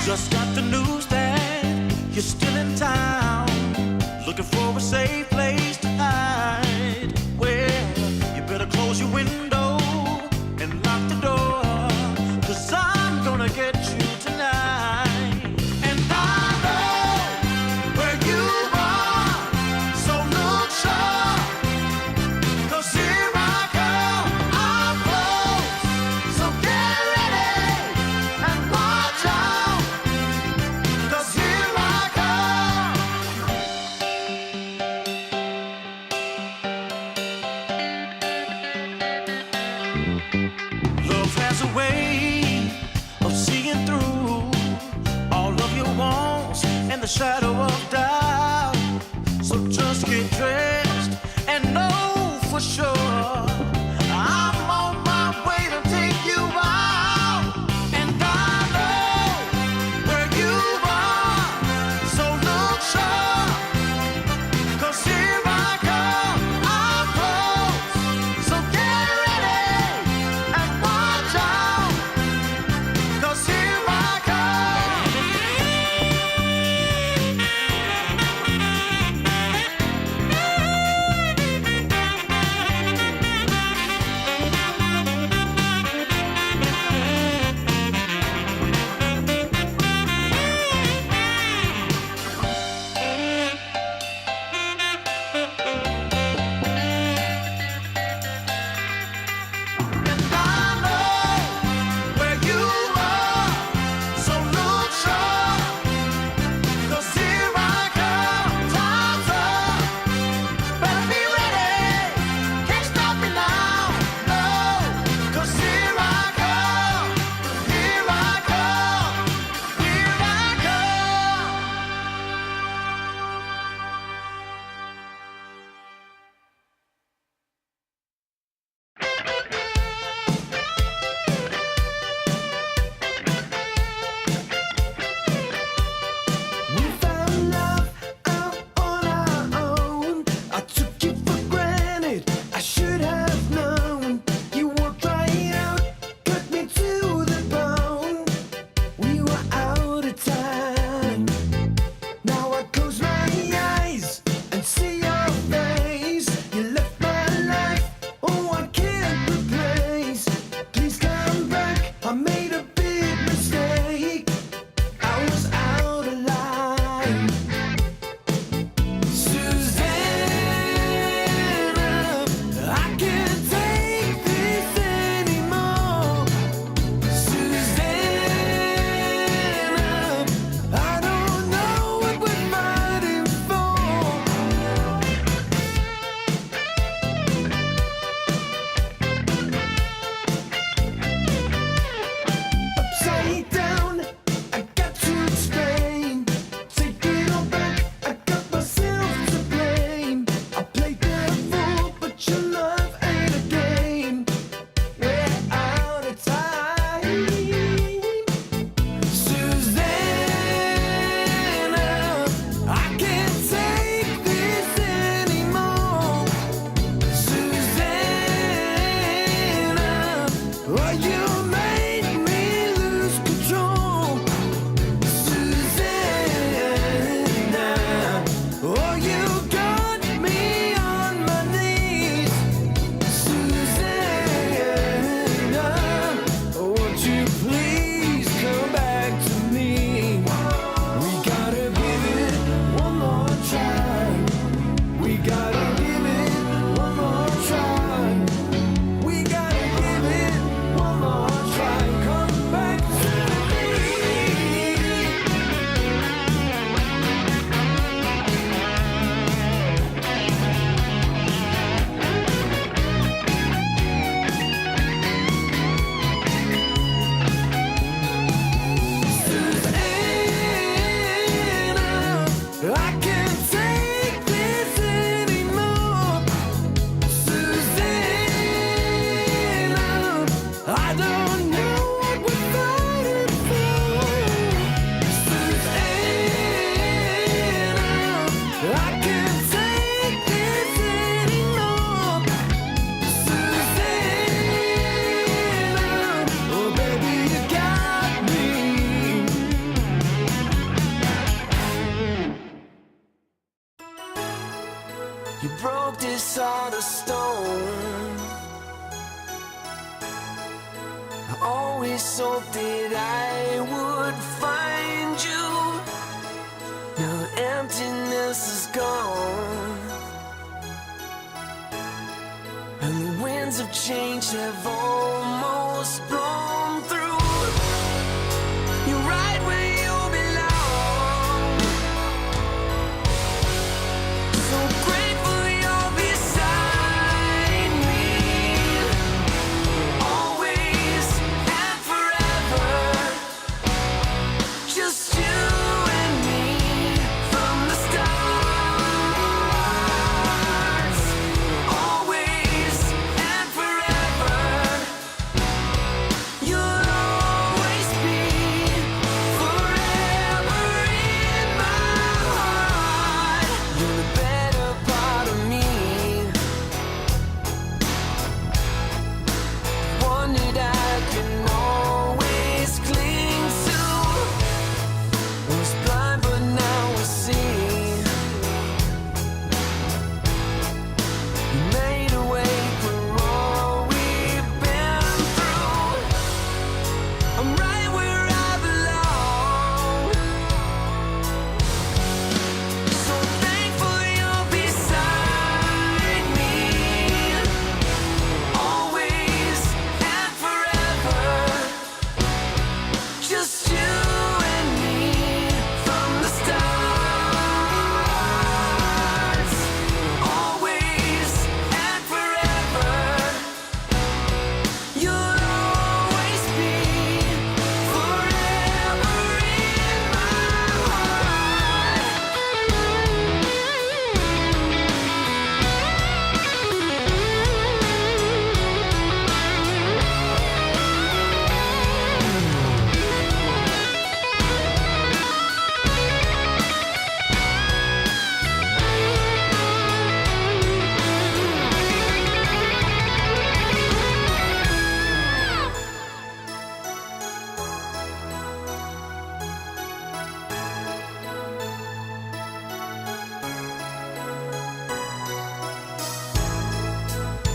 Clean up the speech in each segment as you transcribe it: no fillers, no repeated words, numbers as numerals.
Just got the news that you're still in town, looking for a safe place to hide. Well, you better close your window and lock the door, 'cause I'm gonna get you tonight. And I know where you are, so look sharp, 'cause here I come, I'm close, so get ready and watch out, 'cause here I come. broke this heart of stone. I always hoped that I would find you. Now the emptiness is gone, and the winds of change have almost blown through. You're right where you belong. So grateful you're beside me, always and forever. Just you and me from the stars. Always and forever. You'll always be forever in my heart. You're the better part of me, one that I can always cling to. Was blind but now I see. You made a way for all we've been through. I'm right where I belong. So thankful you're beside me, always and forever. Just you and me from the stars. Always and forever. You'll always be forever in my heart.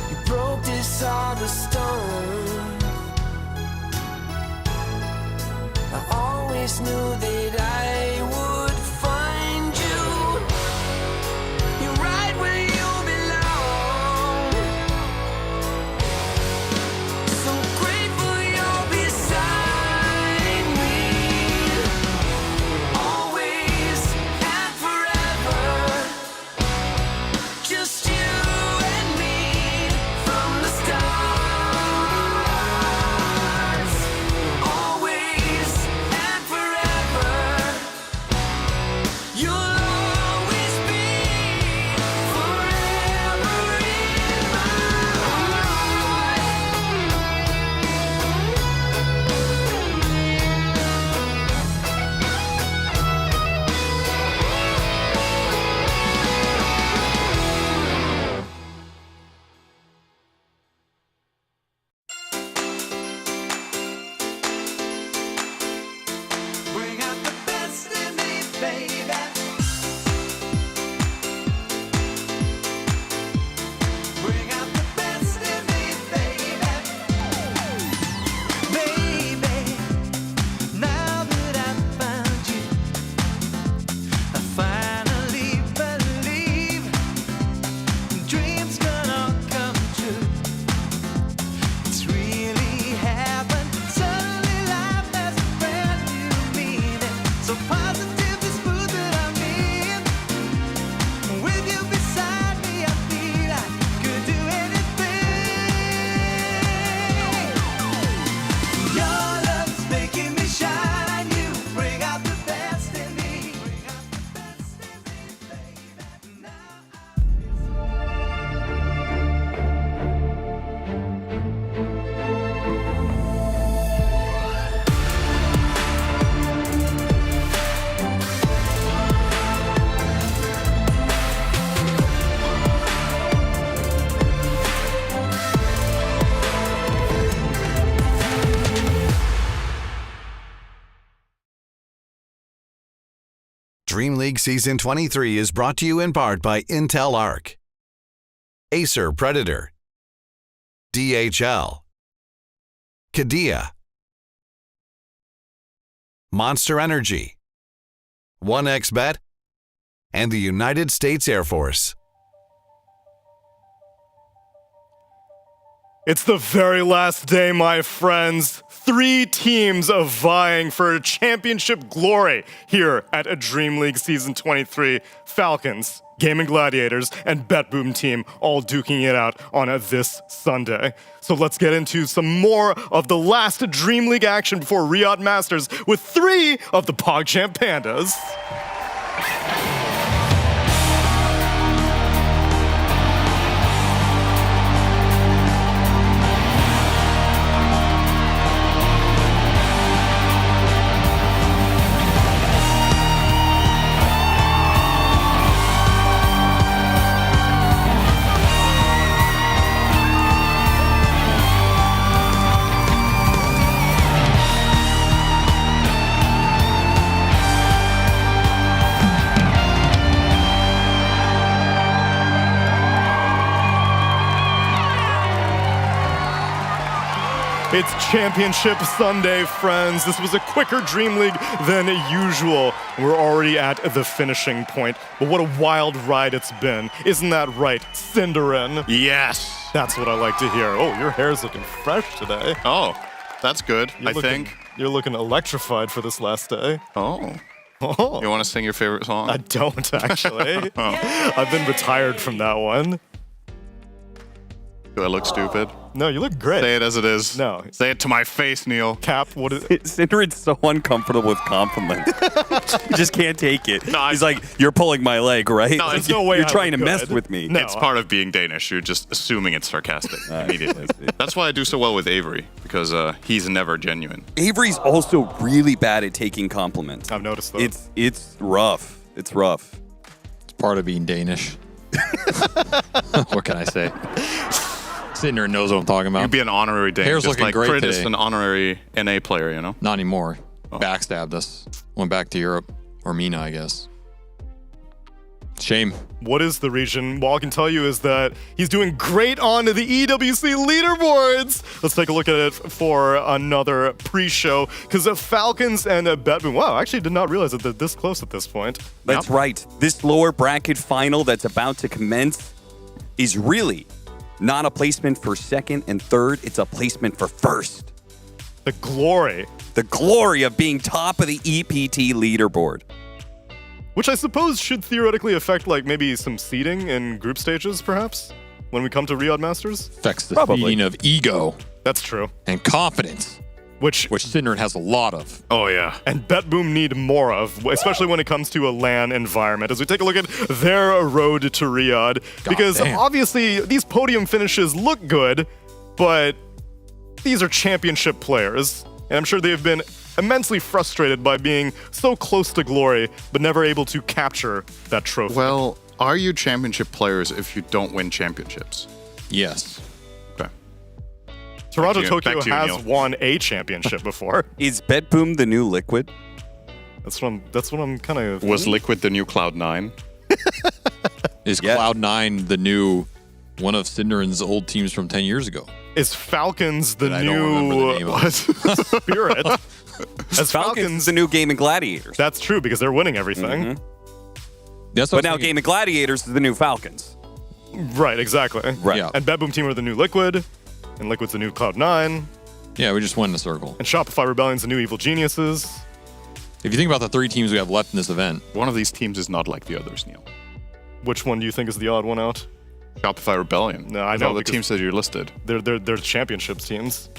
You broke this heart of stone. I always knew that I would find you. You're right where you belong. So grateful you're beside me, always and forever. Just you and me from the stars. Always and forever. You'll always be forever in my heart. Bring out the best in me, baby. Bring out the best in me, baby. Baby, now that I've found you, I finally believe dreams gonna come true. It's really happened. Suddenly life has a brand new meaning. So positive, this mood that I'm in. With you beside me, I feel I could do anything. Your love's making me shine. You bring out the best in me. Bring out the best in me, baby. Now DreamLeague Season 23 is brought to you in part by Intel Arc. Acer Predator, DHL, Qiddiya, Monster Energy, 1xBet, and the United States Air Force. It's the very last day, my friends. 3 teams are vying for championship glory here at a DreamLeague Season 23. Falcons, Gaming Gladiators, and BetBoom Team all duking it out on this Sunday. So let's get into some more of the last DreamLeague action before Riyadh Masters with 3 of the PogChamp Pandas. It's Championship Sunday, friends. This was a quicker DreamLeague than usual. We're already at the finishing point, but what a wild ride it's been. Isn't that right, Cinderin? Yes. That's what I like to hear. Oh, your hair's looking fresh today. Oh, that's good, I think. You're looking electrified for this last day. Oh. Oh. You want to sing your favorite song? I don't, actually. I've been retired from that one. Do I look stupid? No, you look great. Say it as it is. No. Say it to my face, Neil. Cap, what is it? Cinderin's so uncomfortable with compliments. He just can't take it. No, He's like, you're pulling my leg, right? No, Like, there's no way You're I trying to look mess good. with me. No. It's part of being Danish. You're just assuming it's sarcastic immediately. That's why I do so well with Avery, because he's never genuine. Avery's also really bad at taking compliments. I've noticed that. It's rough. It's rough. It's part of being Danish. What can I say? Cinder knows what I'm talking about. You'd be an honorary Dane. Hair's just looking like great Curtis, today. an honorary NA player, you know? Not anymore. Backstabbed us. Went back to Europe. Or Mina, I guess. Shame. What is the region? Well, all I can tell you is that he's doing great on the EWC leaderboards. Let's take a look at it for another pre-show, because the Falcons and BetBoom. Wow, I actually did not realize that they're this close at this point. That's right. This lower bracket final that's about to commence is really not a placement for second and third. It's a placement for first. The glory, The glory of being top of the EPT leaderboard. which I suppose should theoretically affect like maybe some seeding in group stages, perhaps, when we come to Riyadh Masters. Affects the Probably. feeling of ego That's true. and confidence, Which Cinder has a lot of. Oh, yeah. and BetBoom need more of, especially when it comes to a LAN environment. As we take a look at their road to Riyadh, because damn. obviously these podium finishes look good, but these are championship players, and I'm sure they've been immensely frustrated by being so close to glory, but never able to capture that trophy. Well, are you championship players if you don't win championships? Yes. Okay. Toronto back to you, Tokyo back to you, has Neil. won a championship before. Is BetBoom the new Liquid? That's what I'm kind of. Was Liquid the new Cloud9? Is Yeah. Cloud9 the new one of Cinderin's old teams from 10 years ago? Is Falcons the That I don't remember the name new of. Spirit? As Falcons is the new Gaming Gladiators. That's true because they're winning everything. That's what But now Gaming Gladiators is the new Falcons. Right, exactly. Right. Yeah. And BetBoom Team are the new Liquid, and Liquid's the new Cloud9, Yeah, we just went in a circle. and Shopify Rebellion's the new Evil Geniuses. If you think about the 3 teams we have left in this event, One of these teams is not like the others, Neil. Which one do you think is the odd one out? Shopify Rebellion. No, I With know, all the because- teams that you listed. They're championships teams.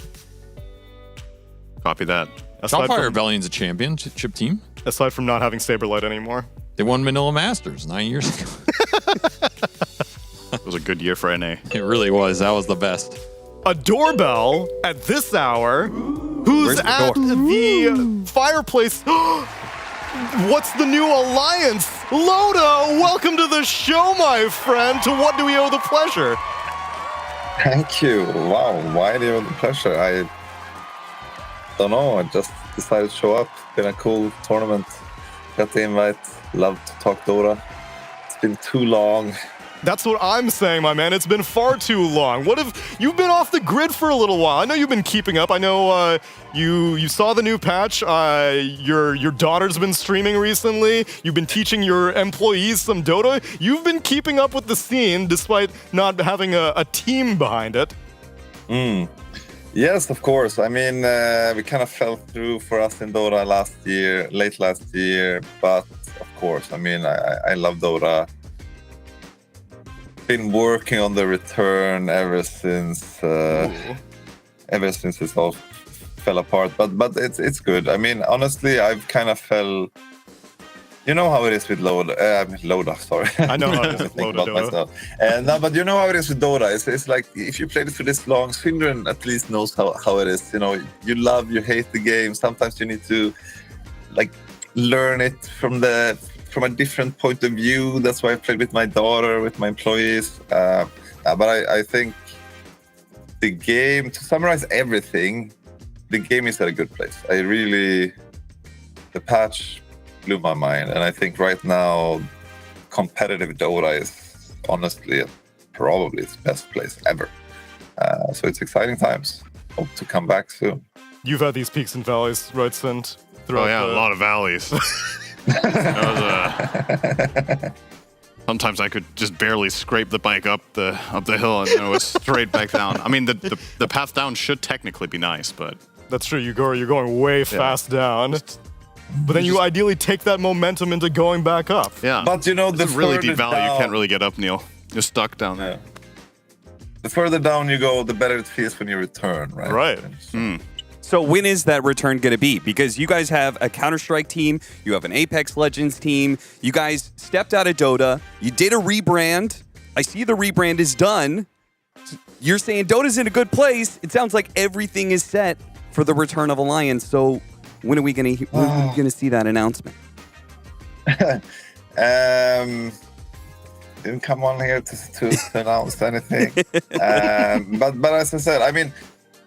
Copy that. Aside Shopify from, Rebellion's a championship team. aside from not having Saberlight anymore. They won Manila Masters 9 years ago. It was a good year for NA. It really was. That was the best. A doorbell at this hour. Who's Where's the at door? the fireplace? What's the new alliance? Loda, welcome to the show, my friend. To what do we owe the pleasure? Thank you. Wow, why do you have the pleasure? I don't know. I just decided to show up. Been a cool tournament. Got the invite. Love to talk Dota. It's been too long. That's what I'm saying, my man. It's been far too long. What if you've been off the grid for a little while? I know you've been keeping up. I know you saw the new patch. Your daughter's been streaming recently. You've been teaching your employees some Dota. You've been keeping up with the scene despite not having a team behind it. Yes, of course. I mean, we kind of fell through for us in Dota late last year. But of course, I mean, I love Dota. Been working on the return ever since it all fell apart. But it's good. I mean, honestly, I've kind of felt. You know how it is with Loda, sorry. I know how it is with Loda. No, but you know how it is with Dota. It's like, if you played it for this long, Swindren at least knows how it is. You know, you love, you hate the game. Sometimes you need to, like, learn it from a different point of view. That's why I played with my daughter, with my employees. But I think the game, to summarize everything, the game is at a good place. The patch blew my mind, and I think right now competitive Dota is honestly probably its best place ever. So it's exciting times. Hope to come back soon. You've had these peaks and valleys, right, Sint? Oh yeah, a lot of valleys. Sometimes I could just barely scrape the bike up the hill, and then it was straight back down. I mean, the path down should technically be nice, but that's true. You're going way fast down. But then you ideally take that momentum into going back up. Yeah. But you know, the really deep valley, down, you can't really get up, Neil. You're stuck down there. The further down you go, the better it feels when you return, right? Right. So when is that return going to be? Because you guys have a Counter-Strike team, you have an Apex Legends team, you guys stepped out of Dota, you did a rebrand. I see the rebrand is done. You're saying Dota's in a good place. It sounds like everything is set for the return of Alliance. So when are we going to see that announcement? Didn't come on here to announce anything. But as I said, I mean,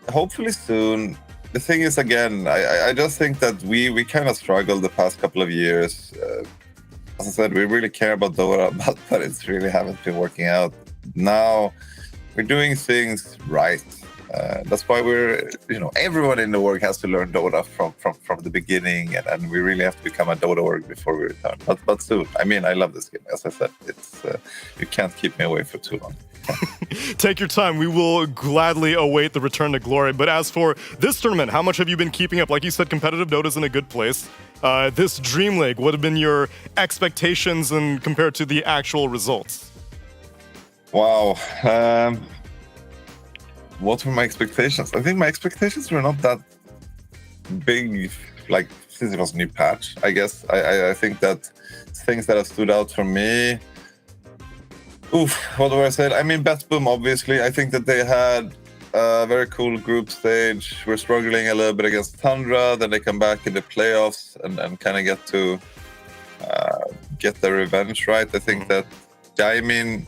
hopefully soon. The thing is, again, I just think that we kind of struggled the past couple of years. As I said, we really care about Dota, but it's really haven't been working out. Now we're doing things right. That's why everyone in the org has to learn Dota from the beginning, and we really have to become a Dota org before we return. But soon. I mean, I love this game. As I said, it's you can't keep me away for too long. Take your time. We will gladly await the return to glory. But as for this tournament, how much have you been keeping up? Like you said, competitive Dota's in a good place. This DreamLeague, what have been your expectations and compared to the actual results? Wow. What were my expectations? I think my expectations were not that big, like, since it was a new patch. I guess I think that things that have stood out for me. What do I say? I mean, Betboom, obviously. I think that they had a very cool group stage. We're struggling a little bit against Tundra. Then they come back in the playoffs and kind of get their revenge, right? I think that Gaimin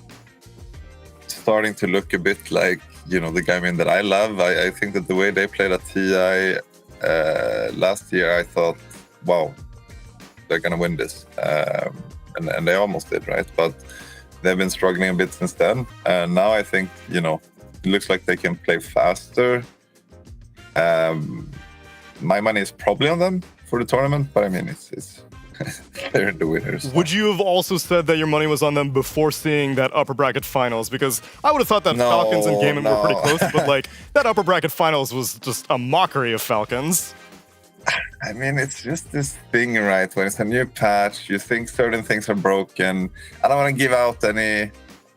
starting to look a bit like, the Gaimin that I love. I think that the way they played at TI last year, I thought, wow, they're going to win this. And they almost did, right? But they've been struggling a bit since then. And now I think, it looks like they can play faster. My money is probably on them for the tournament, but I mean, it's they're the winners. Would you have also said that your money was on them before seeing that upper bracket finals? Because I would have thought that Falcons and Gaming were pretty close, but like that upper bracket finals was just a mockery of Falcons. I mean, it's just this thing, right? When it's a new patch, you think certain things are broken. I don't want to give out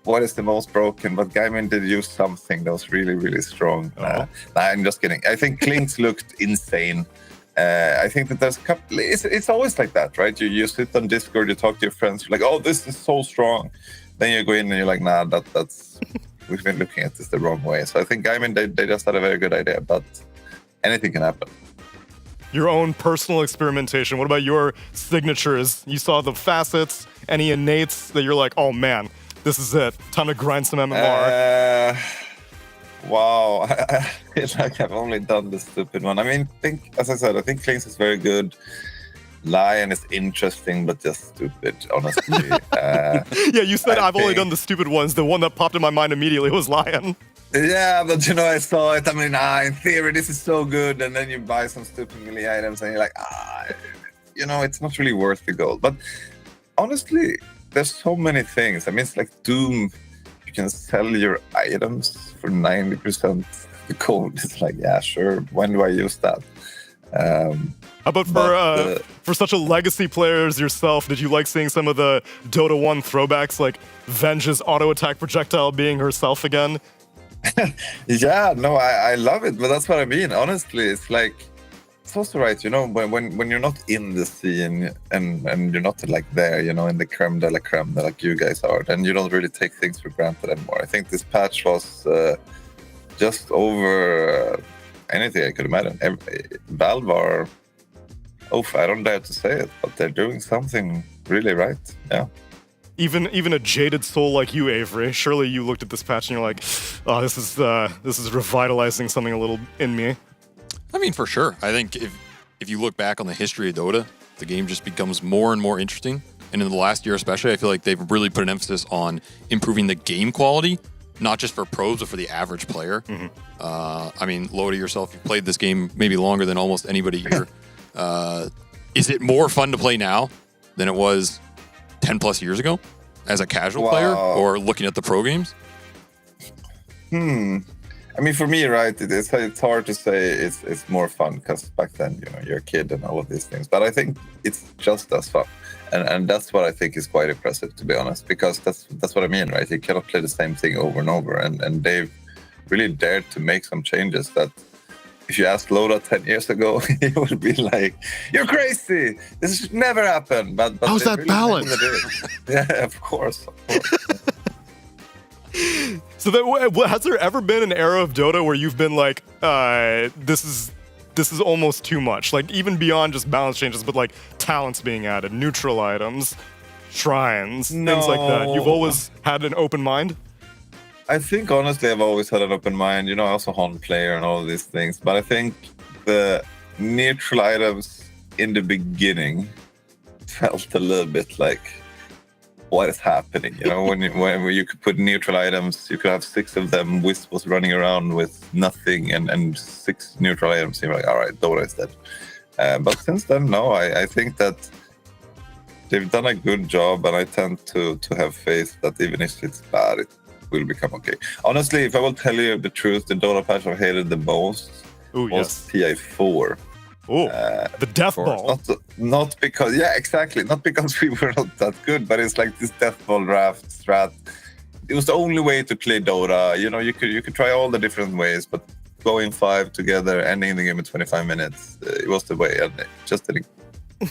what is the most broken, but Gaimin did use something that was really, really strong. I'm just kidding. I think Klinks looked insane. I think that there's a couple. It's always like that, right? You sit on Discord, you talk to your friends, you're like, "Oh, this is so strong." Then you go in and you're like, "Nah, that's we've been looking at this the wrong way." So I think Gaimin they just had a very good idea, but anything can happen. Your own personal experimentation. What about your signatures? You saw the facets, any innates that you're like, "Oh man, this is it. Time to grind some MMR." Wow, I feel like I've only done the stupid one. I mean, as I said, I think Klinks is very good. Lion is interesting, but just stupid, honestly. Yeah, you said I've only done the stupid ones. The one that popped in my mind immediately was Lion. Yeah, but I saw it. I mean, in theory, this is so good. And then you buy some stupid melee items and you're like, it's not really worth the gold. But honestly, there's so many things. I mean, it's like Doom. You can sell your items for 90% the gold. It's like, yeah, sure. When do I use that? How about for such a legacy player as yourself, did you like seeing some of the Dota 1 throwbacks, like Venge's auto attack projectile being herself again? Yeah, no, I love it, but that's what I mean. Honestly, it's like, it's also right, when you're not in the scene and you're not like there, in the creme de la creme like you guys are, then you don't really take things for granted anymore. I think this patch was just over anything I could imagine. Valve are, I don't dare to say it, but they're doing something really right. Yeah. Even a jaded soul like you, Avery, surely you looked at this patch and you're like, oh, this is revitalizing something a little in me. I mean, for sure. I think if you look back on the history of Dota, the game just becomes more and more interesting. And in the last year especially, I feel like they've really put an emphasis on improving the game quality, not just for pros, but for the average player. Mm-hmm. I mean, Loda, yourself, you've played this game maybe longer than almost anybody here. Is it more fun to play now than it was 10 plus years ago as a casual player or looking at the pro games? I mean, for me, right, it's hard to say it's more fun because back then, you're a kid and all of these things. But I think it's just as fun. And that's what I think is quite impressive, to be honest, because that's what I mean, right? You cannot play the same thing over and over. And they've really dared to make some changes that if you asked Loda 10 years ago, he would be like, you're crazy. This should never happen. But how's that really balance? Yeah, of course. So has there ever been an era of Dota where you've been like, this is almost too much? Like even beyond just balance changes, but like talents being added, neutral items, shrines, things like that. You've always had an open mind? I think honestly I've always had an open mind. I also Hon player and all of these things. But I think the neutral items in the beginning felt a little bit like, what is happening? When you could put neutral items, you could have 6 of them. Wisp was running around with nothing, and 6 neutral items. You're like, all right, Dota is dead. But since then, no, I think that they've done a good job, and I tend to have faith that even if it's bad, it will become okay. Honestly, if I will tell you the truth, the Dota patch I hated the most was TI4. Oh, the death ball. Not because, yeah, exactly. Not because we were not that good, but it's like this death ball draft strat. It was the only way to play Dota. You could try all the different ways, but going 5 together, ending the game in 25 minutes, it was the way, and it just didn't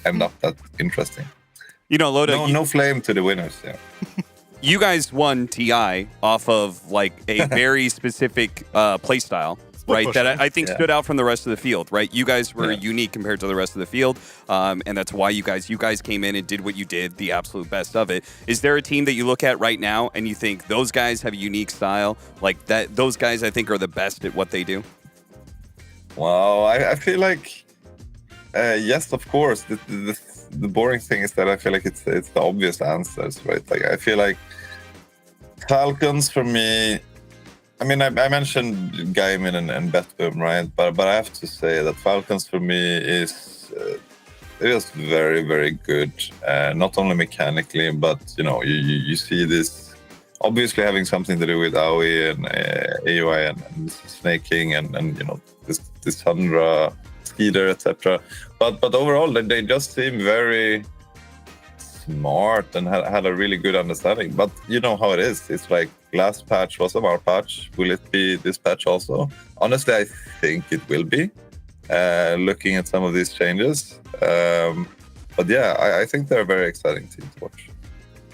end up that interesting. Loda. No flame to the winners. Yeah. You guys won TI off of like a very specific play style. Right, that I think stood out from the rest of the field. Right, you guys were unique compared to the rest of the field, and that's why you guys came in and did what you did, the absolute best of it. Is there a team that you look at right now and you think those guys have a unique style like that? Those guys, I think, are the best at what they do. Wow, I feel like yes, of course. The boring thing is that I feel like it's the obvious answers, right? Like I feel like Falcons for me. I mean, I mentioned Gaimin and Betboom, right? But I have to say that Falcons for me is very, very good. Not only mechanically, but you see this obviously having something to do with AoE and AOI and snaking and this Sandra, Skeeter, etc. But overall, they just seem very smart and had a really good understanding. But you know how it is. It's like last patch was a VAR patch. Will it be this patch also? Honestly, I think it will be. Looking at some of these changes. But yeah, I think they're a very exciting team to watch.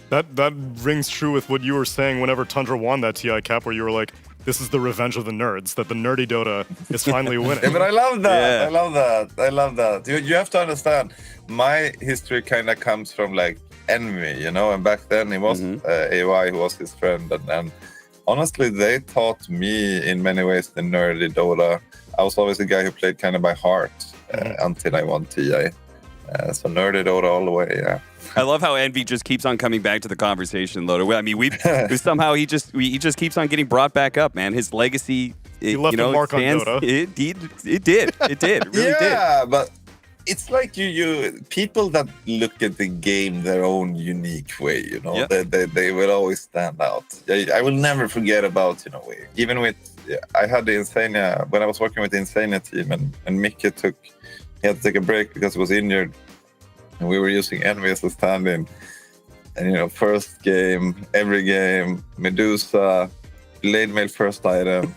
That rings true with what you were saying whenever Tundra won that TI Cap, where you were like, this is the revenge of the nerds, that the nerdy Dota is finally winning. Yeah, but I love that. Yeah. I love that. You have to understand, my history kind of comes from like envy, and back then it was AOI who was his friend. And honestly, they taught me in many ways the nerdy Dota. I was always a guy who played kind of by heart until I won TI. So nerdy Dota all the way, yeah. I love how Envy just keeps on coming back to the conversation, Loda. I mean, somehow he just keeps on getting brought back up, man. His legacy, He left a mark on Dota. It did. It really did. Yeah, but it's like you people that look at the game their own unique way, you know, they will always stand out. I will never forget about, you know, even with, I had the Insania, when I was working with the Insania team and Mickey he had to take a break because he was injured and we were using Envy as a stand-in. And, you know, first game, every game, Medusa, Blade Mail first item,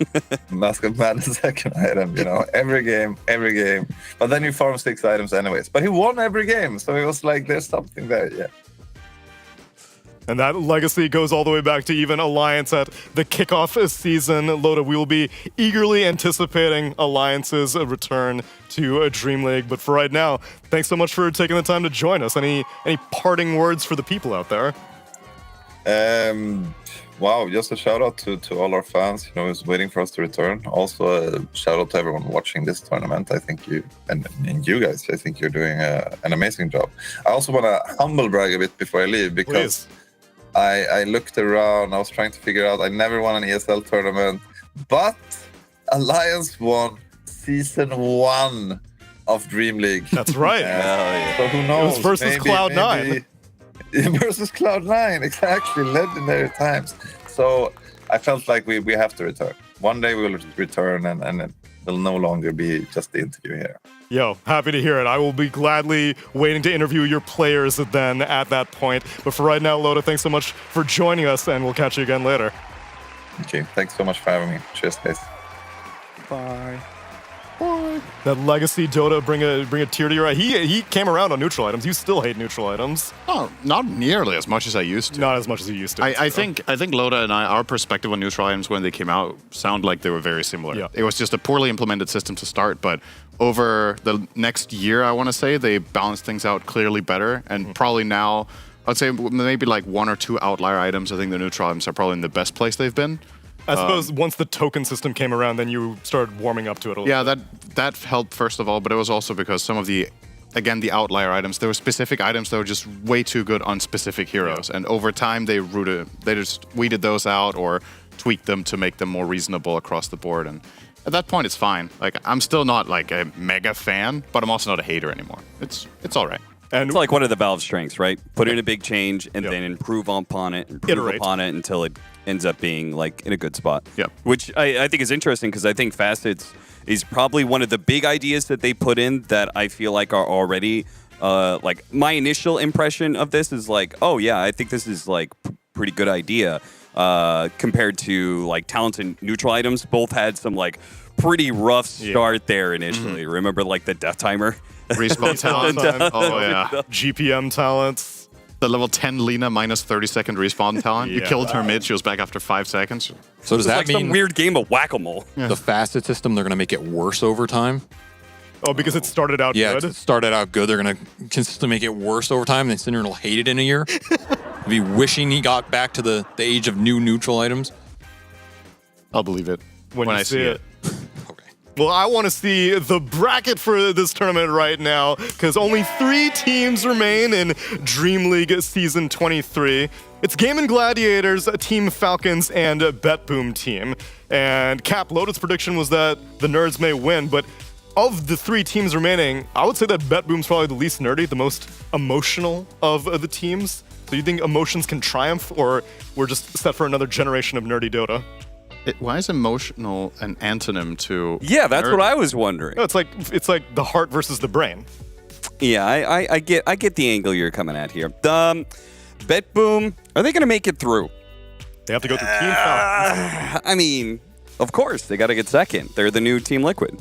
Mask of Madness second item, you know, every game. But then you farm 6 items anyways. But he won every game, so it was like, there's something there, yeah. And that legacy goes all the way back to even Alliance at the kickoff season. Loda, we will be eagerly anticipating Alliance's return to a DreamLeague. But for right now, thanks so much for taking the time to join us. Any parting words for the people out there? Wow, just a shout out to all our fans, you know, who's waiting for us to return. Also a shout out to everyone watching this tournament. I think you and you guys, I think you're doing an amazing job. I also want to humble brag a bit before I leave because I looked around, I was trying to figure out, I never won an ESL tournament, but Alliance won season 1 of DreamLeague. That's right. So who knows? It was versus Cloud9. Versus Cloud9, exactly. Legendary times. So I felt like we have to return. One day we will return and it will no longer be just the interview here. Yo, happy to hear it. I will be gladly waiting to interview your players then at that point. But for right now, Loda, thanks so much for joining us, and we'll catch you again later. Okay, thanks so much for having me. Cheers, guys. Bye. That legacy Dota bring a tear to your eye. He came around on neutral items. You still hate neutral items. Oh, not nearly as much as I used to. Not as much as you used to. I think Loda and our perspective on neutral items when they came out sound like they were very similar. Yeah. It was just a poorly implemented system to start, but over the next year, I want to say, they balanced things out clearly better. And probably now, I'd say maybe like 1 or 2 outlier items. I think the neutral items are probably in the best place they've been. I suppose once the token system came around, then you started warming up to it a little bit. That helped first of all, but it was also because some of the outlier items, there were specific items that were just way too good on specific heroes. Yeah. And over time, they just weeded those out or tweaked them to make them more reasonable across the board. And at that point, it's fine. Like, I'm still not like a mega fan, but I'm also not a hater anymore. It's all right. And it's like one of the Valve strengths, right? Put in a big change and then improve upon it until it ends up being like in a good spot. Yep. Which I think is interesting because I think Facets is probably one of the big ideas that they put in that I feel like are already like my initial impression of this is like, oh yeah, I think this is like pretty good idea compared to like talents and neutral items. Both had some like pretty rough start there initially. Mm-hmm. Remember like the death timer? Respawn talent. Oh yeah. GPM talents. The level 10 Lina minus 30-second respawn talent. You killed her mid, she was back after 5 seconds. So does that like mean some weird game of whack-a-mole? The facet system, they're going to make it worse over time? Oh, because it started out good? Yeah, it started out good. They're going to consistently make it worse over time, and then Cinder will hate it in a year. He'll be wishing he got back to the age of new neutral items. I'll believe it when I see it. Okay. Well, I want to see the bracket for this tournament right now because only 3 teams remain in DreamLeague Season 23. It's Game & Gladiators, Team Falcons, and BetBoom team. And Cap Loda's prediction was that the nerds may win, but of the 3 teams remaining, I would say that BetBoom's probably the least nerdy, the most emotional of the teams. So you think emotions can triumph, or we're just set for another generation of nerdy Dota? Why is emotional an antonym to? Yeah, that's what I was wondering. No, it's like the heart versus the brain. Yeah, I get the angle you're coming at here. BetBoom, are they going to make it through? They have to go through Team Falcons. I mean, of course, they got to get second. They're the new Team Liquid.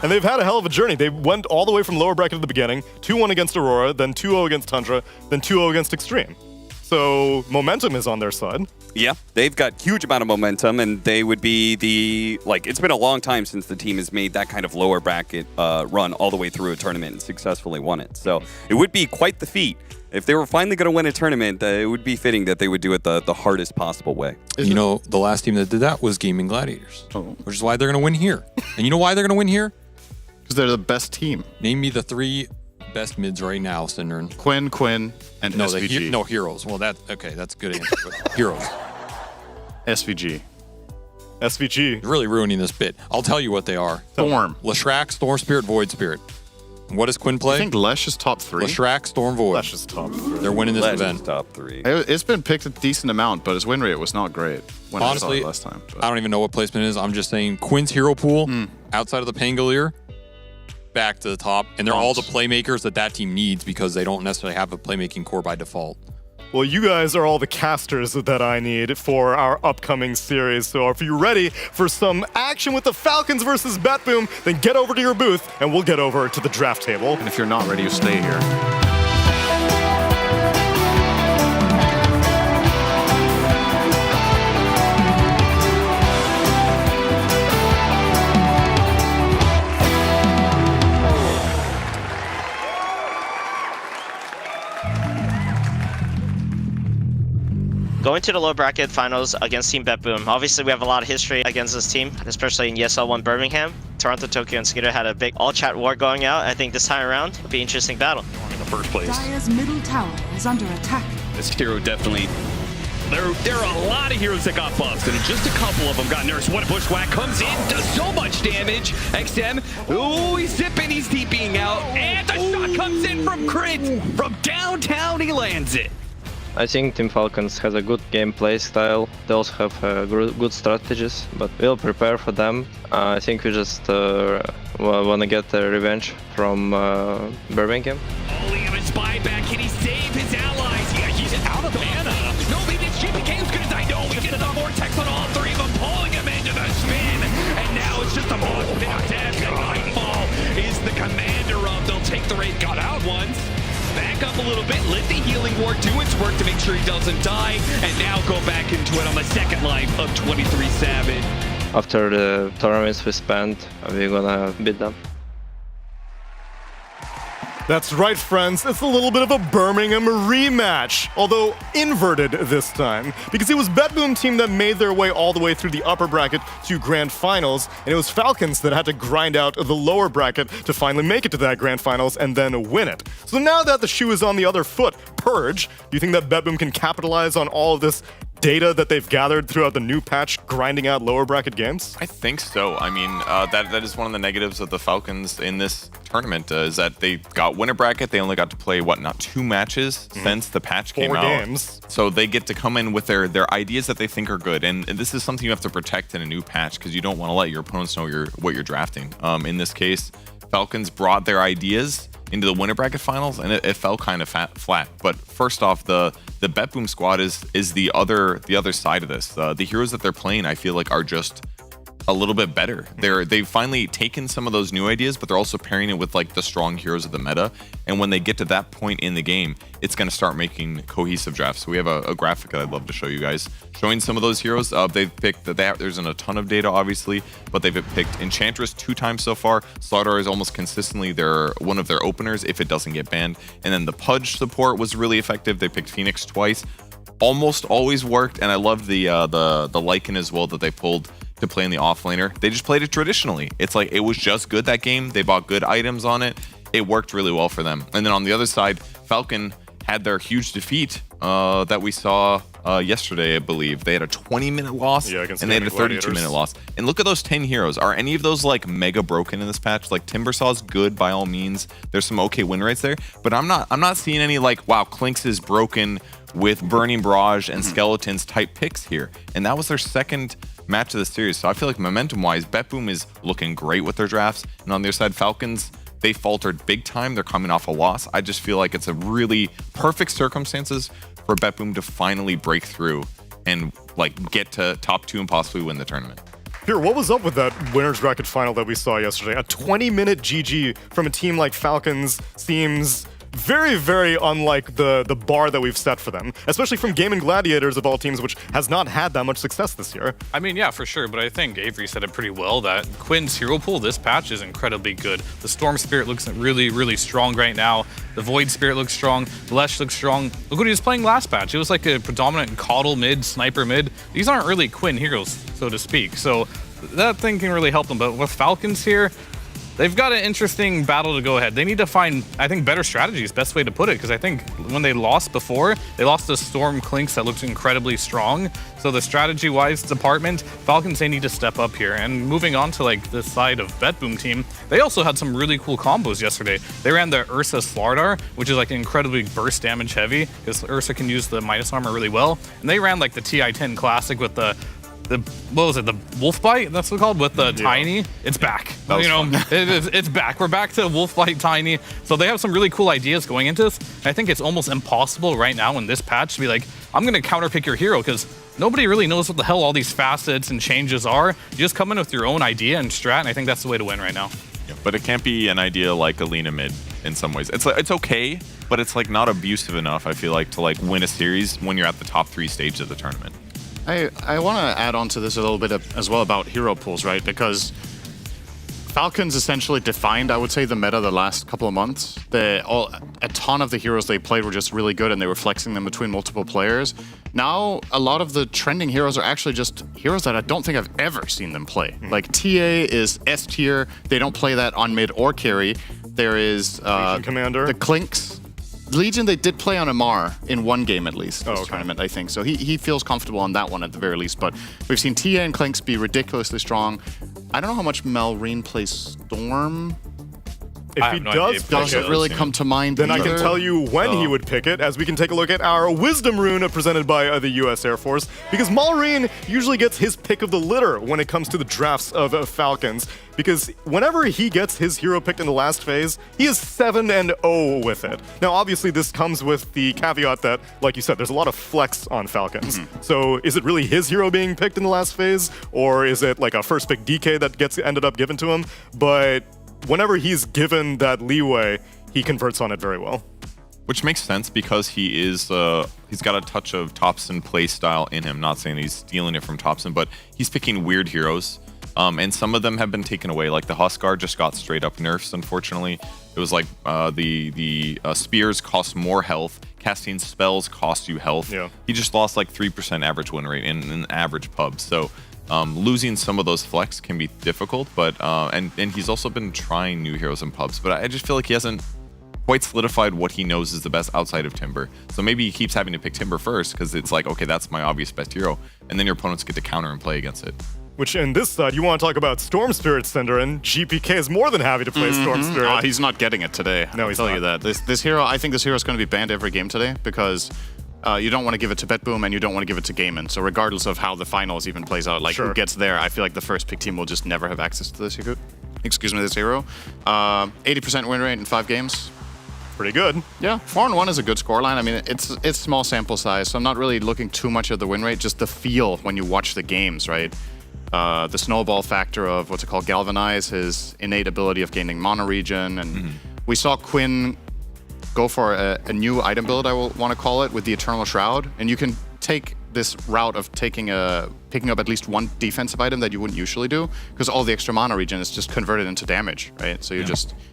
And they've had a hell of a journey. They went all the way from lower bracket at the beginning, 2-1 against Aurora, then 2-0 against Tundra, then 2-0 against Extreme. So momentum is on their side. Yeah, they've got huge amount of momentum, and they would be it's been a long time since the team has made that kind of lower bracket run all the way through a tournament and successfully won it. So it would be quite the feat. If they were finally going to win a tournament, it would be fitting that they would do it the hardest possible way. You know, the last team that did that was Gaming Gladiators, which is why they're going to win here. And you know why they're going to win here? Because they're the best team. Name me the 3 best mids right now, Synderen? Quinn, and No, SVG. heroes. Well, that's a good answer. But heroes. SVG. You're really ruining this bit. I'll tell you what they are. Storm. Leshrac, Storm Spirit, Void Spirit. What does Quinn play? I think Lesh is top 3. Leshrac, Storm, Void. That's just top 3. They're winning this Legends event. top 3. It's been picked a decent amount, but his win rate was not great when I saw Honestly, it last time. But I don't even know what placement is. I'm just saying Quinn's hero pool, outside of the Pangolier, back to the top. And they're all the playmakers that team needs because they don't necessarily have a playmaking core by default. Well, you guys are all the casters that I need for our upcoming series. So if you're ready for some action with the Falcons versus BetBoom, then get over to your booth and we'll get over to the draft table. and if you're not ready, you stay here. Going to the low bracket finals against Team BetBoom. Obviously, we have a lot of history against this team, especially in ESL 1 Birmingham. Toronto, Tokyo, and Skitter had a big all-chat war going out. I think this time around will be an interesting battle. In the first place. Dire's middle tower is under attack. This hero definitely... There are a lot of heroes that got buffs, and just a couple of them got nerfed. What a bushwhack comes in, does so much damage. XM, ooh, he's zipping, he's DPing out, and the shot comes in from Crit. From downtown, he lands it. I think Team Falcons has a good gameplay style. They also have good strategies, but we'll prepare for them. I think we just want to get a revenge from Birmingham. Only have a spy back. Can he save his allies? Yeah, he's out of mana. No, this GPK's gonna die. No, we get the vortex on all 3 of them, pulling him into the spin. And now it's just a mosh pit of death. And Nightfall is the commander of. They'll take the raid. Got out once. Back up a little bit, let the healing ward do its work to make sure he doesn't die, and now go back into it on the second life of 23 Savage. After the tournaments we spent, we're gonna beat them. That's right, friends. It's a little bit of a Birmingham rematch, although inverted this time, because it was BetBoom team that made their way all the way through the upper bracket to grand finals, and it was Falcons that had to grind out the lower bracket to finally make it to that grand finals and then win it. So now that the shoe is on the other foot, Purge, do you think that BetBoom can capitalize on all of this data that they've gathered throughout the new patch, grinding out lower bracket games? I think so. I mean, that is one of the negatives of the Falcons in this tournament, is that they got winner bracket. They only got to play, not 2 matches since the patch came 4 out. games. So they get to come in with their ideas that they think are good. And this is something you have to protect in a new patch because you don't want to let your opponents know what you're drafting. In this case, Falcons brought their ideas into the winner bracket finals, and it fell kind of flat. But first off, the BetBoom squad is the other side of this. The heroes that they're playing, I feel like, are just a little bit better. They've finally taken some of those new ideas, but they're also pairing it with like the strong heroes of the meta. And when they get to that point in the game, it's going to start making cohesive drafts. So we have a graphic that I'd love to show you guys, showing some of those heroes. They've picked there's a ton of data, obviously, but they've picked Enchantress 2 times so far. Slardar is almost consistently one of their openers if it doesn't get banned. And then the Pudge support was really effective. They picked Phoenix twice. Almost always worked, and I love the Lycan as well that they pulled to play in the offlaner. They just played it traditionally. It's like it was just good that game. They bought good items on it. It worked really well for them. And then on the other side, Falcon had their huge defeat that we saw yesterday, I believe. They had a 20-minute loss, and they had a 32-minute loss. And look at those 10 heroes. Are any of those like mega broken in this patch? Like Timbersaw's good by all means. There's some okay win rates there, but I'm not seeing any like, wow, Clinks is broken with Burning Barrage and Skeletons type picks here. And that was their second match of the series. So I feel like momentum-wise, BetBoom is looking great with their drafts. And on the other side, Falcons, they faltered big time. They're coming off a loss. I just feel like it's a really perfect circumstances for BetBoom to finally break through and like get to top 2 and possibly win the tournament. Here, what was up with that winner's bracket final that we saw yesterday? A 20-minute GG from a team like Falcons seems very, very unlike the bar that we've set for them, especially from Gaming Gladiators of all teams, which has not had that much success this year. I mean, yeah, for sure, but I think Avery said it pretty well that Quinn's hero pool this patch is incredibly good. The Storm Spirit looks really, really strong right now. The Void Spirit looks strong. The Lesh looks strong. Look what he was playing last patch. It was like a predominant Coddle mid, Sniper mid. These aren't really Quinn heroes, so to speak. So that thing can really help them. But with Falcons here, they've got an interesting battle to go ahead. They need to find, I think, better strategies, best way to put it, because I think when they lost before, they lost to Storm Clinks that looked incredibly strong. So the strategy-wise department, Falcons, they need to step up here. And moving on to like the side of BetBoom team, they also had some really cool combos yesterday. They ran the Ursa Slardar, which is like incredibly burst damage heavy, because Ursa can use the minus armor really well. And they ran like the TI-10 Classic with the what was it, the Wolf Bite, that's what it's called, with the Tiny. It's back. You know, it's back. We're back to Wolf Bite Tiny. So they have some really cool ideas going into this. I think it's almost impossible right now in this patch to be like, I'm going to counterpick your hero, because nobody really knows what the hell all these facets and changes are. You just come in with your own idea and strat, and I think that's the way to win right now. Yeah, but it can't be an idea like Alina mid in some ways. It's like, it's okay, but it's like not abusive enough, I feel like, to like win a series when you're at the top 3 stages of the tournament. I want to add on to this a little bit as well about hero pools, right? Because Falcons essentially defined, I would say, the meta the last couple of months. A ton of the heroes they played were just really good, and they were flexing them between multiple players. Now, a lot of the trending heroes are actually just heroes that I don't think I've ever seen them play. Like TA is S tier. They don't play that on mid or carry. There is Commander, the Clinks. Legion, they did play on Amar in one game at least this tournament, I think. So he feels comfortable on that one at the very least. But we've seen TA and Clinks be ridiculously strong. I don't know how much Malrine plays Storm. If he does it really come to mind, then I can tell you when he would pick it, as we can take a look at our Wisdom Rune presented by the US Air Force, because Malrine usually gets his pick of the litter when it comes to the drafts of Falcons, because whenever he gets his hero picked in the last phase, he is 7-0 with it. Now, obviously, this comes with the caveat that, like you said, there's a lot of flex on Falcons. So is it really his hero being picked in the last phase, or is it like a first pick DK that ended up given to him? But whenever he's given that leeway, he converts on it very well. Which makes sense because he is he's got a touch of Topson play style in him. Not saying he's stealing it from Topson, but he's picking weird heroes. And some of them have been taken away. Like the Huskar just got straight up nerfs, unfortunately. It was like the spears cost more health. Casting spells cost you health. Yeah. He just lost like 3% average win rate in an average pub. So losing some of those flex can be difficult, but and he's also been trying new heroes in pubs, but I just feel like he hasn't quite solidified what he knows is the best outside of Timber. So maybe he keeps having to pick Timber first because it's like, okay, that's my obvious best hero, and then your opponents get to counter and play against it. Which, in this side, you want to talk about Storm Spirit Cinder, and GPK is more than happy to play Storm Spirit. He's not getting it today. No, he's not. I'll tell you that. This hero, I think this hero is going to be banned every game today because you don't want to give it to BetBoom and you don't want to give it to Gaiman. So regardless of how the finals even plays out, like who gets there, I feel like the first pick team will just never have access to this hero. This hero. 80% win rate in 5 games. Pretty good. Yeah, 4-1 is a good scoreline. I mean, it's small sample size, so I'm not really looking too much at the win rate, just the feel when you watch the games, right? The snowball factor of what's it called, Galvanize, his innate ability of gaining mono regen, and we saw Quinn go for a new item build, I will want to call it, with the Eternal Shroud, and you can take this route of picking up at least one defensive item that you wouldn't usually do, because all the extra mono regen is just converted into damage, right? So your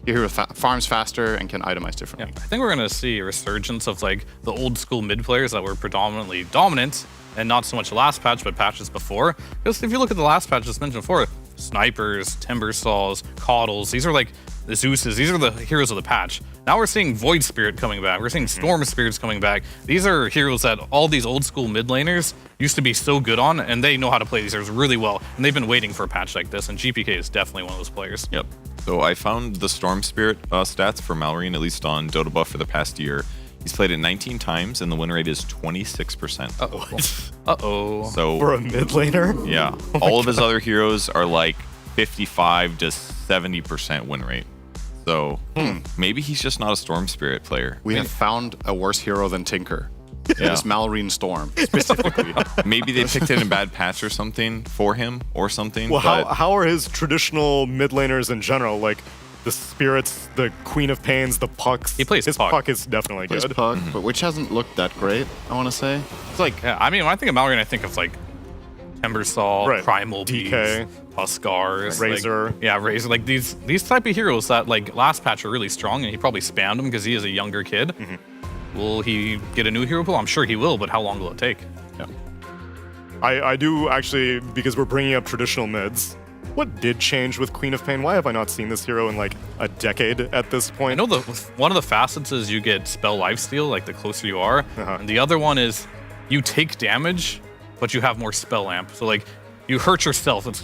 hero farms faster and can itemize differently. Yeah. I think we're going to see a resurgence of like the old school mid players that were predominantly dominant, and not so much the last patch, but patches before. Because if you look at the last patch, as mentioned before, Snipers, Timbersaws, Coddles, these are like the Zeuses, these are the heroes of the patch. Now we're seeing Void Spirit coming back, we're seeing Storm Spirits coming back. These are heroes that all these old school mid laners used to be so good on, and they know how to play these heroes really well, and they've been waiting for a patch like this, and GPK is definitely one of those players. Yep. So I found the Storm Spirit stats for Malrine, at least on Dota Buff for the past year. He's played it 19 times, and the win rate is 26%. Uh-oh. So for a mid laner? Yeah. All of his other heroes are like 55 to 70% win rate. So maybe he's just not a Storm Spirit player. We have found a worse hero than Tinker. Yeah. It's Malrine Storm, specifically. Maybe they picked it in bad patch or something for him or something. Well, how are his traditional mid laners in general? Like the Spirits, the Queen of Pains, the Pucks. He plays his Puck is definitely good. Puck, but which hasn't looked that great, I want to say. It's like, yeah, I mean, when I think of Malrine, I think of like Timbersaw, Primal DK, Beast, Huskars, Razor. Like, Razor. Like these type of heroes that like last patch are really strong, and he probably spammed them because he is a younger kid. Will he get a new hero pool? I'm sure he will, but how long will it take? Yeah. I do actually, because we're bringing up traditional mids. what did change with Queen of Pain? Why have I not seen this hero in like a decade at this point? I know one of the facets is you get spell lifesteal, like the closer you are, and the other one is you take damage, but you have more spell amp. So like you hurt yourself. It's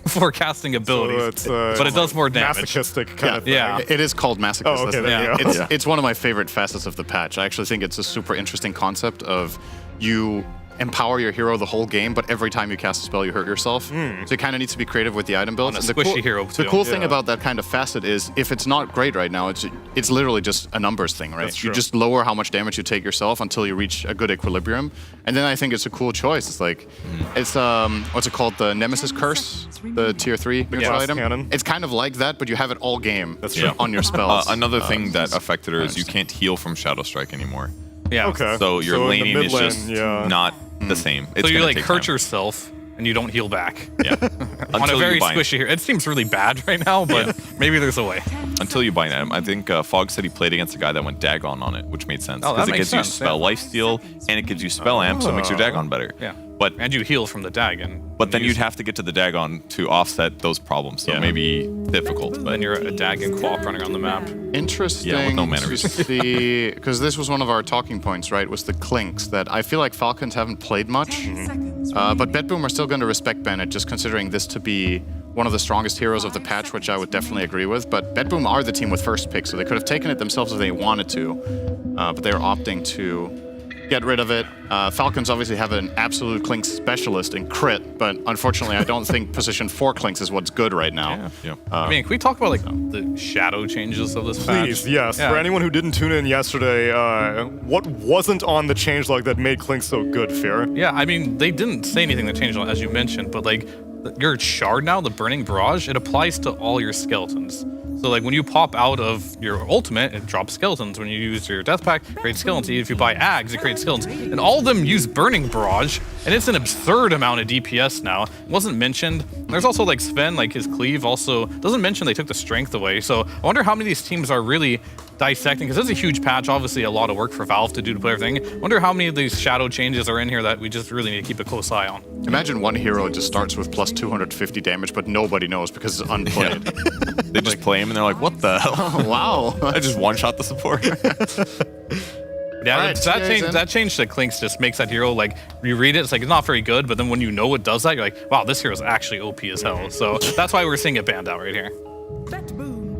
forecasting abilities, but it does more damage. Masochistic kind of thing. Yeah. It is called masochist. Oh, okay, there you go. It's one of my favorite facets of the patch. I actually think it's a super interesting concept of you empower your hero the whole game, but every time you cast a spell, you hurt yourself. So you kind of need to be creative with the item builds. On a And squishy hero, the too. cool thing about that kind of facet is if it's not great right now, it's literally just a numbers thing, right? That's You true. just lower how much damage you take yourself until you reach a good equilibrium. And then I think it's a cool choice. It's like, it's, what's it called? The Nemesis Curse, the tier 3 neutral glass item. cannon. It's kind of like that, but you have it all game. That's true. On your spells. Another thing that affected her is you can't heal from Shadow Strike anymore. Yeah. Okay. So your So in the laning is mid lane, just yeah. not the same. It's So you gonna like take hurt time. yourself and you don't heal back. Yeah. On a Until very you buy squishy hero. It seems really bad right now, but maybe there's a way. Until you buy an item. I think Fog said he played against a guy that went Dagon on it, which made sense. Oh, that Because it makes gives you sense, spell lifesteal and it gives you spell amp, so it makes your Dagon better. Yeah. But And you heal from the Dagon. but then you'd have to get to the Dagon to offset those problems. So maybe difficult. But Then you're a Dagon Quap running on the map. Interesting Yeah, with no to manners. see, because this was one of our talking points, right, was the Clinks, that I feel like Falcons haven't played much, but BetBoom are still going to respect Bennett, just considering this to be one of the strongest heroes of the patch, which I would definitely agree with, but BetBoom are the team with first pick, so they could have taken it themselves if they wanted to, but they're opting to get rid of it. Falcons obviously have an absolute Clinks specialist in crit, but unfortunately I don't think position 4 Clinks is what's good right now. yeah. I mean, can we talk about like the shadow changes of this patch? Please, yes. Yeah. For anyone who didn't tune in yesterday, what wasn't on the changelog that made Clink so good, Fear? Yeah, I mean, they didn't say anything that changed, as you mentioned, but like your shard now, the Burning Barrage, it applies to all your skeletons. So like when you pop out of your ultimate, it drops skeletons. When you use your death pack, it creates skeletons. If you buy Ags, it creates skeletons. And all of them use Burning Barrage, and it's an absurd amount of DPS now. It wasn't mentioned. There's also like Sven, like his cleave also doesn't mention they took the strength away. So I wonder how many of these teams are really dissecting, because it's a huge patch, obviously a lot of work for Valve to do to play everything. I wonder how many of these shadow changes are in here that we just really need to keep a close eye on. Imagine one hero just starts with plus 250 damage, but nobody knows because it's unplayed. They just play him and they're like, what the hell? Oh, wow. I just one-shot the support. Yeah, Alright, TA's in. that change to Clinks just makes that hero, like, you read it, it's like, it's not very good, but then when you know it does that, you're like, wow, this hero's actually OP as hell. So that's why we're seeing it banned out right here.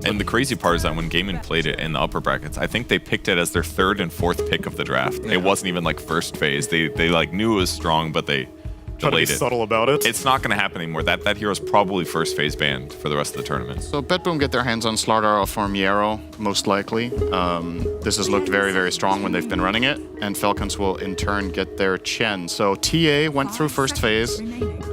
And the crazy part is that when Gaiman played it in the upper brackets, I think they picked it as their 3rd and 4th pick of the draft. It wasn't even like first phase. They like knew it was strong, but they Try to be delayed it. subtle about it. It's not going to happen anymore. That hero's probably first phase banned for the rest of the tournament. So BetBoom get their hands on Slardar or Formiero, most likely. This has looked very, very strong when they've been running it, and Falcons will in turn get their Chen. So TA went through first phase.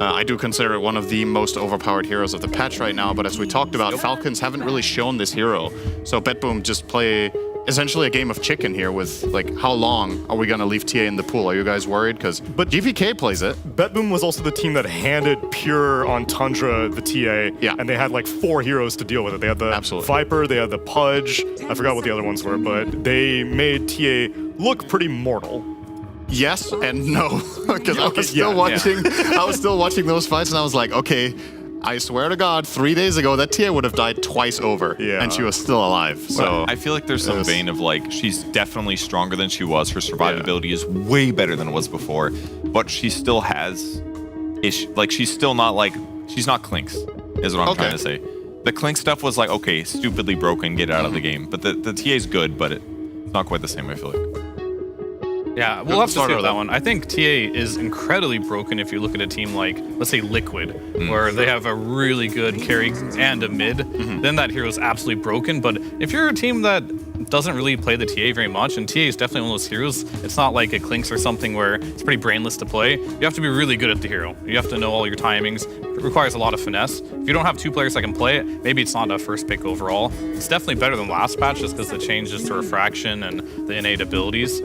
I do consider it one of the most overpowered heroes of the patch right now, but as we talked about, Falcons haven't really shown this hero. So BetBoom just play essentially a game of chicken here with, like, how long are we going to leave TA in the pool? Are you guys worried? But GVK plays it. BetBoom was also the team that handed Pure on Tundra the TA, Yeah. and they had like 4 heroes to deal with it. They had the Absolutely. Viper, they had the Pudge, I forgot what the other ones were, but they made TA look pretty mortal. Yes and no, because I was still Yeah, watching. I was still watching those fights, and I was like, okay, I swear to God, 3 days ago that TA would have died twice over, Yeah. and she was still alive. So I feel like there's some Yes. vein of like, she's definitely stronger than she was. Her survivability is way better than it was before, but she still has like, she's still not like, she's not Clinks, is what I'm Okay. trying to say. The Clink stuff was like, okay, stupidly broken, get out of the game. But the TA's good, but it's not quite the same, I feel like. Yeah, we'll have to see Slardar, with that though. one. I think TA is incredibly broken if you look at a team like, let's say, Liquid, where they have a really good carry and a mid. Then that hero is absolutely broken. But if you're a team that doesn't really play the TA very much, and TA is definitely one of those heroes, it's not like a Clinks or something where it's pretty brainless to play. You have to be really good at the hero. You have to know all your timings. It requires a lot of finesse. If you don't have 2 players that can play it, maybe it's not a first pick overall. It's definitely better than last patch just because the changes to refraction and the innate abilities.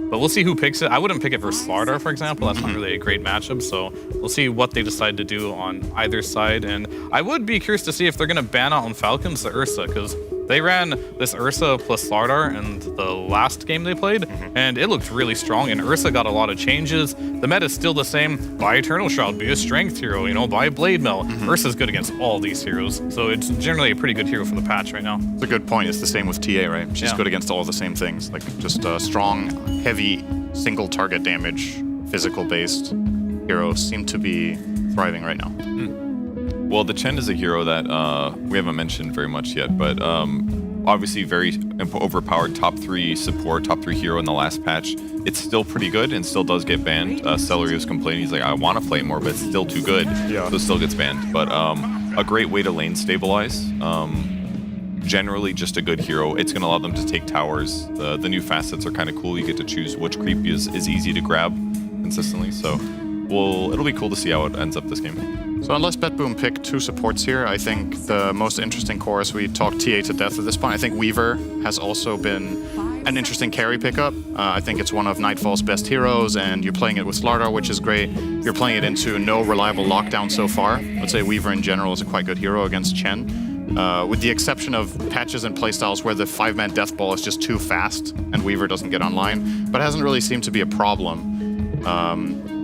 But we'll see who picks it. I wouldn't pick it for Slardar, for example. That's not really a great matchup. So we'll see what they decide to do on either side. And I would be curious to see if they're going to ban out on Falcons the Ursa, because They ran this Ursa plus Slardar in the last game they played, and it looked really strong, and Ursa got a lot of changes. The meta is still the same. Buy Eternal Shroud, be a strength hero, you know, buy Blade Mail. Ursa's good against all these heroes, so it's generally a pretty good hero for the patch right now. It's a good point. It's the same with TA, right? She's good against all the same things, like just strong, heavy, single target damage, physical-based heroes seem to be thriving right now. Well, the Chen is a hero that we haven't mentioned very much yet, but obviously very overpowered top 3 support, top 3 hero in the last patch. It's still pretty good and still does get banned. Celery was complaining, he's like, I want to play it more, but it's still too good, so it still gets banned. But a great way to lane stabilize. Generally just a good hero. It's going to allow them to take towers. The new facets are kind of cool. You get to choose which creep is easy to grab consistently, so it'll be cool to see how it ends up this game. So unless BetBoom picked 2 supports here, I think the most interesting core, as we talked TA to death at this point, I think Weaver has also been an interesting carry pickup. I think it's one of Nightfall's best heroes, and you're playing it with Slardar, which is great. You're playing it into no reliable lockdown so far. I'd say Weaver in general is a quite good hero against Chen. With the exception of patches and playstyles where the 5-man death ball is just too fast and Weaver doesn't get online, but it hasn't really seemed to be a problem.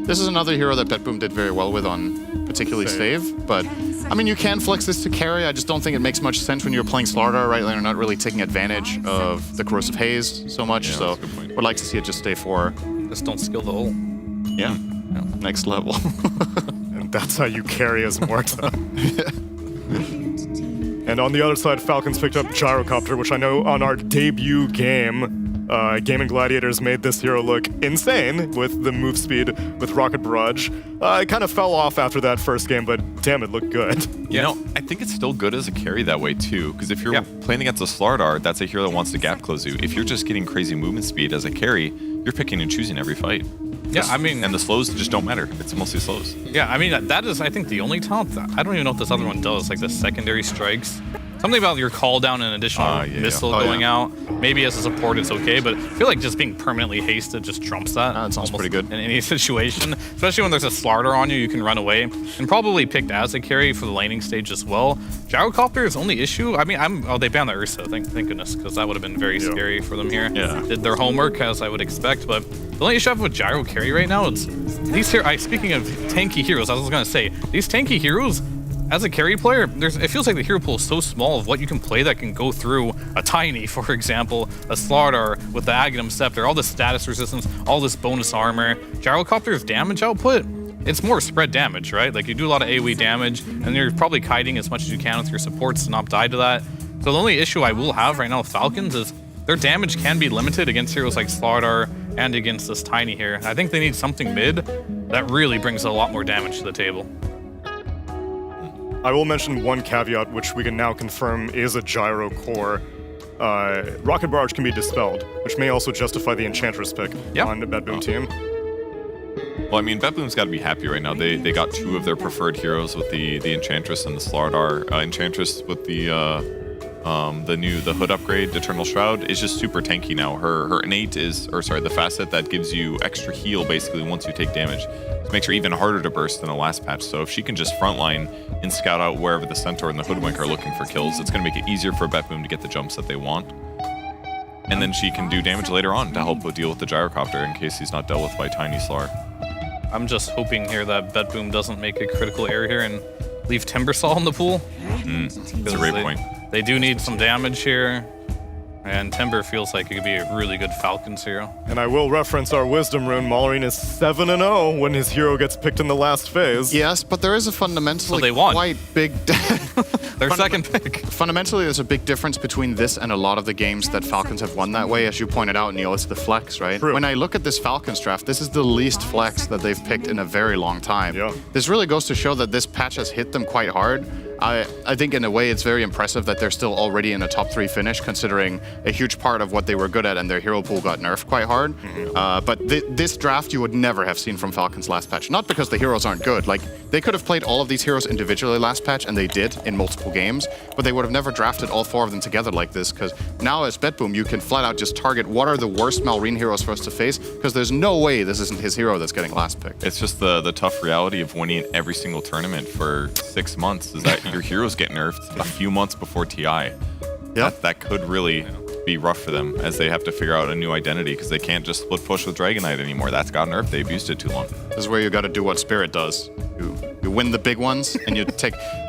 This is another hero that BetBoom did very well with on particularly Save, but I mean, you can flex this to carry. I just don't think it makes much sense when you're playing Slardar, right? You're not really taking advantage of the Corrosive Haze so much, so would like to see it just stay 4. Just don't skill the ult. Yeah, next level. And that's how you carry as Morta. And on the other side, Falcons picked up Gyrocopter, which I know on our debut game, Gaming Gladiators made this hero look insane with the move speed with Rocket Barrage. It kind of fell off after that first game, but damn, it looked good. You know, I think it's still good as a carry that way too, because if you're playing against a Slardar, that's a hero that wants to gap close you. If you're just getting crazy movement speed as a carry, you're picking and choosing every fight. Yeah, I mean... And the slows just don't matter. It's mostly slows. Yeah, I mean, that is, I think, the only talent that... I don't even know if this other one does, like the secondary strikes. Something about your call down and additional missile going out. Maybe as a support it's okay, but I feel like just being permanently hasted just trumps that. That sounds pretty good. In any situation. Especially when there's a Slardar on you, you can run away. And probably picked as a carry for the laning stage as well. Gyrocopter's only issue, I mean, they banned the Ursa, thank goodness, because that would have been very scary for them here. Did their homework, as I would expect, but the only issue I have with Gyro carry right now is these here. Speaking of tanky heroes, I was going to say, these tanky heroes, as a carry player, it feels like the hero pool is so small of what you can play that can go through a Tiny, for example, a Slardar with the Aghanim Scepter, all this status resistance, all this bonus armor. Gyrocopter's damage output, it's more spread damage, right? Like you do a lot of AoE damage, and you're probably kiting as much as you can with your supports to not die to that. So the only issue I will have right now with Falcons is their damage can be limited against heroes like Slardar and against this Tiny here. I think they need something mid that really brings a lot more damage to the table. I will mention one caveat, which we can now confirm is a Gyro core. Rocket Barrage can be dispelled, which may also justify the Enchantress pick on the BetBoom team. Well, I mean, BetBoom's got to be happy right now. They got 2 of their preferred heroes with the Enchantress and the Slardar. Enchantress with the Hood upgrade, Eternal Shroud, is just super tanky now. Her innate is, the facet that gives you extra heal basically once you take damage. It makes her even harder to burst than the last patch. So if she can just frontline and scout out wherever the Centaur and the Hoodwink are looking for kills, it's going to make it easier for BetBoom to get the jumps that they want. And then she can do damage later on to help deal with the Gyrocopter in case he's not dealt with by Tiny Slar. I'm just hoping here that BetBoom doesn't make a critical error here and leave Timbersaw in the pool. That's a great point. They do need some damage here, and Timber feels like it could be a really good Falcons hero. And I will reference our Wisdom Rune. Malarine is 7-0 when his hero gets picked in the last phase. Yes, but there is a fundamentally quite big... Their second pick. Fundamentally, there's a big difference between this and a lot of the games that Falcons have won that way. As you pointed out, Neil, it's the flex, right? True. When I look at this Falcons draft, this is the least flex that they've picked in a very long time. This really goes to show that this patch has hit them quite hard. I think in a way it's very impressive that they're still already in a top 3 finish, considering a huge part of what they were good at and their hero pool got nerfed quite hard. But this draft you would never have seen from Falcons last patch. Not because the heroes aren't good. Like, they could have played all of these heroes individually last patch, and they did in multiple games, but they would have never drafted all 4 of them together like this, because now as BetBoom, you can flat out just target what are the worst Malrine heroes for us to face, because there's no way this isn't his hero that's getting last pick. It's just the tough reality of winning every single tournament for 6 months is that your heroes get nerfed a few months before TI. that could really be rough for them as they have to figure out a new identity because they can't just split push with Dragon Knight anymore. That's got nerfed. They abused it too long. This is where you got to do what Spirit does. You win the big ones, and you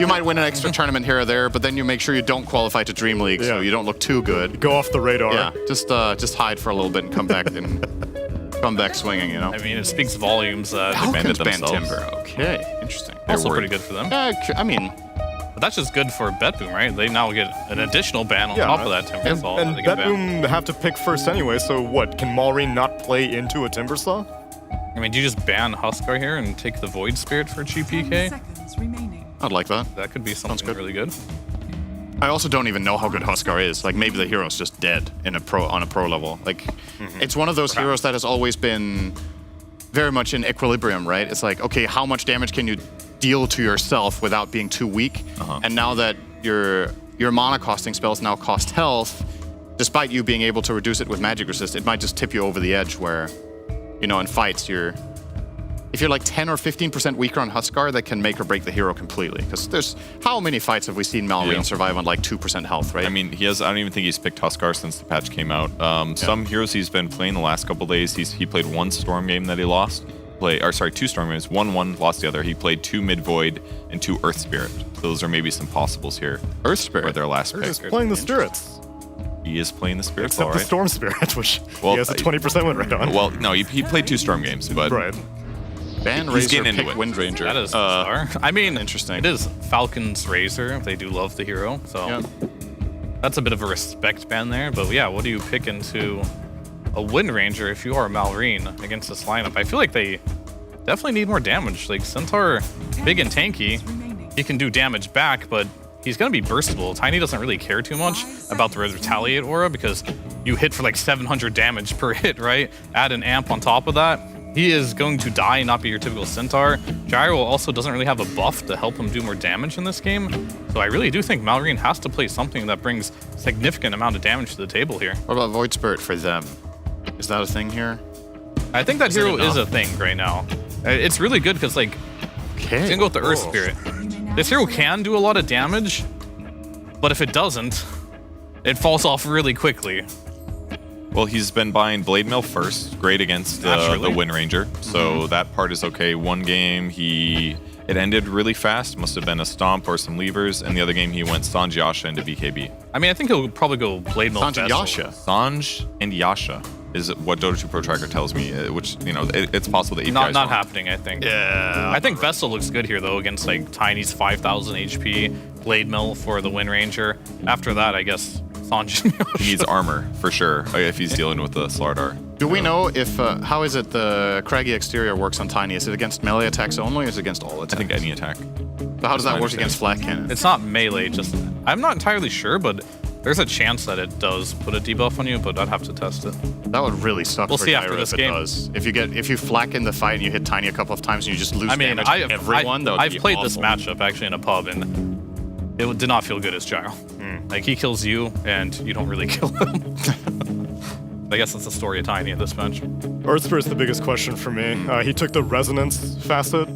might win an extra tournament here or there, but then you make sure you don't qualify to Dream League, so you don't look too good. Go off the radar. Yeah, just hide for a little bit and come back swinging. You know. I mean, it speaks volumes. Falcons ban themselves. Timber. Okay, interesting. Also pretty good for them. I mean, but that's just good for BetBoom, right? They now get an additional ban on top of that Timber Saw. And they get banned. BetBoom have to pick first anyway, so what? Can Malrine not play into a Timber Saw? I mean, do you just ban Huskar here and take the Void Spirit for GPK? Seconds remaining. I'd like that. That could be something really good. I also don't even know how good Huskar is. Like, maybe the hero's just dead on a pro level. Like, it's one of those heroes that has always been very much in equilibrium, right? It's like, okay, how much damage can you deal to yourself without being too weak? And now that your mana costing spells now cost health, despite you being able to reduce it with magic resist, it might just tip you over the edge where, you know, in fights, if you're like 10 or 15% weaker on Huskar, that can make or break the hero completely. Because how many fights have we seen Malrine survive on like 2% health, right? I mean, I don't even think he's picked Huskar since the patch came out. Some heroes he's been playing the last couple days, he played one Storm game that he lost. Two Storm games, one, lost the other. He played 2 Mid Void and 2 Earth Spirit. So those are maybe some possibles here. Earth Spirit? For their last pick. He's playing the Spirits. He is playing the Spirit. Except the Storm Spirit, which he has a 20% win rate on. Well, no, he played 2 Storm games, but... Right. Ban He's Razor, getting into pick it. Wind Ranger. That is bizarre. I mean, interesting. It is Falcon's Razor. They do love the hero, so that's a bit of a respect ban there. But yeah, what do you pick into a Wind Ranger if you are Malrine against this lineup? I feel like they definitely need more damage. Like, Centaur, big and tanky, he can do damage back, but he's going to be burstable. Tiny doesn't really care too much about the Retaliate aura because you hit for like 700 damage per hit, right? Add an amp on top of that. He is going to die and not be your typical Centaur. Gyro also doesn't really have a buff to help him do more damage in this game. So I really do think Malrine has to play something that brings significant amount of damage to the table here. What about Void Spirit for them? Is that a thing here? I think that hero is a thing right now. It's really good because, like, it's going to go with the Earth Spirit. This hero can do a lot of damage, but if it doesn't, it falls off really quickly. Well, he's been buying Blade Mail first, great against the Wind Ranger, so that part is okay. One game, it ended really fast, must have been a stomp or some levers, and the other game he went Sanj Yasha into BKB. I mean, I think he'll probably go Blade Mail Sanj and Yasha? Sanj and Yasha is what Dota 2 Pro Tracker tells me, which, you know, it's possible that APIs not happening, I think. Yeah. I think Vessel looks good here, though, against, like, Tiny's 5,000 HP, Blade Mill for the Wind Ranger. After that, I guess Sanj. He needs armor, for sure, if he's dealing with the Slardar. Do we know if, how is it the Craggy Exterior works on Tiny? Is it against melee attacks only, or is it against all attacks? I think any attack. So how does that work against Flat Cannon? It's not melee, just... I'm not entirely sure, but there's a chance that it does put a debuff on you, but I'd have to test it. That would really suck We'll for see Gyro after this if it game. does. If you flak in the fight and you hit Tiny a couple of times and you just lose damage I've played this awful. matchup actually in a pub, and it did not feel good as Gyro. Like, he kills you, and you don't really kill him. I guess that's the story of Tiny at this match. Earth Spirit's the biggest question for me. He took the Resonance facet.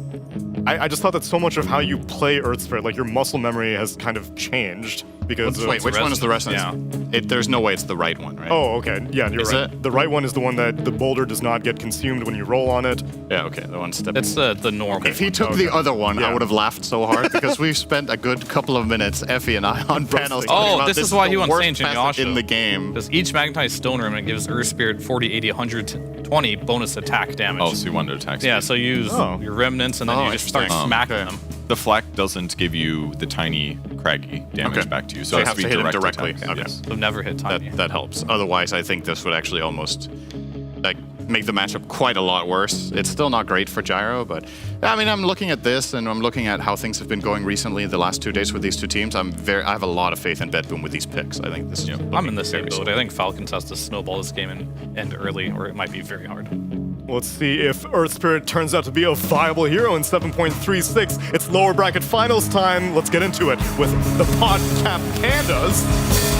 I just thought that so much of how you play Earth Spirit, like your muscle memory has kind of changed because Wait, which one is the Resonance? Yeah. There's no way it's the right one, right? Oh, okay. Yeah, you're Is right. it? The right one is the one that the boulder does not get consumed when you roll on it. Yeah, okay. The one step. It's the normal. If he took the other one, I would have laughed so hard because we've spent a good couple of minutes, Effie and I, on panels talking about this is why he wants worst Saint passive Yasha in the game. Because each magnetized stone room, it gives Earth Spirit 40, 80, 120 bonus attack damage. Oh, so you wanted to attack. Yeah, so you use your remnants and then you just start smacking them. The flak doesn't give you the tiny craggy damage back to you, so you it has have to be hit him direct directly. attack. Okay. Yes. So never hit Tiny. That helps. Otherwise, I think this would actually almost make the matchup quite a lot worse. It's still not great for Gyro, but I mean, I'm looking at this and I'm looking at how things have been going recently the last 2 days with these two teams. I have a lot of faith in BetBoom with these picks. I think this is I'm in the same boat. I think Falcons has to snowball this game and end early, or it might be very hard. Let's see if Earth Spirit turns out to be a viable hero in 7.36. It's lower bracket finals time. Let's get into it with the PodCap Pandas.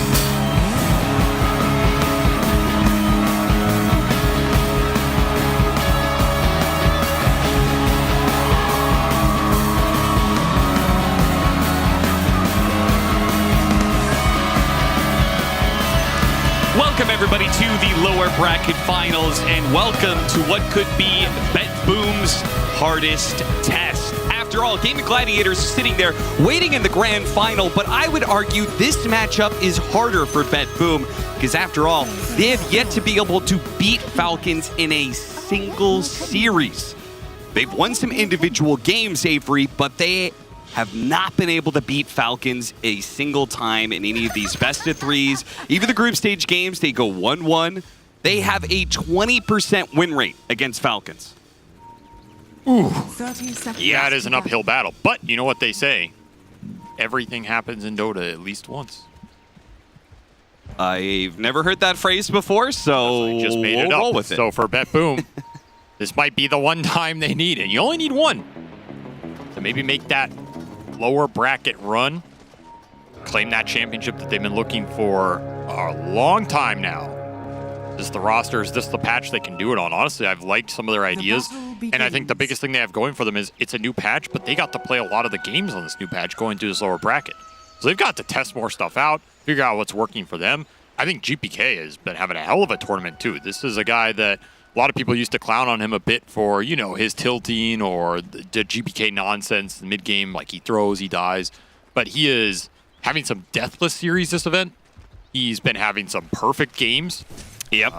the lower bracket finals and welcome to what could be BetBoom's hardest test. After all, Gaming Gladiators is sitting there waiting in the grand final, but I would argue this matchup is harder for BetBoom because after all, they have yet to be able to beat Falcons in a single series. They've won some individual games, Avery, but they have not been able to beat Falcons a single time in any of these best of threes. Even the group stage games, they go 1-1. They have a 20% win rate against Falcons. Ooh. 30 seconds. Yeah, it is an uphill battle. But you know what they say. Everything happens in Dota at least once. I've never heard that phrase before, so I just made it up. Roll with it. So for BetBoom, this might be the one time they need it. You only need one. So maybe make that lower bracket run. Claim that championship that they've been looking for a long time now. This is the roster, is this the patch they can do it on? Honestly, I've liked some of their ideas. And I think the biggest thing they have going for them is it's a new patch, but they got to play a lot of the games on this new patch going through this lower bracket. So they've got to test more stuff out, figure out what's working for them. I think GPK has been having a hell of a tournament too. This is a guy that a lot of people used to clown on him a bit for, you know, his tilting or the GPK nonsense, the mid-game, like he throws, he dies. But he is having some deathless series this event. He's been having some perfect games. Yep.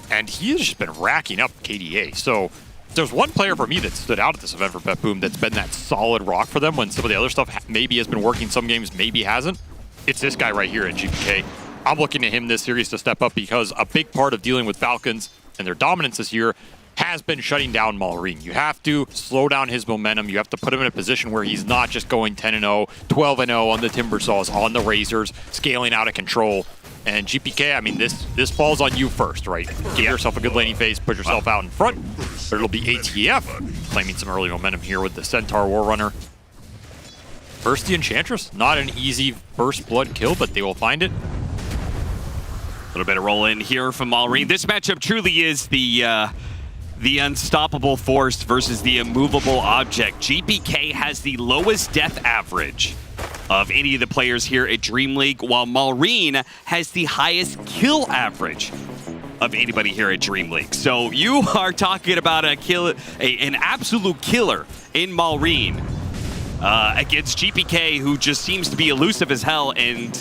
And he has just been racking up KDA. So there's one player for me that stood out at this event for BetBoom that's been that solid rock for them when some of the other stuff maybe has been working some games, maybe hasn't. It's this guy right here in GPK. I'm looking at him this series to step up because a big part of dealing with Falcons and their dominance this year has been shutting down Malrine. You have to slow down his momentum. You have to put him in a position where he's not just going 10-0, 12-0 on the Timbersaws, on the Razors, scaling out of control. And GPK, I mean, this falls on you first, right? Give yourself a good laning phase, put yourself out in front. But it'll be ATF claiming some early momentum here with the Centaur Warrunner. First the Enchantress, not an easy first blood kill, but they will find it. A little bit of roll in here from Malrine. This matchup truly is the unstoppable force versus the immovable object. GPK has the lowest death average of any of the players here at DreamLeague, while Malrine has the highest kill average of anybody here at DreamLeague. So you are talking about an absolute killer in Malrine against GPK, who just seems to be elusive as hell, and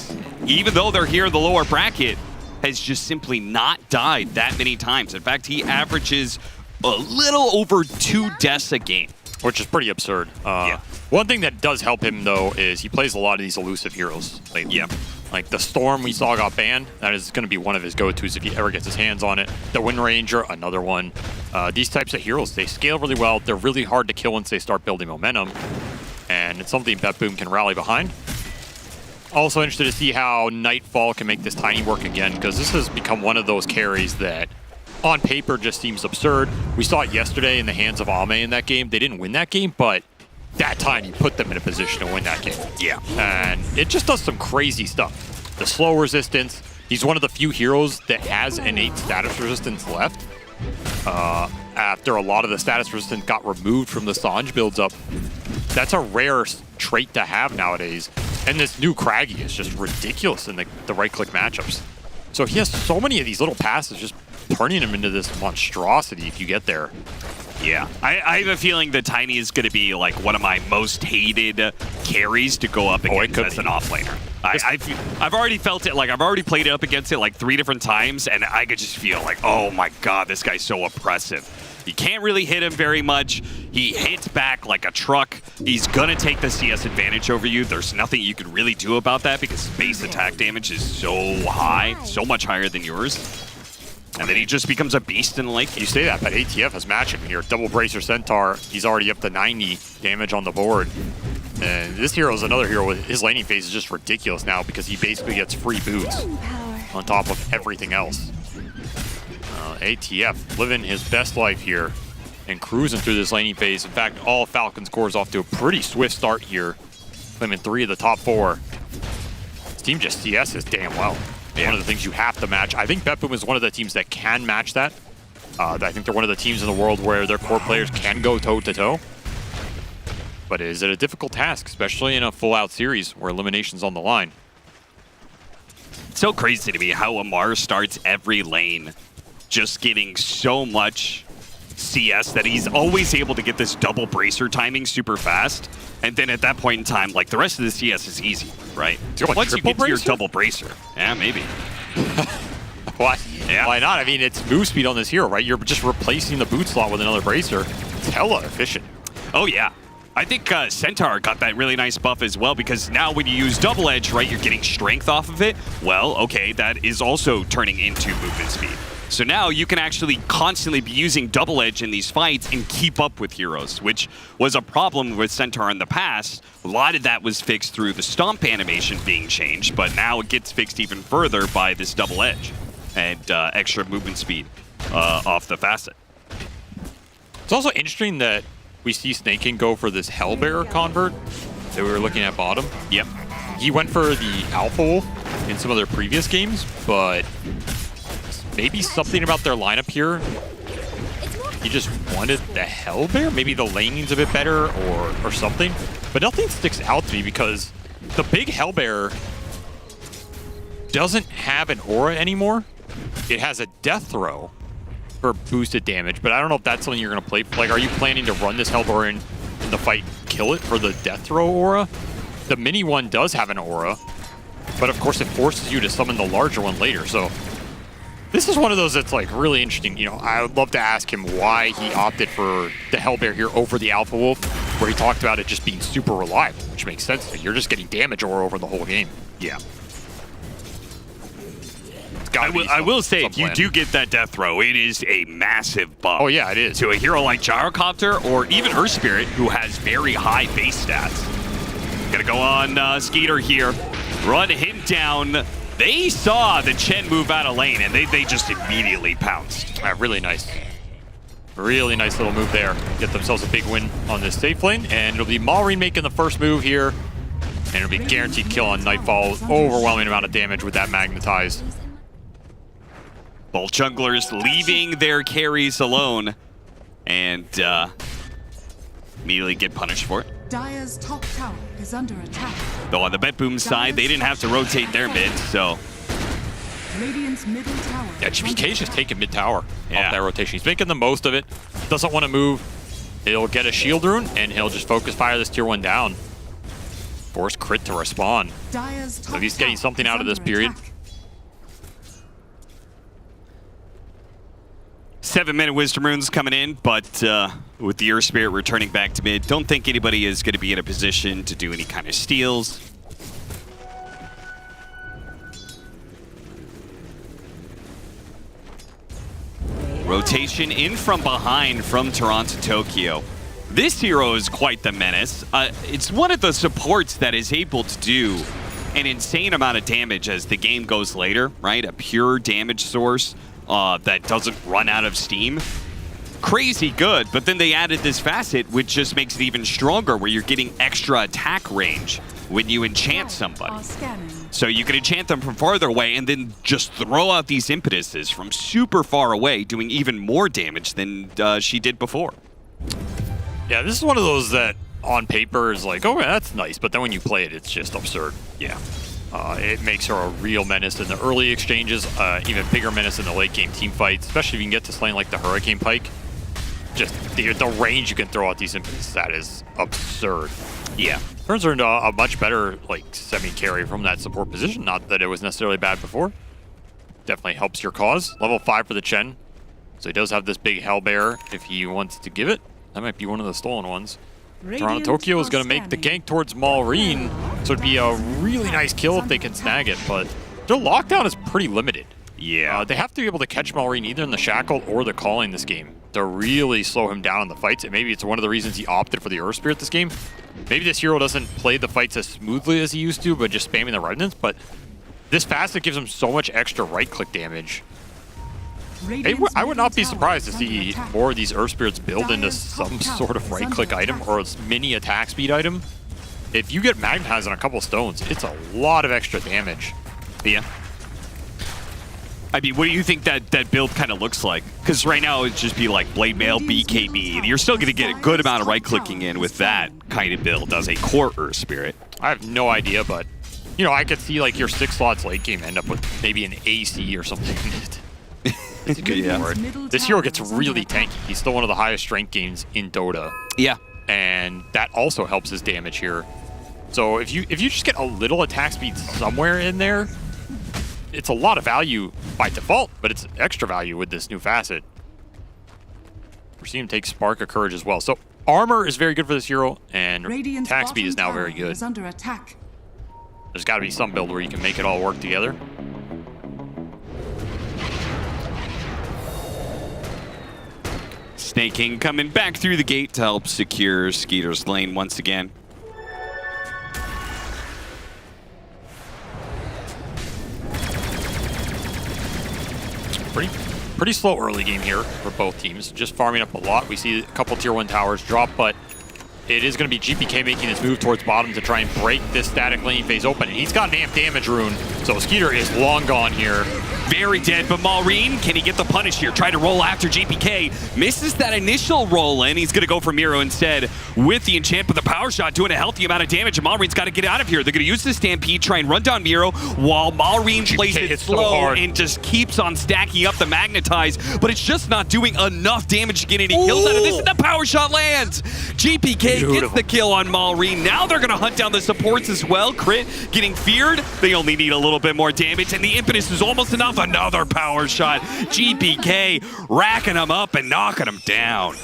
even though they're here in the lower bracket, has just simply not died that many times. In fact, he averages a little over 2 deaths a game. Which is pretty absurd. One thing that does help him, though, is he plays a lot of these elusive heroes lately. Yeah. Like the Storm we saw got banned. That is going to be one of his go-tos if he ever gets his hands on it. The Wind Ranger, another one. These types of heroes, they scale really well. They're really hard to kill once they start building momentum. And it's something BetBoom can rally behind. Also interested to see how Nightfall can make this Tiny work again, because this has become one of those carries that on paper just seems absurd. We saw it yesterday in the hands of Ame in that game. They didn't win that game, but that time you put them in a position to win that game. Yeah. And it just does some crazy stuff. The slow resistance. He's one of the few heroes that has innate status resistance left. After a lot of the status resistance got removed from the Sange builds up. That's a rare trait to have nowadays. And this new Craggy is just ridiculous in the right-click matchups. So he has so many of these little passes, just turning him into this monstrosity if you get there. Yeah, I have a feeling that Tiny is going to be like one of my most hated carries to go up against as an offlaner. I've already felt it, like I've already played up against it like 3 different times, and I could just feel like, oh my god, this guy's so oppressive. You can't really hit him very much. He hits back like a truck. He's gonna take the CS advantage over you. There's nothing you can really do about that because his base attack damage is so high, so much higher than yours. And then he just becomes a beast in the late game. You say that, but ATF has matched him here. Double Bracer Centaur, he's already up to 90 damage on the board. And this hero is another hero with his laning phase is just ridiculous now because he basically gets free boots on top of everything else. ATF living his best life here and cruising through this laning phase. In fact, all Falcons cores off to a pretty swift start here, claiming 3 of the top 4. This team just CS's damn well. Yeah. One of the things you have to match. I think BetBoom is one of the teams that can match that. I think they're one of the teams in the world where their core players can go toe-to-toe. But is it a difficult task, especially in a full-out series where elimination's on the line? It's so crazy to me how Amar starts every lane just getting so much CS that he's always able to get this double bracer timing super fast. And then at that point in time, like the rest of the CS is easy, right? Once you get to your double bracer, yeah, maybe. Why? Yeah. Why not? I mean, it's move speed on this hero, right? You're just replacing the boot slot with another bracer. It's hella efficient. Oh, yeah. I think Centaur got that really nice buff as well, because now when you use double edge, right, you're getting strength off of it. Well, okay, that is also turning into movement speed. So now you can actually constantly be using double edge in these fights and keep up with heroes, which was a problem with Centaur in the past. A lot of that was fixed through the stomp animation being changed, but now it gets fixed even further by this double edge and extra movement speed off the facet. It's also interesting that we see Snakekin go for this Hellbearer convert that we were looking at bottom. Yep. He went for the Alpha Wolf in some of their previous games, but maybe something about their lineup here. He just wanted the Hellbearer. Maybe the laning's a bit better or something. But nothing sticks out to me because the big Hellbearer doesn't have an aura anymore. It has a death throw for boosted damage, but I don't know if that's something you're going to play. Like, are you planning to run this Hellbearer in the fight and kill it for the death throw aura? The mini one does have an aura, but of course it forces you to summon the larger one later. So this is one of those that's like really interesting. You know, I would love to ask him why he opted for the Hellbearer here over the Alpha Wolf, where he talked about it just being super reliable, which makes sense. You're just getting damage aura over the whole game. Yeah. I will say, if you do get that death throw, it is a massive buff. Oh yeah, it is. To a hero like Gyrocopter or even Earth Spirit, who has very high base stats. Gonna go on Skeeter here, run him down. They saw the Chen move out of lane, and they just immediately pounced. Really nice. Really nice little move there. Get themselves a big win on this safe lane, and it'll be Malrine making the first move here, and it'll be guaranteed kill on Nightfall. Overwhelming amount of damage with that Magnetize. Both junglers leaving their carries alone and immediately get punished for it. Dire's top tower is under attack. Though on the BetBoom side, they didn't have to rotate their mid, so... Radiant's middle tower. Yeah, GPK's just taking mid tower off that rotation. He's making the most of it. Doesn't want to move. He'll get a shield rune, and he'll just focus fire this tier 1 down. Force crit to respawn. So he's getting something out of this period. 7-minute Wisdom Runes coming in, but with the Earth Spirit returning back to mid, don't think anybody is going to be in a position to do any kind of steals. Rotation in from behind from Toronto Tokyo. This hero is quite the menace. It's one of the supports that is able to do an insane amount of damage as the game goes later, right? A pure damage source that doesn't run out of steam. Crazy good, but then they added this facet, which just makes it even stronger, where you're getting extra attack range when you enchant somebody. So you can enchant them from farther away and then just throw out these impetuses from super far away, doing even more damage than she did before. Yeah, this is one of those that on paper is like, oh, that's nice, but then when you play it, it's just absurd. Yeah. It makes her a real menace in the early exchanges, even bigger menace in the late game team fights, especially if you can get to slaying like the Hurricane Pike. Just the range you can throw out these impetus, that is absurd. Yeah. Turns her into a much better like semi-carry from that support position. Not that it was necessarily bad before. Definitely helps your cause. Level 5 for the Chen. So he does have this big Hellbearer if he wants to give it. That might be one of the stolen ones. Toronto Tokyo is going to make the gank towards Malrine, so it'd be a really nice kill if they can snag it, but their lockdown is pretty limited. Yeah. They have to be able to catch Malrine either in the Shackle or the Calling this game to really slow him down in the fights, and maybe it's one of the reasons he opted for the Earth Spirit this game. Maybe this hero doesn't play the fights as smoothly as he used to, but just spamming the Revenants, but this facet gives him so much extra right-click damage. I would not be surprised to see more of these Earth Spirits build into some sort of right-click item or a mini attack speed item. If you get Magnetized on a couple stones, it's a lot of extra damage. Yeah. I mean, what do you think that build kind of looks like? Because right now it'd just be like Blade Mail, BKB. You're still going to get a good amount of right-clicking in with that kind of build as a core Earth Spirit. I have no idea, but, you know, I could see like your 6 slots late game end up with maybe an AC or something in it. It's a good word. This hero gets really tanky. He's still one of the highest strength games in Dota. Yeah. And that also helps his damage here. So if you just get a little attack speed somewhere in there, it's a lot of value by default, but it's extra value with this new facet. We're seeing him take Spark of Courage as well. So armor is very good for this hero, and Radiant's attack speed is now bottom very tower good. is under attack. There's got to be some build where you can make it all work together. Snaking coming back through the gate to help secure Skeeter's lane once again. Pretty slow early game here for both teams. Just farming up a lot. We see a couple tier 1 towers drop, but it is going to be GPK making his move towards bottom to try and break this static lane phase open. And he's got an amp damage rune, so Skeeter is long gone here. Very dead, but Maureen, can he get the punish here? Try to roll after GPK. Misses that initial roll in. He's going to go for Miro instead with the enchant, but the power shot doing a healthy amount of damage, and Maureen's got to get out of here. They're going to use the Stampede, try and run down Miro, while Maureen plays it slow and just keeps on stacking up the Magnetize, but it's just not doing enough damage to get any kills out of this, and the power shot lands. GPK gets the kill on Maureen. Now they're going to hunt down the supports as well. Crit getting feared. They only need a little bit more damage, and the impetus is almost enough. Another power shot. GPK racking them up and knocking them down.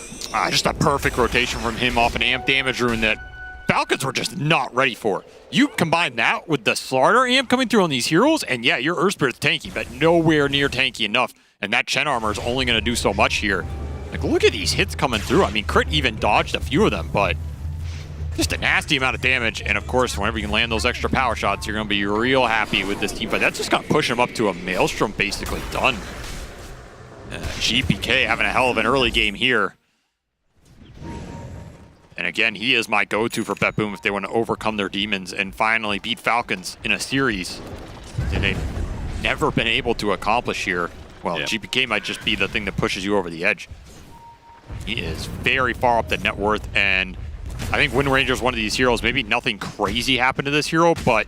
Just a perfect rotation from him off an amp damage rune that Falcons were just not ready for. You combine that with the Slaughter amp coming through on these heroes, and yeah, your Earth Spirit's tanky, but nowhere near tanky enough. And that Chen armor is only going to do so much here. Like, look at these hits coming through. I mean, Crit even dodged a few of them, but just a nasty amount of damage. And of course, whenever you can land those extra power shots, you're going to be real happy with this team. But that's just going to push him up to a Maelstrom basically done. GPK having a hell of an early game here. And again, he is my go-to for BetBoom if they want to overcome their demons and finally beat Falcons in a series that they've never been able to accomplish here. Well, GPK might just be the thing that pushes you over the edge. He is very far up the net worth, and I think Wind Ranger is one of these heroes. Maybe nothing crazy happened to this hero, but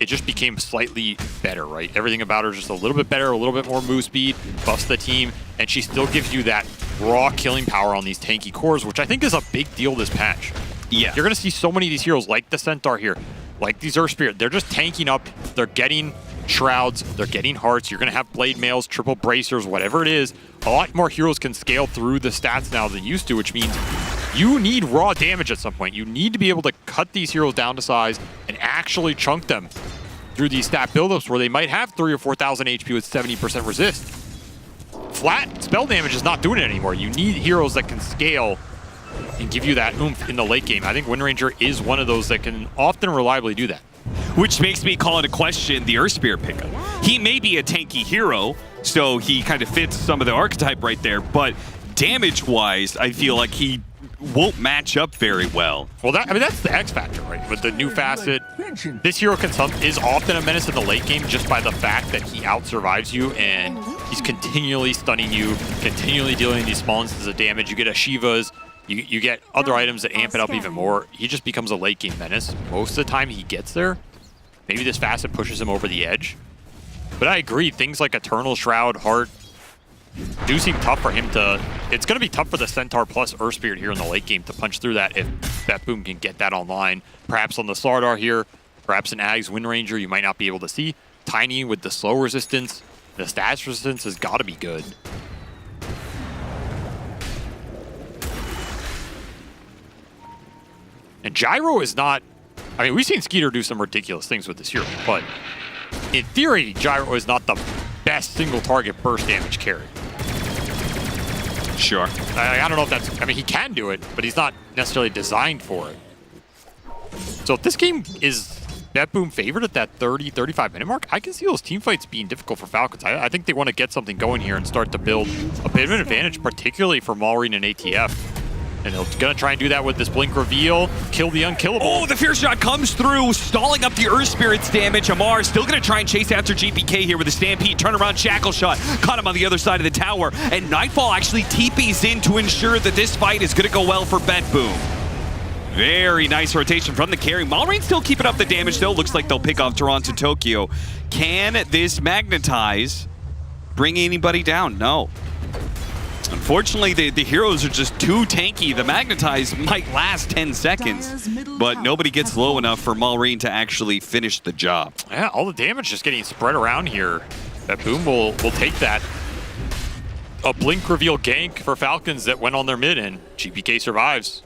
it just became slightly better, right? Everything about her is just a little bit better, a little bit more move speed, buffs the team, and she still gives you that raw killing power on these tanky cores, which I think is a big deal this patch. Yeah. You're going to see so many of these heroes like the Centaur here, like these Earth Spirit. They're just tanking up. They're getting Shrouds. They're getting Hearts. You're going to have Blade Mails, Triple Bracers, whatever it is. A lot more heroes can scale through the stats now than used to, which means you need raw damage at some point. You need to be able to cut these heroes down to size and actually chunk them through these stat buildups where they might have 3,000 or 4,000 HP with 70% resist. Flat spell damage is not doing it anymore. You need heroes that can scale and give you that oomph in the late game. I think Wind Ranger is one of those that can often reliably do that. Which makes me call into question the Earth Spirit pickup. He may be a tanky hero, so he kind of fits some of the archetype right there, but damage-wise, I feel like he won't match up very well. Well, that's the X factor, right? With the new facet, this hero is often a menace in the late game just by the fact that he out-survives you and he's continually stunning you, continually dealing these small instances of damage. You get Ashivas, you get other items that amp it up even more. He just becomes a late game menace. Most of the time he gets there. Maybe this facet pushes him over the edge. But I agree, things like Eternal Shroud, Heart, do seem tough for him to... It's going to be tough for the Centaur plus Earth Spirit here in the late game to punch through that if BetBoom can get that online. Perhaps on the Slardar here, perhaps an Ag's Wind Ranger you might not be able to see. Tiny with the slow resistance, the stats resistance has got to be good. And Gyro is not... I mean, we've seen Skeeter do some ridiculous things with this hero, but in theory, Gyro is not the best single target burst damage carry. Sure. I don't know if that's... I mean, he can do it, but he's not necessarily designed for it. So if this game is BetBoom favored at that 30, 35-minute mark, I can see those team fights being difficult for Falcons. I think they want to get something going here and start to build a bit of an advantage, particularly for Maureen and ATF. And they're going to try and do that with this Blink Reveal, kill the unkillable. Oh, the Fear Shot comes through, stalling up the Earth Spirit's damage. Amar still going to try and chase after GPK here with a Stampede. Turnaround Shackle Shot, caught him on the other side of the tower. And Nightfall actually TPs in to ensure that this fight is going to go well for BetBoom. Very nice rotation from the carry. Maureen still keeping up the damage, though. Looks like they'll pick off Toronto Tokyo. Can this magnetize bring anybody down. No. Unfortunately, the heroes are just too tanky. The Magnetize might last 10 seconds, but nobody gets low enough for Malrine to actually finish the job. Yeah, all the damage just getting spread around here. That Boom will take that. A blink reveal gank for Falcons that went on their mid, and GPK survives.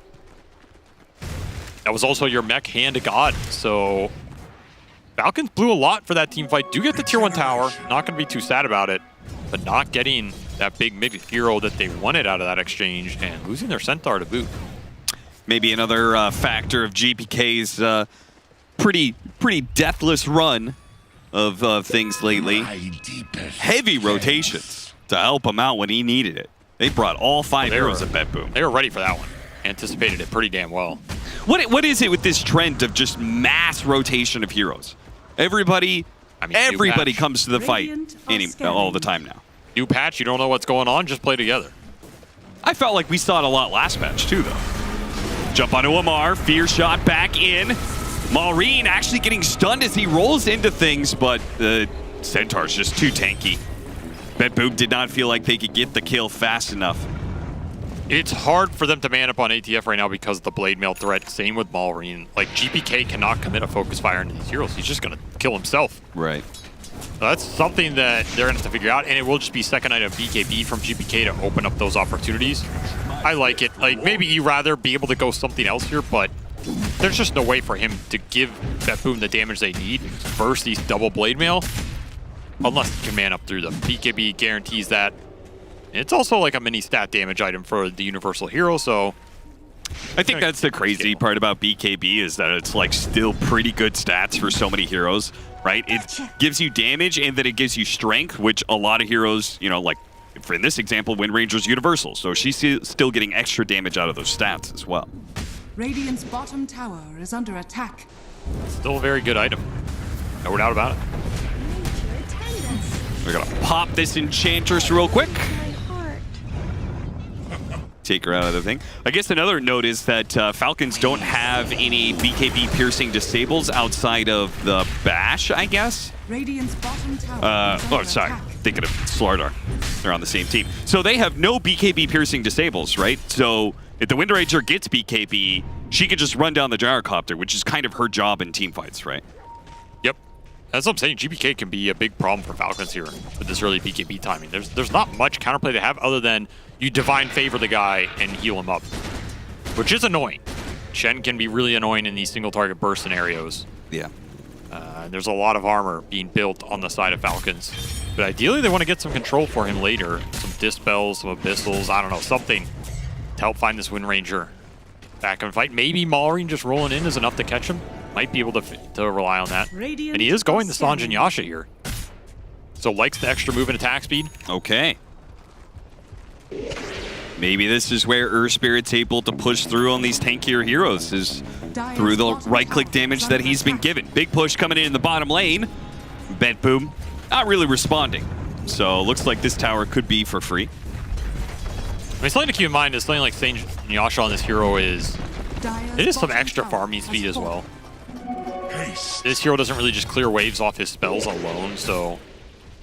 That was also your mech hand to God, so Falcons blew a lot for that team fight. Do get the tier 1 tower, not going to be too sad about it, but not getting that big mid hero that they wanted out of that exchange and losing their Centaur to boot. Maybe another factor of GPK's pretty deathless run of things lately. Heavy rotations to help him out when he needed it. They brought all 5 heroes at BetBoom. They were ready for that one. Anticipated it pretty damn well. What is it with this trend of just mass rotation of heroes? Everybody comes to the fight all the time now. New patch, you don't know what's going on, just play together. I felt like we saw it a lot last match too, though. Jump onto Amar, fear shot back in. Malrine actually getting stunned as he rolls into things, but the Centaur's just too tanky. BetBoom did not feel like they could get the kill fast enough. It's hard for them to man up on ATF right now because of the blade mail threat. Same with Malrine. Like, GPK cannot commit a focus fire into these heroes. He's just going to kill himself. Right. So that's something that they're going to have to figure out, and it will just be second item BKB from GPK to open up those opportunities. I like it. Like, maybe you'd rather be able to go something else here, but there's just no way for him to give BetBoom the damage they need versus these double blade mail unless he can man up through them. BKB guarantees that. It's also like a mini stat damage item for the universal hero, so I think that's the crazy part about BKB is that it's like still pretty good stats for so many heroes, right? It gives you damage and then it gives you strength, which a lot of heroes, you know, like for in this example, Wind Ranger's universal, so she's still getting extra damage out of those stats as well. Radiant's bottom tower is under attack. Still a very good item. No doubt about it. We're gonna pop this Enchantress real quick. Take her out of the thing. I guess another note is that Falcons don't have any BKB piercing disables outside of the Bash, I guess. Radiant's bottom tower Thinking of Slardar. They're on the same team. So they have no BKB piercing disables, right? So if the Wind Ranger gets BKB, she could just run down the gyrocopter, which is kind of her job in team fights, right? Yep. That's what I'm saying. GPK can be a big problem for Falcons here with this early BKB timing. There's not much counterplay they have other than you divine favor the guy and heal him up, which is annoying. Shen can be really annoying in these single target burst scenarios. Yeah. There's a lot of armor being built on the side of Falcons. But ideally they want to get some control for him later. Some Dispels, some Abyssals, I don't know, something to help find this Wind Ranger back in fight. Maybe Malrine just rolling in is enough to catch him. Might be able to rely on that. And he is going to Sange and Yasha here. So likes the extra move and attack speed. Okay. Maybe this is where Spirit's able to push through on these tankier heroes, is through the right-click damage that he's been given. Big push coming in the bottom lane. BetBoom not really responding. So looks like this tower could be for free. I mean, something to keep in mind is something like Sange and Yasha on this hero is it is some extra farming speed as well. This hero doesn't really just clear waves off his spells alone, so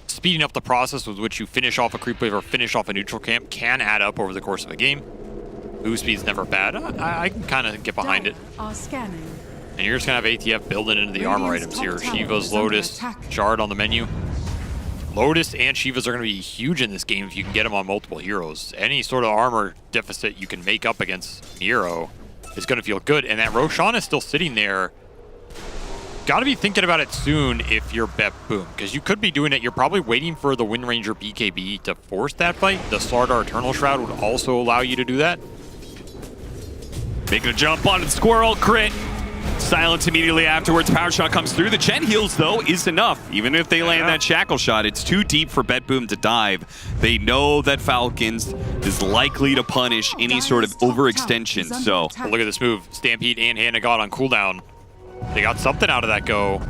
speeding up the process with which you finish off a creep wave or finish off a neutral camp can add up over the course of a game. Move speed's never bad. I can kind of get behind it. And you're just going to have ATF building into the armor items here. Shivas, Lotus, Shard on the menu. Lotus and Shivas are going to be huge in this game if you can get them on multiple heroes. Any sort of armor deficit you can make up against Nero is going to feel good. And that Roshan is still sitting there. Got to be thinking about it soon if you're BetBoom, because you could be doing it. You're probably waiting for the Wind Ranger BKB to force that fight. The Slardar Eternal Shroud would also allow you to do that. Making a jump onto the Squirrel, crit. Silence immediately afterwards. Power shot comes through. The Chen heals, though, is enough. Even if they land that shackle shot, it's too deep for BetBoom to dive. They know that Falcons is likely to punish any sort of overextension. So look at this move. Stampede and Hand of God on cooldown. They got something out of that go.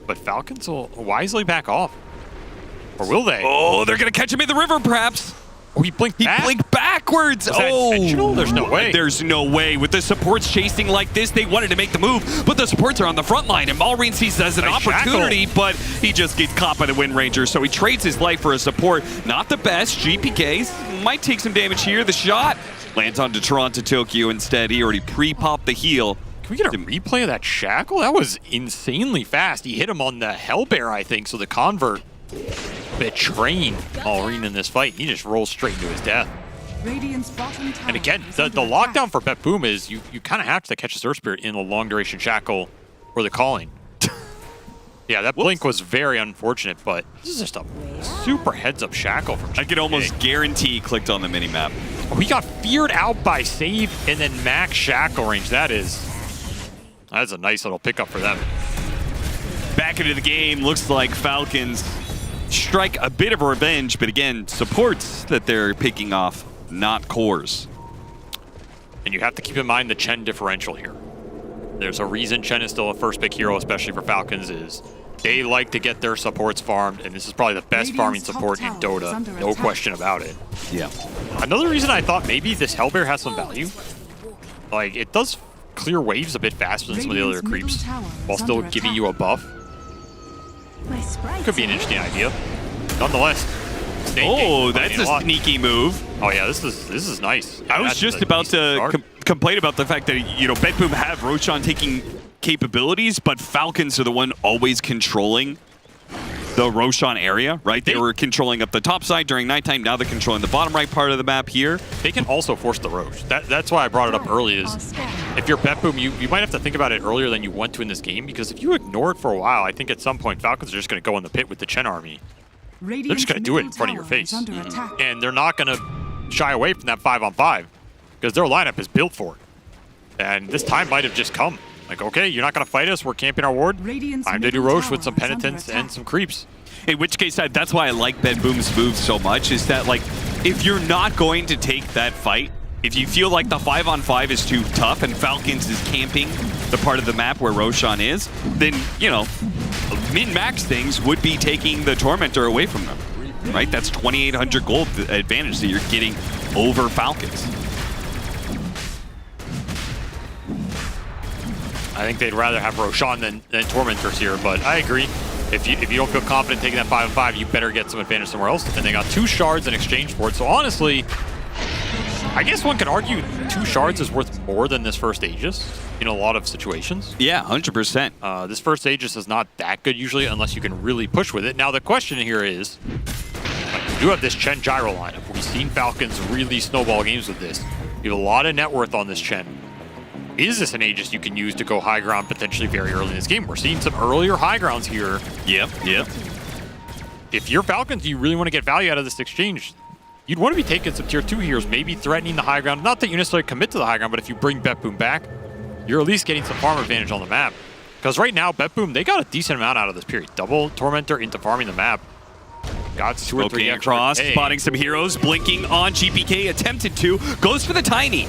But Falcons will wisely back off. Or will they? Oh, they're going to catch him in the river, perhaps. Oh, he blinked back? He blinked backwards. Was that intentional? There's no way. There's no way. With the supports chasing like this, they wanted to make the move, but the supports are on the front line, and Malrine sees it as an opportunity, but he just gets caught by the Wind Ranger, so he trades his life for a support. Not the best. GPK might take some damage here. The shot lands onto Toronto Tokyo instead. He already pre-popped the heal. Can we get a replay of that Shackle? That was insanely fast. He hit him on the Hellbear, I think, so the Convert betraying Malrine in this fight. He just rolls straight into his death. Radiant's bottom tower And again, is the under lockdown for Bet Boom is you kind of have to catch the Surf Spirit in a long duration Shackle or the Calling. Yeah, that blink was very unfortunate, but this is just a super heads-up Shackle from GPK. I could almost guarantee he clicked on the minimap. We got feared out by Save and then max Shackle range. That's a nice little pickup for them. Back into the game, looks like Falcons strike a bit of revenge, but again, supports that they're picking off, not cores. And you have to keep in mind the Chen differential here. There's a reason Chen is still a first pick hero, especially for Falcons, is they like to get their supports farmed, and this is probably the best farming support in Dota, no question about it. Yeah. Another reason I thought maybe this Hellbear has some value, like it does clear waves a bit faster than some of the other creeps, while still giving you a buff. Could be an interesting idea. Nonetheless, oh, that's a sneaky move. Oh yeah, this is nice. I was just about to complain about the fact that, you know, Bet Boom have Roshan taking capabilities, but Falcons are the one always controlling the Roshan area, right? They were controlling up the top side during nighttime. Now they're controlling the bottom right part of the map here. They can also force the Rosh. That's why I brought it up early, is if you're Bet Boom, you might have to think about it earlier than you want to in this game, because if you ignore it for a while, I think at some point Falcons are just going to go in the pit with the Chen army. They're just going to do it in front of your face. And they're not going to shy away from that 5-on-5, because their lineup is built for it. And this time might have just come. Like, okay, you're not going to fight us. We're camping our ward. Time to do Rosh with some penitence and some creeps. In which case, that's why I like Bet Boom's move so much, is that, like, if you're not going to take that fight, if you feel like the 5-on-5 is too tough and Falcons is camping the part of the map where Roshan is, then, you know, min-max things would be taking the Tormentor away from them, right? That's 2,800 gold advantage that you're getting over Falcons. I think they'd rather have Roshan than Tormentors here, but I agree. If you don't feel confident taking that 5-on-5, you better get some advantage somewhere else. And they got 2 shards in exchange for it. So honestly, I guess one could argue 2 shards is worth more than this first Aegis in a lot of situations. Yeah, 100%. This first Aegis is not that good usually unless you can really push with it. Now the question here is, like, you do have this Chen Gyro lineup. We've seen Falcons really snowball games with this. You have a lot of net worth on this Chen. Is this an Aegis you can use to go high ground potentially very early in this game? We're seeing some earlier high grounds here. Yep. If you're Falcons, you really want to get value out of this exchange, you'd want to be taking some tier 2 heroes, maybe threatening the high ground. Not that you necessarily commit to the high ground, but if you bring Bet Boom back, you're at least getting some farm advantage on the map. Because right now, Bet Boom, they got a decent amount out of this period. Double Tormentor into farming the map. Got 2 or 3 across, spotting some heroes, blinking on GPK, attempted to, goes for the Tiny.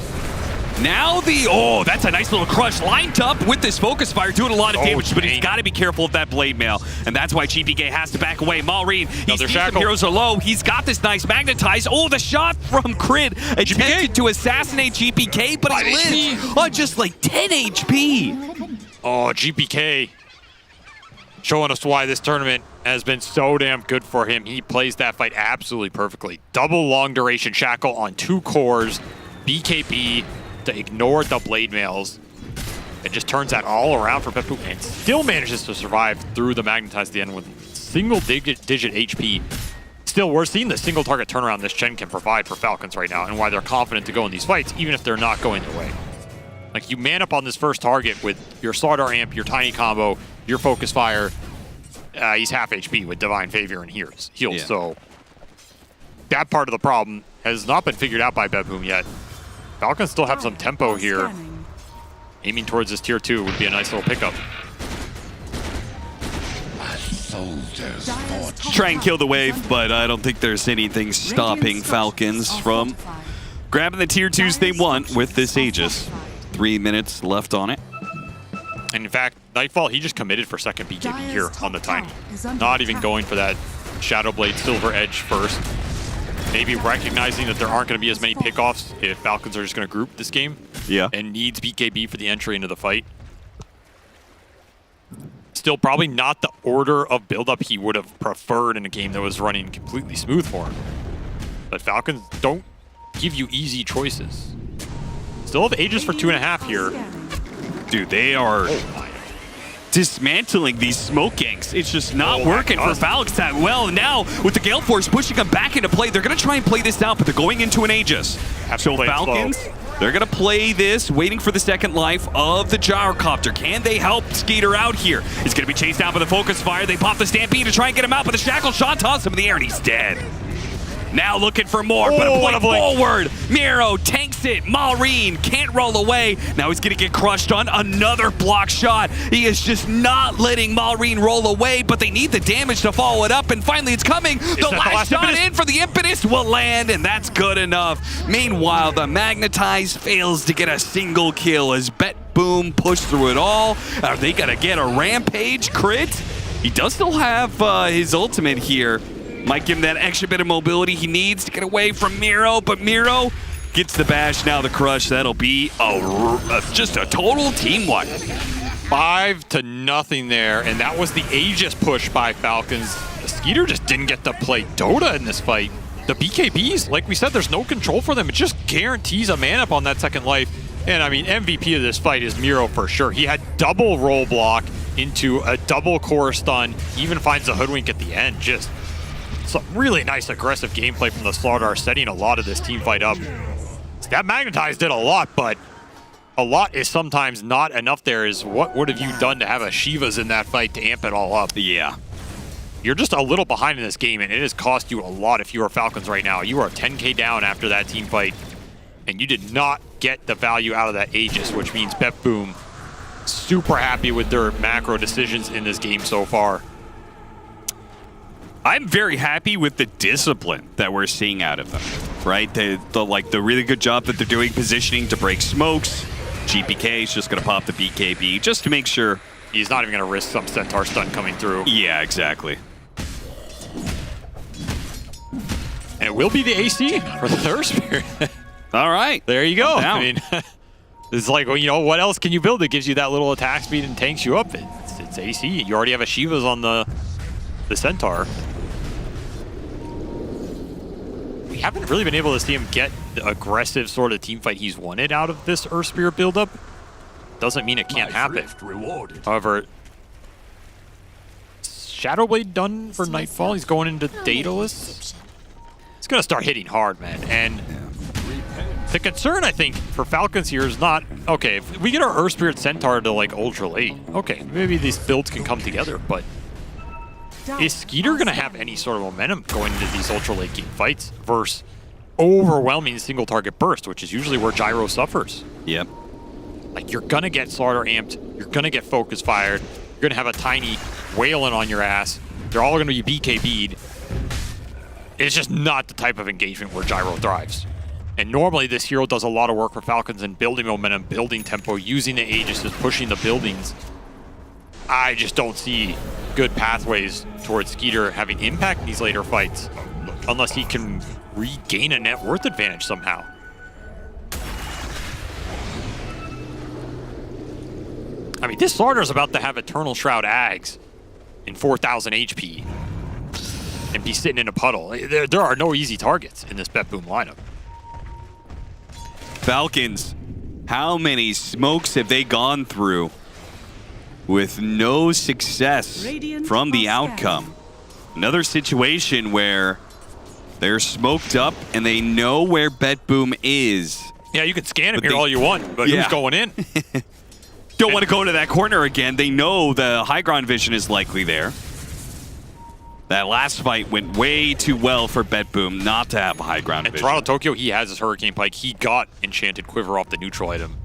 Now that's a nice little crush lined up with this Focus Fire, doing a lot of damage, but he's got to be careful of that Blade Mail, and that's why GPK has to back away. Malrine, he's some heroes are low. He's got this nice Magnetize. Oh, the shot from Crid attempted to assassinate GPK, but he lives on just like 10 HP. Oh, GPK showing us why this tournament has been so damn good for him. He plays that fight absolutely perfectly. Double long duration Shackle on 2 cores, BKB, to ignore the blade mails. It just turns that all around for Bet Boom and still manages to survive through the Magnetize at the end with single digit HP. Still, we're seeing the single target turnaround this Chen can provide for Falcons right now, and why they're confident to go in these fights, even if they're not going their way. Like, you man up on this first target with your Slardar Amp, your Tiny combo, your Focus Fire. He's half HP with Divine Favor and heals. Yeah. So that part of the problem has not been figured out by Bet Boom yet. Falcons still have some tempo here. Aiming towards this tier 2 would be a nice little pickup. Try and kill the wave, but I don't think there's anything stopping Falcons from grabbing the tier 2s they want with this Aegis. 3 minutes left on it. And in fact, Nightfall, he just committed for second BKB here on the Tiny. Not even going for that Shadow Blade Silver Edge first. maybe recognizing that there aren't going to be as many pickoffs if Falcons are just going to group this game. Yeah. And needs BKB for the entry into the fight. Still probably not the order of build-up he would have preferred in a game that was running completely smooth for him. But Falcons don't give you easy choices. Still have Aegis for 2.5 here. Dude, they are dismantling these smoke ganks. It's just not working for Falcons that well. Now, with the Gale Force pushing them back into play, they're going to try and play this out, but they're going into an Aegis. So Falcons, they're going to play this, waiting for the second life of the Gyrocopter. Can they help Skeeter out here? He's going to be chased down by the Focus Fire. They pop the Stampede to try and get him out, but the Shackle Shot toss him in the air, and he's dead. Now looking for more, but a play forward. Miro tanks it. Maureen can't roll away. Now he's going to get crushed on another block shot. He is just not letting Maureen roll away, but they need the damage to follow it up, and finally it's coming. The last shot in for the Impetus will land, and that's good enough. Meanwhile, the Magnetize fails to get a single kill as Bet Boom pushed through it all. Are they going to get a Rampage crit? He does still have his ultimate here. Might give him that extra bit of mobility he needs to get away from Miro, but Miro gets the bash, now the crush. That'll be just a total team wipe. 5-0 there, and that was the Aegis push by Falcons. The Skeeter just didn't get to play Dota in this fight. The BKBs, like we said, there's no control for them. It just guarantees a man up on that second life. And I mean, MVP of this fight is Miro for sure. He had double roll block into a double core stun. He even finds the hoodwink at the end. Just some really nice aggressive gameplay from the Slardar, setting a lot of this team fight up. That Magnetize did a lot, but a lot is sometimes not enough there. Is what would have you done to have a Shivas in that fight to amp it all up? Yeah. You're just a little behind in this game, and it has cost you a lot if you are Falcons right now. You are 10K down after that team fight, and you did not get the value out of that Aegis, which means Bet Boom super happy with their macro decisions in this game so far. I'm very happy with the discipline that we're seeing out of them, right? The really good job that they're doing positioning to break smokes. GPK is just going to pop the BKB just to make sure. He's not even going to risk some Centaur stun coming through. Yeah, exactly. And it will be the AC for the Thirst Spirit. All right. There you go. Down. I mean, it's like, well, you know, what else can you build that gives you that little attack speed and tanks you up? It's AC. You already have a Shivas on the Centaur. We haven't really been able to see him get the aggressive sort of team fight he's wanted out of this Earth Spirit buildup. Doesn't mean it can't happen. However, Shadowblade done for Nightfall. He's going into Daedalus. He's going to start hitting hard, man. And the concern, I think, for Falcons here is not, okay, if we get our Earth Spirit Centaur to like ultra late, okay, maybe these builds can come together, but is Skeeter going to have any sort of momentum going into these ultra late game fights versus overwhelming single target burst, which is usually where Gyro suffers? Yep. Like, you're going to get Slardar amped, you're going to get focus fired, you're going to have a Tiny wailing on your ass, they're all going to be BKB'd. It's just not the type of engagement where Gyro thrives. And normally this hero does a lot of work for Falcons in building momentum, building tempo, using the Aegis, pushing the buildings. I just don't see good pathways towards Skeeter having impact in these later fights unless he can regain a net worth advantage somehow. I mean, this Slardar is about to have Eternal Shroud Ags in 4,000 HP and be sitting in a puddle. There are no easy targets in this Bet Boom lineup. Falcons, how many smokes have they gone through with no success from the outcome? Another situation where they're smoked up and they know where Bet Boom is. Yeah, you can scan him here all you want, but who's going in? Don't want to go to that corner again. They know the high ground vision is likely there. That last fight went way too well for Bet Boom not to have a high ground vision. Toronto Tokyo, he has his Hurricane Pike. He got Enchanted Quiver off the neutral item.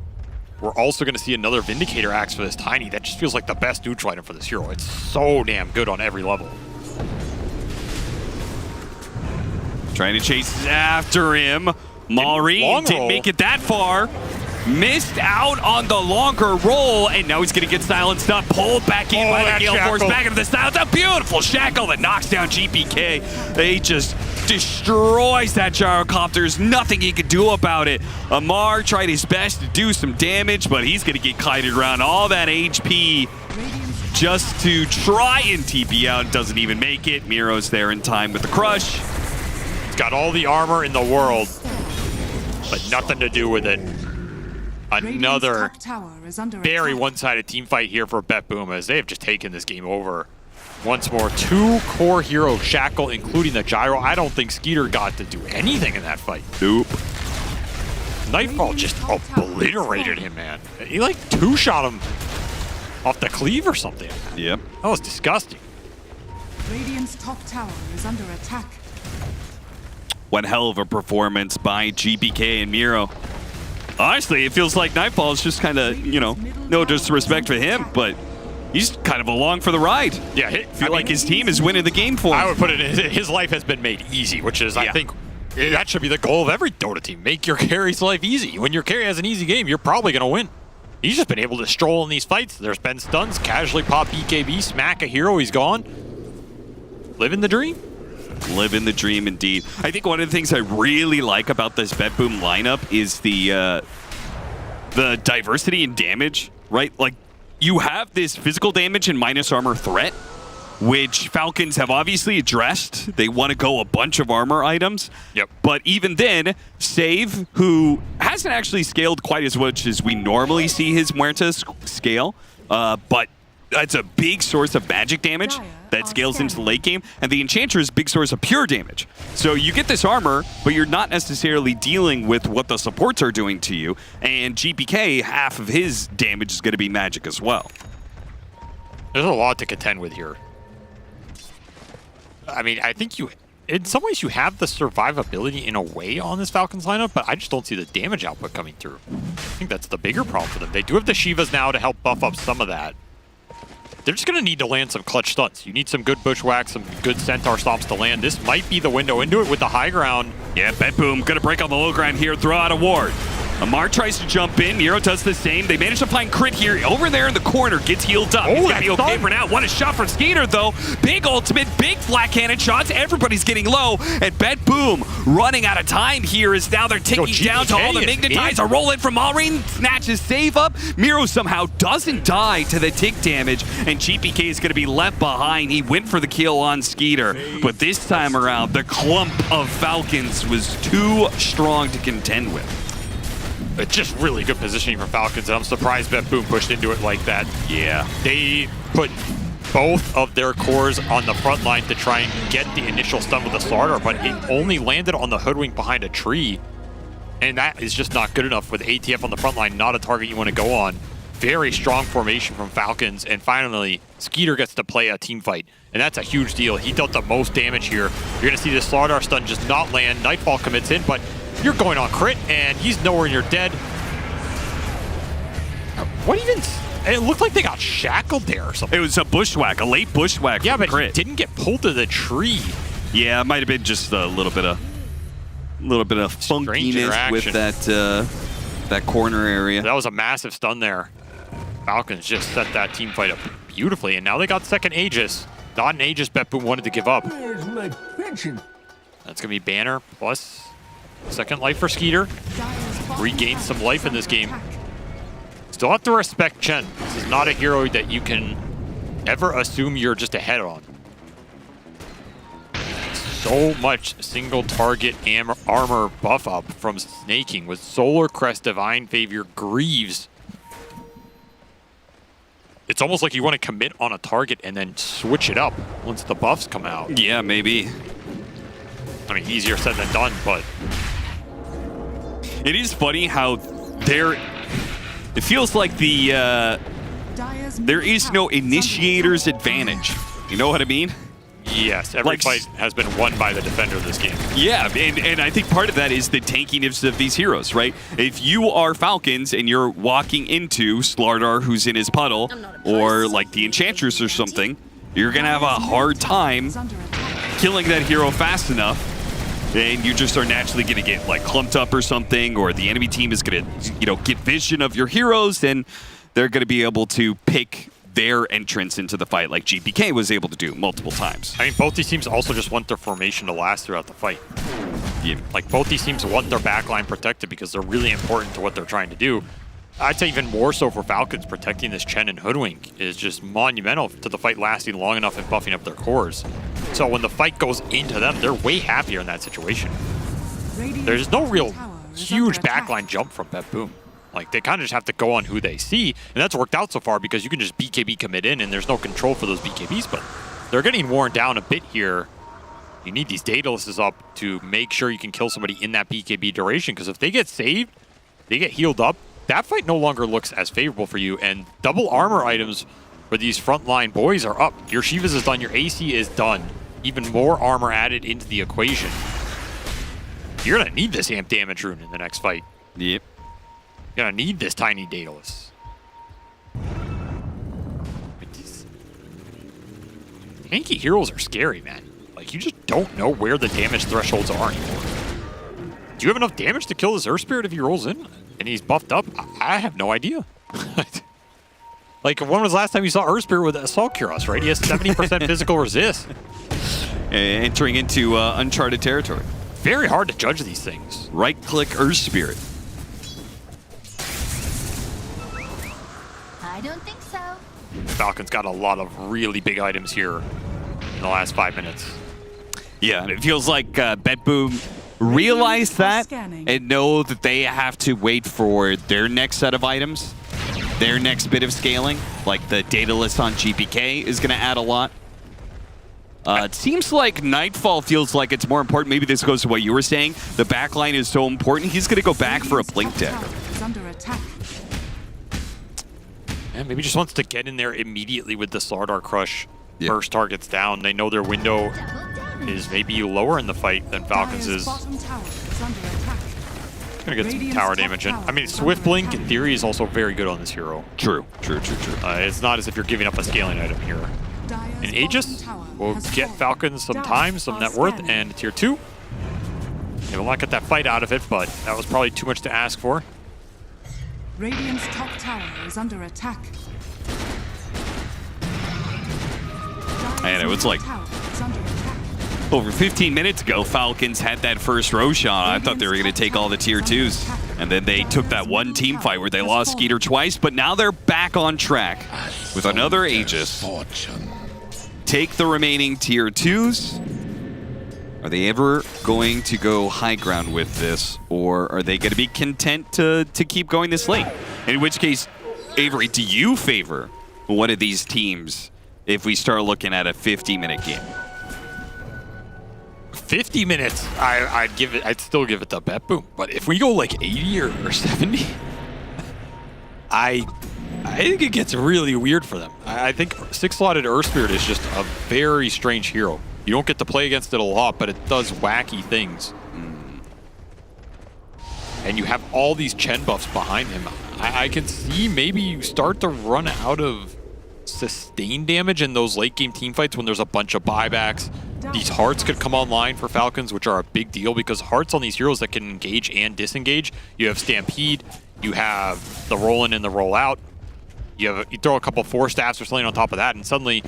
We're also going to see another Vindicator Axe for this Tiny. That just feels like the best neutral item for this hero. It's so damn good on every level. Trying to chase after him. Maureen didn't make it that far. Missed out on the longer roll, and now he's going to get silenced up, pulled back in by the Gale Force, back into the silence. A beautiful shackle that knocks down GPK. They just destroys that gyrocopter. There's nothing he could do about it. Amar tried his best to do some damage, but he's going to get kited around all that HP just to try and TP out. Doesn't even make it. Miro's there in time with the crush. He's got all the armor in the world, but nothing to do with it. Another very one-sided team fight here for Bet Boom, as they have just taken this game over. Once more, 2 core hero shackle, including the gyro. I don't think Skeeter got to do anything in that fight. Nope. Nightfall just obliterated him, man. He like 2-shot him off the cleave or something. Yep. That was disgusting. Radiant's top tower is under attack. One hell of a performance by GPK and Miro. Honestly, it feels like Nightfall is just kind of, you know, no disrespect for him, but he's kind of along for the ride. Yeah, I feel like his team is winning the game for him. I would put it in his life has been made easy, which is, I think, that should be the goal of every Dota team. Make your carry's life easy. When your carry has an easy game, you're probably going to win. He's just been able to stroll in these fights. There's been stuns, casually pop BKB, smack a hero, he's gone. Living the dream. Living the dream, indeed. I think one of the things I really like about this Bet Boom lineup is the diversity in damage, right? Like, you have this physical damage and minus armor threat, which Falcons have obviously addressed. They want to go a bunch of armor items. Yep. But even then, Save, who hasn't actually scaled quite as much as we normally see his Muertas scale, but that's a big source of magic damage that scales into the late game, and the Enchanter is a big source of pure damage. So you get this armor, but you're not necessarily dealing with what the supports are doing to you, and GPK, half of his damage is going to be magic as well. There's a lot to contend with here. I mean, I think in some ways you have the survivability in a way on this Falcons lineup, but I just don't see the damage output coming through. I think that's the bigger problem for them. They do have the Shivas now to help buff up some of that. They're just going to need to land some clutch stunts. You need some good bushwhacks, some good centaur stomps to land. This might be the window into it with the high ground. Yeah, Bet Boom going to break on the low ground here, throw out a ward. Amar tries to jump in. Miro does the same. They manage to find Crit here. Over there in the corner, gets healed up. He's going to be okay for now. What a shot from Skeeter, though. Big ultimate, big flat cannon shots. Everybody's getting low. And Bet Boom running out of time here as now they're ticking down to all the Magnetize. A roll in from Malrine. Snatches save up. Miro somehow doesn't die to the tick damage. And GPK is going to be left behind. He went for the kill on Skeeter. But this time around, the clump of Falcons was too strong to contend with. It's just really good positioning from Falcons, and I'm surprised Bet Boom pushed into it like that. Yeah. They put both of their cores on the front line to try and get the initial stun with the Slaughter, but it only landed on the Hoodwink behind a tree. And that is just not good enough with ATF on the front line, not a target you want to go on. Very strong formation from Falcons, and finally, Skeeter gets to play a team fight. And that's a huge deal. He dealt the most damage here. You're going to see the Slaughter stun just not land. Nightfall commits in, but you're going on crit, and he's nowhere near dead. What even? It looked like they got shackled there or something. It was a bushwhack, a late bushwhack. Yeah, but crit. He didn't get pulled to the tree. Yeah, it might have been just a little bit of funkiness with that corner area. That was a massive stun there. Falcons just set that team fight up beautifully, and now they got second Aegis. Not an Aegis Bet Boom wanted to give up. That's gonna be Banner plus second life for Skeeter. Regained some life in this game. Still have to respect Chen. This is not a hero that you can ever assume you're just ahead on. So much single target armor buff up from snaking with Solar Crest, Divine Favor, Greaves. It's almost like you want to commit on a target and then switch it up once the buffs come out. Yeah, maybe. I mean, easier said than done, but it is funny how it feels like there is no initiator's advantage. You know what I mean? Yes, every fight has been won by the defender of this game. Yeah, and I think part of that is the tankiness of these heroes, right? If you are Falcons and you're walking into Slardar, who's in his puddle, or like the Enchantress or something, you're going to have a hard time killing that hero fast enough and you just are naturally going to get like clumped up or something, or the enemy team is going to, get vision of your heroes, and they're going to be able to pick their entrance into the fight like GPK was able to do multiple times. I mean, both these teams also just want their formation to last throughout the fight. Yeah. Like, both these teams want their backline protected because they're really important to what they're trying to do. I'd say even more so for Falcons, protecting this Chen and Hoodwink is just monumental to the fight lasting long enough and buffing up their cores. So when the fight goes into them, they're way happier in that situation. There's no real huge backline jump from Bet Boom. Like, they kind of just have to go on who they see, and that's worked out so far because you can just BKB commit in and there's no control for those BKBs, but they're getting worn down a bit here. You need these Daedalus up to make sure you can kill somebody in that BKB duration, because if they get saved, they get healed up, that fight no longer looks as favorable for you, and double armor items for these frontline boys are up. Your Shivas is done, your AC is done. Even more armor added into the equation. You're gonna need this amp damage rune in the next fight. Yep. You're gonna need this tiny Daedalus. Tanky heroes are scary, man. Like, you just don't know where the damage thresholds are anymore. Do you have enough damage to kill this Earth Spirit if he rolls in? And he's buffed up? I have no idea. Like, when was the last time you saw Earth Spirit with Assault Kuros, right? He has 70% physical resist. Entering into uncharted territory. Very hard to judge these things. Right-click Earth Spirit. I don't think so. Falcons got a lot of really big items here in the last 5 minutes. Yeah, and it feels like Bet Boom realize that and know that they have to wait for their next set of items, their next bit of scaling. Like the Daedalus on GPK is going to add a lot. It seems like Nightfall feels like it's more important. Maybe this goes to what you were saying. The backline is so important. He's going to go back for a Blink Dagger. Yeah, maybe just wants to get in there immediately with the Slardar Crush. First target's down. They know their window is maybe lower in the fight than Falcons is. Gonna get some tower damage in. I mean, Swift Blink in theory is also very good on this hero. True. It's not as if you're giving up a scaling item here. And Aegis will get Falcons some time, some net worth, and tier 2. They will not get that fight out of it, but that was probably too much to ask for. Radiant's top tower is under attack. And it was like over 15 minutes ago, Falcons had that first Roshan. I thought they were going to take all the tier 2s. And then they took that one team fight where they lost Skeeter twice, but now they're back on track with another Aegis. Take the remaining tier 2s. Are they ever going to go high ground with this, or are they going to be content to keep going this late? In which case, Avery, do you favor one of these teams if we start looking at a 50-minute game? 50 minutes, I'd still give it to Bet Boom. But if we go like 80 or 70, I think it gets really weird for them. I think 6-slotted Earth Spirit is just a very strange hero. You don't get to play against it a lot, but it does wacky things. And you have all these Chen buffs behind him. I can see maybe you start to run out of sustain damage in those late game team fights when there's a bunch of buybacks. These hearts could come online for Falcons, which are a big deal because hearts on these heroes that can engage and disengage. You have Stampede, you have the roll in and the roll out. You throw a couple 4 staffs or something on top of that, and suddenly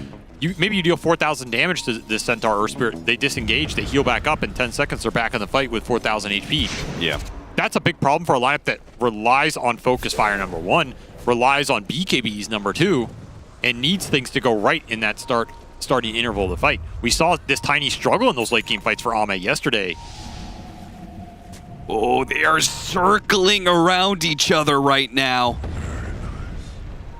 maybe you deal 4,000 damage to the Centaur Earth Spirit. They disengage, they heal back up, in 10 seconds they're back in the fight with 4,000 HP. Yeah. That's a big problem for a lineup that relies on Focus Fire number 1, relies on BKBs number 2, and needs things to go right in that starting interval of the fight. We saw this tiny struggle in those late game fights for Ame yesterday. Oh, they are circling around each other right now.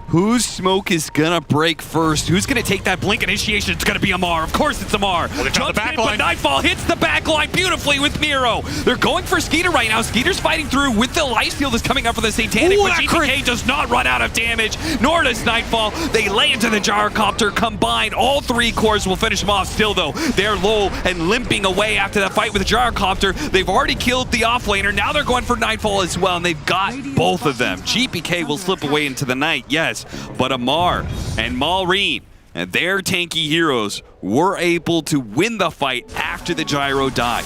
Whose smoke is gonna break first? Who's gonna take that blink initiation? It's gonna be Amar. Of course it's Amar. Well, Jumps in, but Nightfall hits the backline beautifully with Miro. They're going for Skeeter right now. Skeeter's fighting through with the life steal that's coming up for the Satanic, but GPK does not run out of damage, nor does Nightfall. They lay into the Gyrocopter. Combined, all 3 cores will finish them off. Still, though, they're low and limping away after that fight with the Gyrocopter. They've already killed the offlaner. Now they're going for Nightfall as well, and they've got both of them. GPK will slip away into the night, yes, but Amar and Malrine and their tanky heroes were able to win the fight after the Gyro died.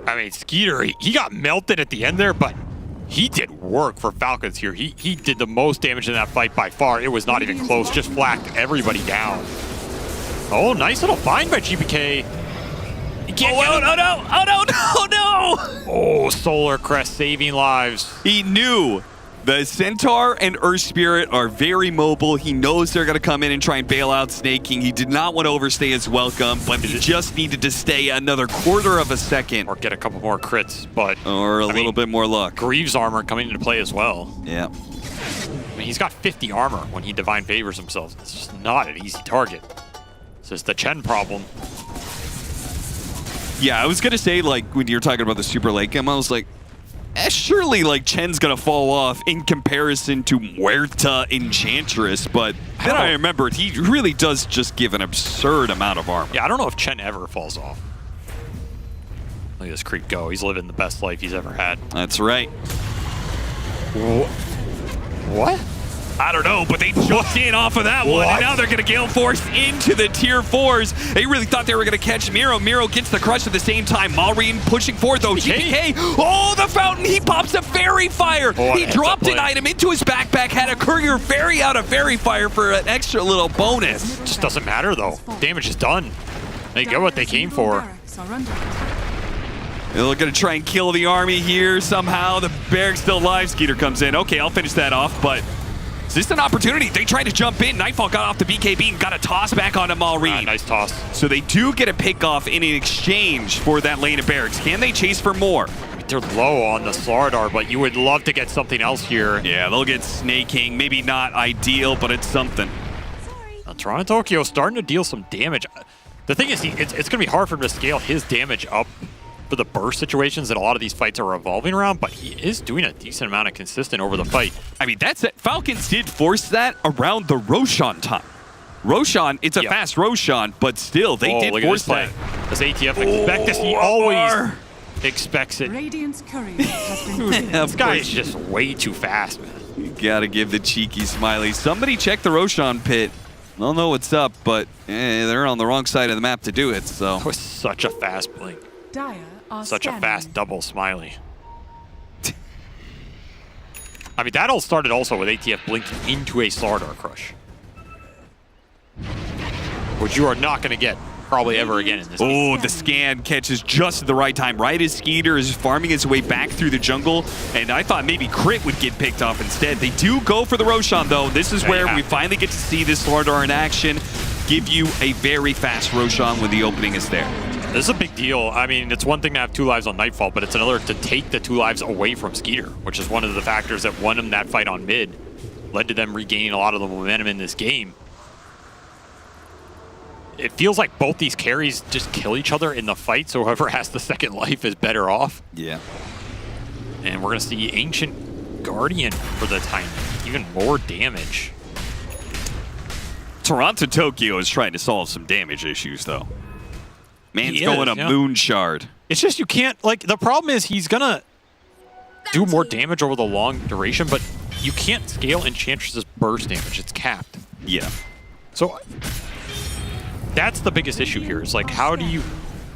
I mean, Skeeter, he got melted at the end there, but he did work for Falcons here. He did the most damage in that fight by far. It was not even close, just flacked everybody down. Oh, nice little find by GPK. He can't no. Oh, Solar Crest saving lives. He knew the Centaur and Earth Spirit are very mobile. He knows they're going to come in and try and bail out Snake King. He did not want to overstay his welcome, but he just needed to stay another quarter of a second. Or get a couple more crits, but... Or a little bit more luck. Greaves armor coming into play as well. Yeah. I mean, he's got 50 armor when he Divine Favors himself. It's just not an easy target. This is the Chen problem. Yeah, I was going to say, like, when you're talking about the super late game, I was like, surely, like, Chen's going to fall off in comparison to Muerta Enchantress, but then I remembered he really does just give an absurd amount of armor. Yeah, I don't know if Chen ever falls off. Look at this creep go. He's living the best life he's ever had. That's right. What? I don't know, but they jumped in off of that one, and now they're going to Gale Force into the Tier 4s. They really thought they were going to catch Miro. Miro gets the crush at the same time. Malrine pushing forward, though. GPK, oh, the fountain! He pops a Fairy Fire! He dropped an item into his backpack, had a Courier Fairy out of Fairy Fire for an extra little bonus. Just doesn't matter, though. Damage is done. They get what they came for. They're going to try and kill the army here somehow. The barracks still alive. Skeeter comes in. Okay, I'll finish that off, but... is this an opportunity? They tried to jump in. Nightfall got off the BKB and got a toss back onto Malrine. Nice toss. So they do get a pick off in exchange for that lane of barracks. Can they chase for more? They're low on the Slardar, but you would love to get something else here. Yeah, they'll get Snake King. Maybe not ideal, but it's something. Now, Toronto Tokyo starting to deal some damage. The thing is, it's going to be hard for him to scale his damage up for the burst situations that a lot of these fights are revolving around, but he is doing a decent amount of consistent over the fight. I mean, that's it. Falcons did force that around the Roshan time. Roshan, it's a fast Roshan, but still, they did force that. As ATF expect this, he always expects it. Radiant's courier has been This guy is just way too fast, man. You gotta give the cheeky smiley. Somebody check the Roshan pit. I don't know what's up, but they're on the wrong side of the map to do it, so. That was such a fast blink. Dire are Such a scanning. fast double smiley. I mean, that all started also with ATF blinking into a Slardar crush. Which you are not going to get probably ever again in this game. Oh, the scan catches just at the right time, right as Skeeter is farming his way back through the jungle, and I thought maybe Crit would get picked off instead. They do go for the Roshan, though. This is where we finally get to see this Slardar in action, give you a very fast Roshan when the opening is there. This is a big deal. I mean, it's one thing to have 2 lives on Nightfall, but it's another to take the 2 lives away from Skeeter, which is one of the factors that won him that fight on mid, led to them regaining a lot of the momentum in this game. It feels like both these carries just kill each other in the fight, so whoever has the second life is better off. Yeah. And we're going to see Ancient Guardian for the time. Even more damage. Toronto Tokyo is trying to solve some damage issues, though. Man's He going is, a moon shard. It's just you can't, like, the problem is he's going to do more damage over the long duration, but you can't scale Enchantress's burst damage. It's capped. Yeah. So that's the biggest issue here. Is like, how do you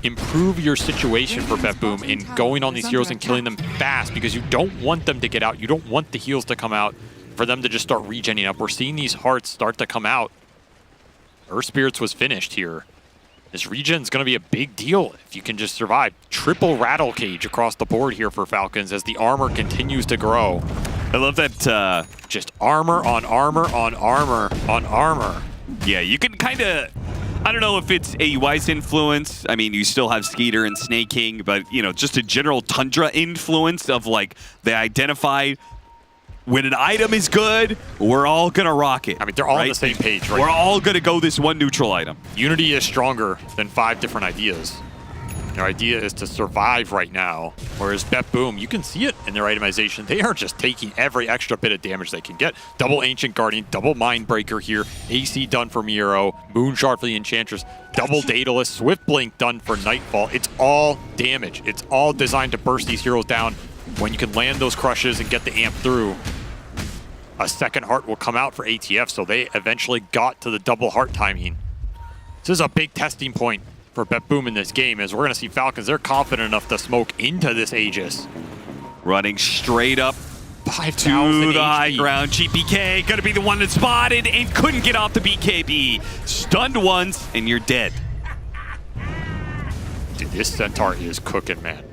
improve your situation for BetBoom in going on these heroes and killing them fast, because you don't want them to get out. You don't want the heals to come out for them to just start regenning up. We're seeing these hearts start to come out. Earth Spirits was finished here. This regen's going to be a big deal if you can just survive. Triple Rattle Cage across the board here for Falcons as the armor continues to grow. I love that just armor on armor on armor on armor. Yeah, you can kind of... I don't know if it's AUI's influence. I mean, you still have Skeeter and Snake King, but, you know, just a general Tundra influence of, like, they identify when an item is good, we're all going to rock it. I mean, they're all on the same page, right? We're all going to go this one neutral item. Unity is stronger than 5 different ideas. Their idea is to survive right now, whereas BetBoom, you can see it in their itemization. They are just taking every extra bit of damage they can get. Double Ancient Guardian, double Mindbreaker here, AC done for Miro, Moonshard for the Enchantress, double Daedalus, Swift Blink done for Nightfall. It's all damage. It's all designed to burst these heroes down. When you can land those crushes and get the amp through, a second heart will come out for ATF, so they eventually got to the double heart timing. This is a big testing point for Bet Boom in this game is we're going to see Falcons. They're confident enough to smoke into this Aegis. Running straight up 5,000 to the high HP. ground. GPK going to be the one that spotted and couldn't get off the BKB. Stunned once, and you're dead. Dude, this Centaur is cooking, man.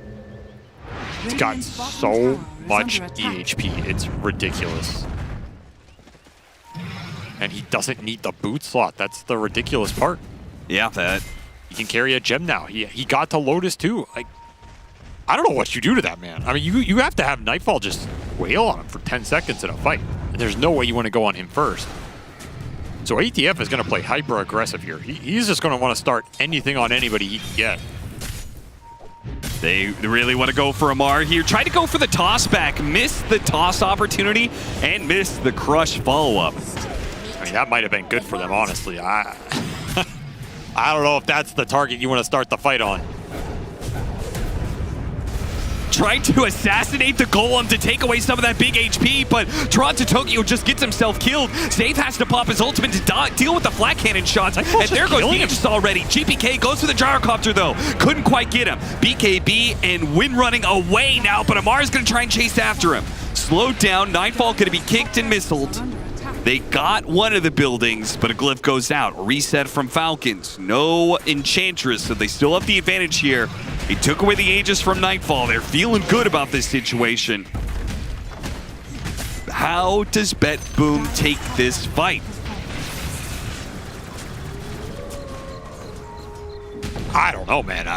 It's got so much EHP. It's ridiculous. And he doesn't need the boot slot. That's the ridiculous part. Yeah, that. He can carry a gem now. He got to Lotus too. Like, I don't know what you do to that man. I mean, you have to have Nightfall just wail on him for 10 seconds in a fight. And there's no way you want to go on him first. So ATF is going to play hyper aggressive here. He's just going to want to start anything on anybody he can get. They really want to go for Amar here. Try to go for the toss back. Missed the toss opportunity and missed the crush follow-up. I mean, that might have been good for them, honestly. I don't know if that's the target you want to start the fight on. Trying to assassinate the Golem to take away some of that big HP, but Toronto Tokyo just gets himself killed. Save has to pop his ultimate to deal with the flat cannon shots, and there goes the Aegis already. GPK goes for the gyrocopter though, couldn't quite get him. BKB and Wind running away now, but Amar's gonna try and chase after him. Slowed down, Nightfall gonna be kicked and missiled. They got one of the buildings, but a glyph goes out. Reset from Falcons. No Enchantress, so they still have the advantage here. He took away the Aegis from Nightfall. They're feeling good about this situation. How does Bet Boom take this fight? I don't know, man.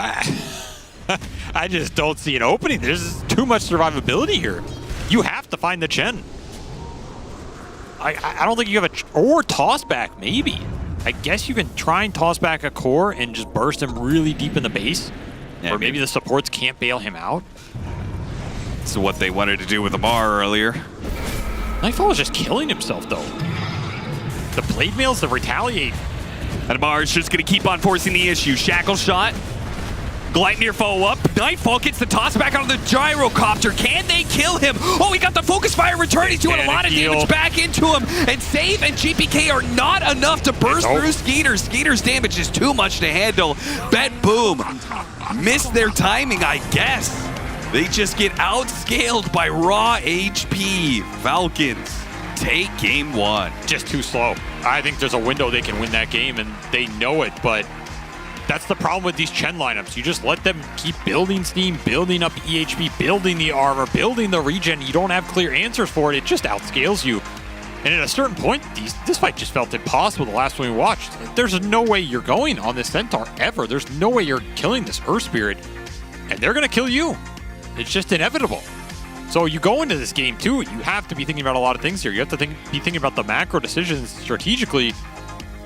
I just don't see an opening. There's too much survivability here. You have to find the Chen. I don't think you have or toss back, maybe. I guess you can try and toss back a core and just burst him really deep in the base. Yeah, or maybe the supports can't bail him out. It's what they wanted to do with Amar earlier. Nightfall is just killing himself, though. The blade mails to retaliate. And Amar is just going to keep on forcing the issue. Shackle shot. Gleipnir follow up. Nightfall gets the toss back on the gyrocopter. Can they kill him? Oh, he got the focus fire return. He's doing a lot of damage back into him. And Save and GPK are not enough to burst through Skeeter. Skeeter's damage is too much to handle. Bet Boom missed their timing, I guess. They just get outscaled by raw HP. Falcons take game one. Just too slow. I think there's a window they can win that game, and they know it, but that's the problem with these Chen lineups. You just let them keep building steam, building up EHP, building the armor, building the regen. You don't have clear answers for it. It just outscales you. And at a certain point, this fight just felt impossible the last one we watched. There's no way you're going on this Centaur ever. There's no way you're killing this Earth Spirit. And they're going to kill you. It's just inevitable. So you go into this game, too. You have to be thinking about a lot of things here. You have to be thinking about the macro decisions strategically.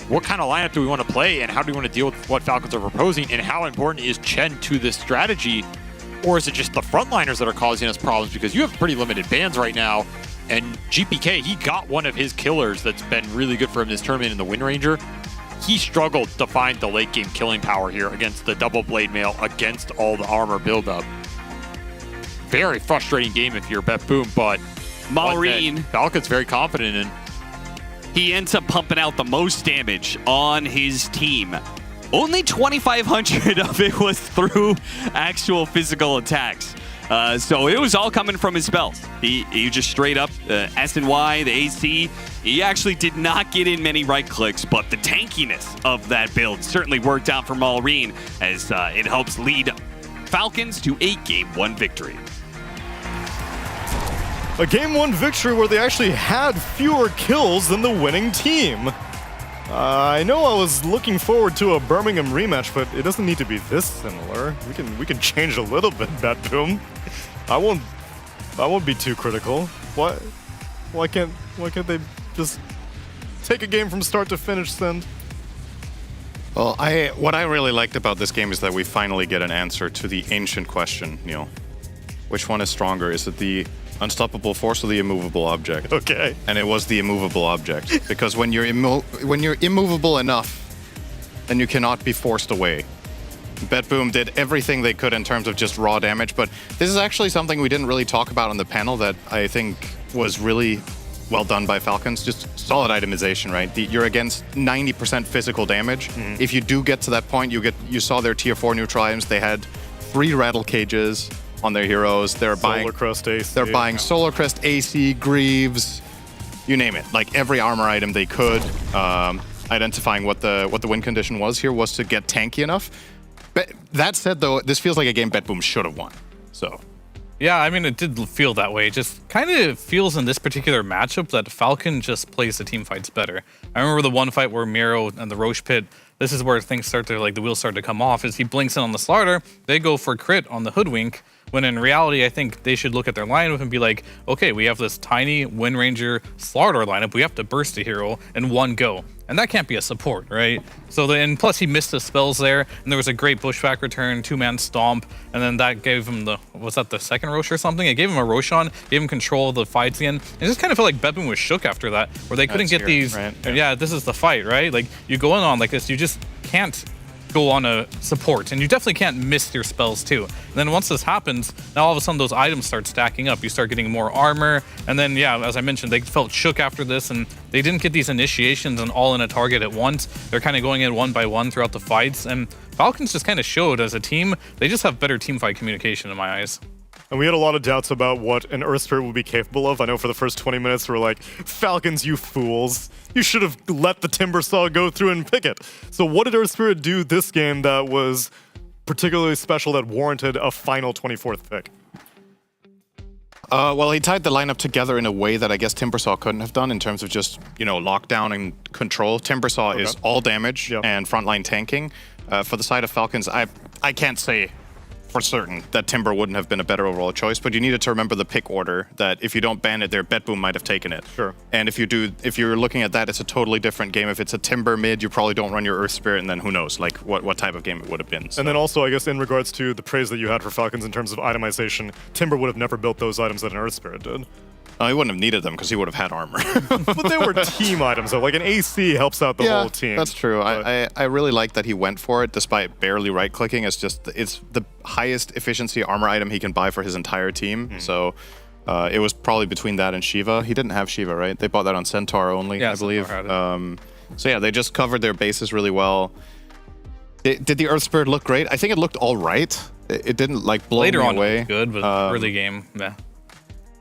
What kind of lineup do we want to play, and how do we want to deal with what Falcons are proposing, and how important is Chen to this strategy? Or is it just the frontliners that are causing us problems? Because you have pretty limited bans right now, and GPK, he got one of his killers that's been really good for him this tournament in the Wind Ranger. He struggled to find the late game killing power here against the double blade mail, against all the armor buildup. Very frustrating game if you're Bet Boom, but Maureen, Falcon's very confident in. He ends up pumping out the most damage on his team. Only 2,500 of it was through actual physical attacks. So it was all coming from his spells. He just straight up S and Y, the AC. He actually did not get in many right clicks, but the tankiness of that build certainly worked out for Maureen as it helps lead Falcons to a Game 1 victory. A Game 1 victory where they actually had fewer kills than the winning team. I know I was looking forward to a Birmingham rematch, but it doesn't need to be this similar. We can change a little bit, Bet Boom. I won't be too critical. Why can't they just take a game from start to finish then? Well, what I really liked about this game is that we finally get an answer to the ancient question, Neil. Which one is stronger? Is it the unstoppable force or the immovable object? Okay. And it was the immovable object. Because when you're immovable enough, then you cannot be forced away. Bet Boom did everything they could in terms of just raw damage, but this is actually something we didn't really talk about on the panel that I think was really well done by Falcons. Just solid itemization, right? You're against 90% physical damage. If you do get to that point, you saw their tier 4 neutral items. They had 3 rattle cages on their heroes. They're buying Crest AC. They're buying Solar Crest, AC, Greaves, you name it. Like every armor item they could. Identifying what the win condition was here was to get tanky enough. But that said, though, this feels like a game BetBoom should have won. So. Yeah, I mean, it did feel that way. It just kind of feels in this particular matchup that Falcon just plays the team fights better. I remember the one fight where Miro and the Roche Pit, this is where things start to, like, the wheels start to come off, is he blinks in on the Slardar, they go for crit on the Hoodwink, when in reality, I think they should look at their lineup and be like, okay, we have this tiny Wind Ranger Slardar lineup, we have to burst a hero in one go. And that can't be a support, right? So and plus he missed the spells there, and there was a great Bushwhack return, 2-man stomp, and then that gave him was that the second Roche or something? It gave him a Roshan, gave him control of the fights again. It just kind of felt like BetBoom was shook after that, where they couldn't get these, right? Yeah, this is the fight, right? Like, you go in on like this, you just can't go on a support, and you definitely can't miss your spells too. And then once this happens, now all of a sudden those items start stacking up. You start getting more armor, and then yeah, as I mentioned, they felt shook after this, and they didn't get these initiations and all in a target at once. They're kind of going in one by one throughout the fights, and Falcons just kind of showed as a team, they just have better team fight communication in my eyes. And we had a lot of doubts about what an Earth Spirit would be capable of. I know for the first 20 minutes we're like, Falcons, you fools. You should have let the Timbersaw go through and pick it. So what did Earth Spirit do this game that was particularly special that warranted a final 24th pick? Well, he tied the lineup together in a way that I guess Timbersaw couldn't have done in terms of just, lockdown and control. Timbersaw is all damage and frontline tanking. For the side of Falcons, I can't say for certain that Timber wouldn't have been a better overall choice, but you needed to remember the pick order, that if you don't ban it there, BetBoom might have taken it. Sure. And if you're looking at that, it's a totally different game. If it's a Timber mid, you probably don't run your Earth Spirit, and then who knows, like what type of game it would have been. So. And then also, I guess, in regards to the praise that you had for Falcons in terms of itemization, Timber would have never built those items that an Earth Spirit did. He wouldn't have needed them because he would have had armor. But they were team items, though. Like an AC helps out the whole team. That's true. I really like that he went for it despite barely right-clicking. It's the highest efficiency armor item he can buy for his entire team. So it was probably between that and Shiva. He didn't have Shiva, right? They bought that on Centaur only, I believe. So yeah, they just covered their bases really well. Did the Earth Spirit look great? I think it looked all right. It didn't like blow Later me on away. It was good, but early game, yeah.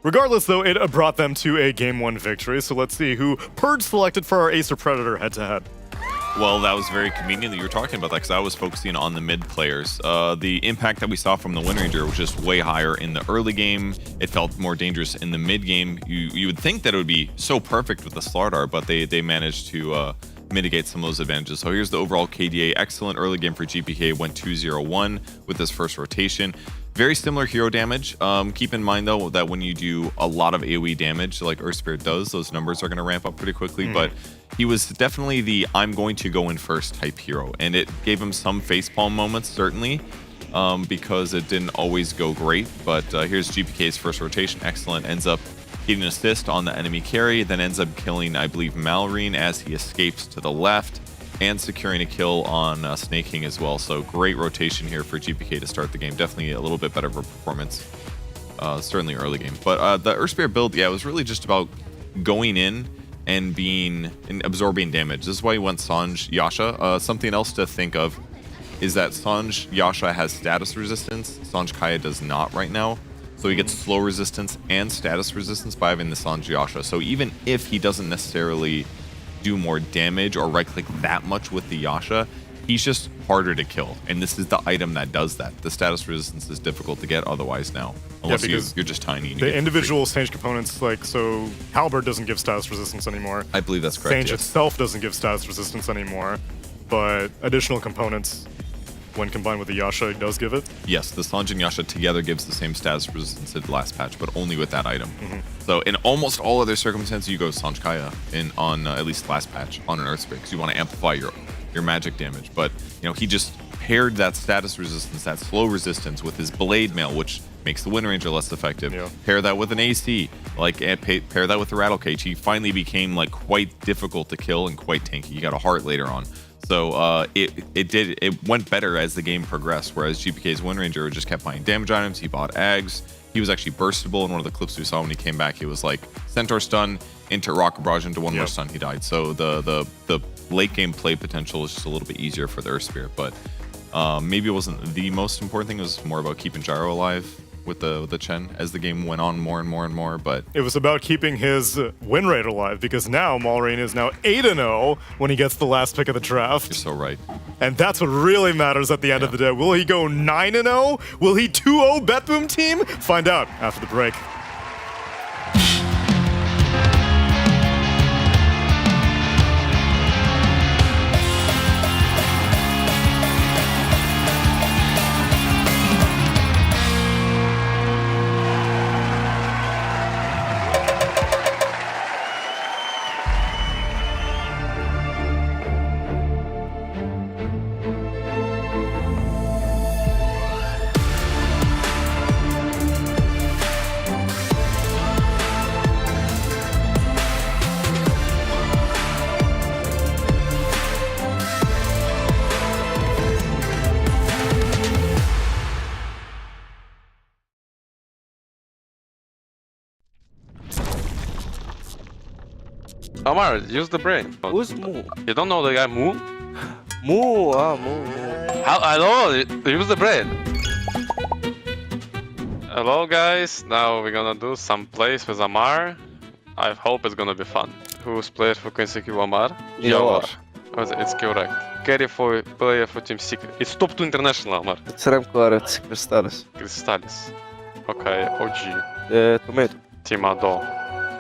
Regardless, though, it brought them to a Game 1 victory. So let's see who Purge selected for our Acer Predator head-to-head. Well, that was very convenient that you were talking about that, because I was focusing on the mid players. The impact that we saw from the Wind Ranger was just way higher in the early game. It felt more dangerous in the mid game. You would think that it would be so perfect with the Slardar, but they managed to mitigate some of those advantages. So here's the overall KDA. Excellent early game for GPK. Went 2-0-1 with his first rotation. Very similar hero damage. Keep in mind, though, that when you do a lot of AoE damage, like Earth Spirit does, those numbers are going to ramp up pretty quickly. But he was definitely the I'm going to go in first type hero. And it gave him some facepalm moments, certainly, because it didn't always go great. But here's GPK's first rotation. Excellent. Ends up getting an assist on the enemy carry, then ends up killing, I believe, Malrine as he escapes to the left, and securing a kill on Snake King as well. So great rotation here for GPK to start the game. Definitely a little bit better of a performance, certainly early game. But the Earth Spirit build, yeah, it was really just about going in and absorbing damage. This is why he went Sanj Yasha. Something else to think of is that Sanj Yasha has status resistance. Sanj Kaya does not right now. So he gets slow resistance and status resistance by having the Sanj Yasha. So even if he doesn't necessarily do more damage or right-click that much with the Yasha, he's just harder to kill. And this is the item that does that. The status resistance is difficult to get otherwise now. Unless you're just tiny. The individual Sage components, like, so Halberd doesn't give status resistance anymore. I believe that's correct, Sage itself doesn't give status resistance anymore. But additional components, when combined with the Yasha, it does give it? Yes, the Sanj and Yasha together gives the same status resistance as the last patch, but only with that item. So in almost all other circumstances, you go Sanj Kaya on at least last patch on an Earth Spirit, because you want to amplify your magic damage. But he just paired that status resistance, that slow resistance, with his Blade Mail, which makes the Wind Ranger less effective. Pair that with an AC, pair that with the Rattle Cage. He finally became quite difficult to kill and quite tanky. He got a heart later on. So it went better as the game progressed, whereas GPK's Wind Ranger just kept buying damage items. He bought Ags, he was actually burstable in one of the clips we saw when he came back. He was like Centaur stun into Rocket Barrage into one more stun, he died. So the late game play potential is just a little bit easier for the Earth Spirit, but maybe it wasn't the most important thing. It was more about keeping Gyro alive with the Chen as the game went on more and more and more. But it was about keeping his win rate alive, because now Malrine is now 8-0 when he gets the last pick of the draft. You're so right. And that's what really matters at the end of the day. Will he go 9-0? Will he 2-0 BetBoom team? Find out after the break. Omar, use the brain. Who's Moo? You don't know the guy Moo? Moo, Moo. How? I know, use the brain. Hello guys, now we're gonna do some plays with Amar. I hope it's gonna be fun. Who's played for Consecutive Amar? Yawar. It's correct. Carry for player for Team Secret. It's top 2 international, Amar. It's Remco Arets, Crystallis. Crystallis. Okay, OG. Tomato. Team Ado.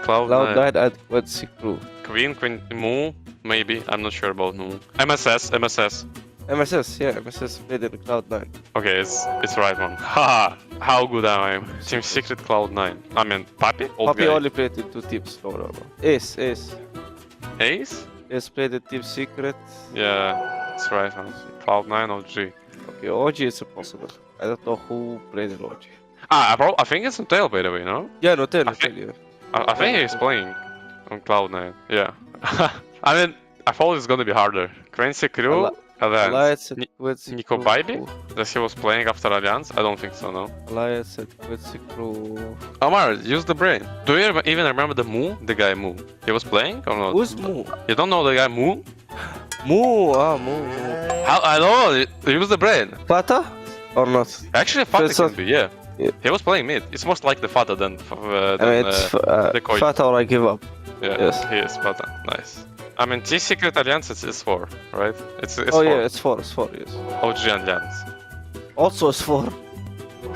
Cloud9 and Quincy Crew. Queen Moo, maybe. I'm not sure about Moo. MSS. MSS, yeah, MSS played in Cloud9. Okay, it's right one. Haha, how good am I? Team Secret Cloud9. I mean, Papi? Papi only played in 2 teams. No. Ace. Ace? Ace played in Team Secret. Yeah, it's right one. Cloud9 OG. Okay, OG is impossible. I don't know who played in OG. I think it's Notail, by the way, no? Yeah, Notail, yeah. I think he's playing on Cloud9, yeah. I mean, I thought it's gonna be harder. Quincy Crew, Alliance, Nico Baibi? That he was playing after Alliance? I don't think so, no. Alliance and Quincy Crew. Omar, use the brain. Do you even remember the Moo? The guy Moo? He was playing or not? Who's Moo? You don't know the guy Moo? Moo. How? I know, use the brain. Fata? Or not? Actually, Fata can be, yeah. He was playing mid. It's most like the Fata than the Koi. Fata or I give up. Yeah, yes. He is Fata. Nice. I mean, Team Secret Alliance it's 4, right? It's 4. Yeah, it's 4, yes. OG Alliance. Also it's 4.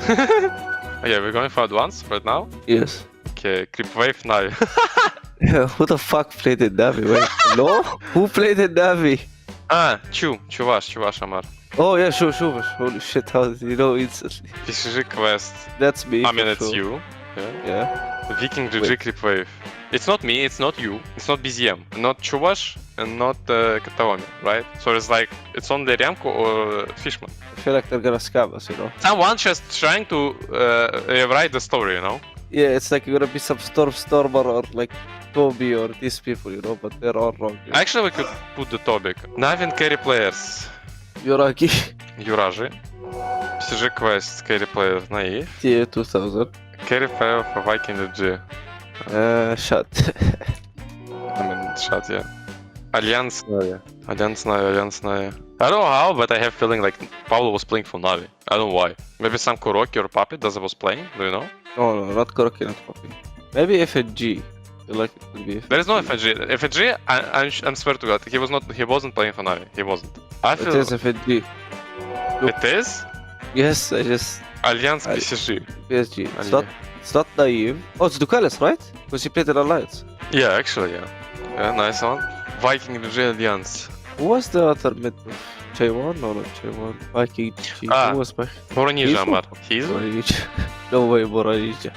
Okay, we're going for advance right now? Yes. Okay, Creep Wave now. Who the fuck played in Navi? Wait, no? Who played in Navi? Chuvash Amar. Oh yeah, sure. Holy shit, how did you know instantly? PCG Quest. That's me. I mean, it's you. Yeah. Viking GG Creep Wave. It's not me, it's not you, it's not BZM, not Chuvash, and not Kataomi, right? So it's like, it's only Remco or Fishman. I feel like they're gonna scam us, you know? Someone just trying to rewrite the story, you know? Yeah, it's like you're gonna be some Stormer or like Toby or these people, you know, but they're all wrong. You know? Actually, we could put the topic. Navin carry players. Yuragi. Yuraji. PCG Quest carry players, Naive. Tier 2000. Carry player for Viking G. Shot. I mean, shot, yeah. Alliance Naya. I don't know how, but I have feeling like Paulo was playing for Navi. I don't know why. Maybe some Kuroki or Papi that was playing, do you know? No, not Kuroki, not Papi. Maybe FNG. I feel like it could be FNG. There is no FNG. FNG, I swear to God, he wasn't playing for Navi. He wasn't. It is FNG. Look. It is? Yes, I just... Alliance PSG. PSG. It's not naive. Oh, it's Ducalis, right? Because he played in Alliance. Yeah, actually, yeah. Yeah, nice one. Viking VG Alliance. Who was the other mid? J1? No, not J1. Viking G. Who was back? Boronija, Amar. No way, Boronija.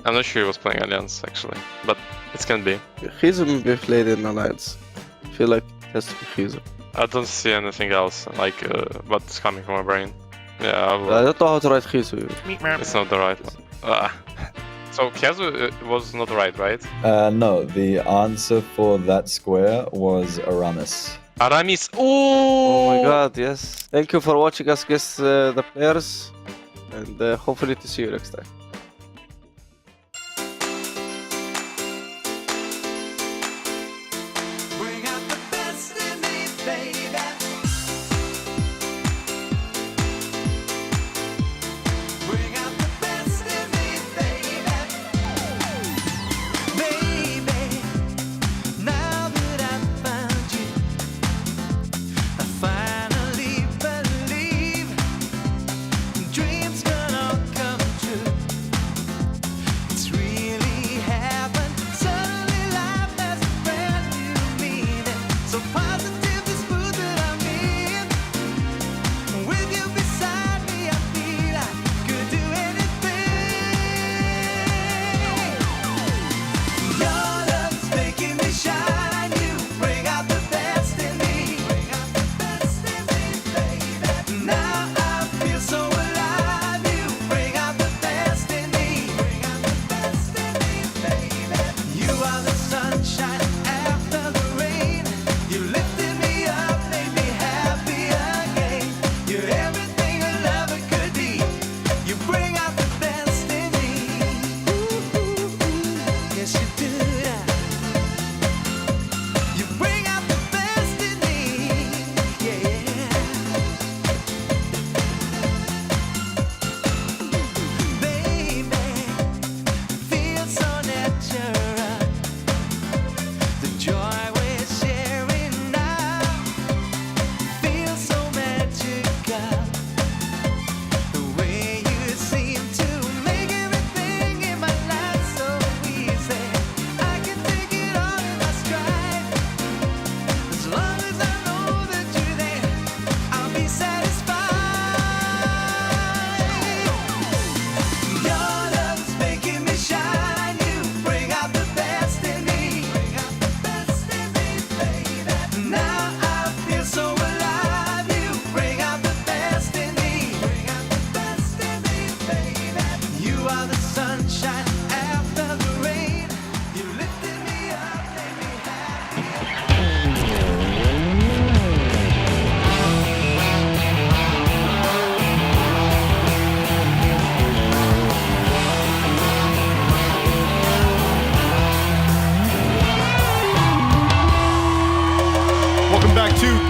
I'm not sure he was playing Alliance, actually. But it can be. He's maybe played in Alliance. I feel like it has to be Hizu. I don't see anything else, like, what's coming from my brain. Yeah, I don't know how to write Hizu. It's not the right one. So Kiazu was not right? No, the answer for that square was Aramis. Aramis! Oh my god, yes. Thank you for watching us guess the players, and hopefully to see you next time.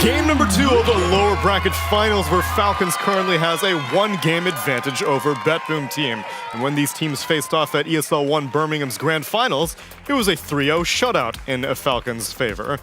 Game number 2 of the lower bracket finals, where Falcons currently has a 1-game advantage over BetBoom team. And when these teams faced off at ESL 1 Birmingham's grand finals, it was a 3-0 shutout in a Falcons' favor.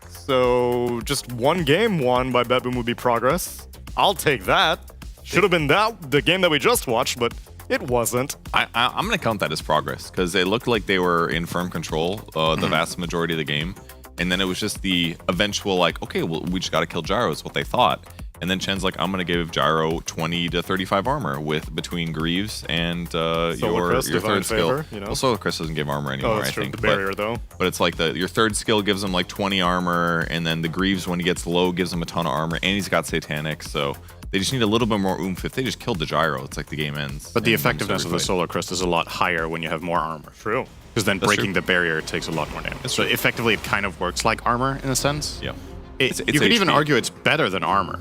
So just 1 game won by BetBoom would be progress. I'll take that. Should have been the game that we just watched, but it wasn't. I'm going to count that as progress because it looked like they were in firm control the vast majority of the game. And then it was just the eventual, like, okay, well, we just got to kill Gyro is what they thought. And then Chen's like, I'm going to give Gyro 20 to 35 armor with between Greaves and your third skill. You know? Well, Solar Chris doesn't give armor anymore, that's I true. think. The barrier, though. But it's like your third skill gives him like 20 armor, and then the Greaves, when he gets low, gives him a ton of armor, and he's got Satanic, so they just need a little bit more oomph. If they just killed the Gyro, it's like the game ends. But the effectiveness of the Solar Crest is a lot higher when you have more armor. True. Because then breaking the barrier takes a lot more damage. So effectively, it kind of works like armor in a sense. Yeah. You could even argue it's better than armor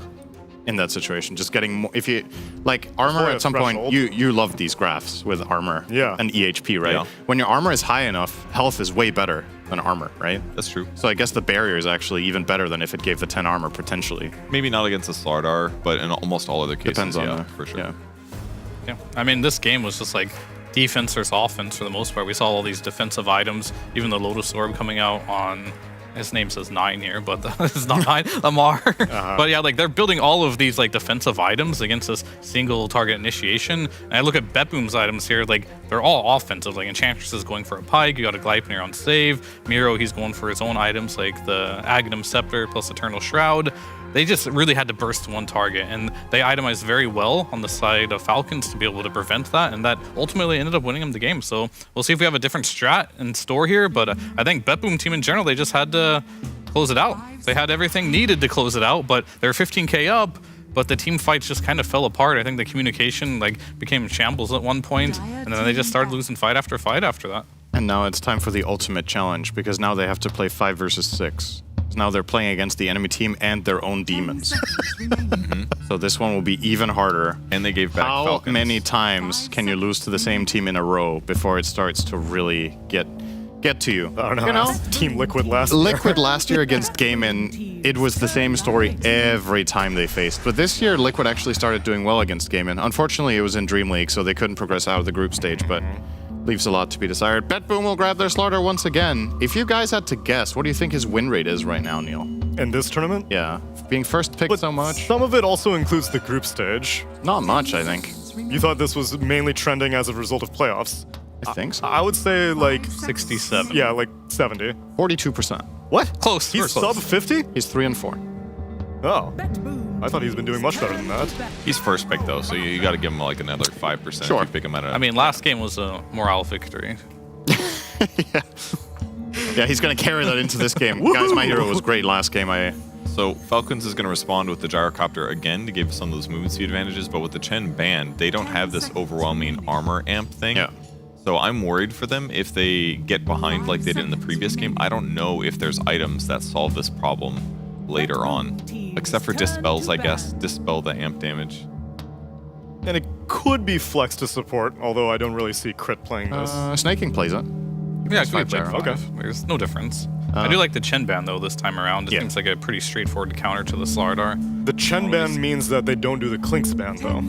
in that situation. Just getting more. If you like armor at some point, you love these graphs with armor and EHP, right? Yeah. When your armor is high enough, health is way better than armor, right? That's true. So I guess the barrier is actually even better than if it gave the 10 armor potentially. Maybe not against the Slardar, but in almost all other cases, Depends on for sure. Yeah. I mean, this game was just like defense versus offense for the most part. We saw all these defensive items, even the Lotus Orb coming out on, his name says 9 here, but it's not 9, Amar. But yeah, like they're building all of these like defensive items against this single target initiation. And I look at BetBoom's items here, like they're all offensive. Like Enchantress is going for a Pike, you got a Gleipnir on save. Miro, he's going for his own items like the Aghanim Scepter plus Eternal Shroud. They just really had to burst one target, and they itemized very well on the side of Falcons to be able to prevent that, and that ultimately ended up winning them the game. So we'll see if we have a different strat in store here, but I think BetBoom team in general, they just had to close it out. They had everything needed to close it out, but they're 15k up, but the team fights just kind of fell apart. I think the communication like became shambles at one point, and then they just started losing fight after that. And now it's time for the ultimate challenge, because now they have to play 5 versus 6. Now they're playing against the enemy team and their own demons. So this one will be even harder. And they gave back How Falcons. many times can you lose to the same team in a row before it starts to really get to you? I don't know. You know? Team Liquid last year. Liquid last year against Gaimin, it was the same story every time they faced. But this year, Liquid actually started doing well against Gaimin. Unfortunately, it was in DreamLeague, so they couldn't progress out of the group stage, but leaves a lot to be desired. BetBoom will grab their slaughter once again. If you guys had to guess, what do you think his win rate is right now, Neil? In this tournament? Yeah. Being first picked so much. Some of it also includes the group stage. Not much, I think. You thought this was mainly trending as a result of playoffs? I think so. I would say like 67. Yeah, like 70. 42%. What? Close. He's sub 50? He's 3 and 4. Oh. I thought he's been doing much better than that. He's first pick though, so you got to give him like another 5%. Sure. If you pick him at I mean, last game was a morale victory. Yeah, he's going to carry that into this game. Guys, my hero was great last game. So Falcons is going to respond with the Gyrocopter again to give some of those movement speed advantages, but with the Chen banned, they don't have this overwhelming armor amp thing. Yeah. So I'm worried for them if they get behind like they did in the previous game. I don't know if there's items that solve this problem later on, except for Dispels, I guess. Dispel the amp damage. And it could be flex to support, although I don't really see Crit playing this. Snaking plays it. Yeah, it could be Gyro. okay. There's no difference. I do like the Chen ban though this time around. It seems like a pretty straightforward counter to the Slardar. The Chen ban means that they don't do the Clinks ban though.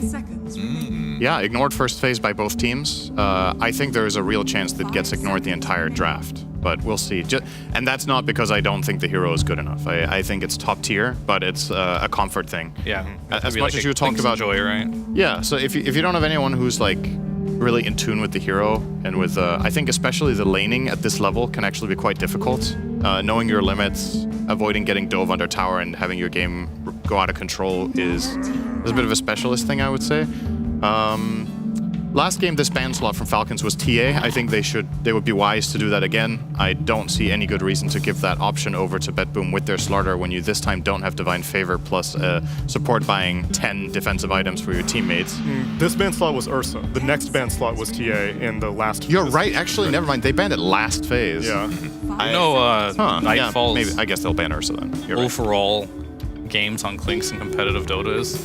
Yeah, ignored first phase by both teams. I think there is a real chance that gets ignored the entire draft, but we'll see. And that's not because I don't think the hero is good enough. I think it's top tier, but it's a comfort thing. Yeah. As much as you talk about Joy, right? Yeah. So if you don't have anyone who's like really in tune with the hero and with I think especially the laning at this level can actually be quite difficult. Knowing your limits, avoiding getting dove under tower and having your game go out of control is a bit of a specialist thing, I would say. Last game, this ban slot from Falcons was TA. I think they would be wise to do that again. I don't see any good reason to give that option over to BetBoom with their Slardar when you this time don't have Divine Favor plus support buying 10 defensive items for your teammates. This ban slot was Ursa. The next ban slot was TA in the last. You're right. Actually, never mind. They banned it last phase. Yeah. Nightfall's maybe. I guess they'll ban Ursa then. You're right. overall games on Clinks and competitive Dota is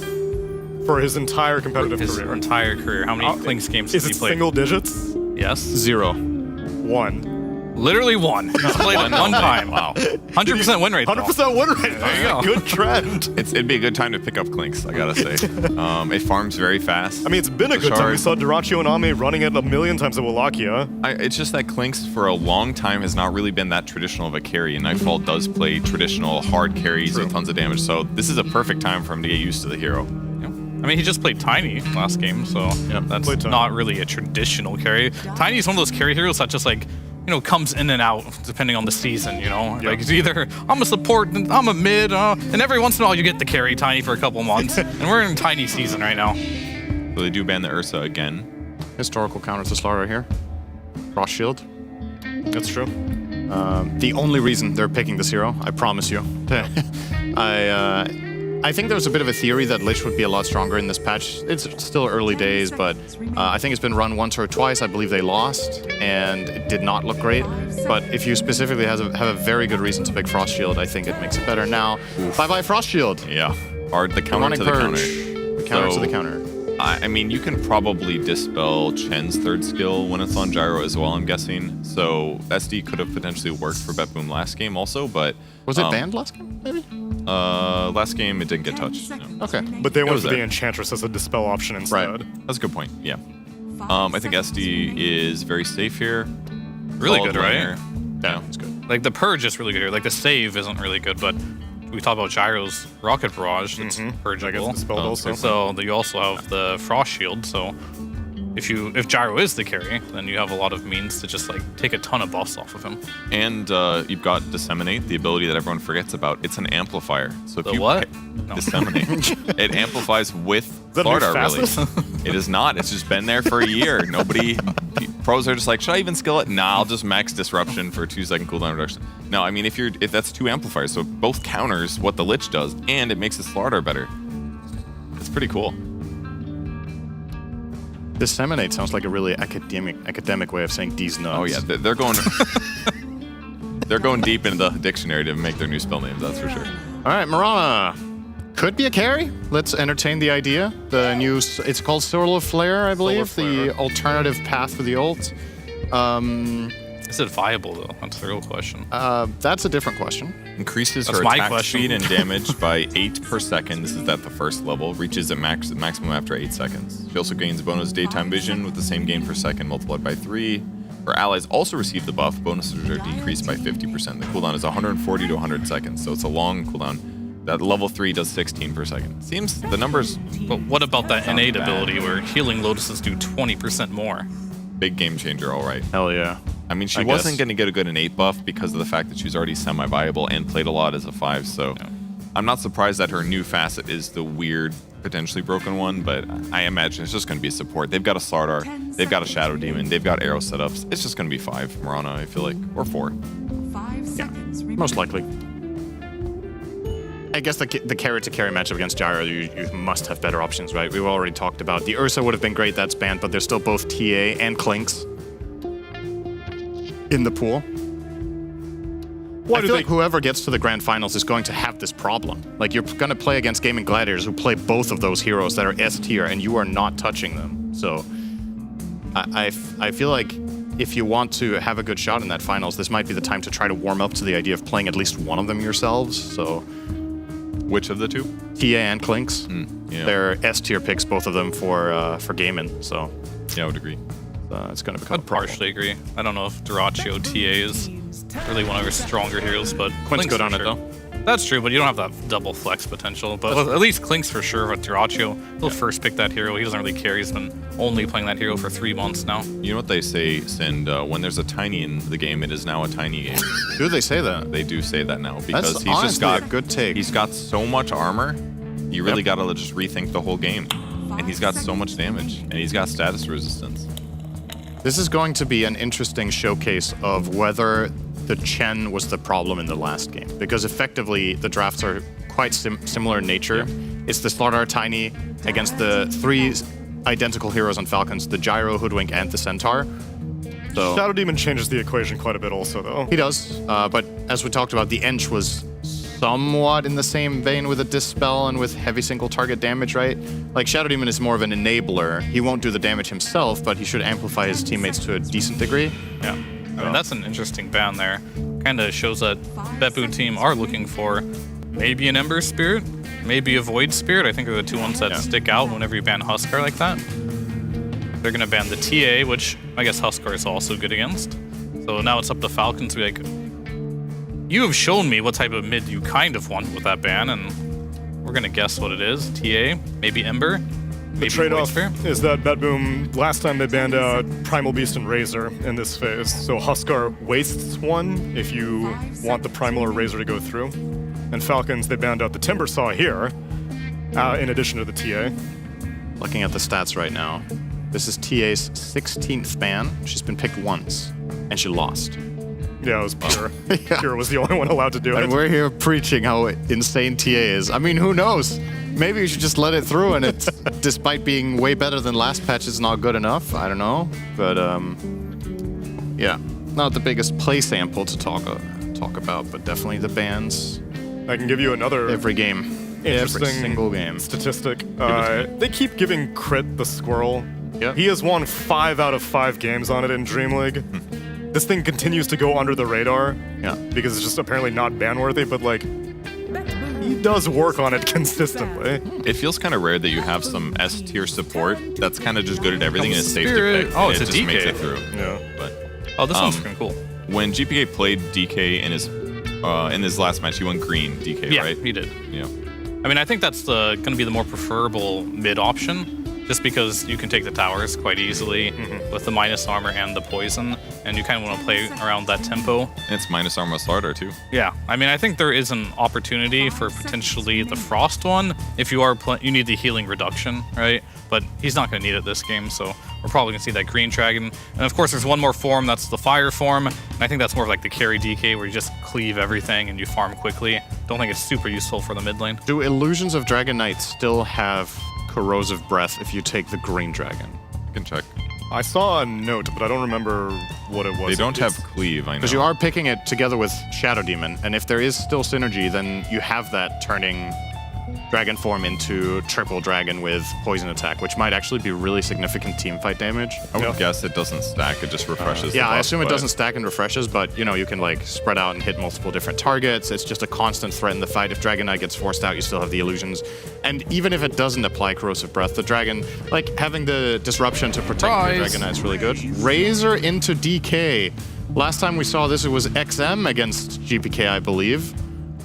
For his entire competitive his career. entire career. How many Clinks games Is has it he played? single digits? Yes. 0. 1. Literally one. He's played it one time. Wow. 100% win rate. 100% win rate. There you go. Good trend. It'd be a good time to pick up Clinks, I gotta say. It farms very fast. I mean, it's been a good time. We saw Dyrachyo and Ame running it a million times at Wallachia. It's just that Clinks for a long time has not really been that traditional of a carry, and Nightfall does play traditional hard carries with tons of damage, so this is a perfect time for him to get used to the hero. I mean, he just played Tiny last game, so that's not really a traditional carry. Tiny is one of those carry heroes that just like, you know, comes in and out depending on the season, you know? Like, it's either I'm a support, I'm a mid, and every once in a while you get the carry Tiny for a couple months. And we're in Tiny season right now. So they do ban the Ursa again. Historical counter to Slardar here. Frost Shield. That's true. The only reason they're picking this hero, I promise you. I think there's a bit of a theory that Lich would be a lot stronger in this patch. It's still early days, but I think it's been run once or twice. I believe they lost, and it did not look great. But if you specifically have a very good reason to pick Frost Shield, I think it makes it better. Now, bye-bye Frost Shield. Yeah. Hard the counter to the counter. The counter to the counter. I mean, you can probably dispel Chen's third skill when it's on Gyro as well, I'm guessing. So SD could have potentially worked for Bet Boom last game also, but... Was it banned last game, maybe? Last game, it didn't get touched. No. Okay. But they went for the Enchantress as a dispel option instead. Right. That's a good point, yeah. I think SD is very safe here. Really good, right? Yeah, it's good. Like, the Purge is really good here. Like, the save isn't really good, but we talked about Gyro's Rocket Barrage. It's purgeable. Dispelled also. So you also have the Frost Shield, so if Gyro is the carry, then you have a lot of means to just like take a ton of buffs off of him. And you've got Disseminate, the ability that everyone forgets about. It's an amplifier. So if The you what? Disseminate, it amplifies with Slardar, really. It is not. It's just been there for a year. Pros are just like, should I even skill it? Nah, I'll just max Disruption for 2-second cooldown reduction. No, I mean, if that's two amplifiers, so it both counters what the Lich does, and it makes the Slardar better. It's pretty cool. Disseminate sounds like a really academic way of saying D's nuts. Oh yeah, they're going they're going deep into the dictionary to make their new spell names, that's for sure. All right, Mirana. Could be a carry. Let's entertain the idea. The new, it's called Solar Flare, I believe. The alternative path for the ult. Is it viable though? That's the real question. That's a different question. Increases That's her my attack question. speed and damage by 8 per second. This is at the first level. Reaches a maximum after 8 seconds. She also gains bonus daytime vision with the same gain per second multiplied by 3. Her allies also receive the buff. Bonuses are decreased by 50%. The cooldown is 140 to 100 seconds, so it's a long cooldown. That level 3 does 16 per second. Seems the numbers... But what about that innate ability where healing Lotuses do 20% more? Big game changer, all right. Hell yeah. I mean, she wasn't going to get a good innate buff because of the fact that she was already semi-viable and played a lot as a 5, so I'm not surprised that her new facet is the weird, potentially broken one, but I imagine it's just going to be a support. They've got a Slardar, they've got a Shadow Demon, they've got arrow setups. It's just going to be 5, Mirana, I feel like, or 4. 5 seconds remaining. Most likely. I guess the carry to carry matchup against Gyro, you must have better options, right? We've already talked about the Ursa would have been great, that's banned, but there's still both TA and Clinks in the pool. I feel like whoever gets to the grand finals is going to have this problem. Like, you're going to play against Gaming Gladiators who play both of those heroes that are S tier, and you are not touching them. So I feel like if you want to have a good shot in that finals, this might be the time to try to warm up to the idea of playing at least one of them yourselves. So, which of the two? TA and Clinks. Yeah. They're S tier picks, both of them for gaming. So yeah, I would agree. It's going to become. I'd partially agree. I don't know if Dyrachyo TA is really one of her stronger heroes, but Quinn's good on it though. That's true, but you don't have that double flex potential. But at least Clinks for sure with Dyrachyo. He'll first pick that hero. He doesn't really care. He's been only playing that hero for 3 months now. You know what they say, Sind? When there's a tiny in the game, it is now a tiny game. Do they say that? They do say that now because That's he's just got a good take. He's got so much armor. You really got to just rethink the whole game. And he's got so much damage, and he's got status resistance. This is going to be an interesting showcase of whether the Chen was the problem in the last game, because effectively the drafts are quite similar in nature. It's the Slardar Tiny against the 3 identical heroes on Falcons, the Gyro, Hoodwink, and the Centaur. So Shadow Demon changes the equation quite a bit also, though. He does, but as we talked about, the Ench was somewhat in the same vein with a Dispel and with heavy single target damage, right? Like, Shadow Demon is more of an enabler. He won't do the damage himself, but he should amplify his teammates to a decent degree. Yeah. I mean, that's an interesting ban there. Kind of shows that BetBoom team are looking for maybe an Ember Spirit, maybe a Void Spirit. I think they're the two ones that stick out whenever you ban Huskar like that. They're going to ban the TA, which I guess Huskar is also good against. So now it's up to Falcons to be like, you have shown me what type of mid you kind of want with that ban, and we're going to guess what it is. TA, maybe Ember. The trade-off is that BetBoom, last time they banned out Primal Beast and Razor in this phase, so Huskar wastes one if you want the Primal or Razor to go through. And Falcons, they banned out the Timber Saw here, in addition to the TA. Looking at the stats right now, this is TA's 16th ban. She's been picked once, and she lost. Yeah, it was Pure. Pure was the only one allowed to do it. And we're here preaching how insane TA is. I mean, who knows? Maybe you should just let it through, and it's, despite being way better than last patch, it's not good enough. I don't know. But, yeah, not the biggest play sample to talk about, but definitely the bans. I can give you another every game. Interesting every single game. Statistic. They keep giving Crit the Squirrel. Yep. He has won 5 out of 5 games on it in DreamLeague. This thing continues to go under the radar. Yeah. Because it's just apparently not ban-worthy, but like, he does work on it consistently. It feels kind of rare that you have some S-tier support that's kind of just good at everything and is safe to pick. Oh, it's and a it just DK. makes it through. Yeah. But, oh, this one's freaking cool. When GPK played DK in his last match, he went green DK, Yeah, right? he did. Yeah. I mean, I think that's going to be the more preferable mid option, just because you can take the towers quite easily with the minus armor and the poison, and you kind of want to play around that tempo. And it's minus armor starter too. Yeah, I mean, I think there is an opportunity for potentially the Frost one if you are you need the healing reduction, right? But he's not going to need it this game, so we're probably going to see that Green Dragon. And of course, there's one more form, that's the Fire form, and I think that's more of like the carry DK where you just cleave everything and you farm quickly. Don't think it's super useful for the mid lane. Do Illusions of Dragon Knight still have Corrosive Breath if you take the Green Dragon? You can check. I saw a note, but I don't remember what it was. They don't have Cleave, I know. Because you are picking it together with Shadow Demon, and if there is still synergy, then you have that turning Dragon form into triple dragon with poison attack, which might actually be really significant teamfight damage. I would guess it doesn't stack, it just refreshes. Yeah, the I buff, assume it but- doesn't stack and refreshes, but you know, you can like spread out and hit multiple different targets. It's just a constant threat in the fight. If Dragon Knight gets forced out, you still have the illusions. And even if it doesn't apply Corrosive Breath, the Dragon, like having the disruption to protect the Dragon Knight is really good. Razor into DK. Last time we saw this, it was XM against GPK, I believe.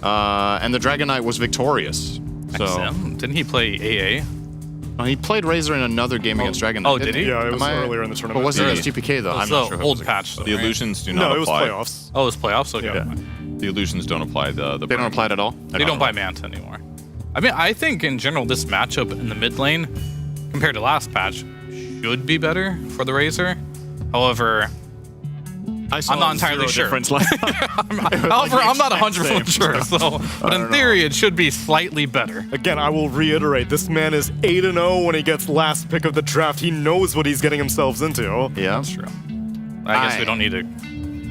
And the Dragon Knight was victorious. So, XM? Didn't he play AA? He played Razor in another game against Dragon Knight. Oh, did he? Yeah, it was earlier in the tournament. But was it Really? against GPK though? It was I'm not the sure. old patch, though, The right? illusions do not No, it was apply. playoffs. Oh, it's playoffs? Okay. Yeah. The illusions don't apply. They don't apply it at all? They don't buy Manta anymore. I mean, I think in general, this matchup in the mid lane, compared to last patch, should be better for the Razor. However, I'm not entirely sure. However, I'm not 100% sure. So, but in theory, it should be slightly better. Again, I will reiterate, this man is 8-0 when he gets last pick of the draft. He knows what he's getting himself into. Yeah. That's true. I guess we don't need to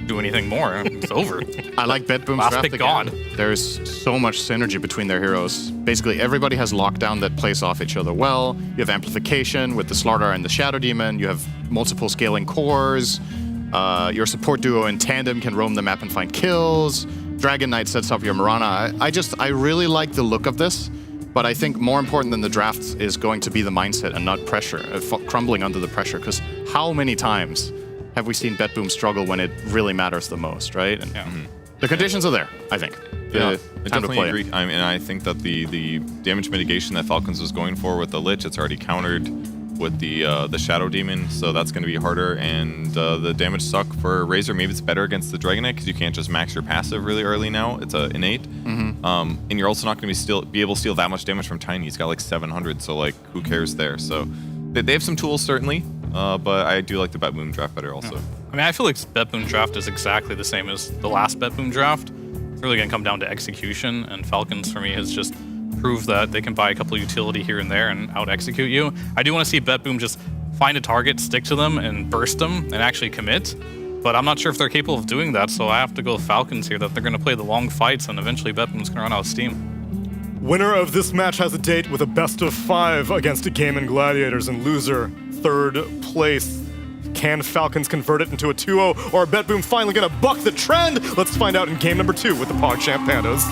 do anything more. It's over. I like BetBoom's Last draft pick again. gone. There's so much synergy between their heroes. Basically, everybody has lockdown that plays off each other well. You have amplification with the Slardar and the Shadow Demon. You have multiple scaling cores. Your support duo in tandem can roam the map and find kills. Dragon Knight sets up your Mirana. I really like the look of this, but I think more important than the drafts is going to be the mindset and not pressure, crumbling under the pressure. Because how many times have we seen BetBoom struggle when it really matters the most, right? And the conditions are there, I think. Yeah, I Time to definitely play it. agree. I mean, I think that the damage mitigation that Falcons was going for with the Lich, it's already countered with the Shadow Demon, so that's going to be harder. And the damage suck for Razor. Maybe it's better against the Dragon Knight because you can't just max your passive really early now. It's a innate, and you're also not going to be able to steal that much damage from Tiny. He's got like 700, so like who cares there? So they have some tools certainly, but I do like the BetBoom draft better also. I mean, I feel like BetBoom draft is exactly the same as the last BetBoom draft. It's really going to come down to execution, and Falcons for me has just proved that they can buy a couple utility here and there and out-execute you. I do want to see BetBoom just find a target, stick to them, and burst them, and actually commit. But I'm not sure if they're capable of doing that, so I have to go with Falcons here, that they're going to play the long fights, and eventually BetBoom's going to run out of steam. Winner of this match has a date with a best of 5 against Game and Gladiators, and loser, 3rd place. Can Falcons convert it into a 2-0, or are BetBoom finally going to buck the trend? Let's find out in game number 2 with the PogChamp Pandas.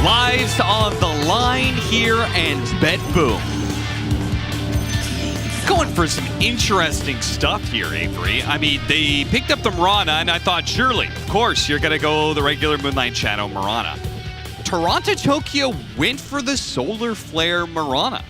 Lives on the line here, and BetBoom going for some interesting stuff here, Avery. I mean, they picked up the Mirana, and I thought, surely, of course, you're going to go the regular Moonlight Shadow Mirana. Toronto Tokyo went for the Solar Flare Mirana.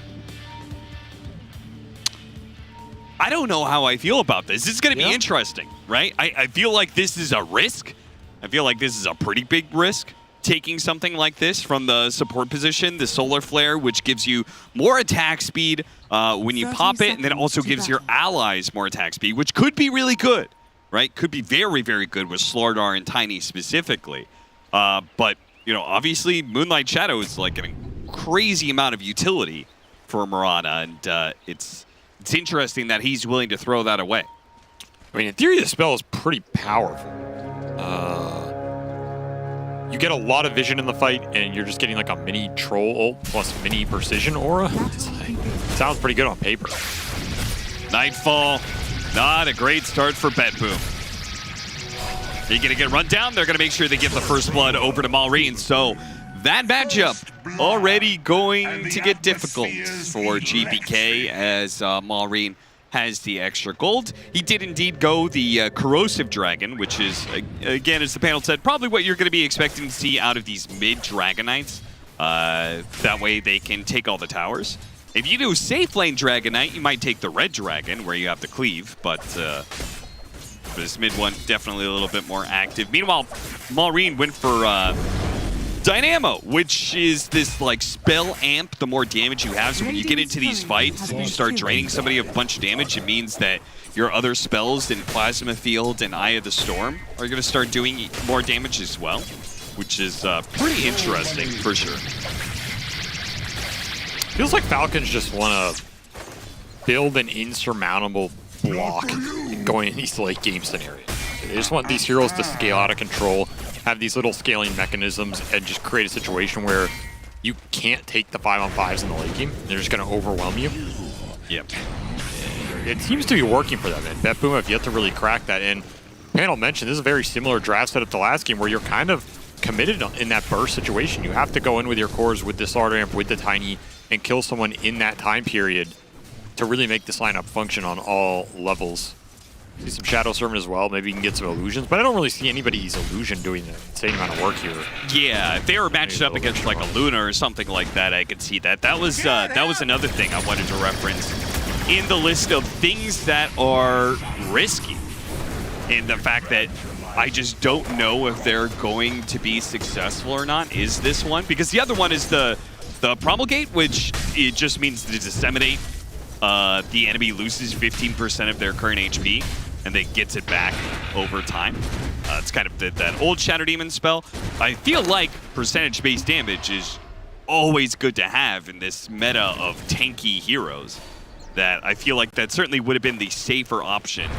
I don't know how I feel about this. This is going to be interesting, right? I feel like this is a risk. I feel like this is a pretty big risk. Taking something like this from the support position, the Solar Flare, which gives you more attack speed when you pop it, and then it also gives your allies more attack speed, which could be really good, right? Could be very, very good with Slardar and Tiny specifically. But, you know, obviously Moonlight Shadow is like a crazy amount of utility for Mirana, and it's interesting that he's willing to throw that away. I mean, in theory, the spell is pretty powerful. You get a lot of vision in the fight, and you're just getting like a mini troll ult plus mini precision aura. Sounds pretty good on paper. Nightfall, not a great start for BetBoom. They're going to get run down. They're going to make sure they get the first blood over to Malrine. So that matchup already going to get difficult for GPK as Malrine has the extra gold. He did indeed go the Corrosive Dragon, which is, again, as the panel said, probably what you're going to be expecting to see out of these mid-Dragonites. That way they can take all the towers. If you do Safe Lane Dragonite, you might take the Red Dragon, where you have the Cleave, but for this mid one, definitely a little bit more active. Meanwhile, Malrine went for Dynamo, which is this like spell amp, the more damage you have. So when you get into these fights and you start draining somebody of a bunch of damage, it means that your other spells in Plasma Field and Eye of the Storm are going to start doing more damage as well, which is pretty interesting for sure. Feels like Falcons just want to build an insurmountable block going in these late game scenarios. They just want these heroes to scale out of control, have these little scaling mechanisms, and just create a situation where you can't take the 5-on-5s in the late game. They're just going to overwhelm you. Yep. It seems to be working for them, and BetBoom have yet to really crack that. And panel mentioned, this is a very similar draft setup to last game where you're kind of committed in that burst situation. You have to go in with your cores, with this Slardar Amp, with the Tiny, and kill someone in that time period to really make this lineup function on all levels. See some Shadow Servant as well. Maybe you can get some illusions, but I don't really see anybody's illusion doing the insane amount of work here. Yeah, if they were matched up against like a Luna or something like that, I could see that. That was another thing I wanted to reference in the list of things that are risky. And the fact that I just don't know if they're going to be successful or not is this one. Because the other one is the Promulgate, which it just means to disseminate. The enemy loses 15% of their current HP, and then gets it back over time. It's kind of that old Shadow Demon spell. I feel like percentage-based damage is always good to have in this meta of tanky heroes. That I feel like that certainly would have been the safer option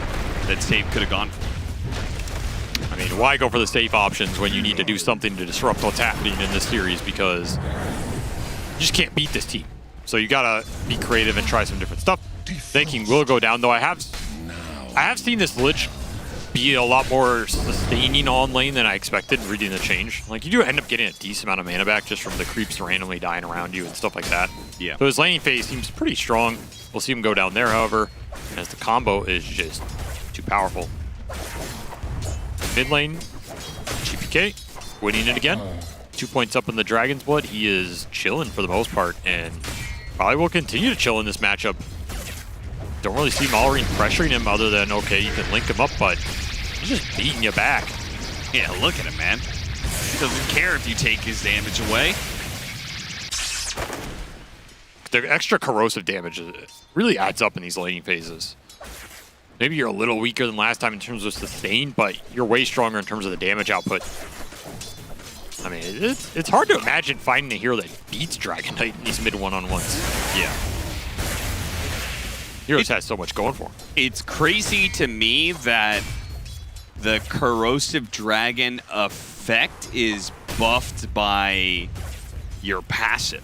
that Save could have gone for. I mean, why go for the safe options when you need to do something to disrupt what's happening in this series? Because you just can't beat this team. So you gotta be creative and try some different stuff. Thinking will go down, though I have seen this Lich be a lot more sustaining on lane than I expected reading the change. Like, you do end up getting a decent amount of mana back just from the creeps randomly dying around you and stuff like that. Yeah. So his laning phase seems pretty strong. We'll see him go down there, however, as the combo is just too powerful. Mid lane, GPK winning it again. 2 points up in the Dragon's Blood. He is chilling for the most part, and probably will continue to chill in this matchup. Don't really see Malrine pressuring him other than, okay, you can link him up, but he's just beating you back. Yeah, look at him, man. Doesn't care if you take his damage away. The extra corrosive damage really adds up in these laning phases. Maybe you're a little weaker than last time in terms of sustain, but you're way stronger in terms of the damage output. I mean, it's hard to imagine finding a hero that beats Dragon Knight in these mid one-on-ones. Yeah. Heroes has so much going for him. It's crazy to me that the corrosive dragon effect is buffed by your passive,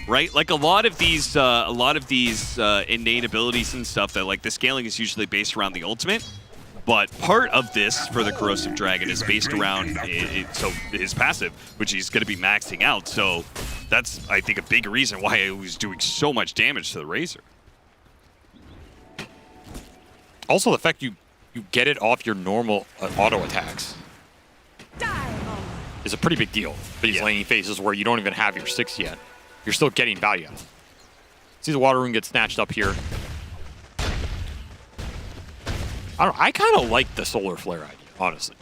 right? Like a lot of these innate abilities and stuff that like the scaling is usually based around the ultimate, but part of this for the corrosive dragon is based around so his passive, which he's going to be maxing out. So that's, I think, a big reason why he was doing so much damage to the Razor. Also, the fact you get it off your normal auto attacks is a pretty big deal for these laning phases where you don't even have your 6 yet. You're still getting value out of it. See the water rune get snatched up here. I kind of like the solar flare idea, honestly.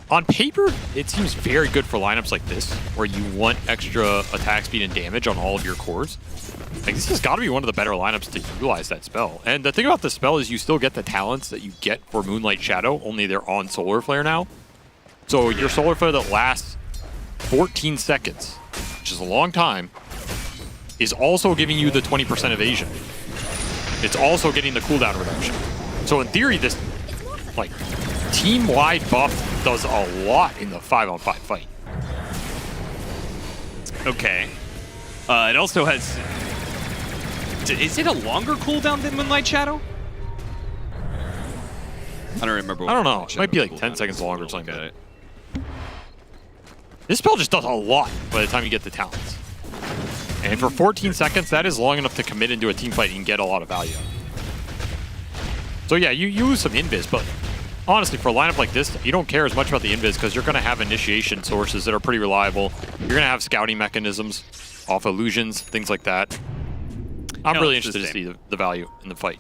On paper, it seems very good for lineups like this, where you want extra attack speed and damage on all of your cores. Like, this has got to be one of the better lineups to utilize that spell. And the thing about the spell is you still get the talents that you get for Moonlight Shadow, only they're on Solar Flare now. So your Solar Flare that lasts 14 seconds, which is a long time, is also giving you the 20% evasion. It's also getting the cooldown reduction. So in theory, this like team-wide buff does a lot in the 5-on-5 fight. Okay. It also has... Is it a longer cooldown than Moonlight Shadow? I don't remember. I don't know. It might be like 10 seconds longer or something like that. This spell just does a lot by the time you get the talents. And for 14 seconds, that is long enough to commit into a team fight and get a lot of value. So yeah, you lose some invis, but honestly, for a lineup like this, you don't care as much about the invis because you're going to have initiation sources that are pretty reliable. You're going to have scouting mechanisms off illusions, things like that. I'm really interested to see the value in the fight.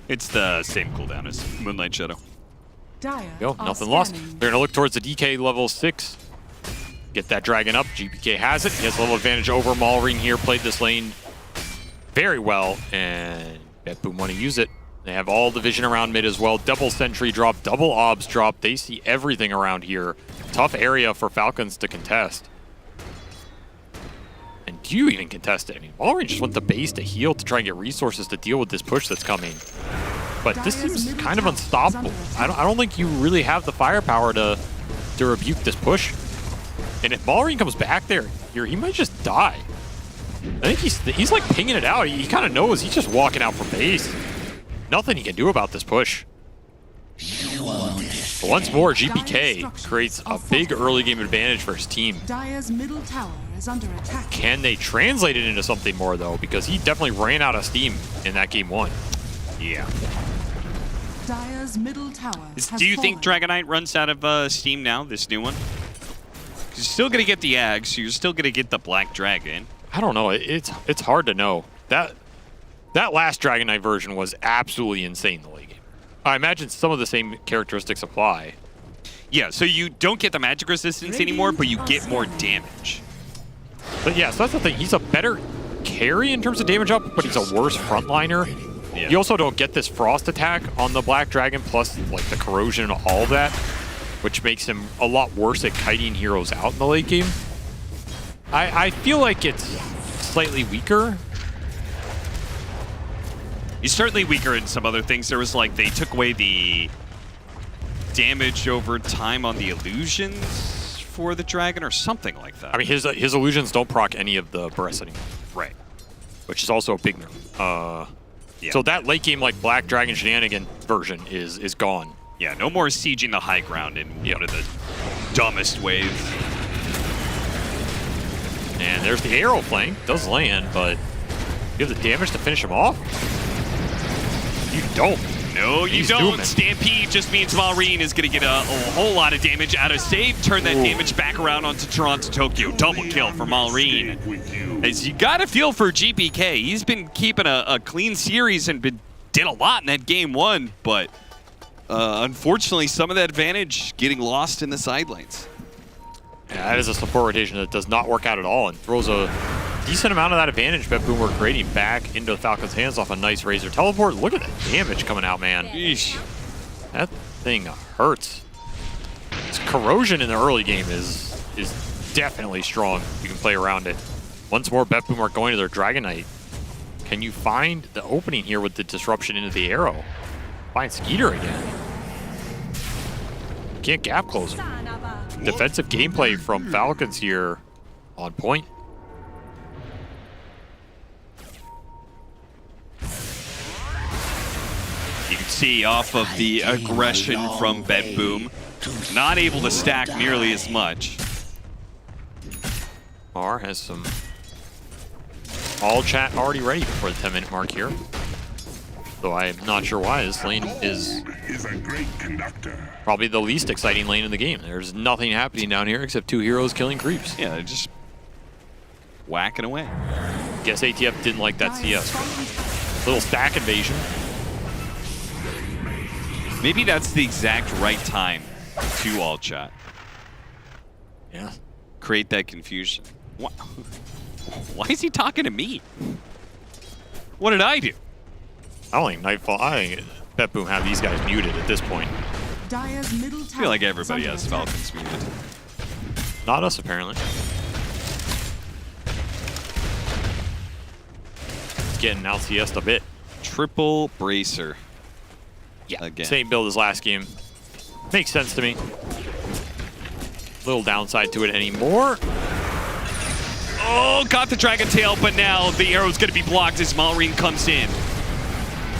It's the same cooldown as Moonlight Shadow. Go, nothing lost. They're going to look towards the DK level 6. Get that dragon up. GPK has it. He has level advantage over Malrine here. Played this lane very well, and BetBoom want to use it. They have all the vision around mid as well. Double sentry drop, double obs drop. They see everything around here. Tough area for Falcons to contest. And do you even contest it? I mean, Malrine just went the base to heal to try and get resources to deal with this push that's coming. But this seems kind of unstoppable. I don't think you really have the firepower to rebuke this push. And if Malrine comes back there, he might just die. I think he's like pinging it out. He kind of knows he's just walking out from base. Nothing he can do about this push. But once more, GPK creates a big early game advantage for his team. Dire's middle tower is under attack. Can they translate it into something more though? Because he definitely ran out of steam in that game 1. Yeah. Dire's middle tower. Do you think Dragonite runs out of steam now, this new one? Because you're still going to get the Ag, so you're still going to get the Black Dragon. I don't know. It's hard to know. That last Dragonite version was absolutely insane in the late game. I imagine some of the same characteristics apply. Yeah, so you don't get the magic resistance anymore, but you get more damage. But yeah, so that's the thing. He's a better carry in terms of damage up, but he's a worse frontliner. Yeah. You also don't get this frost attack on the Black Dragon, plus like the corrosion and all of that, which makes him a lot worse at kiting heroes out in the late game. I feel like it's slightly weaker. He's certainly weaker in some other things. There was like, they took away the damage over time on the illusions for the dragon or something like that. I mean, his illusions don't proc any of the bursts anymore. Right. Which is also a big nerf. Yeah. So that late game like Black Dragon shenanigan version is gone. Yeah, no more sieging the high ground in one of the dumbest ways. And there's the arrow flank. Does land, but you have the damage to finish him off? You don't. No, you He's don't. dooming. Stampede just means Malrine is going to get a whole lot of damage out of save. Turn that damage back around onto Toronto Tokyo. Double kill for Malrine. As you got to feel for GPK. He's been keeping a clean series and did a lot in that game 1, but unfortunately, some of that advantage getting lost in the sidelines. Yeah, that is a support rotation that does not work out at all and throws a decent amount of that advantage BetBoom were creating back into the Falcons' hands off a nice Razor teleport. Look at the damage coming out, man. Eesh. That thing hurts. This corrosion in the early game is definitely strong. You can play around it. Once more, BetBoom are going to their Dragon Knight. Can you find the opening here with the disruption into the arrow? Find Skeeter again. Can't gap close him. Defensive gameplay from Falcons here on point. You can see off of the aggression from BetBoom, not able to stack nearly as much. R has some all chat already ready before the 10-minute mark here. Though I'm not sure why. This lane is probably the least exciting lane in the game. There's nothing happening down here except 2 heroes killing creeps. Yeah, they're just whacking away. Guess ATF didn't like that CS. Little stack invasion. Maybe that's the exact right time to all chat. Yeah. Create that confusion. Why is he talking to me? What did I do? I don't think Nightfall. I think BetBoom have these guys muted at this point. Dire's middle I feel like everybody has Falcons muted. Not us, apparently. It's getting out CS'd a bit. Triple bracer. Yeah, again. Same build as last game. Makes sense to me. Little downside to it anymore. Oh, got the Dragon Tail, but now the arrow's going to be blocked as Malrine comes in.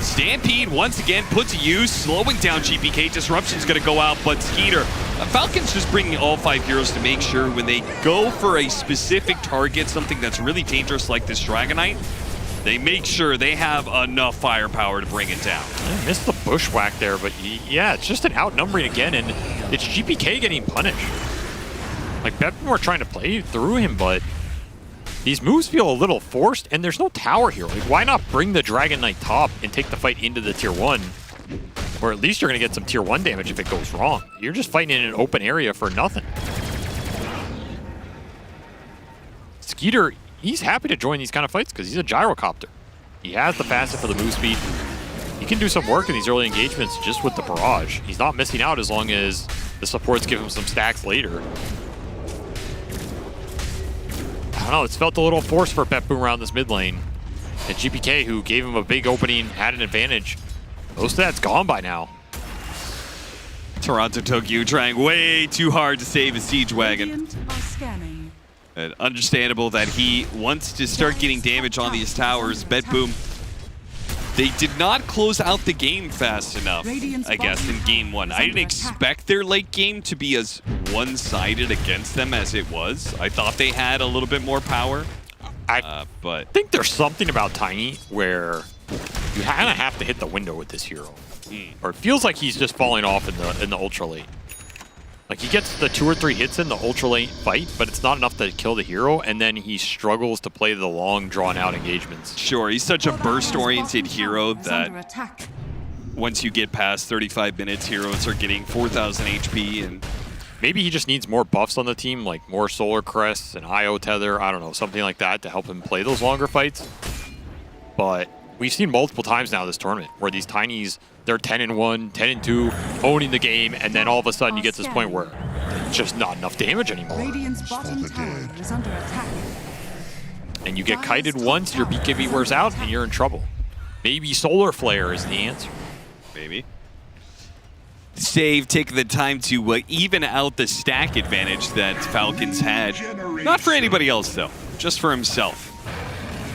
Stampede once again put to use, slowing down GPK. Disruption's going to go out, but Skeeter. Falcons just bringing all 5 heroes to make sure when they go for a specific target, something that's really dangerous like this Dragon Knight, they make sure they have enough firepower to bring it down. I missed the bushwhack there, but yeah, it's just an outnumbering again, and it's GPK getting punished. Like, BetBoom were trying to play through him, but these moves feel a little forced, and there's no tower here. Like, why not bring the Dragon Knight top and take the fight into the tier 1? Or at least you're going to get some tier 1 damage if it goes wrong. You're just fighting in an open area for nothing. Skeeter, he's happy to join these kind of fights because he's a gyrocopter. He has the passive for the move speed. He can do some work in these early engagements just with the barrage. He's not missing out as long as the supports give him some stacks later. I don't know, it's felt a little forced for BetBoom around this mid lane. And GPK, who gave him a big opening, had an advantage. Most of that's gone by now. Toronto Tokyo trying way too hard to save his Siege Wagon. Understandable that he wants to start getting damage on these towers. BetBoom, they did not close out the game fast enough, I guess, in game 1. I didn't expect their late game to be as one-sided against them as it was. I thought they had a little bit more power. But I think there's something about Tiny where you kind of have to hit the window with this hero. Or it feels like he's just falling off in the ultra late. Like, he gets the 2 or 3 hits in the ultra late fight, but it's not enough to kill the hero, and then he struggles to play the long, drawn-out engagements. Sure, he's such a burst-oriented hero that once you get past 35 minutes, heroes are getting 4,000 HP, and maybe he just needs more buffs on the team, like more Solar Crests and IO Tether, I don't know, something like that to help him play those longer fights. But we've seen multiple times now this tournament where these Tinies, they're 10-1, 10-2, owning the game, and then all of a sudden you get to this point where it's just not enough damage anymore. Radiant's bottom tower is under attack. And you get kited once, your BKB wears out, and you're in trouble. Maybe Solar Flare is the answer. Maybe. Save, taking the time to even out the stack advantage that Falcons had. Not for anybody else, though. Just for himself.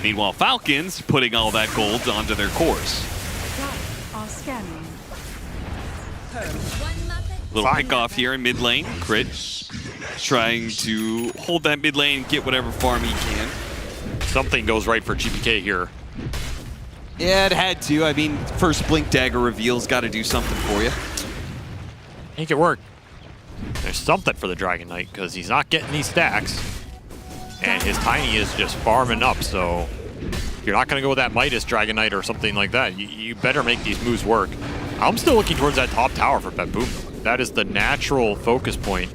Meanwhile, Falcons putting all that gold onto their cores. Are scanning. Little pickoff here in mid lane. Crit trying to hold that mid lane, get whatever farm he can. Something goes right for GPK here. Yeah, it had to. I mean, first Blink Dagger reveal's got to do something for you. Make it work. There's something for the Dragon Knight because he's not getting these stacks. And his Tiny is just farming up, so you're not going to go with that Midas Dragon Knight or something like that. You better make these moves work. I'm still looking towards that top tower for BetBoom. That is the natural focus point.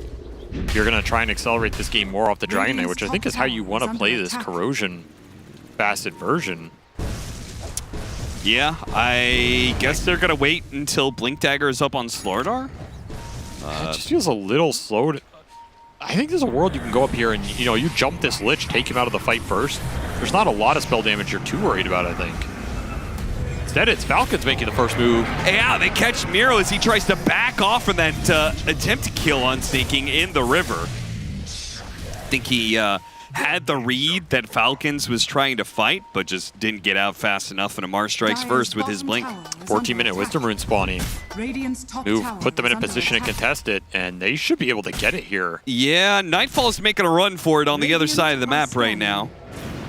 You're going to try and accelerate this game more off the Dragon Knight, which I think is how you want to play this Corrosion Facet version. Yeah, I guess they're going to wait until Blink Dagger is up on Slardar. It just feels a little slow. I think there's a world you can go up here and, you know, you jump this Lich, take him out of the fight first. There's not a lot of spell damage you're too worried about, I think. Instead, it's Falcons making the first move. Yeah, they catch Miro as he tries to back off from that attempt to kill on sinking in the river. I think he had the read that Falcons was trying to fight, but just didn't get out fast enough, and Amar strikes first with his blink. 14-minute Wisdom Rune spawning. Radiant's top Move, tower put them in a is under position to attack. contest it, and they should be able to get it here. Yeah, Nightfall's making a run for it on the other side of the map right now.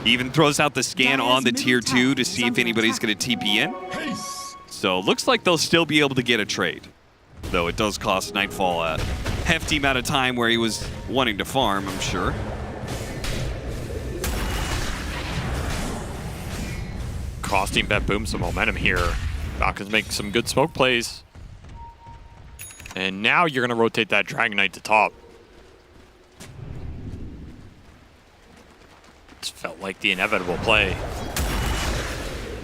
He even throws out the scan on the tier 2 to see if anybody's going to TP in. So looks like they'll still be able to get a trade, though it does cost Nightfall a hefty amount of time where he was wanting to farm, I'm sure. Costing Bet Boom some momentum here. Falcons make some good smoke plays. And now you're going to rotate that Dragon Knight to top. It's felt like the inevitable play.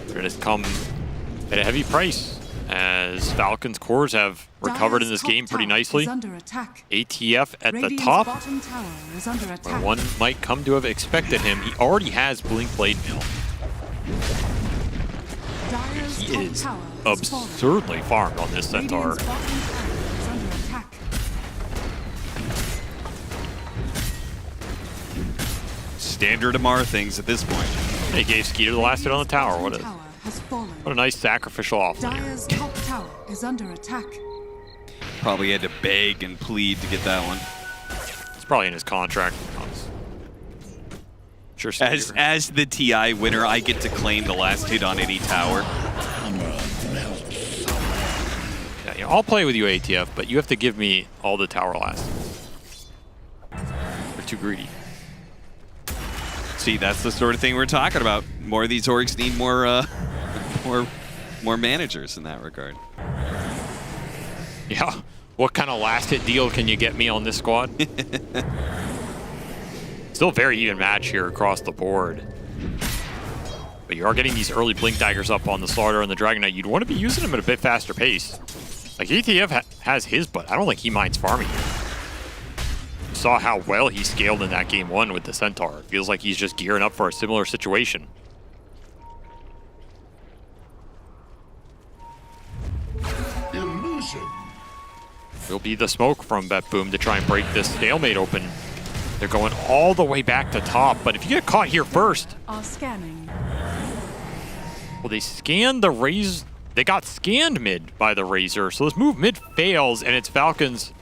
It has come at a heavy price as Falcons cores have recovered in this game pretty nicely. ATF at the top, where one might come to have expected him. He already has Blink Blade Mill. He is absurdly farmed on this Centaur. Standard Amar things at this point. They gave Skeeter the last hit on the tower. What a nice sacrificial offlane. Dire's top tower is under attack. Probably had to beg and plead to get that one. It's probably in his contract. Sure. As the TI winner, I get to claim the last hit on any tower. Yeah, you know, I'll play with you, ATF, but you have to give me all the tower last. You're too greedy. See, that's the sort of thing we're talking about. More of these orgs need more, more managers in that regard. Yeah. What kind of last hit deal can you get me on this squad? Still a very even match here across the board. But you are getting these early Blink Daggers up on the Slaughter and the Dragon Knight. You'd want to be using them at a bit faster pace. Like, ATF has his, but I don't think he minds farming here. Saw how well he scaled in that game 1 with the Centaur. It feels like he's just gearing up for a similar situation. Illusion. Will be the smoke from Bet Boom to try and break this stalemate open. They're going all the way back to top, but if you get caught here first... Are scanning. Well, they scanned the Razor. They got scanned mid by the Razor, so this move mid fails, and it's Falcons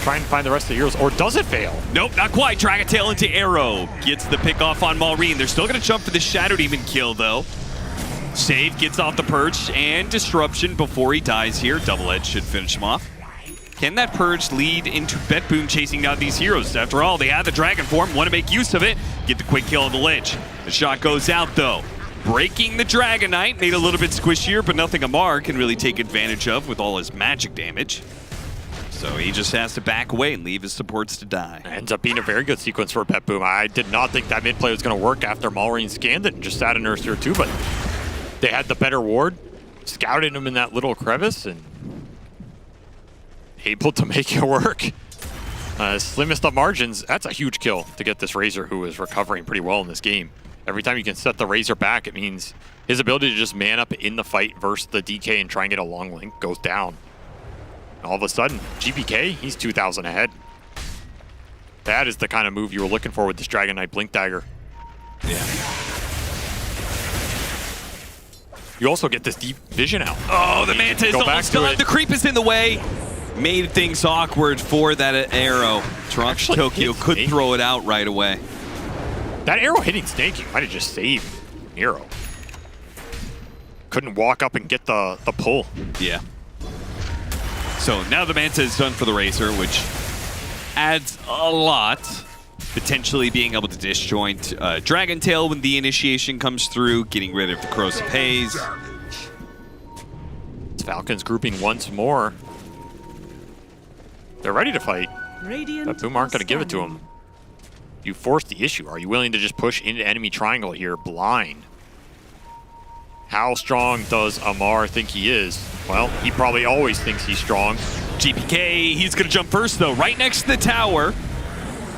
trying to find the rest of the heroes, or does it fail? Nope, not quite. Dragon Tail into Arrow. Gets the pick off on Maureen. They're still going to jump for the Shadow Demon kill, though. Save gets off the Purge, and Disruption before he dies here. Double Edge should finish him off. Can that Purge lead into Bet Boom chasing down these heroes? After all, they have the Dragon form, want to make use of it. Get the quick kill on the Lich. The shot goes out, though. Breaking the Dragon Knight, made a little bit squishier, but nothing Amar can really take advantage of with all his magic damage. So he just has to back away and leave his supports to die. Ends up being a very good sequence for Bet Boom. I did not think that mid play was going to work after Maureen scanned it and just sat in Nurse Tier 2, but they had the better ward, scouted him in that little crevice, and able to make it work. Slimmest of margins, that's a huge kill to get this Razor, who is recovering pretty well in this game. Every time you can set the Razor back, it means his ability to just man up in the fight versus the DK and try and get a long link goes down. All of a sudden, GPK, he's 2,000 ahead. That is the kind of move you were looking for with this Dragon Knight Blink Dagger. Yeah. You also get this deep vision out. Oh, the Manta is almost done. The creep is in the way. Made things awkward for that arrow. Trunks Tokyo could throw it out right away. That arrow hitting Snaking might have just saved Nero. Couldn't walk up and get the pull. Yeah. So now the Manta is done for the Razor, which adds a lot. Potentially being able to disjoint Dragon Tail when the initiation comes through, getting rid of the Corrosive Haze. It's Falcons grouping once more. They're ready to fight. But Boom aren't going to give it to him. You force the issue. Are you willing to just push into enemy triangle here blind? How strong does Amar think he is? Well, he probably always thinks he's strong. GPK, he's going to jump first, though, right next to the tower.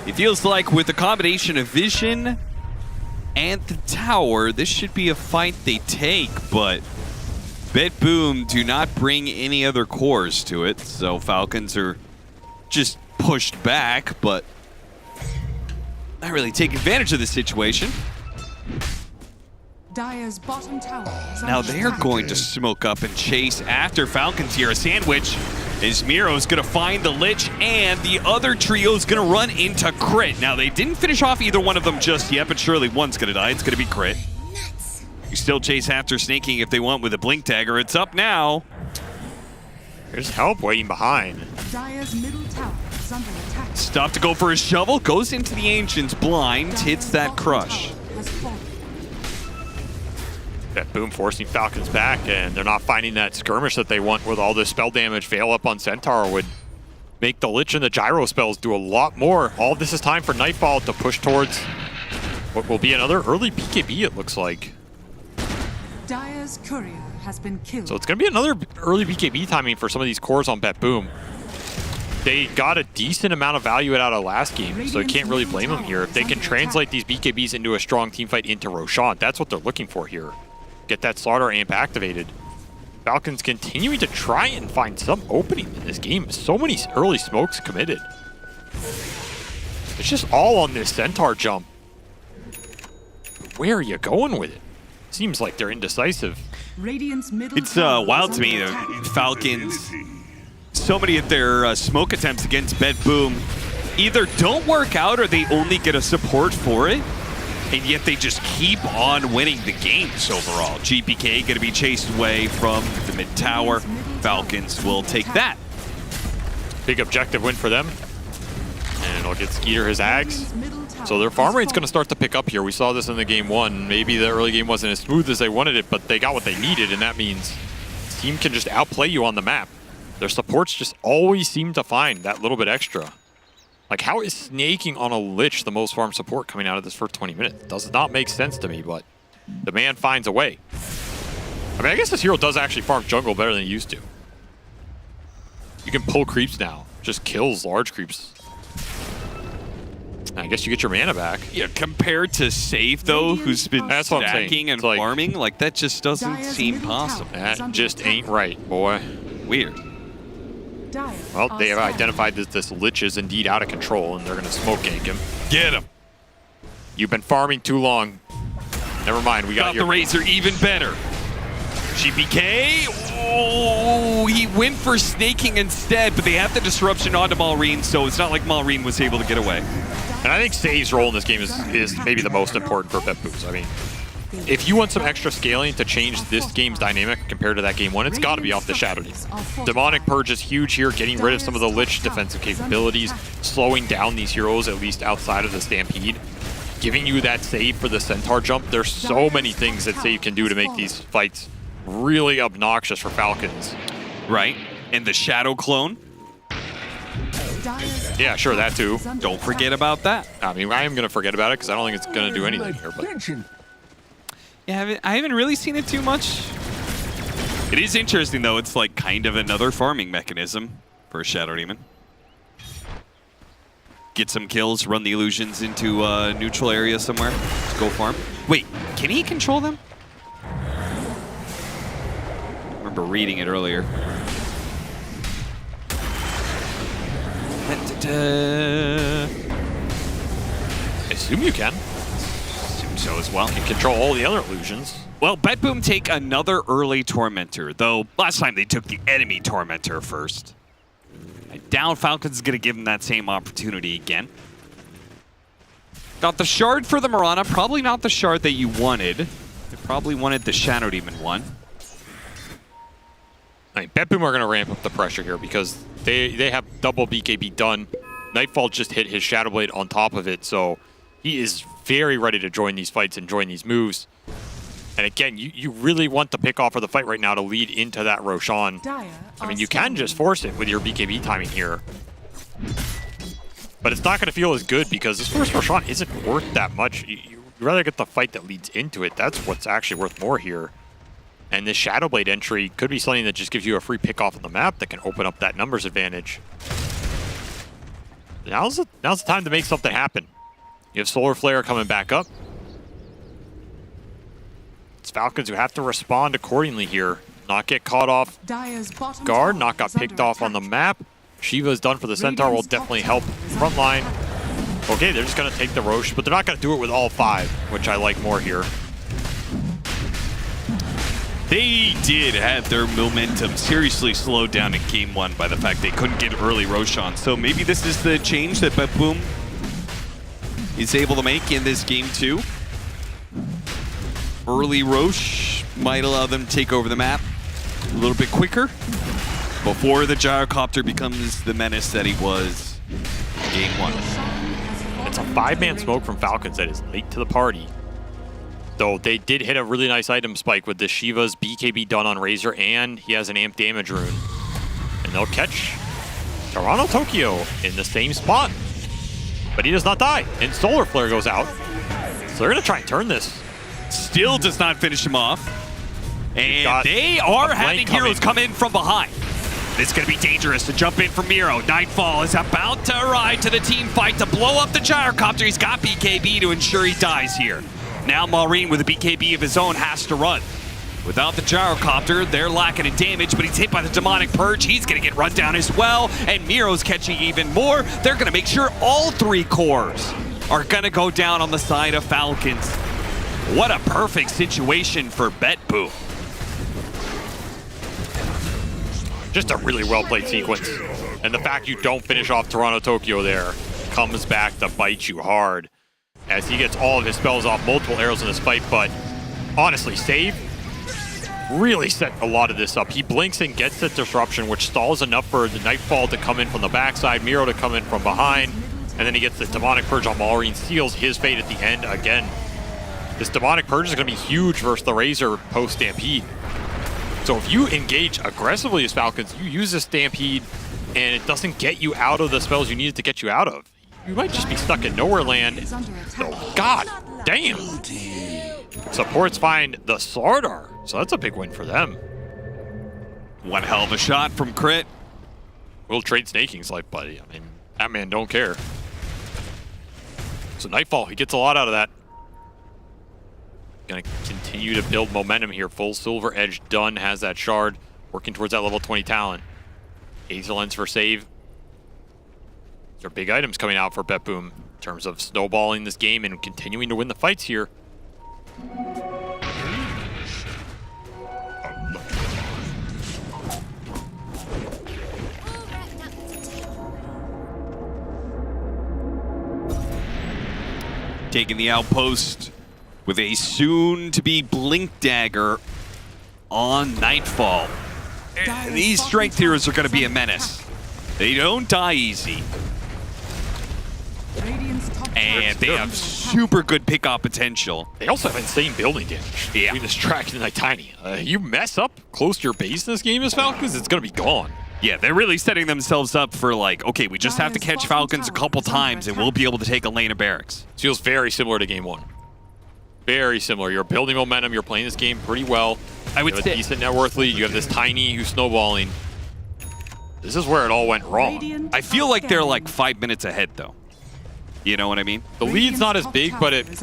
It feels like with the combination of vision and the tower, this should be a fight they take, but BetBoom do not bring any other cores to it, so Falcons are just pushed back, but not really take advantage of the situation. Dire's bottom tower is Now under they're attack. going to smoke up and chase after Falcons here. A sandwich as Miro's going to find the Lich, and the other trio's going to run into Crit. Now they didn't finish off either one of them just yet, but surely one's going to die. It's going to be Crit. You still chase after Snaking if they want with a Blink Dagger. It's up now. There's help waiting behind. Dire's middle tower is under attack. Stop to go for a shovel, goes into the Ancient's blind, hits that crush. Has fallen. BetBoom forcing Falcons back, and they're not finding that skirmish that they want with all this spell damage. Veil up on Centaur would make the Lich and the Gyro spells do a lot more. All of this is time for Nightfall to push towards what will be another early BKB, it looks like. Dire's courier has been killed. So it's going to be another early BKB timing for some of these cores on BetBoom. They got a decent amount of value out of last game, so I can't really blame them here. If they can translate these BKBs into a strong team fight into Roshan, that's what they're looking for here. Get that Slaughter amp activated. Falcons continuing to try and find some opening in this game. So many early smokes committed. It's just all on this Centaur jump. Where are you going with it? Seems like they're indecisive. Radiant's middle It's tower wild is to me, under the attack. Falcons, so many of their smoke attempts against BetBoom either don't work out or they only get a support for it, and yet they just keep on winning the games overall. GPK going to be chased away from the mid tower. Falcons will take that. Big objective win for them. And it'll get Skeeter his Ags. So their farm rate's going to start to pick up here. We saw this in the game one. Maybe the early game wasn't as smooth as they wanted it, but they got what they needed, and that means the team can just outplay you on the map. Their supports just always seem to find that little bit extra. Like, how is snaking on a Lich the most farm support coming out of this first 20 minutes? Does not make sense to me, but the man finds a way. I mean, I guess this hero does actually farm jungle better than he used to. You can pull creeps now. Just kills large creeps. I guess you get your mana back. Yeah, compared to Save, though, who's been That's what I'm saying. stacking and It's like- farming, like, that just doesn't seem possible. That just ain't right, boy. Weird. Well, they have identified that this Lich is indeed out of control, and they're going to smoke gank him. Get him. You've been farming too long. Never mind, we got the Razor even better. GPK, oh, he went for snaking instead, but they have the disruption onto Malrine, so it's not like Malrine was able to get away. And I think Save's role in this game is maybe the most important for BetBoom. I mean, if you want some extra scaling to change this game's dynamic compared to that game one, it's got to be off the Shadow Demon. Demonic Purge is huge here, getting rid of some of the Lich defensive capabilities, slowing down these heroes, at least outside of the Stampede, giving you that save for the Centaur jump. There's so many things that Save can do to make these fights really obnoxious for Falcons. Right, and the Shadow Clone. Yeah, sure, that too. Don't forget about that. I mean, I am going to forget about it because I don't think it's going to do anything here. But Yeah, I haven't really seen it too much. It is interesting, though. It's like kind of another farming mechanism for a Shadow Demon. Get some kills, run the illusions into a neutral area somewhere. Let's go farm. Wait, can he control them? I remember reading it earlier. I assume you can. Assume so as well. You can control all the other illusions. Well, BetBoom take another early Tormentor, though last time they took the enemy Tormentor first. I doubt Falcons is going to give him that same opportunity again. Got the Shard for the Mirana, probably not the Shard that you wanted. They probably wanted the Shadow Demon one. I mean, BetBoom are going to ramp up the pressure here because they have double BKB done. Nightfall just hit his Shadow Blade on top of it, so he is very ready to join these fights and join these moves. And again, you really want the pick off of the fight right now to lead into that Roshan. I mean, you can just force it with your BKB timing here. But it's not going to feel as good because this first Roshan isn't worth that much. You'd rather get the fight that leads into it. That's what's actually worth more here. And this Shadow Blade entry could be something that just gives you a free pick off on the map that can open up that numbers advantage. Now's the time to make something happen. You have Solar Flare coming back up. It's Falcons who have to respond accordingly here. Not get caught off guard, not got picked off on the map. Shiva's done for the Centaur, will definitely help front line. Okay, they're just going to take the Roche, but they're not going to do it with all 5, which I like more here. They did have their momentum seriously slowed down in game 1 by the fact they couldn't get early Roshan. So maybe this is the change that BetBoom is able to make in this game 2. Early Roche might allow them to take over the map a little bit quicker before the Gyrocopter becomes the menace that he was game 1. It's a 5-man smoke from Falcons that is late to the party. Though they did hit a really nice item spike with the Shiva's BKB done on Razor, and he has an amp damage rune. And they'll catch Toronto Tokyo in the same spot. But he does not die, and Solar Flare goes out. So they're going to try and turn this. Still does not finish him off. And they are having heroes come in from behind. This is going to be dangerous to jump in for Miro. Nightfall is about to ride to the team fight to blow up the Gyrocopter. He's got BKB to ensure he dies here. Now Maureen with a BKB of his own has to run. Without the Gyrocopter, they're lacking in damage, but he's hit by the Demonic Purge. He's going to get run down as well, and Miro's catching even more. They're going to make sure all 3 cores are going to go down on the side of Falcons. What a perfect situation for BetBoom. Just a really well-played sequence. And the fact you don't finish off Toronto Tokyo there comes back to bite you hard as he gets all of his spells off, multiple arrows in this fight. But honestly, Save really set a lot of this up. He blinks and gets the disruption, which stalls enough for the Nightfall to come in from the backside, Miro to come in from behind, and then he gets the Demonic Purge on Maureen, seals his fate at the end again. This Demonic Purge is going to be huge versus the Razor post-Stampede. So if you engage aggressively as Falcons, you use this Stampede, and it doesn't get you out of the spells you need it to get you out of. You might just be stuck in nowhere land. Oh, God damn. Supports find the Slardar, so that's a big win for them. One hell of a shot from Crit. We'll trade Snaking's life, buddy. I mean, that man don't care. So Nightfall, he gets a lot out of that. Gonna continue to build momentum here. Full Silver Edge done, has that shard, working towards that level 20 talent. Hazel ends for save. There are big items coming out for BetBoom in terms of snowballing this game and continuing to win the fights here. Taking the outpost with a soon-to-be Blink Dagger on Nightfall. And these strength heroes are going to be a menace. They don't die easy. And they have super good pick-off potential. They also have insane building damage. Yeah. Between this Dragon and Tiny. You mess up close to your base in this game as Falcons, it's going to be gone. Yeah, they're really setting themselves up for like, okay, we just have to catch Falcons a couple times and we'll be able to take a lane of barracks. This feels very similar to game 1. Very similar. You're building momentum. You're playing this game pretty well. I would say say a decent net worth lead. You have this Tiny who's snowballing. This is where it all went wrong. I feel like they're like 5 minutes ahead, though. You know what I mean? The lead's not as big, but it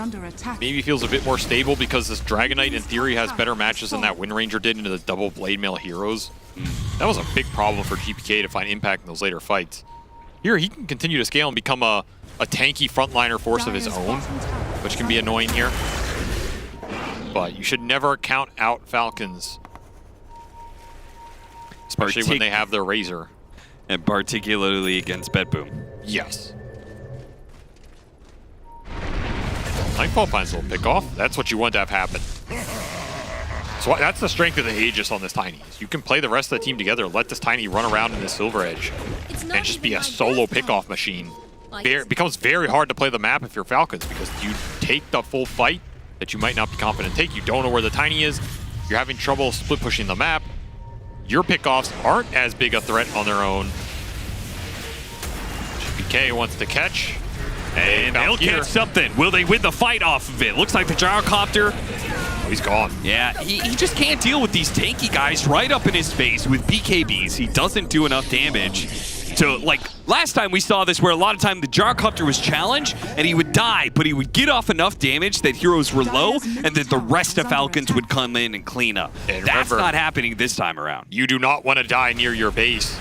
maybe feels a bit more stable because this Dragonite, in theory, has better matches than that Wind Ranger did into the double Blade Mail heroes. That was a big problem for GPK to find impact in those later fights. Here, he can continue to scale and become a tanky frontliner force of his own, which can be annoying here. But you should never count out Falcons, especially when they have their Razor. And particularly against BetBoom. Yes. Nightfall finds a little pick off. That's what you want to have happen. So that's the strength of the Aegis on this Tiny. You can play the rest of the team together, let this Tiny run around in this Silver Edge, and just be a solo pickoff machine. It becomes very hard to play the map if you're Falcons because you take the full fight that you might not be confident to take. You don't know where the Tiny is. You're having trouble split pushing the map. Your pickoffs aren't as big a threat on their own. GPK wants to catch. And they'll catch something. Will they win the fight off of it? Looks like the Gyrocopter. Oh, he's gone. Yeah, he just can't deal with these tanky guys right up in his face with BKBs. He doesn't do enough damage So, like, last time we saw this where a lot of time the Gyrocopter was challenged and he would die, but he would get off enough damage that heroes were low and then the rest of Falcons would come in and clean up. And That's remember, not happening this time around. You do not want to die near your base,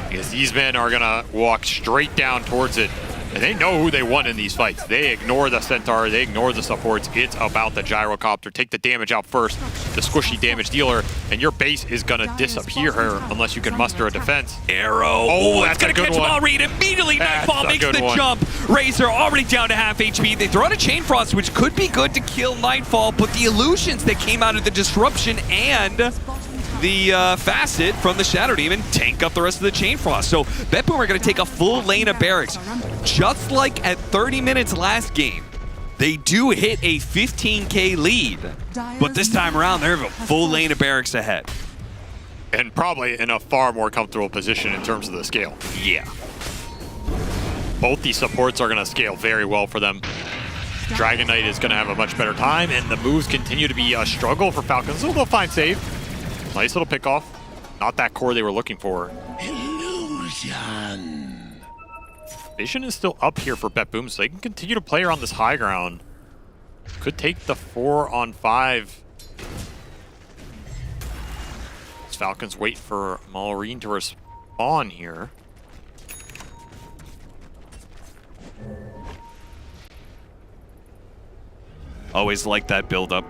because these men are going to walk straight down towards it. And they know who they want in these fights. They ignore the Centaur, they ignore the supports. It's about the Gyrocopter. Take the damage out first, the squishy damage dealer, and your base is gonna disappear here unless you can muster a defense. Arrow. Oh, that's that's gonna a good catch one. Malreed. Immediately, That's Nightfall a makes good the one. jump. Razor already down to half HP. They throw out a Chain Frost, which could be good to kill Nightfall, but the illusions that came out of the disruption and the facet from the Shadow Demon tank up the rest of the Chain Frost. So BetBoom are going to take a full lane of barracks. Just like at 30 minutes last game, they do hit a 15k lead. But this time around, they're a full lane of barracks ahead. And probably in a far more comfortable position in terms of the scale. Yeah. Both these supports are going to scale very well for them. Dragon Knight is going to have a much better time, and the moves continue to be a struggle for Falcons. So they'll find save. Nice little pick off. Not that core they were looking for. Illusion. Vision is still up here for BetBoom, so they can continue to play around this high ground. Could take the 4-on-5. As Falcons wait for Malrine to respawn here. Always like that build-up.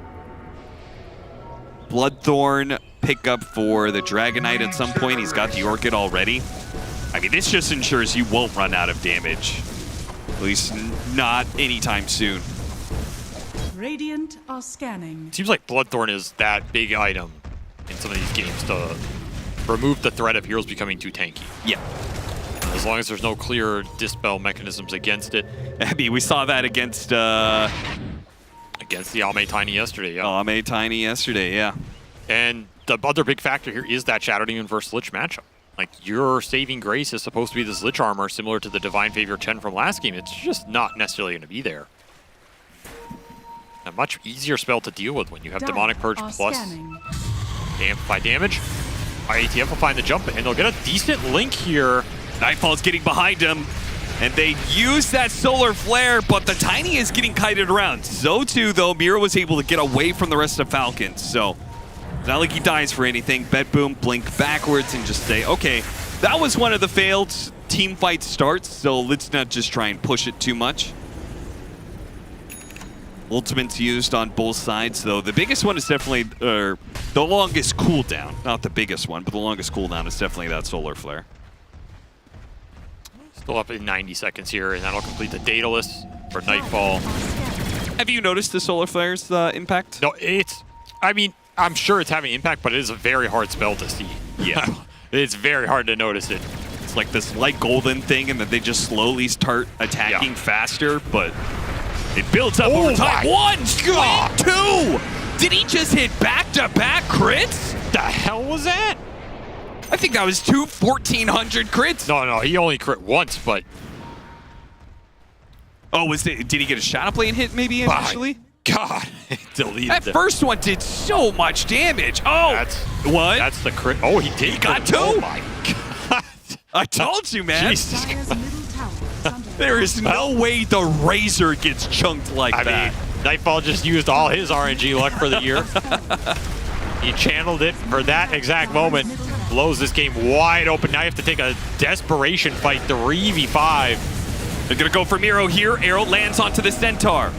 Bloodthorn pickup for the Dragon Knight at some point. He's got the Orchid already. I mean, this just ensures you won't run out of damage. At least not anytime soon. Radiant are scanning. Seems like Bloodthorn is that big item in some of these games to remove the threat of heroes becoming too tanky. Yeah. As long as there's no clear dispel mechanisms against it. I mean, we saw that against the Almay Tiny yesterday, yeah. Almay Tiny yesterday, yeah. And the other big factor here is that Shadow Demon versus Lich matchup. Like, your Saving Grace is supposed to be this Lich armor similar to the Divine Favor Chen from last game. It's just not necessarily going to be there. A much easier spell to deal with when you have Demonic Purge plus Amplify damage. ATF will find the jump, and they'll get a decent link here. Nightfall's getting behind him, and they use that Solar Flare, but the Tiny is getting kited around. So too, though, Mira was able to get away from the rest of Falcons, so it's not like he dies for anything. BetBoom, blink backwards and just say, okay, that was one of the failed team fight starts, so let's not just try and push it too much. Ultimates used on both sides, though. The biggest one is definitely, the longest cooldown. Not the biggest one, but the longest cooldown is definitely that Solar Flare. Still up in 90 seconds here, and that'll complete the Daedalus for Nightfall. Have you noticed the Solar Flare's impact? No, I mean, I'm sure it's having impact, but it is a very hard spell to see. Yeah. It's very hard to notice it. It's like this light golden thing, and then they just slowly start attacking faster, but it builds up over time. One, two! Did he just hit back-to-back crits? The hell was that? I think that was 1,400 crits. No, he only crit once, but... Oh, did he get a Shadow Plane hit maybe initially? God, it deleted that them. first one did so much damage. Oh, That's the crit. Oh, he did. He got two. Oh my God. I told you, man. Jesus There is no way the Razor gets chunked like that. I mean, Nightfall just used all his RNG luck for the year. He channeled it for that exact moment. Blows this game wide open. Now you have to take a desperation fight, 3v5. They're going to go for Miro here. Arrow lands onto the Centaur.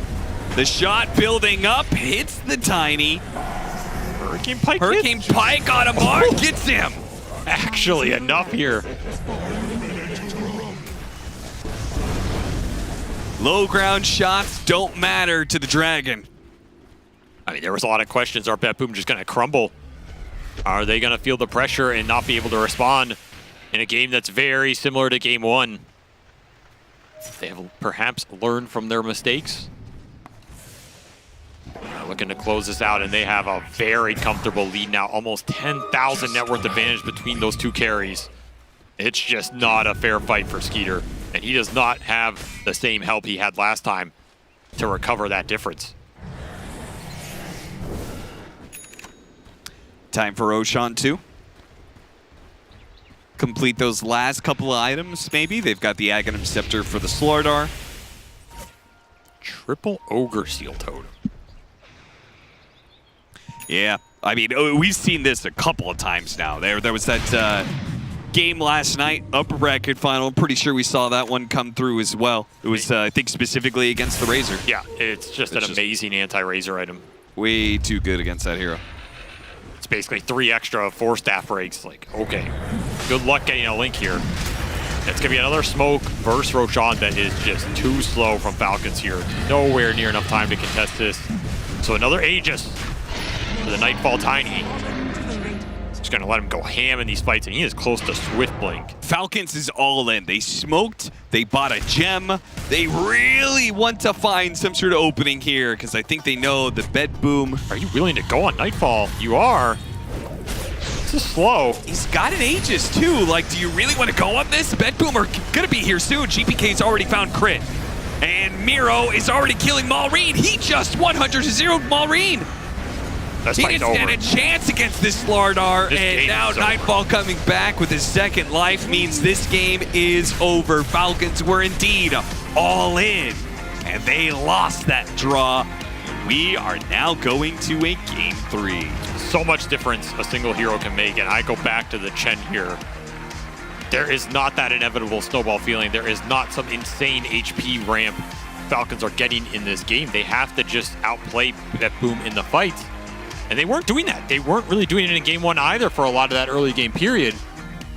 The shot building up, hits the Tiny. Hurricane Pike on a mark, gets him. Actually, enough here. Low ground shots don't matter to the Dragon. I mean, there was a lot of questions. Are BetBoom just going to crumble? Are they going to feel the pressure and not be able to respond in a game that's very similar to game one? They have perhaps learned from their mistakes. Looking to close this out, and they have a very comfortable lead now. Almost 10,000 net worth advantage between those two carries. It's just not a fair fight for Skeeter, and he does not have the same help he had last time to recover that difference. Time for Roshan 2. complete those last couple of items, maybe. They've got the Aghanim Scepter for the Slardar. Triple Ogre Seal Totem. Yeah, I mean, we've seen this a couple of times now. There was that game last night, upper bracket final. I'm pretty sure we saw that one come through as well. It was, I think, specifically against the Razor. Yeah, it's just an amazing anti-Razor item. Way too good against that hero. It's basically 3 extra 4 staff breaks. Like, okay, good luck getting a link here. It's going to be another smoke versus Roshan that is just too slow from Falcons here. Nowhere near enough time to contest this. So another Aegis for the Nightfall Tiny. Just going to let him go ham in these fights, and he is close to Swift Blink. Falcons is all in. They smoked, they bought a gem. They really want to find some sort of opening here, because I think they know the bed boom. Are you willing to go on Nightfall? You are. This is slow. He's got an Aegis too. Like, do you really want to go on this? Bed boom are going to be here soon. GPK's already found crit. And Miro is already killing Malrine. He just 100-0'd Malrine. He didn't stand a chance against this Slardar, and now Nightfall coming back with his second life means this game is over. Falcons were indeed all in, and they lost that draw. We are now going to a Game 3. So much difference a single hero can make, and I go back to the Chen here. There is not that inevitable snowball feeling. There is not some insane HP ramp Falcons are getting in this game. They have to just outplay that boom in the fight. And they weren't doing that. They weren't really doing it in Game 1 either for a lot of that early game period.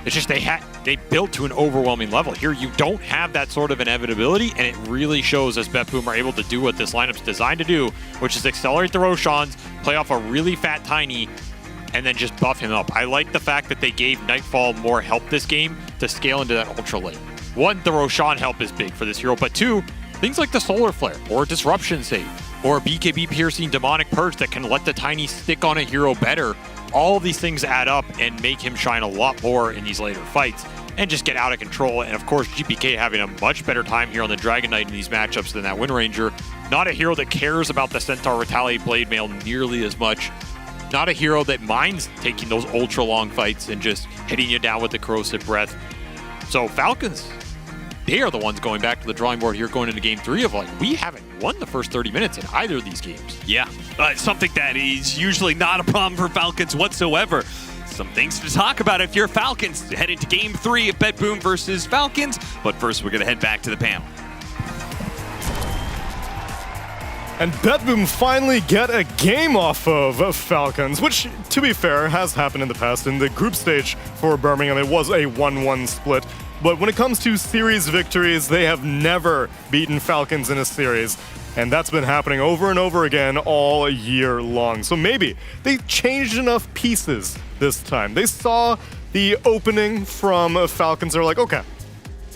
It's just they built to an overwhelming level. Here, you don't have that sort of inevitability, and it really shows as Betboom are able to do what this lineup's designed to do, which is accelerate the Roshans, play off a really fat Tiny, and then just buff him up. I like the fact that they gave Nightfall more help this game to scale into that ultra lane. 1, the Roshan help is big for this hero, but 2, things like the Solar Flare or Disruption Save or a BKB piercing Demonic Purge that can let the Tiny stick on a hero better. All of these things add up and make him shine a lot more in these later fights and just get out of control. And of course, GPK having a much better time here on the Dragon Knight in these matchups than that Wind Ranger. Not a hero that cares about the Centaur Retaliate Blade Mail nearly as much. Not a hero that minds taking those ultra long fights and just hitting you down with the Corrosive Breath. So Falcons, they are the ones going back to the drawing board here going into Game 3 of like, we haven't won the first 30 minutes in either of these games. Yeah, something that is usually not a problem for Falcons whatsoever. Some things to talk about if you're Falcons. Head into Game 3 of Betboom versus Falcons. But first, we're going to head back to the panel. And Betboom finally get a game off of Falcons, which, to be fair, has happened in the past. In the group stage for Birmingham, it was a 1-1 split. But when it comes to series victories, they have never beaten Falcons in a series. And that's been happening over and over again all year long. So maybe they changed enough pieces this time. They saw the opening from Falcons. They're like, okay,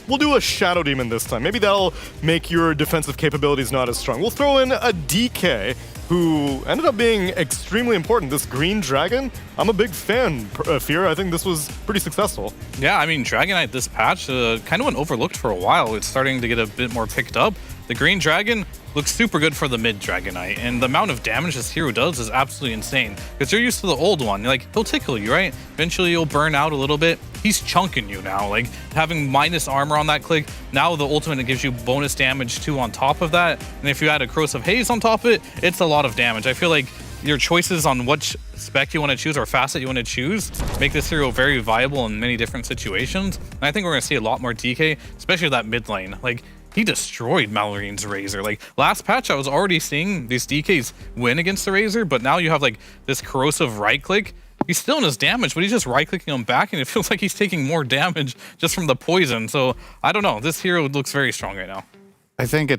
we'll do a Shadow Demon this time. Maybe that'll make your defensive capabilities not as strong. We'll throw in a DK, who ended up being extremely important. This Green Dragon, I'm a big fan, Fear. I think this was pretty successful. Yeah, I mean, Dragon Knight this patch kind of went overlooked for a while. It's starting to get a bit more picked up. The Green Dragon looks super good for the mid Dragon Knight, and the amount of damage this hero does is absolutely insane. Because you're used to the old one, like, he'll tickle you, right? Eventually you'll burn out a little bit. He's chunking you now, like having minus armor on that click. Now the ultimate, it gives you bonus damage too on top of that. And if you add a Corrosive Haze on top of it, it's a lot of damage. I feel like your choices on which spec you want to choose or facet you want to choose make this hero very viable in many different situations. And I think we're going to see a lot more DK, especially that mid lane. Like, he destroyed Malorine's Razor. Like, last patch, I was already seeing these DKs win against the Razor, but now you have, like, this corrosive right-click. He's still in his damage, but he's just right-clicking him back, and it feels like he's taking more damage just from the poison. So, I don't know. This hero looks very strong right now. I think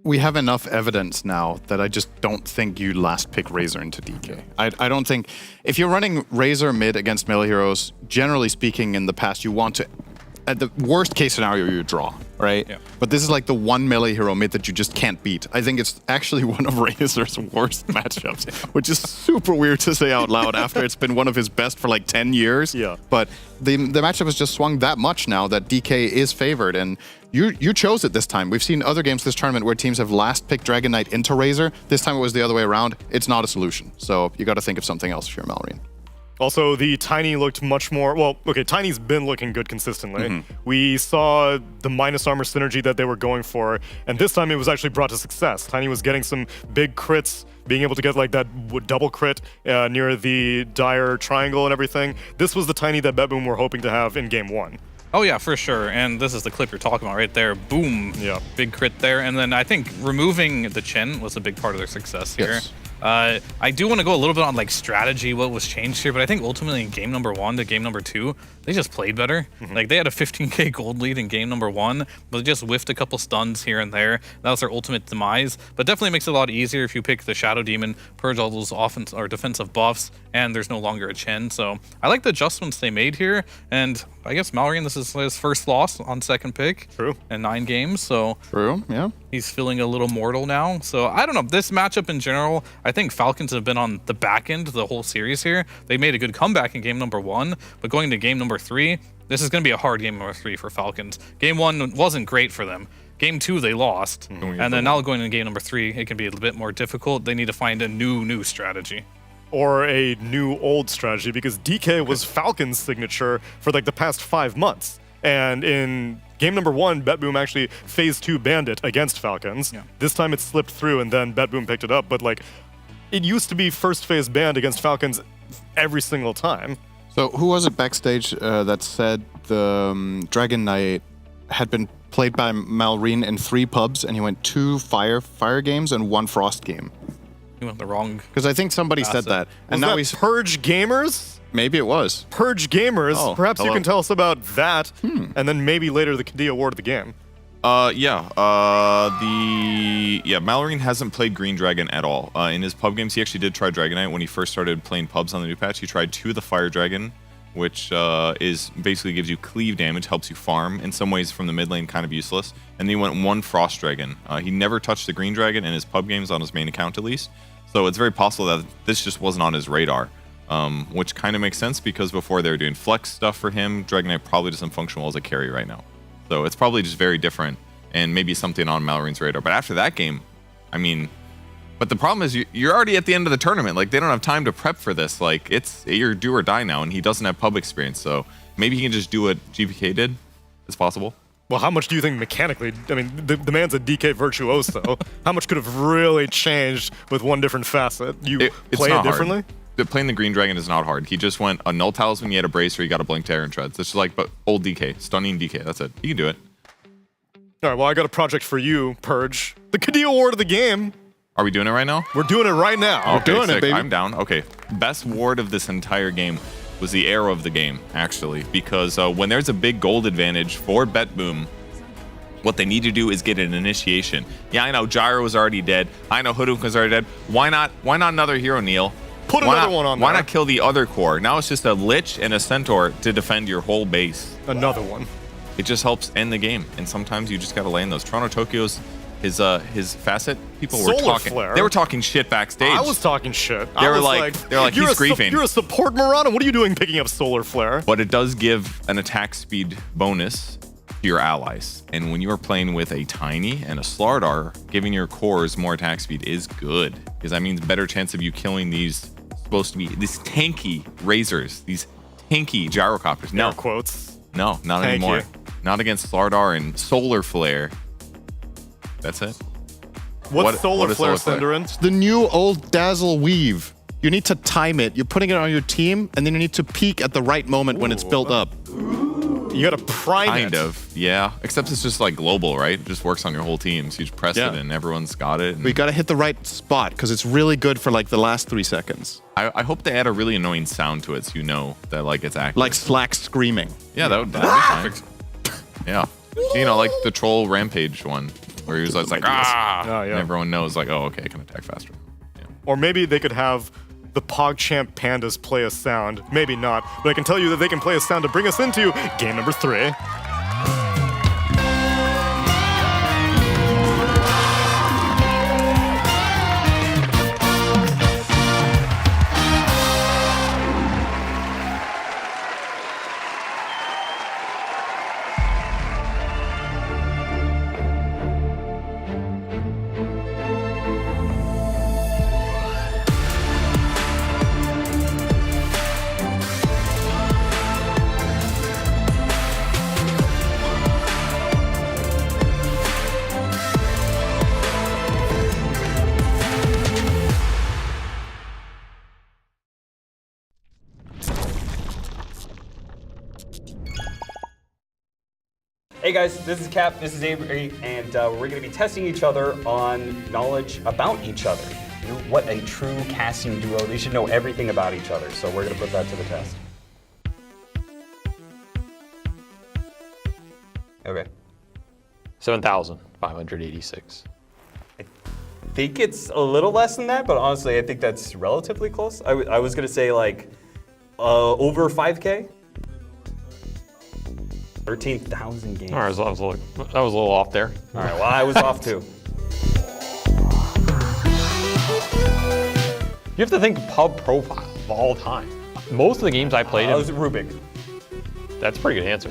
we have enough evidence now that I just don't think you last pick Razor into DK. I don't think, if you're running Razor mid against melee heroes, generally speaking in the past, you want to, at the worst case scenario, you draw, right? Yeah. But this is like the one melee hero mid that you just can't beat. I think it's actually one of Razor's worst matchups, which is super weird to say out loud after it's been one of his best for like 10 years. Yeah. But the matchup has just swung that much now that DK is favored, and you chose it this time. We've seen other games this tournament where teams have last picked Dragon Knight into Razor. This time it was the other way around. It's not a solution. So you got to think of something else if you're Malrine. Also, the Tiny looked much more... Well, okay, Tiny's been looking good consistently. We saw the minus armor synergy that they were going for, and this time it was actually brought to success. Tiny was getting some big crits, being able to get like that double crit near the dire triangle and everything. This was the Tiny that BetBoom were hoping to have in Game 1. Oh yeah, for sure. And this is the clip you're talking about right there. Boom. Yeah. Big crit there. And then I think removing the Chen was a big part of their success here. Yes. I do want to go a little bit on like strategy, what was changed here, but I think ultimately in game number 1 to game number 2, they just played better. Like they had a 15k gold lead in game number 1, but they just whiffed a couple stuns here and there. That was their ultimate demise, but definitely makes it a lot easier if you pick the Shadow Demon, purge all those offense or defensive buffs, and there's no longer a Chen. So I like the adjustments they made here, and I guess Mallory, this is his first loss on second pick. True. In 9 games, so True, yeah. he's feeling a little mortal now. So I don't know. This matchup in general, I think Falcons have been on the back end of the whole series here. They made a good comeback in game number 1, but going to game number 3, this is going to be a hard game number 3 for Falcons. Game 1 wasn't great for them. Game 2, they lost. And then now going into game number 3, it can be a little bit more difficult. They need to find a new strategy. Or a new old strategy, because DK was Falcon's signature for like the past 5 months. And in game number 1, BetBoom actually phase 2 banned it against Falcons. Yeah. This time it slipped through and then BetBoom picked it up. But like, it used to be first phase banned against Falcons every single time. So who was it backstage that said the Dragon Knight had been played by Malrine in 3 pubs, and he went 2 fire games and 1 frost game? He went the wrong. Because I think somebody said that. And now he's Purge Gamers? Maybe it was. Purge Gamers. Oh, Perhaps you hello. can tell us about that, and then maybe later the Kadia award of the game. Mallory hasn't played Green Dragon at all. In his pub games, he actually did try Dragon Knight when he first started playing pubs on the new patch. He tried 2 of the Fire Dragon, which is basically gives you cleave damage, helps you farm. In some ways, from the mid lane, kind of useless. And then he went 1 Frost Dragon. He never touched the Green Dragon in his pub games on his main account, at least. So it's very possible that this just wasn't on his radar, which kind of makes sense because before they were doing flex stuff for him, Dragon Knight probably doesn't function well as a carry right now. So it's probably just very different and maybe something on Mallory's radar. But after that game, I mean, but the problem is you're already at the end of the tournament. Like, they don't have time to prep for this. Like, you're do or die now, and he doesn't have pub experience. So maybe he can just do what GPK did. It's possible. Well, how much do you think mechanically? I mean, the man's a DK virtuoso. How much could have really changed with one different facet? You play it differently? Playing the Green Dragon is not hard. He just went a Null Talisman, he had a Bracer, he got a Blink Terror and Treads. It's just like but old DK, stunning DK. That's it. You can do it. All right, well, I got a project for you, Purge. The Kadia award of the game. Are we doing it right now? We're doing it right now. Okay, We're doing sick. it, baby. I'm down. Okay. Best ward of this entire game was the arrow of the game, actually, because when there's a big gold advantage for BetBoom, what they need to do is get an initiation. Yeah, I know Gyro was already dead. I know Hoodoo was already dead. Why not another hero, Neil? Put another one on there. Why not kill the other core? Now it's just a Lich and a Centaur to defend your whole base. Another one. It just helps end the game, and sometimes you just gotta land those. Toronto Tokyo's his facet. People were Solar talking. Flare. They were talking shit backstage. I was talking shit. They were like he's griefing. You're a support Marana. What are you doing picking up Solar Flare? But it does give an attack speed bonus to your allies. And when you are playing with a Tiny and a Slardar, giving your cores more attack speed is good. Because that means better chance of you killing these tanky Razors, these tanky Gyrocopters. No. Air quotes. No, not Thank anymore. you. Not against Slardar and Solar Flare. That's it. What's Solar Flare, Cinderin? It's the new old Dazzle Weave. You need to time it. You're putting it on your team, and then you need to peak at the right moment when it's built up. You gotta prime it. Kind of, yeah. Except it's just like global, right? It just works on your whole team. So you just press it and everyone's got it. We gotta hit the right spot because it's really good for like the last 3 seconds. I hope they add a really annoying sound to it so you know that like it's active. Like Slack screaming. Yeah, that'd be fine. Yeah. You know, like the Troll Rampage one where he was like, Oh, yeah. and everyone knows like, oh, okay, I can attack faster. Or maybe they could have the PogChamp Pandas play a sound. Maybe not, but I can tell you that they can play a sound to bring us into game number 3. Hey guys, this is Cap, this is Avery, and we're going to be testing each other on knowledge about each other. You know, what a true casting duo. They should know everything about each other, so we're going to put that to the test. Okay. 7,586. I think it's a little less than that, but honestly, I think that's relatively close. I was going to say like over 5K. 13,000 games. All right, that was a little off there. All right, well, I was off too. You have to think pub profile of all time. Most of the games I played in. was Rubik. That's a pretty good answer.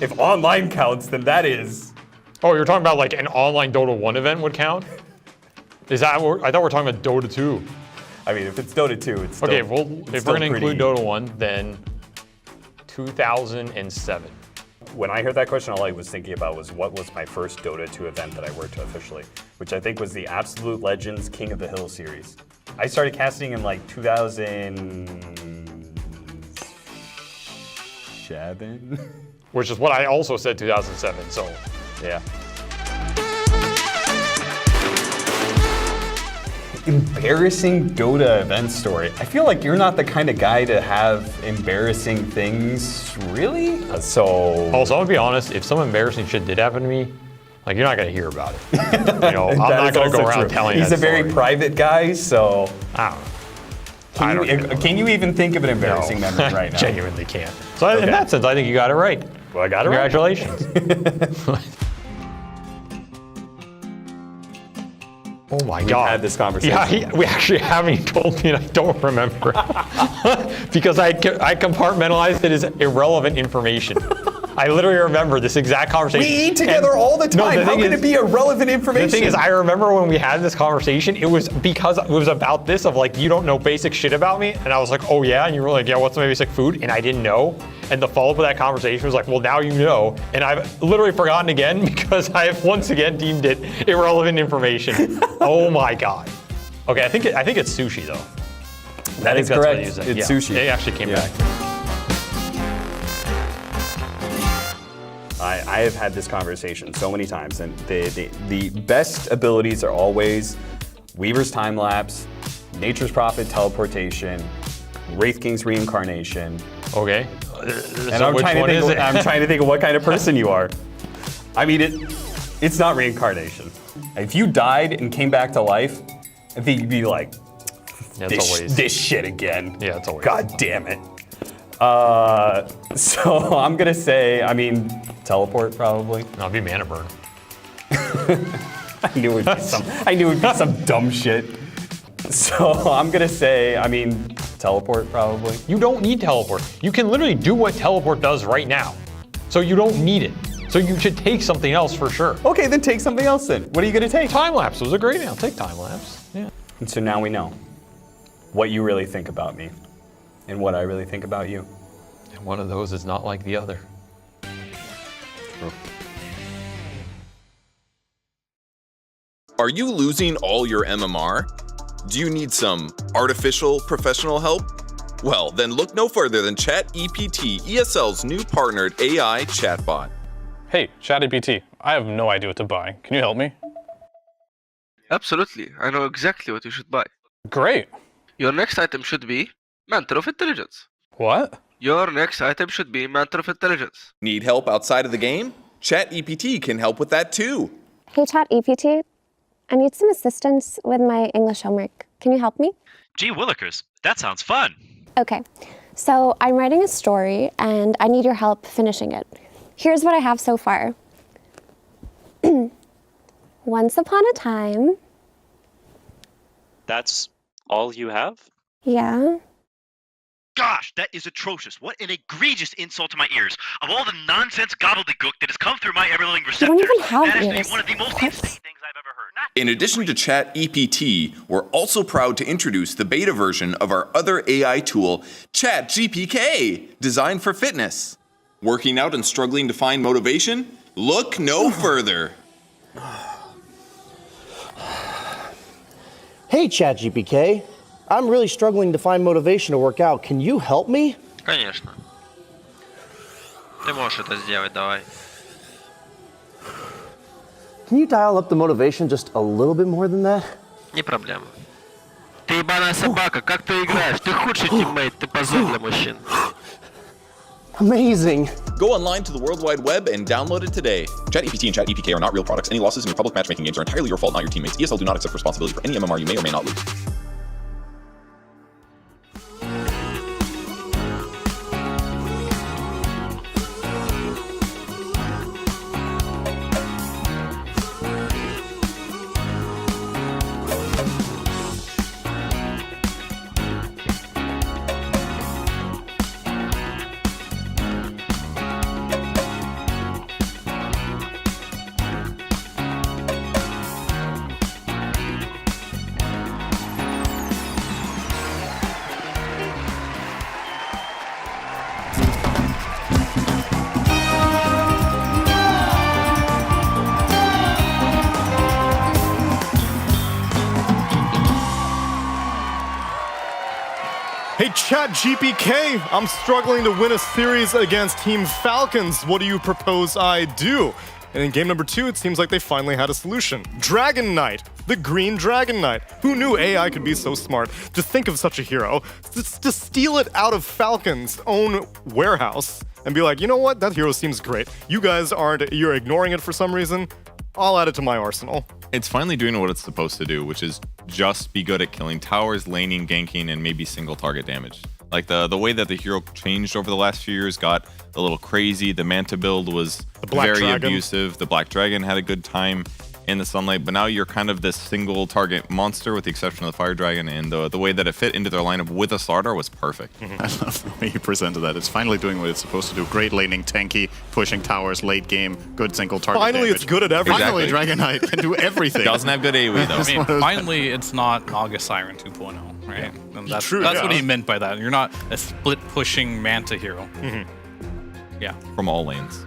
If online counts, then that is. Oh, you're talking about like an online Dota 1 event would count? Is that what, I thought we were talking about Dota 2. I mean, if it's Dota 2, it's still, okay, well, if we're going to include Dota 1, then 2007. When I heard that question, all I was thinking about was what was my first Dota 2 event that I worked officially, which I think was the Absolute Legends King of the Hill series. I started casting in like 2007. Which is what I also said 2007, so. Yeah. Embarrassing Dota event story. I feel like you're not the kind of guy to have embarrassing things, really? So. Also, I'm gonna be honest, if some embarrassing shit did happen to me, like you're not gonna hear about it. You know, I'm not gonna go around telling He's that a very story. private guy, so. I don't know. Can you even think of an embarrassing memory right now? Genuinely can't. So in that sense, I think you got it right. Well, I got it Congratulations. Oh my God. We've had this conversation. Yeah, we actually haven't. He told me and I don't remember. Because I compartmentalized it as irrelevant information. I literally remember this exact conversation. We eat together all the time. How can it be irrelevant information? The thing is, I remember when we had this conversation, it was because it was about this of like, you don't know basic shit about me. And I was like, oh yeah? And you were like, yeah, what's my basic food? And I didn't know. And the follow-up of that conversation was like, well, now you know. And I've literally forgotten again because I have once again deemed it irrelevant information. Oh my God. Okay, I think it's sushi though. That is correct. It's sushi. They actually came back. I have had this conversation so many times, and the best abilities are always Weaver's Time Lapse, Nature's Prophet Teleportation, Wraith King's Reincarnation. Okay. And I'm trying to think of what kind of person you are. I mean, it's not reincarnation. If you died and came back to life, I think you'd be like, this shit again. Yeah, it's always. God damn it. So I'm gonna say, I mean, teleport probably. No, it'd be mana burn. I knew it'd be some dumb shit. So I'm gonna say, I mean, teleport probably. You don't need teleport. You can literally do what teleport does right now. So you don't need it. So you should take something else for sure. Okay, then take something else then. What are you gonna take? Time lapse was a great one. I'll take time lapse. Yeah. And so now we know what you really think about me and what I really think about you. And one of those is not like the other. True. Are you losing all your MMR? Do you need some artificial professional help? Well, then look no further than ChatEPT, ESL's new partnered AI chatbot. Hey, ChatEPT, I have no idea what to buy. Can you help me? Absolutely. I know exactly what you should buy. Great. Your next item should be Mantle of Intelligence. What? Your next item should be Mantle of Intelligence. Need help outside of the game? ChatEPT can help with that too. Hey ChatEPT, I need some assistance with my English homework. Can you help me? Gee willikers, that sounds fun. Okay, so I'm writing a story and I need your help finishing it. Here's what I have so far. Once upon a time. That's all you have? Yeah. Gosh, that is atrocious. What an egregious insult to my ears. Of all the nonsense gobbledygook that has come through my ever-living receptors, You don't even have that has to ears. be one of the most insane things I've ever heard. In addition to ChatEPT, we're also proud to introduce the beta version of our other AI tool, ChatGPK, designed for fitness. Working out and struggling to find motivation? Look no further. Hey ChatGPK, I'm really struggling to find motivation to work out. Can you help me? Конечно. Ты можешь это сделать, давай. Can you dial up the motivation just a little bit more than that? Не проблема. Ты ебаная собака, как ты играешь? Ты худший тиммейт, ты позор для мужчин. Amazing. Go online to the World Wide Web and download it today. ChatEPT and ChatEPK are not real products. Any losses in your public matchmaking games are entirely your fault, not your teammates. ESL do not accept responsibility for any MMR you may or may not lose. Hey, ChatGPK, I'm struggling to win a series against Team Falcons. What do you propose I do? And in game number 2, it seems like they finally had a solution. Dragon Knight, the green Dragon Knight. Who knew AI could be so smart to think of such a hero, to steal it out of Falcon's own warehouse and be like, you know what, that hero seems great. You guys you're ignoring it for some reason. I'll add it to my arsenal. It's finally doing what it's supposed to do, which is just be good at killing towers, laning, ganking, and maybe single target damage. Like the way that the hero changed over the last few years got a little crazy. The Manta build was very abusive. The Black Dragon had a good time in the sunlight, but now you're kind of this single target monster with the exception of the Fire Dragon, and the way that it fit into their lineup with a Slardar was perfect. I love the way you presented that. It's finally doing what it's supposed to do. Great laning, tanky, pushing towers, late game, good single target Finally, damage. it's good at everything. Finally, Dragon Knight can do everything. Doesn't have good AoE though. I mean, finally, it's not Naga Siren 2.0, right? And that's True, that's yeah. what he meant by that. You're not a split-pushing Manta hero. Yeah. From all lanes.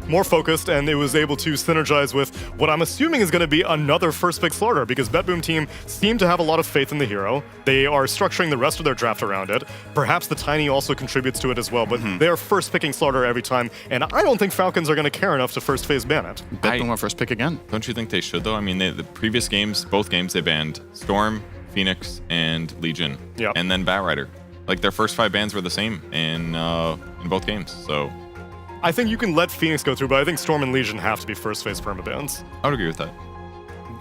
More focused, and it was able to synergize with what I'm assuming is going to be another first pick Slardar, because BetBoom team seem to have a lot of faith in the hero. They are structuring the rest of their draft around it. Perhaps the Tiny also contributes to it as well, but they are first picking Slardar every time, and I don't think Falcons are going to care enough to first phase ban it. BetBoom are first pick again. Don't you think they should though? I mean, the previous games, both games, they banned Storm, Phoenix, and Legion, and then Batrider. Like their first 5 bans were the same in both games, so. I think you can let Phoenix go through, but I think Storm and Legion have to be first phase permabans. I would agree with that.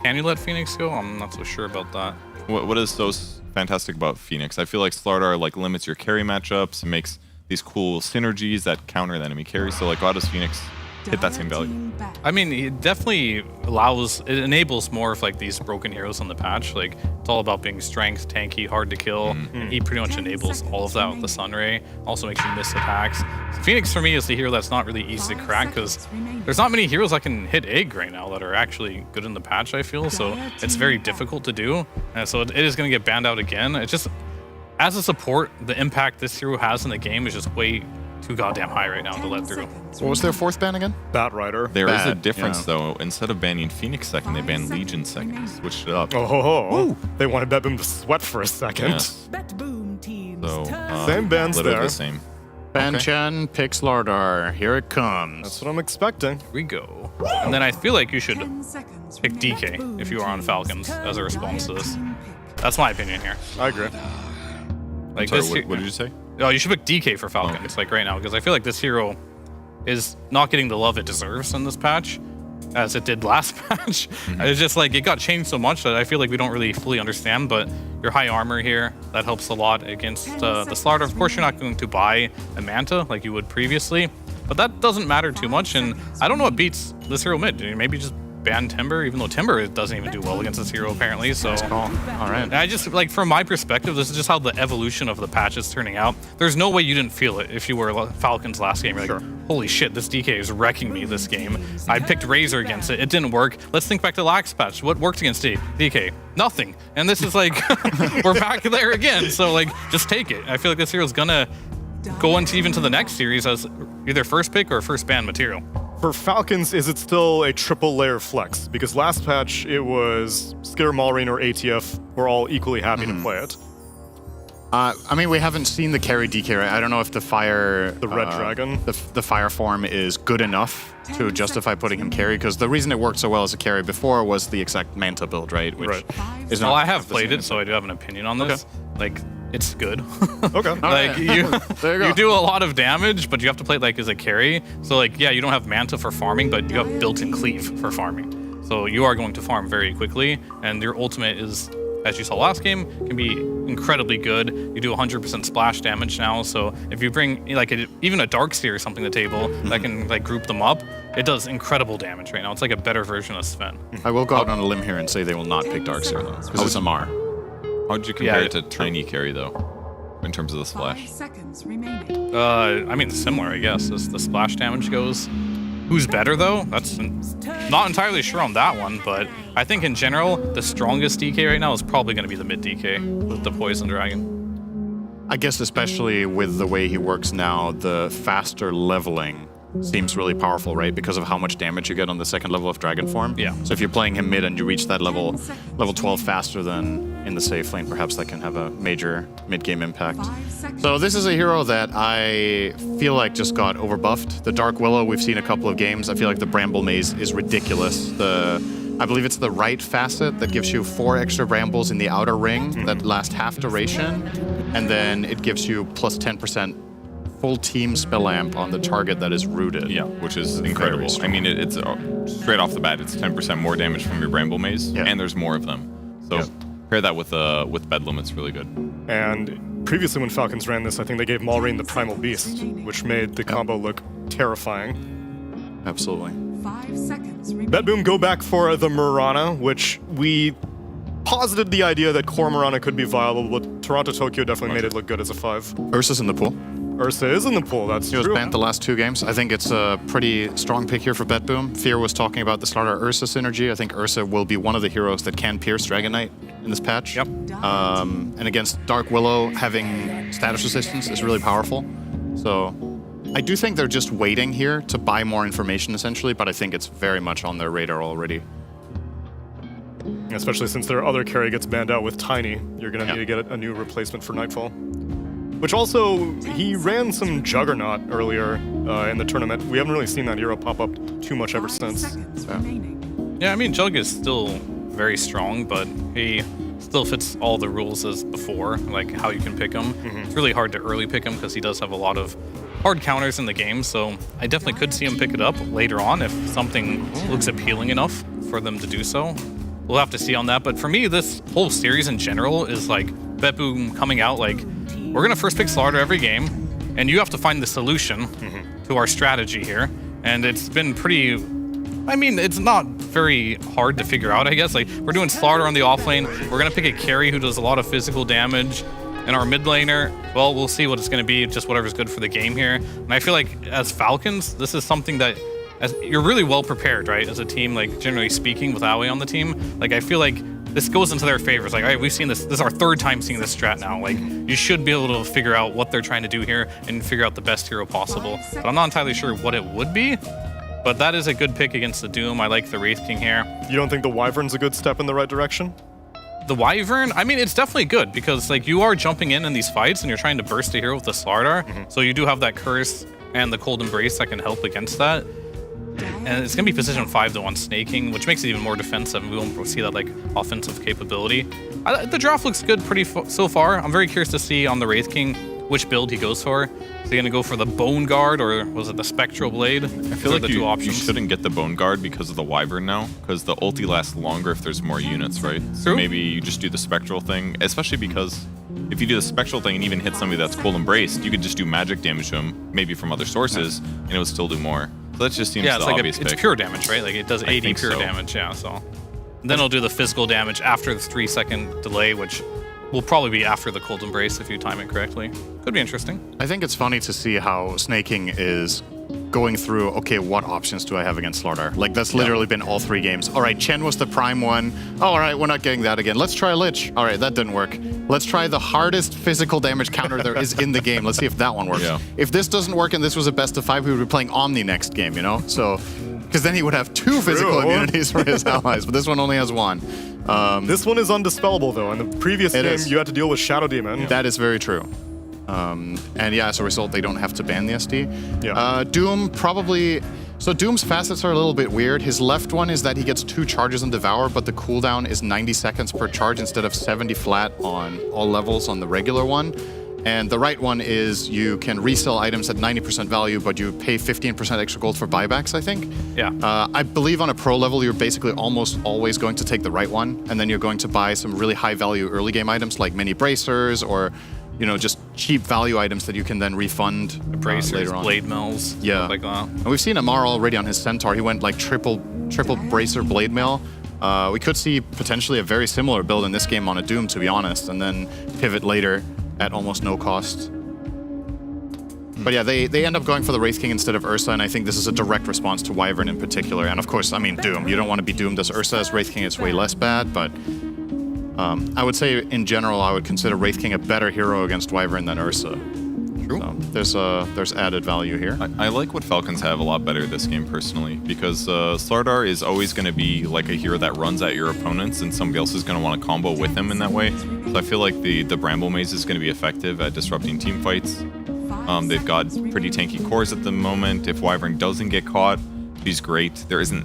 Can you let Phoenix go? I'm not so sure about that. What is so fantastic about Phoenix? I feel like Slardar like limits your carry matchups and makes these cool synergies that counter the enemy carry. So like, how does Phoenix hit that same value? I mean, it definitely enables more of like these broken heroes on the patch. Like, it's all about being strength, tanky, hard to kill, and he pretty much enables all of that with the Sunray. Also makes you miss attacks. Phoenix for me is the hero that's not really easy to crack because there's not many heroes that can hit Egg right now that are actually good in the patch, I feel. So it's very difficult to do. And so it is going to get banned out again. It's just, as a support, the impact this hero has in the game is just way too goddamn high right now to let through. What was their 4th ban again? Batrider. There is a difference though. Instead of banning Phoenix second, they banned Legion second. They switched it up. They wanted BetBoom to sweat for a second. Yes. BetBoom teams. So Same bans literally there. the same. Ban Chen picks Slardar. Here it comes. That's what I'm expecting. Here we go. And then I feel like you should pick DK if you are on Falcons as a response to this. That's my opinion here. I agree. Like Sorry, this. what did you say? Oh, you should pick DK for Falcons, like right now, because I feel like this hero is not getting the love it deserves in this patch, as it did last patch. It's just like it got changed so much that I feel like we don't really fully understand. But your high armor here, that helps a lot against the Slardar. Of course, you're not going to buy a Manta like you would previously, but that doesn't matter too much. And I don't know what beats this hero mid. Maybe just ban Timber, even though Timber doesn't even do well against this hero apparently. So, all right. And I just like, from my perspective, this is just how the evolution of the patch is turning out. There's no way you didn't feel it if you were Falcons last game. You're like, holy shit, this DK is wrecking me this game. I picked Razor against it. It didn't work. Let's think back to last patch. What worked against DK? Nothing. And this is like, we're back there again. So like, just take it. I feel like this hero is gonna go into even to the next series as either first pick or first ban material. For Falcons, is it still a triple layer flex? Because last patch, it was Scare, Maureen, or ATF were all equally happy to play it. I mean, we haven't seen the carry DK, right? I don't know if the fire... The red dragon? The fire form is good enough to justify putting him carry, because the reason it worked so well as a carry before was the exact Manta build, right? Which is not... Well, I have played it, so I do have an opinion on this. Like, it's good. Okay. Like, There you go. you do a lot of damage, but you have to play it like as a carry. So like, yeah, you don't have Manta for farming, but you have built-in cleave for farming. So you are going to farm very quickly, and your ultimate is, as you saw last game, can be incredibly good. You do 100% splash damage now, so if you bring like even a Darkseer or something to the table that can like group them up, it does incredible damage right now. It's like a better version of Sven. I will go out on a limb here and say they will not pick Darkseer, though, because it's a Mar. How would you compare it to Tiny Carry, though, in terms of the splash? 5 seconds remaining. I mean, similar, I guess, as the splash damage goes. Who's better, though? That's not entirely sure on that one, but I think in general, the strongest DK right now is probably going to be the mid DK with the Poison Dragon. I guess especially with the way he works now, the faster leveling seems really powerful, right? Because of how much damage you get on the second level of Dragon Form. Yeah. So if you're playing him mid and you reach that level 12 faster than in the safe lane, perhaps that can have a major mid-game impact. So this is a hero that I feel like just got overbuffed. The Dark Willow, we've seen a couple of games. I feel like the Bramble Maze is ridiculous. I believe it's the right facet that gives you 4 extra brambles in the outer ring that last half duration, and then it gives you plus 10% full team spell amp on the target that is rooted. Yeah, which is incredible. I mean, it's straight off the bat, it's 10% more damage from your Bramble Maze, and there's more of them. So pair that with Bedlam, it's really good. And previously when Falcons ran this, I think they gave Malrine the Primal Beast, which made the combo look terrifying. Absolutely. 5 seconds remaining. Betboom go back for the Murana, which we posited the idea that core Murana could be viable, but Toronto Tokyo definitely made it look good as a 5. Ursa's in the pool. Ursa is in the pool, that's true. He was banned the huh? last 2 games. I think it's a pretty strong pick here for Betboom. Fear was talking about the Slardar Ursa synergy. I think Ursa will be one of the heroes that can pierce Dragon Knight in this patch. Yep. And against Dark Willow, having status resistance is really powerful. So I do think they're just waiting here to buy more information, essentially, but I think it's very much on their radar already. Especially since their other carry gets banned out with Tiny. You're going to need to get a new replacement for Nightfall. Which also, he ran some Juggernaut earlier in the tournament. We haven't really seen that hero pop up too much ever since. Yeah, I mean, Jug is still very strong, but he still fits all the rules as before, like how you can pick him. It's really hard to early pick him because he does have a lot of hard counters in the game, so I definitely could see him pick it up later on if something looks appealing enough for them to do so. We'll have to see on that, but for me, this whole series in general is like Betboom coming out like, we're going to first pick Slardar every game, and you have to find the solution to our strategy here. And it's been pretty... I mean, it's not very hard to figure out, I guess. Like, we're doing Slardar on the offlane. We're going to pick a carry who does a lot of physical damage. And our mid laner, well, we'll see what it's going to be, just whatever's good for the game here. And I feel like, as Falcons, this is something that... you're really well prepared, right, as a team, like, generally speaking, with Aoi on the team. Like, I feel like this goes into their favor. It's like, all right, we've seen this. This is our 3rd time seeing this strat now. Like, you should be able to figure out what they're trying to do here and figure out the best hero possible. But I'm not entirely sure what it would be. But that is a good pick against the Doom. I like the Wraith King here. You don't think the Wyvern's a good step in the right direction? The Wyvern, I mean, it's definitely good because, like, you are jumping in these fights and you're trying to burst a hero with the Slardar. So you do have that Curse and the Cold Embrace that can help against that. And it's going to be position 5 though on snaking, which makes it even more defensive, and we won't see that like offensive capability. The draft looks good so far. I'm very curious to see on the Wraith King which build he goes for. Is he going to go for the Bone Guard or was it the Spectral Blade? I feel like the 2 options. You shouldn't get the Bone Guard because of the Wyvern now, because the ulti lasts longer if there's more units, right? So maybe you just do the Spectral thing, especially because if you do the Spectral thing and even hit somebody that's Cold Embraced, you could just do magic damage to him, maybe from other sources, and it would still do more. So that just seems the obvious pick. It's pure damage, right? Like it does 80 pure damage, yeah. So then it'll do the physical damage after the 3-second delay, which will probably be after the Cold Embrace if you time it correctly. Could be interesting. I think it's funny to see how snaking is going through, okay, what options do I have against Slardar? Like, that's literally been all 3 games. All right, Chen was the prime one. Oh, all right, we're not getting that again. Let's try Lich. All right, that didn't work. Let's try the hardest physical damage counter there is in the game. Let's see if that one works. Yeah. If this doesn't work and this was a best of 5, we would be playing Omni next game, you know? So, because then he would have 2 physical immunities for his allies, but this one only has 1. This one is undispellable, though. In the previous game, is. you had to deal with Shadow Demon. That is very true. And yeah, as a result, they don't have to ban the SD. Yeah. Doom probably... So Doom's facets are a little bit weird. His left one is that he gets 2 charges on Devour, but the cooldown is 90 seconds per charge instead of 70 flat on all levels on the regular one. And the right one is you can resell items at 90% value, but you pay 15% extra gold for buybacks, I think. Yeah. I believe on a pro level, you're basically almost always going to take the right one, and then you're going to buy some really high value early game items like mini bracers or, you know, just cheap value items that you can then refund Bracers, later on. blade mills, Yeah. stuff like that. And we've seen Amar already on his Centaur. He went like triple bracer blade mill. We could see potentially a very similar build in this game on a Doom, to be honest, and then pivot later at almost no cost. But yeah, they end up going for the Wraith King instead of Ursa, and I think this is a direct response to Wyvern in particular. And of course, I mean, Doom. You don't want to be doomed as Ursa as Wraith King. It's way less bad, but I would say in general, I would consider Wraith King a better hero against Wyvern than Ursa. True. So there's added value here. I like what Falcons have a lot better this game personally, because Slardar is always going to be like a hero that runs at your opponents, and somebody else is going to want to combo with him in that way. So I feel like the Bramble Maze is going to be effective at disrupting team fights. They've got pretty tanky cores at the moment. If Wyvern doesn't get caught, she's great. There isn't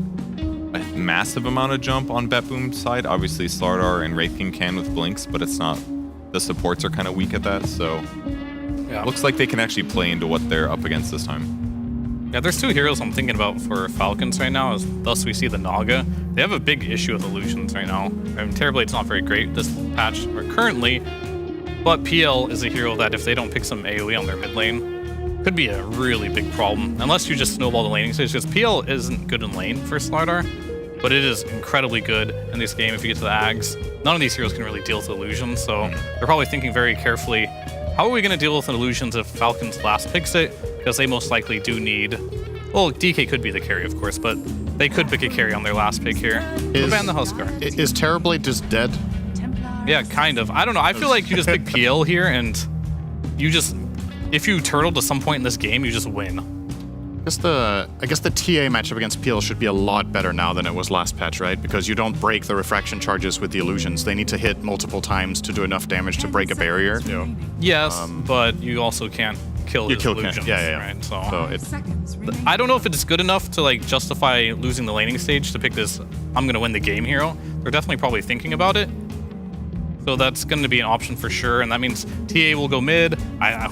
a massive amount of jump on Betboom's side. Obviously, Slardar and Wraith King can with Blinks, but it's not. The supports are kind of weak at that, so Yeah. looks like they can actually play into what they're up against this time. Yeah, there's 2 heroes I'm thinking about for Falcons right now. Thus, we see the Naga. They have a big issue with illusions right now. I mean, Terrorblade's not very great this patch or currently, but PL is a hero that if they don't pick some AoE on their mid lane, could be a really big problem. Unless you just snowball the laning stage, because PL isn't good in lane for Slardar, but it is incredibly good in this game if you get to the Ags. None of these heroes can really deal with illusions, so they're probably thinking very carefully, how are we going to deal with illusions if Falcons last picks it? Because they most likely do need... Well, DK could be the carry, of course, but they could pick a carry on their last pick here. Ban the Huskar. Is Terrorblade just dead? Yeah, kind of. I don't know. I feel like you just pick PL here, and you just... If you turtle to some point in this game, you just win. I guess the TA matchup against PL should be a lot better now than it was last patch, right? Because you don't break the refraction charges with the illusions. They need to hit multiple times to do enough damage to break a barrier. Yes, but you also can't kill his illusions. Yeah. Right? So I don't know if it's good enough to like justify losing the laning stage to pick this I'm going to win the game hero. They're definitely probably thinking about it. So that's going to be an option for sure, and that means TA will go mid.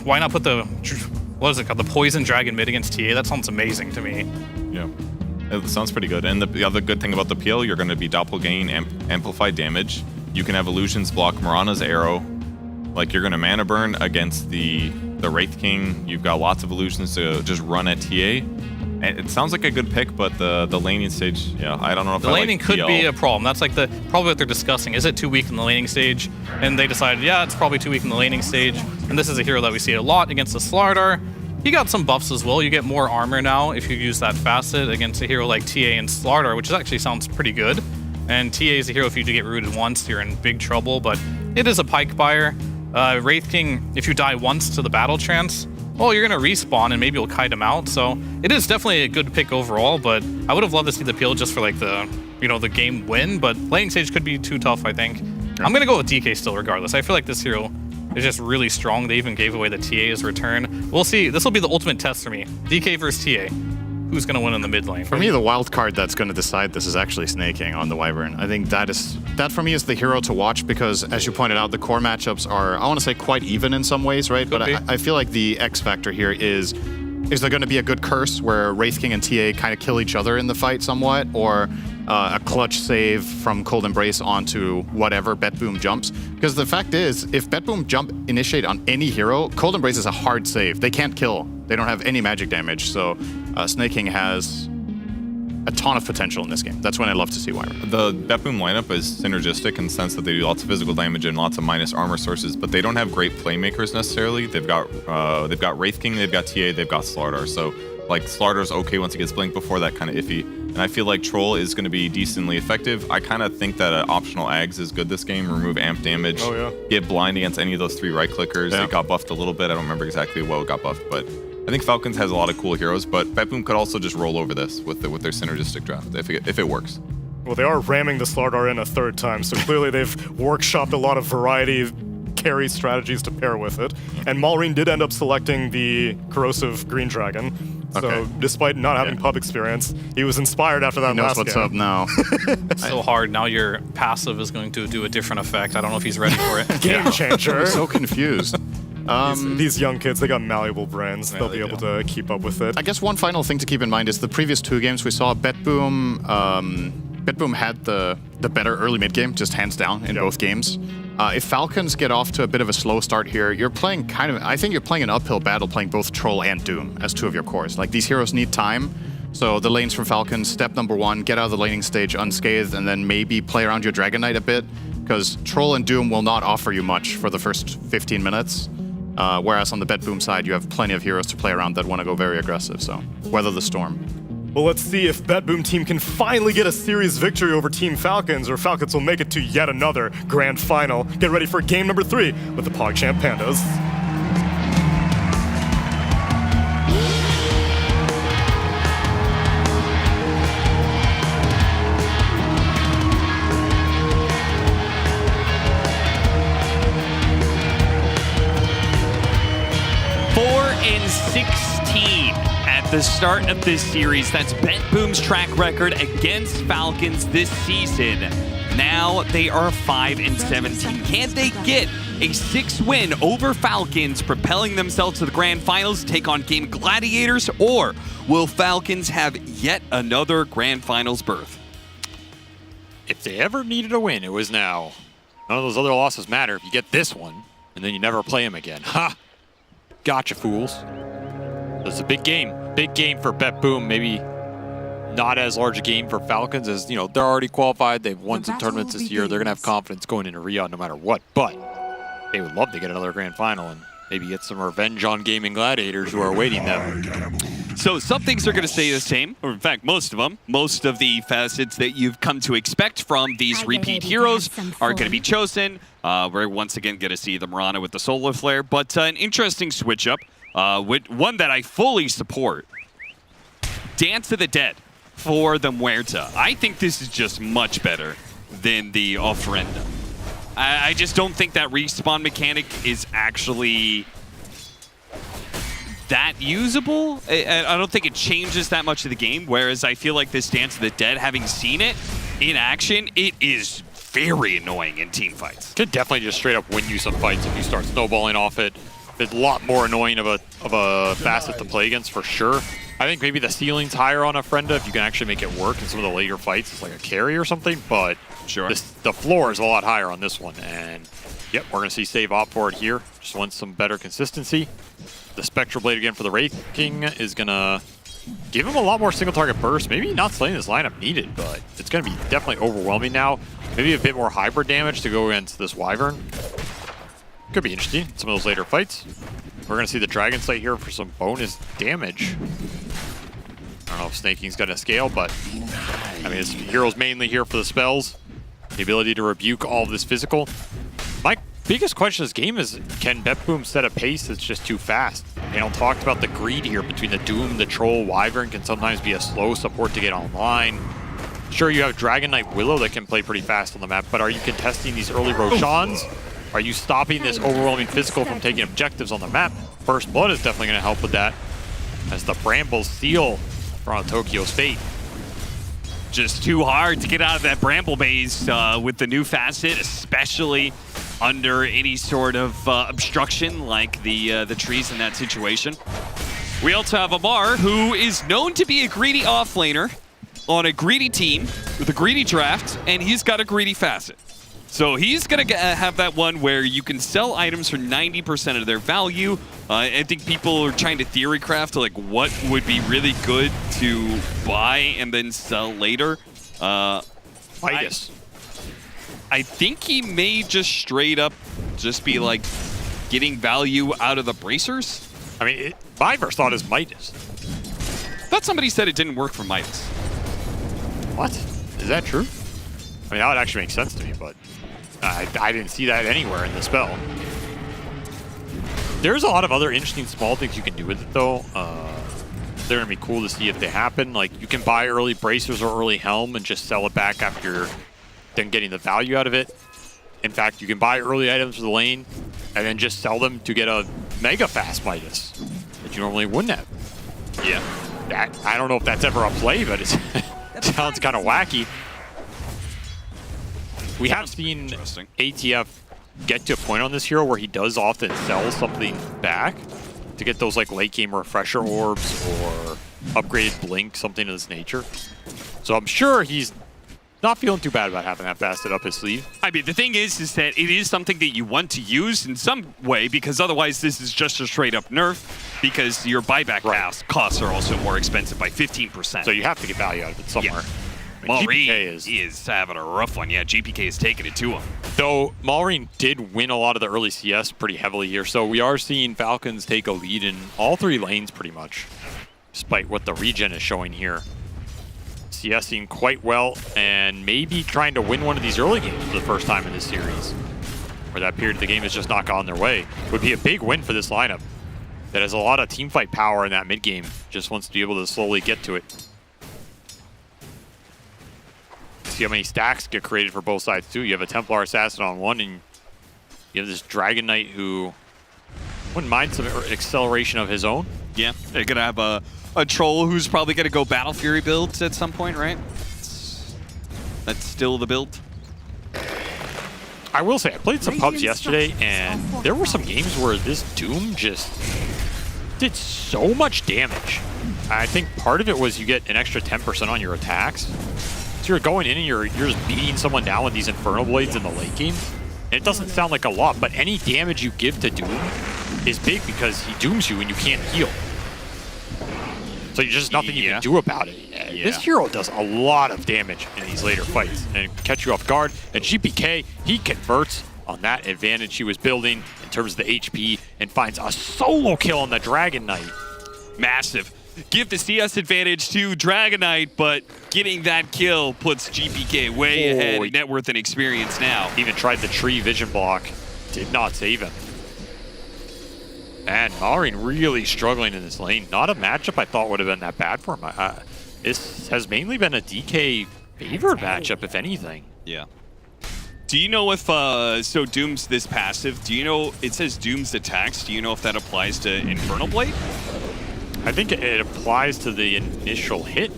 Why not put the... What is it called? The Poison Dragon mid against TA? That sounds amazing to me. Yeah, it sounds pretty good. And the other good thing about the PL, you're going to be doppelgain amplified damage. You can have illusions block Mirana's arrow. Like, you're going to mana burn against the Wraith King. You've got lots of illusions to just run at TA. And it sounds like a good pick, but the laning stage, yeah, I don't know if the laning could be a problem. That's like probably what they're discussing. Is it too weak in the laning stage? And they decided, yeah, it's probably too weak in the laning stage. And this is a hero that we see a lot against the Slardar. He got some buffs as well. You get more armor now if you use that facet against a hero like TA and Slardar, which actually sounds pretty good. And TA is a hero, if you do get rooted once, you're in big trouble, but it is a pike buyer. Wraith King, if you die once to the battle trance, well, you're going to respawn and maybe you'll kite him out. So it is definitely a good pick overall, but I would have loved to see the PL just for like the game win, but laning stage could be too tough, I think. I'm going to go with DK still regardless. I feel like this hero is just really strong. They even gave away the TA's return. We'll see. This will be the ultimate test for me. DK versus TA. Who's going to win in the mid lane? For me, the wild card that's going to decide this is actually Snake King on the Wyvern. I think that for me is the hero to watch because, as you pointed out, the core matchups are, I want to say, quite even in some ways, right? But I feel like the X factor here is there going to be a good curse where Wraith King and TA kind of kill each other in the fight somewhat, or a clutch save from Cold Embrace onto whatever Betboom jumps? Because the fact is, if Betboom jump initiate on any hero, Cold Embrace is a hard save. They can't kill. They don't have any magic damage, so Snake King has a ton of potential in this game. That's when I love to see Wyvern. The Betboom lineup is synergistic in the sense that they do lots of physical damage and lots of minus armor sources, but they don't have great playmakers necessarily. They've got Wraith King, they've got TA, they've got Slardar. So like Slardar's okay once he gets blinked, before that kind of iffy. And I feel like Troll is going to be decently effective. I kind of think that optional Ags is good this game. Remove amp damage. Oh, yeah. Get blind against any of those 3 right clickers. Yeah. It got buffed a little bit. I don't remember exactly what it got buffed, but I think Falcons has a lot of cool heroes, but Betboom could also just roll over this with their synergistic draft if it works. Well, they are ramming the Slardar in a third time, so clearly they've workshopped a lot of variety of carry strategies to pair with it. And Malrine did end up selecting the Corrosive Green Dragon. So despite not having pub experience, he was inspired after that last game. He knows what's up now. It's so hard. Now your passive is going to do a different effect. I don't know if he's ready for it. Game changer. I'm so confused. These young kids, they got malleable brains. They'll be able to keep up with it. I guess one final thing to keep in mind is the previous 2 games we saw, BetBoom had the better early mid game, just hands down in both games. If Falcons get off to a bit of a slow start here, you're playing I think you're playing an uphill battle playing both Troll and Doom as 2 of your cores. Like, these heroes need time. So the lanes from Falcons, step number 1, get out of the laning stage unscathed, and then maybe play around your Dragon Knight a bit, because Troll and Doom will not offer you much for the first 15 minutes. Whereas on the BetBoom side, you have plenty of heroes to play around that want to go very aggressive, so weather the storm. Well, let's see if BetBoom team can finally get a series victory over Team Falcons, or Falcons will make it to yet another grand final. Get ready for game number 3 with the PogChamp Pandas. At the start of this series, that's BetBoom's track record against Falcons this season. Now they are 5-17. Can they get a 6-win over Falcons, propelling themselves to the grand finals, take on Game Gladiators, or will Falcons have yet another grand finals berth? If they ever needed a win, it was now. None of those other losses matter if you get this one, and then you never play them again. Ha! Gotcha, fools. It's a big game for BetBoom. Maybe not as large a game for Falcons as, you know, they're already qualified. They've won some tournaments this year. They're going to have confidence going into Riyadh no matter what. But they would love to get another grand final and maybe get some revenge on Gaming Gladiators who are awaiting them. So some things are going to stay the same, or in fact, most of them. Most of the facets that you've come to expect from these repeat heroes are going to be chosen. We're once again going to see the Mirana with the Solar Flare, but an interesting switch up. With one that I fully support. Dance of the Dead for the Muerta. I think this is just much better than the Ofrenda. I just don't think that respawn mechanic is actually that usable. I don't think it changes that much of the game, whereas I feel like this Dance of the Dead, having seen it in action, it is very annoying in team fights. Could definitely just straight up win you some fights if you start snowballing off it. It's a lot more annoying of a facet to play against for sure. I think maybe the ceiling's higher on Ofrenda if you can actually make it work in some of the later fights. It's like a carry or something, but sure, the floor is a lot higher on this one. And yep, we're going to see save opt for it here. Just wants some better consistency. The Spectral Blade again for the Wraith King is going to give him a lot more single target burst. Maybe not slaying this lineup needed, but it's going to be definitely overwhelming now. Maybe a bit more hybrid damage to go against this Wyvern. Could be interesting in some of those later fights. We're going to see the Dragon Slate here for some bonus damage. I don't know if Snaking's going to scale, but I mean, his hero's mainly here for the spells. The ability to rebuke all of this physical. My biggest question this game is, can BetBoom set a pace that's just too fast? Daniel talked about the greed here between the Doom, the Troll, Wyvern can sometimes be a slow support to get online. Sure, you have Dragon Knight Willow that can play pretty fast on the map, but are you contesting these early Roshans? Are you stopping this overwhelming physical from taking objectives on the map? First Blood is definitely going to help with that, as the Brambles seal from Tokyo's fate. Just too hard to get out of that Bramble Maze with the new facet, especially under any sort of obstruction like the trees in that situation. We also have Amar, who is known to be a greedy offlaner on a greedy team with a greedy draft, and he's got a greedy facet. So he's going to have that one where you can sell items for 90% of their value. I think people are trying to theory craft like what would be really good to buy and then sell later. Midas. I think he may just straight up just be like getting value out of the bracers. I mean, my first thought is Midas. But somebody said it didn't work for Midas. What? Is that true? I mean, that would actually make sense to me, but I didn't see that anywhere in the spell. There's a lot of other interesting small things you can do with it, though. they're gonna be cool to see if they happen. Like, you can buy early bracers or early helm and just sell it back after you're then getting the value out of it. In fact, you can buy early items for the lane and then just sell them to get a mega fast Midas that you normally wouldn't have. Yeah. I don't know if that's ever a play, but it sounds kind of wacky. We have seen ATF get to a point on this hero where he does often sell something back to get those like late game refresher orbs or upgraded blink, something of this nature. So I'm sure he's not feeling too bad about having that basket up his sleeve. I mean, the thing is that it is something that you want to use in some way, because otherwise this is just a straight up nerf, because your buyback costs are also more expensive by 15%. So you have to get value out of it somewhere. Yeah. Malrine is having a rough one. Yeah, GPK is taking it to him. Though Malrine did win a lot of the early CS pretty heavily here, so we are seeing Falcons take a lead in all 3 lanes pretty much, despite what the regen is showing here. CSing quite well, and maybe trying to win one of these early games for the first time in this series, where that period of the game has just not gone their way. Would be a big win for this lineup that has a lot of team fight power in that mid game, just wants to be able to slowly get to it. See how many stacks get created for both sides too. You have a Templar Assassin on one, and you have this Dragon Knight who wouldn't mind some acceleration of his own. Yeah, they're gonna have a troll who's probably gonna go Battle Fury builds at some point, right? That's still the build. I will say, I played some pubs yesterday, and there were some games where this Doom just did so much damage. I think part of it was you get an extra 10% on your attacks. So you're going in and you're just beating someone down with these Infernal Blades in the late game. And it doesn't sound like a lot, but any damage you give to Doom is big because he dooms you and you can't heal. So there's just nothing you can do about it. This hero does a lot of damage in these later fights and catch you off guard. And GPK, he converts on that advantage he was building in terms of the HP and finds a solo kill on the Dragon Knight. Massive. Give the CS advantage to Dragon Knight, but getting that kill puts GPK way ahead in net worth and experience now. Even tried the tree vision block, did not save him. And Malrine really struggling in this lane. Not a matchup I thought would have been that bad for him. This has mainly been a DK favored matchup, if anything. Yeah. Do you know if, so Doom's this passive, do you know, it says Doom's attacks, do you know if that applies to Infernal Blade? I think it applies to the initial hit.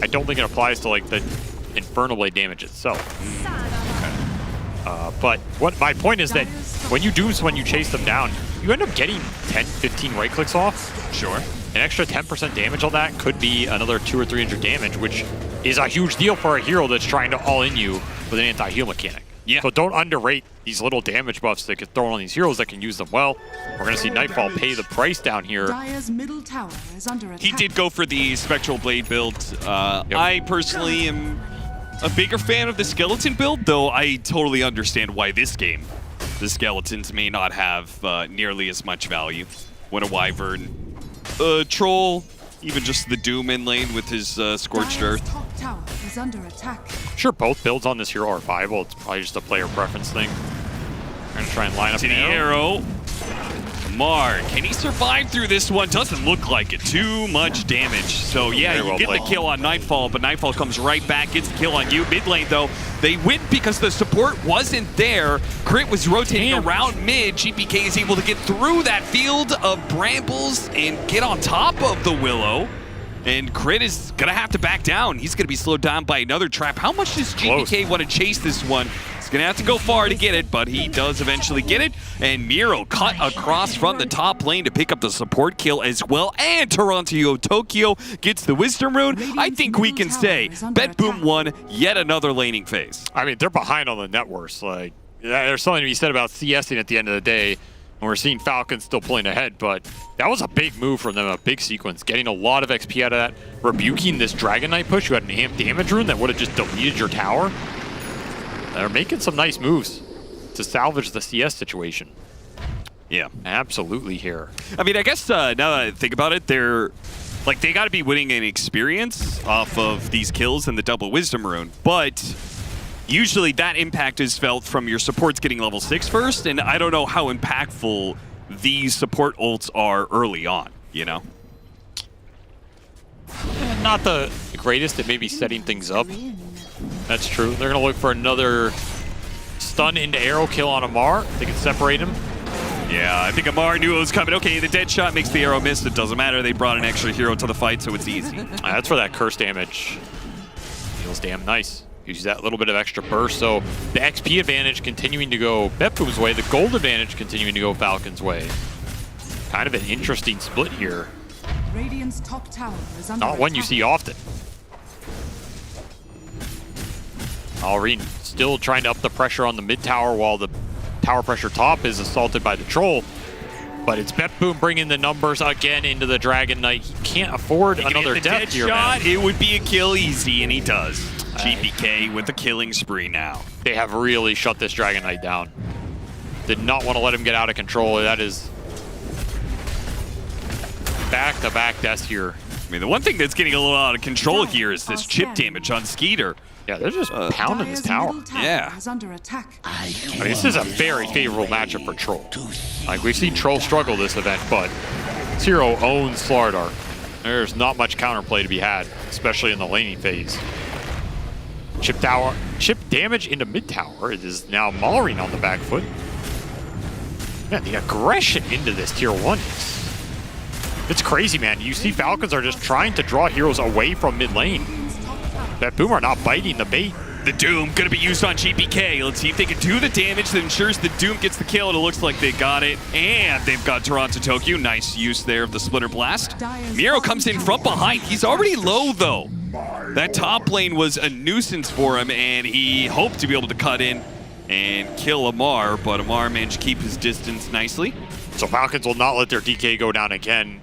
I don't think it applies to like the Infernal Blade damage itself. But what my point is that when you Dooms, when you chase them down, you end up getting 10, 15 right clicks off. Sure. An extra 10% damage on that could be another 200 or 300 damage, which is a huge deal for a hero that's trying to all in you with an anti-heal mechanic. Yeah. So don't underrate these little damage buffs that get thrown on these heroes that can use them well. We're going to see Nightfall pay the price down here. Dire's middle tower is under attack. He did go for the Spectral Blade build. I personally am a bigger fan of the Skeleton build, though I totally understand why this game, the Skeletons may not have nearly as much value. When a Wyvern, Troll, even just the Doom in lane with his Scorched Earth. Top tower is under attack. Sure, both builds on this hero are viable. It's probably just a player preference thing. We're going to try and line up to the arrow. Mar, can he survive through this one? Doesn't look like it. Too much damage. So yeah, you get the kill on Nightfall, but Nightfall comes right back, gets the kill on you. Mid lane though, they win because the support wasn't there. Crit was rotating around mid. GPK is able to get through that field of brambles and get on top of the Willow. And Crit is gonna have to back down. He's gonna be slowed down by another trap. How much does GPK want to chase this one? He's gonna have to go far to get it, but he does eventually get it. And Miro cut across from the top lane to pick up the support kill as well. And Toronto Tokyo gets the Wisdom Rune. I think we can say Bet Boom won yet another laning phase. I mean, they're behind on the net worth. Like, there's something to be said about CSing at the end of the day. And we're seeing Falcons still pulling ahead, but that was a big move from them, a big sequence. Getting a lot of XP out of that, rebuking this Dragon Knight push. You had an amp damage rune that would have just deleted your tower. They're making some nice moves to salvage the CS situation. Yeah. Absolutely here. I mean, I guess now that I think about it, they got to be winning an experience off of these kills and the double Wisdom Rune, but usually that impact is felt from your supports getting level 6 first, and I don't know how impactful these support ults are early on, you know? not the greatest at maybe setting things up. That's true. They're going to look for another stun into arrow kill on Amar. They can separate him. Yeah, I think Amar knew it was coming. Okay, the dead shot makes the arrow miss. It doesn't matter. They brought an extra hero to the fight, so it's easy. That's for that curse damage. Feels damn nice. Use that little bit of extra burst. So the XP advantage continuing to go Betboom's way. The gold advantage continuing to go Falcon's way. Kind of an interesting split here. Radiant's top tower is under Not one you see often. Alreen still trying to up the pressure on the mid tower while the tower pressure top is assaulted by the troll. But it's Betboom bringing the numbers again into the Dragon Knight. He can't afford another death here, shot. man. It would be a kill easy, and he does. GPK with a killing spree now. They have really shut this Dragon Knight down. Did not want to let him get out of control. That is back-to-back deaths here. I mean, the one thing that's getting a little out of control here is this chip damage on Skeeter. Yeah, they're just pounding this tower. Yeah. is under attack. I mean, this is a very favorable matchup for Troll. Like, we've seen Troll struggle this event, but Zero owns Slardar. There's not much counterplay to be had, especially in the laning phase. Chip damage into mid tower. It is now Malrine on the back foot. Man, the aggression into this tier 1 it's crazy, man. You see Falcons are just trying to draw heroes away from mid lane. Betboom are not biting the bait. The Doom gonna be used on GPK. Let's see if they can do the damage that ensures the Doom gets the kill. And it looks like they got it. And they've got Toronto Tokyo. Nice use there of the Splitter Blast. Miro comes in from behind. He's already low, though. That top lane was a nuisance for him, and he hoped to be able to cut in and kill Amar, but Amar managed to keep his distance nicely. So Falcons will not let their DK go down again.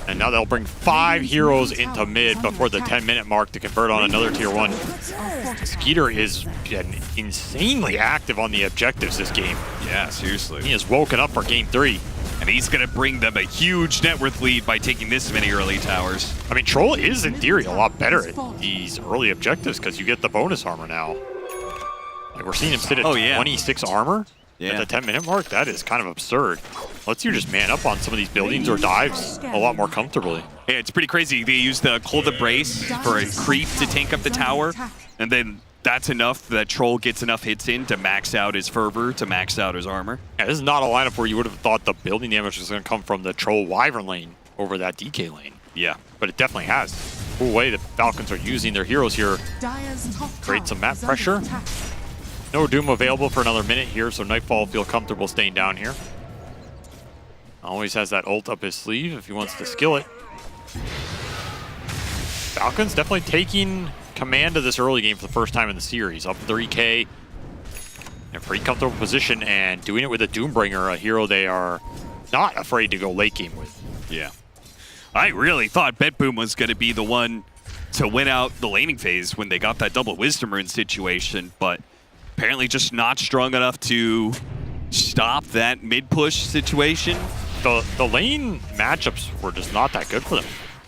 And now they'll bring 5 heroes into mid before the 10-minute mark to convert on another tier 1. Skeeter is insanely active on the objectives this game. Yeah, seriously. He has woken up for game 3. And he's going to bring them a huge net worth lead by taking this many early towers. I mean, Troll is, in theory, a lot better at these early objectives because you get the bonus armor now. Like, we're seeing him sit at 26 armor at the 10-minute mark. That is kind of absurd. Lets you just man up on some of these buildings or dives a lot more comfortably. Yeah, it's pretty crazy. They use the Cold Embrace for a creep to tank up the tower, and then that's enough that Troll gets enough hits in to max out his fervor, to max out his armor. Yeah, this is not a lineup where you would have thought the building damage was going to come from the Troll Wyvern lane over that DK lane. Yeah. But it definitely has. Cool way the Falcons are using their heroes here. Create some map pressure. No Doom available for another minute here, so Nightfall feel comfortable staying down here. Always has that ult up his sleeve if he wants to skill it. Falcons definitely taking command of this early game for the first time in the series. Up 3K in a pretty comfortable position and doing it with a Doombringer, a hero they are not afraid to go late game with. Yeah. I really thought Betboom was going to be the one to win out the laning phase when they got that double Wisdom Rune situation, but apparently just not strong enough to stop that mid-push situation. The lane matchups were just not that good for them.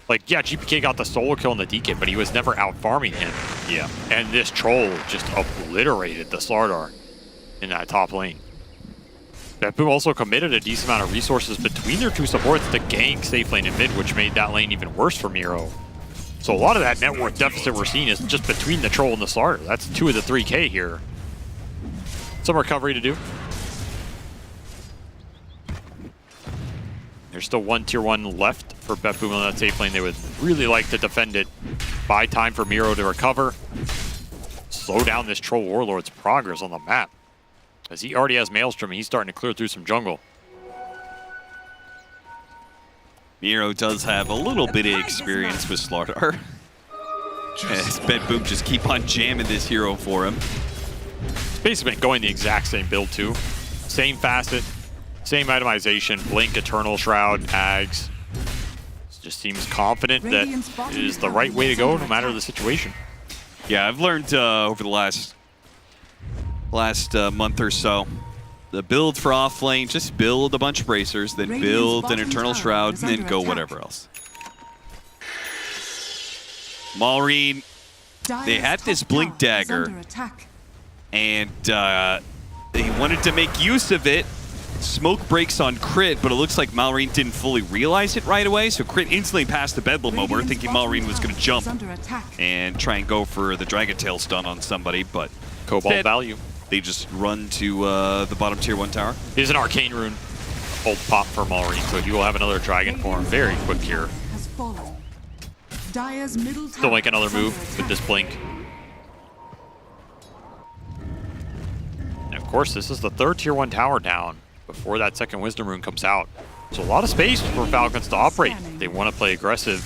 Like, yeah, GPK got the solo kill on the DK, but he was never out-farming him. Yeah. And this Troll just obliterated the Slardar in that top lane. Betboom also committed a decent amount of resources between their 2 supports to gank safe lane and mid, which made that lane even worse for Miro. So a lot of that net worth deficit we're seeing is just between the Troll and the Slardar. That's 2 of the 3K here. Some recovery to do. There's still 1 tier 1 left for Betboom on that safe lane. They would really like to defend it. Buy time for Miro to recover. Slow down this Troll Warlord's progress on the map. As he already has Maelstrom, he's starting to clear through some jungle. Miro does have a little bit of experience with Slardar. As Betboom just keep on jamming this hero for him. It's basically been going the exact same build too. Same facet. Same itemization, Blink, Eternal Shroud, Ags. Just seems confident that it is the right way to go no matter the situation. Yeah, I've learned over the last month or so, the build for off lane, just build a bunch of bracers, then build an Eternal Shroud, and then go whatever else. Malrine, they had this Blink Dagger, and they wanted to make use of it, Smoke breaks on Crit, but it looks like Malrine didn't fully realize it right away, so Crit instantly passed the Bedlam over, thinking Malrine was going to jump and try and go for the Dragon Tail stun on somebody, but Cobalt value. They just run to the bottom tier 1 tower. Here's an Arcane Rune. Hold pop for Malrine, so he will have another Dragon form very quick here. Still make another move with this blink. And of course, this is the 3rd tier 1 tower down before that 2nd Wisdom Rune comes out. So a lot of space for Falcons to operate. They want to play aggressive.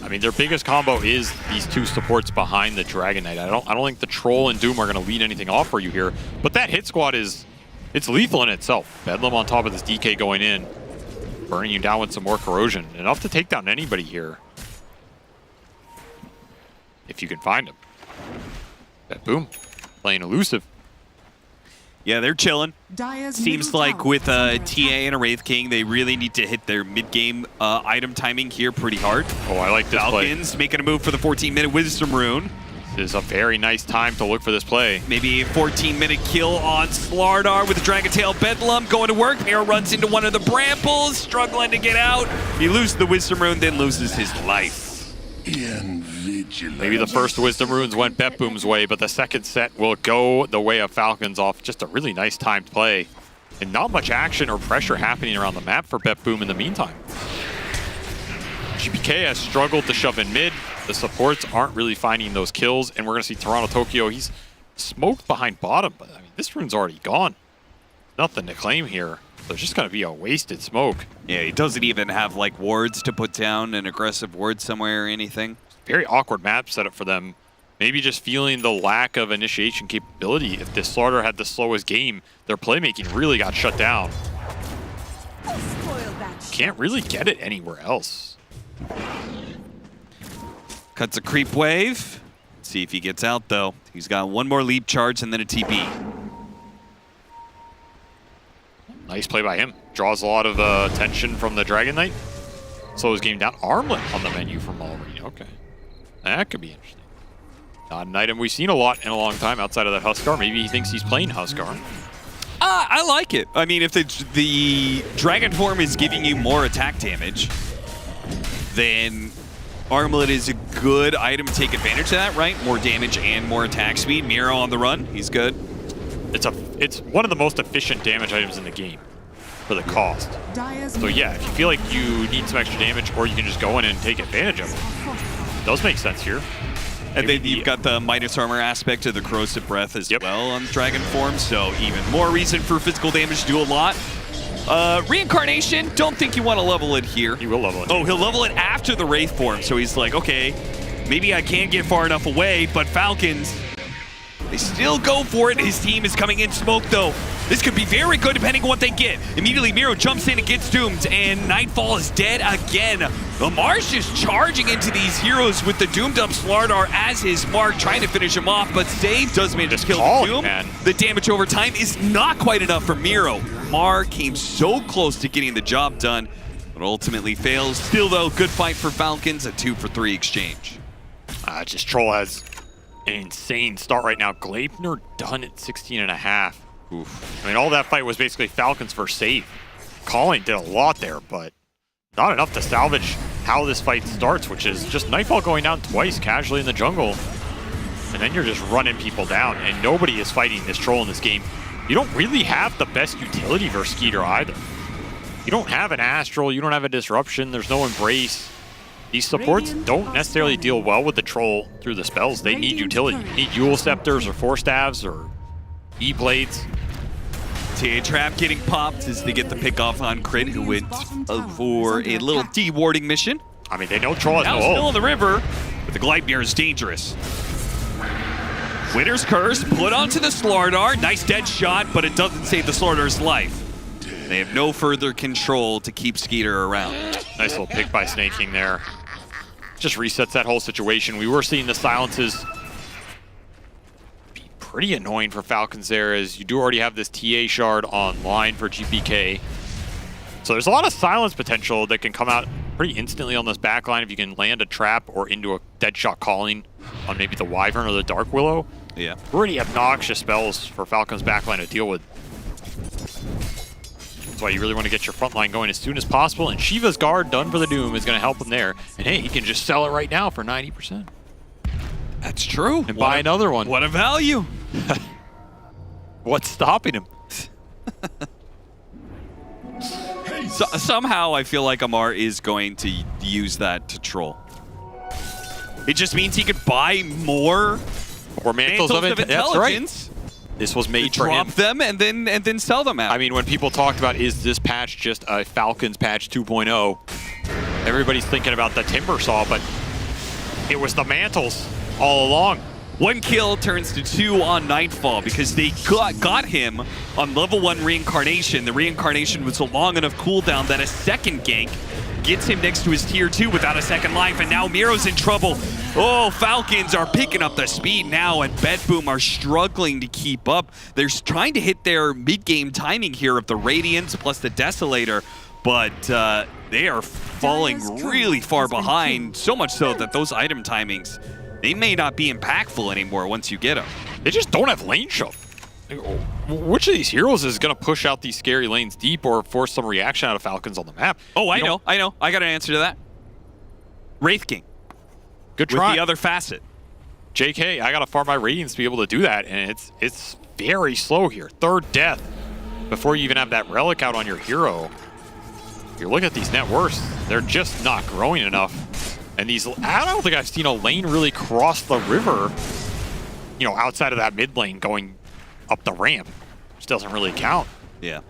I mean, their biggest combo is these 2 supports behind the Dragon Knight. I don't think the Troll and Doom are going to lead anything off for you here. But that hit squad it's lethal in itself. Bedlam on top of this DK going in, burning you down with some more corrosion. Enough to take down anybody here. If you can find him. Boom, playing elusive. Yeah, they're chilling. Seems like with TA and a Wraith King, they really need to hit their mid-game item timing here pretty hard. Oh, I like this Falcons play. making a move for the 14-minute Wisdom Rune. This is a very nice time to look for this play. Maybe a 14-minute kill on Slardar with the Dragon Tail Bedlam going to work. Miro runs into one of the Brambles, struggling to get out. He loses the Wisdom Rune, then loses his life. Maybe the first Wisdom Runes went Betboom's way, but the second set will go the way of Falcons off just a really nice timed play. And not much action or pressure happening around the map for Betboom in the meantime. GPK has struggled to shove in mid. The supports aren't really finding those kills, and we're going to see Toronto Tokyo. He's smoked behind bottom, but I mean, this rune's already gone. Nothing to claim here. There's just going to be a wasted smoke. Yeah, he doesn't even have like wards to put down, an aggressive ward somewhere or anything. Very awkward map setup for them. Maybe just feeling the lack of initiation capability. If this Slaughter had the slowest game, their playmaking really got shut down. Can't really get it anywhere else. Cuts a creep wave. Let's see if he gets out though. He's got one more leap charge and then a TP. Nice play by him. Draws a lot of attention from the Dragon Knight. Slows game down. Armlet on the menu from Malrine. Okay. That could be interesting. Not an item we've seen a lot in a long time outside of that Huskar. Maybe he thinks he's playing Huskar. I like it. I mean, if the Dragon form is giving you more attack damage, then Armlet is a good item to take advantage of that, right? More damage and more attack speed. Miro on the run. He's good. It's one of the most efficient damage items in the game for the cost. So yeah, if you feel like you need some extra damage, or you can just go in and take advantage of it. It does make sense here. And then you've got the Midas Armor aspect of the Corrosive Breath as well on Dragon form, so even more reason for physical damage to do a lot. Reincarnation, don't think you want to level it here. He will level it. Oh, he'll level it after the Wraith form, so he's like, okay, maybe I can't get far enough away, but Falcons, they still go for it. His team is coming in smoke, though. This could be very good depending on what they get. Immediately, Miro jumps in and gets doomed, and Nightfall is dead again. Lamar's just charging into these heroes with the doomed up Slardar as his mark, trying to finish him off, but Save does manage to kill the Doom. The damage over time is not quite enough for Miro. Mar came so close to getting the job done, but ultimately fails. Still, though, good fight for Falcons, a 2-for-3 exchange. Just Troll has an insane start right now. Gleipnir done at 16.5. Oof. I mean, all that fight was basically Falcons for save. Calling did a lot there, but not enough to salvage how this fight starts, which is just Nightfall going down twice casually in the jungle. And then you're just running people down, and nobody is fighting this Troll in this game. You don't really have the best utility versus Skeeter either. You don't have an Astral, you don't have a Disruption, there's no Embrace. These supports don't necessarily deal well with the Troll through the spells. They need utility. You need Eul Scepters or Force Staves or E-Blades. TA Trap getting popped as they get the pick off on Crit, who went for a little de-warding mission. I mean, they know Troll has no ult. Now still in the river, but the Gleipnir is dangerous. Winter's Curse put onto the Slardar. Nice dead shot, but it doesn't save the Slardar's life. They have no further control to keep Skeeter around. Nice little pick by Snake King there. Just resets that whole situation. We were seeing the silences be pretty annoying for Falcons there, as you do already have this TA shard online for GPK. So there's a lot of silence potential that can come out pretty instantly on this backline if you can land a trap or into a dead shot calling on maybe the Wyvern or the Dark Willow. Yeah. Pretty obnoxious spells for Falcons backline to deal with. That's why you really want to get your front line going as soon as possible. And Shiva's guard done for the Doom is going to help him there. And hey, he can just sell it right now for 90%. That's true. And buy another one. What a value. What's stopping him? So, somehow I feel like Amar is going to use that to troll. It just means he could buy more or mantles of intelligence. That's right. This was made for drop him. them and then sell them out. I mean, when people talked about is this patch just a Falcons patch 2.0, everybody's thinking about the Timber Saw, but it was the mantles all along. 1 kill turns to 2 on Nightfall because they got him on level 1 Reincarnation. The Reincarnation was a long enough cooldown that a second gank gets him next to his tier 2 without a second life, and now Miro's in trouble. Oh, Falcons are picking up the speed now, and BetBoom are struggling to keep up. They're trying to hit their mid-game timing here of the Radiance plus the Desolator, but they are falling really far behind, so much so that those item timings, they may not be impactful anymore once you get them. They just don't have lane shove. Which of these heroes is going to push out these scary lanes deep or force some reaction out of Falcons on the map? Oh, I know. I got an answer to that. Wraith King. Good try. With the other facet. JK, I got to farm my Radiance to be able to do that, and it's very slow here. 3rd death before you even have that Relic out on your hero. If you look at these net worths, they're just not growing enough. And these, I don't think I've seen a lane really cross the river, you know, outside of that mid lane going up the ramp, which doesn't really count. Yeah.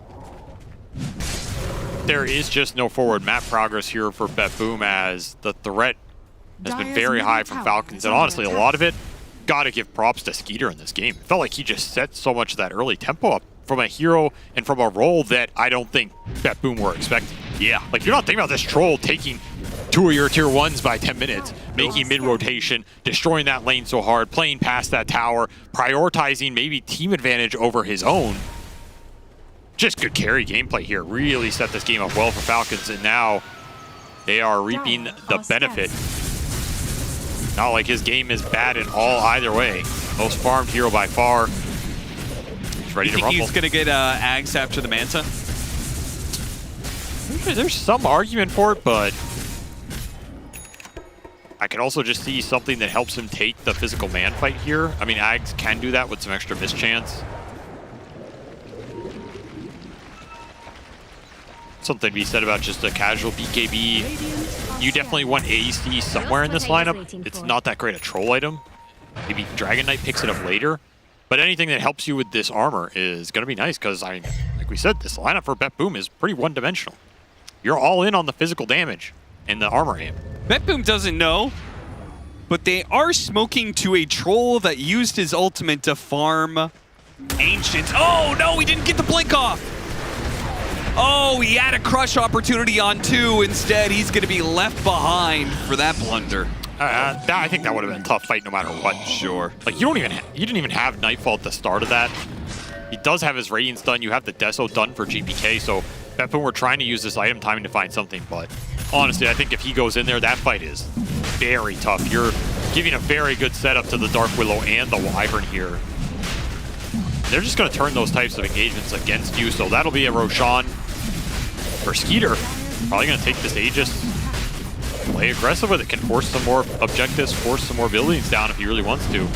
There is just no forward map progress here for BetBoom, as the threat has been very high from Falcons, and honestly, a lot of it, gotta give props to Skeeter in this game. It felt like he just set so much of that early tempo up from a hero and from a role that I don't think BetBoom were expecting. Yeah. Like, you're not thinking about this troll taking 2 of your tier 1s by 10 minutes, making mid-rotation, destroying that lane so hard, playing past that tower, prioritizing maybe team advantage over his own. Just good carry gameplay here. Really set this game up well for Falcons, and now they are reaping the benefit. Not like his game is bad at all either way. Most farmed hero by far. He's ready to rumble. He's going to get Ags after the Manta? There's some argument for it, but I can also just see something that helps him take the physical man fight here. I mean, Ags can do that with some extra mischance. Something to be said about just a casual BKB. You definitely want AEC somewhere in this lineup. It's not that great a troll item. Maybe Dragon Knight picks it up later. But anything that helps you with this armor is going to be nice, because, I mean, like we said, this lineup for BetBoom is pretty one-dimensional. You're all in on the physical damage and the armor aim. BetBoom doesn't know, but they are smoking to a troll that used his ultimate to farm Ancients. Oh, no, he didn't get the blink off. Oh, he had a crush opportunity on 2. Instead, he's going to be left behind for that blunder. I think that would have been a tough fight no matter what. Sure. Like, you didn't even have Nightfall at the start of that. He does have his Radiance done. You have the Deso done for GPK, so BetBoom were trying to use this item timing to find something, but honestly, I think if he goes in there, that fight is very tough. You're giving a very good setup to the Dark Willow and the Wyvern here. They're just going to turn those types of engagements against you, so that'll be a Roshan for Skeeter. Probably going to take this Aegis, play aggressive with it, can force some more objectives, force some more buildings down if he really wants to.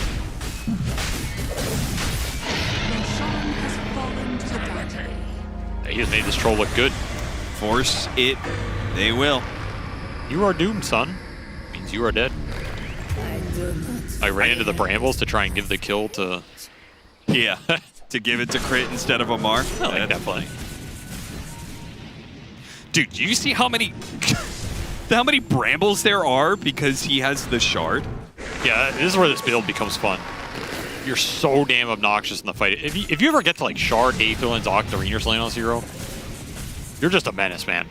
He has made this troll look good. Force it, they will. You are doomed, son. Means you are dead. I ran into the brambles to try and give the kill to... Yeah, to give it to Crit instead of Amar. I like that play. Dude, do you see how many brambles there are because he has the shard? Yeah, this is where this build becomes fun. You're so damn obnoxious in the fight. If you ever get to like shard, Aetherlands, Octarine lane on 0, you're just a menace, man.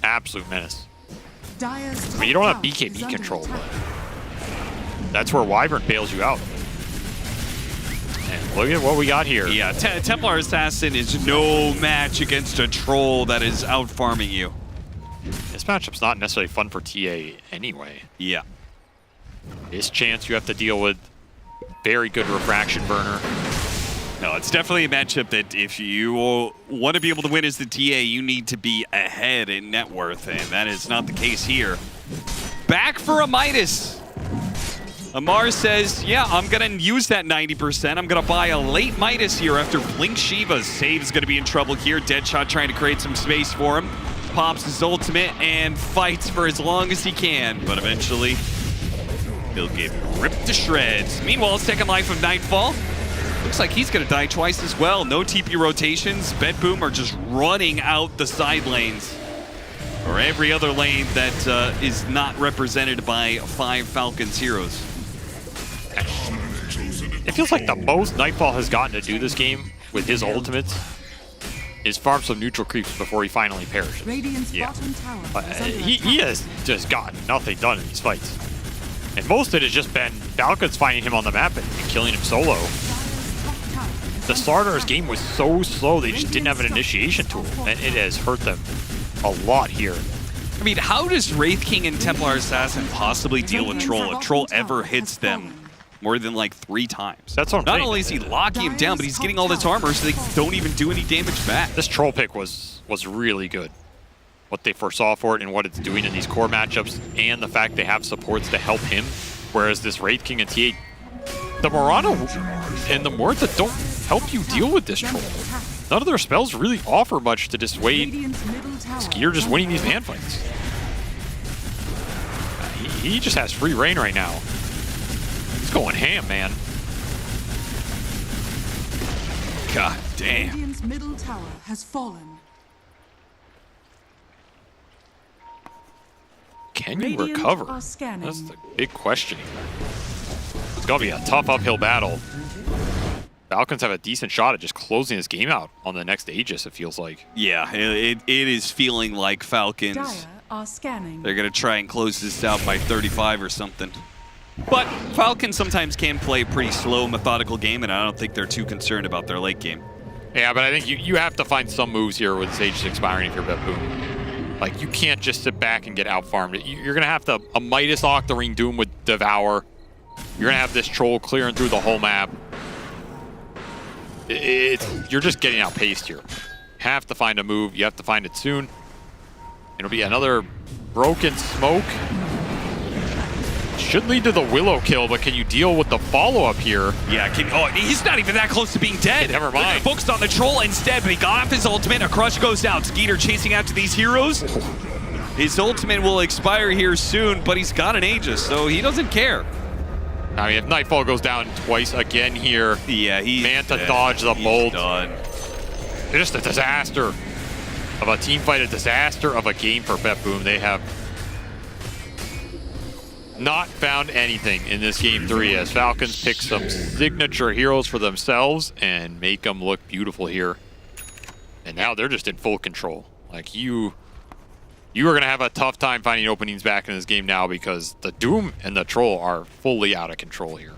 Absolute menace. I mean, you don't have BKB control, but that's where Wyvern bails you out. And look at what we got here. Yeah, Templar Assassin is no match against a troll that is out farming you. This matchup's not necessarily fun for TA anyway. Yeah. This chance you have to deal with very good refraction burner. No, it's definitely a matchup that if you want to be able to win as the TA, you need to be ahead in net worth, and that is not the case here. Back for a Midas. Amar says, yeah, I'm going to use that 90%. I'm going to buy a late Midas here after Blink Shiva's save is going to be in trouble here. Deadshot trying to create some space for him. Pops his ultimate and fights for as long as he can, but eventually he'll get ripped to shreds. Meanwhile, second life of Nightfall. Looks like he's going to die twice as well. No TP rotations. Bedboom are just running out the side lanes. Or every other lane that is not represented by 5 Falcons heroes. It feels like the most Nightfall has gotten to do this game with his ultimates is farm some neutral creeps before he finally perishes. He has just gotten nothing done in these fights. And most of it has just been Falcons finding him on the map and killing him solo. The start of his game was so slow, they just didn't have an initiation tool, and it has hurt them a lot here. I mean, how does Wraith King and Templar Assassin possibly deal with Troll if Troll ever hits them more than like 3 times? That's what I'm Not saying. only is he locking him down, but he's getting all this armor so they don't even do any damage back. This Troll pick was really good. What they foresaw for it and what it's doing in these core matchups, and the fact they have supports to help him, whereas this Wraith King and TA, the Morana and the Morta don't help you deal with this Troll. None of their spells really offer much to dissuade Skeeter just winning these man fights. He just has free reign right now. He's going ham, man. God damn. Radiant's middle tower has fallen. Can you Radiant recover? are scanning. That's the big question. It's going to be a tough uphill battle. Falcons have a decent shot at just closing this game out on the next Aegis, it feels like. Yeah, it is feeling like Falcons. Dire are scanning. They're going to try and close this out by 35 or something. But Falcons sometimes can play a pretty slow, methodical game, and I don't think they're too concerned about their late game. Yeah, but I think you have to find some moves here with Aegis expiring if you're Bedboom. Like, you can't just sit back and get out-farmed. You're going to have to a Midas Octarine Doom with Devour. You're going to have this Troll clearing through the whole map. You're just getting outpaced here. You have to find a move. You have to find it soon. It'll be another broken smoke. Should lead to the Willow kill, but can you deal with the follow-up here? Yeah, he's not even that close to being dead. Never mind. Focused on the Troll instead, but he got off his ultimate. A crush goes down. Skeeter chasing after these heroes. His ultimate will expire here soon, but he's got an Aegis, so he doesn't care. I mean, if Nightfall goes down twice again here, yeah, Manta dodge the bolt. Done. It's just a disaster of a team fight, a disaster of a game for Bedboom. They have not found anything in this game 3 as Falcons pick some signature heroes for themselves and make them look beautiful here. And now they're just in full control. Like, you are going to have a tough time finding openings back in this game now because the Doom and the Troll are fully out of control here.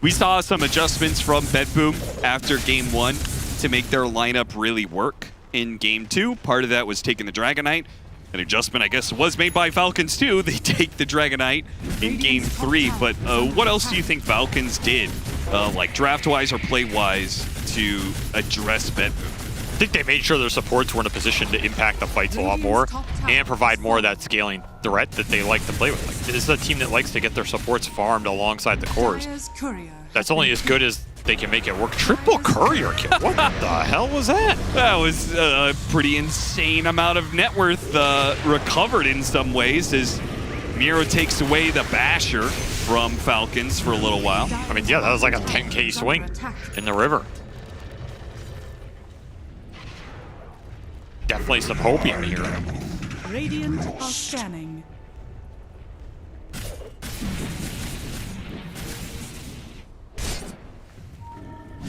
We saw some adjustments from Bedboom after game 1 to make their lineup really work in game 2. Part of that was taking the Dragon Knight. An adjustment, I guess, was made by Falcons too. They take the Dragon Knight in game 3. But what else do you think Falcons did, like draft-wise or play-wise, to address Bedboom? I think they made sure their supports were in a position to impact the fights a lot more and provide more of that scaling threat that they like to play with. Like, this is a team that likes to get their supports farmed alongside the cores. That's only as good as they can make it work. Triple courier kill. What the hell was that? That was a pretty insane amount of net worth recovered in some ways as Miro takes away the Basher from Falcons for a little while. I mean, yeah, that was like a 10k swing in the river. Definitely some hopium here. Radiant are scanning.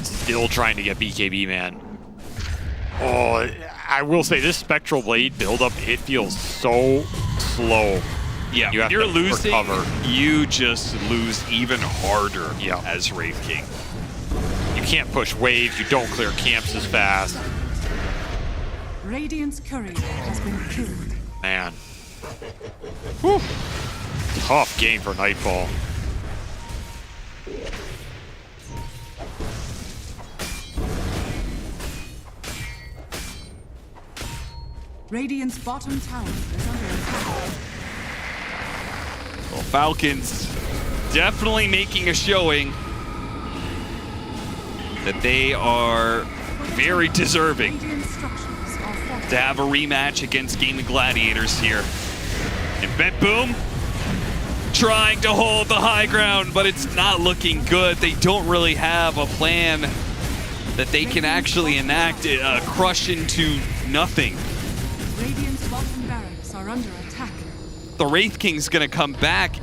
Still trying to get BKB, man. Oh, I will say this Spectral Blade buildup, it feels so slow. Yeah, you have you're to losing, recover. you just lose even harder as Wraith King. You can't push waves, you don't clear camps as fast. Radiant's courier has been killed. Man. Whew. Tough game for Nightfall. Radiant's bottom tower is under attack. Well, Falcons definitely making a showing that they are very deserving to have a rematch against Gaming Gladiators here. And BetBoom trying to hold the high ground, but it's not looking good. They don't really have a plan that they can actually enact, crush into nothing. Radiant's bottom barracks are under attack. The Wraith King's gonna come back.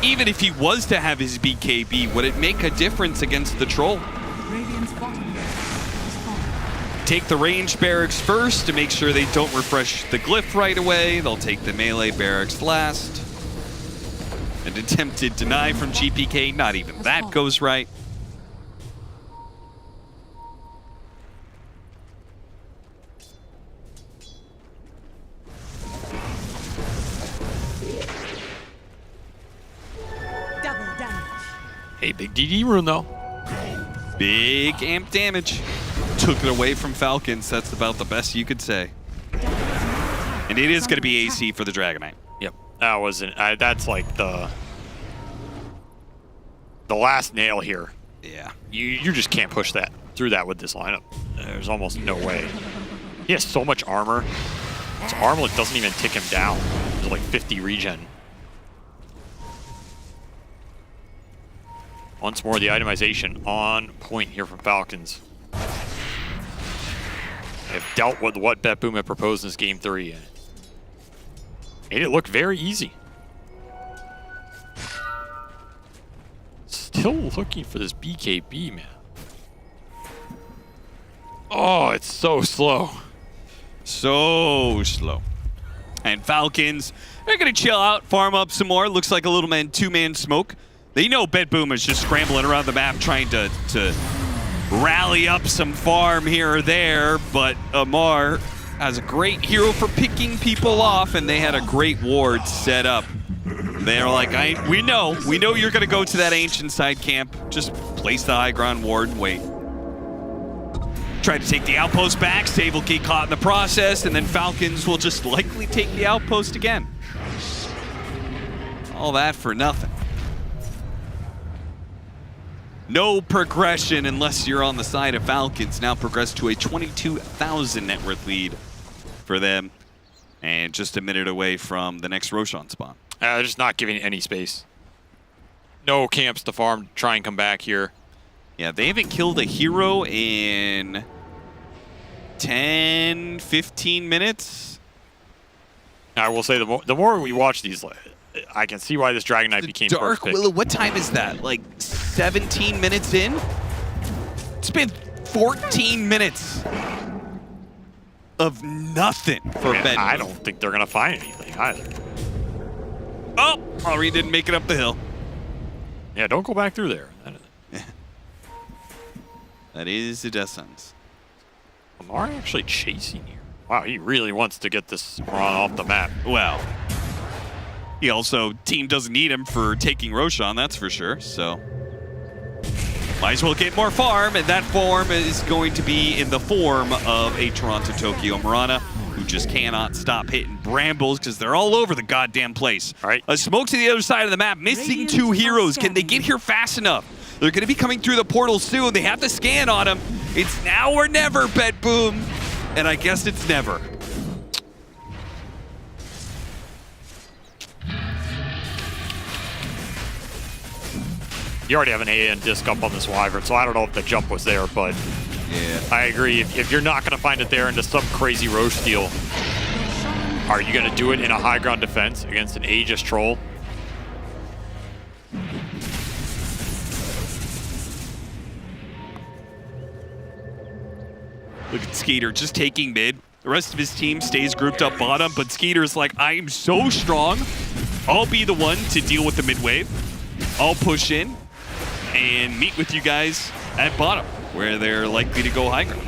Even if he was to have his BKB, would it make a difference against the Troll? Radiant's bottom barracks is falling. Take the range barracks first to make sure they don't refresh the glyph right away. They'll take the melee barracks last. An attempted deny from GPK, not even that goes right. Double damage. Hey, big DD rune though. Big amp damage. Took it away from Falcons. That's about the best you could say. And it is going to be AC for the Dragon Knight. Yep. That wasn't. That's like the last nail here. Yeah. You just can't push that through that with this lineup. There's almost no way. He has so much armor. His armlet doesn't even tick him down. There's like 50 regen. Once more, the itemization on point here from Falcons. They have dealt with what BetBoom had proposed in this game 3. Made it look very easy. Still looking for this BKB, man. Oh, it's so slow. So slow. And Falcons, they're going to chill out, farm up some more. Looks like a little man, two-man smoke. They know BetBoom is just scrambling around the map trying to rally up some farm here or there, but Amar has a great hero for picking people off, and they had a great ward set up. They're like, we know you're going to go to that ancient side camp. Just place the high ground ward and wait. Tried to take the outpost back. Save will get caught in the process, and then Falcons will just likely take the outpost again. All that for nothing. No progression unless you're on the side of Falcons. Now progressed to a 22,000 net worth lead for them. And just a minute away from the next Roshan spawn. They're just not giving any space. No camps to farm, try and come back here. Yeah, they haven't killed a hero in 10, 15 minutes. I will say the more we watch these, I can see why this Dragon Knight became Dark perfect. Willow, what time is that? Like 17 minutes in? It's been 14 minutes of nothing for Ben. I don't think they're going to find anything either. Oh, Ari didn't make it up the hill. Yeah, don't go back through there. That is the death sentence. Amari actually chasing here. Wow, he really wants to get this run off the map. Well, he also, team doesn't need him for taking Roshan, that's for sure, so. Might as well get more farm, and that farm is going to be in the form of a Toronto Tokyo Marana, who just cannot stop hitting brambles because they're all over the goddamn place. All right. A smoke to the other side of the map, missing two heroes. Can they get here fast enough? They're going to be coming through the portal soon. They have the scan on them. It's now or never, BetBoom. And I guess it's never. You already have an AN disc up on this Wyvern, so I don't know if the jump was there, but yeah, I agree. If you're not going to find it there into some crazy Roche steal, are you going to do it in a high ground defense against an Aegis Troll? Look at Skeeter just taking mid. The rest of his team stays grouped up bottom, but Skeeter's like, I am so strong. I'll be the one to deal with the mid wave. I'll push in and meet with you guys at bottom, where they're likely to go high ground.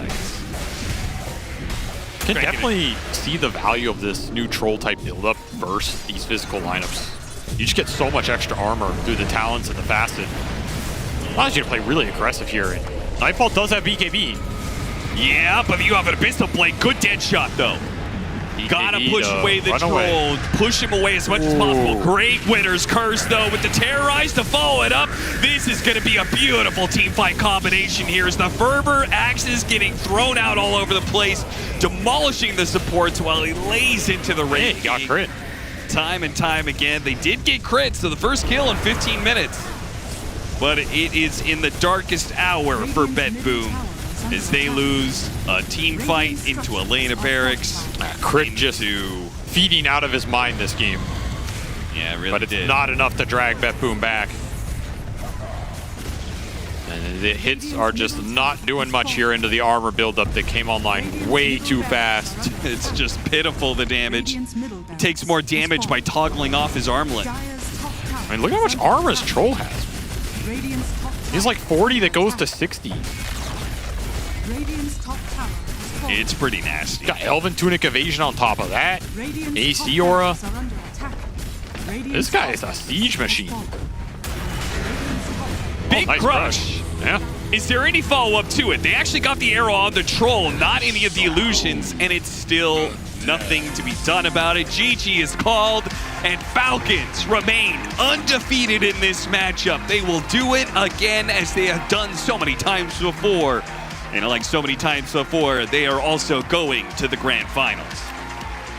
Can definitely see the value of this new troll type build-up versus these physical lineups. You just get so much extra armor through the talents and the facet. Allows you to play really aggressive here. And Nightfall does have BKB. Yeah, but you have an Abyssal Blade. Good dead shot, though. Gotta push away the troll. Push him away as much as possible. Great Winner's Curse, though, with the Terrorize to follow it up. This is going to be a beautiful team fight combination here as the Fervor axes getting thrown out all over the place, demolishing the supports while he lays into the ring. He got crit. Time and time again. They did get crit, so the first kill in 15 minutes. But it is in the darkest hour for BetBoom as they lose a team fight into a lane of barracks. Crit just feeding out of his mind this game. Yeah, it really but it's did. not enough to drag BetBoom back. And the hits are just not doing much here into the armor buildup that came online way too fast. It's just pitiful, the damage. He takes more damage by toggling off his armlet. I mean, look how much armor his troll has. He's like 40 that goes to 60. It's pretty nasty. Got Elven Tunic Evasion on top of that. AC Aura. This guy is a siege machine. Big nice crush. Yeah. Is there any follow-up to it? They actually got the arrow on the troll, not any of the illusions, and it's still nothing to be done about it. GG is called, and Falcons remain undefeated in this matchup. They will do it again as they have done so many times before. And like so many times before, they are also going to the grand finals.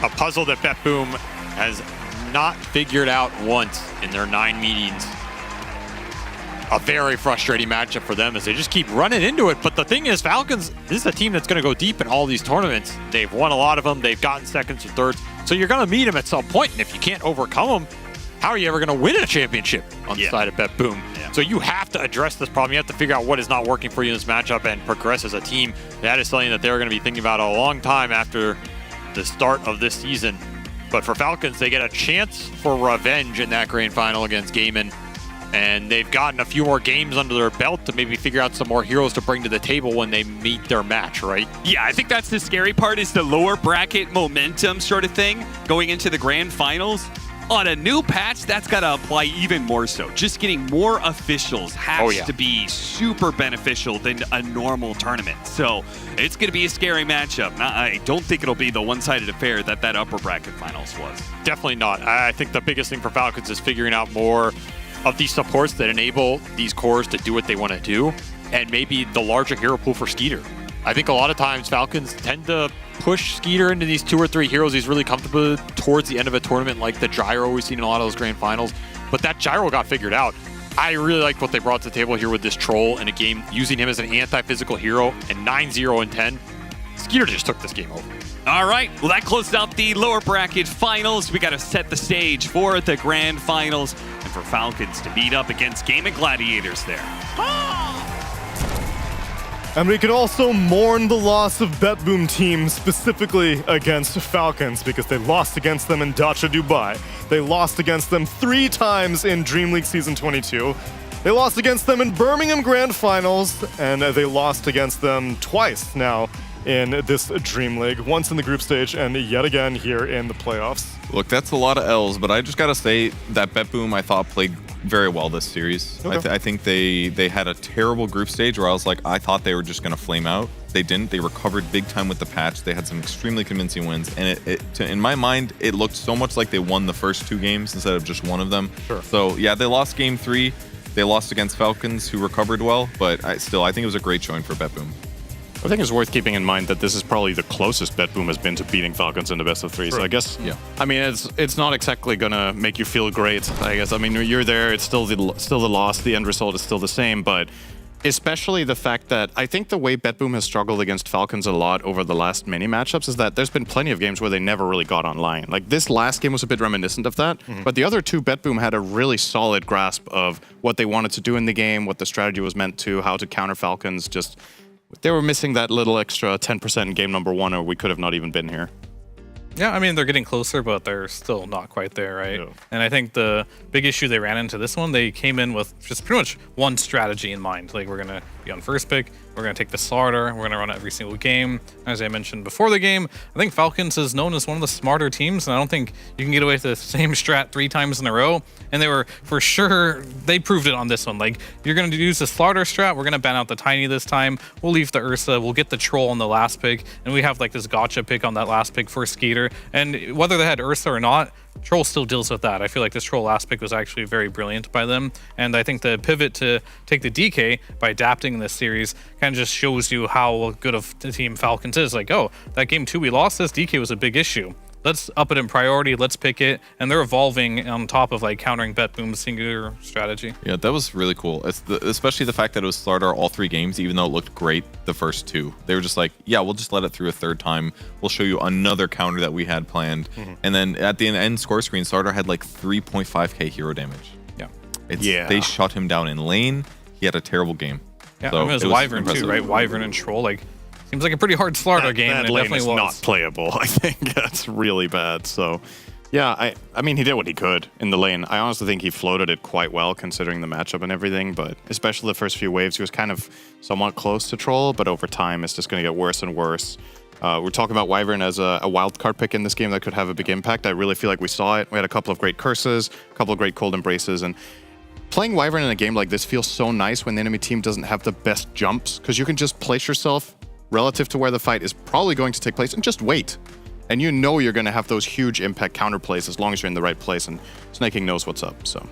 A puzzle that BetBoom has not figured out once in their 9 meetings. A very frustrating matchup for them as they just keep running into it. But the thing is, Falcons, this is a team that's going to go deep in all these tournaments. They've won a lot of them. They've gotten seconds or thirds. So you're going to meet them at some point. And if you can't overcome them, how are you ever going to win a championship on the side of BetBoom? So you have to address this problem. You have to figure out what is not working for you in this matchup and progress as a team. That is something that they're going to be thinking about a long time after the start of this season. But for Falcons, they get a chance for revenge in that grand final against Gaiman. And they've gotten a few more games under their belt to maybe figure out some more heroes to bring to the table when they meet their match, right? Yeah, I think that's the scary part, is the lower bracket momentum sort of thing going into the grand finals. On a new patch, that's got to apply even more so. Just getting more officials has to be super beneficial than a normal tournament. So it's going to be a scary matchup. I don't think it'll be the one-sided affair that upper bracket finals was. Definitely not. I think the biggest thing for Falcons is figuring out more of these supports that enable these cores to do what they want to do, and maybe the larger hero pool for Skeeter. I think a lot of times Falcons tend to push Skeeter into these 2 or 3 heroes he's really comfortable with towards the end of a tournament, like the Gyro we've seen in a lot of those grand finals. But that Gyro got figured out. I really like what they brought to the table here with this Troll in a game, using him as an anti-physical hero, and 9-0 and 10. Skeeter just took this game over. All right, well, that closed out the lower bracket finals. We got to set the stage for the grand finals and for Falcons to meet up against Gaming Gladiators there. And we could also mourn the loss of BetBoom team specifically against Falcons because they lost against them in Dota Dubai. They lost against them 3 times in DreamLeague Season 22. They lost against them in Birmingham Grand Finals, and they lost against them twice now in this DreamLeague, once in the group stage and yet again here in the playoffs. Look, that's a lot of L's, but I just got to say that BetBoom, I thought, played very well this series. Okay. I think they had a terrible group stage where I was like, I thought they were just going to flame out. They didn't. They recovered big time with the patch. They had some extremely convincing wins. And in my mind, it looked so much like they won the first 2 games instead of just one of them. Sure. So, yeah, they lost game 3. They lost against Falcons, who recovered well. But I think it was a great showing for BetBoom. I think it's worth keeping in mind that this is probably the closest BetBoom has been to beating Falcons in the best of 3. So I guess, I mean, it's not exactly gonna make you feel great. I guess, I mean, you're there. It's still the loss. The end result is still the same, but especially the fact that I think the way BetBoom has struggled against Falcons a lot over the last many matchups is that there's been plenty of games where they never really got online. Like this last game was a bit reminiscent of that, but the other 2, BetBoom had a really solid grasp of what they wanted to do in the game, what the strategy was meant to, how to counter Falcons. Just they were missing that little extra 10% in game number 1, or we could have not even been here. Yeah, I mean, they're getting closer, but they're still not quite there, right? Yeah. And I think the big issue they ran into this one, they came in with just pretty much one strategy in mind. Like, we're going to be on first pick, We're going to take the Slaughter. We're going to run it every single game. As I mentioned before the game, I think Falcons is known as one of the smarter teams, and I don't think you can get away with the same strat 3 times in a row. And they were, for sure, they proved it on this one. Like, you're going to use the Slaughter strat. We're going to ban out the Tiny this time. We'll leave the Ursa. We'll get the Troll on the last pick. And we have, like, this gotcha pick on that last pick for Skeeter. And whether they had Ursa or not, Troll still deals with that. I feel like this Troll last pick was actually very brilliant by them. And I think the pivot to take the DK by adapting this series kind of just shows you how good of the team Falcons is. Like, oh, that game 2 we lost, this DK was a big issue. Let's up it in priority, let's pick it, and they're evolving on top of like countering BetBoom's singular strategy. Yeah, that was really cool. Especially the fact that it was Slaughter all 3 games, even though it looked great the first 2. They were just like, yeah, we'll just let it through a 3rd time. We'll show you another counter that we had planned. And then at the end score screen, Slaughter had like 3.5k hero damage. Yeah. They shut him down in lane. He had a terrible game. Yeah, so I mean, it was Wyvern too, right? Wyvern and Troll, like, seems like a pretty hard Slaughter game, and That it lane definitely is was. not playable. I think that's really bad. So, yeah, I mean, he did what he could in the lane. I honestly think he floated it quite well considering the matchup and everything, but especially the first few waves, he was kind of somewhat close to Troll, but over time, it's just going to get worse and worse. We're talking about Wyvern as a wildcard pick in this game that could have a big impact. I really feel like we saw it. We had a couple of great curses, a couple of great cold embraces, and playing Wyvern in a game like this feels so nice when the enemy team doesn't have the best jumps, because you can just place yourself relative to where the fight is probably going to take place and just wait. And you know you're going to have those huge impact counter plays as long as you're in the right place, and Snaking knows what's up, so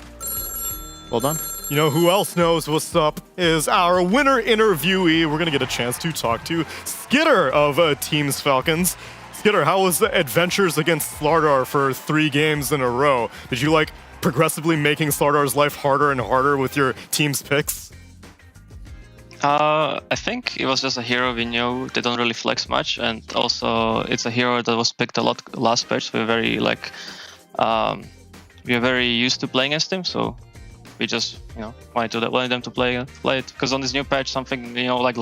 well done. You know who else knows what's up is our winner interviewee. We're going to get a chance to talk to Skitter of Teams Falcons. Skitter, how was the adventures against Slardar for 3 games in a row? Did you like progressively making Slardar's life harder and harder with your team's picks? I think it was just a hero we knew they don't really flex much, and also it's a hero that was picked a lot last patch. We're very used to playing against him, so we just wanted them to play it. Because on this new patch, something like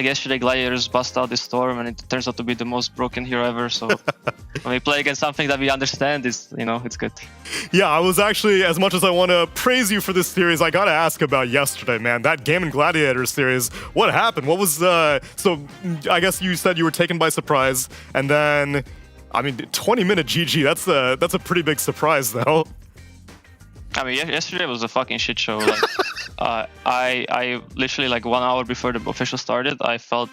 yesterday, Gladiators bust out this Storm, and it turns out to be the most broken hero ever. So when we play against something that we understand, it's good. Yeah, I was actually, as much as I want to praise you for this series, I gotta ask about yesterday, man. That Game and Gladiators series, what happened? What was so I guess you said you were taken by surprise, and then 20-minute GG. That's a pretty big surprise, though. I mean, yesterday was a fucking shit show. Like, I literally 1 hour before the official started, I felt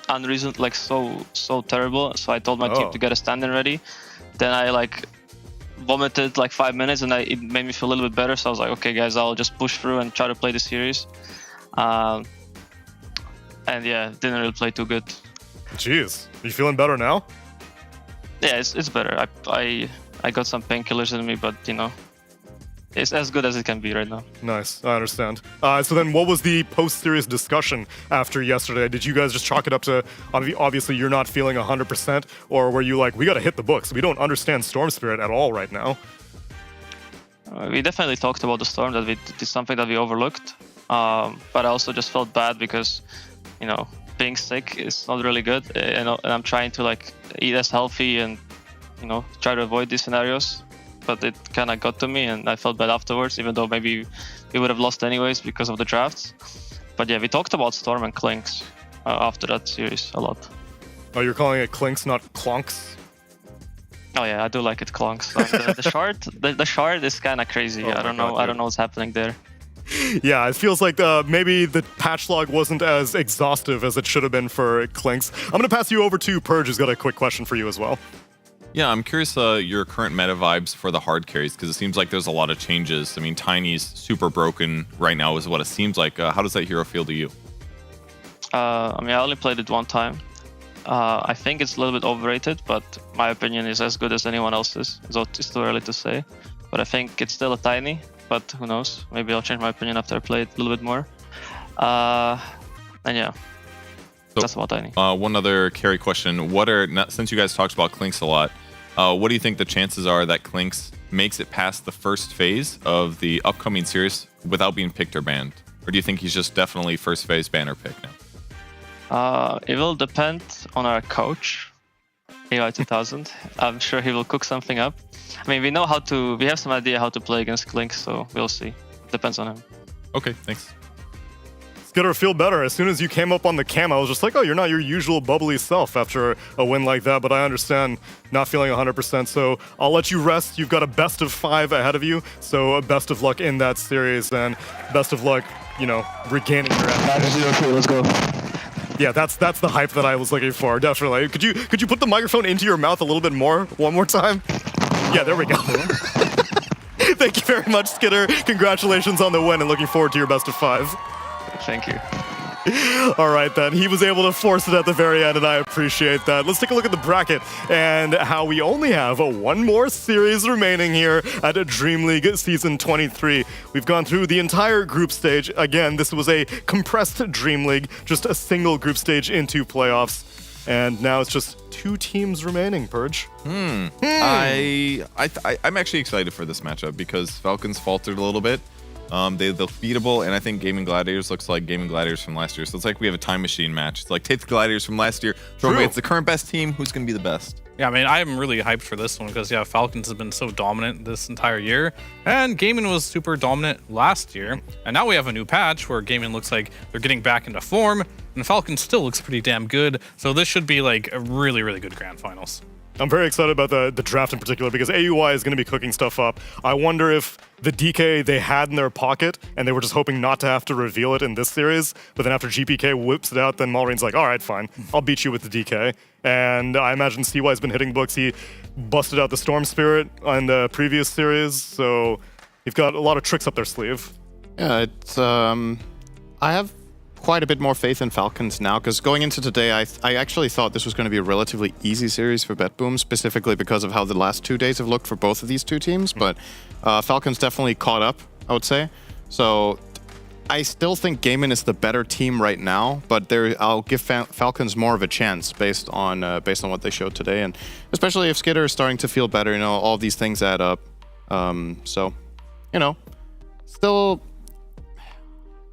unreasoned, so terrible. So I told my team to get a stand-in ready. Then I vomited 5 minutes, and it made me feel a little bit better. So I was like, okay, guys, I'll just push through and try to play the series. And yeah, didn't really play too good. Jeez, are you feeling better now? Yeah, it's better. I got some painkillers in me, but it's as good as it can be right now. Nice, I understand. So then what was the post-series discussion after yesterday? Did you guys just chalk it up to, obviously you're not feeling 100%, or were you like, we gotta hit the books, we don't understand Storm Spirit at all right now? We definitely talked about the Storm, that it's something that we overlooked, but I also just felt bad because, being sick is not really good, and I'm trying to eat as healthy and, try to avoid these scenarios. But it kind of got to me, and I felt bad afterwards, even though maybe we would have lost anyways because of the drafts. But yeah, we talked about Storm and Clinks after that series a lot. Oh, you're calling it Clinks, not Clonks? Oh yeah, I do like it Clonks. The shard is kind of crazy. I don't know what's happening there. Yeah, it feels like maybe the patch log wasn't as exhaustive as it should have been for Clinks. I'm going to pass you over to Purge, who's got a quick question for you as well. Yeah, I'm curious your current meta vibes for the hard carries, because it seems like there's a lot of changes. I mean, Tiny's super broken right now is what it seems like. How does that hero feel to you? I only played it 1 time. I think it's a little bit overrated, but my opinion is as good as anyone else's. So it's too early to say. But I think it's still a Tiny, but who knows? Maybe I'll change my opinion after I play it a little bit more. And yeah. So, that's about Tiny. One other carry question. Since you guys talked about Clinks a lot, what do you think the chances are that Clinks makes it past the first phase of the upcoming series without being picked or banned? Or do you think he's just definitely first phase ban or pick now? It will depend on our coach, AI 2000. I'm sure he will cook something up. I mean, we have some idea how to play against Clinks, so we'll see. Depends on him. Okay, thanks. Skitter, feel better. As soon as you came up on the cam, I was just like, oh, you're not your usual bubbly self after a win like that, but I understand not feeling 100%, so I'll let you rest. You've got a best of 5 ahead of you, so best of luck in that series, and best of luck, you know, regaining your energy. Okay, let's go. Yeah, that's the hype that I was looking for, definitely. Could you put the microphone into your mouth a little bit more, one more time? Yeah, there we go. Thank you very much, Skitter. Congratulations on the win, and looking forward to your best of 5. Thank you. All right, then. He was able to force it at the very end, and I appreciate that. Let's take a look at the bracket and how we only have one more series remaining here at DreamLeague Season 23. We've gone through the entire group stage. Again, this was a compressed DreamLeague, just a single group stage into playoffs. And now it's just 2 teams remaining, Purge. I'm actually excited for this matchup because Falcons faltered a little bit. They look beatable, and I think Gaming Gladiators looks like Gaming Gladiators from last year. So it's like we have a time machine match. It's like take the Gladiators from last year, throw away it's the current best team. Who's going to be the best? Yeah, I mean, I'm really hyped for this one because, yeah, Falcons have been so dominant this entire year, and Gaming was super dominant last year, and now we have a new patch where Gaming looks like they're getting back into form, and Falcons still looks pretty damn good, so this should be like a really, really good grand finals. I'm very excited about the draft in particular because AUI is going to be cooking stuff up. I wonder if the DK they had in their pocket and they were just hoping not to have to reveal it in this series, but then after GPK whips it out, then Malreen's like, all right, fine, I'll beat you with the DK. And I imagine CY's been hitting books. He busted out the Storm Spirit in the previous series, so you've got a lot of tricks up their sleeve. Yeah, it's I have quite a bit more faith in Falcons now, because going into today, I actually thought this was going to be a relatively easy series for BetBoom, specifically because of how the last 2 days have looked for both of these 2 teams, but Falcons definitely caught up, I would say. So I still think Gaimin is the better team right now, but I'll give Falcons more of a chance based on what they showed today, and especially if Skitter is starting to feel better, you know, all these things add up. So, you know, still,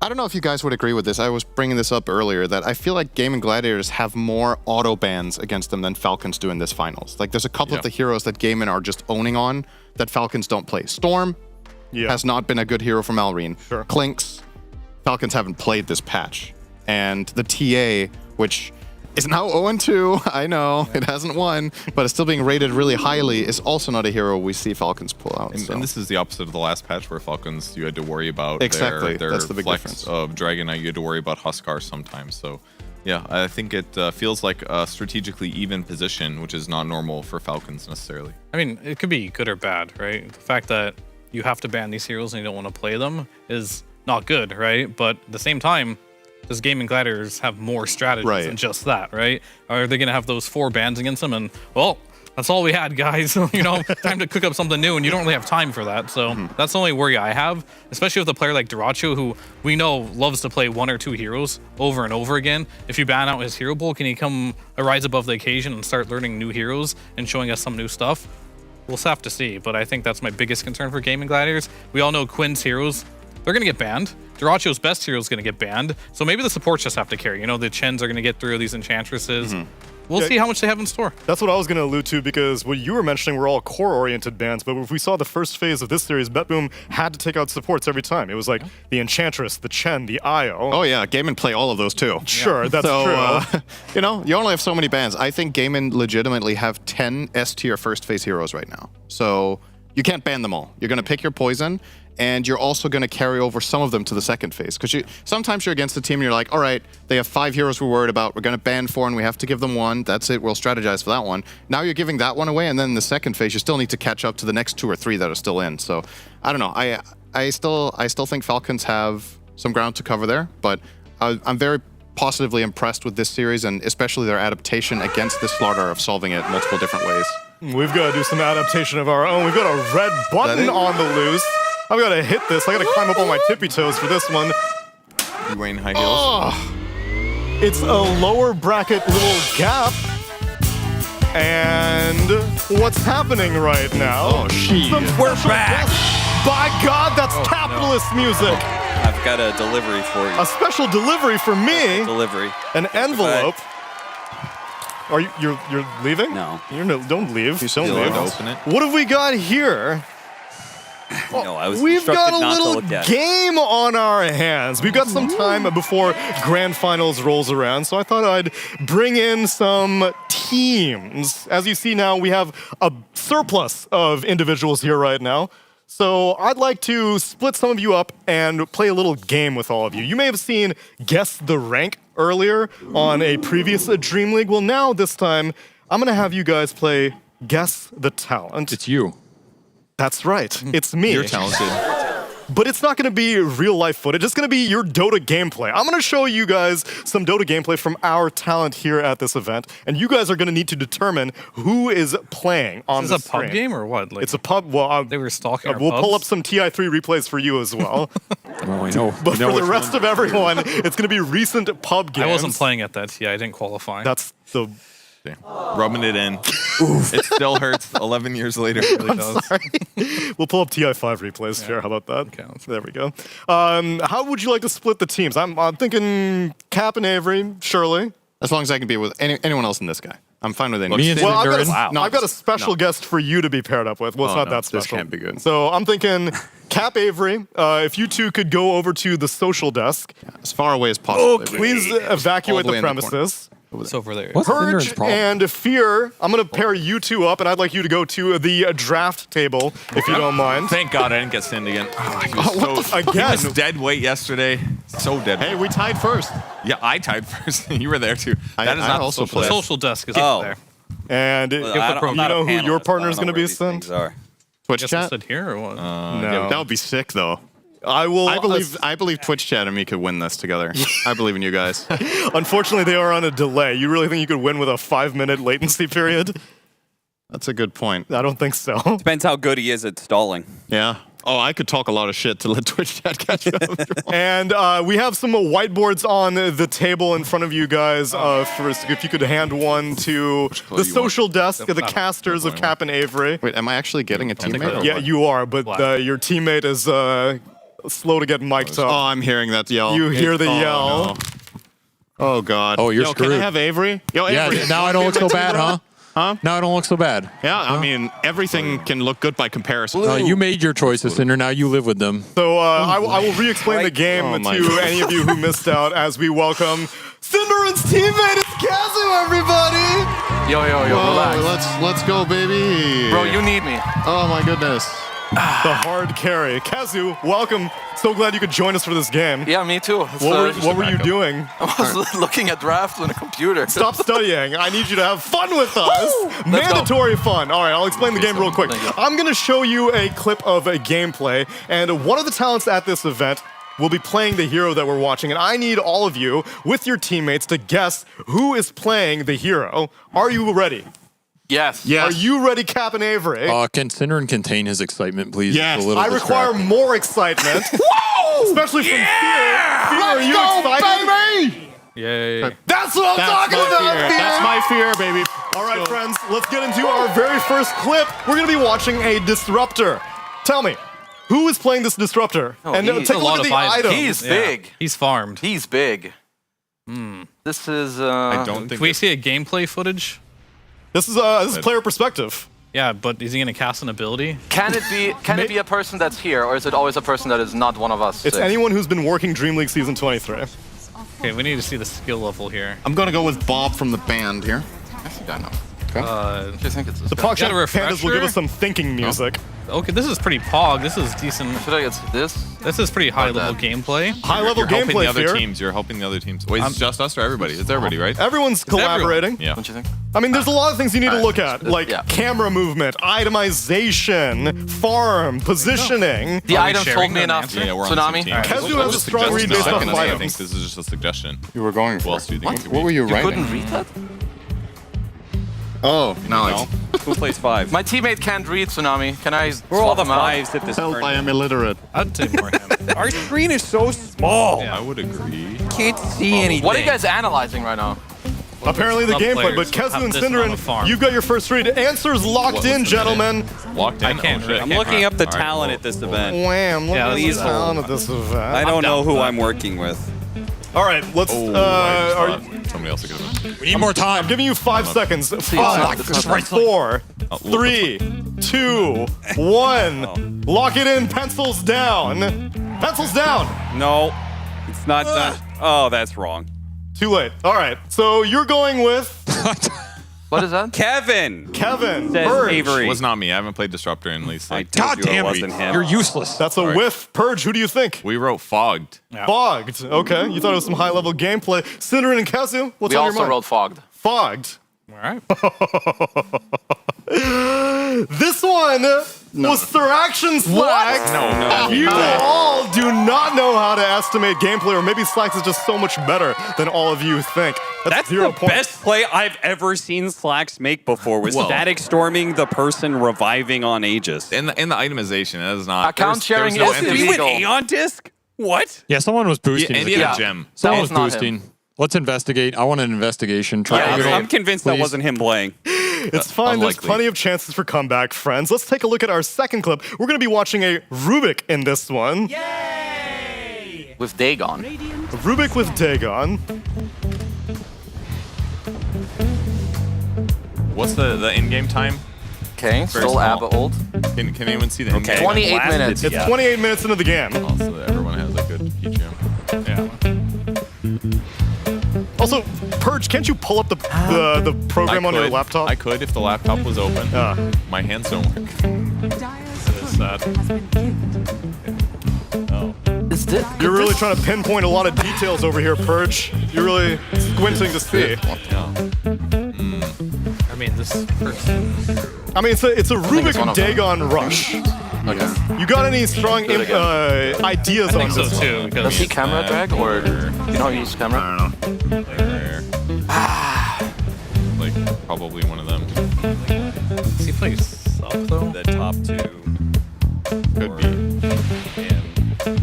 I don't know if you guys would agree with this. I was bringing this up earlier that I feel like Gaming Gladiators have more auto bans against them than Falcons do in this finals. Like, there's a couple of the heroes that Gaming are just owning on that Falcons don't play. Storm has not been a good hero for Malreen. Sure. Clinks, Falcons haven't played this patch. And the TA, which is now 0-2, I know, it hasn't won, but it's still being rated really highly, is also not a hero we see Falcons pull out. And this is the opposite of the last patch where Falcons, you had to worry about their That's the big flex difference. of Dragon. Now you had to worry about Huskar sometimes. So yeah, I think it feels like a strategically even position, which is not normal for Falcons necessarily. I mean, it could be good or bad, right? The fact that you have to ban these heroes and you don't want to play them is not good, right? But at the same time, does Gaming Gladiators have more strategies than just that, right? Are they going to have those 4 bans against them? And, well, that's all we had, guys. You know, time to cook up something new, and you don't really have time for that. So that's the only worry I have, especially with a player like Duracho, who we know loves to play 1 or 2 heroes over and over again. If you ban out his hero pool, can he rise above the occasion and start learning new heroes and showing us some new stuff? We'll have to see, but I think that's my biggest concern for Gaming Gladiators. We all know Quinn's heroes, they're going to get banned. Duracho's best hero is going to get banned. So maybe the supports just have to carry. You know, the Chens are going to get through these Enchantresses. We'll see how much they have in store. That's what I was going to allude to, because what you were mentioning were all core-oriented bans, but if we saw the first phase of this series, BetBoom had to take out supports every time. It was like the Enchantress, the Chen, the Io. Oh yeah, Gaimin play all of those too. Sure, that's true. You know, you only have so many bans. I think Gaimin legitimately have 10 S-tier first phase heroes right now. So you can't ban them all. You're going to pick your poison, and you're also going to carry over some of them to the second phase. Because sometimes you're against the team and you're like, all right, they have 5 heroes we're worried about. We're going to ban 4 and we have to give them 1. That's it. We'll strategize for that one. Now you're giving that one away, and then in the second phase, you still need to catch up to the next 2 or 3 that are still in. So I don't know. I still think Falcons have some ground to cover there, but I'm very positively impressed with this series, and especially their adaptation against this slaughter of solving it multiple different ways. We've got to do some adaptation of our own. We've got a red button on the loose. I've got to hit this. I got to climb up on my tippy toes for this one. You wearing high heels? It's a lower bracket little gap. And what's happening right now? Oh, shit. We're back. By God, that's capitalist music. I've got a delivery for you. A special delivery for me. Delivery. An envelope. Are you're leaving? No. Don't leave. You still don't leave. Open it. What have we got here? No, I was We've got instructed a not to little look at it. game on our hands. We've got some time before Grand Finals rolls around, so I thought I'd bring in some teams. As you see now, we have a surplus of individuals here right now. So I'd like to split some of you up and play a little game with all of you. You may have seen Guess the Rank earlier on a previous Dream League. Well, now this time, I'm going to have you guys play Guess the Talent. It's you. That's right. It's me. You're talented. But it's not going to be real life footage. It's going to be your Dota gameplay. I'm going to show you guys some Dota gameplay from our talent here at this event, and you guys are going to need to determine who is playing on the Is this a pub screen. game or what? Like, It's a pub. Well, they were stalking our we'll pull up pubs? some TI3 replays for you as well. Well, I know. But I know for the which rest one. of everyone, it's going to be recent pub games. I wasn't playing at that. Yeah, I didn't qualify. That's the. Rubbing it in. It still hurts 11 years later. It really does. Sorry. We'll pull up TI5 replays here. How about that? There we go. How would you like to split the teams? I'm thinking Cap and Avery, surely. As long as I can be with anyone else than this guy. I'm fine with anyone. Well, I've got a special guest for you to be paired up with. Well, it's Oh, not no, that special. this can't be good. So I'm thinking Cap Avery, if you two could go over to the social desk. As far away as possible. Please evacuate All the the way in the premises. It's over there. Purge and Fear, I'm going to pair you two up, and I'd like you to go to the draft table, if you don't mind. Thank God I didn't get sinned again. He Again? was dead weight yesterday. So dead. Hey, we tied first. Yeah, I tied first. You were there too. I That is not also social. The played. social desk is Oh. there. And Well, if I don't- I'm you not a know who panelist, your so partner I is don't going to know be where these things sent? are. Twitch Guess we'll chat? sit here or what? No. Yeah, that would be sick, though. I will. I believe Twitch chat and me could win this together. I believe in you guys. Unfortunately, they are on a delay. You really think you could win with a 5-minute latency period? That's a good point. I don't think so. Depends how good he is at stalling. Yeah. Oh, I could talk a lot of shit to let Twitch chat catch up. And we have some whiteboards on the table in front of you guys. If you could hand one to the social desk, the casters of Cap and Avery. Wait, am I actually getting a teammate? Yeah, you are, but your teammate is slow to get mic'd up. Oh, I'm hearing that yell. You hear the Oh, yell. no. Oh, God. Oh, you're Yo, screwed. Can I have Avery? Yo, Avery. Yeah, now I don't look so bad, huh? Huh? Now I don't look so bad. Yeah, I mean, everything can look good by comparison. You made your choices, Cinder. Now you live with them. So I will re-explain the game Oh, my to God. any of you who missed out as we welcome Cinderan's teammate. It's Kazu, everybody! Yo, Whoa, relax. let's go, baby. Bro, you need me. Oh, my goodness. The hard carry. Kazu, welcome. So glad you could join us for this game. Yeah, me too. What were you doing? I was looking at drafts on a computer. Stop studying. I need you to have fun with us. Mandatory fun. All right, I'll explain the game real quick. I'm going to show you a clip of a gameplay, and one of the talents at this event will be playing the hero that we're watching, and I need all of you, with your teammates, to guess who is playing the hero. Are you ready? Yes. Are you ready, Cap and Avery? Can Cinder contain his excitement, please? Yes. It's a little I require distracting. more excitement. Whoa! Especially from Fear. Fear, are you excited? baby! Yay. That's what I'm talking my about, fear. Fear! That's my fear, baby. All right, friends, let's get into our very first clip. We're going to be watching a disruptor. Tell me, who is playing this disruptor? And take a look at the items. He's big. He's farmed. He's big. This is. I don't think. Can we see a gameplay footage? This is player perspective. Yeah, but is he gonna cast an ability? Can it be? Can it be a person that's here, or is it always a person that is not one of us? It's six? anyone who's been working Dream League Season 23. Okay, we need to see the skill level here. I'm going to go with Bob from the band here. I think I know. Okay. I think it's this The guy. Pog Got a Shop Pandas will give refresher? us some thinking music. Okay, this is pretty pog. This is decent. Should I get this? This is pretty high level gameplay. High level You're helping gameplay, the other Fear. teams. You're helping the other teams. Wait, it's just us or everybody? It's everybody, right? Everyone's collaborating. Yeah. Don't you think? I mean, there's a lot of things you need to look at, Yeah. like camera movement, itemization, farm, positioning. The Are we items sharing told me an enough. answer? Yeah, we're on the Tsunami. same team. Kazu I has was a strong suggesting read based a off second, of I think items. this is just a suggestion. You were going Who for else do you think? What were you You writing? couldn't read that? Oh, no. Who plays 5? My teammate can't read Tsunami. Can I? We're all swap the him out? 5s at this Help, I tournament. am illiterate. I'd say more him. Our screen is so small. Yeah. I would agree. Can't see anything. What are you guys analyzing right now? Apparently the Club gameplay, players but Kezu have and this one on the Cinderin, farm. you've got your first read. Answers locked What, in, what's the minute? gentlemen. Locked in? I can't Oh, read. shit. I'm looking up the All right, talent well, at this event. Wham, look Yeah, at these the are- talent of this event. I don't know down who with I'm working with. All right, let's. Oh, I are just thought somebody else could have been. We need more time. I'm giving you 5 seconds. not- 5, it's not right. 4, Oh, 3, 2, 1. Lock it in. Pencils down. Pencils down. No, it's not done. Oh, that's wrong. Too late. All right. So you're going with What is that? Kevin. Kevin. Says Purge. Avery. It was not me. I haven't played Disruptor in at least like God damn it. Wasn't him. You're useless. That's a whiff. Purge, who do you think? We wrote Fogged. Fogged. Okay. You thought it was some high-level gameplay. Cinderin and Kazu, what's We on your also mind? rolled Fogged. Fogged. All right. This one was Thraction Slacks. No. You all do not know how to estimate gameplay, or maybe Slacks is just so much better than all of you think. That's 0 the points. best play I've ever seen Slacks make before. Was Whoa. static storming the person reviving on Aegis. In the itemization, that is not Account sharing there's no is entity. We went illegal. Aeon Disc? What? Yeah, someone was boosting. And the he had account. a gem. Someone That was was not boosting. him. Let's investigate. I want an investigation. Try I'm convinced that Please. wasn't him playing. It's fine. There's unlikely. plenty of chances for comeback, friends. Let's take a look at our second clip. We're going to be watching a Rubik in this one. With Dagon. A Rubik with Dagon. What's the in-game time? Okay, still small. ABBA old. Can anyone see the in-game? Okay. 28 Blasted, minutes. It's Yeah. 28 minutes into the game. Also, everyone has a good gem. Yeah. Also, Purge, can't you pull up the program on your laptop? I could if the laptop was open. My hands don't work. That is sad. Is this? You're really trying to pinpoint a lot of details over here, Purge. You're really squinting to see. I mean, this person. I mean, it's a it's Rubik one of them. Dagon rush. Okay. You got any strong ideas I on think so this one? too. Does he camera drag or do you know how you use camera? I don't know. Like probably one of them. Does he play sub though? The top two. Could be.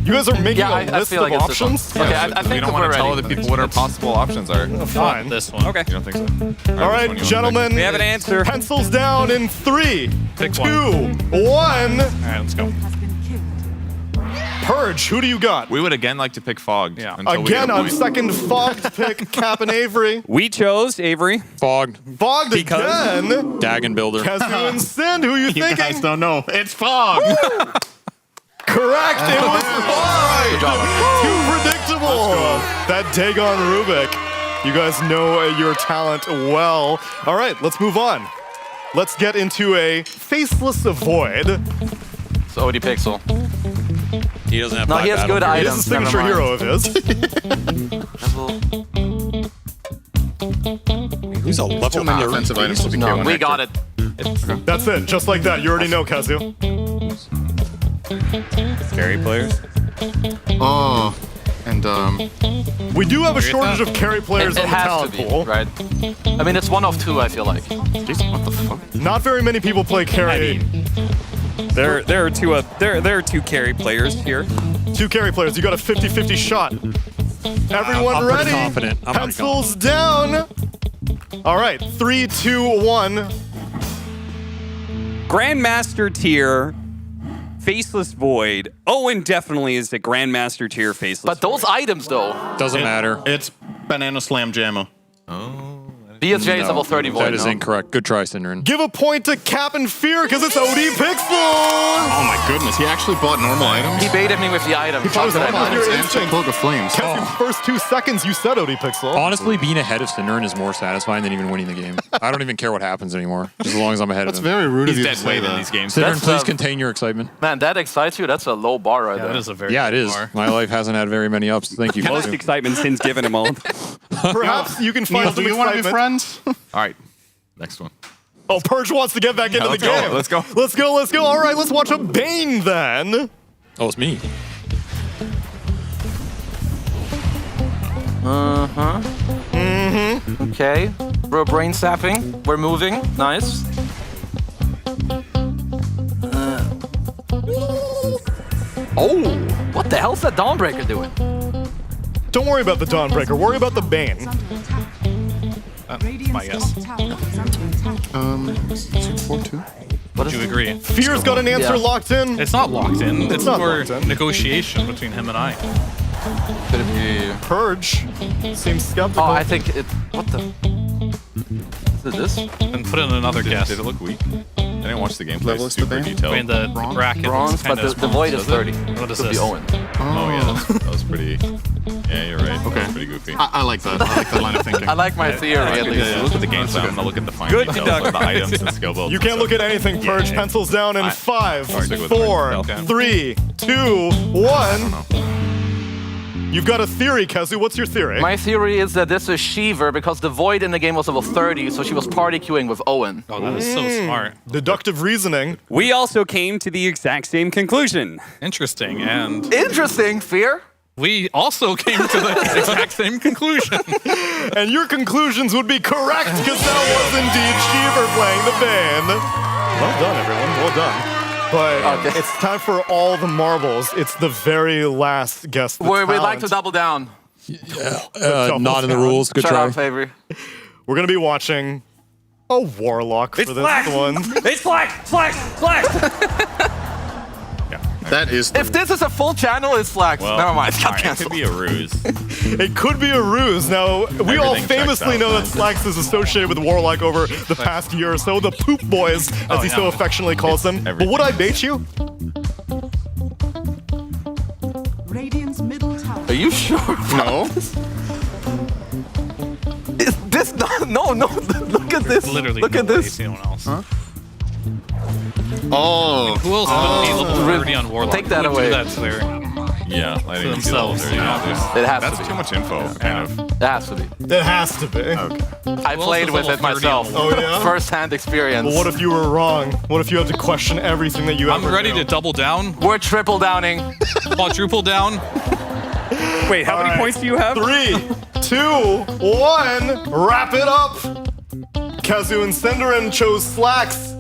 You guys are making Yeah, a I list feel of like it's this one. options? Okay, I we think don't we're want to tell ready. other people what our possible options are. Fine. This one. Okay. You don't think so? All right, which one you wanna gentlemen. We have an answer. Pencils down in 3, Pick 2, one. 1. All right, let's go. Has been killed. Purge, who do you got? We would again like to pick Fogged. Yeah. until we get Again, a on point. second fogged pick, Cap and Avery. We chose Avery. Fogged. Fogged Because- again. Dagon builder. Kazu and Sin, who you thinking? guys don't know. It's Fogged. Correct, it was fogged. Good job. Too predictable. That Dagon Rubik. You guys know your talent well. All right, let's move on. Let's get into a Faceless Void. It's OD Pixel. He doesn't have No, black he has battle good gear. It is a items. signature never hero mind. of his. He's a level Too many 30. offensive items to be No, K1 we Hector. got it. That's it, just like that. You already know, Kazu. Carry players. Oh, and We do have a shortage of carry players It on the has to talent be, pool. right? I mean, it's one of two, I feel like. Jason, what the fuck? Not very many people play carry. There are two carry players here. 2 carry players. You got a 50-50 shot. Everyone I'm pretty ready? confident. I'm pretty Pencils down. All right, 3, 2, 1. Grandmaster tier, Faceless Void. Owen definitely is the Grandmaster tier Faceless But those items, though. Doesn't matter. It's Banana Slam Jammer. Oh. BSJ is level 30 Void. That is no? incorrect. Good try, Cinderin. Give a point to Cap and Fear because it's OD Pixel. Oh my goodness, he actually bought normal items? He baited me with the item. He thought it was Chocolate normal. items. Your And instinct. Cloak of Flames. Kept you first 2 seconds you said OD Pixel. Honestly, being ahead of Cinderin is more satisfying than even winning the game. I don't even care what happens anymore, just as long as I'm ahead That's of him. very rude of He's you to dead say weight in that. these games. Cinderin, That's, please contain your excitement. Man, that excites you? That's a low bar right there. That is a very Yeah, it good is. bar. My life hasn't had very many ups. Thank you. Most Kazu. excitement since given a month. Perhaps you can find Neil, some do you want to be excitement. friends? All right, next one. Oh, Purge wants to get back into the let's go, game. let's go. Let's go, let's go. All right, let's watch a Bane then. Oh, it's me. Uh-huh. Mm-hmm. Okay. We're brain sapping. We're moving. Nice. Oh! What the hell's that Dawnbreaker doing? Don't worry about the Dawnbreaker. Worry about the Bane. My guess. 4-2. What Would you agree? Fear's got an answer Yeah. locked in. It's not locked in. It's not more locked in. negotiation between him and I. Could it be? Purge seems skeptical. Oh, I think it. What the? Is it this? Then put in another guess. Did it look weak? It didn't watch the gameplay. Level is the Super bane? detailed. I mean, the bracket Bronze, is but kind of the void is Does it? 30. What is Could be this? Owen. Oh yeah, that was pretty. Yeah, you're right. Okay. That was pretty goofy. I like that. I like that line of thinking. I like my theory at least. Look at the gameplay. I'm not looking at the fine Good details of the items and skill builds. You can't look at anything, Purge. Yeah. Pencils down in 5, I'll stick with 4, Okay. 3, 2, 1. You've got a theory, Kazu. What's your theory? My theory is that this is Shiver because the void in the game was level 30, so she was party queuing with Owen. Oh, that is so smart. Deductive reasoning. We also came to the exact same conclusion. Interesting. And Interesting, Fear. we also came to the exact same conclusion. And your conclusions would be correct because that was indeed Shiver playing the band. Well done, everyone. Well done. But it's time for all the marbles. It's the very last guess. We'd like to double down. Not in the rules. Good Shut try. up, Favor. We're going to be watching a Warlock for this one. It's Flax! That is. If this is a full channel, it's Flax. Well, Never mind. all right, it could be a ruse. It could be a ruse. Now, we all Everything famously checks know out, that Flax is associated with Warlock over the past year or so, the Poop Boys, as he so affectionately calls them. But would I bait you? Radiant's middle tower. Are you sure? No. Is this not? No. Look at this. Literally, Look at this. anyone else. Huh? Oh. Who else would be level 30 on Warlock? Take that Who would away. Do that to their Yeah, I think themselves. It has That's to be. too much info, kind of. It has to be. It has to be. Okay. I played with it myself. Oh, yeah? First-hand experience. But what if you were wrong? What if you had to question everything that you I'm ever ready knew? to double down. We're triple downing. Quadruple down. Wait, how many points do you have? 3, 2, 1. Wrap it up. Kazu and Cinderin chose Slacks.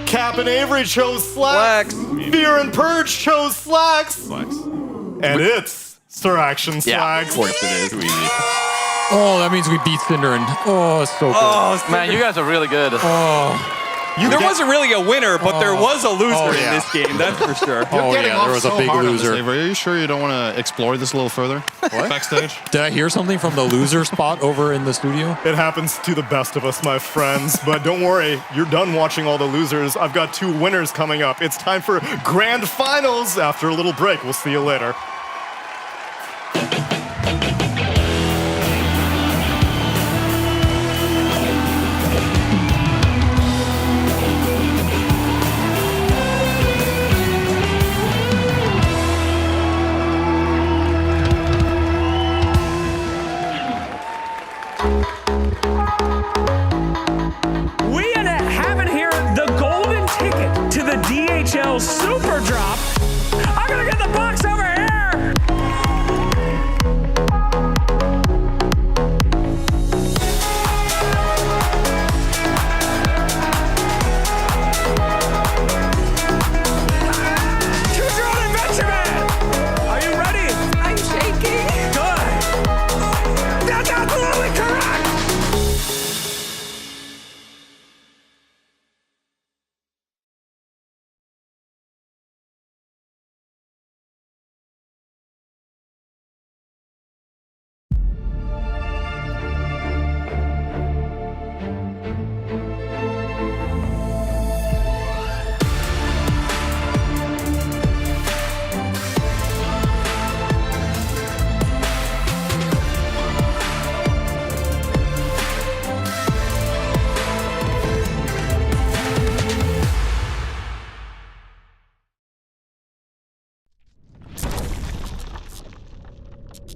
Cap and Avery chose Slacks. Fear and Purge chose Slacks. And it's Sir Action Slacks. Of course it is. Too easy. Oh, that means we beat Cinderin. Oh, it's so good. Man, you guys are really good. There wasn't really a winner, but there was a loser in this game, that's for sure. Oh, yeah, there was a big loser. Are you sure you don't want to explore this a little further? What? Backstage. Did I hear something from the loser spot over in the studio? It happens to the best of us, my friends. But don't worry, you're done watching all the losers. I've got 2 winners coming up. It's time for grand finals after a little break. We'll see you later. We have it here, the golden ticket to the DHL Super Drop. I'm gonna get the box over here. Choose your own adventure, man. Are you ready? I'm shaking. Good. That's absolutely correct.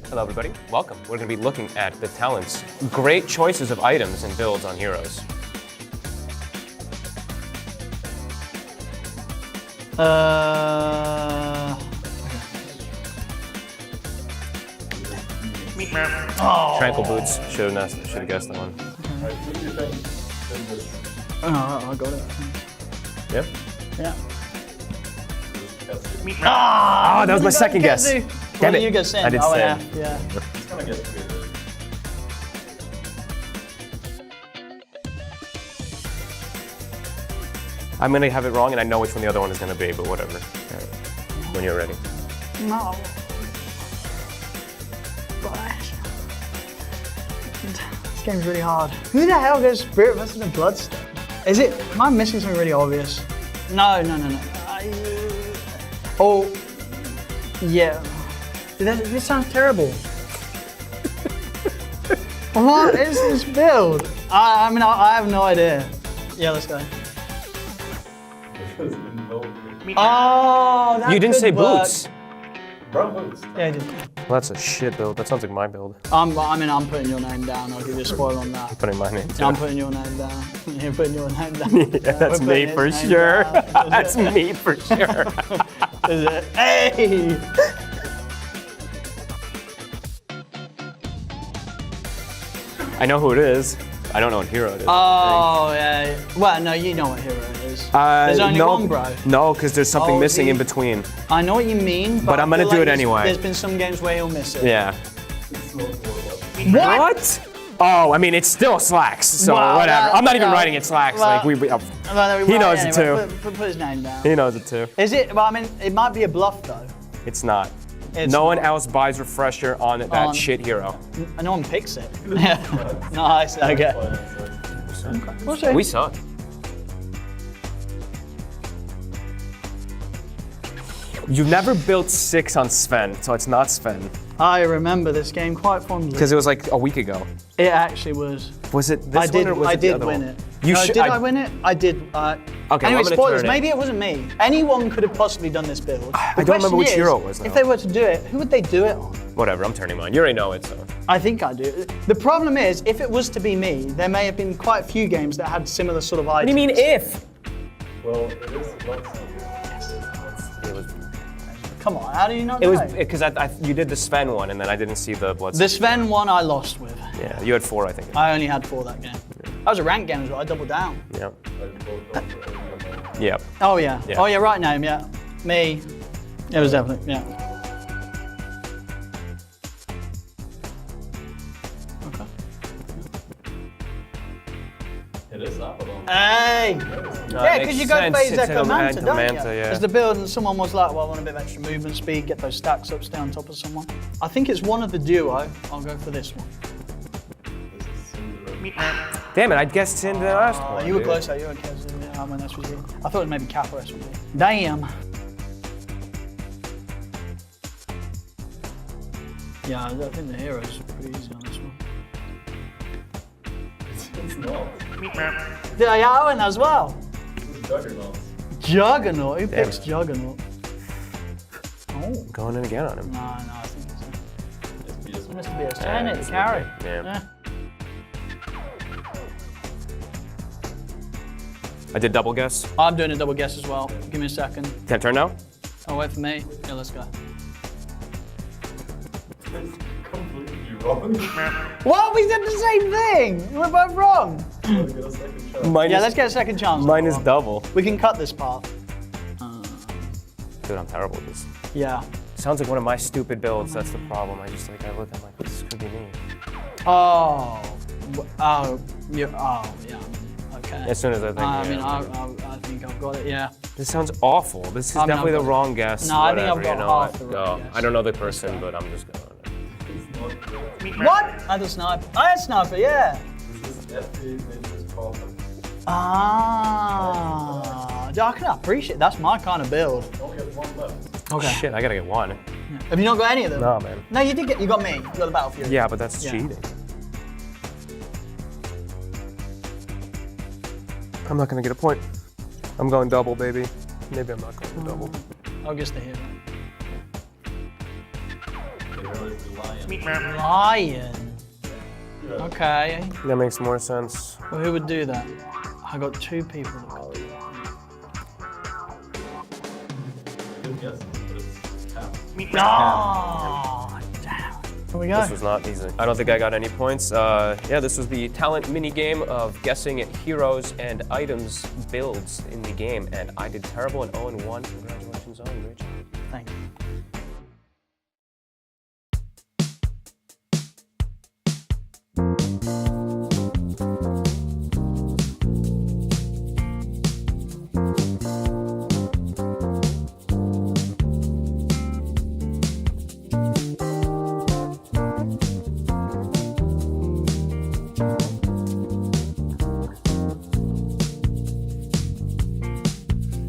Hello everybody, welcome. We're going to be looking at the talents, great choices of items and builds on heroes. Tranquil Boots, should have guessed that one. I got it. Yep. Yeah. Oh, that was my second guess. Damn Damn it. You get Sin. I did oh, Sin. Yeah. I'm going to have it wrong and I know which one the other one is going to be, but whatever. When you're ready. No. Gosh. This game's really hard. Who the hell goes Spirit versus a Bloodstone? Is it? Am I missing something really obvious? No. Oh, yeah. This sounds terrible. What is this build? I mean, I have no idea. Yeah, let's go. Oh, that You didn't could say work. boots. Yeah, I did. Well, that's a shit build. That sounds like my build. I'm putting your name down. I'll give you a spoil on that. I'm putting my name Yeah, I'm putting your name down. You're putting your name down. Yeah, that's We're me putting for his name sure. down. That's me for sure. Is it? Hey! I know who it is. I don't know what hero it is. Oh, yeah. Well, no, you know what hero it is. There's only no, one, bro. No, because there's something Oh, missing in the- between. I know what you mean, But I I'm gonna feel do like it there's- anyway. There's been some games where he'll miss it. Yeah. What? Oh, I mean, it's still slacks, so Wow, whatever. I'm not even well, writing it slacks. well, like Well, he knows it anyway, too. Put his name down. He knows it too. Is it? Well, I mean, it might be a bluff though. It's not. It's no one else buys refresher on that On- shit hero. No one picks it. Yeah. Nice. Okay. We'll see. We suck. You've never built 6 on Sven, so it's not Sven. I remember this game quite fondly. Because it was like a week ago. It actually was. Was it this I did. one or was I it the did other win one? it. You No, should- did I win it? I did. Okay, well, anyway, I'm gonna spoilers. turn it. Maybe it wasn't me. Anyone could have possibly done this build. I don't remember which hero it was now. If they were to do it, who would they do it on? Whatever, I'm turning mine. You already know it, so. I think I do. The problem is, if it was to be me, there may have been quite a few games that had similar sort of items. What do you mean if? Well, it is. Come on, how do you not It know? was because you did the Sven one and then I didn't see the Blood. The Sven one I lost with. Yeah, you had 4, I think. I only had 4 that game. That was a ranked game as well. I doubled down. Yeah. Yep. Oh yeah. Yeah. Oh yeah. Right name. Yeah. Me. It was definitely. Yeah. Okay. It is that one. Hey. No, Yeah, it because makes you go sense. phase It's Echo a Manta, don't Manta, you? yeah. It's the build, and someone was like, "Well, I want a bit of extra movement speed, get those stacks up, stay on top of someone." I think it's one of the duo. I'll go for this one. Damn it, I guessed in the last one. You were dude. closer. You were closer. Yeah, I mean, that's you. I thought it was maybe Cap or SVG. Damn. Yeah, I think the hero's pretty easy on this one. It's not. Yeah, I went as well. It's Juggernaut. Juggernaut? Who Damn picks it. Juggernaut? Oh. Going in again on him. No, I think it's It's Mr. BS. Yeah, Turn it, it's carry. Yeah. I did double guess. I'm doing a double guess as well. Give me a second. Can I turn now? Oh, wait for me. Yeah, let's go. Completely wrong. What? We said the same thing. We're both wrong. Let's get a second chance. Mine Yeah, is, let's get a second chance. Mine is double. We can cut this part. Dude, I'm terrible at this. Yeah. Sounds like one of my stupid builds. That's the problem. I look, I'm like, this could be me. Oh. Oh. Yeah. Okay. As soon as I think. I yeah, mean, I'm I think I've got it. Yeah. This sounds awful. This is I'm not definitely the gonna- wrong guess. No, I think I've Whatever, got you know half what? the wrong No, guess. I don't know the person, but I'm just going. What? I had a sniper. I had a sniper. Yeah. This is FP Ninja's problem. Ah. I can appreciate. That's my kind of build. Only have one left. Okay. Shit, I gotta get one. Have you not got any of them? No, man. No, you did get. You got me. You got the Battle Fury. Yeah, but that's Yeah. cheating. I'm not gonna get a point. I'm going double, baby. Maybe I'm not going double. I'll guess the hero. The hero is the lion. Lion. Yeah. Okay. That makes more sense. Well, who would do that? I got 2 people that could do that. Good guess, but it's Cap. No! Damn. Here we go. This was not easy. I don't think I got any points. Yeah, this was the talent mini game of guessing at heroes and items builds in the game, and I did terrible and 0-1. Congratulations, Owen. Great job. Thank you.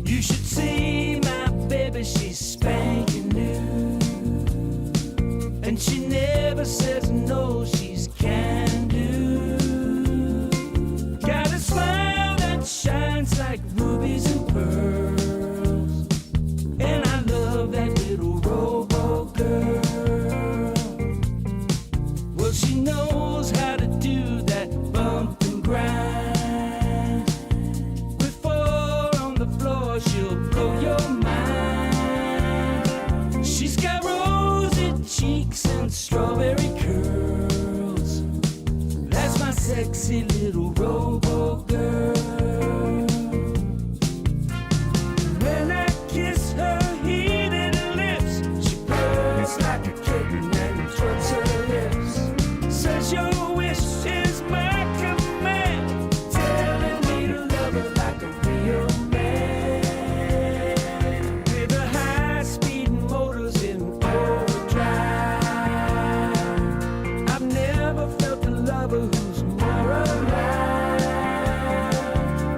You never says no, she's can do. Got a smile that shines like rubies and pearls. And I love that little robo girl. Well, she knows how to do that bump and grind. With 4 on the floor, she'll blow your mind. She's got rosy cheeks and strawberry curls. That's my sexy little robo girl. When I kiss her heated lips, she purrs like a kitten and twists her lips. Says your wish is my command, telling me to love her like a real man. With the high-speed motors in overdrive, I've never felt a lover who's more alive.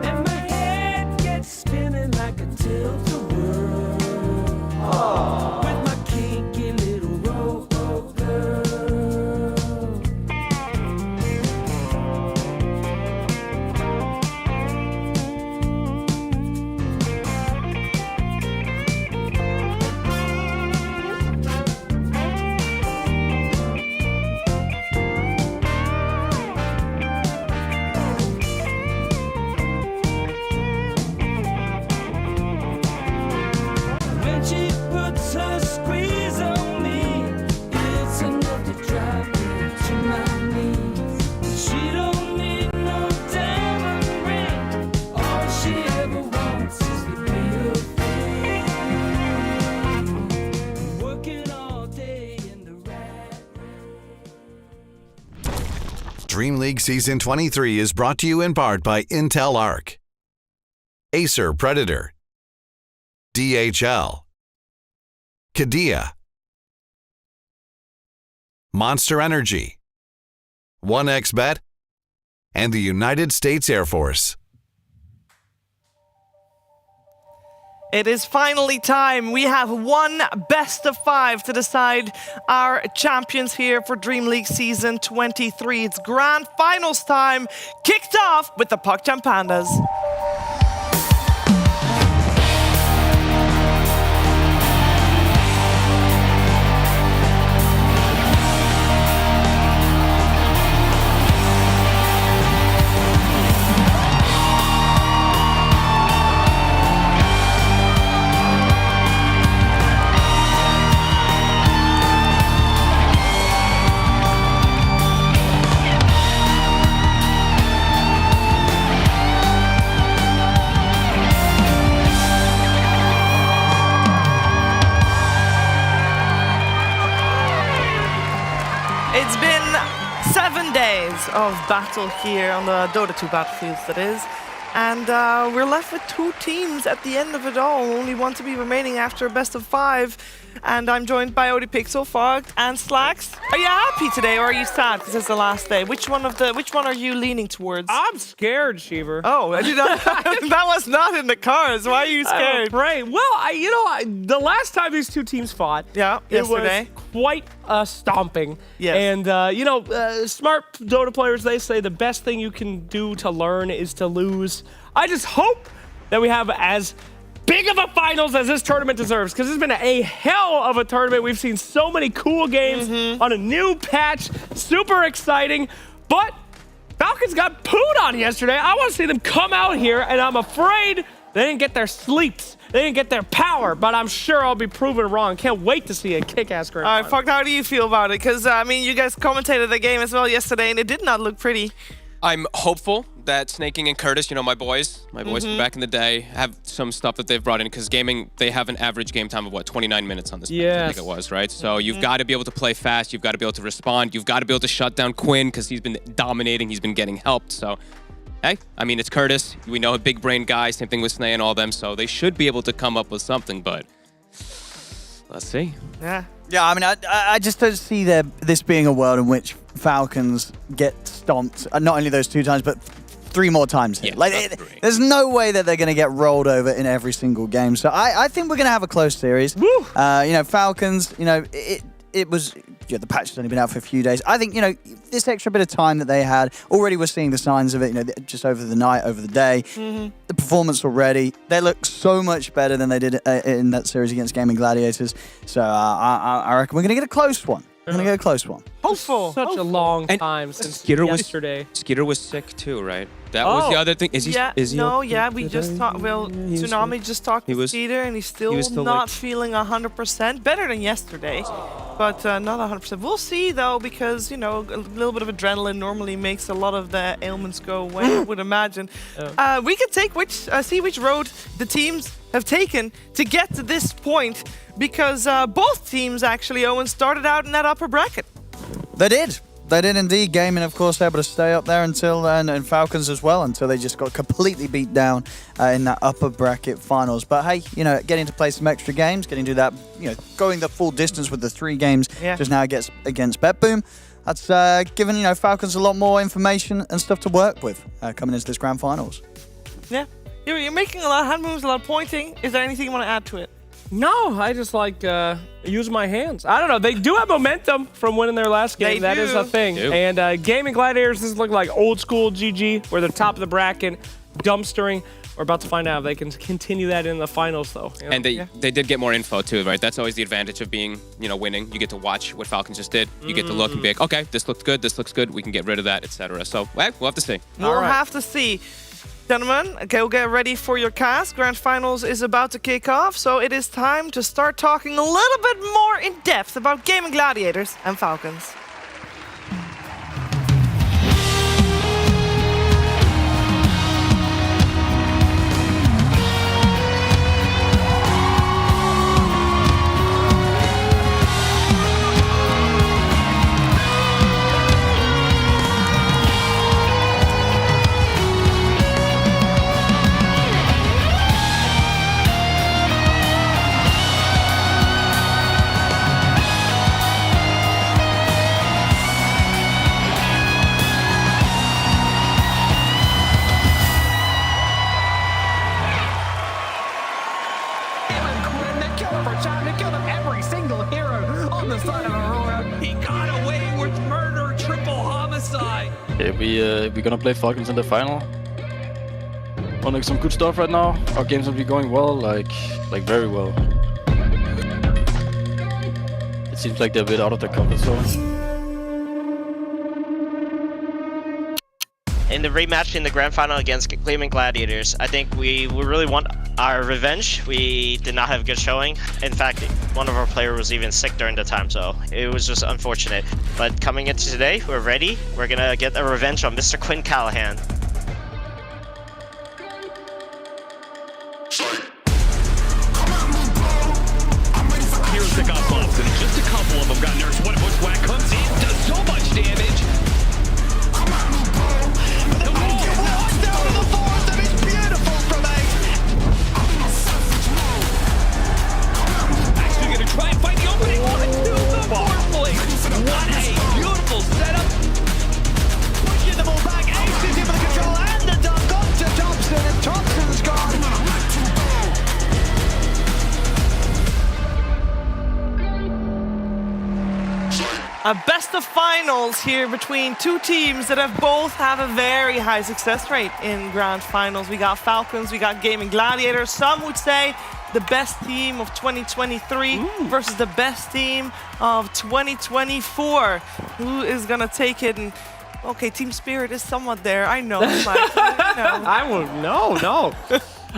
And my head gets spinning like a tilt-a-whirl. With my kinky little robo girl. When she puts her squeeze on me, it's enough to drive me to my knees. She don't need no diamond ring. All she ever wants is the real thing. Working all day in the rat. DreamLeague Season 23 is brought to you in part by Intel Arc, Acer Predator, DHL, Kadia, Monster Energy, 1xBet, and the United States Air Force. It is finally time. We have one best of 5 to decide our champions here for DreamLeague Season 23. It's grand finals time, kicked off with the PogChamp Pandas. It's been 7 days of battle here on the Dota 2 battlefields, that is. And we're left with 2 teams at the end of it all. Only one to be remaining after a best of 5. And I'm joined by Odie Pixel, Fogged, and Slacks. Are you happy today, or are you sad because it's the last day? Which one are you leaning towards? I'm scared, Sheever. Oh, I did not, that was not in the cards. Why are you scared? Right. Well, the last time these 2 teams fought, yeah, yesterday, it was quite a stomping. Yes. And smart Dota players, they say the best thing you can do to learn is to lose. I just hope that we have as big of a finals as this tournament deserves, because it's been a hell of a tournament. We've seen so many cool games on a new patch, super exciting, but Falcons got pooed on yesterday. I want to see them come out here, and I'm afraid they didn't get their sleeps. They didn't get their power, but I'm sure I'll be proven wrong. Can't wait to see a kick-ass grand final. All right, Fuck, how do you feel about it? Because, you guys commentated the game as well yesterday, and it did not look pretty. I'm hopeful that Snaking and Curtis, my boys from back in the day, have some stuff that they've brought in, because gaming, they have an average game time of 29 minutes on this match, I think it was, right? So you've got to be able to play fast, you've got to be able to respond, you've got to be able to shut down Quinn, because he's been dominating, he's been getting helped. So, hey, it's Curtis. We know a big brain guy, same thing with Snay and all them, so they should be able to come up with something, but let's see. Yeah. Yeah, I just don't see this being a world in which Falcons get stomped, not only those 2 times, but 3 more times here. Yeah, there's no way that they're going to get rolled over in every single game. So I think we're going to have a close series. Falcons, it was the patch has only been out for a few days. I think, this extra bit of time that they had, already we're seeing the signs of it, just over the night, over the day. The performance already, they look so much better than they did in that series against Gaming Gladiators. So I reckon we're going to get a close one. We're going to get a close one. Hopeful. Such a long time since yesterday. Skeeter was sick too, right? That was the other thing. Is he? We just talked. Well, Tsunami just talked to Skeeter, and he's still not feeling 100%. Better than yesterday, but not 100%. We'll see though, because a little bit of adrenaline normally makes a lot of the ailments go away. I would imagine. We can see which road the teams have taken to get to this point, because both teams actually, Owen, started out in that upper bracket. They did. They did indeed. Gaming, of course, able to stay up there until then, and Falcons as well, until they just got completely beat down in that upper bracket finals. But hey, getting to play some extra games, getting to that, going the full distance with the 3 games just now against BetBoom. That's given, Falcons a lot more information and stuff to work with coming into this grand finals. Yeah. You're making a lot of hand moves, a lot of pointing. Is there anything you want to add to it? No, I just use my hands. I don't know. They do have momentum from winning their last game. That is a thing. And Gaming Gladiators, this looks like old school GG, where they're top of the bracket, dumpstering. We're about to find out if they can continue that in the finals, though. And they did get more info too, right? That's always the advantage of being, winning. You get to watch what Falcons just did. You get to look and be like, okay, this looked good, this looks good. We can get rid of that, etc. So we'll have to see. We'll have to see. Gentlemen, okay, we'll get ready for your cast. Grand Finals is about to kick off, so it is time to start talking a little bit more in depth about Gaming Gladiators and Falcons. We're gonna play Falcons in the final. Wanting some good stuff right now. Our games will be going well, like very well. It seems like they're a bit out of their comfort zone. In the rematch in the grand final against Gaming Gladiators, I think we really want our revenge. We did not have a good showing. In fact, one of our players was even sick during the time, so it was just unfortunate. But coming into today, we're ready. We're gonna get a revenge on Mr. Quinn Callahan. Here's the got buffs, and just a couple of them got nerfed. What Bushwhack comes in, does so much damage. Try and find the opening one to the forward. What a beautiful setup. Pushing the ball back, Ace is in with the control and the dunk up to Thompson, and Thompson's gone. A best of finals here between two teams that have a very high success rate in grand finals. We got Falcons, we got Gaming Gladiators. Some would say the best team of 2023 versus the best team of 2024. Who is gonna take it? And okay, team spirit is somewhat there. I know. I won't. No.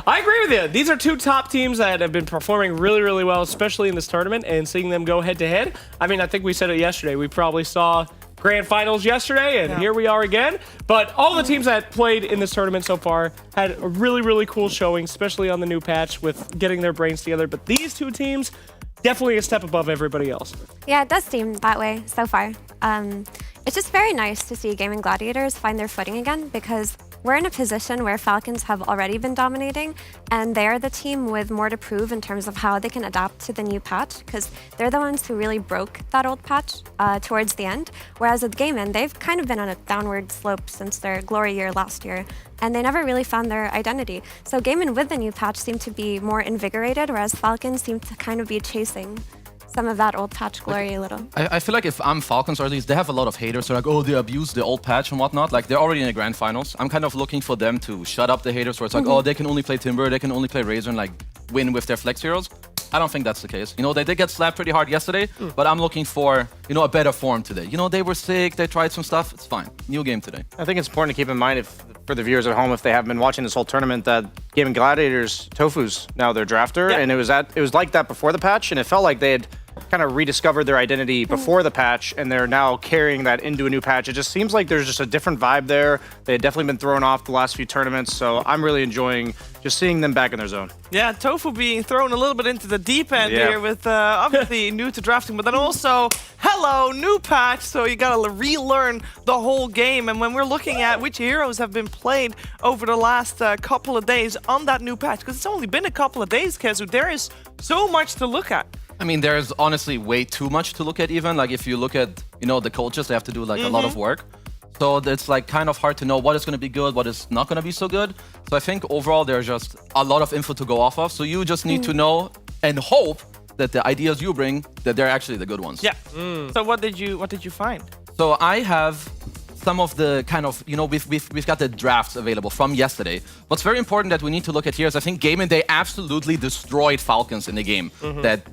I agree with you. These are two top teams that have been performing really, really well, especially in this tournament, and seeing them go head-to-head. I mean, I think we said it yesterday. We probably saw grand finals yesterday, and here we are again. But all the teams that played in this tournament so far had a really, really cool showing, especially on the new patch with getting their brains together. But these two teams, definitely a step above everybody else. Yeah, it does seem that way so far. It's just very nice to see Gaming Gladiators find their footing again, because we're in a position where Falcons have already been dominating, and they're the team with more to prove in terms of how they can adapt to the new patch, because they're the ones who really broke that old patch towards the end. Whereas with Gaming, they've kind of been on a downward slope since their glory year last year, and they never really found their identity. So Gaming with the new patch seem to be more invigorated, whereas Falcons seem to kind of be chasing. some of that old patch glory a little. I feel like if I'm Falcons, or at least they have a lot of haters. They're like, oh, they abuse the old patch and whatnot. Like, they're already in the grand finals. I'm kind of looking for them to shut up the haters, where it's like, oh, they can only play Timber, they can only play Razor, and like win with their flex heroes. I don't think that's the case. You know, they did get slapped pretty hard yesterday, but I'm looking for, you know, a better form today. You know, they were sick, they tried some stuff. It's fine. New game today. I think it's important to keep in mind, if for the viewers at home, if they haven't been watching this whole tournament, that Gaming Gladiators, Tofu's now their drafter, and it was like that before the patch, and it felt like they had kind of rediscovered their identity before the patch, and they're now carrying that into a new patch. It just seems like there's just a different vibe there. They had definitely been thrown off the last few tournaments, so I'm really enjoying just seeing them back in their zone. Yeah, Tofu being thrown a little bit into the deep end here with obviously new to drafting, but then also, hello, new patch, so you gotta relearn the whole game. And when we're looking at which heroes have been played over the last couple of days on that new patch, because it's only been a couple of days, Kezu, there is so much to look at. I mean, there's honestly way too much to look at even. Like, if you look at, you know, the coaches, they have to do like a lot of work. So it's like kind of hard to know what is going to be good, what is not going to be so good. So I think overall there's just a lot of info to go off of. So you just need to know and hope that the ideas you bring, that they're actually the good ones. Yeah. So what did you find? So I have some of the kind of, you know, we've got the drafts available from yesterday. What's very important that we need to look at here is, I think Gaming, they absolutely destroyed Falcons in the game that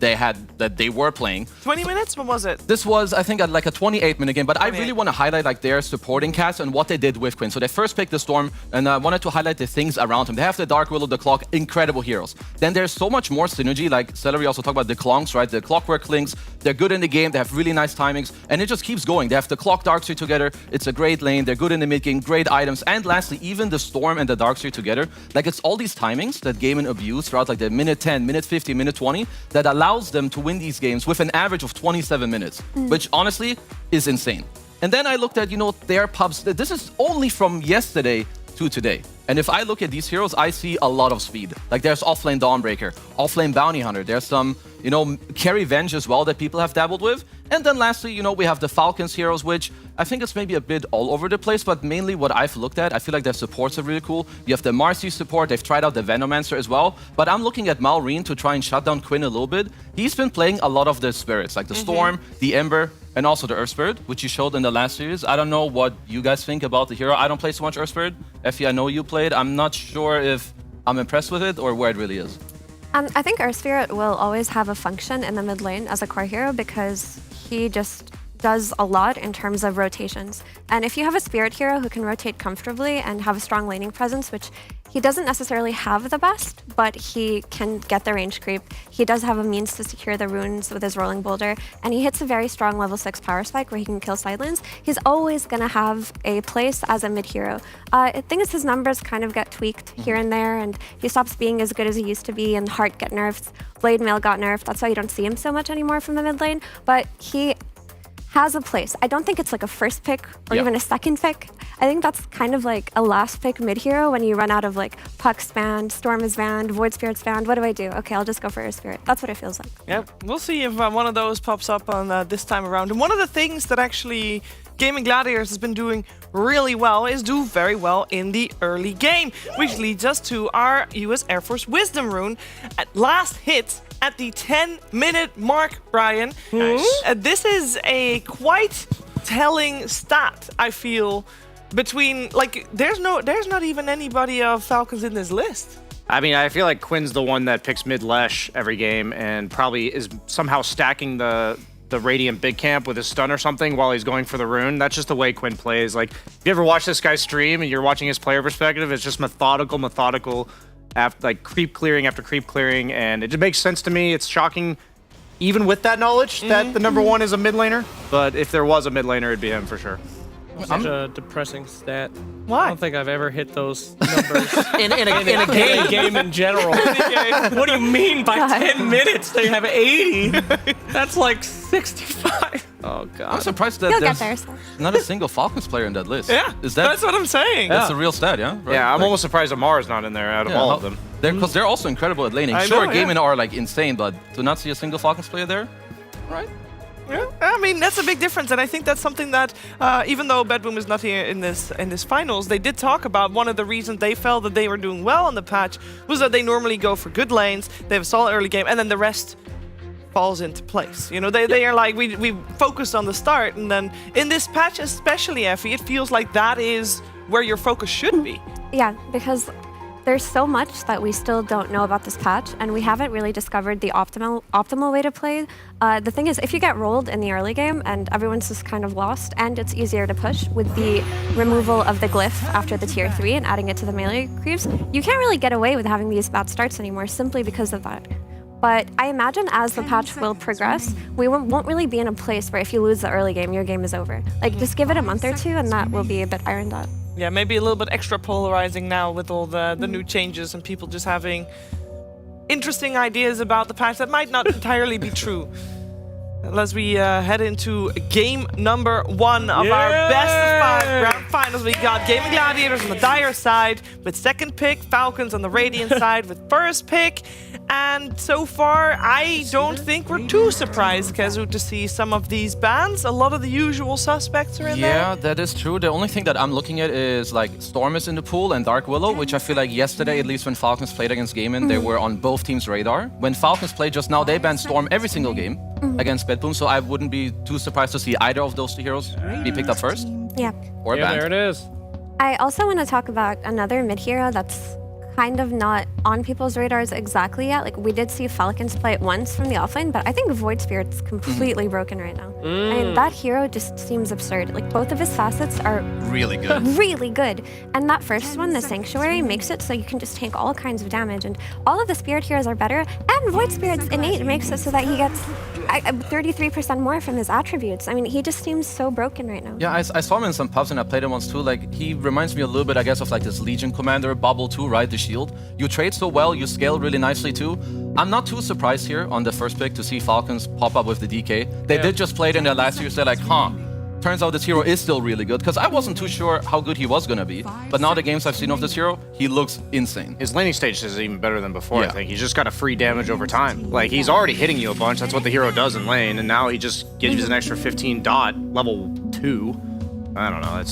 they were playing. 20 minutes? What was it? This was, I think, like a 28-minute game, but I really want to highlight like their supporting cast and what they did with Quinn. So they first picked the Storm, and I wanted to highlight the things around him. They have the Dark Willow, the Clock, incredible heroes. Then there's so much more synergy, like Celery also talked about the Clonks, right? The Clockwork Links, they're good in the game, they have really nice timings, and it just keeps going. They have the Clock Darkseer together, it's a great lane, they're good in the mid game, great items, and lastly, even the Storm and the Darkseer together, like it's all these timings that Gaming abuse throughout like the minute 10, minute 50, minute 20, that allows them to win these games with an average of 27 minutes, which honestly is insane. And then I looked at, you know, their pubs. This is only from yesterday to today. And if I look at these heroes, I see a lot of speed. Like there's offlane Dawnbreaker, offlane Bounty Hunter. There's some, you know, Carry Venge as well that people have dabbled with. And then lastly, you know, we have the Falcons heroes, which I think it's maybe a bit all over the place, but mainly what I've looked at, I feel like their supports are really cool. You have the Marcy support, they've tried out the Venomancer as well, but I'm looking at Malreen to try and shut down Quinn a little bit. He's been playing a lot of the spirits, like the Storm, the Ember, and also the Earth Spirit, which you showed in the last series. I don't know what you guys think about the hero. I don't play so much Earth Spirit. Effie, I know you played. I'm not sure if I'm impressed with it or where it really is. I think Earth Spirit will always have a function in the mid lane as a core hero because he just does a lot in terms of rotations. And if you have a Spirit hero who can rotate comfortably and have a strong laning presence, which he doesn't necessarily have the best, but he can get the range creep. He does have a means to secure the runes with his Rolling Boulder, and he hits a very strong level 6 power spike where he can kill side lanes. He's always going to have a place as a mid hero. I think as his numbers kind of get tweaked here and there, and he stops being as good as he used to be, and Heart get nerfed, Blade Mail got nerfed. That's why you don't see him so much anymore from the mid lane, but he has a place. I don't think it's like a first pick or even a second pick. I think that's kind of like a last pick mid hero when you run out of like Puck's banned, Storm is banned, Void Spirit's banned. What do I do? Okay, I'll just go for Earth Spirit. That's what it feels like. Yep, we'll see if one of those pops up on this time around. And one of the things that actually Gaming Gladiators has been doing really well is do very well in the early game, which leads us to our US Air Force Wisdom rune at last hit at the 10-minute mark, Brian. Nice. This is a quite telling stat, I feel, between, like, there's not even anybody of Falcons in this list. I mean, I feel like Quinn's the one that picks mid-lesh every game and probably is somehow stacking the Radiant Big Camp with his stun or something while he's going for the rune. That's just the way Quinn plays. Like, if you ever watch this guy stream and you're watching his player perspective, it's just methodical, after, like, creep clearing after creep clearing, and it just makes sense to me. It's shocking, even with that knowledge, that the number one is a mid laner. But if there was a mid laner, it'd be him for sure. Such a depressing stat. Why? I don't think I've ever hit those numbers in a game in general. What do you mean by 10 minutes they have 80? That's like 65. Oh god. I'm surprised that there's not a single Falcons player in that list. Yeah, that's what I'm saying. That's a real stat, yeah? Right. Yeah, I'm almost surprised Amar's not in there out of all of them. Because they're also incredible at laning. Sure, Gaming are like insane, but to not see a single Falcons player there, right? Yeah, I mean, that's a big difference, and I think that's something that, even though Bedboom is not here in this finals, they did talk about one of the reasons they felt that they were doing well on the patch was that they normally go for good lanes, they have a solid early game, and then the rest falls into place. You know, they are like, we focused on the start, and then in this patch especially, Effie, it feels like that is where your focus should be. Yeah, because there's so much that we still don't know about this patch, and we haven't really discovered the optimal way to play. The thing is, if you get rolled in the early game and everyone's just kind of lost, and it's easier to push with the removal of the glyph after the tier 3 and adding it to the melee creeps, you can't really get away with having these bad starts anymore simply because of that. But I imagine as the patch will progress, we won't really be in a place where if you lose the early game, your game is over. Like, just give it a month or two and that will be a bit ironed out. Yeah, maybe a little bit extra polarizing now with all the new changes and people just having interesting ideas about the patch that might not entirely be true. As we head into game number 1 of our best of 5 grand finals, we got Gaming Gladiators on the Dire side with second pick, Falcons on the Radiant side with first pick. And so far, I don't think we're too surprised, Kezu, to see some of these bans. A lot of the usual suspects are in there. Yeah, that is true. The only thing that I'm looking at is like Storm is in the pool and Dark Willow, which I feel like yesterday, at least when Falcons played against Gaimin, they were on both teams' radar. When Falcons played just now, they banned Storm every single game against Bedboom, so I wouldn't be too surprised to see either of those 2 heroes be picked up first. Yeah. Or banned. There it is. I also want to talk about another mid hero that's kind of not on people's radars exactly yet. Like, we did see Falcons play it once from the offlane, but I think Void Spirit's completely broken right now. I mean, that hero just seems absurd. Like, both of his facets are really good. Really good. And that first one, the Sanctuary, makes it so you can just tank all kinds of damage, and all of the Spirit heroes are better, and Void Spirit's innate makes it so that he gets 33% more from his attributes. I mean, he just seems so broken right now. Yeah, I saw him in some pubs and I played him once too. Like, he reminds me a little bit, I guess, of like this Legion Commander, Bubble 2, right? The shield. You trade so well, you scale really nicely too. I'm not too surprised here on the first pick to see Falcons pop up with the DK. They did just play it in their last series. They're like, turns out this hero is still really good, because I wasn't too sure how good he was going to be. But now the games I've seen of this hero, he looks insane. His laning stage is even better than before, I think. He's just got a free damage over time. Like, he's already hitting you a bunch. That's what the hero does in lane. And now he just gives you an extra 15 dot, level 2. I don't know.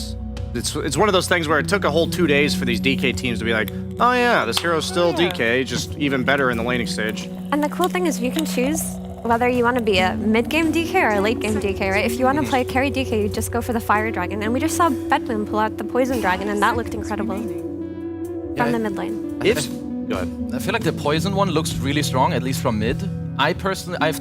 It's one of those things where it took a whole 2 days for these DK teams to be like, oh yeah, this hero's still DK, just even better in the laning stage. And the cool thing is you can choose whether you want to be a mid-game DK or a late-game DK, right? If you want to play carry DK, you just go for the Fire Dragon. And we just saw Bedboom pull out the Poison Dragon, and that looked incredible from the mid lane. Go ahead. I feel like the Poison one looks really strong, at least from mid. I've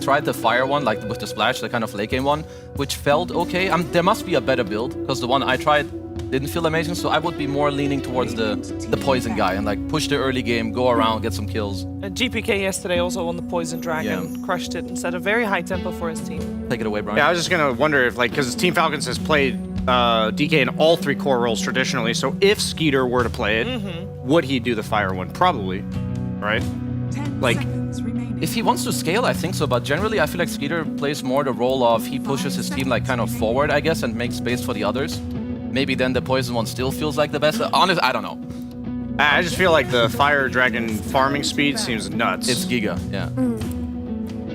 tried the Fire one, like with the Splash, the kind of late game one, which felt okay. There must be a better build, because the one I tried didn't feel amazing, so I would be more leaning towards the Poison guy and like push the early game, go around, get some kills. GPK yesterday also on the Poison Dragon, crushed it and set a very high tempo for his team. Take it away, Brian. Yeah, I was just gonna wonder if, like, because Team Falcons has played DK in all 3 core roles traditionally, so if Skeeter were to play it, would he do the Fire one? Probably, right? Like, if he wants to scale, I think so, but generally I feel like Skeeter plays more the role of he pushes his team like kind of forward, I guess, and makes space for the others. Maybe then the Poison one still feels like the best. Honestly, I don't know. I just feel like the Fire Dragon farming speed seems nuts. It's Giga, yeah.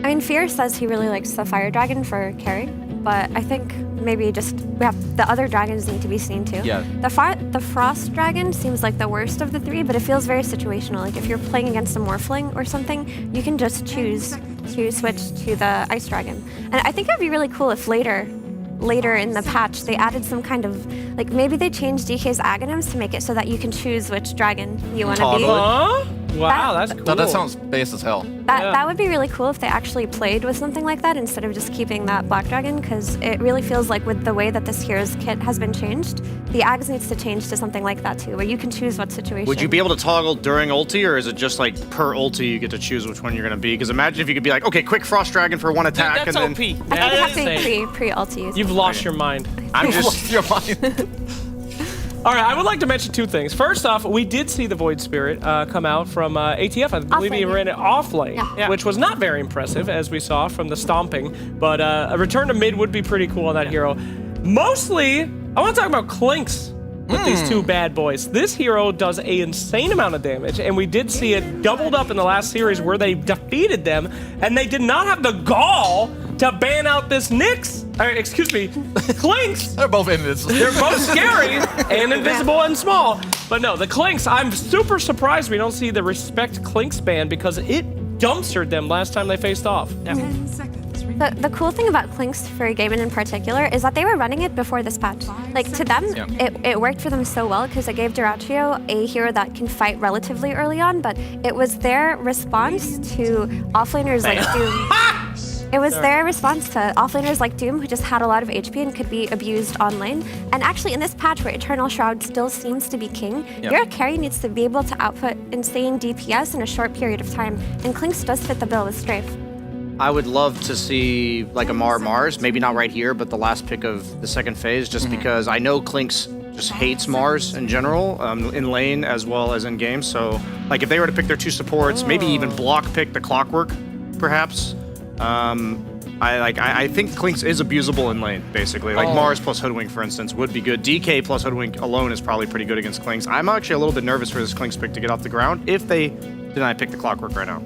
I mean, Fear says he really likes the Fire Dragon for carry, but I think maybe just the other dragons need to be seen too. Yeah. The Frost Dragon seems like the worst of the 3, but it feels very situational. Like if you're playing against a Morphling or something, you can just choose to switch to the Ice Dragon. And I think it'd be really cool if later in the patch they added some kind of, like, maybe they changed DK's agonyms to make it so that you can choose which dragon you want to be. Wow, that's cool. That sounds base as hell. That would be really cool if they actually played with something like that instead of just keeping that Black Dragon, because it really feels like with the way that this hero's kit has been changed, the Ags needs to change to something like that too, where you can choose what situation. Would you be able to toggle during ulti, or is it just like per ulti you get to choose which one you're going to be? Because imagine if you could be like, okay, quick Frost Dragon for 1 attack, That's and OP. then... I think it has to be pre-ulti. You've lost your mind. I'm just... your mind. All right, I would like to mention 2 things. First off, we did see the Void Spirit come out from ATF. I believe he ran it off lane, which was not very impressive, as we saw from the stomping. But a return to mid would be pretty cool on that hero. Mostly, I want to talk about Clinks with these 2 bad boys. This hero does an insane amount of damage, and we did see it doubled up in the last series where they defeated them, and they did not have the gall to ban out this Clinks. They're both invisible. They're both scary and invisible and small. But no, the Clinks, I'm super surprised we don't see the Respect Clinks ban, because it dumpstered them last time they faced off. The cool thing about Clinks for gaming in particular is that they were running it before this patch. Like, to them, it worked for them so well because it gave Duraccio a hero that can fight relatively early on, but it was their response to offlaners like Doom. It was their response to offlaners like Doom, who just had a lot of HP and could be abused on lane. And actually, in this patch where Eternal Shroud still seems to be king, your carry needs to be able to output insane DPS in a short period of time, and Clinks does fit the bill with Strafe. I would love to see like a Mars, maybe not right here, but the last pick of the second phase, just because I know Clinks just hates Mars in general, in lane as well as in game. So like if they were to pick their 2 supports, maybe even block pick the Clockwork, perhaps. I think Clinks is abusable in lane, basically. Like Mars plus Hoodwink, for instance, would be good. DK plus Hoodwink alone is probably pretty good against Clinks. I'm actually a little bit nervous for this Clinks pick to get off the ground if they deny pick the Clockwork right now.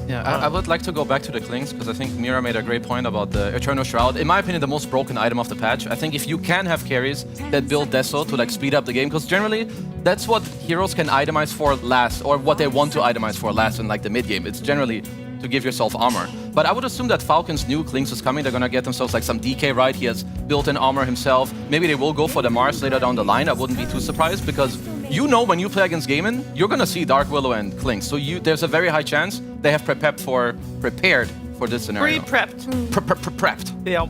Yeah, I would like to go back to the Clinks because I think Mira made a great point about the Eternal Shroud. In my opinion, the most broken item of the patch. I think if you can have carries that build Deso to like speed up the game, because generally that's what heroes can itemize for last, or what they want to itemize for last in like the mid game. It's generally to give yourself armor. But I would assume that Falcons knew Clinks was coming. They're gonna get themselves like some DK, right? He has built-in armor himself. Maybe they will go for the Mars later down the line. I wouldn't be too surprised because you know when you play against Gaimin, you're gonna see Dark Willow and Clinks. So there's a very high chance they have prepared for this scenario. Pre-prepped. Prepped. Yeah.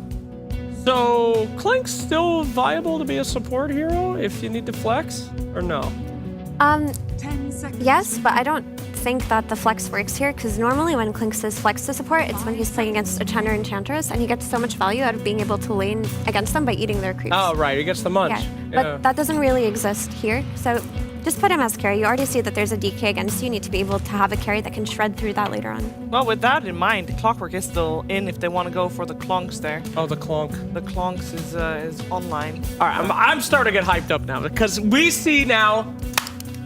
So Clink's still viable to be a support hero if you need to flex, or no? Yes, but I don't think that the flex works here because normally when Clinks is flex to support, it's when he's playing against a Chandra Enchantress and he gets so much value out of being able to lane against them by eating their creeps. Oh, right, he gets the munch. But that doesn't really exist here, so just put him as carry. You already see that there's a DK against you. You need to be able to have a carry that can shred through that later on. Well, with that in mind, Clockwork is still in if they want to go for the Clonks there. Oh, the Clonk. The Clonks is online. All right, I'm starting to get hyped up now because we see now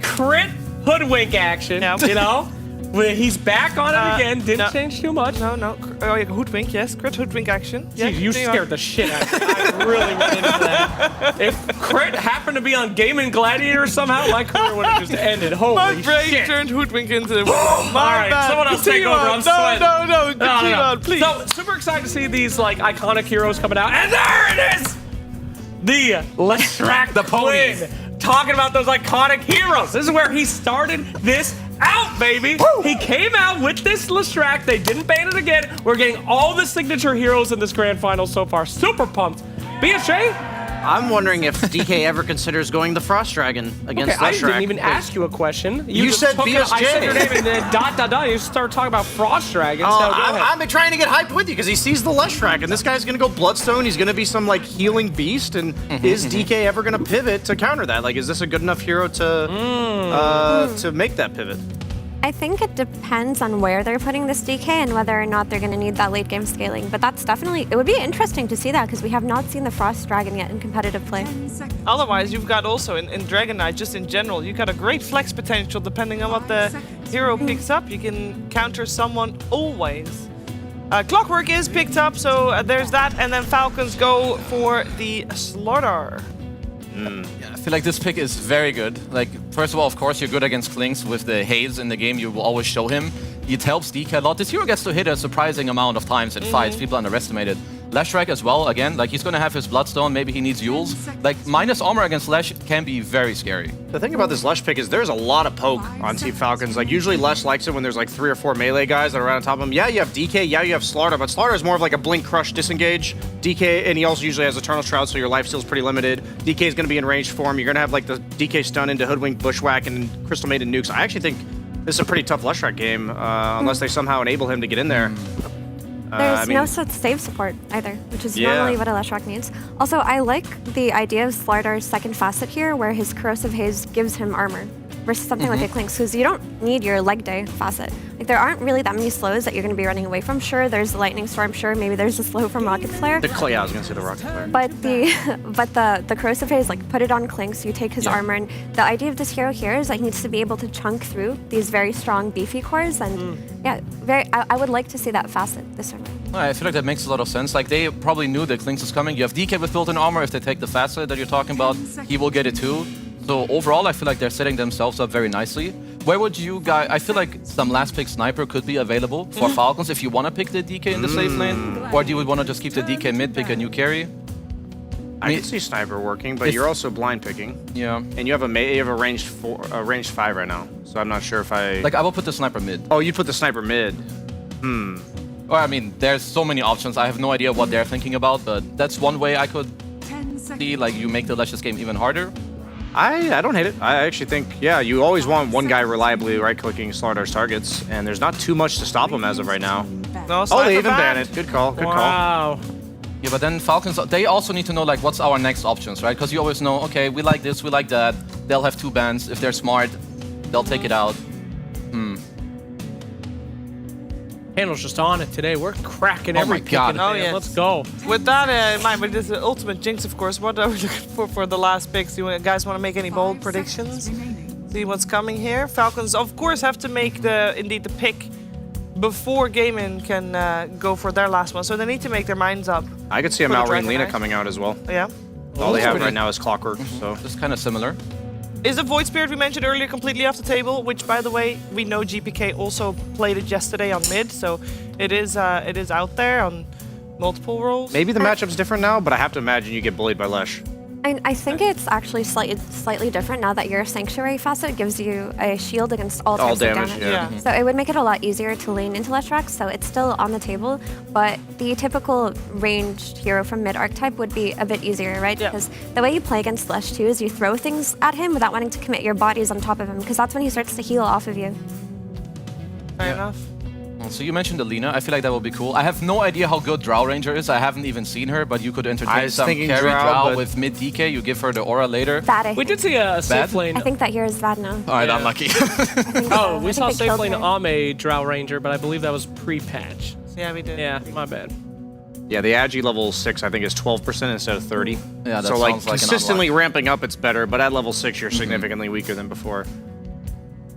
crit Hoodwink action, you know? He's back on it again, didn't change too much. No. Oh, yeah, Hoodwink, yes. Crit Hoodwink action. Yeah, you scared the shit out of me. I really went into that. If Crit happened to be on Gaming Gladiator somehow, my career would have just ended. Holy my brain shit. turned Hoodwink into... All right, someone else take over. I'm sweating. No, continue on, please. So, super excited to see these like iconic heroes coming out. And there it is! The Leshrac the Pony. Talking about those iconic heroes. This is where he started this out, baby. Woo! He came out with this Leshrac. They didn't ban it again. We're getting all the signature heroes in this grand final so far. Super pumped. BSJ? I'm wondering if DK ever considers going the Frost Dragon against Leshrac. I didn't even ask you a question. You said BSJ. I said your name and then ... You start talking about Frost Dragons. I've been trying to get hyped with you because he sees the Leshrac, and this guy's going to go Bloodstone. He's going to be some like healing beast, and is DK ever going to pivot to counter that? Like, is this a good enough hero to make that pivot? I think it depends on where they're putting this DK and whether or not they're going to need that late game scaling. But that's definitely, it would be interesting to see that because we have not seen the Frost Dragon yet in competitive play. Otherwise, you've got also in Dragon Knight, just in general, you've got a great flex potential depending on what the hero picks up. You can counter someone always. Clockwork is picked up, so there's that. And then Falcons go for the Slaughter. Yeah, I feel like this pick is very good. Like, first of all, of course, you're good against Clinks with the haze in the game. You will always show him. It helps DK a lot. This hero gets to hit a surprising amount of times in fights. People underestimate it. Leshrac as well, again, like he's going to have his Bloodstone. Maybe he needs Yules. Like, minus armor against Lesh can be very scary. The thing about this Lesh pick is there's a lot of poke on Team Falcons. Like, usually Lesh likes it when there's like 3 or 4 melee guys that are right on top of him. Yeah, you have DK. Yeah, you have Slaughter. But Slaughter is more of like a Blink, Crush, Disengage. DK, and he also usually has Eternal Shroud, so your lifesteal is pretty limited. DK is going to be in range form. You're going to have like the DK stun into Hoodwink, Bushwhack, and Crystal Maiden nukes. I actually think this is a pretty tough Leshrac game, unless they somehow enable him to get in there. There's no such save support either, which is normally what a Leshrac needs. Also, I like the idea of Slaughter's second facet here, where his Corrosive Haze gives him armor, versus something like a Clinks, because you don't need your leg day facet. Like, there aren't really that many slows that you're going to be running away from. Sure, there's the Lightning Storm. Sure, maybe there's a slow from Rocket Flare. Yeah, I was going to say the Rocket Flare. But the Corrosive Haze, like, put it on Clinks, you take his armor, and the idea of this hero here is that he needs to be able to chunk through these very strong, beefy cores, and yeah, I would like to see that facet this tournament. I feel like that makes a lot of sense. Like, they probably knew that Clinks is coming. You have DK with built-in armor. If they take the facet that you're talking about, he will get it too. So overall, I feel like they're setting themselves up very nicely. Where would you guys... I feel like some last pick sniper could be available for Falcons if you want to pick the DK in the safe lane. Or do you want to just keep the DK mid, pick a new carry? I can see sniper working, but you're also blind picking. Yeah. And you have a ranged 5 right now, so I'm not sure if I... Like, I will put the sniper mid. Oh, you put the sniper mid. Or, I mean, there's so many options. I have no idea what they're thinking about, but that's one way I could see, like, you make the Luscious game even harder. I don't hate it. I actually think, yeah, you always want one guy reliably right-clicking Slardar's targets, and there's not too much to stop him as of right now. No, oh, they even ban it. Good call, good call. Yeah, but then Falcons, they also need to know, like, what's our next options, right? Because you always know, okay, we like this, we like that. They'll have 2 bans. If they're smart, they'll take it out. Panel's just on it today. We're cracking Oh every my pick God. in Oh, there. yes. Let's go. With that in mind, but this is the ultimate jinx, of course. What are we looking for the last picks? Do you guys want to make any bold predictions? See what's coming here. Falcons, of course, have to make the pick before Gaming can go for their last one. So they need to make their minds up. I could see a For the Malrine Dragon Lina Knight. coming out as well. Yeah. All they have right now is Clockwork, so... It's kind of similar. Is the Void Spirit we mentioned earlier completely off the table? Which, by the way, we know GPK also played it yesterday on mid, so it is out there on multiple roles. Maybe the matchup's different now, but I have to imagine you get bullied by Lesh. I think it's actually slightly different now that your Sanctuary facet gives you a shield against all types damage, of damage. yeah. So it would make it a lot easier to lane into Leshrac, so it's still on the table, but the typical ranged hero from mid-archetype would be a bit easier, right? Because the way you play against Lesh too is you throw things at him without wanting to commit your bodies on top of him, because that's when he starts to heal off of you. Fair enough. So you mentioned Alina. I feel like that would be cool. I have no idea how good Drow Ranger is. I haven't even seen her, but you could I entertain was some thinking carry Drow, Drow but- with mid DK. You give her the aura later. That I We think. did see a safe lane. I think that here is bad now. All right, I'm lucky. Oh, we saw they safe killed lane her. Ame Drow Ranger, but I believe that was pre-patch. Yeah, we did. Yeah, my bad. Yeah, the Agi level 6, I think, is 12% instead of 30. Yeah, that so, like, sounds like an consistently ramping up, it's better, but at level 6, you're significantly weaker than before.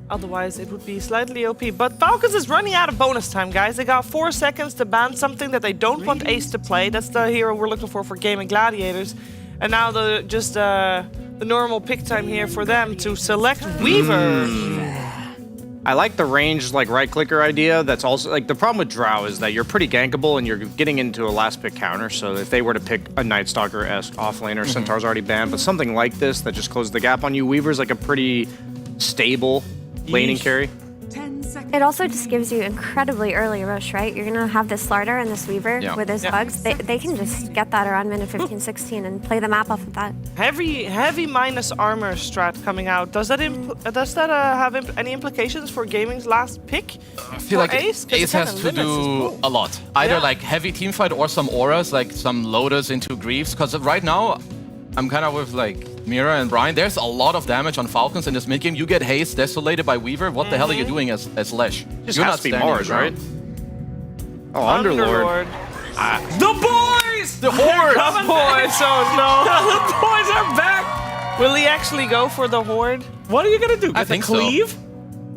Otherwise, it would be slightly OP. But Falcons is running out of bonus time, guys. They got 4 seconds to ban something that they don't want Ace to play. That's the hero we're looking for Gaming Gladiators. And now the normal pick time here for them to select Weaver. I like the ranged, like, right-clicker idea. That's also, like, the problem with Drow is that you're pretty gankable and you're getting into a last-pick counter. So if they were to pick a Night Stalker-esque offlaner, Centaur's already banned, but something like this that just closes the gap on you, Weaver's, like, a pretty stable laning carry. It also just gives you incredibly early rush, right? You're going to have this Slardar and this Weaver with his hugs. They can just get that around minute 15, 16 and play the map off of that. Heavy minus armor strat coming out. Does that have any implications for Gaming's last pick? I feel like Ace? 'Cause Ace it has kinda to limits his do pool. a lot. Either Yeah. like heavy teamfight or some auras, like some Lodas into Greaves. Because right now, I'm kind of with like Mira and Brian. There's a lot of damage on Falcons in this mid game. You get haste desolated by Weaver. What the hell are you doing as Lesh? Just You're has not to be standing Mars, your right? ground. Oh, Underlord. The boys! The Horde! The boys! Oh no! The boys are back! Will he actually go for the Horde? What are you gonna do? I Get the think so. cleave?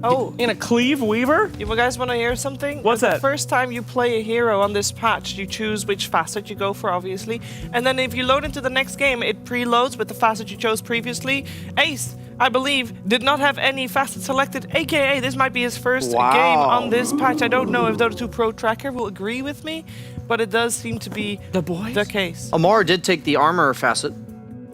Oh. In a cleave Weaver? You guys want to hear something? What's The that? first time you play a hero on this patch, you choose which facet you go for, obviously. And then if you load into the next game, it preloads with the facet you chose previously. Ace, I believe, did not have any facet selected, aka this might be his first game on this patch. I don't know if Dota 2 Pro Tracker will agree with me, but it does seem to be the case. Amar did take the armor facet.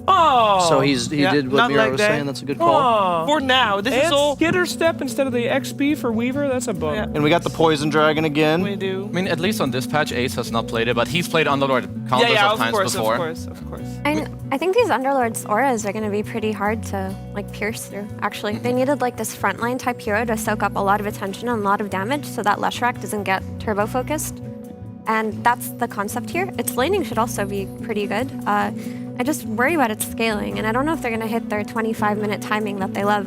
Oh! So he did what not Mira like was that. saying. That's a good call. For now, this is And all. skitter step instead of the XP for Weaver? That's a bum. Yeah. And we got the Poison Dragon again. We do. I mean, at least on this patch, Ace has not played it, but he's played Underlord countless of times before. Of course. And I think these Underlord's auras are going to be pretty hard to like pierce through, actually. They needed like this frontline type hero to soak up a lot of attention and a lot of damage so that Leshrac doesn't get turbo focused. And that's the concept here. Its laning should also be pretty good. I just worry about its scaling, and I don't know if they're going to hit their 25-minute timing that they love.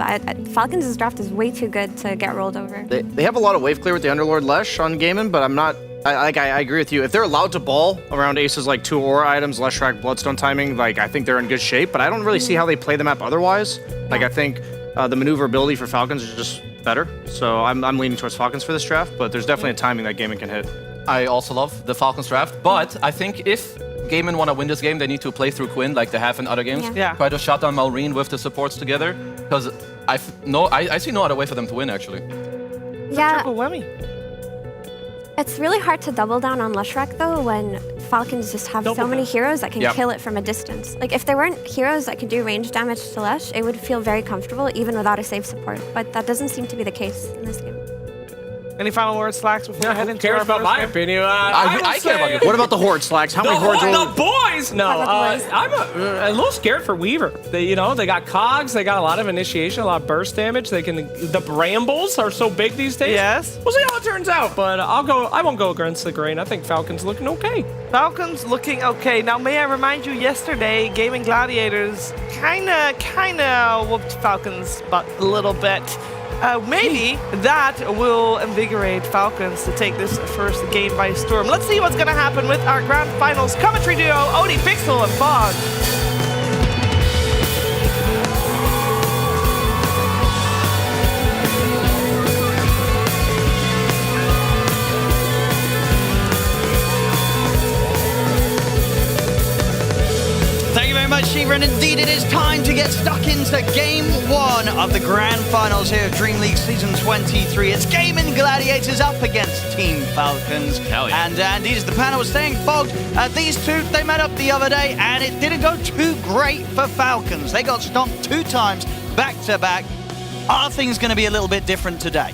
Falcons' draft is way too good to get rolled over. They have a lot of wave clear with the Underlord Lesh on Gaiman, but I'm not. I agree with you. If they're allowed to ball around Ace's like 2 aura items, Leshrac, Bloodstone timing, like I think they're in good shape. But I don't really see how they play the map otherwise. Like I think the maneuverability for Falcons is just better. So I'm leaning towards Falcons for this draft. But there's definitely a timing that Gaiman can hit. I also love the Falcons draft, but I think if Gaiman want to win this game, they need to play through Quinn like they have in other games. Yeah. Try to shut down Malrine with the supports together. Because I see no other way for them to win, actually. Yeah. Triple whammy. It's really hard to double down on Lushrak though when Falcons just have so many heroes that can kill it from a distance. Like if there weren't heroes that could do range damage to Lush, it would feel very comfortable even without a safe support. But that doesn't seem to be the case in this game. Any final words, Slacks, before we head into cares our about first my game? opinion? I care about you. What about the Horde, Slacks? How many Hordes are The boys! No, I'm a little scared for Weaver. They got cogs, they got a lot of initiation, a lot of burst damage. The brambles are so big these days. Yes. We'll see how it turns out, but I won't go against the grain. I think Falcons looking okay. Falcons looking okay. Now, may I remind you, yesterday, Gaming Gladiators kinda whooped Falcons' butt a little bit. Maybe that will invigorate Falcons to take this first game by storm. Let's see what's going to happen with our grand finals commentary duo, Odie Pixel and Fog. Thank you very much, Shiva, and indeed it is time to get stuck into Game 1 of the Grand Finals here of DreamLeague Season 23. It's Gaming Gladiators up against Team Falcons. Hell yeah. And indeed, as the panel was saying, Fog, these two, they met up the other day, and it didn't go too great for Falcons. They got stomped 2 times, back-to-back. Are things going to be a little bit different today?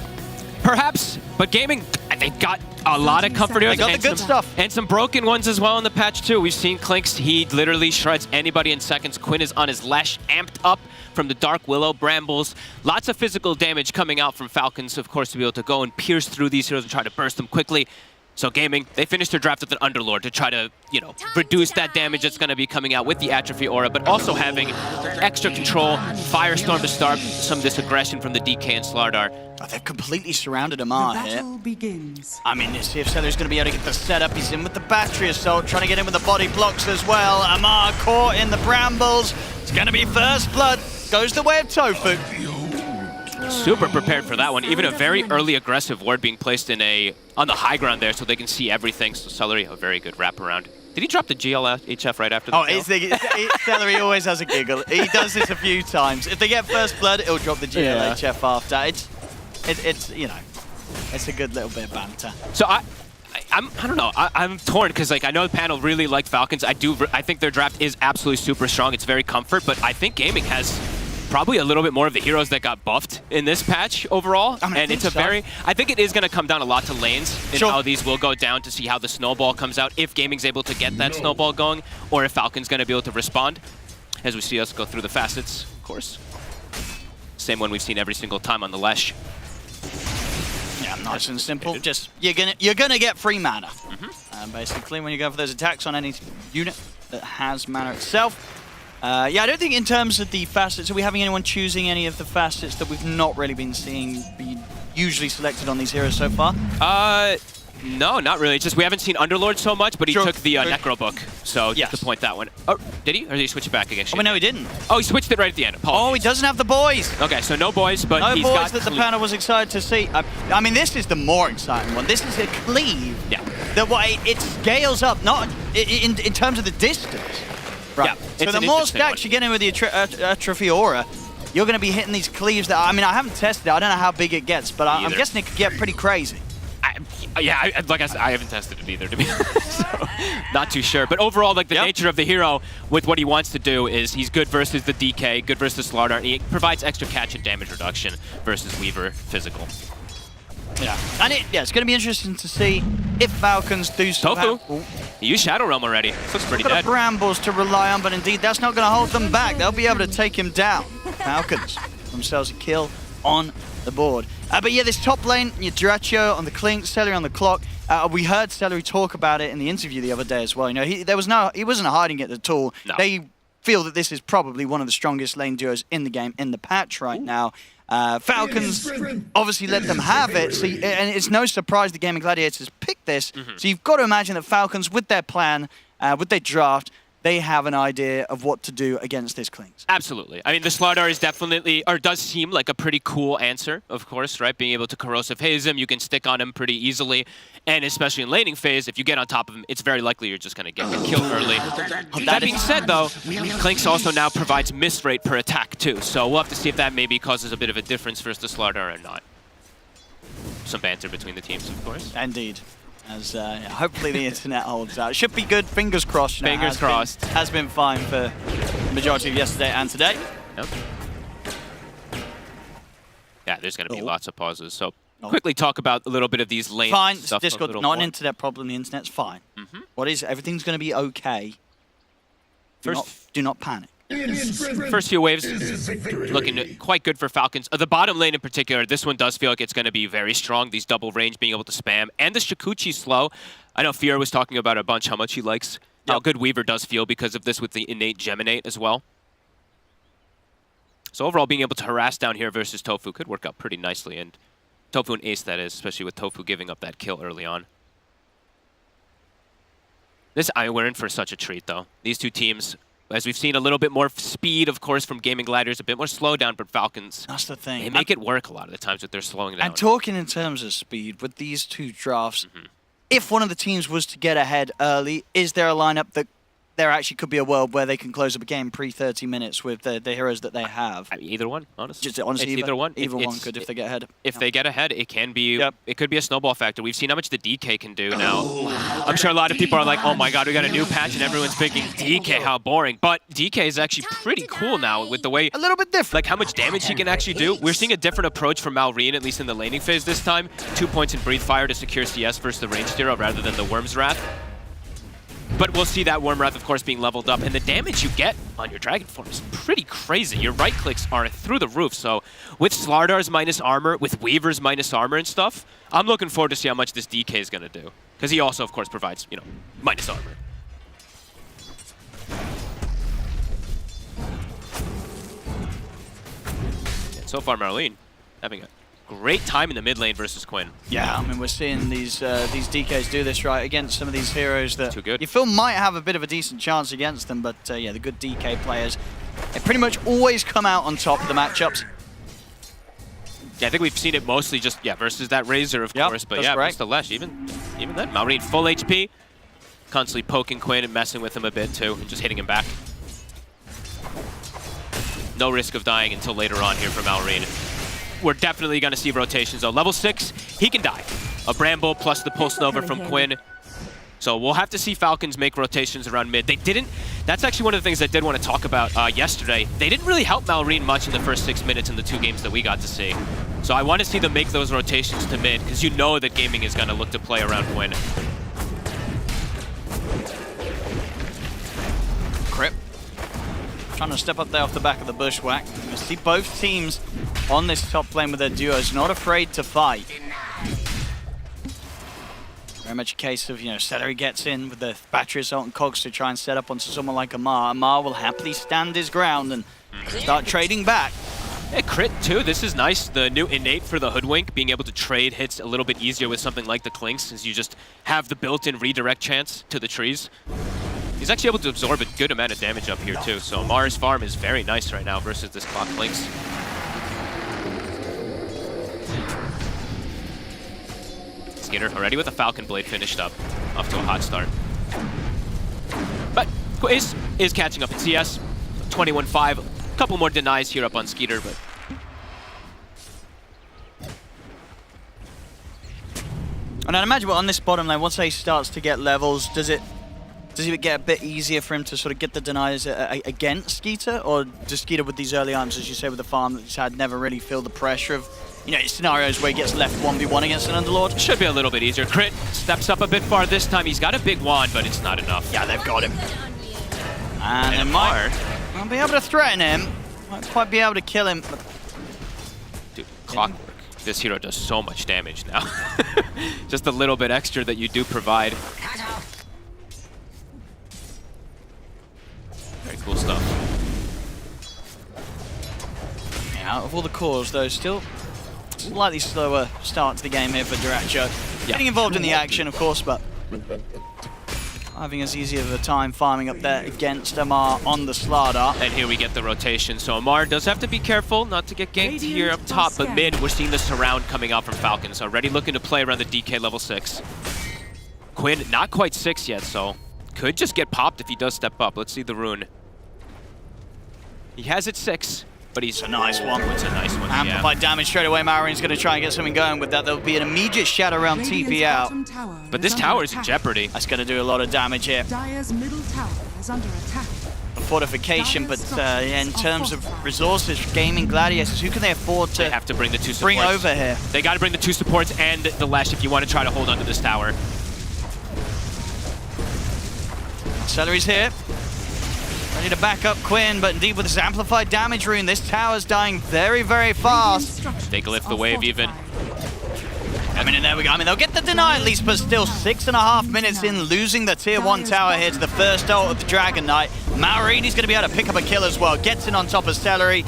Perhaps, but Gaming, they got a lot of comfort heroes. They got the good stuff. And some broken ones as well in the patch too. We've seen Clinks, he literally shreds anybody in seconds. Quinn is on his Lesh, amped up from the Dark Willow Brambles. Lots of physical damage coming out from Falcons, of course, to be able to go and pierce through these heroes and try to burst them quickly. So Gaming, they finished their draft with an Underlord to try to, reduce that damage that's going to be coming out with the Atrophy Aura, but also having extra control, Firestorm to start some of this aggression from the DK and Slardar. Oh, they've completely surrounded Amar here. Begins. I mean, let's see if Seller's going to be able to get the setup. He's in with the battery assault, trying to get in with the body blocks as well. Amar caught in the brambles. It's going to be first blood. Goes the way of Tofu. Super prepared for that one. Even a very early aggressive ward being placed on the high ground there so they can see everything. So Celery, a very good wraparound. Did he drop the GLHF right after the Celery always has a giggle. He does this a few times. If they get first blood, he'll drop the GLHF after. It's it's a good little bit of banter. So I don't know. I'm torn because I know the panel really liked Falcons. I think their draft is absolutely super strong. It's very comfort, but I think Gaming has probably a little bit more of the heroes that got buffed in this patch overall. I think it is going to come down a lot to lanes and how these will go down to see how the snowball comes out. If Gaming's able to get that snowball going, or if Falcon's going to be able to respond, as we see us go through the facets, of course. Same one we've seen every single time on the Lesh. Yeah, nice and simple. Just you're gonna get free mana. Basically, when you go for those attacks on any unit that has mana itself. Yeah, I don't think in terms of the facets, are we having anyone choosing any of the facets that we've not really been seeing be usually selected on these heroes so far? No, not really. It's just we haven't seen Underlord so much, but he took the Necro book. So just to point that one. Oh, did he? Or did he switch it back again? Oh, no, he didn't. Oh, he switched it right at the end. Apologies. Oh, he doesn't have the boys. Okay, so no boys, but no he's boys got that the panel was excited to see. I mean, this is the more exciting one. This is a cleave. Yeah. That way it scales up, not in terms of the distance. Right. Yeah, so the more stacks you get in with the Atrophy Aura, you're going to be hitting these cleaves that, I mean, I haven't tested it. I don't know how big it gets, but I'm guessing it could get pretty crazy. Like I said, I haven't tested it either, to be honest. So, not too sure. But overall, like the nature of the hero with what he wants to do is he's good versus the DK, good versus Slardar, and he provides extra catch and damage reduction versus Weaver physical. Yeah, and it's going to be interesting to see if Falcons do so. Tofu, he used Shadow Realm already. This looks pretty dead. Brambles to rely on, but indeed that's not going to hold them back. They'll be able to take him down. Falcons themselves a kill on the board. But yeah, this top lane, Duracio on the Clink, Celery on the clock. We heard Celery talk about it in the interview the other day as well. You know, he wasn't hiding it at all. No. They feel that this is probably one of the strongest lane duos in the game in the patch right now. Falcons obviously let them have it, so, and it's no surprise the Gaming Gladiators picked this. So you've got to imagine that Falcons, with their plan, with their draft, they have an idea of what to do against this Klings. Absolutely. I mean, the Slardar is definitely, or does seem like a pretty cool answer, of course, right? Being able to corrosive haze him, you can stick on him pretty easily. And especially in laning phase, if you get on top of him, it's very likely you're just going to get killed early. That being said, though, Klinks also now provides miss rate per attack, too. So we'll have to see if that maybe causes a bit of a difference versus the Slardar or not. Some banter between the teams, of course. Indeed. As hopefully the internet holds out. Should be good. Fingers crossed. You know, Fingers crossed. Has been fine for the majority of yesterday and today. Yep. Yeah, there's going to be lots of pauses. So quickly talk about a little bit of these lanes. Fine. Stuff Discord, not an internet problem. The internet's fine. What is? Everything's going to be okay. Do not panic. First few waves looking quite good for Falcons. The bottom lane in particular, this one does feel like it's going to be very strong. These double range being able to spam. And the Shikuchi slow. I know Fear was talking about a bunch how much he likes how good Weaver does feel because of this with the innate Geminate as well. So overall, being able to harass down here versus Tofu could work out pretty nicely. And Tofu and Ace, that is, especially with Tofu giving up that kill early on. We're in for such a treat, though. These two teams, as we've seen, a little bit more speed, of course, from Gaming Gladiators, a bit more slowdown, but Falcons, that's the thing. They make it work a lot of the times that they're slowing down. And talking in terms of speed, with these two drafts, if one of the teams was to get ahead early, is there a lineup that there actually could be a world where they can close up a game pre-30 minutes with the heroes that they have? I mean, either one, honestly. Honestly, either one. Either one could if they get ahead. If they get ahead, it can be. It could be a snowball factor. We've seen how much the DK can do now. I'm sure a lot of people are like, "Oh my God, we got a new patch," and everyone's thinking, "DK, how boring." But DK is actually pretty cool now with the way a little bit different, like how much damage he can actually do. We're seeing a different approach from Malrine, at least in the laning phase this time. 2 points in Breathe Fire to secure CS versus the Ranged Hero rather than the Worm's Wrath. But we'll see that Worm Wrath, of course, being leveled up. And the damage you get on your Dragon Form is pretty crazy. Your right clicks are through the roof. So with Slardar's minus armor, with Weaver's minus armor and stuff, I'm looking forward to see how much this DK is going to do. Because he also, of course, provides, you know, minus armor. And so far, Marlene having a great time in the mid lane versus Quinn. Yeah, I mean, we're seeing these DKs do this right against some of these heroes that you feel might have a bit of a decent chance against them, but yeah, the good DK players, they pretty much always come out on top of the matchups. Yeah, I think we've seen it mostly just, versus that Razor, of course, but yeah, versus the Lesh, even then. Malrine full HP, constantly poking Quinn and messing with him a bit too, and just hitting him back. No risk of dying until later on here for Malrine. We're definitely going to see rotations, though. Level 6, he can die. A Bramble plus the Pulse Nova from Quinn. So we'll have to see Falcons make rotations around mid. They didn't. That's actually one of the things I did want to talk about yesterday. They didn't really help Malrine much in the first 6 minutes in the 2 games that we got to see. So I want to see them make those rotations to mid, because you know that Gaming is going to look to play around Quinn. Crip trying to step up there off the back of the bushwhack. You see both teams on this top lane with their duos, not afraid to fight. Very much a case of, Celery gets in with the battery assault and cogs to try and set up onto someone like Amar. Amar will happily stand his ground and start trading back. Yeah, crit too, this is nice. The new innate for the Hoodwink, being able to trade hits a little bit easier with something like the Clinks, since you just have the built-in redirect chance to the trees. He's actually able to absorb a good amount of damage up here too, so Amar's farm is very nice right now versus this Clock Clinks. Skater already with a Falcon Blade finished up, off to a hot start. But is catching up in CS, 21-5. A couple more denies here up on Skeeter, but and I'd imagine on this bottom lane, once he starts to get levels, does it get a bit easier for him to sort of get the denies against Skeeter, or does Skeeter with these early arms, as you say, with the farm that he's had, never really feel the pressure of, scenarios where he gets left 1v1 against an Underlord? Should be a little bit easier. Crit steps up a bit far this time. He's got a big wand, but it's not enough. Yeah, they've got him. And they might be able to threaten him. Might quite be able to kill him. Dude, Clockwork. This hero does so much damage now. Just a little bit extra that you do provide. Very cool stuff. Yeah, out of all the cores, though, still slightly slower start to the game here for Duracho. Getting involved in the action, of course, but having as easy of a time farming up there against Amar on the Slardar. And here we get the rotation. So Amar does have to be careful not to get ganked here up top, but mid, we're seeing the surround coming out from Falcons. Already looking to play around the DK level 6. Quinn, not quite 6 yet, so could just get popped if he does step up. Let's see the rune. He has it 6, but he's a nice one. It's a nice one, Amplified damage straight away. Marine's going to try and get something going with that. There'll be an immediate shadow around TP out. But this tower is in jeopardy. That's going to do a lot of damage here. Dire's middle tower is under attack. A fortification, but in terms of resources, Gaming Gladiators, who can they afford to They have to bring the 2 supports. bring over here? They got to bring the 2 supports and the Lesh if you want to try to hold onto this tower. Celery's here. Ready to back up Quinn, but indeed with this amplified damage rune, this tower's dying very, very fast. They glyph the wave even. I mean, and there we go. I mean, they'll get the deny at least, but still 6.5 minutes in, losing the tier 1 tower here to the first ult of the Dragon Knight. Maureen's going to be able to pick up a kill as well. Gets in on top of Celery.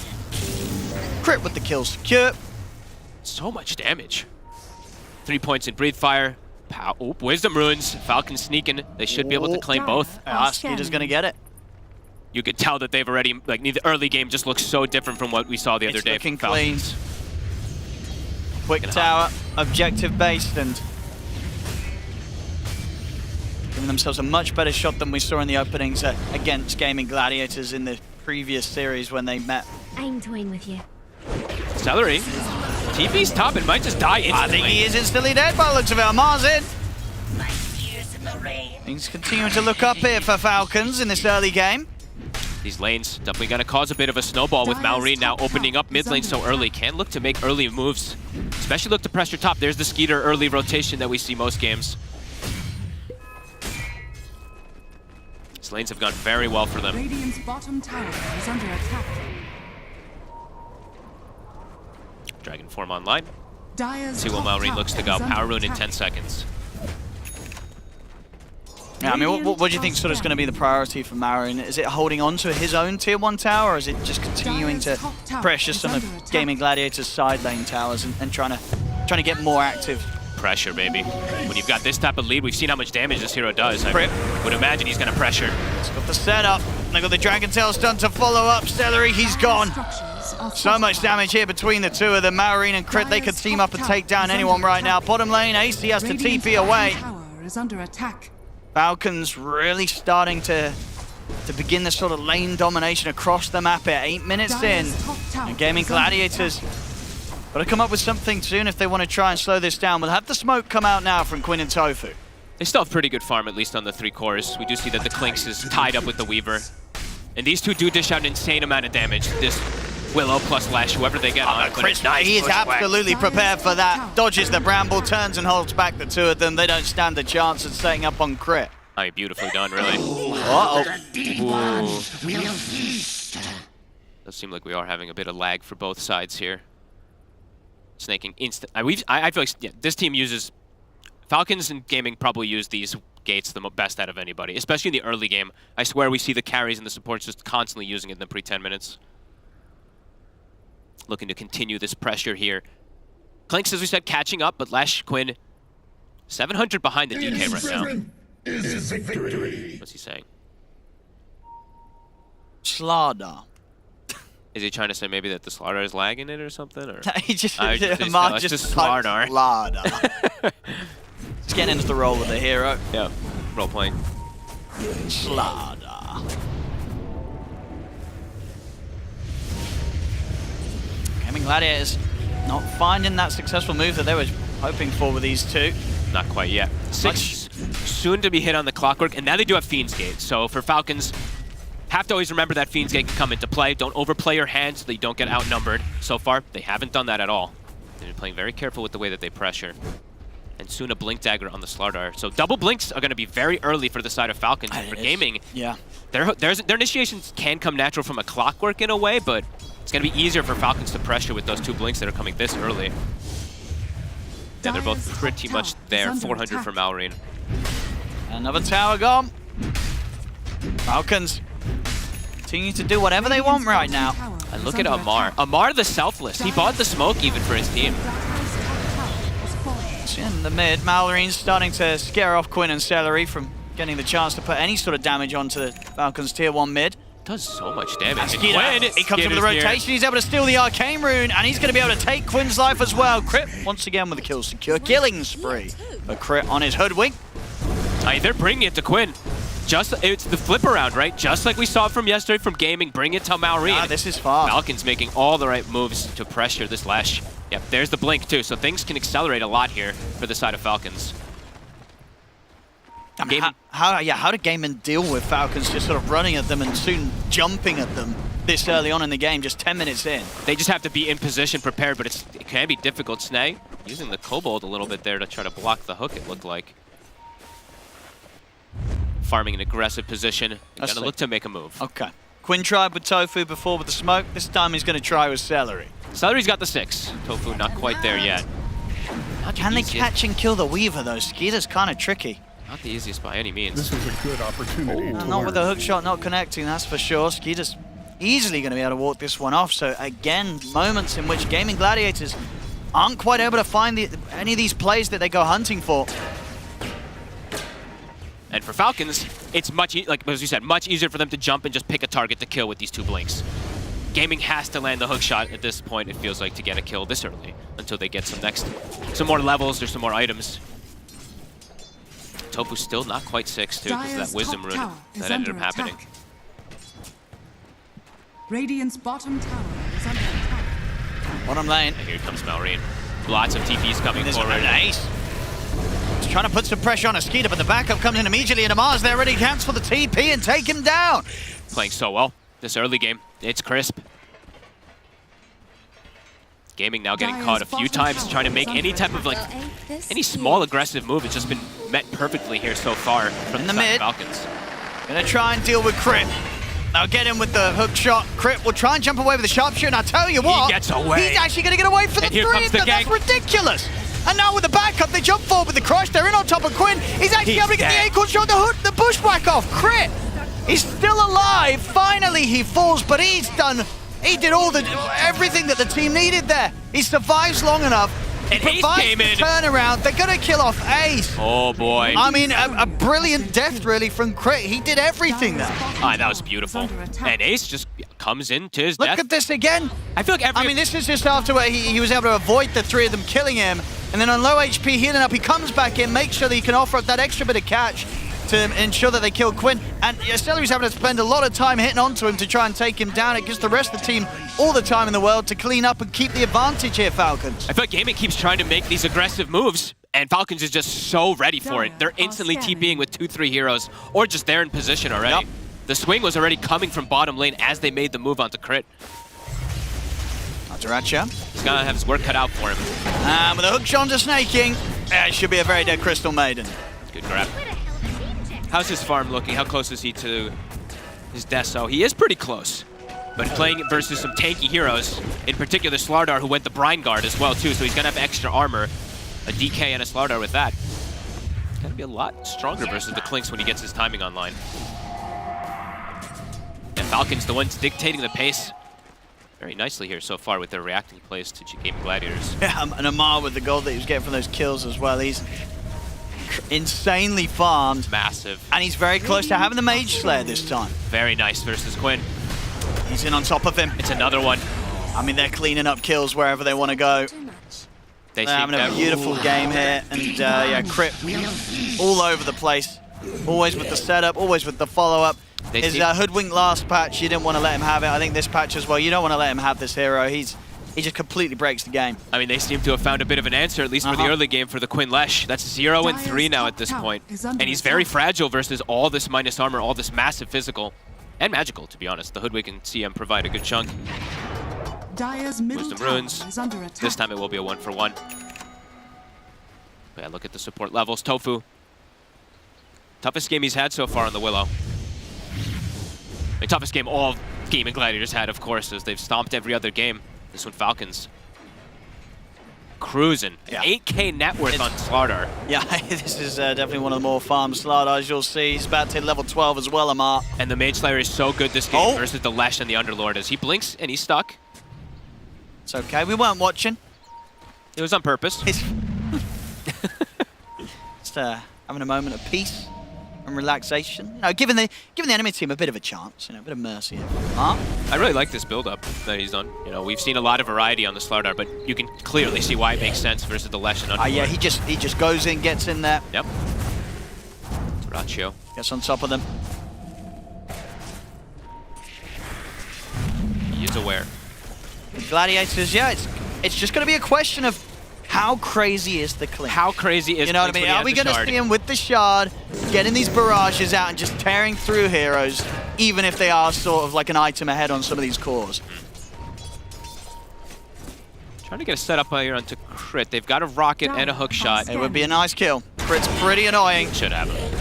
Crit with the kill secure. So much damage. 3 points in Breathe Fire. Wisdom Runes. Falcons sneaking. They should be able to claim both. Skeeter's going to get it. You could tell that they've already, like, the early game just looks so different from what we saw the other day. Looking clean. Quick tower, objective based, and giving themselves a much better shot than we saw in the openings against Gaming Gladiators in the previous series when they met. I'm toying with you. Celery. TP's top, it might just die instantly. I think he is instantly dead by the looks of it. Amar's in. Things continuing to look up here for Falcons in this early game. These lanes definitely going to cause a bit of a snowball with Maureen now opening up mid lane so early. Can look to make early moves, especially look to pressure top. There's the Skeeter early rotation that we see most games. These lanes have gone very well for them. Radiant's bottom tower is under attack. Dragon form online. Dire's See what Maureen looks to go. Power rune in 10 seconds. Yeah, I mean, what do you think sort of is going to be the priority for Marin? Is it holding on to his own tier 1 tower, or is it just continuing to pressure some of Gaming Gladiators' side lane towers and trying to get more active? Pressure, baby. When you've got this type of lead, we've seen how much damage this hero does. I would imagine he's going to pressure. He's got the setup. They've got the Dragon Tail stun to follow up. Celery, he's gone. So much damage here between the two of them. Maureen and Crit, they could team up and take down anyone right now. Bottom lane, AC has to TP away. Tower is under attack. Falcons really starting to begin this sort of lane domination across the map here. 8 minutes in, and Gaming Gladiators got to come up with something soon if they want to try and slow this down. We'll have the smoke come out now from Quinn and Tofu. They still have pretty good farm, at least on the 3 cores. We do see that the Clinks is tied up with the Weaver. And these two do dish out an insane amount of damage. This Willow plus Lash, whoever they get on. Chris, he is absolutely prepared for that. Dodges the Bramble, turns and holds back the two of them. They don't stand a chance of setting up on Crit. I mean, beautifully done, really. Uh-oh. Does seem like we are having a bit of lag for both sides here. Snaking instant. I feel like this team uses... Falcons and Gaming probably use these gates the best out of anybody, especially in the early game. I swear we see the carries and the supports just constantly using it in the pre-10 minutes. Looking to continue this pressure here. Clinks, as we said, catching up, but Lash, Quinn, 700 behind the DK right now. Is victory. What's he saying? Slardar. Is he trying to say maybe that the Slardar is lagging it or something? Or? He just, no, Mark just Slardar. Just getting into the role of the hero. Yeah, role playing. Slardar. Gaming Gladiators not finding that successful move that they were hoping for with these two. Not quite yet. 6 soon to be hit on the clockwork, and now they do have Fiend's Gate. So for Falcons, have to always remember that Fiend's Gate can come into play. Don't overplay your hand so that you don't get outnumbered. So far, they haven't done that at all. They're playing very careful with the way that they pressure. And soon a Blink Dagger on the Slardar. So double Blinks are going to be very early for the side of Falcons. And for Gaming, their initiations can come natural from a clockwork in a way, but it's going to be easier for Falcons to pressure with those 2 Blinks that are coming this early. Yeah, they're both pretty much there. 400 for Maureen. Another tower gone. Falcons continue to do whatever they want right now. And look at Amar. Amar the selfless. He bought the smoke even for his team. In the mid, Mallory's starting to scare off Quinn and Celery from getting the chance to put any sort of damage onto the Falcons tier 1 mid. Does so much damage. And Quinn, he comes in with the rotation, he's able to steal the Arcane Rune, and he's going to be able to take Quinn's life as well. Crit, once again with the kill secure, killing spree. A Crit on his Hoodwink. They're bringing it to Quinn. It's the flip around, right? Just like we saw from yesterday from Gaming, bring it to Maureen. This is fast. Falcons making all the right moves to pressure this Lesh. Yep, there's the blink too, so things can accelerate a lot here for the side of Falcons. I mean, how did Gaming deal with Falcons just sort of running at them and soon jumping at them this early on in the game, just 10 minutes in? They just have to be in position, prepared, but it can be difficult. Snay using the Kobold a little bit there to try to block the hook, it looked like. Farming an aggressive position. They're gonna look to make a move. Okay. Quinn tried with Tofu before with the smoke. This time he's gonna try with Celery. Celery's got the 6. Tofu not quite there yet. Can they catch and kill the Weaver though? Skeeter's kind of tricky. Not the easiest by any means. This is a good opportunity. Not with the hook shot not connecting, that's for sure. Skeeter's easily going to be able to walk this one off. So again, moments in which Gaming Gladiators aren't quite able to find any of these plays that they go hunting for. And for Falcons, it's like as you said, much easier for them to jump and just pick a target to kill with these 2 blinks. Gaming has to land the hook shot at this point, it feels like, to get a kill this early until they get some more levels or some more items. Tofu's still not quite 6 too, because of that Wisdom Rune that ended up happening. Radiant's bottom tower is under attack. Bottom lane. And here comes Maureen. Lots of TPs coming forward. Nice. He's trying to put some pressure on a Skeeter, but the backup comes in immediately, and Amar's there ready to cancel the TP and take him down. Playing so well this early game. It's crisp. Gaming now getting caught a few times trying to make any type of any small aggressive move. It's just been met perfectly here so far from the mid. Falcons. Gonna try and deal with Crit. Now get him with the hook shot. Crit will try and jump away with the sharpshooter, and I tell you what, he gets away. He's actually gonna get away for the 3. That's ridiculous. And now with the backup, they jump forward with the crush. They're in on top of Quinn. He's actually able to get the acorn shot, the hook, the bushwhack off. Crit is still alive. Finally he falls, but he did everything that the team needed there. He survives long enough. And Ace came in. Turnaround. They're gonna kill off Ace. Oh boy. I mean, a brilliant death really from Crit. He did everything there. That was beautiful. And Ace just comes into his death. Look at this again. I feel like this is just after where he was able to avoid the 3 of them killing him. And then on low HP, healing up, he comes back in, makes sure that he can offer up that extra bit of catch to ensure that they kill Quinn. And Celery's having to spend a lot of time hitting onto him to try and take him down. It gives the rest of the team all the time in the world to clean up and keep the advantage here, Falcons. I feel like Gaming keeps trying to make these aggressive moves, and Falcons is just so ready for it. They're instantly TPing with 2-3 heroes, or just there in position already. Yep. The swing was already coming from bottom lane as they made the move onto Crit. Duracha. He's gonna have his work cut out for him. With a hook shot to snaking, it should be a very dead Crystal Maiden. Good grab. How's his farm looking? How close is he to his Deso? He is pretty close, but playing versus some tanky heroes, in particular Slardar, who went the Brine Guard as well too, so he's gonna have extra armor, a DK and a Slardar with that. It's gonna be a lot stronger versus the Clinks when he gets his timing online. And Falcons, the ones dictating the pace very nicely here so far with their reacting plays to Gaming Gladiators. Yeah, and Amar with the gold that he was getting from those kills as well. He's insanely farmed. Massive. And he's very close to having the Mage Slayer this time. Very nice versus Quinn. He's in on top of him. It's another one. I mean, they're cleaning up kills wherever they want to go. They're having a beautiful game here. And yeah, Crit all over the place. Always with the setup, always with the follow-up. His Hoodwink last patch, you didn't want to let him have it. I think this patch as well, you don't want to let him have this hero. He just completely breaks the game. I mean, they seem to have found a bit of an answer, at least for the early game, for the Quinn Lesh. That's 0-3 now at this point. And he's very fragile versus all this minus armor, all this massive physical. And magical, to be honest. The Hoodwink and CM provide a good chunk. Wisdom Runes. This time it will be a 1-for-1. Yeah, look at the support levels. Tofu. Toughest game he's had so far on the Willow. The toughest game all Gaming Gladiators had, of course, as they've stomped every other game. This one, Falcons. Cruising. Yeah. 8K net worth on Slardar. Yeah, this is definitely one of the more farmed Slardars you'll see. He's about to hit level 12 as well, Amar. And the Mage Slayer is so good this game versus the Lesh and the Underlord as he blinks and he's stuck. It's okay, we weren't watching. It was on purpose. Just having a moment of peace and relaxation. No, giving the enemy team a bit of a chance, a bit of mercy. Huh? I really like this build-up that he's done. We've seen a lot of variety on the Slardar, but you can clearly see why it makes sense versus the Lesh and Underlord. Yeah, he just goes in, gets in there. Yep. Ratio. Gets on top of them. He is aware. Gladiators, yeah, it's just going to be a question of how crazy is the Clink? How crazy is You know what I mean? Are we going to see him with the Shard, getting these barrages out and just tearing through heroes, even if they are sort of like an item ahead on some of these cores? Trying to get a setup here onto Crit. They've got a rocket and a hook shot. It would be a nice kill. Crit's pretty annoying. Should have him.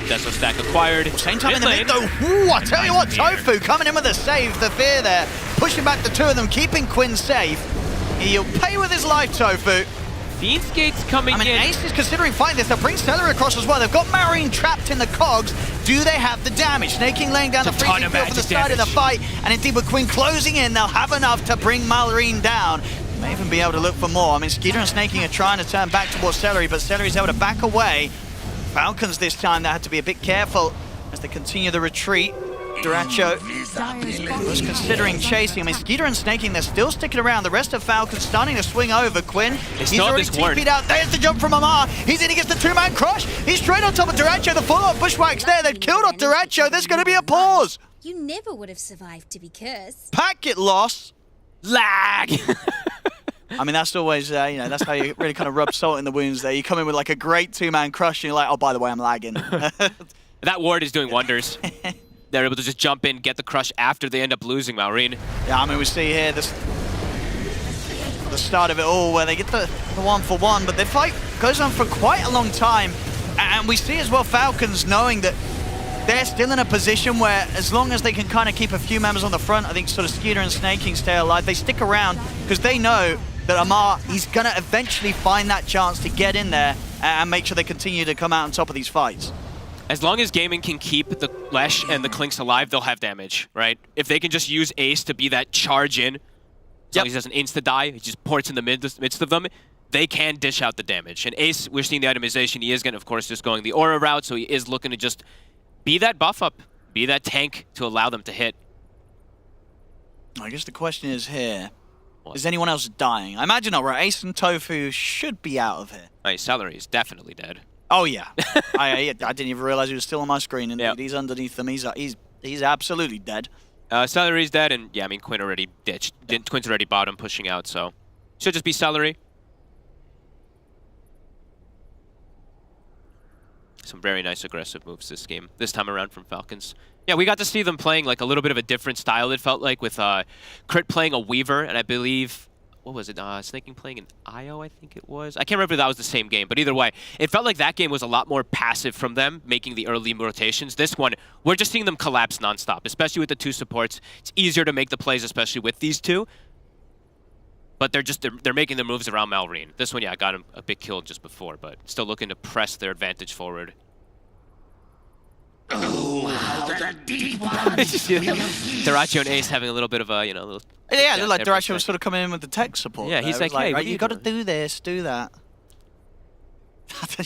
Deso stack acquired. Same time in the mid though. Ooh, I tell you what, Tofu coming in with a save, the fear there. Pushing back the two of them, keeping Quinn safe. He'll pay with his life, Tofu. Fiendskate's coming in. Ace is considering fighting this. They'll bring Stellar across as well. They've got Marine trapped in the cogs. Do they have the damage? Snaking laying down the freezing field for the start of the fight. And indeed with Quinn closing in, they'll have enough to bring Marine down. May even be able to look for more. I mean, Skeeter and Snaking are trying to turn back towards Celery, but Celery's able to back away. Falcons this time, they had to be a bit careful as they continue the retreat. Duracho was considering chasing. I mean, Skeeter and Snaking, they're still sticking around. The rest of Falcons starting to swing over. Quinn, he's already TP'd out. There's the jump from Amar. He's in, he gets the two-man crush. He's straight on top of Duracho. The full-on bushwhacks there. They've killed off Duracho. There's going to be a pause. You never would have survived to be cursed. Packet loss. Lag. I mean, that's always, that's how you really kind of rub salt in the wounds there. You come in with like a great two-man crush and you're like, oh, by the way, I'm lagging. That ward is doing wonders. They're able to just jump in, get the crush after they end up losing Maureen. Yeah, I mean, we see here the start of it all where they get the 1-for-1, but the fight goes on for quite a long time. And we see as well Falcons knowing that they're still in a position where as long as they can kind of keep a few members on the front, I think sort of Skeeter and Snaking stay alive, they stick around because they know that Amar, he's going to eventually find that chance to get in there and make sure they continue to come out on top of these fights. As long as Gaming can keep the Lesh and the Clinks alive, they'll have damage, right? If they can just use Ace to be that charge in, as long as he doesn't insta-die, he just ports in the midst of them, they can dish out the damage. And Ace, we're seeing the itemization, he is going to, of course, just going the aura route, so he is looking to just be that buff up, be that tank to allow them to hit. I guess the question is here, is anyone else dying? I imagine not, right? Ace and Tofu should be out of here. Hey, Celery is definitely dead. Oh, yeah. I didn't even realize he was still on my screen, and he's underneath them. He's absolutely dead. Celery's dead, and yeah, I mean, Quinn already ditched. Quinn's already bottom, pushing out, so should just be Celery. Some very nice aggressive moves this game, this time around from Falcons. Yeah, we got to see them playing like a little bit of a different style, it felt like, with Crit playing a Weaver, and I believe, what was it, Snaking playing an Io, I think it was? I can't remember if that was the same game, but either way, it felt like that game was a lot more passive from them, making the early rotations. This one, we're just seeing them collapse nonstop, especially with the two supports. It's easier to make the plays, especially with these two. But they're making the moves around Malrine. This one, yeah, got him a big kill just before, but still looking to press their advantage forward. Oh, how that deep one. Duracho and Ace having a little bit of a, little... Yeah, it looked like Duracho was sort of coming in with the tech support. Yeah, he's like, hey, right, you got to do this, do that.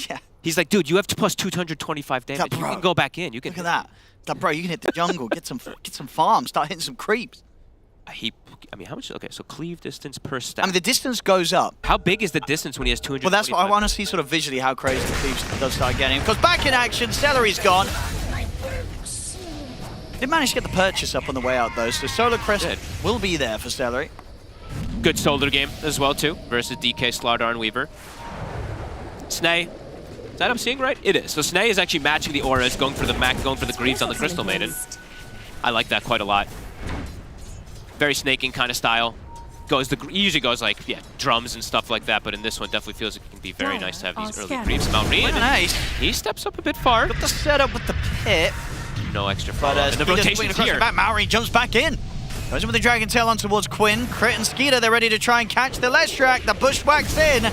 Yeah. He's like, dude, you have plus 225 damage. You can go back in. You can. Look at that. Bro, you can hit the jungle, get some farms, start hitting some creeps. I mean, how much? Okay, so cleave distance per step. I mean, the distance goes up. How big is the distance when he has 200? Well, that's what I want to see sort of visually how crazy the cleave does start getting. Because back in action, Celery's gone. Did manage to get the purchase up on the way out, though, so Solar Crest will be there for Celery. Good Solar game as well, too, versus DK, Slardar, and Weaver. Snay. Is that I'm seeing right? It is. So Snay is actually matching the auras, going for the going for the Greaves on the Crystal Maiden. I like that quite a lot. Very snaking kind of style. He usually goes like, drums and stuff like that, but in this one definitely feels like it can be very nice to have these early Greaves. Malrine, he steps up a bit far. Got the setup with the pit. No extra follow. And the rotation's here. Malrine jumps back in. Goes in with the Dragon Tail on towards Quinn. Crit and Skeeter, they're ready to try and catch the Leshrac. The bushwhacks in.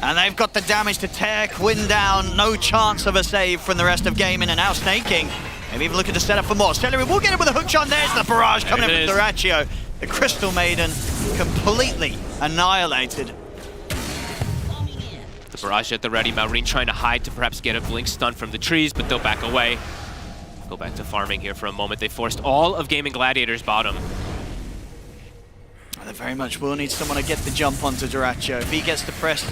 And they've got the damage to tear Quinn down. No chance of a save from the rest of Gaming, and now Snaking. Maybe even looking to set up for more. Celery will get it with a hook shot. There's the barrage coming in from Duracho. The Crystal Maiden completely annihilated. The barrage at the ready. Malrine trying to hide to perhaps get a blink stun from the trees, but they'll back away. Go back to farming here for a moment. They forced all of Gaming Gladiators bottom. They very much will need someone to get the jump onto Dyrachyo. If he gets to press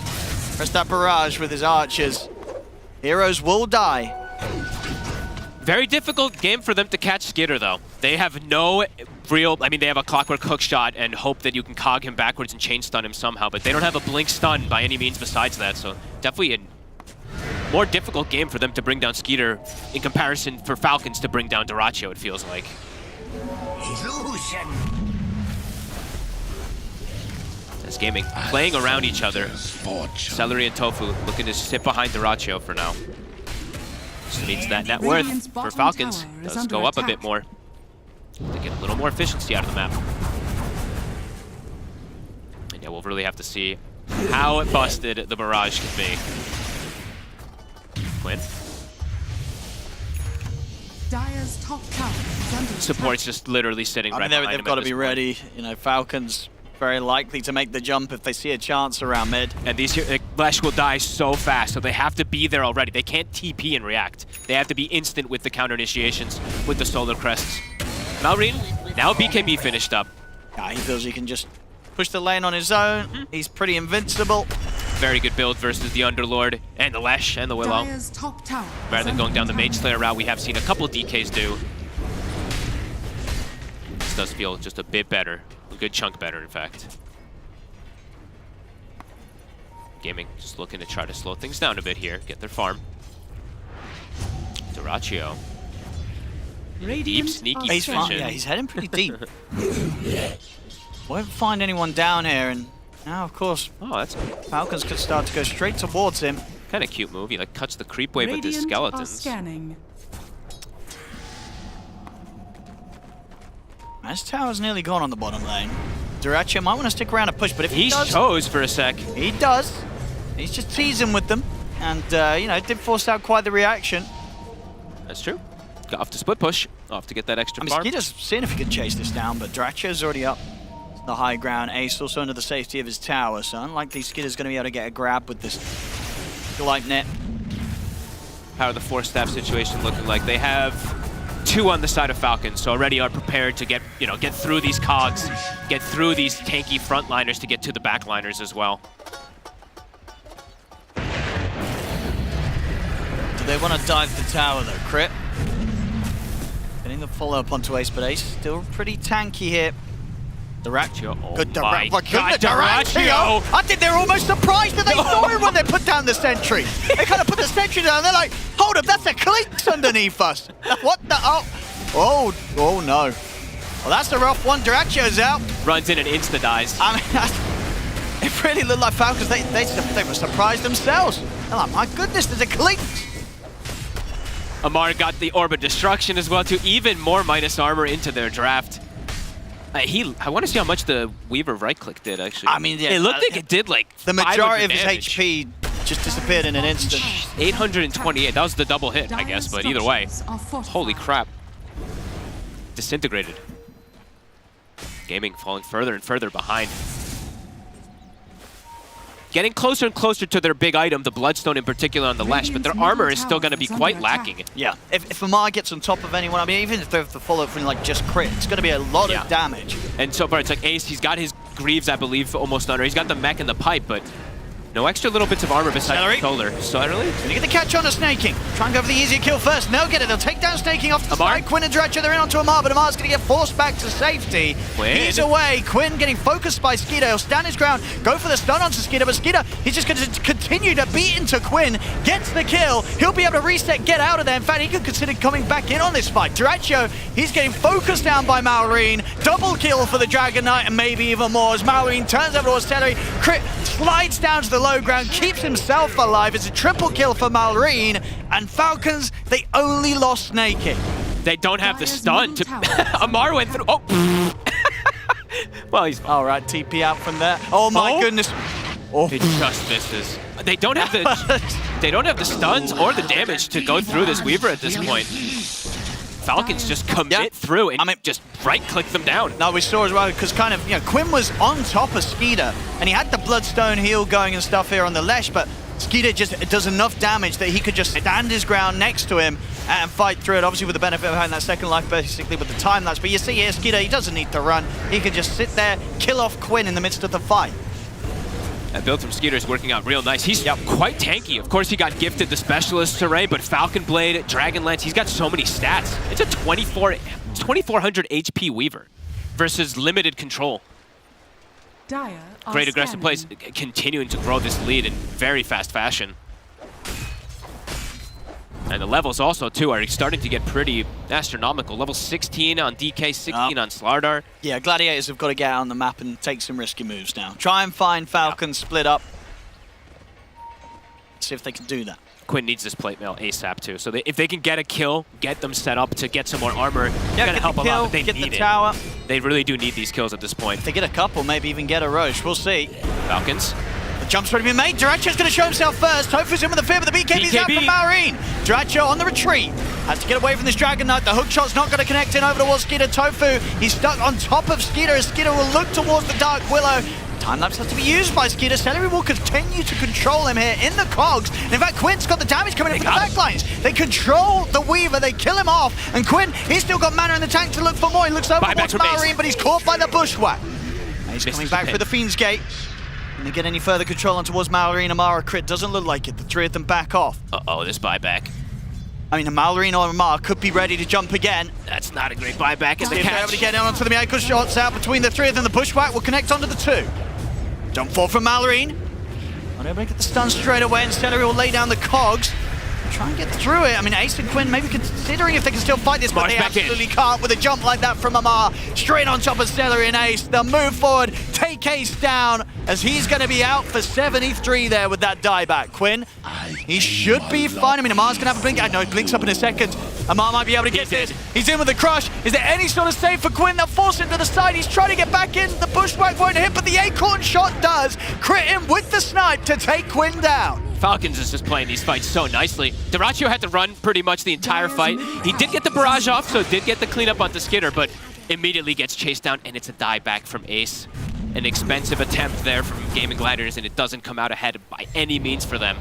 that barrage with his archers, heroes will die. Very difficult game for them to catch Skitter, though. They have no real... I mean, they have a Clockwork Hook shot and hope that you can cog him backwards and chain stun him somehow, but they don't have a blink stun by any means besides that, so definitely a more difficult game for them to bring down Skeeter in comparison for Falcons to bring down Dyrachyo, it feels like. Illusion. As Gaming playing around each other. Celery and Tofu looking to sit behind Dyrachyo for now. This means that net worth for Falcons does go up a bit more. They get a little more efficiency out of the map. And yeah, we'll really have to see how busted the barrage can be. Quinn. Dire's top tower is under Support's just literally sitting right behind him. They've got to be ready. You know, Falcons very likely to make the jump if they see a chance around mid. And these Flash will die so fast, so they have to be there already. They can't TP and react. They have to be instant with the counter initiations, with the solar crests. Malrine, now BKB finished up. Yeah, he feels he can just push the lane on his own. He's pretty invincible. Very good build versus the Underlord and the Lesh and the Willow. Dire's top tower Rather than going down the Mage Slayer route, we have seen a couple of DKs do. This does feel just a bit better. A good chunk better, in fact. Gaming just looking to try to slow things down a bit here, get their farm. Dyrachyo. Deep, sneaky position. Yeah, he's heading pretty deep. Won't find anyone down here, and now, of course, Falcons could start to go straight towards him. Kind of cute move. He like cuts the creep wave with his skeletons. Scanning. This tower's nearly gone on the bottom lane. Dyrachyo might want to stick around and push, but if he does... chose for a sec. He does. He's just teasing with them. And, you know, did force out quite the reaction. That's true. Got off to split push. Off to get that extra farm. Skeeter's seeing if he can chase this down, but Dyrachyo's already up. It's the high ground. Ace also under the safety of his tower, so unlikely Skeeter's going to be able to get a grab with this light net. How are the Force Staff situation looking like? They have 2 on the side of Falcons, so already are prepared to get through these cogs, get through these tanky frontliners to get to the backliners as well. Do they want to dive the tower though? Crit. Getting the follow-up onto Ace, but Ace still pretty tanky here. Dyrachyo. Oh good my God, Dyrachyo! I think they're almost surprised that they saw him when they put down the sentry. They kind of put the sentry down, they're like, hold up, that's a Clinks underneath us. What the? Oh no. Well, that's a rough one. Dyrachyo's out. Runs in and insta-dies. I mean, it really looked like Falcons, they were surprised themselves. They're like, my goodness, there's a Clinks. Amar got the Orb of Destruction as well, too. Even more minus armor into their draft. I want to see how much the Weaver right-click did, actually. I mean, yeah, it looked like it did, like, the majority of his damage. HP just disappeared in an instant. 828. That was the double hit, I guess, but either way. Holy crap. Disintegrated. Gaming falling further and further behind. Getting closer and closer to their big item, the Bloodstone in particular on the Lesh, but their armor is still going to be quite lacking. Yeah, if Amar gets on top of anyone, I mean, even if they have to follow up from like just crit, it's going to be a lot of damage. And so far, it's like Ace, he's got his Greaves, I believe, almost under. He's got the mech and the pipe, but no extra little bits of armor besides the shoulder. Celery? Gonna get the catch on to Snaking. Try and go for the easier kill first. They'll get it. They'll take down Snaking off the side. Quinn and Dyrachyo, they're in onto Amar, but Amar's gonna get forced back to safety. Quinn. He's away. Quinn getting focused by Skeeter. He'll stand his ground, go for the stun onto Skeeter, but Skeeter, he's just gonna continue to beat into Quinn, gets the kill. He'll be able to reset, get out of there. In fact, he could consider coming back in on this fight. Dyrachyo, he's getting focused down by Malrine. Double kill for the Dragon Knight, and maybe even more as Malrine turns over towards Celery. Crit slides down to the low ground, keeps himself alive. It's a triple kill for Malrine, and Falcons, they only lost Snaking. They don't have the stun to... Amar went through... Oh! Well, he's... All right, TP out from there. Oh my goodness. Oh. It just misses. They don't have the... they don't have the stuns or the damage to go through this Weaver at this point. Falcons just commit through and just right-click them down. No, we saw as well, because Quinn was on top of Skeeter, and he had the Bloodstone heal going and stuff here on the Lesh, but Skeeter just does enough damage that he could just stand his ground next to him and fight through it. Obviously with the benefit of having that second life basically with the time lapse. But you see here, Skeeter, he doesn't need to run. He can just sit there, kill off Quinn in the midst of the fight. That build from Skeeter is working out real nice. He's quite tanky. Of course, he got gifted the Specialist array, but Falcon Blade, Dragon Lance, he's got so many stats. It's a 2400 HP Weaver versus limited control. Dire Great aggressive plays, continuing to grow this lead in very fast fashion. And the levels also, too, are starting to get pretty astronomical. Level 16 on DK, 16 on Slardar. Yeah, Gladiators have got to get out on the map and take some risky moves now. Try and find Falcon split up. See if they can do that. Quinn needs this plate mail ASAP, too. So if they can get a kill, get them set up to get some more armor, Yeah, gonna help them out, but they get need the tower. They really do need these kills at this point. If they get a couple, maybe even get a Roche. We'll see. Falcons. The jump's already been made. Duracho's going to show himself first. Tofu's in with the fear, but the BKB's out from Marine. Duracho on the retreat. Has to get away from this Dragon Knight. The hook shot's not going to connect in over towards Skeeter. Tofu, he's stuck on top of Skeeter as Skeeter will look towards the Dark Willow. Time-lapse has to be used by Skeeter. Celery will continue to control him here in the cogs. And in fact, Quinn's got the damage coming in from the backlines. They control the Weaver. They kill him off. And Quinn, he's still got mana in the tank to look for more. He looks over towards Marine, but he's caught by the Bushwhack. He's coming back for the Fiend's Gate. Can they get any further control on towards Mallory and Amara? Crit doesn't look like it. The three of them back off. Uh-oh, this buyback. I mean, Mallory or Amara could be ready to jump again. That's not a great buyback. It's See a if they're able catch. to get onto the Miyako shots out between the three of them. The Bushwhack will connect onto the two. Jump forward from Mallory. Unable to get the stun straight away, and Celery will lay down the cogs. Try and get through it. I mean, Ace and Quinn maybe considering if they can still fight this, but they absolutely can't with a jump like that from Amar. Straight on top of Celery and Ace. They'll move forward, take Ace down, as he's going to be out for 73 there with that dieback. Quinn, he should be fine. I mean, Amar's going to have a blink. I know he blinks up in a second. Amar might be able to get this. He's in with the crush. Is there any sort of save for Quinn? They'll force him to the side. He's trying to get back in. The Bushwhack won't hit, but the Acorn shot does. Crit him with the snipe to take Quinn down. Falcons is just playing these fights so nicely. Duracho had to run pretty much the entire fight. He did get the barrage off, so did get the cleanup onto Skinner, but immediately gets chased down, and it's a dieback from Ace. An expensive attempt there from Gaming Gladiators, and it doesn't come out ahead by any means for them.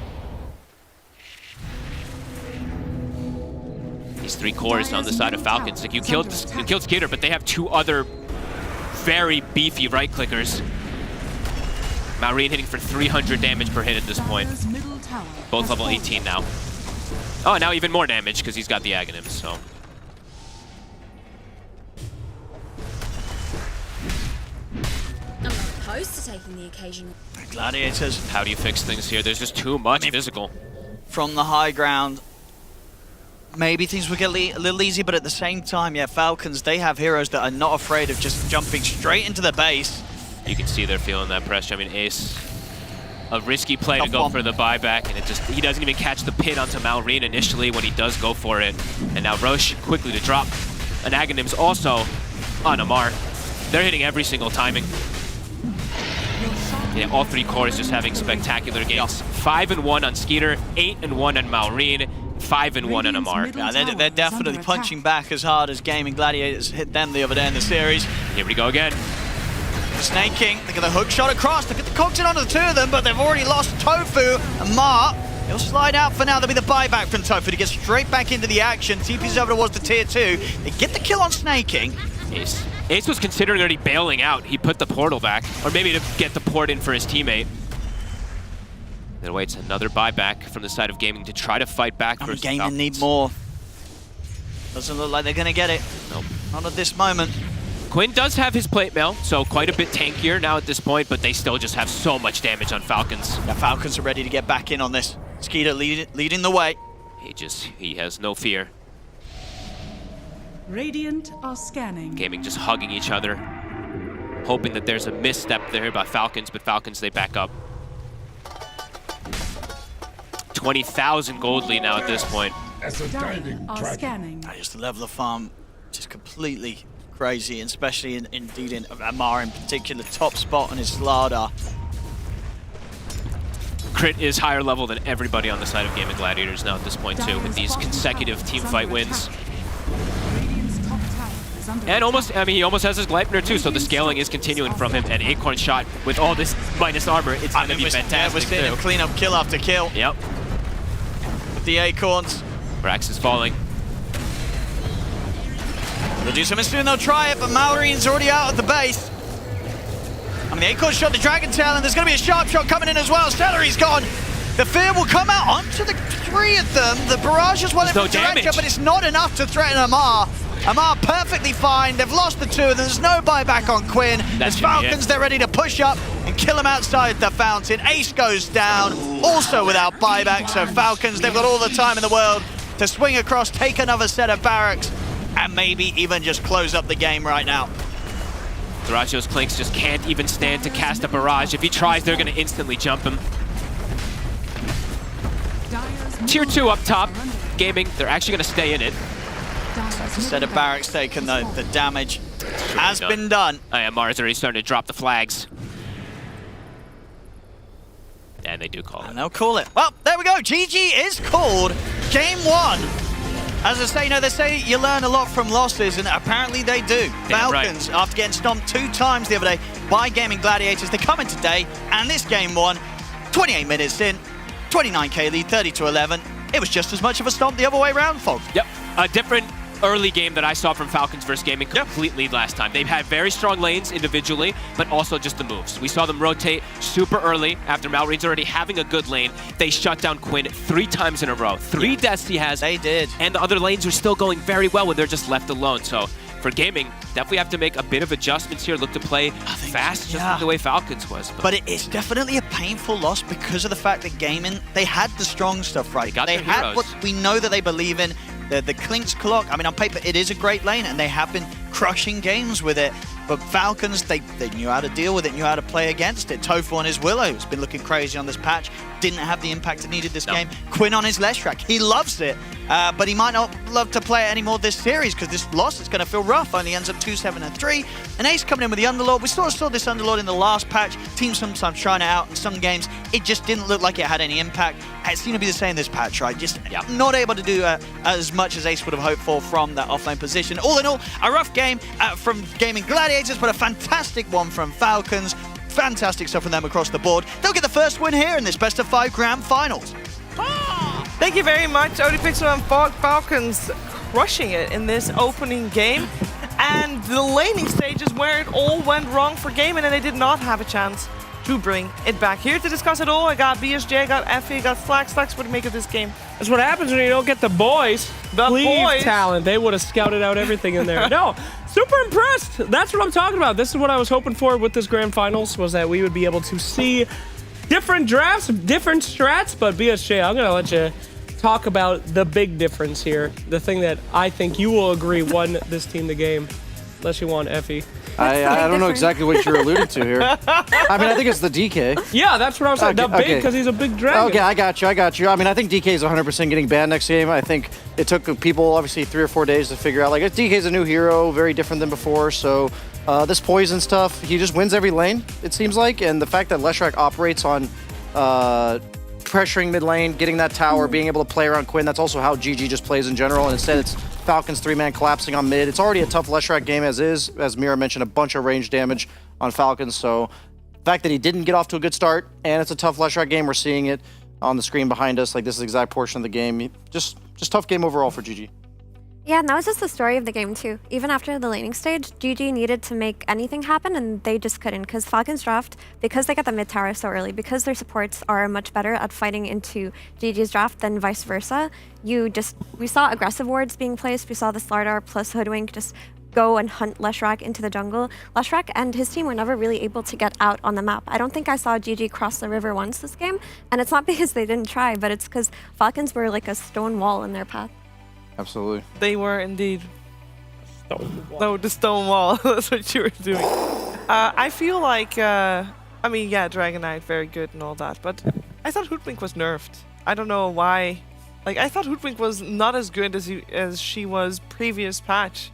These three cores on the side of Falcons. Like you killed Skinner, but they have two other very beefy right-clickers. Maureen hitting for 300 damage per hit at this point. Both level 18 now. Oh, now even more damage because he's got the Aghanims, so. I'm not opposed to taking the occasional. Gladiators. How do you fix things here? There's just too much physical. From the high ground, maybe things will get a little easy, but at the same time, yeah, Falcons, they have heroes that are not afraid of just jumping straight into the base. You can see they're feeling that pressure. I mean, Ace, a risky play to go for the buyback, and he doesn't even catch the pin onto Malrine initially when he does go for it. And now Roche quickly to drop an Aghanim's also on Amar. They're hitting every single timing. Yeah, all three cores just having spectacular games. 5-1 on Skeeter, 8-1 on Malrine, 5-1 on Amar. Yeah, they're definitely punching back as hard as Gaming Gladiators hit them the other day in the series. Here we go again. Snaking, look at the hook shot across, look at the cogs in onto the two of them, but they've already lost Tofu and Mar. He'll slide out for now. There'll be the buyback from Tofu to get straight back into the action. TP's over towards the tier 2. They get the kill on Snaking. Ace was considering already bailing out. He put the portal back, or maybe to get the port in for his teammate. Then awaits another buyback from the side of Gaming to try to fight back for Gaming need more. Doesn't look like they're going to get it. Nope. Not at this moment. Quinn does have his plate mail, so quite a bit tankier now at this point, but they still just have so much damage on Falcons. Yeah, Falcons are ready to get back in on this. Skeeter leading the way. He has no fear. Radiant are scanning. Gaming just hugging each other, hoping that there's a misstep there by Falcons, but Falcons, they back up. 20,000 gold lead now at this point. Just the level of farm, just completely crazy, and especially indeed in Amar in particular, top spot on his Slardar. Crit is higher level than everybody on the side of Gaming Gladiators now at this point too, with these consecutive team fight wins. And almost, I mean, he almost has his Gleipnir too, so the scaling is continuing from him. And Acorn shot with all this minus armor, it's going to be fantastic Yeah, we're seeing him clean up kill after kill. Yep. With the Acorns. Brax is falling. They'll do something soon, they'll try it, but Mallory's already out at the base. I mean, the Acorn shot the Dragon Tail, and there's going to be a sharp shot coming in as well. Celery's gone. The Fear will come out onto the three of them. The barrage is well in direction, but it's not enough to threaten Amar. Amar perfectly fine. They've lost the two, and there's no buyback on Quinn. As Falcons, they're ready to push up and kill him outside the fountain. Ace goes down, also without buyback. So Falcons, they've got all the time in the world to swing across, take another set of barracks, and maybe even just close up the game right now. Thragio's Clinks just can't even stand to cast a barrage. If he tries, they're going to instantly jump him. Tier 2 up top. Gaming, they're actually going to stay in it. That's a set of barracks taken, though. The damage has been done. Mars already starting to drop the flags. And they do call it. And they'll call it. Well, there we go. GG is called. Game 1. As I say, they say you learn a lot from losses, and apparently they do. Falcons, after getting stomped 2 times the other day by Gaming Gladiators, they come in today, and this game 1, 28 minutes in, 29k lead, 30-11. It was just as much of a stomp the other way around, Fog. Yep, a different early game that I saw from Falcons versus Gaming completely last time. They've had very strong lanes individually, but also just the moves. We saw them rotate super early after Mallory's already having a good lane. They shut down Quinn 3 times in a row. 3 deaths he has. They did. And the other lanes are still going very well when they're just left alone. So for Gaming, definitely have to make a bit of adjustments here. Look to play fast, just like the way Falcons was. But it's definitely a painful loss because of the fact that Gaming, they had the strong stuff right. They had what we know that they believe in. The Clinks clock, I mean, on paper, it is a great lane, and they have been crushing games with it. But Falcons, they knew how to deal with it, knew how to play against it. Tofu on his Willow has been looking crazy on this patch. Didn't have the impact it needed this game. Quinn on his Leshrac, he loves it, but he might not love to play it anymore this series because this loss is going to feel rough. Only ends up 2-7-3. And Ace coming in with the Underlord. We saw this Underlord in the last patch. Teams sometimes trying it out in some games. It just didn't look like it had any impact. It seemed to be the same this patch, right? Just not able to do as much as Ace would have hoped for from that offlane position. All in all, a rough game from Gaming Gladiators, but a fantastic one from Falcons. Fantastic stuff from them across the board. They'll get the first win here in this best-of-5 grand finals. Thank you very much, ODPixel and Fog. Falcons crushing it in this opening game. And the laning stage is where it all went wrong for Gaming, and they did not have a chance to bring it back. Here to discuss it all, I got BSJ, I got Effie, I got Slacks. Slacks, what do you make of this game? That's what happens when you don't get the boys. The boys. Talent. They would have scouted out everything in there. No, super impressed. That's what I'm talking about. This is what I was hoping for with this grand finals, was that we would be able to see different drafts, different strats. But BSJ, I'm going to let you talk about the big difference here. The thing that I think you will agree won this team the game. Unless you want Effie. I don't know exactly what you're alluding to here. I mean, I think it's the DK. Yeah, that's what I was saying. The big, because he's a big dragon. Okay, I got you. I mean, I think DK is 100% getting banned next game. I think it took people, obviously, 3 or 4 days to figure out, like, DK is a new hero, very different than before, so this poison stuff, he just wins every lane, it seems like, and the fact that Leshrac operates on pressuring mid lane, getting that tower, being able to play around Quinn, that's also how GG just plays in general, and instead it's Falcons 3-man collapsing on mid. It's already a tough Leshrac game as is. As Mira mentioned, a bunch of range damage on Falcons. So the fact that he didn't get off to a good start, and it's a tough Leshrac game, we're seeing it on the screen behind us. Like, this is the exact portion of the game. Just tough game overall for GG. Yeah, and that was just the story of the game too. Even after the laning stage, GG needed to make anything happen, and they just couldn't, because Falcons draft, because they got the mid tower so early, because their supports are much better at fighting into GG's draft than vice versa. We saw aggressive wards being placed. We saw the Slardar plus Hoodwink just go and hunt Leshrac into the jungle. Leshrac and his team were never really able to get out on the map. I don't think I saw GG cross the river once this game, and it's not because they didn't try, but it's because Falcons were like a stone wall in their path. Absolutely. They were indeed. No, the stone wall. That's what you were doing. I feel like, I mean, yeah, Dragon Knight, very good and all that, but I thought Hoodwink was nerfed. I don't know why. Like, I thought Hoodwink was not as good as she was previous patch.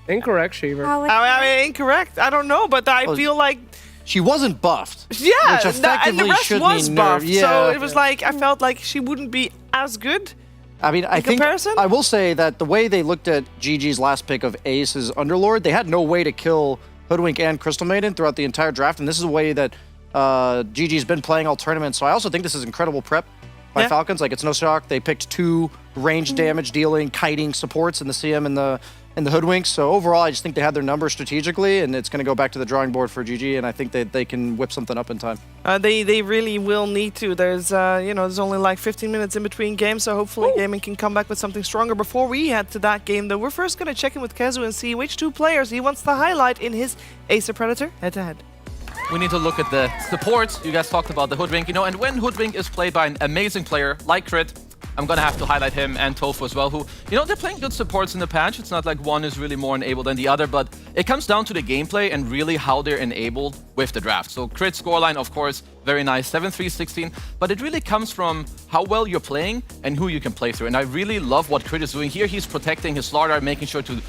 Incorrect, Sheever. I mean, incorrect. I don't know, but I feel like she wasn't buffed. Yeah, which effectively and the rest should was mean buffed. Yeah. So it was like, I felt like she wouldn't be as good I mean, I think I will say that the way they looked at GG's last pick of Ace's Underlord, they had no way to kill Hoodwink and Crystal Maiden throughout the entire draft, and this is a way that GG's been playing all tournaments. So I also think this is incredible prep by Falcons. Like, it's no shock they picked 2 range damage dealing, kiting supports in the CM and the Hoodwinks. So overall, I just think they had their number strategically, and it's going to go back to the drawing board for GG, and I think that they can whip something up in time. They really will need to. There's there's only like 15 minutes in between games, so hopefully Gaming can come back with something stronger. Before we head to that game, though, we're first going to check in with Kezu and see which 2 players he wants to highlight in his Acer Predator head-to-head. We need to look at the supports. You guys talked about the Hoodwink, and when Hoodwink is played by an amazing player like Crit, I'm going to have to highlight him and Tofu as well, who, they're playing good supports in the patch. It's not like one is really more enabled than the other, but it comes down to the gameplay and really how they're enabled with the draft. So Crit scoreline, of course, very nice, 7-3-16, but it really comes from how well you're playing and who you can play through. And I really love what Crit is doing here. He's protecting his Slardar, making sure to,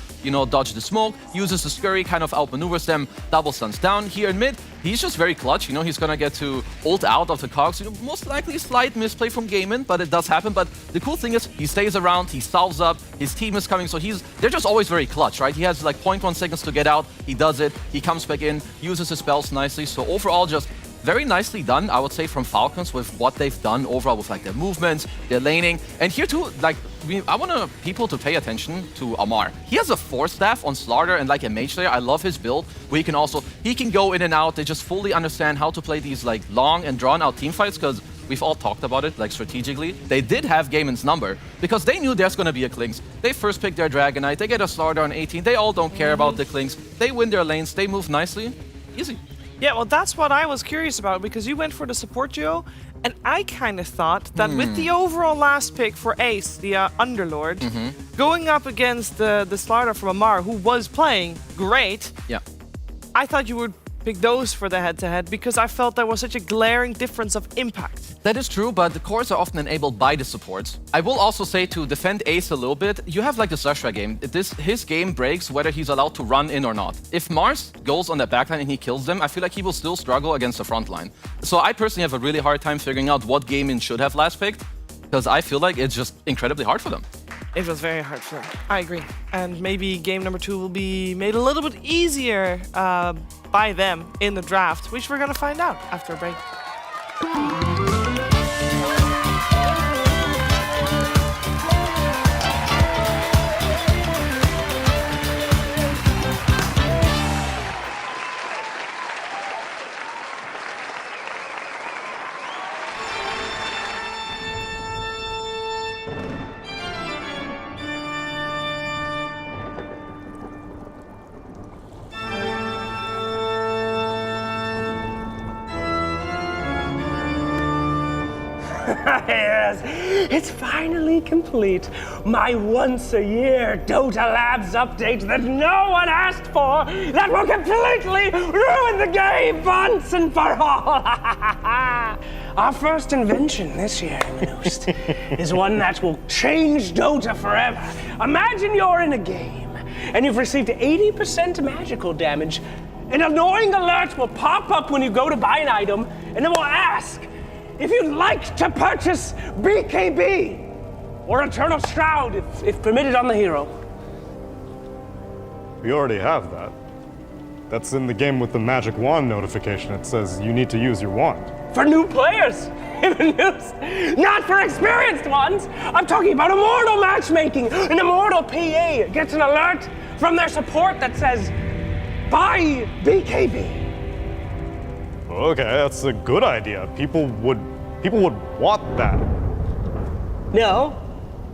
dodge the smoke, uses the scurry, kind of outmaneuvers them, double stuns down. Here in mid, he's just very clutch. He's going to get to ult out of the cogs. Most likely slight misplay from Gaimin, but it does happen. But the cool thing is he stays around, he salves up, his team is coming, so they're just always very clutch, right? He has like 0.1 seconds to get out, he does it, he comes back in, uses his spells nicely. So overall, just very nicely done, I would say, from Falcons with what they've done overall with like their movements, their laning. And here too, I want people to pay attention to Amar. He has a 4-staff on Slardar and like a mage layer. I love his build, where he can go in and out. They just fully understand how to play these like long and drawn out team fights, because we've all talked about it, like strategically. They did have Gaimin's number because they knew there's going to be a Klings. They first picked their Dragonite, they get a Slardar on 18, they all don't care about the Klings. They win their lanes, they move nicely, easy. Yeah, well, that's what I was curious about, because you went for the support duo, and I kind of thought that with the overall last pick for Ace, the Underlord, going up against the Slardar from Amar, who was playing great, I thought you would pick those for the head-to-head, because I felt there was such a glaring difference of impact. That is true, but the cores are often enabled by the supports. I will also say, to defend Ace a little bit, you have like the Zashra game. His game breaks whether he's allowed to run in or not. If Mars goes on the backline and he kills them, I feel like he will still struggle against the front line. So I personally have a really hard time figuring out what Gaimin should have last picked, because I feel like it's just incredibly hard for them. It was very hard for them. I agree. And maybe game number 2 will be made a little bit easier by them in the draft, which we're going to find out after a break. Yes, it's finally complete. My once-a-year Dota Labs update that no one asked for, that will completely ruin the game once and for all. Our first invention this year, Manost, is one that will change Dota forever. Imagine you're in a game and you've received 80% magical damage. An annoying alert will pop up when you go to buy an item, and it will ask if you'd like to purchase BKB or Eternal Shroud if permitted on the hero. We already have that. That's in the game with the magic wand notification. It says you need to use your wand. For new players in the news, not for experienced ones. I'm talking about Immortal matchmaking. An Immortal PA gets an alert from their support that says, buy BKB. Okay, that's a good idea. People would want that. No,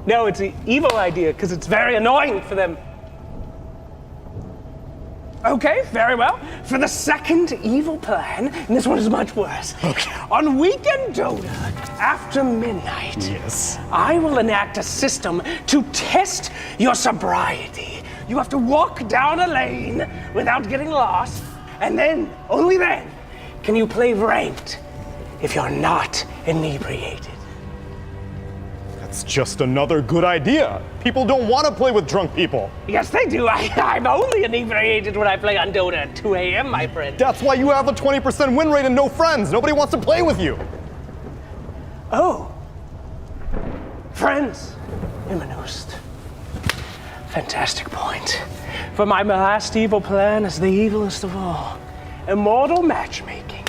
it's an evil idea because it's very annoying for them. Okay, very well. For the second evil plan, and this one is much worse. Okay. On weekend Dota, after midnight, yes, I will enact a system to test your sobriety. You have to walk down a lane without getting lost, and then, only then, can you play ranked if you're not inebriated. That's just another good idea. People don't want to play with drunk people. Yes, they do. I'm only inebriated when I play on Dota at 2 a.m., my friend. That's why you have a 20% win rate and no friends. Nobody wants to play with you. Oh. Friends. Immanost. Fantastic point. For my last evil plan is the evilest of all. Immortal matchmaking.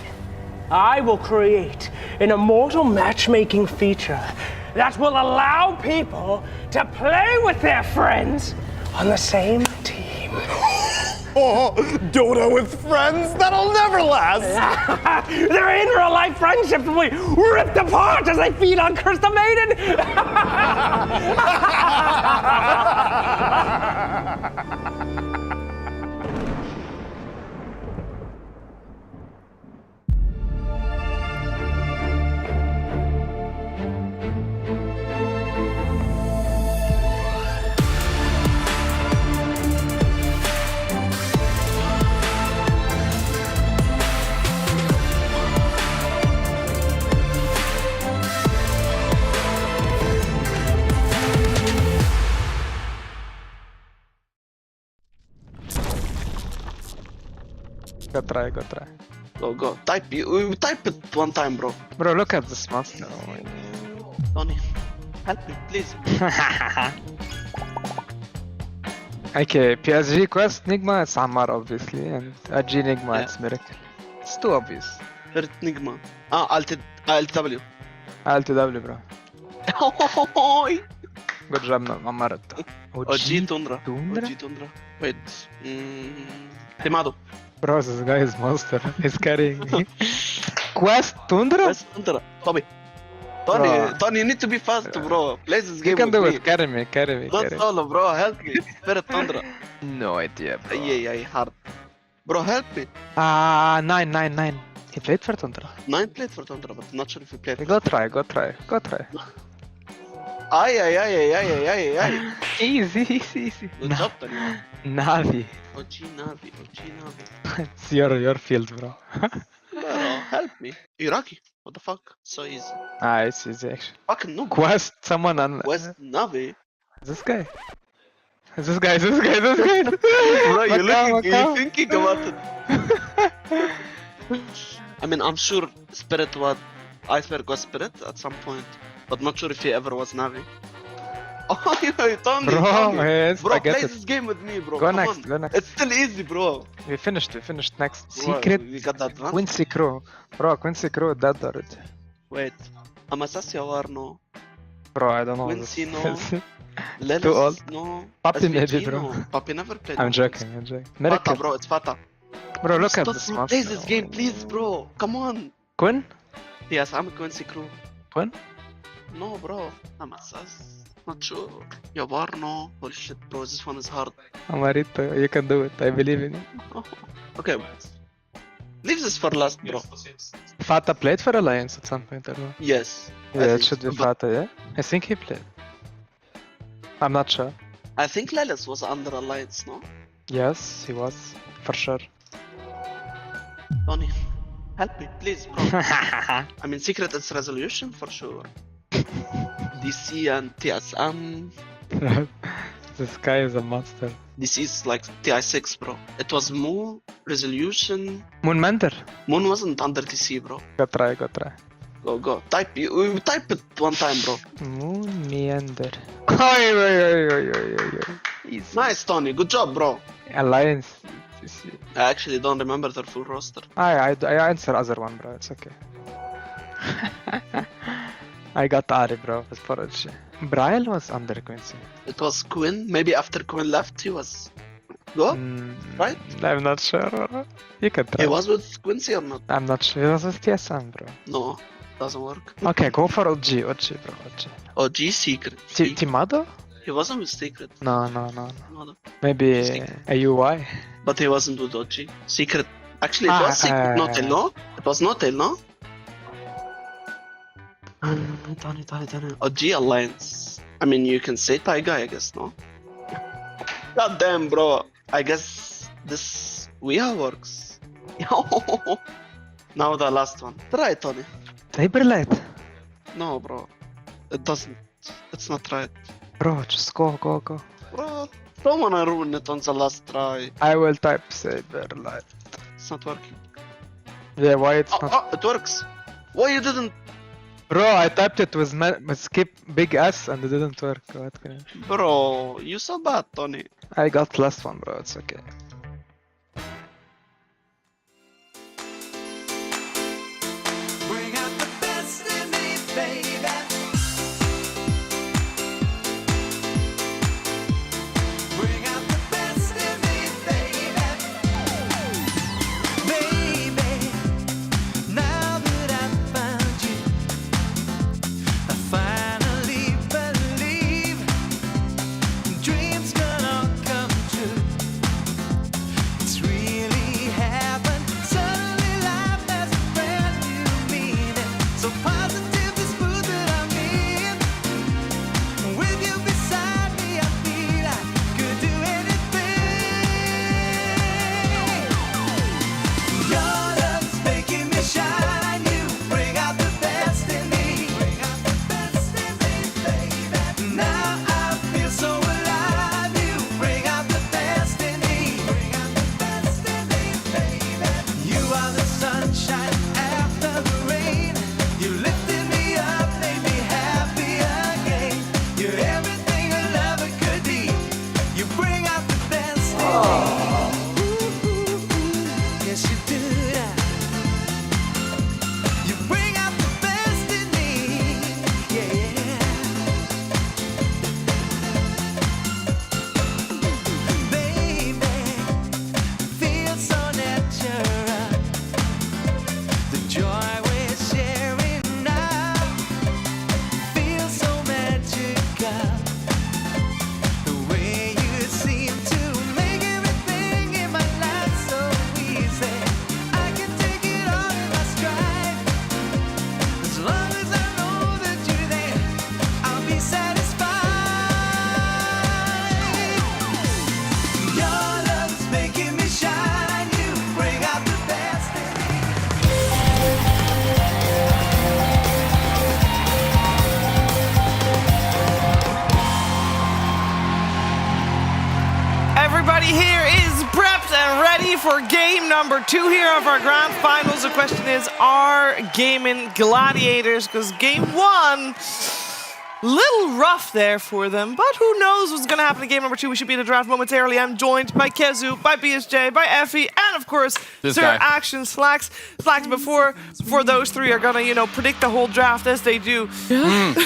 I will create an immortal matchmaking feature that will allow people to play with their friends on the same team. Oh, Dota with friends? That'll never last! They're in real life friendships will be ripped apart as they feed on Curse the Maiden! Go try, go try. Go. Type it one time, bro. Bro, look at this monster. Tony, help me, please. Okay, PSG quest Nigma, it's Ammar obviously, and AG Nigma, it's Miracle. It's too obvious. First Nigma. Alt W. Alt W, bro. Good job, Ammar. OG Tundra. OG Tundra. Wait. Timado. Bro, this guy is monster. He's carrying me. Quest Tundra? Quest Tundra. Tony, you need to be fast, bro. Play this game. You can with do me. it. Carry me. Not solo, bro. Help me. Spirit Tundra. No idea, bro. Yeah, hard. Bro, help me. 9. He played for Tundra. 9 played for Tundra, but not sure if he played. Go try. Ay. Easy. Good job, Tony. Navi. OG Navi. It's your field, bro. Bro, help me. Iraqi. What the fuck? So easy. It's easy actually. Fucking noob. Quest, someone on. Quest Navi. This guy. This guy. Bro, you're thinking about it. I mean, I'm sure Spirit was Iceberg was Spirit at some point, but not sure if he ever was Navi. Oh, Tony, yes, bro, I get play it. this game with me, bro. Go Come next. on. It's still easy, bro. We finished next. Bro, Secret we got that one. Quincy Crew. Bro, Quincy Crew dead already. Wait. Amasasia Warno. Bro, I don't know. Quincy no. Too Lelis old. no. Papi SVG maybe, bro. no. Papi never played. I'm joking. Fata, Miracle. bro, it's Fata. Bro, look at Stop, this bro, monster. play this game, please, bro. Come on. Quinn? Yes, I'm a Quincy Crew. Quinn? No, bro. Amasas. Not sure. Yavarno. Holy shit, bro. This one is hard. Amarito, you can do it. I believe in you. Okay. Leave this for last, bro. Fata played for Alliance at some point, I don't know. Yes. Yeah, it should be Fata, yeah? I think he played. I'm not sure. I think Lelis was under Alliance, no? Yes, he was. For sure. Tony, help me, please, bro. I mean, Secret is Resolution, for sure. DC and TSM. This guy is a monster. DC is like TI6, bro. It was Moon, Resolution. Moon Mentor. Moon wasn't under DC, bro. Go try. Go. Type it one time, bro. Moon Meander. Nice, Tony. Good job, bro. Alliance. I actually don't remember their full roster. I answer other one, bro. It's okay. I got Ari, bro. With Forage. Brian was under Quincy. It was Quinn. Maybe after Quinn left, he was. Go? Right? I'm not sure, bro. You can try. He was with Quincy or not? I'm not sure. He was with TSM, bro. No, doesn't work. Okay, go for OG, bro. OG Secret. Timado? He wasn't with Secret. No. No. Maybe a UI. But he wasn't with OG. Secret. Actually, it was Secret, not Tail, no? It was not Tail, no? Tony. OG Alliance. I mean, you can say Taiga, I guess, no? God damn, bro. I guess this Weha works. Now the last one. Try, Tony. Cyberlight. No, bro. It doesn't. It's not right. Bro, just go. Bro, don't wanna ruin it on the last try. I will type Cyberlight. It's not working. Yeah, why it's not? Oh, it works. Why you didn't? Bro, I typed it with skip big S and it didn't work. What can Bro, you so bad, Tony. I got +1, bro. It's okay. Bring out the best in me, baby. Bring out the best in me, baby. Baby, now that I found you, I finally believe dreams gonna come true. It's really happened. Suddenly life has a brand new meaning. So positive, this mood that I'm in. With you beside me, I feel I could do anything. Your love's making me shine. You bring out the best in me. Bring out the best in me, baby. Now I feel so alive. You bring out the best in me. Bring out the best in me, baby. You are the sunshine after the rain. You lifted me up, made me happy again. You're everything a lover could be. You bring out the best in me. Yes, you do that. You bring out the best in me. Yeah. Baby, feels so natural. The joy we're sharing now feels so magical. The way you seem to make everything in my life so easy. I can take it all in my stride. As long as I know that you're there, I'll be satisfied. Your love's making me shine. You bring out the best in me. Everybody here is prepped and ready for game number 2 here of our grand finals. The question is, are Gaming Gladiators? Because game 1, little rough there for them, but who knows what's going to happen in game number 2. We should be in the draft momentarily. I'm joined by Kezu, by BSJ, by Effie, and of course, This Sir guy. Action Slacks. Slacks, before those three are going to, predict the whole draft as they do. Anything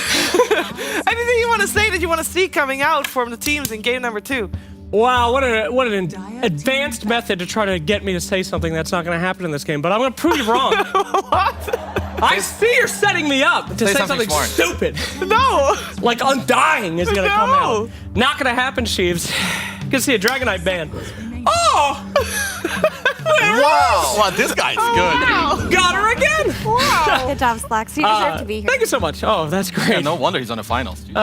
you want to say that you want to see coming out from the teams in game number 2? Wow, what an advanced method to try to get me to say something that's not going to happen in this game, but I'm going to prove you wrong. What? I see you're setting me up to say something smart. stupid. No! Like Undying is going to come No. out. Not going to happen, Sheaves. Gonna see a Dragonite ban. Oh! Wow! Wow, this guy's good. Wow. Got her again! Wow. Good job, Slacks. You deserve to be here. Thank you so much. Oh, that's great. Yeah, no wonder he's on the finals. Dude.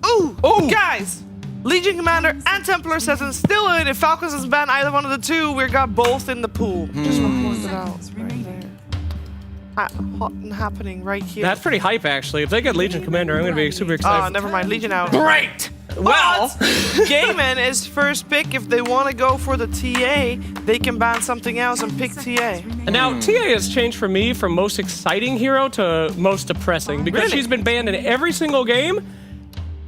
Ooh, guys! Legion Commander and Templar Assassin still in. If Falcons is banned either one of the two, we got both in the pool. Just want to point it out right there. Hot and happening right here. That's pretty hype, actually. If they get Legion Commander, I'm going to be super excited. Oh, never mind. Legion out. Great! Well, Gaiman is first pick. If they want to go for the TA, they can ban something else and pick TA. and now TA has changed for me from most exciting hero to most depressing because Really? she's been banned in every single game.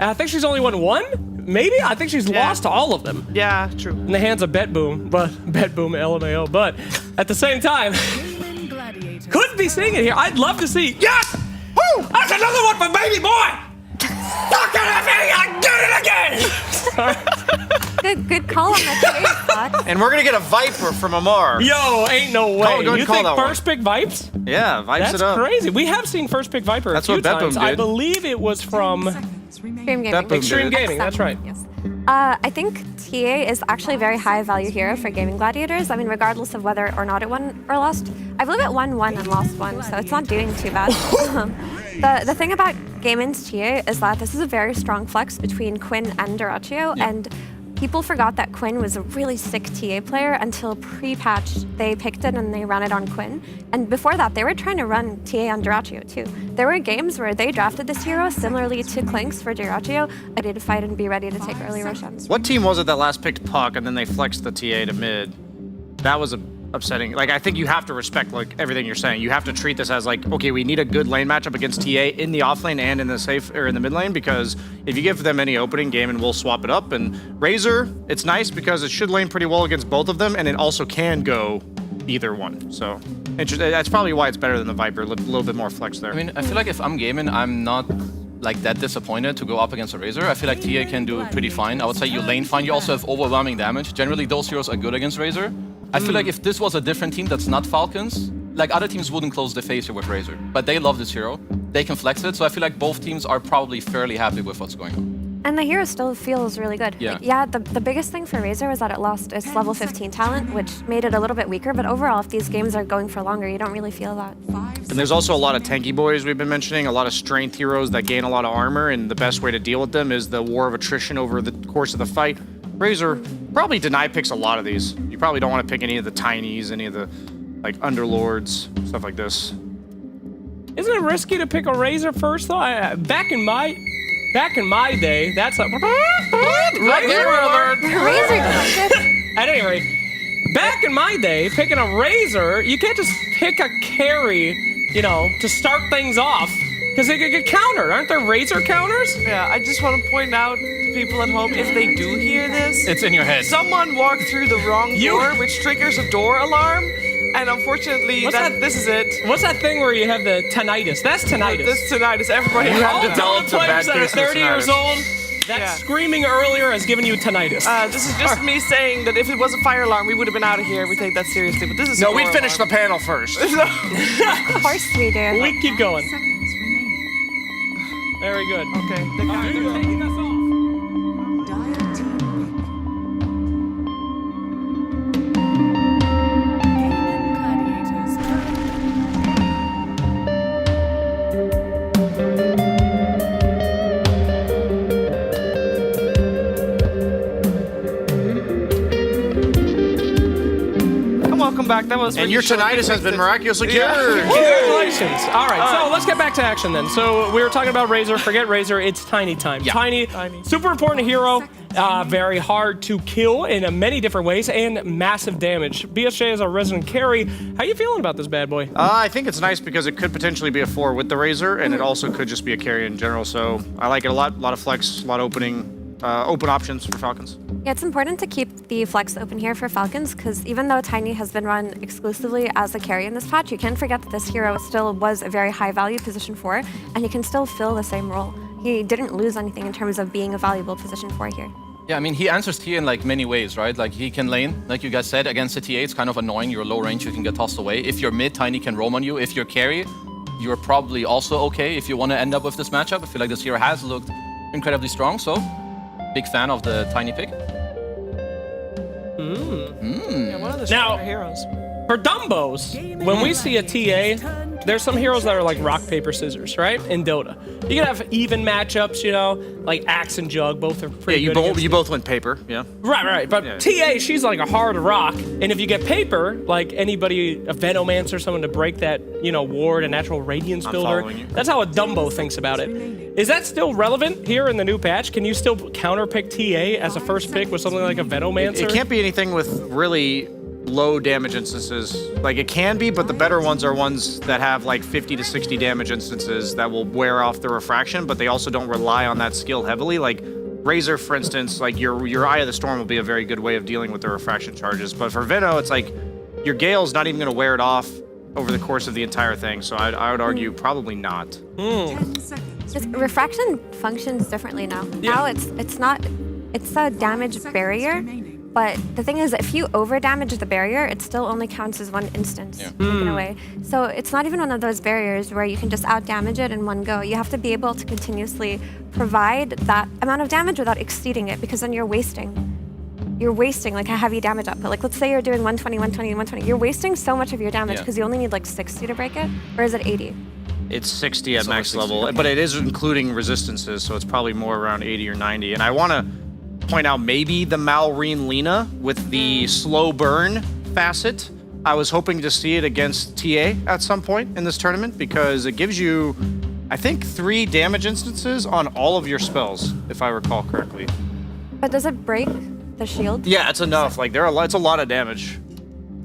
And I think she's only won one, maybe? I think she's lost to all of them. Yeah, true. In the hands of Bet Boom, LMAO. But at the same time, couldn't be seeing it here. I'd love to see. Yes! Woo! That's another one for baby boy! Look at me! I did it again! Good call on the trade, Slacks. And we're gonna get a Viper from Amar. Yo, ain't no way. Go ahead You and call think that one. first pick Vipes? Yeah, Vipes That's it up. crazy. We have seen first pick Viper That's a few what Bet Boom times. I did. believe it was from Extreme Gaming. Bet Boom Extreme did. Gaming. That's right. Yes. I think TA is actually a very high value hero for Gaming Gladiators. I mean, regardless of whether or not it won or lost. I believe it won one and lost one, so it's not doing too bad. The thing about Gamin's TA is that this is a very strong flex between Quinn and Duraccio, and people forgot that Quinn was a really sick TA player until pre-patch. They picked it and they ran it on Quinn. And before that, they were trying to run TA on Duraccio too. There were games where they drafted this hero similarly to Clinks for Duraccio, ready to fight and be ready to take early Roshan. What team was it that last picked Puck and then they flexed the TA to mid? That was a upsetting. Like, I think you have to respect like everything you're saying. You have to treat this as like, okay, we need a good lane matchup against TA in the off lane and in the safe or in the mid lane, because if you give them any opening game and we'll swap it up. And Razor, it's nice because it should lane pretty well against both of them, and it also can go either one. So that's probably why it's better than the Viper. A little bit more flex there. I mean, I feel like if I'm gaming, I'm not like that disappointed to go up against a Razor. I feel like TA can do pretty fine. I would say you lane fine. You also have overwhelming damage. Generally, those heroes are good against Razor. I feel like if this was a different team that's not Falcons, like other teams wouldn't close the face here with Razor. But they love this hero. They can flex it. So I feel like both teams are probably fairly happy with what's going on. And the hero still feels really good. Yeah. Like, yeah, the biggest thing for Razor was that it lost its level 15 talent, which made it a little bit weaker, but overall, if these games are going for longer, you don't really feel that. And there's also a lot of tanky boys we've been mentioning, a lot of strength heroes that gain a lot of armor, and the best way to deal with them is the war of attrition over the course of the fight. Razor probably deny picks a lot of these. You probably don't want to pick any of the tinies, any of the like underlords, stuff like this. Isn't it risky to pick a Razor first though? Back in my day, that's a Razor alert. At any rate, back in my day, picking a Razor, you can't just pick a carry, you know, to start things off, because they could get countered. Aren't there Razor counters? Yeah, I just want to point out to people at home, if they do hear this, it's in your head. Someone walked through the wrong door, which triggers a door alarm. And unfortunately, this is it. What's that thing where you have the tinnitus? That's tinnitus. This tinnitus. Everybody. You have all developed players that are 30 years old. That Yeah. screaming earlier has given you tinnitus. This is just me saying that if it was a fire alarm, we would have been out of here. We take that seriously. But this is No, we'd finish the panel first. Of course we do. We keep going. Very good. Okay. They're taking us off. Welcome back. That was. And your tinnitus has been miraculously cured. Congratulations. All right, so let's get back to action then. So we were talking about Razor. Forget Razor. It's Tiny time. Yeah. Tiny, super important hero. Very hard to kill in many different ways and massive damage. BSJ is a resident carry. How you feeling about this bad boy? I think it's nice because it could potentially be a 4 with the Razor, and it also could just be a carry in general. So I like it a lot. A lot of flex, a lot of open options for Falcons. Yeah, it's important to keep the flex open here for Falcons, because even though Tiny has been run exclusively as a carry in this patch, you can't forget that this hero still was a very high value position 4, and he can still fill the same role. He didn't lose anything in terms of being a valuable position 4 here. Yeah, I mean, he answers TA in like many ways, right? Like he can lane, like you guys said, against the TA, it's kind of annoying. You're low range, you can get tossed away. If you're mid, Tiny can roam on you. If you're carry, you're probably also okay if you want to end up with this matchup. I feel like this hero has looked incredibly strong, so big fan of the Tiny pick. Yeah, one of the Now, stronger heroes. For Dumbos, when we see a TA, there's some heroes that are like rock, paper, scissors, right? In Dota. You can have even matchups, you know, like Axe and Jug, both are pretty Yeah, good. you both went paper, yeah. Right. But Yeah. TA, she's like a hard rock. And if you get paper, like anybody, a Venomancer, someone to break that, you know, ward, a natural radiance I'm builder. following you. That's how a Dumbo thinks about it. Is that still relevant here in the new patch? Can you still counter pick TA as a first pick with something like a Venomancer? It can't be anything with really low damage instances. Like it can be, but the better ones are ones that have like 50 to 60 damage instances that will wear off the refraction, but they also don't rely on that skill heavily. Like Razor, for instance, like your Eye of the Storm will be a very good way of dealing with the refraction charges. But for Veno, it's like your Gale's not even going to wear it off over the course of the entire thing. So I would argue probably not. Refraction functions differently now. Now it's a damage barrier, but the thing is, if you over damage the barrier, it still only counts as one instance taken away. So it's not even one of those barriers where you can just out damage it in one go. You have to be able to continuously provide that amount of damage without exceeding it, because then you're wasting like a heavy damage output. Like let's say you're doing 120, 120, 120. You're wasting so much of your damage because you only need like 60 to break it, or is it 80? It's 60 at It's max over 60, level, okay. but it is including resistances, so it's probably more around 80 or 90. And I want to point out maybe the Malrine Lina with the slow burn facet. I was hoping to see it against TA at some point in this tournament because it gives you, I think, 3 damage instances on all of your spells, if I recall correctly. But does it break the shield? Yeah, it's enough. Like it's a lot of damage.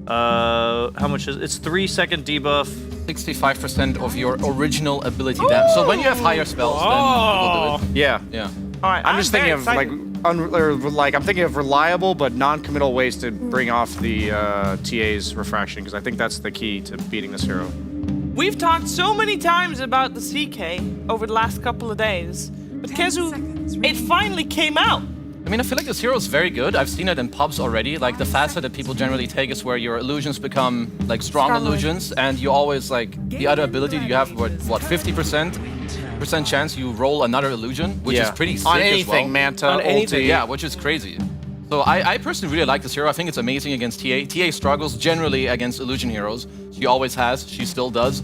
How much is it's 3-second debuff. 65% of your original ability damage. So when you have higher spells, then people do it. Yeah. Yeah. All right, I'm just thinking of I'm thinking of reliable but non-committal ways to bring off the TA's refraction, because I think that's the key to beating this hero. We've talked so many times about the CK over the last couple of days, but Kezu, it finally came out. I mean, I feel like this hero is very good. I've seen it in pubs already. Like, the facet that people generally take is where your illusions become, like, strong illusions, and you always, like, the other ability you have, what 50% chance you roll another illusion, which is pretty sick on as anything, well. Manta, On anything, ulti. yeah, which is crazy. So I personally really like this hero. I think it's amazing against TA. TA struggles generally against illusion heroes. She always has. She still does.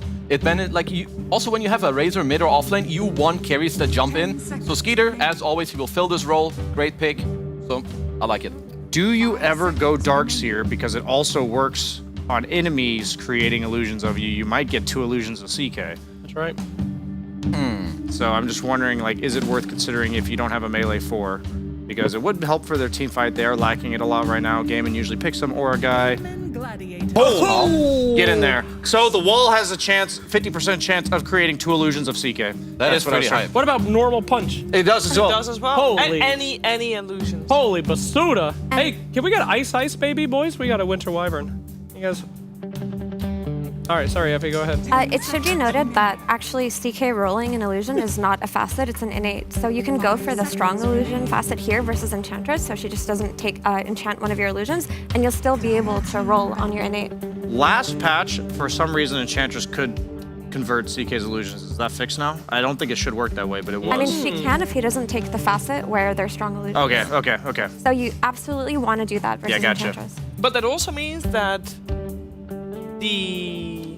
Also, when you have a Razor mid or offlane, you want carries that jump in. So Skeeter, as always, he will fill this role. Great pick. So I like it. Do you ever go Darkseer, because it also works on enemies creating illusions of you? You might get 2 illusions of CK. That's right. So I'm just wondering, like, is it worth considering if you don't have a melee 4? Because it would help for their team fight. They are lacking it a lot right now. Gaimin usually picks them or a guy. Oh! Get in there. So the wall has a chance, 50% chance of creating 2 illusions of CK. That is pretty high. What about normal punch? It does as well. It does as well. Holy. Any illusions. Holy basuda. Hey, can we get ice, baby boys? We got a winter wyvern. You guys. All right, sorry, Effie, go ahead. It should be noted that actually CK rolling an illusion is not a facet, it's an innate. So you can go for the strong illusion facet here versus Enchantress, so she just doesn't take enchant one of your illusions, and you'll still be able to roll on your innate. Last patch, for some reason, Enchantress could convert CK's illusions. Is that fixed now? I don't think it should work that way, but it was. I mean, she can if he doesn't take the facet where they're strong illusions. Okay. So you absolutely want to do that versus Enchantress. But that also means that the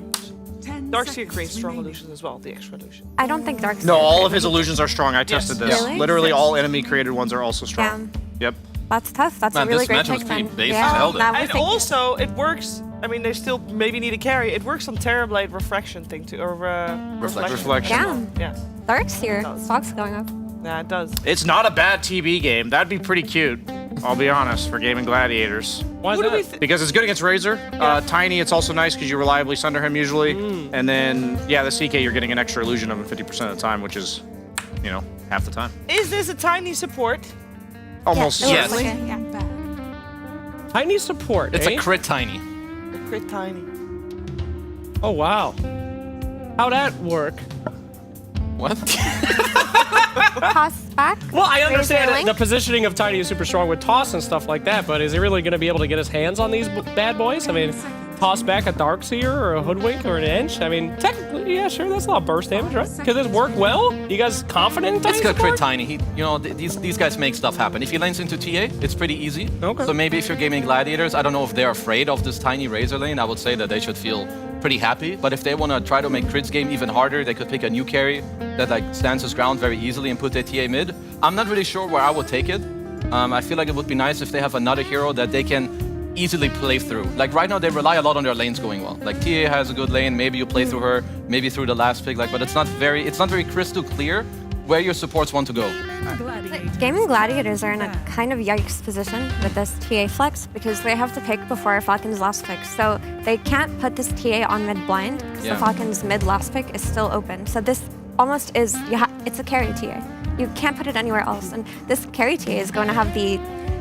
Darkseer creates strong illusions as well, the extra illusion. I don't think Darkseer. No, all of his illusions are strong. I tested this. Really? Literally all enemy created ones are also strong. Yep. That's tough. That's a really great pick then. And also, it works. I mean, they still maybe need a carry. It works on Terrorblade refraction thing too, or reflection. Yeah. Darkseer. Stock's going up. Yeah, it does. It's not a bad TB game. That'd be pretty cute. I'll be honest, for Gaming Gladiators. Why is that? Because it's good against Razor. Tiny, it's also nice because you reliably sunder him usually. And then, yeah, the CK, you're getting an extra illusion of him 50% of the time, which is, half the time. Is this a Tiny support? Almost. Yes. Tiny support. It's a crit Tiny. Crit Tiny. Oh, wow. How'd that work? What? Toss back. Well, I Razor understand Link. the positioning of Tiny is super strong with toss and stuff like that, but is he really going to be able to get his hands on these bad boys? I mean, toss back a Darkseer or a Hoodwink or an Inch? I mean, technically, yeah, sure, that's a lot of burst damage, right? Could this work well? You guys confident in Tiny It's good support? crit Tiny. These guys make stuff happen. If he lanes into TA, it's pretty easy. Okay. So maybe if you're gaming Gladiators, I don't know if they're afraid of this Tiny Razor lane. I would say that they should feel pretty happy. But if they want to try to make Crit's game even harder, they could pick a new carry that stands his ground very easily and put their TA mid. I'm not really sure where I would take it. I feel like it would be nice if they have another hero that they can easily play through. Like right now, they rely a lot on their lanes going well. Like TA has a good lane, maybe you play through her, maybe through the last pick. But it's not very crystal clear where your supports want to go. Gaming Gladiators are in a kind of yikes position with this TA flex because they have to pick before Falcon's last pick. So they can't put this TA on mid blind because the Falcon's mid last pick is still open. So this almost is, it's a carry TA. You can't put it anywhere else. And this carry TA is going to have the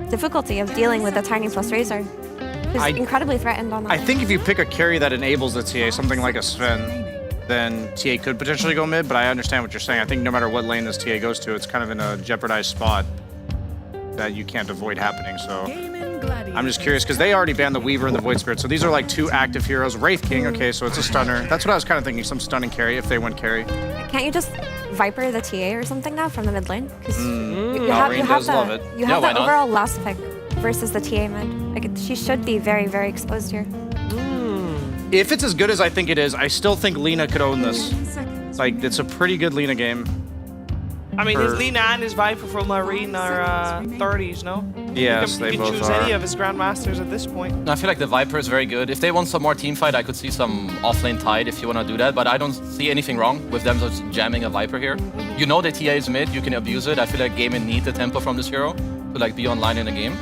difficulty of dealing with the Tiny plus Razor. Who's incredibly threatened on that. I think if you pick a carry that enables the TA, something like a Sven, then TA could potentially go mid, but I understand what you're saying. I think no matter what lane this TA goes to, it's kind of in a jeopardized spot that you can't avoid happening, so I'm just curious, because they already banned the Weaver and the Void Spirit, so these are like 2 active heroes. Wraith King, okay, so it's a stunner. That's what I was kind of thinking, some stunning carry if they went carry. Can't you just Viper the TA or something now from the mid lane? Because you Alreen have does love it. You have the overall last pick versus the TA mid. Like she should be very, very exposed here. If it's as good as I think it is, I still think Lina could own this. Like, it's a pretty good Lina game. I mean, his Lina and his Viper from Marine are 30s, no? Yes, they both are. You can choose any of his Grandmasters at this point. I feel like the Viper is very good. If they want some more team fight, I could see some offlane Tide if you want to do that, but I don't see anything wrong with them just jamming a Viper here. You know the TA is mid, you can abuse it. I feel like Gaimin need the tempo from this hero to like be online in the game.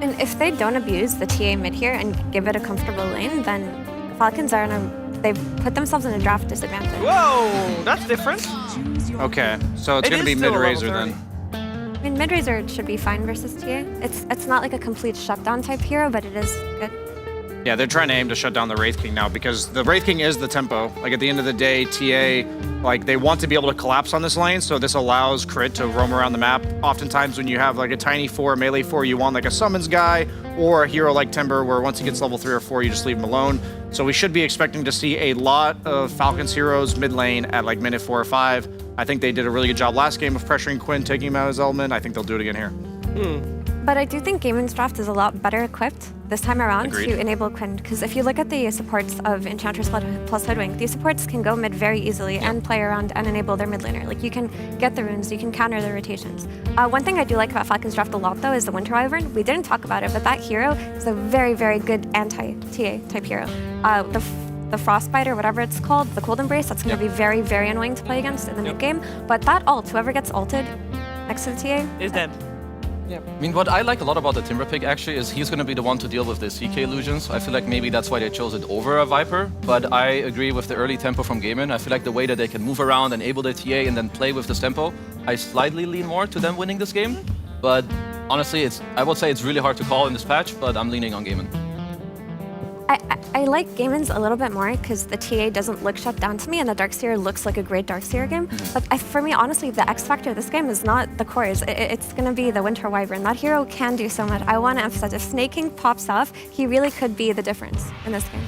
And if they don't abuse the TA mid here and give it a comfortable lane, then Falcons are they've put themselves in a draft disadvantage. Whoa, that's different. Okay, so it's going to be mid-razor then. I mean, mid-razor should be fine versus TA. It's not like a complete shutdown type hero, but it is good. Yeah, they're trying to aim to shut down the Wraith King now because the Wraith King is the tempo. Like at the end of the day, TA, like they want to be able to collapse on this lane, so this allows Crit to roam around the map. Oftentimes when you have like a tiny 4, melee 4, you want like a summons guy or a hero like Timber where once he gets level 3 or 4, you just leave him alone. So we should be expecting to see a lot of Falcons heroes mid lane at like minute 4 or 5. I think they did a really good job last game of pressuring Quinn, taking him out of his element. I think they'll do it again here. But I do think Gaimin's draft is a lot better equipped this time around Agreed. to enable Quinn, because if you look at the supports of Enchantress plus Hoodwink, these supports can go mid very easily and play around and enable their mid laner. Like you can get the runes, you can counter the rotations. One thing I do like about Falcon's draft a lot though is the Winter Wyvern. We didn't talk about it, but that hero is a very, very good anti-TA type hero. The Frostbite or whatever it's called, the Cold Embrace, that's going to be very, very annoying to play against in the mid game. But that ult, whoever gets ulted next to the TA is dead. I mean, what I like a lot about the Timber pick actually is he's going to be the one to deal with the CK illusions. I feel like maybe that's why they chose it over a Viper, but I agree with the early tempo from Gaimin. I feel like the way that they can move around, enable their TA, and then play with this tempo, I slightly lean more to them winning this game. But honestly, I would say it's really hard to call in this patch, but I'm leaning on Gaimin. I like Gaimin's a little bit more because the TA doesn't look shut down to me and the Darkseer looks like a great Darkseer game. But for me, honestly, the X factor of this game is not the cores. It's going to be the Winter Wyvern. That hero can do so much. I want to emphasize, if Snake King pops off, he really could be the difference in this game.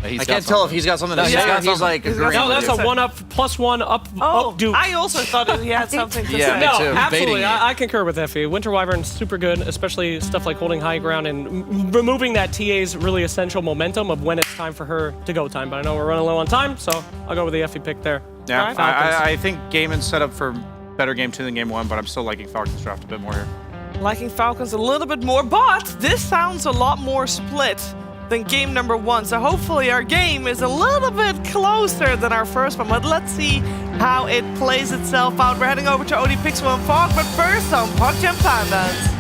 I can't tell if he's got something to say. He's like agreeing. No, that's a 1-up, +1 up dupe. I also thought he had something to say. No, absolutely. I concur with Effie. Winter Wyvern's super good, especially stuff like holding high ground and removing that TA's really essential momentum of when it's time for her to go time. But I know we're running low on time, so I'll go with the Effie pick there. Yeah, I think Gaimin's set up for better game 2 than game 1, but I'm still liking Falcons draft a bit more here. Liking Falcons a little bit more, but this sounds a lot more split than game number 1, so hopefully our game is a little bit closer than our first one, but let's see how it plays itself out. We're heading over to OD Pixel and Fog, but first on PogChamp Pandas.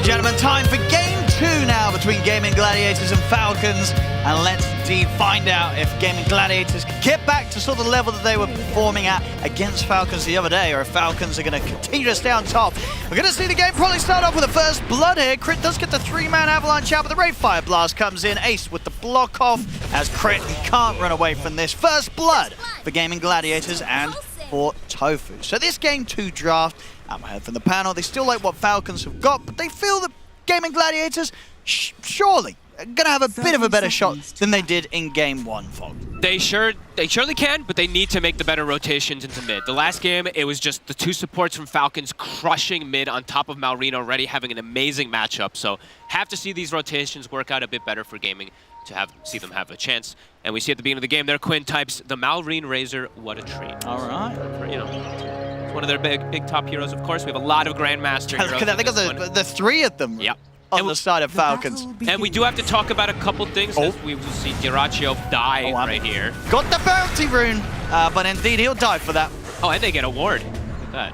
Gentlemen, time for game 2 now between Gaming Gladiators and Falcons, and let's indeed find out if Gaming Gladiators can get back to sort of the level that they were performing at against Falcons the other day, or if Falcons are going to continue to stay on top. We're going to see the game probably start off with the first blood here. Crit does get the 3-man avalanche out, but the Ray Fire Blast comes in. Ace with the block off as Crit can't run away from this. First blood for Gaming Gladiators and for Tofu. So this game 2 draft, I heard from the panel, they still like what Falcons have got, but they feel that Gaming Gladiators surely are going to have a bit of a better shot than they did in game 1, Fog. They surely can, but they need to make the better rotations into mid. The last game, it was just the 2 supports from Falcons crushing mid on top of Malrina already having an amazing matchup. So have to see these rotations work out a bit better for Gaming to see them have a chance. And we see at the beginning of the game there, Quinn types the Malrine Razor, what a treat. All right. You know, it's one of their big top heroes, of course. We have a lot of Grandmaster heroes. Because I think of the 3 of them. Yep. On the side of Falcons. And we do have to talk about a couple things. As we will see Diraccio die right here. Got the bounty rune, but indeed he'll die for that. Oh, and they get a ward. Look at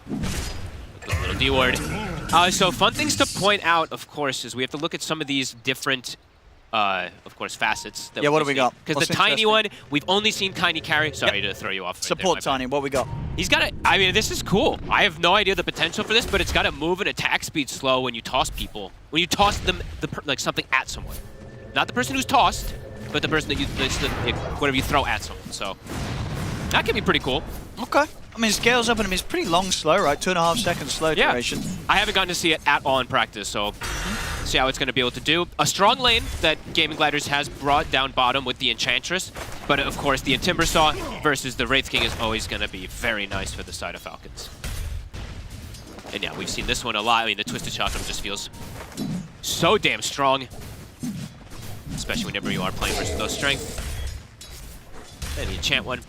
that. Little D ward. So fun things to point out, of course, is we have to look at some of these different, of course, facets. That what do we got? Because the Tiny one, we've only seen Tiny carry. Sorry to throw you off. Support Tiny, what we got? He's got I mean, this is cool. I have no idea the potential for this, but it's got to move and attack speed slow when you toss people. When you toss them, like something at someone. Not the person who's tossed, but the person that whatever you throw at someone. So that can be pretty cool. Okay. I mean, it scales up and it's pretty long slow, right? 2.5 seconds slow duration. I haven't gotten to see it at all in practice, so see how it's going to be able to do. A strong lane that Gaming Gladiators has brought down bottom with the Enchantress, but of course the Timbersaw versus the Wraith King is always going to be very nice for the side of Falcons. And yeah, we've seen this one a lot. I mean, the Twisted Shotgun just feels so damn strong, especially whenever you are playing versus those strength. And the Enchant one,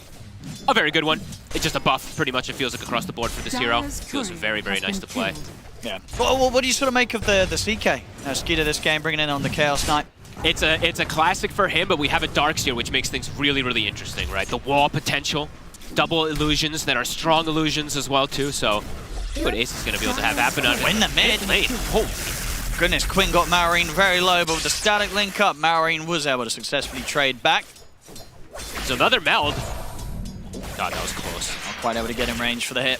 a very good one. It's just a buff, pretty much, it feels like, across the board for this hero. It feels very, very nice to play. Yeah. Well, what do you sort of make of the CK? Skeeter this game, bringing in on the Chaos Knight. It's a classic for him, but we have a Darks here, which makes things really, really interesting, right? The wall potential, double illusions that are strong illusions as well, too, so see what Ace is going to be able to have happen on in the mid lane. Holy goodness, Quinn got Marine very low, but with the static link up, Marine was able to successfully trade back. There's another meld. God, that was close. Not quite able to get in range for the hit.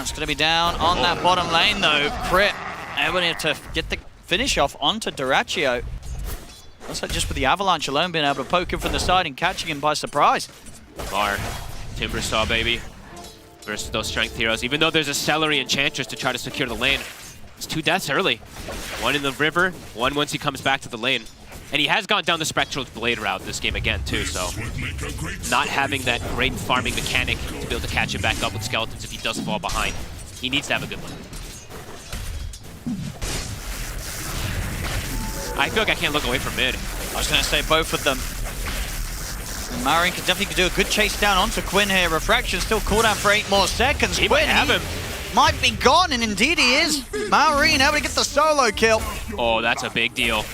It's going to be down on that bottom lane, though. Crit able to get the finish off onto Duraccio. Looks like just with the Avalanche alone being able to poke him from the side and catching him by surprise. Bar, Timber Saw, baby, versus those strength heroes. Even though there's a Celery Enchantress to try to secure the lane, it's 2 deaths early. One in the river, one once he comes back to the lane. And he has gone down the Spectral Blade route this game again, too, so not having that great farming mechanic to be able to catch him back up with skeletons if he does fall behind. He needs to have a good one. I feel like I can't look away from mid. I was going to say both of them. And Marine can definitely do a good chase down onto Quinn here. Refraction still cooldown for 8 more seconds. He Quinn might have him. Might be gone, and indeed he is. Marine able to get the solo kill. Oh, that's a big deal.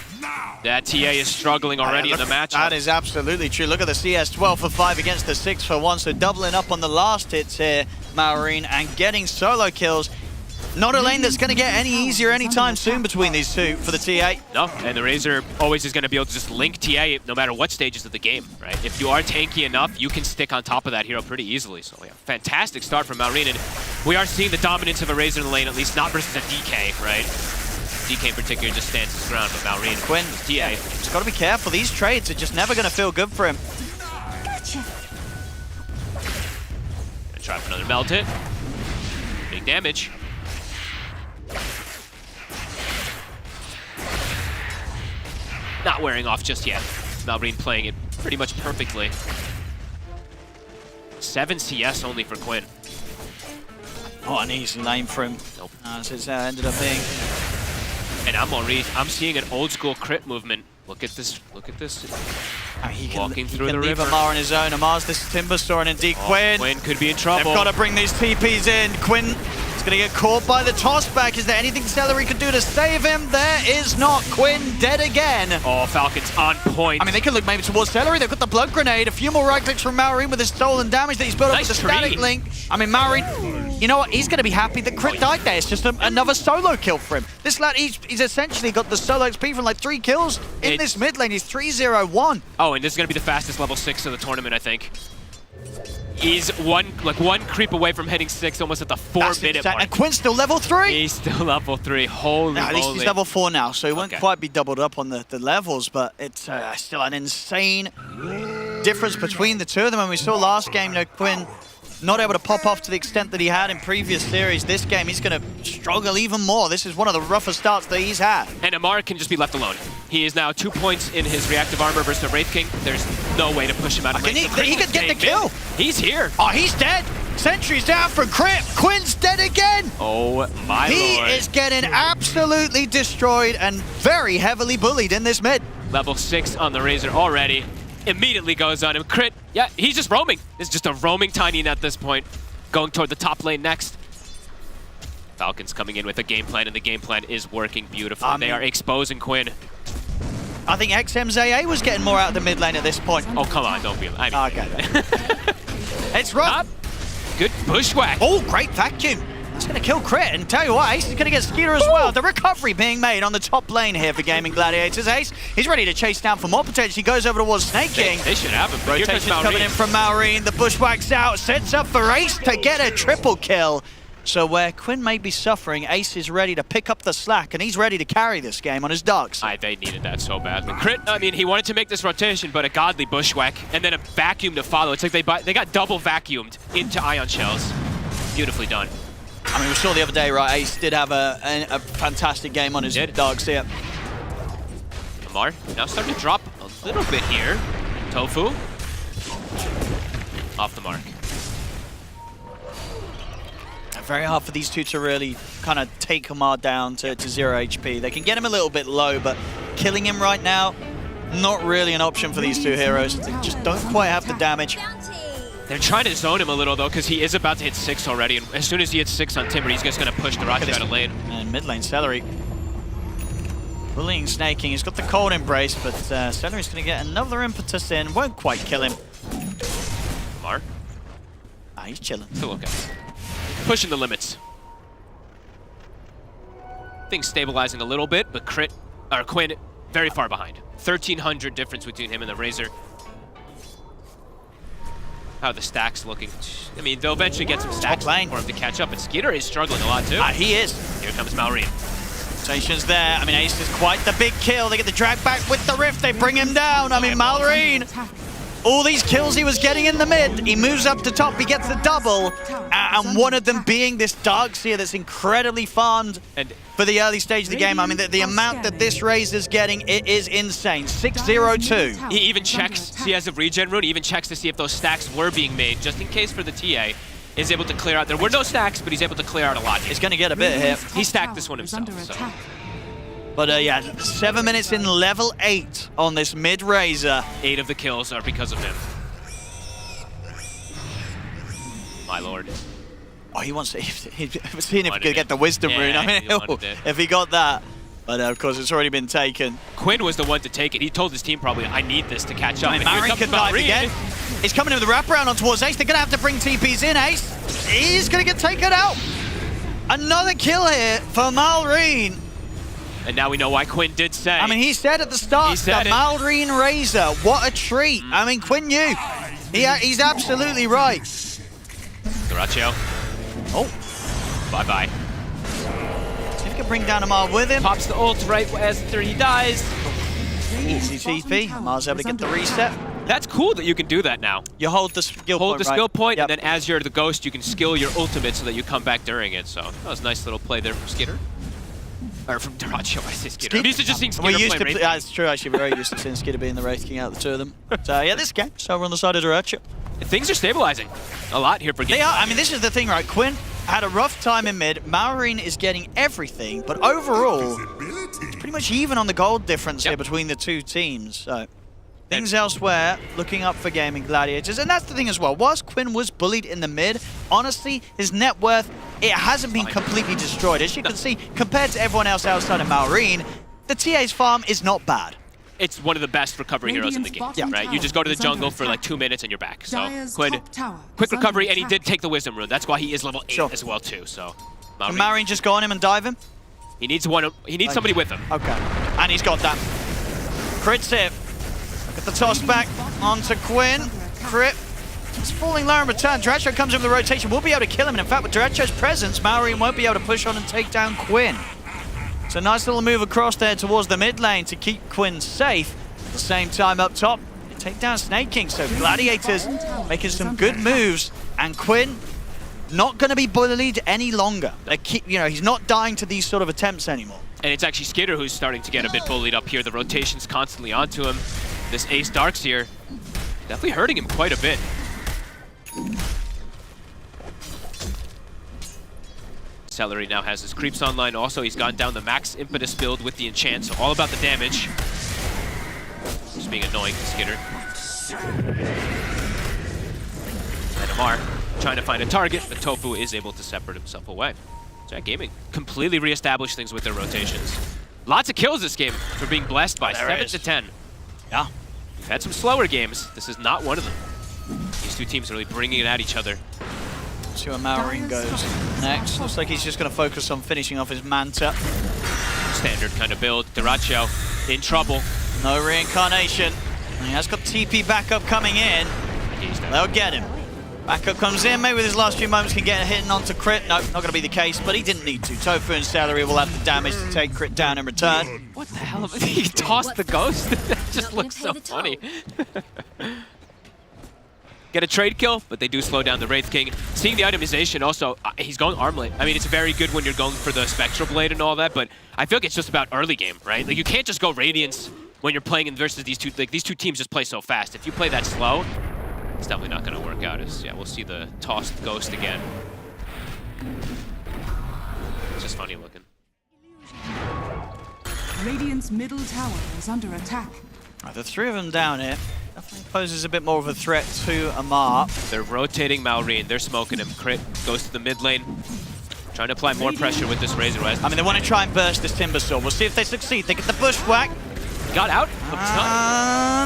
That TA is struggling already in the matchup. That is absolutely true. Look at the CS, 12 for 5 against the 6 for 1. So doubling up on the last hits here, Marine, and getting solo kills. Not a lane that's going to get any easier anytime soon between these two for the TA. No, and the Razor always is going to be able to just link TA no matter what stages of the game, right? If you are tanky enough, you can stick on top of that hero pretty easily. So yeah, fantastic start from Marine, and we are seeing the dominance of a Razor in the lane, at least not versus a DK, right? DK in particular just stands his ground, but Marine, Quinn, TA. Just got to be careful. These trades are just never going to feel good for him. Gotcha. Gonna try for another melt hit. Big damage. Not wearing off just yet. Marine playing it pretty much perfectly. 7 CS only for Quinn. Oh, an easy lane for him. Nope. As it ended up being. And I'm seeing an old school crit movement. Look at this. Look at this. Walking through the river. Amar on his own. Amar's this Timber Saw, and indeed Quinn. Quinn could be in trouble. They've got to bring these TPs in. Quinn is going to get caught by the toss back. Is there anything Celery could do to save him? There is not. Quinn dead again. Oh, Falcons on point. I mean, they could look maybe towards Celery. They've got the blood grenade. A few more right clicks from Marine with his stolen damage that he's built up with the static link. I mean, Marine, you know what? He's going to be happy that Crit died there. It's just another solo kill for him. This lad, he's essentially got the solo XP from like 3 kills in this mid lane. He's 3-0-1. Oh, and this is going to be the fastest level 6 of the tournament, I think. He's one creep away from hitting 6, almost at the 4-minute mark. And Quinn's still level 3. He's still level 3. Holy moly. At least he's level 4 now, so he won't quite be doubled up on the levels, but it's still an insane difference between the two of them. And we saw last game, you know, Quinn not able to pop off to the extent that he had in previous series. This game, he's going to struggle even more. This is one of the roughest starts that he's had. And Amar can just be left alone. He is now 2 points in his reactive armor versus the Wraith King. There's no way to push him out of lane. He could get the kill. He's here. Oh, he's dead. Sentry's down for Crit. Quinn's dead again. Oh, my lord. He is getting absolutely destroyed and very heavily bullied in this mid. Level 6 on the Razor already. Immediately goes on him. Crit, yeah, he's just roaming. It's just a roaming Tiny at this point. Going toward the top lane next. Falcons coming in with a game plan, and the game plan is working beautifully. They are exposing Quinn. I think XM's AA was getting more out of the mid lane at this point. Oh, come on, don't be... I mean, okay. It's rough. Good bushwhack. Oh, great vacuum. That's going to kill Crit, and tell you what, Ace is going to get Skeeter as well. The recovery being made on the top lane here for Gaming Gladiators. Ace, he's ready to chase down for more potential. He goes over towards Snake King. They should have him. Rotation's coming in from Maureen. The bushwhack's out, sets up for Ace to get a triple kill. So where Quinn may be suffering, Ace is ready to pick up the slack, and he's ready to carry this game on his dark side. They needed that so badly. Crit, I mean, he wanted to make this rotation, but a godly bushwhack, and then a vacuum to follow. It's like they got double vacuumed into Ion Shells. Beautifully done. I mean, we saw the other day, right, Ace did have a fantastic game on his dogs here. Amar now starting to drop a little bit here. Tofu. Off the mark. Very hard for these two to really kind of take Amar down to 0 HP. They can get him a little bit low, but killing him right now, not really an option for these two heroes. They just don't quite have the damage. They're trying to zone him a little, though, because he is about to hit 6 already. And as soon as he hits 6 on Timber, he's just going to push the Rocket out of lane. And mid lane, Celery. Bullying, snaking. He's got the cold embrace, but Celery's going to get another impetus in. Won't quite kill him. Mar? Ah, he's chilling. Still okay. Pushing the limits. Things stabilizing a little bit, but Quinn very far behind. 1,300 difference between him and the Razor. How are the stacks looking? I mean, they'll eventually get some stacks for him to catch up, but Skeeter is struggling a lot too. He is. Here comes Malrine. Station's there. I mean, Ace is quite the big kill. They get the drag back with the Rift. They bring him down. I mean, Malrine, all these kills he was getting in the mid, he moves up to top, he gets the double, and one of them being this Darkseer that's incredibly farmed for the early stage of the game. I mean, the amount that this Razor's getting, it is insane. 6-0-2. He even checks, he has a regen rune, he even checks to see if those stacks were being made, just in case for the TA. Is able to clear out. There were no stacks, but he's able to clear out a lot. He's going to get a bit here. He stacked this one himself. So. But yeah, 7 minutes in level 8 on this mid Razor. 8 of the kills are because of him. My lord. Oh, he wants to. Seeing if he could get the wisdom rune. I mean, if he got that. But of course, it's already been taken. Quinn was the one to take it. He told his team probably, I need this to catch up. I mean, Malrine could dive again. He's coming in with the wraparound on towards Ace. They're going to have to bring TPs in, Ace. He's going to get taken out. Another kill here for Malrine. And now we know why Quinn did say. I mean, he said at the start, the Malrine Razor, what a treat. I mean, Quinn knew. He's absolutely right. Garaccio. Oh. Bye-bye. See if he can bring down Amar with him. Pops the ult right as he dies. Easy TP. Amar's able to get the reset. That's cool that you can do that now. You hold the skill point, Hold the skill point, and then as you're the ghost, you can skill your ultimate so that you come back during it. So that was a nice little play there from Skitter. Or from Garaccio, I say Skitter. I'm used to just seeing Skitter play Wraith. That's true, actually. We're very used to seeing Skitter being the Wraith King out of the two of them. So yeah, this game, so we're on the side of Garaccio. Things are stabilizing a lot here for Game. They are. I mean, this is the thing, right? Quinn had a rough time in mid. Malrine is getting everything, but overall, it's pretty much even on the gold difference here between the two teams. So things elsewhere, looking up for Gaming Gladiators. And that's the thing as well. Whilst Quinn was bullied in the mid, honestly, his net worth, it hasn't been completely destroyed. As you can see, compared to everyone else outside of Malrine, the TA's farm is not bad. It's one of the best recovery heroes in the game, right? You just go to the jungle for like 2 minutes and you're back. So Quinn, quick recovery, and he did take the Wisdom Rune. That's why he is level 8 as well too. So Can Malrine just go on him and dive him? He needs one. He needs somebody with him. Okay, and he's got that. Crit's it. Look at the toss back onto Quinn. Crit. It's falling low in return. Garaccio comes in with the rotation. We'll be able to kill him. And in fact, with Garaccio's presence, Malrine won't be able to push on and take down Quinn. So nice little move across there towards the mid lane to keep Quinn safe. At the same time up top, they take down Snake King. So Gladiators making some good moves. And Quinn not going to be bullied any longer. He's not dying to these sort of attempts anymore. And it's actually Skitter who's starting to get a bit bullied up here. The rotation's constantly onto him. This Ace Darkseer definitely hurting him quite a bit. Celery now has his creeps online. Also, he's gone down the max impetus build with the enchant, so all about the damage. Just being annoying to Skitter. And Amar trying to find a target, but Tofu is able to separate himself away. Jack Gaming completely reestablished things with their rotations. Lots of kills this game for being blessed by 7 to 10. Yeah. We've had some slower games. This is not one of them. These two teams are really bringing it at each other. See where Malrine goes next. Looks like he's just going to focus on finishing off his Manta. Standard kind of build. Garaccio in trouble. No reincarnation. And he has got TP backup coming in. They'll get him. Backup comes in, maybe with his last few moments can get a hit onto Crit. No, not going to be the case, but he didn't need to. Tofu and Celery will have the damage to take Crit down in return. What the hell? He tossed the ghost? That just looks so funny. Get a trade kill, but they do slow down the Wraith King. Seeing the itemization also, he's going armlet. I mean, it's very good when you're going for the Spectral Blade and all that, but I feel like it's just about early game, right? Like, you can't just go Radiance when you're playing in versus these two. Like, these two teams just play so fast. If you play that slow, it's definitely not going to work out. Yeah, we'll see the tossed ghost again. It's just funny looking. Radiant's middle tower is under attack. Right, the three of them down here. Definitely poses a bit more of a threat to Amar. They're rotating Malrine. They're smoking him. Crit goes to the mid lane. Trying to apply more pressure with this Razor West. I mean, they want to try and burst this Timber Storm. We'll see if they succeed. They get the bushwhack. Got out.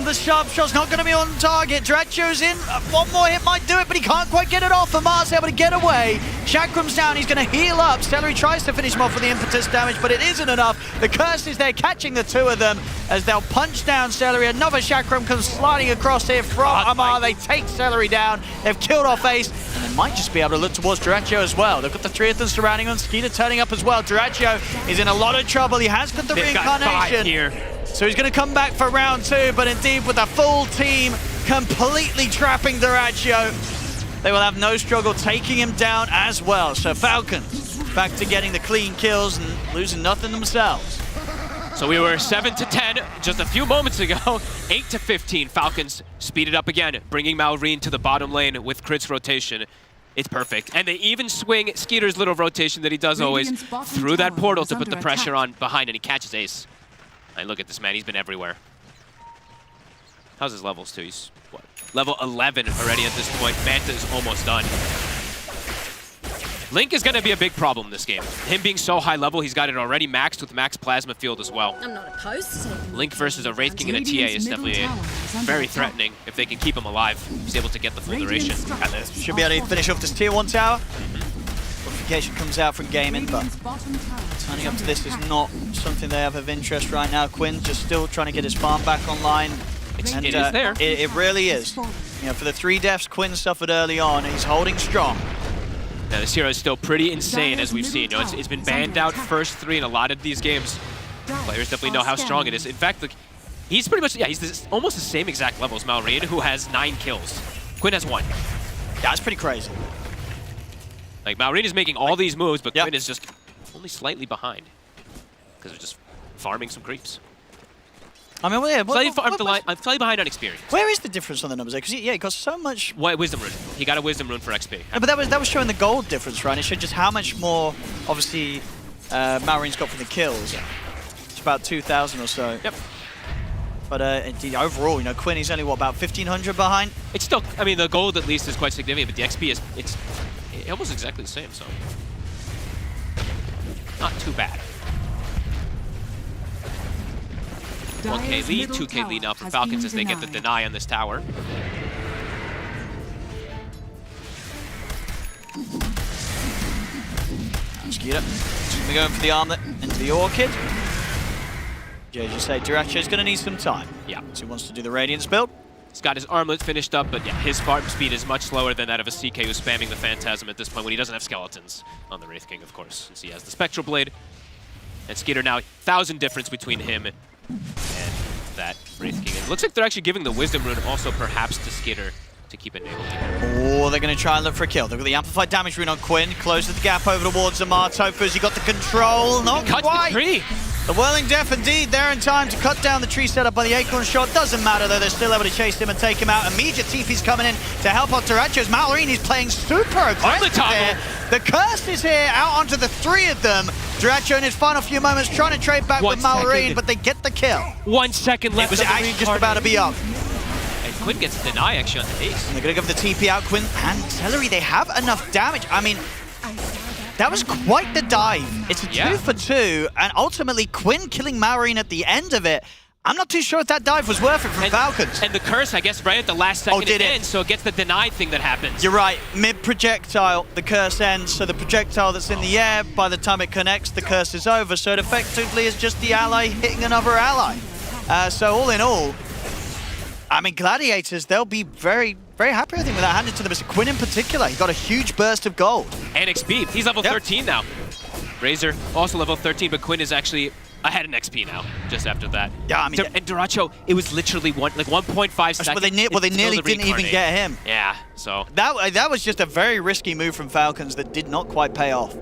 The sharp shot's not going to be on target. Dracho's in. One more hit might do it, but he can't quite get it off. Amar's able to get away. Chakram's down. He's going to heal up. Celery tries to finish him off with the impetus damage, but it isn't enough. The curse is there, catching the two of them as they'll punch down Celery. Another Chakram comes sliding across here from Amar. They take Celery down. They've killed off Ace, and they might just be able to look towards Dracho as well. They've got the three of them surrounding him. Skeeter turning up as well. Dracho is in a lot of trouble. He has got the reincarnation here. So he's going to come back for round 2, but indeed with the full team completely trapping Duracho, they will have no struggle taking him down as well. So Falcons back to getting the clean kills and losing nothing themselves. So we were 7-10 just a few moments ago. 8-15. Falcons speed it up again, bringing Malrine to the bottom lane with Crit's rotation. It's perfect. And they even swing Skeeter's little rotation that he does always through that portal to put the pressure on behind, and he catches Ace. Hey, look at this man, he's been everywhere. How's his levels too? He's what? Level 11 already at this point. Manta is almost done. Link is gonna be a big problem this game. Him being so high level, he's got it already maxed with max plasma field as well. I'm not opposed to taking Link versus a Wraith King and a TA is definitely very threatening if they can keep him alive. He's able to get the full duration. Should be able to finish off this tier 1 tower. Notification comes out from gaming, but turning up to this is not something they have of interest right now. Quinn just still trying to get his farm back online. And it is there. It really is. You know, for the 3 deaths Quinn suffered early on, he's holding strong. Now this hero is still pretty insane, as we've seen. You know, it's been banned out first 3 in a lot of these games. Players definitely know how strong it is. In fact, look, he's pretty much, he's almost the same exact level as Malrine, who has 9 kills. Quinn has 1. Yeah, it's pretty crazy. Like, Malrine is making all these moves, but Quinn is just only slightly behind. Because they're just farming some creeps. I mean, well, yeah, slightly behind on experience. Where is the difference on the numbers there? Because he got so much. Wisdom rune. He got a wisdom rune for XP. No, but that was showing the gold difference, right? It showed just how much more, obviously, Malrine's got from the kills. Yeah. It's about 2,000 or so. Yep. But indeed, overall, you know, Quinn is only what, about 1,500 behind. It's still, I mean, the gold at least is quite significant, but the XP is it's almost exactly the same. So not too bad. 1K lead, 2K lead now for Falcons as they get the deny on this tower. Skeeter, we're going for the armlet into the Orchid. JJ say Duracho's going to need some time. Yeah. So he wants to do the Radiance build. He's got his armlet finished up, but yeah, his farm speed is much slower than that of a CK who's spamming the Phantasm at this point when he doesn't have skeletons on the Wraith King, of course, since he has the Spectral Blade. And Skeeter now, 1,000 difference between him and that Wraith King. It looks like they're actually giving the Wisdom Rune also perhaps to Skeeter to keep it enabled here. Oh, they're going to try and look for a kill. They've got the Amplified Damage Rune on Quinn. Closes the gap over towards Amar. Tofu's, he got the control. Not Cut quite. The tree. The Whirling Death, indeed, there in time to cut down the tree set up by the Acorn Shot. Doesn't matter, though. They're still able to chase him and take him out. Immediate TP's coming in to help out Duracho's. Malrine is playing super aggressive there. The Curse is here, out onto the 3 of them. Duracho in his final few moments trying to trade back with Malrine, but they get the kill. 1 second left. It was actually just about to be up. And Quinn gets a deny actually on the Ace. And they're going to give the TP out. Quinn and Celery, they have enough damage. I mean, that was quite the dive. It's a 2 for 2, and ultimately Quinn killing Malrine at the end of it. I'm not too sure if that dive was worth it from Falcons. And the Curse, I guess, right at the last second it ends, so it gets the deny thing that happens. You're right. Mid-projectile, the Curse ends, so the projectile that's in the air, by the time it connects, the Curse is over. So it effectively is just the ally hitting another ally. So all in all, I mean, Gladiators, they'll be very, very happy, I think, with that handed to them. It's Quinn in particular. He got a huge burst of gold. And XP. He's level 13 now. Razor, also level 13, but Quinn is actually ahead in XP now, just after that. Yeah, I mean... And Duracho, it was literally 1.5 seconds. Well, they nearly didn't even get him. Yeah, so... That was just a very risky move from Falcons that did not quite pay off.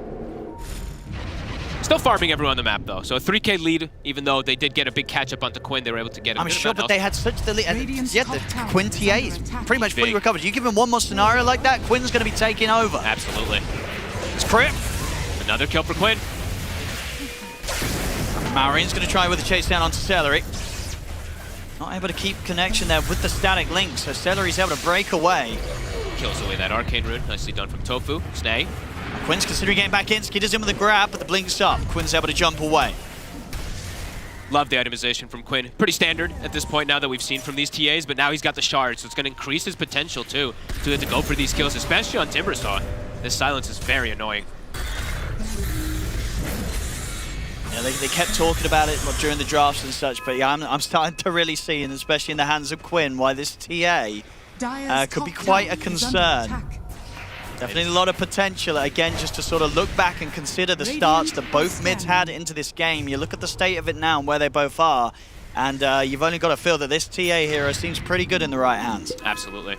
Still farming everyone on the map, though. So a 3K lead, even though they did get a big catch-up onto Quinn, they were able to get a I'm sure, but they had such the lead. Yeah, the Quinn TA is pretty much fully recovered. You give him one more scenario like that, Quinn's going to be taking over. Absolutely. It's crit. Another kill for Quinn. Malrine's going to try with a chase down onto Celery. Not able to keep connection there with the static link, so Celery's able to break away. Kills away that Arcane Rune. Nicely done from Tofu. Snay. Quinn's considering getting back in. Skitters in with a grab, but the blink's up. Quinn's able to jump away. Love the itemization from Quinn. Pretty standard at this point now that we've seen from these TAs, but now he's got the shards, so it's going to increase his potential too to get to go for these kills, especially on Timbersaw. This silence is very annoying. Yeah, they kept talking about it during the drafts and such, but yeah, I'm starting to really see, and especially in the hands of Quinn, why this TA could be quite a concern. Definitely a lot of potential, again, just to sort of look back and consider the starts that both mids had into this game. You look at the state of it now and where they both are, and you've only got to feel that this TA hero seems pretty good in the right hands. Absolutely.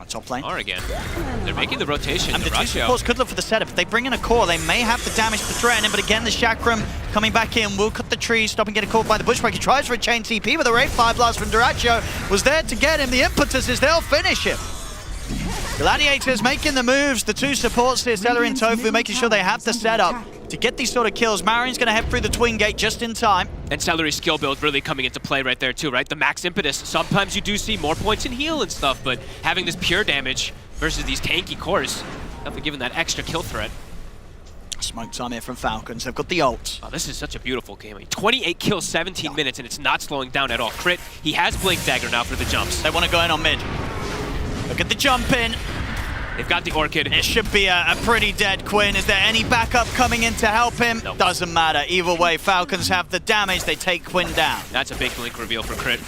Top lane. Are again. They're making the rotation. And the two supports could look for the setup. If they bring in a core, they may have the damage to threaten him, but again, the Chakram coming back in will cut the trees, stop and get caught by the Bushwhack. He tries for a chain TP, but the Wraith Fire Blast from Dyrachyo was there to get him. The impetus is they'll finish him. Gladiators making the moves. The two supports here, Celery and Tofu, making sure they have the setup to get these sort of kills. Marion's going to head through the Twin Gate just in time. And Celery's skill build really coming into play right there too, right? The max impetus. Sometimes you do see more points in heal and stuff, but having this pure damage versus these tanky cores, definitely giving that extra kill threat. Smoke time here from Falcons. They've got the ult. Oh, this is such a beautiful game. 28 kills, 17 minutes, and it's not slowing down at all. Crit, he has Blink Dagger now for the jumps. They want to go in on mid. Look at the jump in. They've got the Orchid. It should be a pretty dead Quinn. Is there any backup coming in to help him? Nope. Doesn't matter. Either way, Falcons have the damage. They take Quinn down. That's a big Blink reveal for Crit.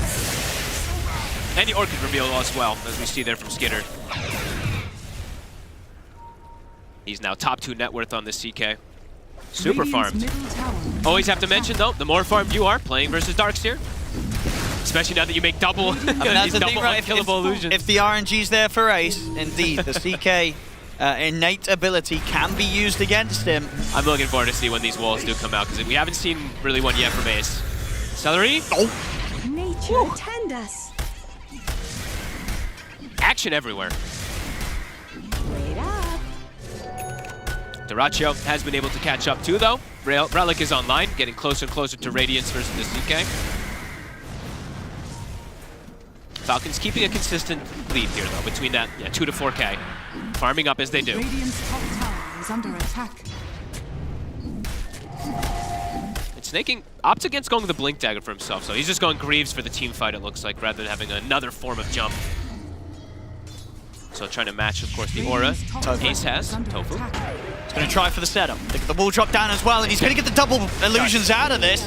And the Orchid reveal as well, as we see there from Skitter. He's now top 2 net worth on this CK. Super farmed. Always have to mention, though, the more farmed you are playing versus Darkseer, especially now that you make double, these double unkillable illusions. If the RNG's there for Ace, indeed, the CK innate ability can be used against him. I'm looking forward to see when these walls do come out, because we haven't seen really one yet from Ace. Celery. Oh. Nature attend us. Action everywhere. Wait up. Dyrachyo has been able to catch up too, though. Relic is online, getting closer and closer to Radiance versus the CK. Falcons keeping a consistent lead here, though, between that 2 to 4K. Farming up as they do. Radiant's top tower is under attack. And Snaking opts against going with the Blink Dagger for himself, so he's just going Greaves for the team fight, it looks like, rather than having another form of jump. So trying to match, of course, the aura Ace has. Tofu. He's going to try for the setup. They get the wall drop down as well, and he's going to get the double illusions out of this.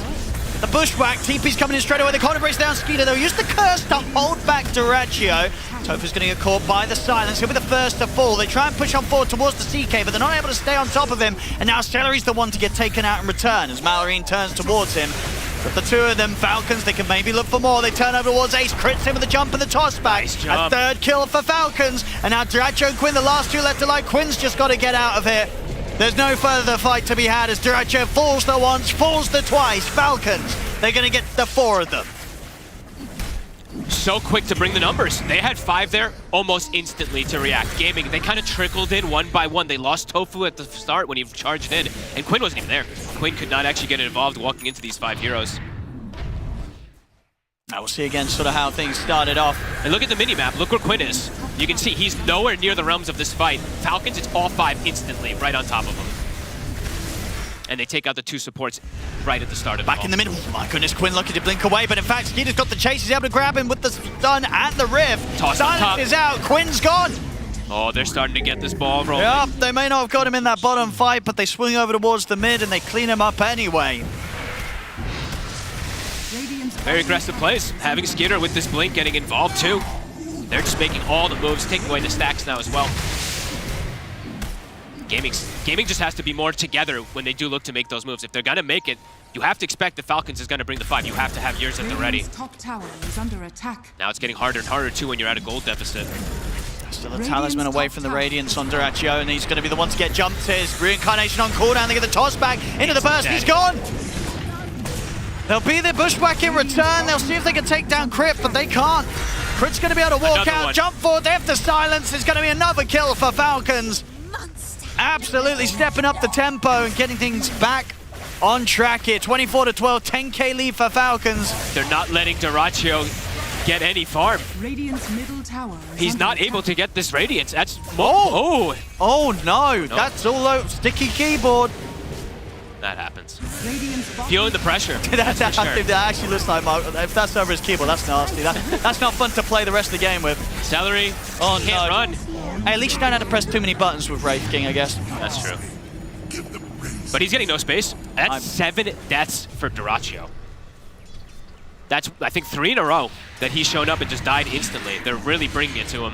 The Bushwhack, TP's coming in straight away. The corner breaks down Skeeter, though. Use the curse to hold back Dyrachyo. Tofu's going to get caught by the silence. He'll be the first to fall. They try and push on forward towards the CK, but they're not able to stay on top of him. And now Celery's the one to get taken out in return as Malorine turns towards him. But the two of them, Falcons, they can maybe look for more. They turn over towards Ace, crits him with the jump and the toss back. Nice A third kill for Falcons. And now Dyrachyo and Quinn, the last two left alive. Quinn's just got to get out of here. There's no further fight to be had as Dyrachyo falls the once, falls the twice. Falcons, they're going to get the 4 of them. So quick to bring the numbers. They had 5 there almost instantly to react. Gaming, they kind of trickled in one by one. They lost Tofu at the start when he charged in, and Quinn wasn't even there. Quinn could not actually get involved walking into these 5 heroes. Now we'll see again sort of how things started off. And look at the minimap. Look where Quinn is. You can see he's nowhere near the realms of this fight. Falcons, it's all 5 instantly, right on top of him. And they take out the 2 supports right at the start of it. Back in the middle. Oh my goodness, Quinn looking to blink away, but in fact, Skeeter's got the chase. He's able to grab him with the stun and the rift. Silence is out. Quinn's gone. Oh, they're starting to get this ball rolling. Yep, they may not have got him in that bottom fight, but they swing over towards the mid and they clean him up anyway. Very aggressive plays. Having Skitter with this blink getting involved too. They're just making all the moves, taking away the stacks now as well. Gaming just has to be more together when they do look to make those moves. If they're gonna make it, you have to expect the Falcons is gonna bring the 5. You have to have yours at the ready. Top tower is under attack. Now it's getting harder and harder too when you're at a gold deficit. Still a talisman away from the Radiance on Dyrachyo, and he's going to be the one to get jumped. His reincarnation on cooldown. They get the toss back into the burst. He's gone. They'll be the Bushwhack in return. They'll see if they can take down Crit, but they can't. Crit's going to be able to walk out, jump forward. They have to silence. There's going to be another kill for Falcons. absolutely stepping up the tempo and getting things back on track here. 24-12, 10k lead for Falcons. They're not letting Dyrachyo get any farm. Radiant's middle tower. He's not able to get this Radiance. That's oh no, that's all over sticky keyboard. That happens. Radiant's Feeling the pressure. That for sure. actually looks like if that's over his keyboard, that's nasty. That's not fun to play the rest of the game with. Celery. Oh can't no. run. Hey, at least you don't have to press too many buttons with Wraith King, I guess. That's true. But he's getting no space. That's 7 deaths for Dyrachyo. That's, I think, 3 in a row that he's shown up and just died instantly. They're really bringing it to him.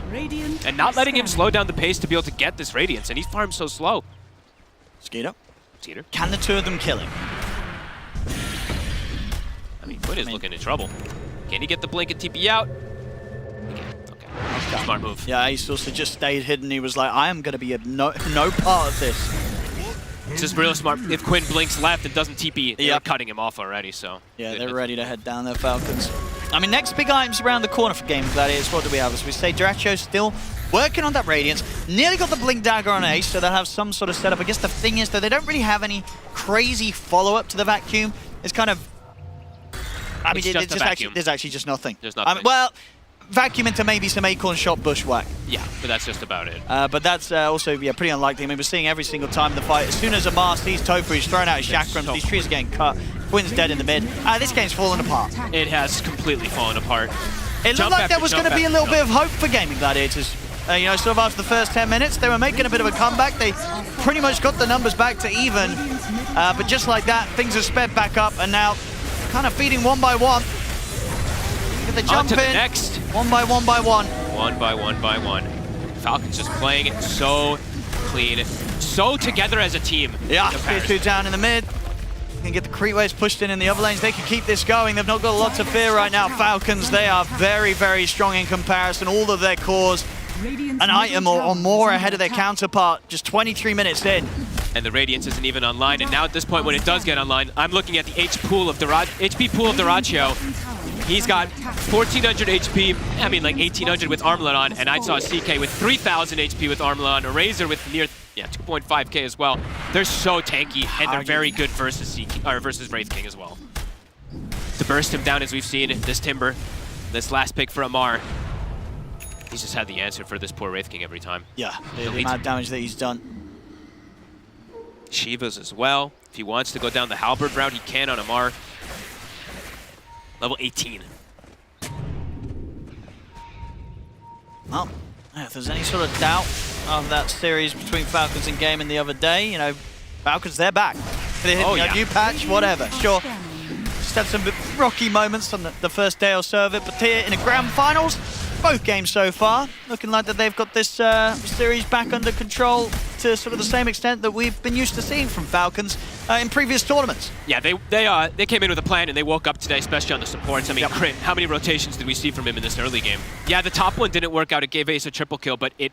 And not letting him slow down the pace to be able to get this Radiance. And he's farmed so slow. Skeeter. Skeeter. Can the two of them kill him? I mean, Quinn is looking in trouble. Can he get the blink and TP out? He can. Okay. Smart move. Yeah, he also just stayed hidden. He was like, I am going to be no part of this. It's just real smart. If Quinn blinks left and doesn't TP, they're cutting him off already, so. Yeah, they're ready to head down there, Falcons. I mean, next big items around the corner for Gaming Gladiators. What do we have? As we say, Dyrachyo's still working on that Radiance. Nearly got the Blink Dagger on Ace, so they'll have some sort of setup. I guess the thing is, though, they don't really have any crazy follow-up to the Vacuum. It's kind of... I mean, it's just actually, there's actually just nothing. There's nothing. Well, Vacuum into maybe some Acorn Shot Bushwhack. Yeah, but that's just about it. But that's also pretty unlikely. I mean, we're seeing every single time in the fight. As soon as Amar sees Tofu, he's throwing out his chakrams. These trees are getting cut. Quinn's dead in the mid. This game's falling apart. It has completely fallen apart. It looked like there was going to be a little bit of hope for Gaming Gladiators. You know, sort of after the first 10 minutes, they were making a bit of a comeback. They pretty much got the numbers back to even. But just like that, things have sped back up, and now kind of feeding one by one. Get the jump in. Next. One by one by one. One by one by one. Falcons just playing it so clean, so together as a team. Yeah, Spear 2 down in the mid. Can get the creep waves pushed in the other lanes. They can keep this going. They've not got a lot to fear right now. Falcons, they are very, very strong in comparison. All of their cores, an item or more ahead of their counterpart, just 23 minutes in. And the Radiance isn't even online. And now at this point, when it does get online, I'm looking at the HP pool of Dyrachyo. He's got 1,400 HP, I mean like 1,800 with Armlet on, and I saw CK with 3,000 HP with Armlet on, a Razor with near 2.5k as well. They're so tanky, and they're very good versus versus Wraith King as well. To burst him down, as we've seen, this Timber, this last pick for Amar, he's just had the answer for this poor Wraith King every time. Yeah, the amount of damage that he's done. Shiva's as well. If he wants to go down the Halberd route, he can on Amar. Level 18. Well, if there's any sort of doubt of that series between Falcons and Gaming the other day, you know, Falcons, they're back. New patch, whatever, sure. Just had some rocky moments on the first day or so of it, but here in the grand finals, both games so far, looking like that they've got this series back under control to sort of the same extent that we've been used to seeing from Falcons in previous tournaments. Yeah, they came in with a plan and they woke up today, especially on the supports. I mean, Crit, how many rotations did we see from him in this early game? Yeah, the top one didn't work out. It gave Ace a triple kill, but it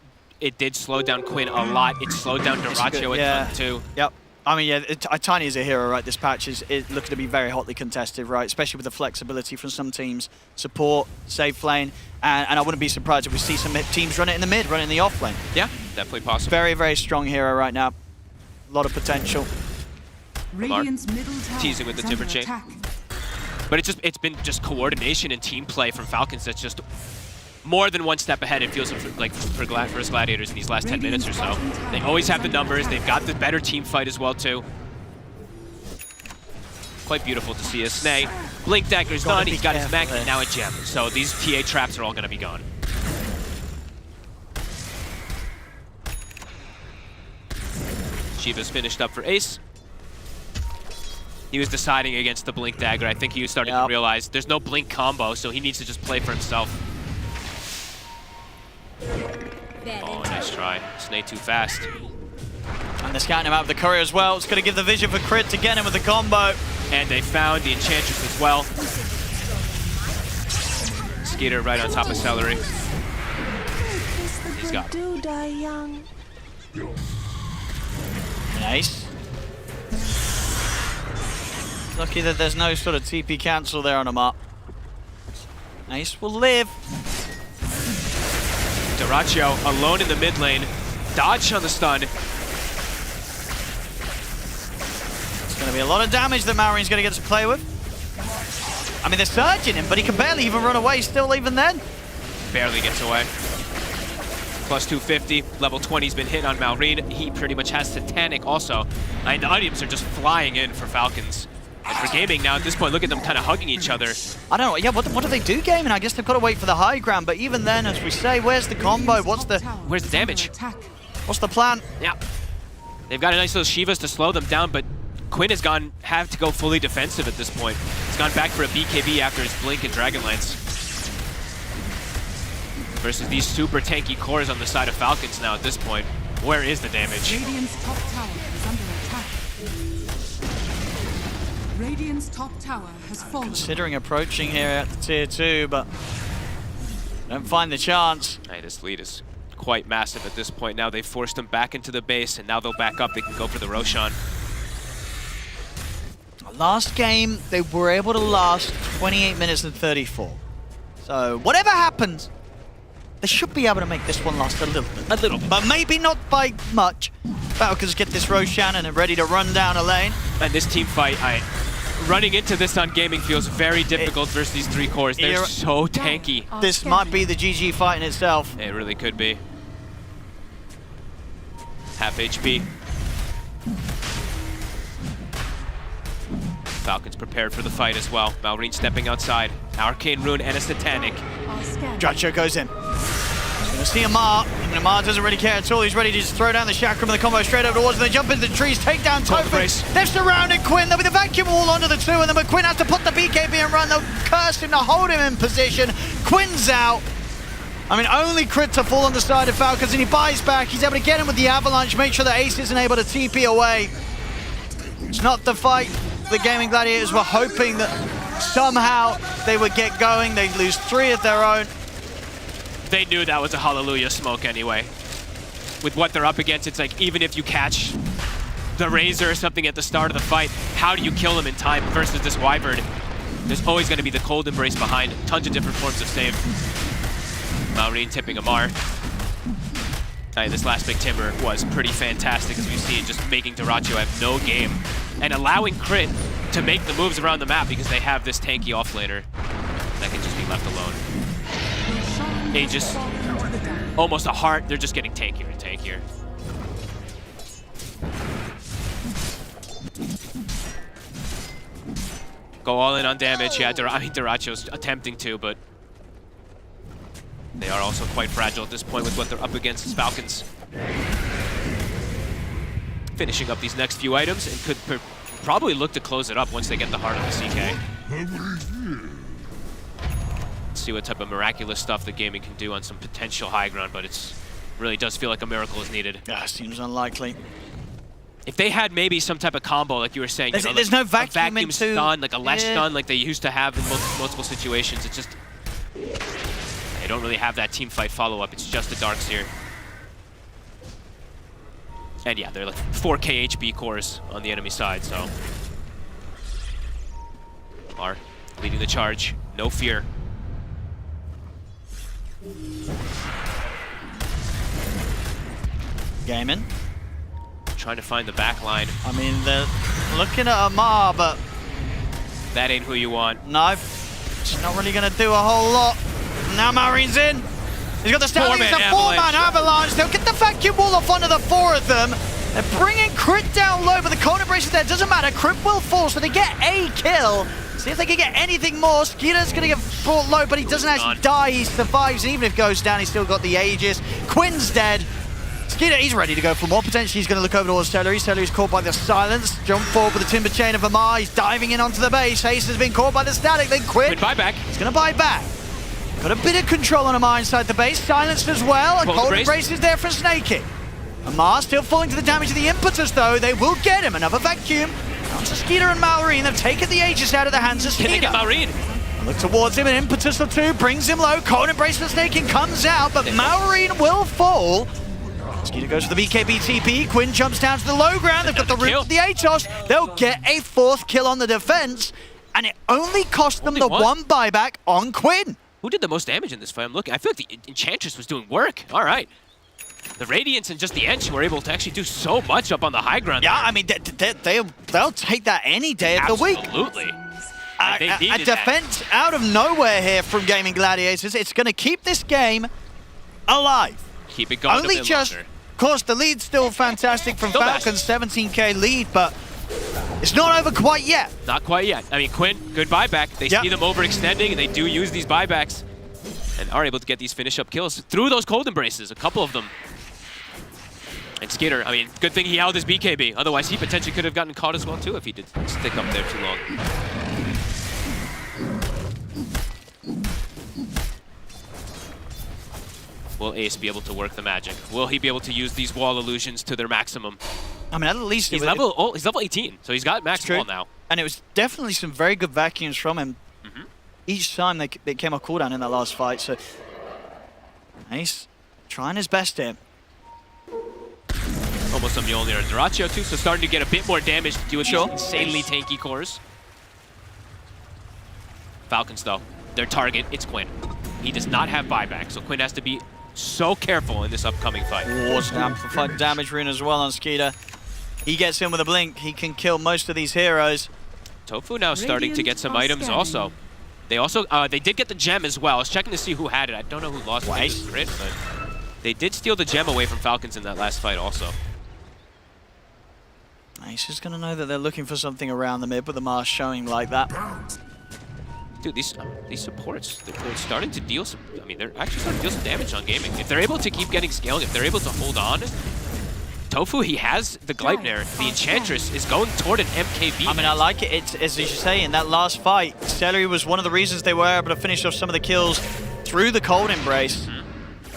did slow down Quinn a lot. It slowed down Dyrachyo a ton too. Yep. I mean, yeah, Tiny is a hero, right? This patch is looking to be very hotly contested, right? Especially with the flexibility from some teams. Support, safe lane, and I wouldn't be surprised if we see some teams run it in the mid, run it in the off lane. Yeah, definitely possible. Very, very strong hero right now. A lot of potential. Radiant's middle tower teasing with the Timber chain. But it's been just coordination and team play from Falcons that's just more than one step ahead, it feels like for Gladiators in these last 10 minutes or so. They always have the numbers. They've got the better team fight as well, too. Quite beautiful to see. A Snay. Blink Dagger's done. He's got his mech, and now a gem. So these TA traps are all going to be gone. Shiva's finished up for Ace. He was deciding against the Blink Dagger. I think he was starting to realize there's no Blink combo, so he needs to just play for himself. Oh, nice try. Snake too fast. And they're scouting him out of the courier as well. It's going to give the vision for Crit to get him with the combo. And they found the Enchantress as well. Skeeter right on top of Celery. He's got him. Nice. Lucky that there's no sort of TP cancel there on him up. Nice will live. Dyrachyo alone in the mid lane. Dodge on the stun. going to be a lot of damage that Maureen's going to get to play with. I mean, they're surging him, but he can barely even run away still even then. Barely gets away. Plus 250, level 20's been hit on Maureen. He pretty much has Titanic also. And the items are just flying in for Falcons. And for Gaming now, at this point, look at them kind of hugging each other. I don't know, yeah, what do they do, Gaming? I guess they've got to wait for the high ground, but even then, as we say, where's the combo? Where's the damage? What's the plan? Yeah. They've got a nice little Shivas to slow them down, but Quinn has had to go fully defensive at this point. He's gone back for a BKB after his Blink and Dragonlance. Versus these super tanky cores on the side of Falcons now at this point. Where is the damage? Radiant's top tower is under attack. Radiant's top tower has fallen. Considering approaching here at the tier 2, but don't find the chance. Hey, this lead is quite massive at this point. Now they've forced them back into the base, and now they'll back up. They can go for the Roshan. Last game, they were able to last 28 minutes and 34. So whatever happens, they should be able to make this one last a little bit. A little bit. But maybe not by much. Falcons get this Roshan and are ready to run down a lane. And this team fight, running into this on Gaming feels very difficult versus these 3 cores. They're so tanky. This might be the GG fight in itself. It really could be. Half HP. Falcons prepared for the fight as well. Maureen stepping outside. Arcane Rune and a Satanic. Dracho goes in. Gonna see Amar. And Amar doesn't really care at all. He's ready to just throw down the Chakram and the combo straight over towards them. They jump into the trees, take down Toph. They've surrounded Quinn. There'll be the vacuum wall onto the 2 of them, but Quinn has to put the BKB and run. They'll curse him to hold him in position. Quinn's out. I mean, only crit to fall on the side of Falcons, and he buys back. He's able to get him with the Avalanche, make sure that Ace isn't able to TP away. It's not the fight the Gaming Gladiators were hoping that somehow they would get going. They lose 3 of their own. They knew that was a Hallelujah smoke anyway. With what they're up against, it's like, even if you catch the Razor or something at the start of the fight, how do you kill him in time versus this Wyvern? There's always going to be the Cold Embrace behind. Tons of different forms of save. Maureen tipping Amar. This last big timber was pretty fantastic, as we've seen, just making Duracho have no game and allowing Crit to make the moves around the map because they have this tanky offlaner that can just be left alone. Aegis, almost a heart. They're just getting tankier and tankier. Go all in on damage. Yeah, Duracho's attempting to, but they are also quite fragile at this point with what they're up against as Falcons. Finishing up these next few items and could probably look to close it up once they get the heart of the CK. Let's see what type of miraculous stuff the Gaming can do on some potential high ground, but it's really does feel like a miracle is needed. Yeah, seems unlikely. If they had maybe some type of combo, like you were saying, there's, you know, there's like no vacuum stun, like a less stun, like they used to have in multiple situations. It's just they don't really have that team fight follow-up. It's just the Darkseer. And yeah, they're like 4k HP cores on the enemy side, so. Are leading the charge, no fear. Gaming. Trying to find the back line. I mean, they're looking at Amar, but that ain't who you want. No, it's not really going to do a whole lot. Now Maureen's in. He's got the standing. It's a 4-man avalanche. They'll get the vacuum wall off onto the 4 of them. They're bringing Crit down low, but the Cold Embrace is there. Doesn't matter. Crit will fall, so they get a kill. See if they can get anything more. Skeeter's going to get brought low, but he doesn't actually die. He survives, and even if he goes down, he's still got the Aegis. Quinn's dead. Skeeter, he's ready to go for more. Potentially, he's going to look over towards Celery. Celery's caught by the silence. Jump forward with the Timber Chain of Amar. He's diving in onto the base. Ace has been caught by the static. Then Quinn. Buy back. He's going to buy back. Got a bit of control on Amar inside the base. Silenced as well. And Cold Embrace is there for Snaking. Amar still falling to the damage of the impetus, though. They will get him. Another vacuum. Down to Skeeter and Maureen. They've taken the Aegis out of the hands of Skeeter. Can they get Maureen? Look towards him. An impetus or 2 brings him low. Cold Embrace for Snaking comes out, but Maureen will fall. Skeeter goes for the BKB TP. Quinn jumps down to the low ground. They've got the root of the Atos. They'll get a 4th kill on the defense, and it only cost them the 1 buyback on Quinn. Who did the most damage in this fight? I'm looking. I feel like the Enchantress was doing work. All right. The Radiance and just the Ench were able to actually do so much up on the high ground. Yeah, there. I mean, they'll take that any day of the week. Absolutely. A defense out of nowhere here from Gaming Gladiators. It's going to keep this game alive. Keep it going Only a bit just, longer. of course, the lead's still fantastic from Still Falcons, 17k lead, but it's not over quite yet. Not quite yet. I mean, Quinn, good buyback. They see them overextending, and they do use these buybacks and are able to get these finish-up kills through those cold embraces, a couple of them. And Skater, I mean, good thing he held his BKB. Otherwise, he potentially could have gotten caught as well, too, if he did stick up there too long. Will Ace be able to work the magic? Will he be able to use these wall illusions to their maximum? I mean, at least he's level 18, so he's got max wall now. And it was definitely some very good vacuums from him. Each time they came off cooldown in that last fight, so Ace trying his best here. Almost a Mjolnir and Dyrachyo too, so starting to get a bit more damage to do with these insanely tanky cores. Falcons though, their target, it's Quinn. He does not have buyback, so Quinn has to be so careful in this upcoming fight. Amplified damage rune as well on Skeeter. He gets in with a blink, he can kill most of these heroes. Tofu now starting to get some items also. They also, they did get the gem as well. I was checking to see who had it. I don't know who lost the crit, but they did steal the gem away from Falcons in that last fight also. Ace is going to know that they're looking for something around the mid with the Mars showing like that. Dude, these supports, they're starting to deal some, I mean, they're actually starting to deal some damage on gaming. If they're able to keep getting scaling, if they're able to hold on, Tofu, he has the Gleipnir. The Enchantress is going toward an MKB. I mean, I like it. It's, as you say, in that last fight, Celery was one of the reasons they were able to finish off some of the kills through the Cold Embrace.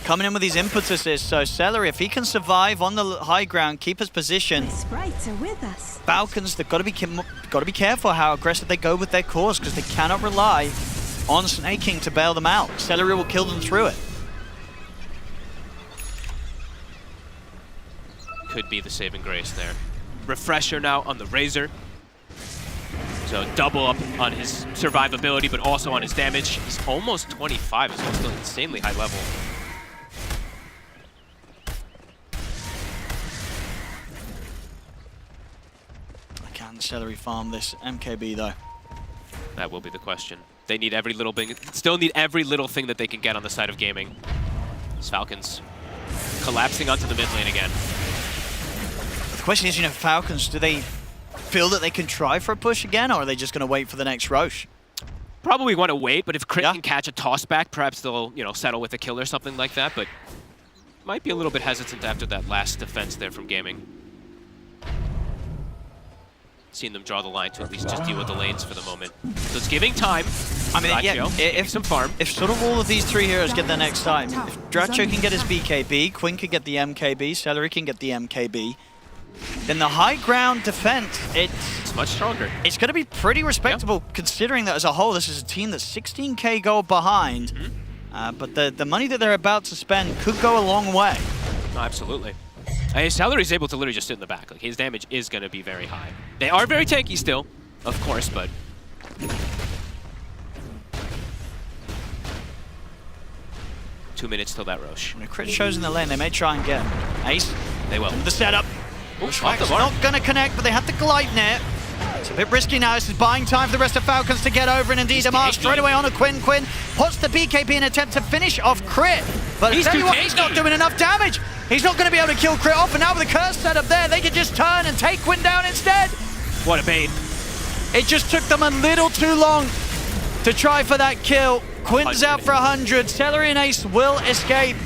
Coming in with these impetuses, so Celery, if he can survive on the high ground, keep his position. Sprites are with us. Falcons, they've got to be careful how aggressive they go with their cores because they cannot rely on Snaking to bail them out. Celery will kill them through it. Could be the saving grace there. Refresher now on the Razor. So double up on his survivability, but also on his damage. He's almost 25, so still insanely high level. Can Celery farm this MKB though? That will be the question. They need every little thing, still need every little thing that they can get on the side of gaming. These Falcons collapsing onto the mid lane again. The question is, Falcons, do they feel that they can try for a push again, or are they just going to wait for the next Roche? Probably want to wait, but if Crit can catch a toss back, perhaps they'll, settle with a kill or something like that, but might be a little bit hesitant after that last defense there from gaming. Seen them draw the line to at least just deal with the lanes for the moment. So it's giving time. I mean, if some farm. If sort of all of these three heroes get their next time, if Dyrachyo can get his BKB, Quinn can get the MKB, Celery can get the MKB, then the high ground defense, it's much stronger. It's going to be pretty respectable considering that as a whole, this is a team that's 16k gold behind. But the money that they're about to spend could go a long way. Oh, absolutely. Celery's able to literally just sit in the back. Like, his damage is going to be very high. They are very tanky still, of course, but... Two minutes till that Roche. When a crit shows in the lane, they may try and get him. Ace. They will. The setup. Bushwhack's not going to connect, but they have the Gleipnir. It's a bit risky now. This is buying time for the rest of Falcons to get over, and indeed Damar straight away on a Quinn. Quinn puts the BKB in an attempt to finish off Crit. But I tell you what, he's not doing enough damage. He's not going to be able to kill Crit off, and now with the curse set up there, they can just turn and take Quinn down instead. What a bait. It just took them a little too long to try for that kill. Quinn's out for 100. Celery and Ace will escape,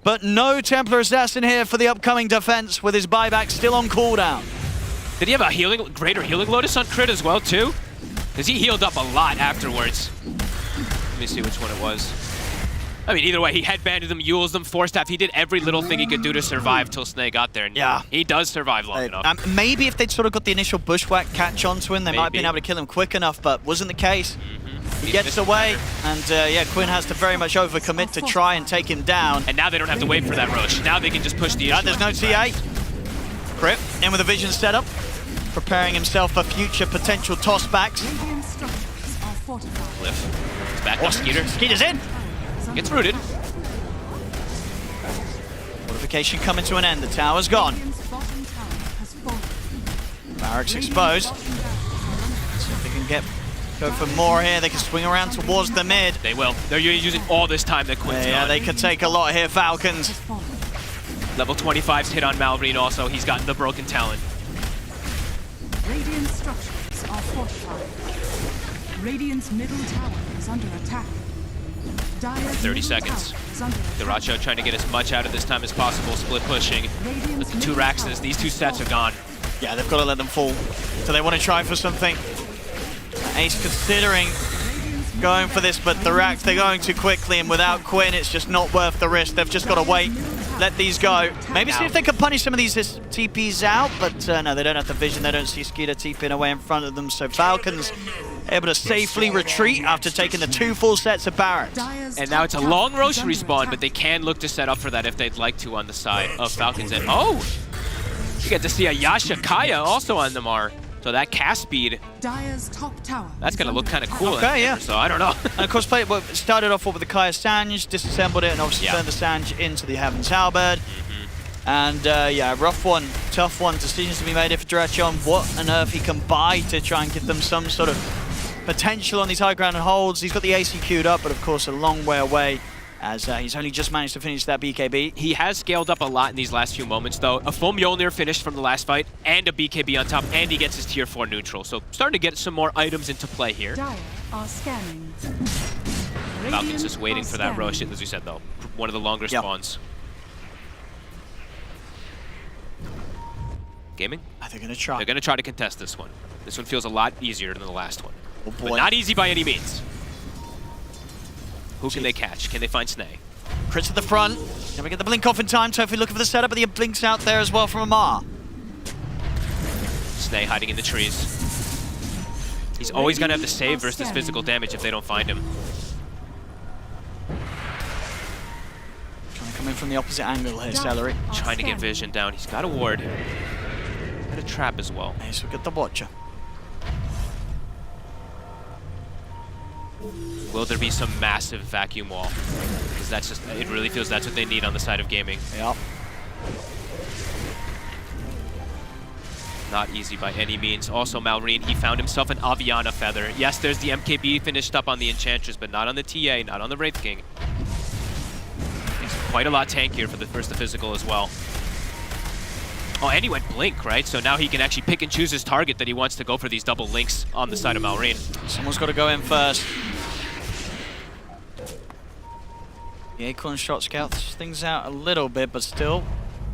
but no Templar Assassin here for the upcoming defense with his buyback still on cooldown. Did he have a greater healing Lotus on Crit as well, too? Because he healed up a lot afterwards. Let me see which one it was. I mean, either way, he headbanded them, Yules them, Force Staff. He did every little thing he could do to survive till Snay got there. And yeah. He does survive long enough. Maybe if they'd sort of got the initial Bushwhack catch onto him, they might have been able to kill him quick enough, but wasn't the case. He gets away, and yeah, Quinn has to very much overcommit to try and take him down. And now they don't have to wait for that Roche. Now they can just push the issue. There's no TA. Crit in with a vision setup, preparing himself for future potential tossbacks. Cliff. It's back up, Skeeter. Skeeter's in. Gets rooted. Communication coming to an end. The tower's gone. Barracks exposed. See if they can go for more here. They can swing around towards the mid. They will. They're using all this time that Quinn's Yeah, gone. they could take a lot here, Falcons. Level 25's hit on Malrine also. He's gotten the broken talent. Radiant structures are fortified. Radiant's middle tower is under attack. 30 seconds. Duracho trying to get as much out of this time as possible, split pushing. But the two Raxes, these two sets are gone. Yeah, they've got to let them fall. So they want to try for something. Ace considering going for this, but the Rax, they're going too quickly, and without Quinn, it's just not worth the risk. They've just got to wait, let these go. Maybe see if they can punish some of these TPs out, but no, they don't have the vision. They don't see Skeeter TPing away in front of them, so Falcons able to safely retreat after taking the 2 full sets of barracks. And now it's a long Rosh respawn, but they can look to set up for that if they'd like to on the side of Falcons. And oh! You get to see a Yasha Kaya also on the Mar. So that cast speed, Dire's top tower. That's going to look kind of cool. Okay, yeah. So I don't know. And of course, started off with the Kaya Sange, disassembled it, and obviously turned the Sange into the Heaven's Halberd. And yeah, rough one, tough one. Decisions to be made here for Duracho on what on earth he can buy to try and give them some sort of potential on these high ground and holds. He's got the AC queued up, but of course a long way away, as he's only just managed to finish that BKB. He has scaled up a lot in these last few moments, though. A full Mjolnir finished from the last fight, and a BKB on top, and he gets his tier 4 neutral. So starting to get some more items into play here. Dire are scanning. Falcons just waiting for that Rosh, as we said, though. One of the longer spawns. Gaming? They're going to try. They're going to try to contest this one. This one feels a lot easier than the last one. Oh boy. But not easy by any means. Who can they catch? Can they find Snay? Crits at the front. Can we get the blink off in time? Tofi looking for the setup, but the blink's out there as well from Amar. Snay hiding in the trees. He's always going to have to save versus physical damage if they don't find him. Trying to come in from the opposite angle here, Celery. Trying to get vision down. He's got a ward. Got a trap as well. Ace will get the Watcher. Will there be some massive vacuum wall? Because that's just, it really feels that's what they need on the side of gaming. Yep. Not easy by any means. Also, Malrine, he found himself an Aviana Feather. Yes, there's the MKB finished up on the Enchantress, but not on the TA, not on the Wraith King. He's quite a lot tankier for the physical as well. Oh, and he went Blink, right? So now he can actually pick and choose his target that he wants to go for these double links on the side of Malrine. Someone's got to go in first. The Acorn shot scouts things out a little bit, but still.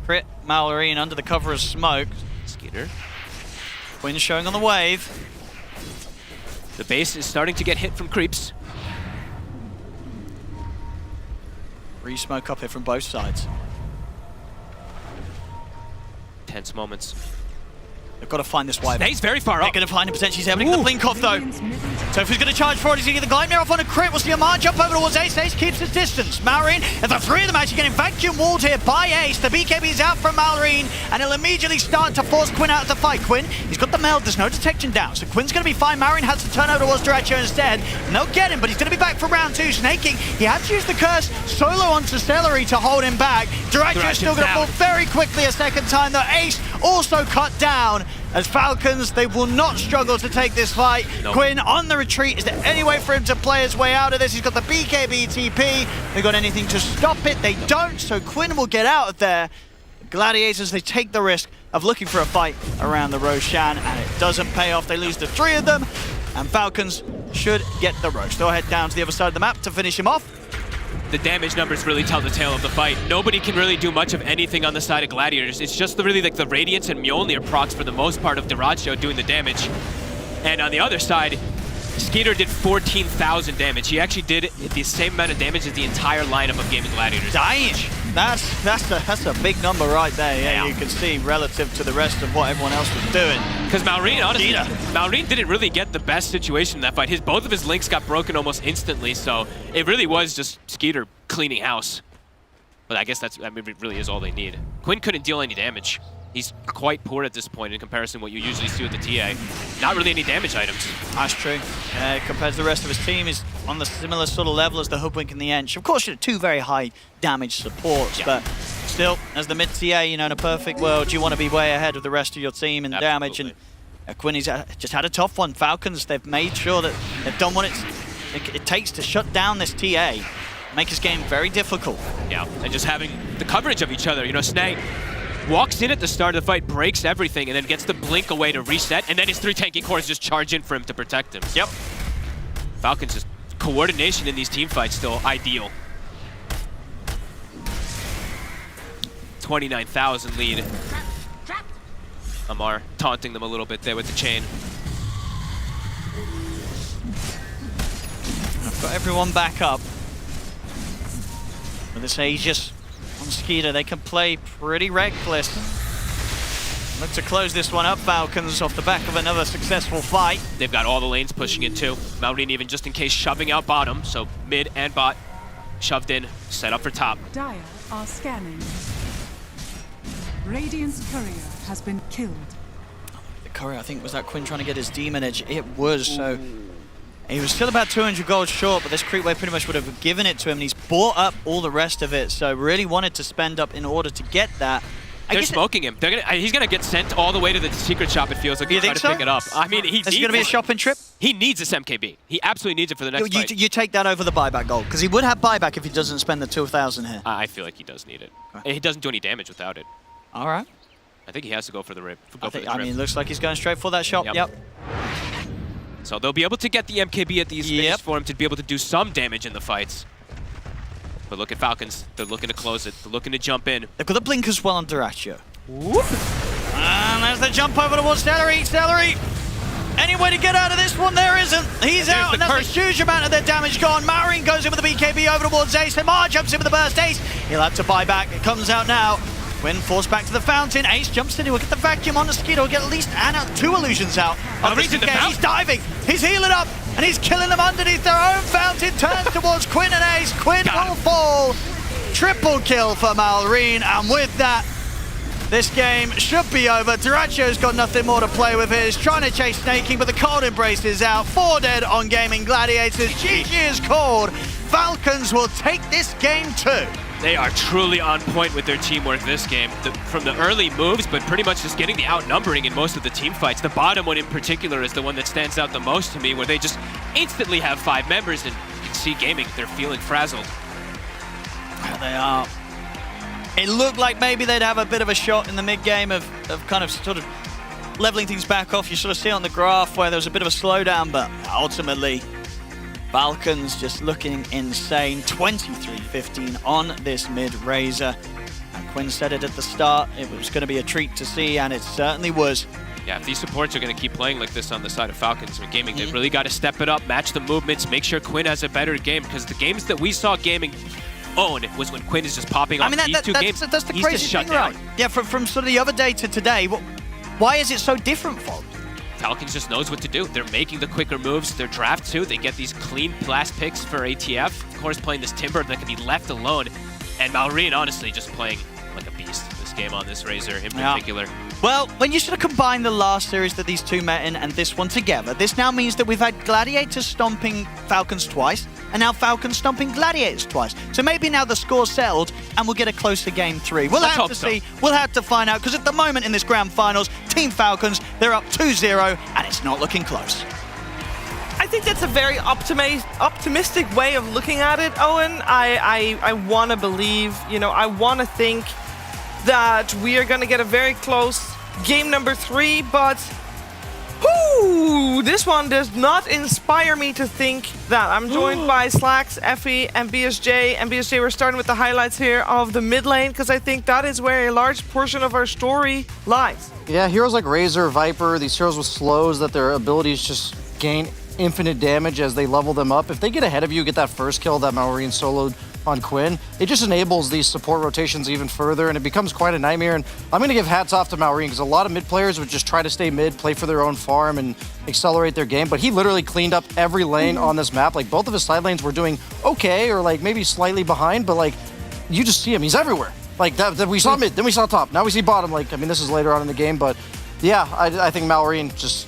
Crit Malrine under the cover of smoke. Skeeter. Quinn showing on the wave. The base is starting to get hit from creeps. Re-smoke up here from both sides. Tense moments. They've got to find this wave. He's very far up. They're going to find him potentially. He's able to get the blink off though. So if he's going to charge forward, he's going to get the Gleipnir off on a crit. We'll see Amar jump over towards Ace. Ace keeps his distance. Malrine, and the 3 of them actually getting vacuum walled here by Ace. The BKB is out from Malrine, and he'll immediately start to force Quinn out of the fight. Quinn, he's got the meld. There's no detection down, so Quinn's going to be fine. Malrine has to turn over towards Duracho instead, and they'll get him, but he's going to be back for round 2. Snaking, he had to use the curse solo onto Celery to hold him back. Duracho's still going to fall very quickly a second time, though. Ace also cut down. As Falcons, they will not struggle to take this fight. Nope. Quinn on the retreat. Is there any way for him to play his way out of this? He's got the BKB TP. They got anything to stop it? They don't, so Quinn will get out of there. Gladiators, they take the risk of looking for a fight around the Roshan, and it doesn't pay off. They lose the 3 of them, and Falcons should get the Rosh. They'll head down to the other side of the map to finish him off. The damage numbers really tell the tale of the fight. Nobody can really do much of anything on the side of Gladiators. It's just really like the Radiance and Mjolnir procs for the most part of Duracho doing the damage. And on the other side, Skeeter did 14,000 damage. He actually did the same amount of damage as the entire lineup of Gaming Gladiators. Dying! That's a big number right there. Yeah, you can see relative to the rest of what everyone else was doing. Because Malrine, honestly, Malrine didn't really get the best situation in that fight. Both of his links got broken almost instantly, so it really was just Skeeter cleaning house. But I guess it really is all they need. Quinn couldn't deal any damage. He's quite poor at this point in comparison to what you usually see with the TA. Not really any damage items. That's true. Compared to the rest of his team, he's on the similar sort of level as the Hoodwink and the Ench. Of course, you have 2 very high damage supports, but still still, as the mid-TA, you know, in a perfect world, you want to be way ahead of the rest of your team in damage. And Quinny's just had a tough one. Falcons, they've made sure that they've done what it takes to shut down this TA, make his game very difficult. Yeah, and just having the coverage of each other. You know, Snag walks in at the start of the fight, breaks everything, and then gets the blink away to reset, and then his 3 tanky cores just charge in for him to protect him. Yep. Falcons, just coordination in these team fights still ideal. 29,000 lead. Amar taunting them a little bit there with the chain. I've got everyone back up. With this Aegis on Skeeter, they can play pretty reckless. Look to close this one up, Falcons, off the back of another successful fight. They've got all the lanes pushing in too. Mountain even just in case shoving out bottom, so mid and bot shoved in, set up for top. Dire are scanning. Radiant's courier has been killed. The courier, I think, was that Quinn trying to get his demon edge? It was, so he was still about 200 gold short, but this creep wave pretty much would have given it to him, and he's bought up all the rest of it, so really wanted to spend up in order to get that. They're smoking him. He's gonna get sent all the way to the secret shop, it feels like, to try to pick it up. I mean, Is it gonna be a shopping trip? He needs this MKB. He absolutely needs it for the next fight. You take that over the buyback gold, because he would have buyback if he doesn't spend the 2,000 here. I feel like he does need it. He doesn't do any damage without it. All right. I think he has to go for the rip. I mean, it looks like he's going straight for that shot. Yep. So they'll be able to get the MKB at these finishes for him to be able to do some damage in the fights. But look at Falcons. They're looking to close it. They're looking to jump in. They've got the blink as well on Duracio. And there's the jump over towards Celery. Celery! Any way to get out of this one? There isn't. He's out, and that's a huge amount of their damage gone. Marine goes in with the BKB over towards Ace. Lamar jumps in with the burst. Ace, he'll have to buy back. It comes out now. Quinn forced back to the fountain. Ace jumps in. He'll get the vacuum on the Mosquito. He'll get at least 2 illusions out. He's diving. He's healing up. And he's killing them underneath their own fountain. Turns towards Quinn and Ace. Quinn will fall. Triple kill for Malrine. And with that, this game should be over. Duracio's got nothing more to play with here. He's trying to chase Snaking, but the cold embrace is out. 4 dead on Gaming Gladiators. GG is called. Falcons will take this game too. They are truly on point with their teamwork this game. From the early moves, but pretty much just getting the outnumbering in most of the team fights. The bottom one in particular is the one that stands out the most to me, where they just instantly have 5 members, and you can see Gaming, they're feeling frazzled. They are. It looked like maybe they'd have a bit of a shot in the mid-game of kind of sort of leveling things back off. You sort of see on the graph where there was a bit of a slowdown, but ultimately, Falcons just looking insane. 23-15 on this mid-Razor. And Quinn said it at the start, it was going to be a treat to see, and it certainly was. Yeah, if these supports are going to keep playing like this on the side of Falcons or Gaming, they've really got to step it up, match the movements, make sure Quinn has a better game, because the games that we saw Gaming own was when Quinn is just popping off. These two games, that's the he's crazy just shut thing, down. right? Yeah, from sort of the other day to today, why is it so different, Fold? Falcons just knows what to do. They're making the quicker moves. Their draft too. They get these clean blast picks for ATF. Of course, playing this Timber that can be left alone. And Malrine, honestly, just playing like a beast this game on this Razor in particular. Well, when you sort of combine the last series that these two met in and this one together, this now means that we've had Gladiators stomping Falcons twice, and now Falcons stomping Gladiators twice. So maybe now the score's settled, and we'll get a closer game 3. We'll have to see. We'll have to find out, because at the moment in this grand finals, Team Falcons, they're up 2-0, and it's not looking close. I think that's a very optimistic way of looking at it, Owen. I want to believe, I want to think that we are going to get a very close game number 3, but this one does not inspire me to think that. I'm joined by Slacks, Effie, and BSJ. And BSJ, we're starting with the highlights here of the mid lane, because I think that is where a large portion of our story lies. Yeah, heroes like Razor, Viper, these heroes with slows that their abilities just gain infinite damage as they level them up. If they get ahead of you, get that first kill that Malrine soloed on Quinn, it just enables these support rotations even further, and it becomes quite a nightmare. And I'm going to give hats off to Malrine, because a lot of mid players would just try to stay mid, play for their own farm, and accelerate their game, but he literally cleaned up every lane on this map. Like, both of his side lanes were doing okay, or like maybe slightly behind, but like, you just see him, he's everywhere. Like, that we saw mid, then we saw top, now we see bottom. Like, I mean, this is later on in the game, but yeah, I think Malrine just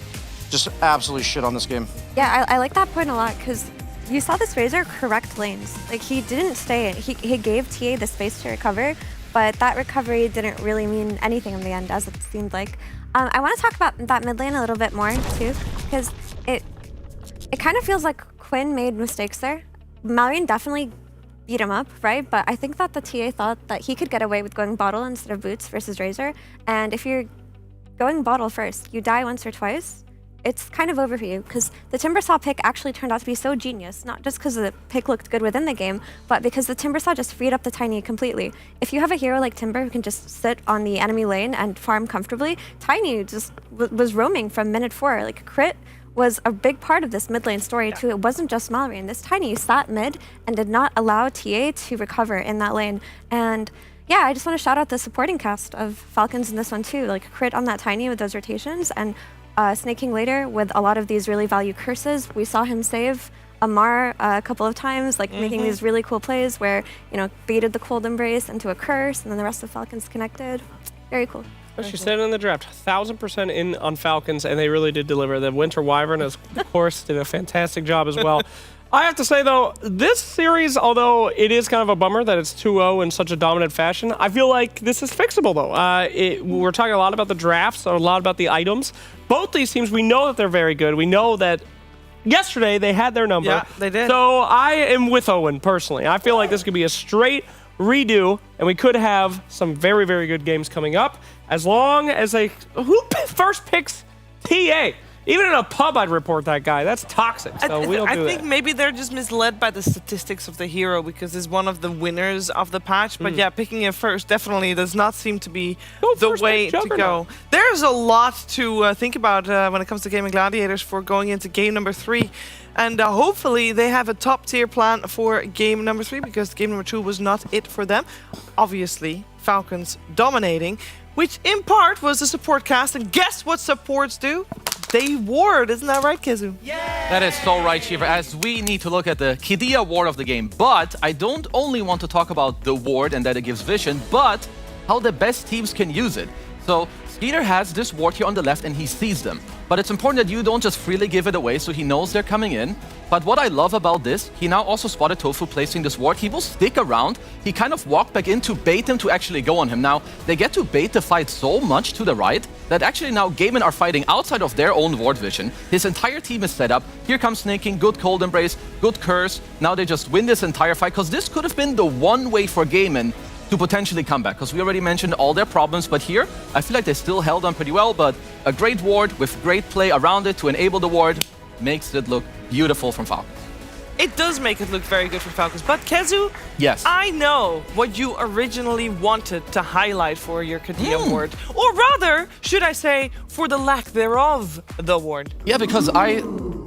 absolutely shit on this game. Yeah, I like that point a lot, because you saw this Razor correct lanes. Like, he didn't stay. He gave TA the space to recover, but that recovery didn't really mean anything in the end, as it seemed like. I want to talk about that mid lane a little bit more too, because it kind of feels like Quinn made mistakes there. Malrine definitely beat him up, right? But I think that the TA thought that he could get away with going bottle instead of boots versus Razor. And if you're going bottle first, you die once or twice, it's kind of over for you, because the Timbersaw pick actually turned out to be so genius, not just because the pick looked good within the game, but because the Timbersaw just freed up the Tiny completely. If you have a hero like Timber who can just sit on the enemy lane and farm comfortably, Tiny just was roaming from minute 4. Like, crit was a big part of this mid lane story too. It wasn't just Malrine. This Tiny sat mid and did not allow TA to recover in that lane. And yeah, I just want to shout out the supporting cast of Falcons in this one too. Like, crit on that Tiny with those rotations, and snaking later with a lot of these really value curses. We saw him save Amar a couple of times, like making these really cool plays where, you know, baited the cold embrace into a curse, and then the rest of Falcons connected. Very cool. She said it in the draft, 1,000% in on Falcons, and they really did deliver. The Winter Wyvern, of course, did a fantastic job as well. I have to say, though, this series, although it is kind of a bummer that it's 2-0 in such a dominant fashion, I feel like this is fixable, though. We're talking a lot about the drafts, a lot about the items. Both these teams, we know that they're very good. We know that yesterday they had their number. Yeah, they did. So I am with Owen, personally. I feel like this could be a straight redo, and we could have some very, very good games coming up, as long as they... Who first picks TA? Even in a pub, I'd report that guy. That's toxic, so we don't do that. I think maybe they're just misled by the statistics of the hero, because he's one of the winners of the patch. But yeah, picking it first definitely does not seem to be the way to go. There's a lot to think about when it comes to Gaming Gladiators for going into game number 3. And hopefully they have a top-tier plan for game number 3, because game number 2 was not it for them. Obviously, Falcons dominating, which in part was the support cast. And guess what supports do? They ward, isn't that right, Kizu? Yeah! That is so right, Shiva, as we need to look at the Kidia ward of the game. But I don't only want to talk about the ward and that it gives vision, but how the best teams can use it. So Skeeter has this ward here on the left and he sees them. But it's important that you don't just freely give it away, so he knows they're coming in. But what I love about this, he now also spotted Tofu placing this ward. He will stick around. He kind of walked back in to bait him to actually go on him. Now, they get to bait the fight so much to the right that actually now Gaimin are fighting outside of their own ward vision. His entire team is set up. Here comes Snaking, good Cold Embrace, good Curse. Now they just win this entire fight, because this could have been the one way for Gaimin to potentially come back, because we already mentioned all their problems, but here I feel like they still held on pretty well. But a great ward with great play around it to enable the ward makes it look beautiful from Falcons. It does make it look very good for Falcons. But Kezu, yes, I know what you originally wanted to highlight for your Kadia ward. Or rather, should I say, for the lack thereof, the ward. Yeah, because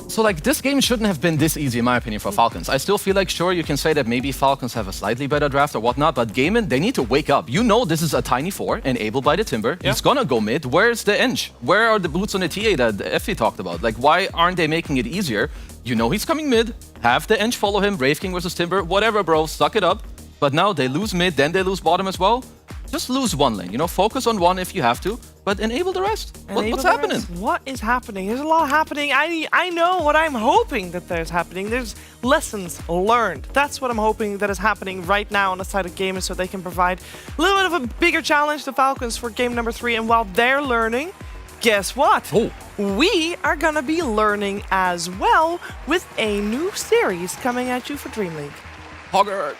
so like this game shouldn't have been this easy in my opinion for Falcons. I still feel like, sure, you can say that maybe Falcons have a slightly better draft or whatnot, but Gaimin, they need to wake up. You know this is a Tiny 4 enabled by the Timber. Yeah. He's gonna go mid. Where's the Eng? Where are the boots on the TA that Effie talked about? Like, why aren't they making it easier? You know he's coming mid. Have the Eng follow him. Brave King versus Timber. Whatever, bro. Suck it up. But now they lose mid, then they lose bottom as well. Just lose one lane. You know, focus on one if you have to, but enable the rest. What's happening? What is happening? There's a lot happening. I know what I'm hoping that there's happening. There's lessons learned. That's what I'm hoping that is happening right now on the side of gamers, so they can provide a little bit of a bigger challenge to Falcons for game number 3. And while they're learning, guess what? We are gonna be learning as well with a new series coming at you for DreamLeague. Hoggart.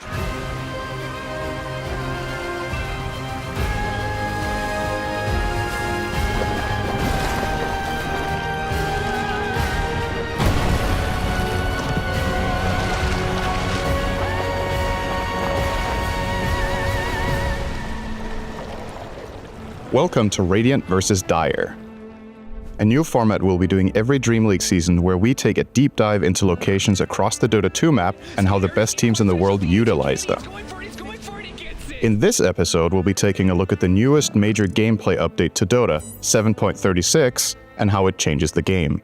Welcome to Radiant vs. Dire, a new format we'll be doing every DreamLeague season, where we take a deep dive into locations across the Dota 2 map and how the best teams in the world utilize them. In this episode, we'll be taking a look at the newest major gameplay update to Dota, 7.36, and how it changes the game.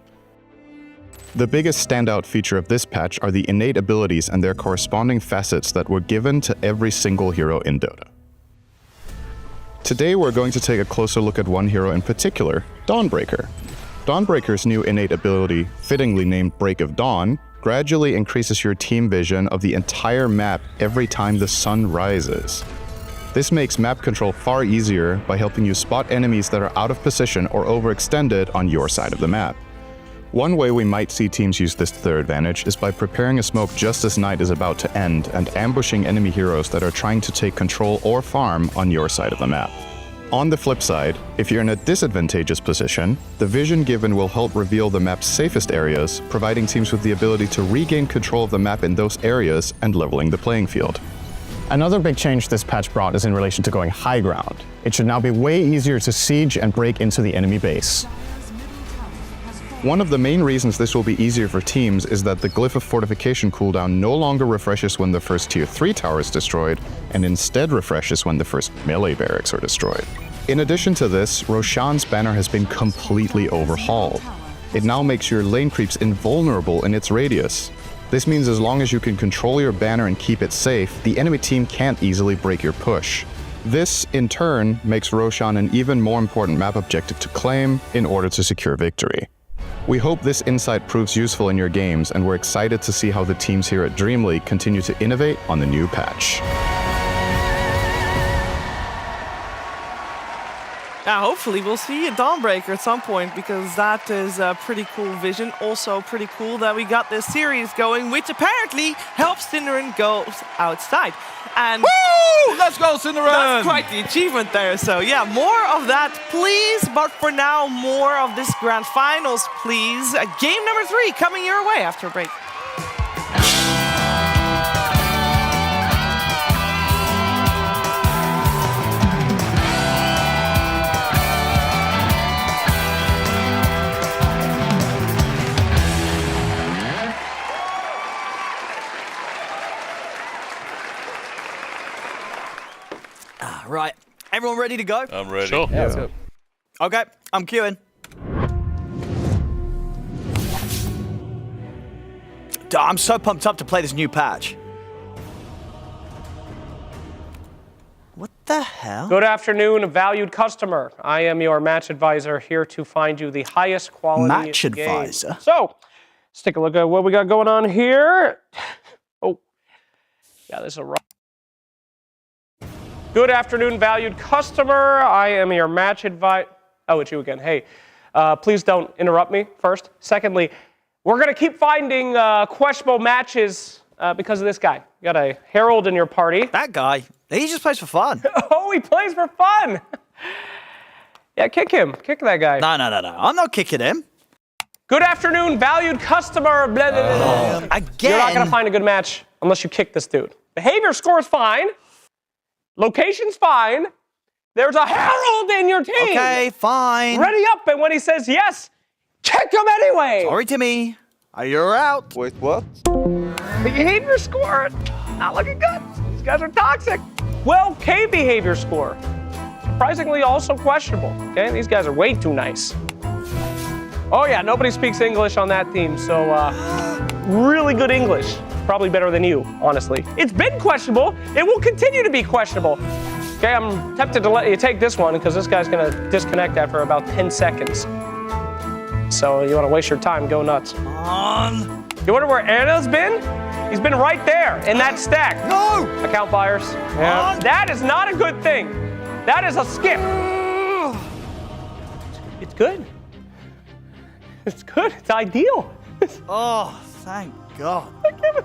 The biggest standout feature of this patch are the innate abilities and their corresponding facets that were given to every single hero in Dota. Today we're going to take a closer look at one hero in particular, Dawnbreaker. Dawnbreaker's new innate ability, fittingly named Break of Dawn, gradually increases your team vision of the entire map every time the sun rises. This makes map control far easier by helping you spot enemies that are out of position or overextended on your side of the map. One way we might see teams use this to their advantage is by preparing a smoke just as night is about to end and ambushing enemy heroes that are trying to take control or farm on your side of the map. On the flip side, if you're in a disadvantageous position, the vision given will help reveal the map's safest areas, providing teams with the ability to regain control of the map in those areas and leveling the playing field. Another big change this patch brought is in relation to going high ground. It should now be way easier to siege and break into the enemy base. One of the main reasons this will be easier for teams is that the Glyph of Fortification cooldown no longer refreshes when the first Tier 3 tower is destroyed, and instead refreshes when the first melee barracks are destroyed. In addition to this, Roshan's banner has been completely overhauled. It now makes your lane creeps invulnerable in its radius. This means as long as you can control your banner and keep it safe, the enemy team can't easily break your push. This, in turn, makes Roshan an even more important map objective to claim in order to secure victory. We hope this insight proves useful in your games, and we're excited to see how the teams here at DreamLeague continue to innovate on the new patch. Now, hopefully we'll see a Dawnbreaker at some point, because that is a pretty cool vision. Also pretty cool that we got this series going, which apparently helps Synderen go outside. And woo! Let's go, Synderen! That's quite the achievement there. So yeah, more of that, please. But for now, more of this grand finals, please. Game number 3 coming your way after a break. Right, everyone ready to go? I'm ready. Sure. Yeah, let's go. Okay, I'm queuing. I'm so pumped up to play this new patch. What the hell? Good afternoon, valued customer. I am your match advisor, here to find you the highest quality Match game. advisor? So, let's take a look at what we got going on here. Oh, yeah, this is a rough. Good afternoon, valued customer. I am your match advisor. Oh, it's you again. Hey, please don't interrupt me, first. Secondly, we're going to keep finding questionable matches because of this guy. You got a Herald in your party. That guy, he just plays for fun. Oh, he plays for fun. Yeah, kick him. Kick that guy. No. I'm not kicking him. Good afternoon, valued customer. Blah, blah, blah, blah. Again? You're not going to find a good match unless you kick this dude. Behavior score is fine. Location's fine. There's a Herald in your team. Okay, fine. Ready up, and when he says yes, kick him anyway. Sorry, Timmy. You're out. Wait, what? Behavior score, not looking good. These guys are toxic. 12K behavior score. Surprisingly also questionable. Okay, these guys are way too nice. Oh yeah, nobody speaks English on that team, so really good English. Probably better than you, honestly. It's been questionable. It will continue to be questionable. Okay, I'm tempted to let you take this one because this guy's gonna disconnect after about 10 seconds. So you wanna waste your time, go nuts. Come on. You wonder where Anna's been? He's been right there in that stack. No! Account buyers. Yeah. That is not a good thing. That is a skip. It's good. It's good, it's ideal. Oh, thank God. We did it!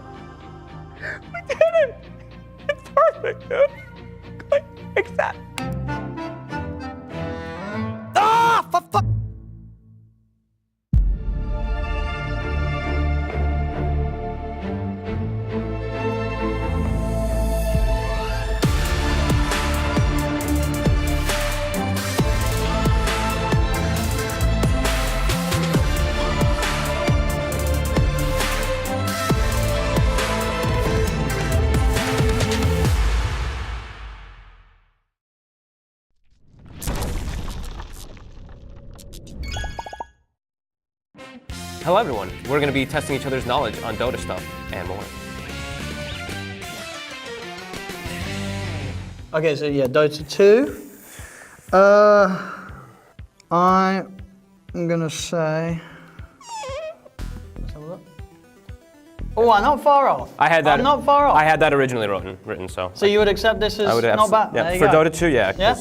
It's perfect, dude. Click, accept. Ah, fuck. Hello everyone, we're going to be testing each other's knowledge on Dota stuff and more. Okay, so yeah, Dota 2. I'm gonna say... Let's have a look. Oh, I'm not far off. I had that. I'm not far off. I had that originally written, so. So you would accept this as I would not bad? Yeah, There you for go. Dota 2, yeah. Yeah?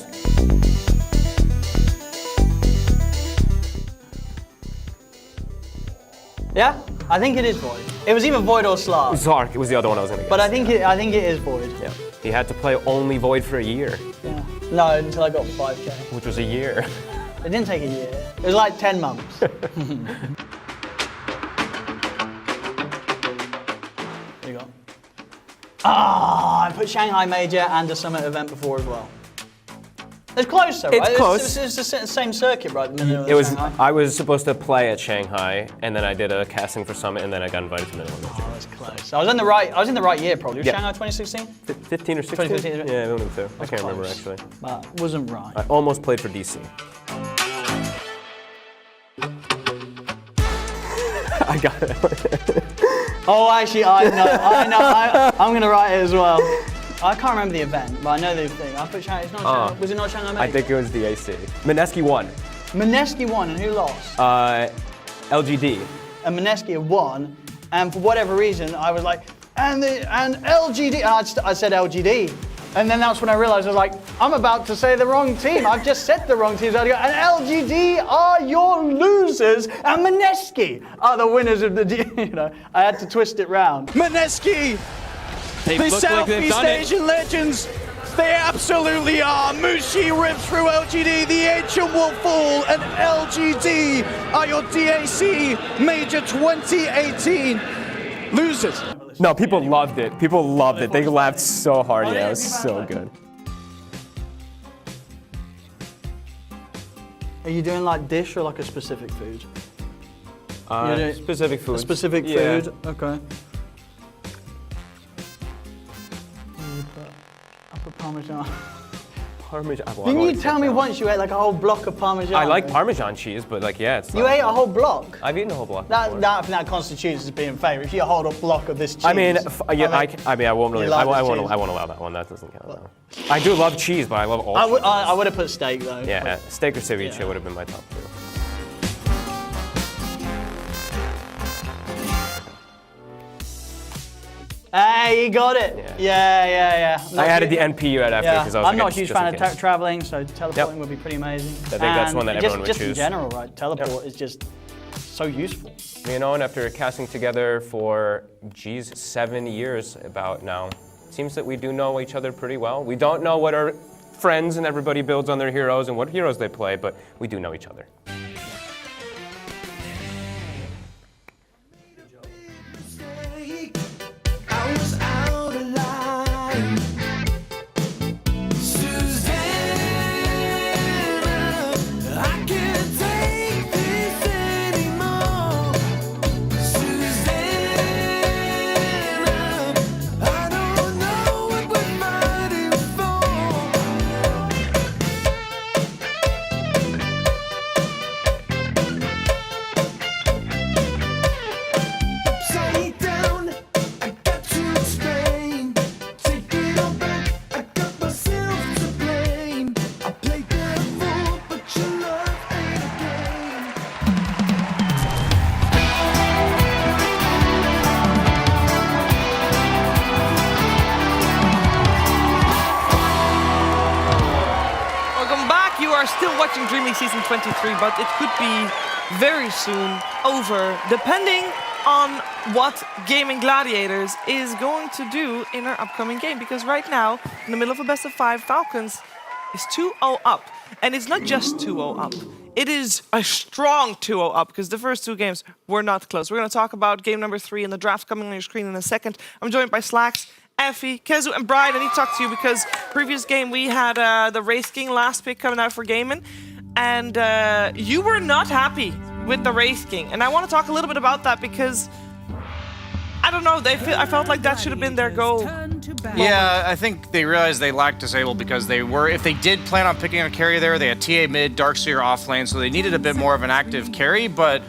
Yeah? I think it is void. It was either void or Slav. Zark, it was the other one I was gonna get. But I think it is void. Yeah. He had to play only void for a year. Yeah. No, until I got 5K. Which was a year. It didn't take a year. It was like 10 months. There you go. I put Shanghai Major and the Summit event before as well. It's close though, right? It's close. It's the same circuit, right? It was. I was supposed to play at Shanghai, and then I did a casting for Summit, and then I got invited to Minimum Major. Oh, that's close. I was in the right year probably. Was Yeah. Shanghai 2016? 15 or 16? 2015. Yeah, I don't think so. I can't remember close. actually. But wasn't right. I almost played for DC. I got it. Oh, actually, I know. I'm gonna write it as well. I can't remember the event, but I know the thing. I put Shanghai. It's not Shanghai. Was it not Shanghai Major? I think it was the AC. Mineski won. Mineski won, and who lost? LGD. And Mineski won, and for whatever reason, I was like, and LGD. I said LGD, and then that's when I realized I was like, I'm about to say the wrong team. I've just said the wrong team. So I go, and LGD are your losers, and Mineski are the winners of the. You know, I had to twist it round. Mineski, the Southeast Asian legends. They absolutely are. Mushi rips through LGD, the ancient will fall, and LGD are your DAC Major 2018 losers. No, people loved it. People loved it. They laughed so hard. Yeah, it was so good. Are you doing like dish or like a specific food? Specific food. A specific Yeah. food? Okay. I put Parmesan. Parmesan. Well, Didn't I've you always tell said me that. once you ate like a whole block of Parmesan? I like Parmesan cheese, but like, yeah, it's You not- ate a whole block? I've eaten a whole block. That constitutes as being fair. If you hold a block of this cheese. I mean, I won't really. You love I this won't cheese? allow that one. That doesn't count. No. I do love cheese, but I love all. I would have put steak though. Yeah, steak or ceviche would have been my top two. Hey, you got it. Yeah. I added the NPU right after because I was I'm like, not a it's huge just fan in of case. traveling, so teleporting would be pretty amazing. I think that's one that everyone would just choose. in general, right? Teleport is just so useful. Me and Owen, after casting together for, 7 years about now, it seems that we do know each other pretty well. We don't know what our friends and everybody builds on their heroes and what heroes they play, but we do know each other. I was out of line. Susanna, I can't take this anymore. Susanna, I don't know what we're fighting for. Upside down. I got to explain. Take it all back. I got myself to blame. I played that fool, but your love ain't a game. Welcome back. You are still watching DreamLeague Season 23, but it could be very soon over, depending on what Gaming Gladiators is going to do in our upcoming game. Because right now, in the middle of a best of 5, Falcons is 2-0 up. And it's not just 2-0 up. It is a strong 2-0 up because the first 2 games were not close. We're going to talk about game number 3 and the draft coming on your screen in a second. I'm joined by Slacks, Effie, Kezu, and Brian. I need to talk to you because previous game we had the Race King last pick coming out for gaming, and you were not happy with the Race King. And I want to talk a little bit about that because I don't know. I felt like that should have been their goal. Yeah, I think they realized they lacked disable because if they did plan on picking a carry there, they had TA mid, Darkseer off lane, so they needed a bit more of an active carry, but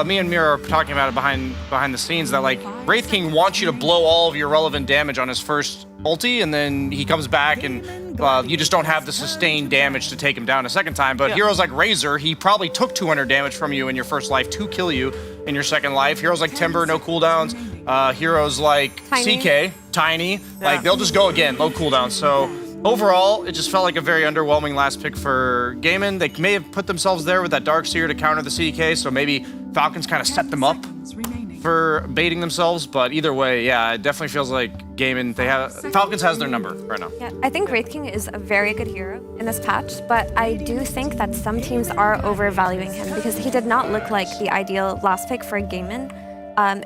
me and Mira are talking about it behind the scenes, that like Wraith King wants you to blow all of your relevant damage on his first ulti, and then he comes back and you just don't have the sustained damage to take him down a second time. But heroes like Razor, he probably took 200 damage from you in your first life to kill you in your second life. Heroes like Timber, no cooldowns. Heroes like CK, Tiny, like they'll just go again, low cooldown. So overall, it just felt like a very underwhelming last pick for Gaimin. They may have put themselves there with that Darkseer to counter the CK, so maybe Falcons kind of set them up for baiting themselves. But either way, yeah, it definitely feels like Gaimin, Falcons has their number right now. Yeah, I think Wraith King is a very good hero in this patch, but I do think that some teams are overvaluing him because he did not look like the ideal last pick for Gaimin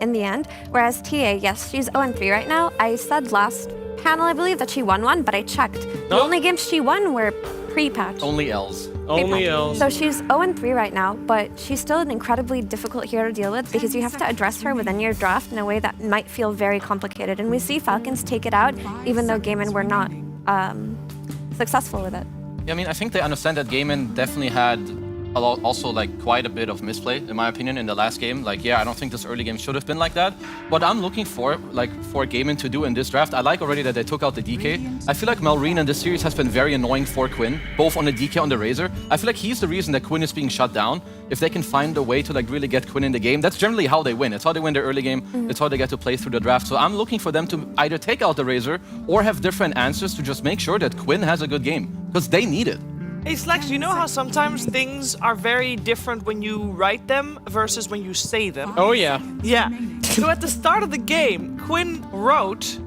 in the end. Whereas TA, yes, she's 0-3 right now. I said last panel, I believe, that she won one, but I checked. The only games she won were pre-patch. Only L's. Only L's. So she's 0-3 right now, but she's still an incredibly difficult hero to deal with because you have to address her within your draft in a way that might feel very complicated. And we see Falcons take it out, even though Gaimin were not successful with it. Yeah, I mean, I think they understand that Gaimin definitely had also like quite a bit of misplay, in my opinion, in the last game. Like, yeah, I don't think this early game should have been like that. What I'm looking for Gaimin to do in this draft, I like already that they took out the DK. I feel like Malrine in this series has been very annoying for Quinn, both on the DK and on the Razor. I feel like he's the reason that Quinn is being shut down. If they can find a way to like really get Quinn in the game, that's generally how they win. It's how they win their early game. It's how they get to play through the draft. So I'm looking for them to either take out the Razor or have different answers to just make sure that Quinn has a good game, because they need it. Hey Slex, you know how sometimes things are very different when you write them versus when you say them? Oh yeah. Yeah. So at the start of the game, Quinn wrote,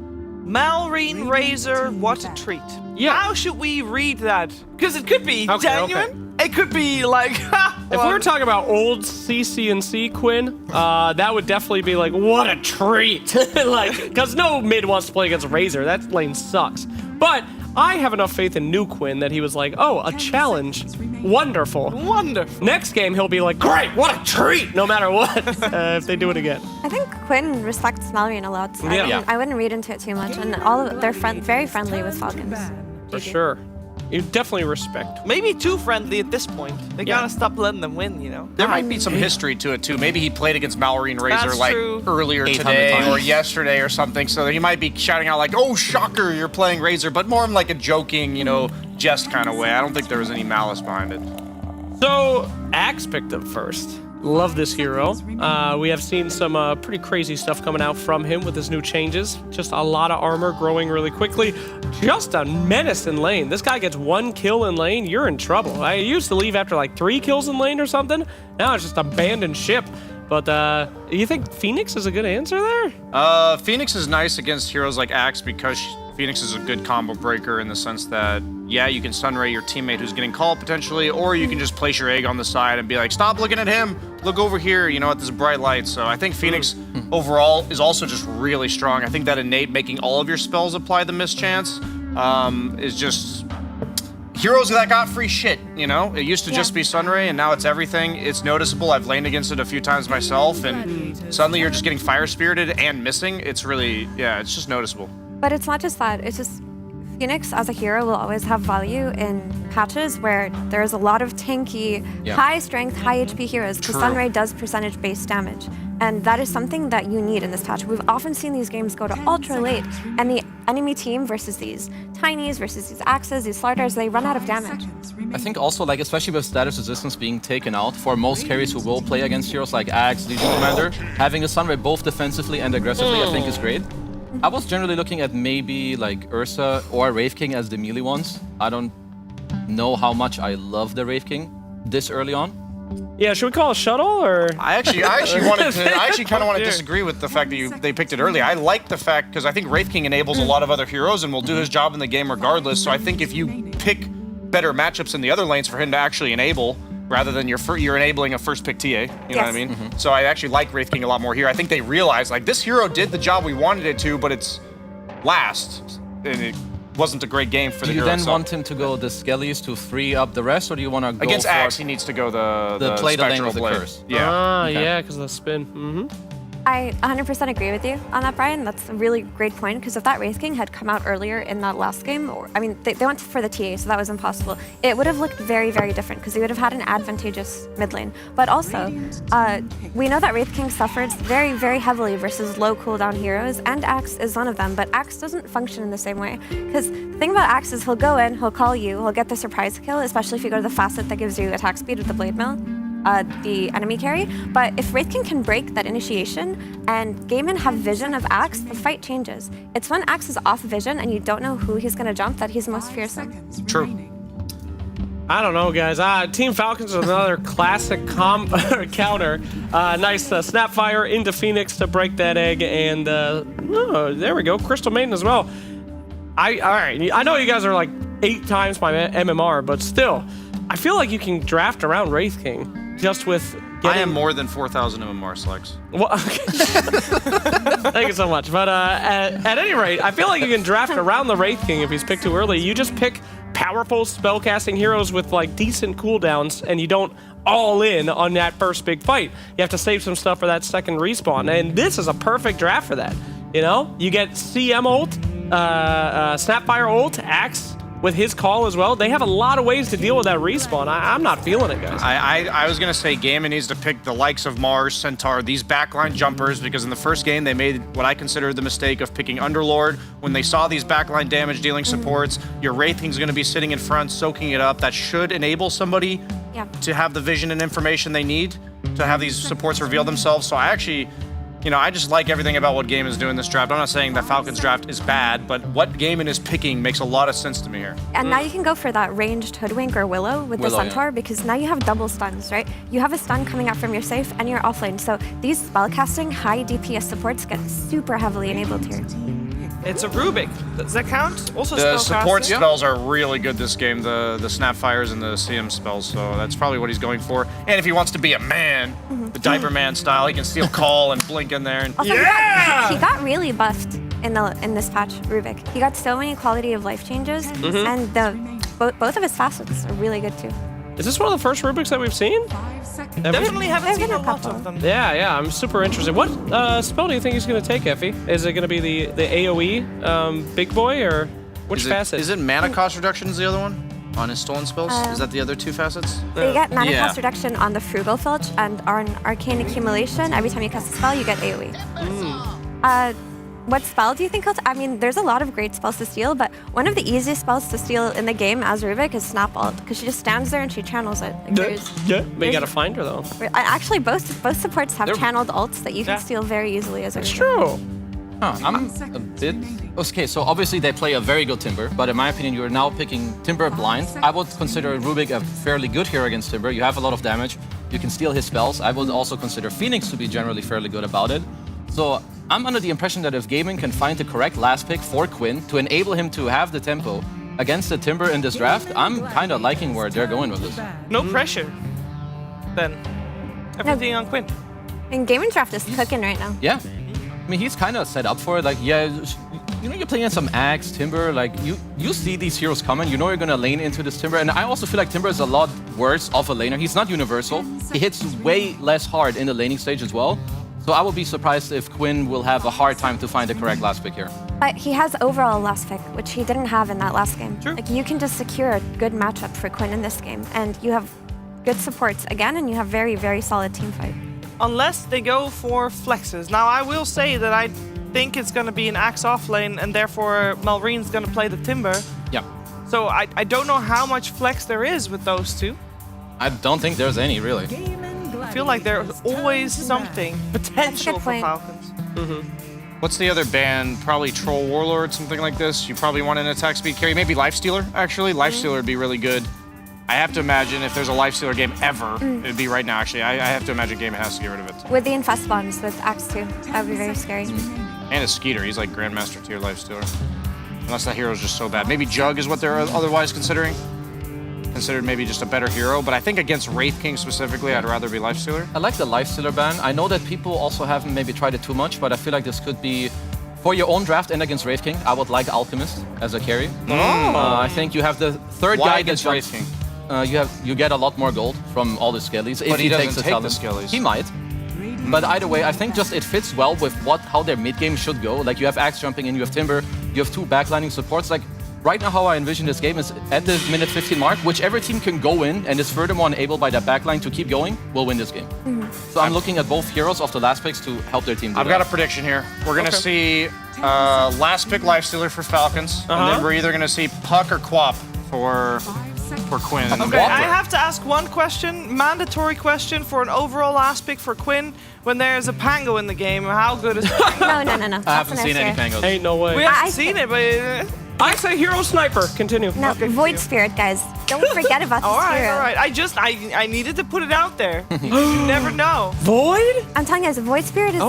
Malrine Razor, what a treat. Yeah. How should we read that? Because it could be genuine. Okay. It could be like, if we were talking about old CC&C Quinn, that would definitely be like, what a treat. Like, because no mid wants to play against Razor. That lane sucks. But I have enough faith in new Quinn that he was like, oh, a challenge. Wonderful. Wonderful. Next game, he'll be like, great, what a treat, no matter what, if they do it again. I think Quinn respects Malrine a lot, so I wouldn't read into it too much. And they're very friendly with Falcons. For sure. You definitely respect. Maybe too friendly at this point. They gotta stop letting them win, you know? There might be some history to it too. Maybe he played against Malrine Razor That's like true. earlier today or yesterday or something, so he might be shouting out like, oh, shocker, you're playing Razor, but more in like a joking, you know, jest kind of way. I don't think there was any malice behind it. So, Axe picked up first. Love this hero. We have seen some pretty crazy stuff coming out from him with his new changes. Just a lot of armor growing really quickly. Just a menace in lane. This guy gets 1 kill in lane, you're in trouble. I used to leave after like 3 kills in lane or something. Now it's just abandoned ship. But you think Phoenix is a good answer there? Phoenix is nice against heroes like Axe because Phoenix is a good combo breaker in the sense that, yeah, you can sunray your teammate who's getting called potentially, or you can just place your egg on the side and be like, stop looking at him, look over here, you know, at this bright light. So I think Phoenix overall is also just really strong. I think that innate making all of your spells apply the mischance is just heroes that got free shit, you know? It used to just be Sunray, and now it's everything. It's noticeable. I've laned against it a few times myself, and suddenly you're just getting fire spirited and missing. It's really, yeah, it's just noticeable. But it's not just that. It's just Phoenix as a hero will always have value in patches where there's a lot of tanky, high strength, high HP heroes. The Sunray does percentage-based damage. And that is something that you need in this patch. We've often seen these games go to ultra late, and the enemy team versus these Tinies, versus these Axes, these Slardars, they run out of damage. I think also, like, especially with status resistance being taken out, for most carries who will play against heroes like Axe, Legion Commander, having a Sunray both defensively and aggressively, I think is great. I was generally looking at maybe like Ursa or Wraith King as the melee ones. I don't know how much I love the Wraith King this early on. Yeah, should we call a shuttle or? I actually kind of want to disagree with the fact that they picked it early. I like the fact because I think Wraith King enables a lot of other heroes and will do his job in the game regardless. So I think if you pick better matchups in the other lanes for him to actually enable, rather than you're enabling a first pick TA, you know what I mean? So I actually like Wraith King a lot more here. I think they realized like this hero did the job we wanted it to, but it's last, and it wasn't a great game for the hero. Do you then want him to go the Skellies to free up the rest, or do you want to go against Axe? He needs to go the play the lane Spectral with the Blade. curse. Yeah. Yeah, because of the spin. I 100% agree with you on that, Brian. That's a really great point, because if that Wraith King had come out earlier in that last game, they went for the TA, so that was impossible. It would have looked very, very different, because they would have had an advantageous mid lane. But also, we know that Wraith King suffers very, very heavily versus low cooldown heroes, and Axe is one of them, but Axe doesn't function in the same way. Because the thing about Axe is he'll go in, he'll call you, he'll get the surprise kill, especially if you go to the facet that gives you attack speed with the Blade Mill. The enemy carry, but if Wraith King can break that initiation and Gaimin have vision of Axe, the fight changes. It's when Axe is off vision and you don't know who he's gonna jump that he's most fearsome. True. I don't know, guys. Team Falcons is another classic counter. Nice Snapfire into Phoenix to break that egg, and oh, there we go, Crystal Maiden as well. All right, I know you guys are like 8 times my MMR, but still, I feel like you can draft around Wraith King. Just with I am more than 4,000 MMR Slex. Well, thank you so much. But at any rate, I feel like you can draft around the Wraith King if he's picked too early. You just pick powerful spellcasting heroes with like decent cooldowns, and you don't all in on that first big fight. You have to save some stuff for that second respawn, and this is a perfect draft for that. You know, you get CM ult, Snapfire ult, Axe with his call as well. They have a lot of ways to deal with that respawn. I'm not feeling it, guys. I was going to say Gaimin needs to pick the likes of Mars, Centaur, these backline jumpers, because in the first game they made what I consider the mistake of picking Underlord. When they saw these backline damage dealing supports, your Wraith King's going to be sitting in front, soaking it up. That should enable somebody to have the vision and information they need to have these supports reveal themselves. So I actually... You know, I just like everything about what Gaimin is doing this draft. I'm not saying that Falcons draft is bad, but what Gaimin is picking makes a lot of sense to me here. And now you can go for that ranged Hoodwink or Willow with the Centaur, because now you have double stuns, right? You have a stun coming out from your safe and your offlane. So these spellcasting high DPS supports get super heavily enabled here. It's a Rubik. Does that count? Also the support spells are really good this game, the Snapfires and the CM spells, so that's probably what he's going for. And if he wants to be a man, the Diaper Man style, he can steal Call and blink in there. And Also, he got really buffed in this patch, Rubik. He got so many quality of life changes, and both of his facets are really good too. Is this one of the first Rubiks that we've seen? Definitely haven't seen a lot of them. Yeah, I'm super interested. What spell do you think he's going to take, Effie? Is it going to be the AoE big boy, or which facet? Is it mana cost reduction is the other one? On his stolen spells? Is that the other 2 facets? So you get mana cost reduction on the Frugal Filch, and on Arcane Accumulation, every time you cast a spell, you get AoE. What spell do you think I mean, there's a lot of great spells to steal, but one of the easiest spells to steal in the game as Rubik is Snap Ult, because she just stands there and she channels it. Like but you gotta find her though. Actually, both supports have channeled ults that you can steal very easily as a Rubik. It's true. I'm a bit... Okay, so obviously they play a very good Timber, but in my opinion, you're now picking Timber blind. I would consider Rubik a fairly good hero against Timber. You have a lot of damage. You can steal his spells. I would also consider Phoenix to be generally fairly good about it. So I'm under the impression that if Gaimin can find the correct last pick for Quinn to enable him to have the tempo against the Timber in this draft, I'm kind of liking where they're going with this. No pressure, then. Everything on Quinn. And Gaimin's draft is cooking right now. Yeah. I mean, he's kind of set up for it. Like, yeah, you know, you're playing some Axe, Timber. Like, you see these heroes coming. You know you're going to lane into this Timber. And I also feel like Timber is a lot worse of a laner. He's not universal. He hits way less hard in the laning stage as well. So I will be surprised if Quinn will have a hard time to find the correct last pick here. But he has overall last pick, which he didn't have in that last game. True. Like, you can just secure a good matchup for Quinn in this game, and you have good supports again, and you have very, very solid team fight. Unless they go for flexes. Now, I will say that I think it's going to be an Axe off lane, and therefore Malreen's going to play the Timber. Yeah. So I don't know how much flex there is with those two. I don't think there's any, really. I feel like there's always something potential for Falcons. What's the other ban? Probably Troll Warlord, something like this. You probably want an attack speed carry. Maybe Lifestealer, actually. Lifestealer would be really good. I have to imagine if there's a Lifestealer game ever, it'd be right now, actually. I have to imagine Game has to get rid of it. With the Infest bombs with Axe 2, that would be very scary. And a Skeeter, he's like Grandmaster tier Lifestealer. Unless that hero's just so bad. Maybe Jug is what they're otherwise considering. Considered maybe just a better hero, but I think against Wraith King specifically, I'd rather be Lifestealer. I like the Lifestealer ban. I know that people also haven't maybe tried it too much, but I feel like this could be for your own draft and against Wraith King. I would like Alchemist as a carry. I think you have the third guy against Wraith King. You get a lot more gold from all the skellies. But he doesn't take the skellies. He might. But either way, I think just it fits well with how their mid game should go. Like you have Axe jumping in, you have Timber, you have 2 backlining supports. Like right now, how I envision this game is at the minute 15 mark, whichever team can go in and is furthermore enabled by that backline to keep going will win this game. So I'm looking at both heroes of the last picks to help their team do I've got a prediction here. We're going to see last pick Lifestealer for Falcons, and then we're either going to see Puck or Quap for Quinn. Okay, I have to ask one question, mandatory question for an overall last pick for Quinn. When there's a Pango in the game, how good is No. I haven't seen any Pangos. Ain't no way. We haven't seen it, but... I say Hero Sniper. Continue. No, Void Spirit, guys. Don't forget about this hero. All right. I needed to put it out there. You never know. Void? I'm telling you guys, Void Spirit is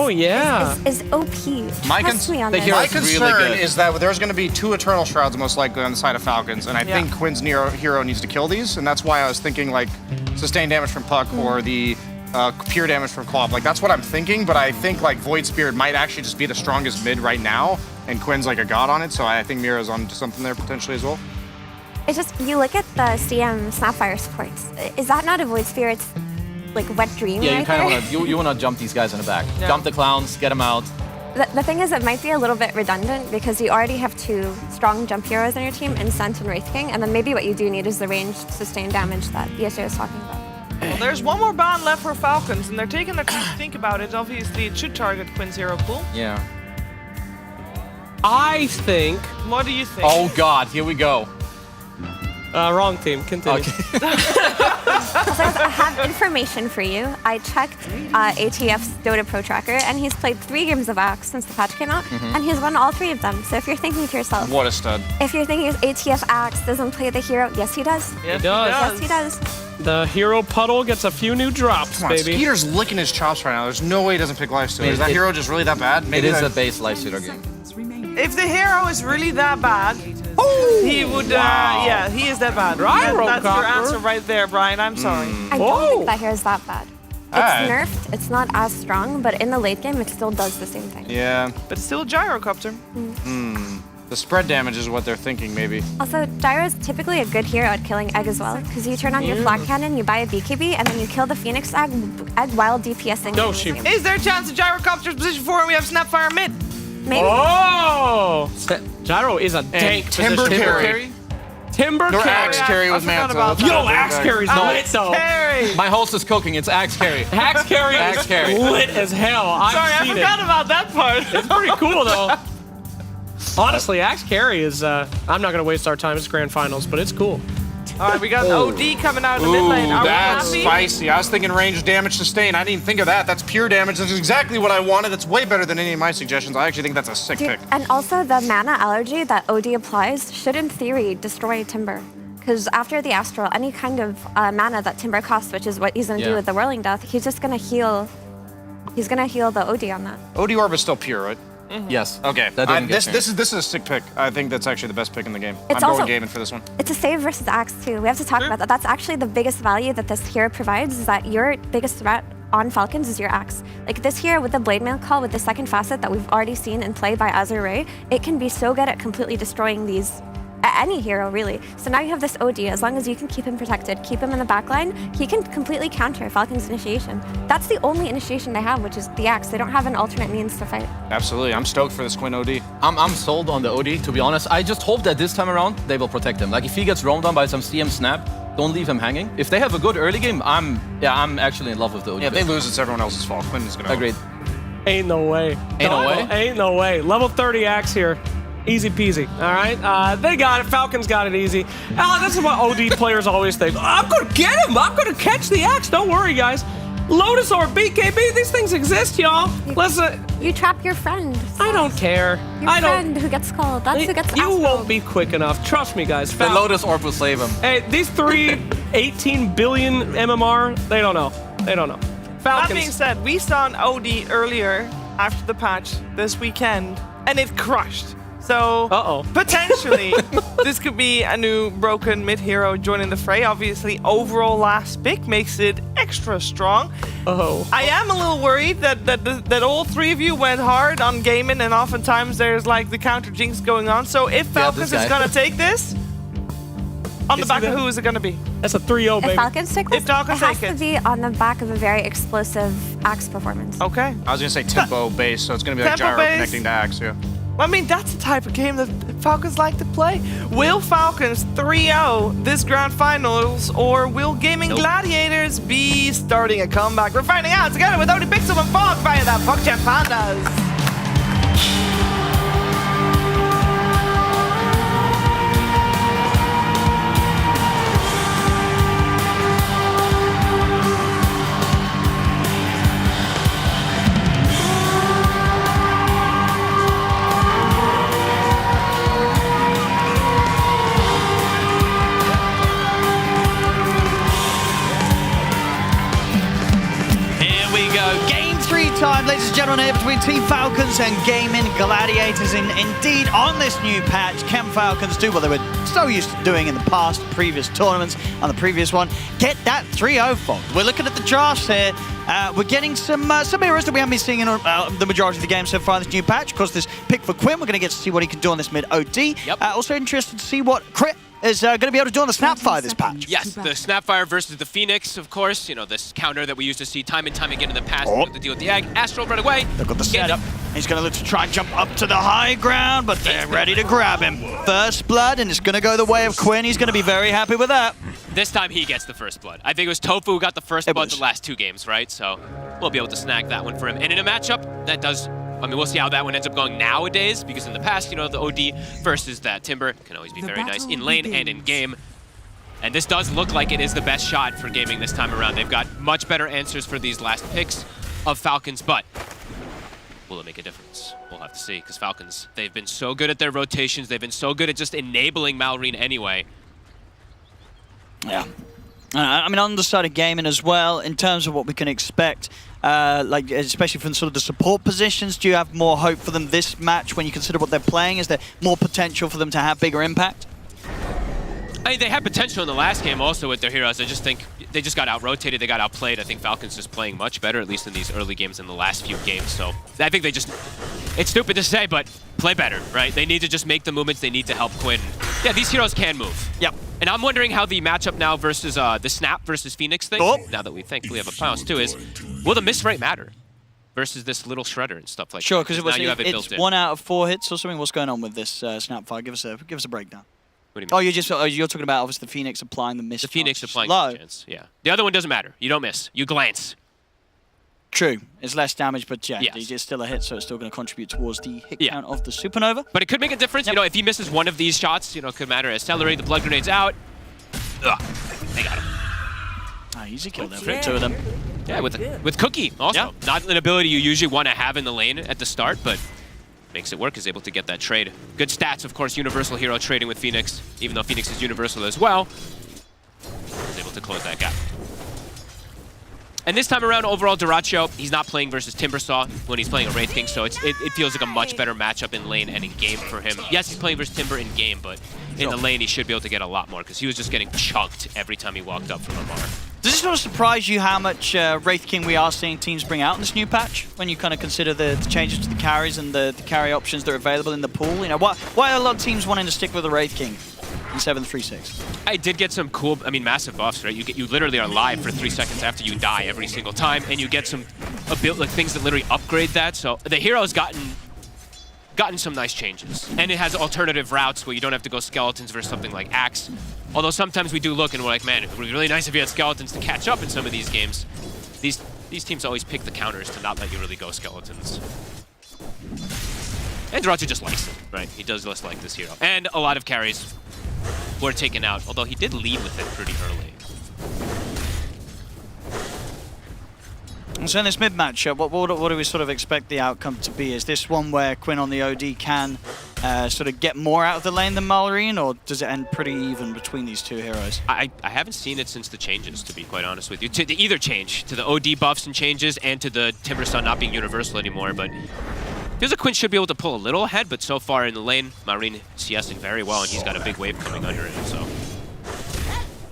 is OP. My Trust me on this. concern is that there's going to be 2 Eternal Shrouds most likely on the side of Falcons, and I think Quinn's hero needs to kill these, and that's why I was thinking like sustained damage from Puck or the pure damage from Quap. Like that's what I'm thinking, but I think like Void Spirit might actually just be the strongest mid right now, and Quinn's like a god on it, so I think Mira's on to something there potentially as well. It's just, you look at the CM Snapfire supports. Is that not a Void Spirit's like wet dream Yeah, right you kind there? of want to you want to jump these guys in the back. Jump the clowns, get them out. The thing is, it might be a little bit redundant because you already have 2 strong jump heroes on your team in Scent and Wraith King, and then maybe what you do need is the ranged sustained damage that ESO is talking about. Well, there's one more ban left for Falcons, and they're taking their time to think about it. Obviously, it should target Quinn's hero pool. Yeah. I think... What do you think? Oh God, here we go. Wrong team. Continue. So I have information for you. I checked ATF's Dota Pro Tracker, and he's played 3 games of Axe since the patch came out, and he's won all 3 of them. So if you're thinking to yourself... What a stud. If you're thinking ATF Axe doesn't play the hero, yes he does. Yes, he does. Yes he does. The hero puddle gets a few new drops, Come on, baby. Skeeter's licking his chops right now. There's no way he doesn't pick Lifestealer. Is that hero just really that bad? Maybe it is a base Lifestealer game. If the hero is really that bad, he would, yeah, he is that bad. Right, That's your Copper. answer right there, Brian. I'm sorry. I don't think that hero is that bad. It's nerfed, it's not as strong, but in the late game, it still does the same thing. Yeah. But it's still a gyrocopter. The spread damage is what they're thinking, maybe. Also, Gyro is typically a good hero at killing egg as well, because you turn on your flag cannon, you buy a BKB, and then you kill the Phoenix egg while DPSing. No, she. Is there a chance of gyrocopter's position 4 and we have Snapfire mid? Maybe. Oh! Gyro is a dank Timber position. carry. Timber Or carry. Axe carry with Manta. Yo, Axe carry's lit though. Carry. My host is cooking. It's Axe carry. Axe carry Axe is carry. lit as hell. I've Sorry, I seen forgot it. about that part. It's pretty cool though. Honestly, Axe carry is. I'm not gonna waste our time. It's grand finals, but it's cool. All right, we got an OD coming out of the mid lane. Are we That's happy? spicy. I was thinking ranged damage sustain. I didn't even think of that. That's pure damage. That's exactly what I wanted. That's way better than any of my suggestions. I actually think that's a sick Dude, pick. and also the mana allergy that OD applies should in theory destroy Timber. Because after the Astral, any kind of mana that Timber costs, which is what he's gonna do with the Whirling Death, he's just gonna heal. He's gonna heal the OD on that. OD Orb is still pure, right? Yes. Okay. That didn't get This is a sick pick. I think that's actually the best pick in the game. It's I'm also- going gaming for this one. It's a save versus axe too. We have to talk about that. That's actually the biggest value that this hero provides, is that your biggest threat on Falcons is your axe. Like this hero with the Blade Mail call with the second facet that we've already seen in play by Azure Ray, it can be so good at completely destroying these any hero really. So now you have this OD, as long as you can keep him protected, keep him in the back line, he can completely counter Falcon's initiation. That's the only initiation they have, which is the axe. They don't have an alternate means to fight. Absolutely. I'm stoked for this Quinn OD. I'm sold on the OD, to be honest. I just hope that this time around, they will protect him. Like, if he gets roamed on by some CM snap, don't leave him hanging. If they have a good early game, I'm actually in love with the OD. Yeah, if they lose, it's everyone else's fault. Quinn is going to Agreed. Ain't no way. Ain't no way? Ain't no way. Level 30 axe here. Easy peasy, all right? They got it. Falcons got it easy. This is what OD players always think. I'm going to get him. I'm going to catch the axe. Don't worry, guys. Lotus or BKB, these things exist, y'all. Listen. You trap your friend. I don't care. Your friend who gets called. That's who gets You asked won't be quick enough. Trust me, guys. The Lotus Orb will save him. Hey, these 18 billion MMR, they don't know. They don't know. Falcons. That being said, we saw an OD earlier after the patch this weekend, and it crushed. So potentially, this could be a new broken mid-hero joining the fray. Obviously, overall last pick makes it extra strong. I am a little worried that all 3 of you went hard on gaming, and oftentimes there's like the counter jinx going on. So if Falcons is gonna take this, On the back of who is it going to be? That's a 3-0, baby. If Falcons take this, If Falcons it has take to it. be on the back of a very explosive Axe performance. Okay. I was gonna say tempo based, so it's gonna be like Tempo gyro based. connecting to Axe, yeah. Well, I mean, that's the type of game that Falcons like to play. Will Falcons 3-0 this grand finals, or will Gaming Gladiators be starting a comeback? We're finding out together with Odie Pixel and Fog via that PuckChat Pandas. Time, ladies and gentlemen, here between Team Falcons and Gaming Gladiators. Indeed, on this new patch, can Falcons do what they were so used to doing in the past, previous tournaments, and the previous one, get that 3-0 fold. We're looking at the drafts here. We're getting some heroes that we haven't been seeing in the majority of the game so far in this new patch. Of course, this pick for Quinn, we're going to get to see what he can do on this mid OD. Yep. Also interested to see what Crit is going to be able to do on the Snapfire this patch. Yes, the Snapfire versus the Phoenix, of course. You know, this counter that we used to see time and time again in the past. We have to deal with the Egg. Astral right away. They've got the setup. He's going to look to try and jump up to the high ground, but they're ready to grab him. First blood, and it's going to go the way of Quinn. He's going to be very happy with that. This time he gets the first blood. I think it was Tofu who got the first blood the last 2 games, right? So we'll be able to snag that one for him. And in a matchup, that does... I mean, we'll see how that one ends up going nowadays, because in the past, you know, the OD versus that Timber can always be very nice in lane and in game. And this does look like it is the best shot for Gaming this time around. They've got much better answers for these last picks of Falcons, but will it make a difference? We'll have to see, because Falcons, they've been so good at their rotations. They've been so good at just enabling Malrine anyway. Yeah. I mean, on the side of Gaming as well, in terms of what we can expect, like especially from sort of the support positions, do you have more hope for them this match when you consider what they're playing? Is there more potential for them to have bigger impact? I mean, they had potential in the last game also with their heroes. I just think they just got out-rotated, they got outplayed. I think Falcons is playing much better, at least in these early games in the last few games. So I think they just, it's stupid to say, but play better, right? They need to just make the movements, they need to help Quinn. Yeah, these heroes can move. Yep. And I'm wondering how the matchup now versus the Snap versus Phoenix thing, now that we thankfully have a Pioneers too, is will the miss rate matter versus this little Shredder and stuff like sure, that? because it's 1 out of 4 hits or something. What's going on with this Snapfire? Give us a breakdown. What do you mean? Oh, you're talking about obviously the Phoenix applying the miss. The Phoenix applying low. the chance, yeah. The other one doesn't matter. You don't miss. You glance. True. It's less damage, but yeah, Yes. it's still a hit, so it's still going to contribute towards the hit count of the Supernova. But it could make a difference. You know, if he misses one of these shots, you know, it could matter. Accelerate, the blood grenade's out. Ugh, they got him. Easy kill there for 2 of them. Yeah, with Cookie also. Not an ability you usually want to have in the lane at the start, but makes it work, is able to get that trade. Good stats, of course, Universal Hero trading with Phoenix, even though Phoenix is Universal as well. Was able to close that gap. And this time around, overall, Duracho, he's not playing versus Timbersaw when he's playing a Wraith King, so it feels like a much better matchup in lane and in game for him. Yes, he's playing versus Timber in game, but in the lane, he should be able to get a lot more, because he was just getting chunked every time he walked up from Amar. Does it sort of surprise you how much Wraith King we are seeing teams bring out in this new patch, when you kind of consider the changes to the carries and the carry options that are available in the pool? You know, why are a lot of teams wanting to stick with the Wraith King in 7-3-6? I did get some cool, I mean, massive buffs, right? You literally are live for 3 seconds after you die every single time, and you get some like things that literally upgrade that. So the hero's gotten some nice changes, and it has alternative routes where you don't have to go skeletons versus something like Axe. Although sometimes we do look and we're like, man, it would be really nice if you had skeletons to catch up in some of these games. These teams always pick the counters to not let you really go skeletons. And Duracho just likes it, right? He does just like this hero. And a lot of carries were taken out, although he did lead with it pretty early. So in this mid matchup, what do we sort of expect the outcome to be? Is this one where Quinn on the OD can sort of get more out of the lane than Malrine, or does it end pretty even between these 2 heroes? I haven't seen it since the changes, to be quite honest with you. To either change, to the OD buffs and changes, and to the Timbersaw not being universal anymore, but feels like Quinn should be able to pull a little ahead, but so far in the lane, Malrine CSing very well, and he's got a big wave coming under him, so.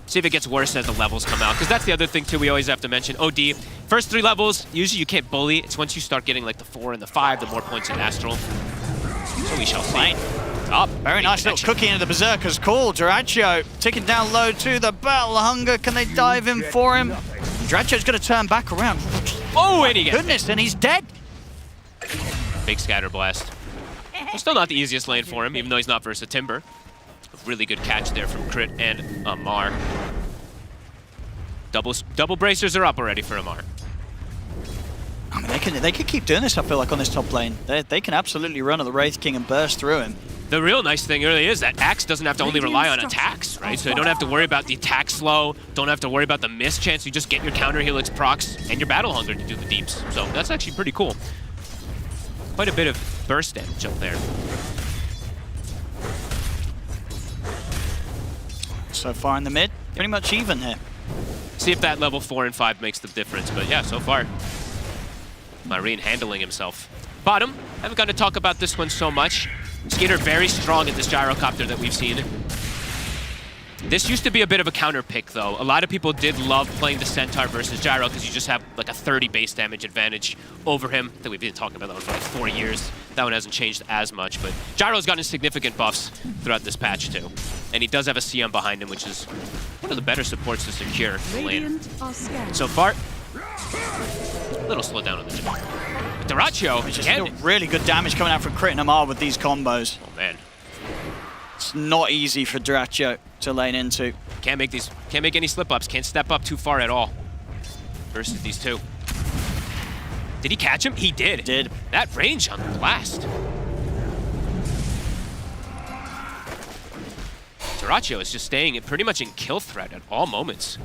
See if it gets worse as the levels come out, because that's the other thing too we always have to mention. OD, first 3 levels, usually you can't bully. It's once you start getting like the 4 and the 5, the more points in Astral. So we shall see. Up. Very nice little cookie into the Berserker's call. Dyrachyo taking down low to the Battle Hunger. Can they dive in for him? Dyrachyo's going to turn back around. Oh, and he gets Goodness, and he's dead. Big scatter blast. Still not the easiest lane for him, even though he's not versus Timber. A really good catch there from Crit and Amar. Double bracers are up already for Amar. I mean, they can keep doing this, I feel like, on this top lane. They can absolutely run at the Wraith King and burst through him. The real nice thing really is that Axe doesn't have to only rely on attacks, right? So you don't have to worry about the attack slow, don't have to worry about the miss chance. You just get your counter helix procs and your Battle Hunger to do the deeps. So that's actually pretty cool. Quite a bit of burst damage up there. So far in the mid, pretty much even here. See if that level 4 and 5 makes the difference, but yeah, so far, Marine handling himself. Bottom, haven't got to talk about this one so much. Skater very strong at this gyrocopter that we've seen. This used to be a bit of a counter pick, though. A lot of people did love playing the Centaur versus Gyro because you just have like a 30 base damage advantage over him. I think we've been talking about that one for like 4 years. That one hasn't changed as much, but Gyro's gotten significant buffs throughout this patch, too. And he does have a CM behind him, which is one of the better supports to secure the lane. So far, a little slow down on the jump. Dyrachyo, which is still really good damage coming out from Crit and Amar with these combos. Oh, man. It's not easy for Dyrachyo to lane into. Can't make any slip-ups, can't step up too far at all versus these two. Did he catch him? He did. Did. That range on the blast. Dyrachyo is just staying pretty much in kill threat at all moments.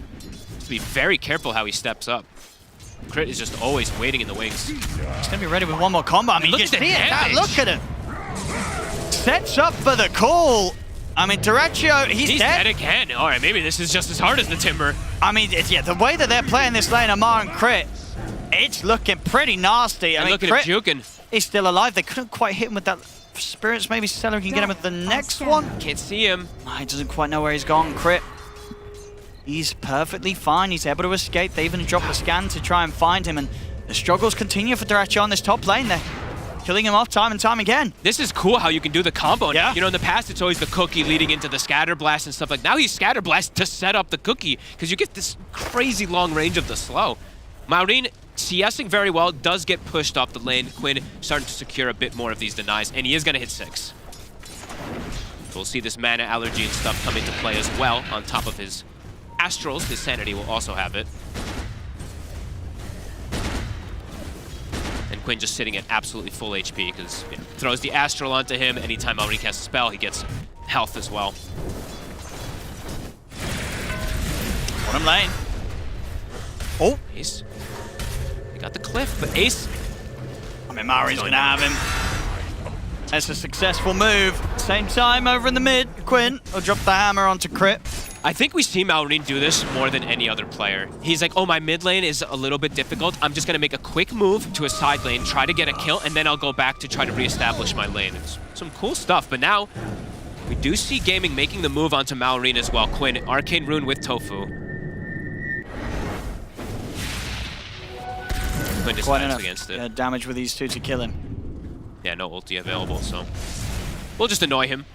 Just be very careful how he steps up. Crit is just always waiting in the wings. He's gonna be ready with one more combo. I mean, Look you at the see it. damage. Look at him. Sets up for the call. I mean, Dyrachyo, he's dead. again. All right, maybe this is just as hard as the Timber. I mean, yeah, the way that they're playing this lane, Amar and Crit, it's looking pretty nasty. I mean, look at Crit him juking. He's still alive. They couldn't quite hit him with that Spirits. Maybe Stellar can get him with the next one. Can't see him. He doesn't quite know where he's gone. Crit, he's perfectly fine. He's able to escape. They even dropped the scan to try and find him, and the struggles continue for Dyrachyo on this top lane. They're killing him off time and time again. This is cool how you can do the combo. Yeah. You know, in the past, it's always the cookie leading into the scatter blast and stuff like that. Now he's scatter blast to set up the cookie because you get this crazy long range of the slow. Maureen CSing very well, does get pushed off the lane. Quinn starting to secure a bit more of these denies, and he is going to hit 6. We'll see this mana allergy and stuff come into play as well on top of his Astrals. His Sanity will also have it. And Quinn just sitting at absolutely full HP because throws the Astral onto him. Anytime Maureen casts a spell, he gets health as well. Bottom lane. Oh, Ace. They got the cliff, but Ace. I mean, Mauri's gonna have him. That's a successful move. Same time over in the mid, Quinn will drop the hammer onto Crit. I think we see Maureen do this more than any other player. He's like, oh, my mid lane is a little bit difficult. I'm just gonna make a quick move to a side lane, try to get a kill, and then I'll go back to try to reestablish my lane. It's some cool stuff, but now we do see Gaming making the move onto Maureen as well. Quinn, Arcane Rune with Tofu. Quinn just Quite fights enough against it. damage with these two to kill him. Yeah, no ulti available, so we'll just annoy him.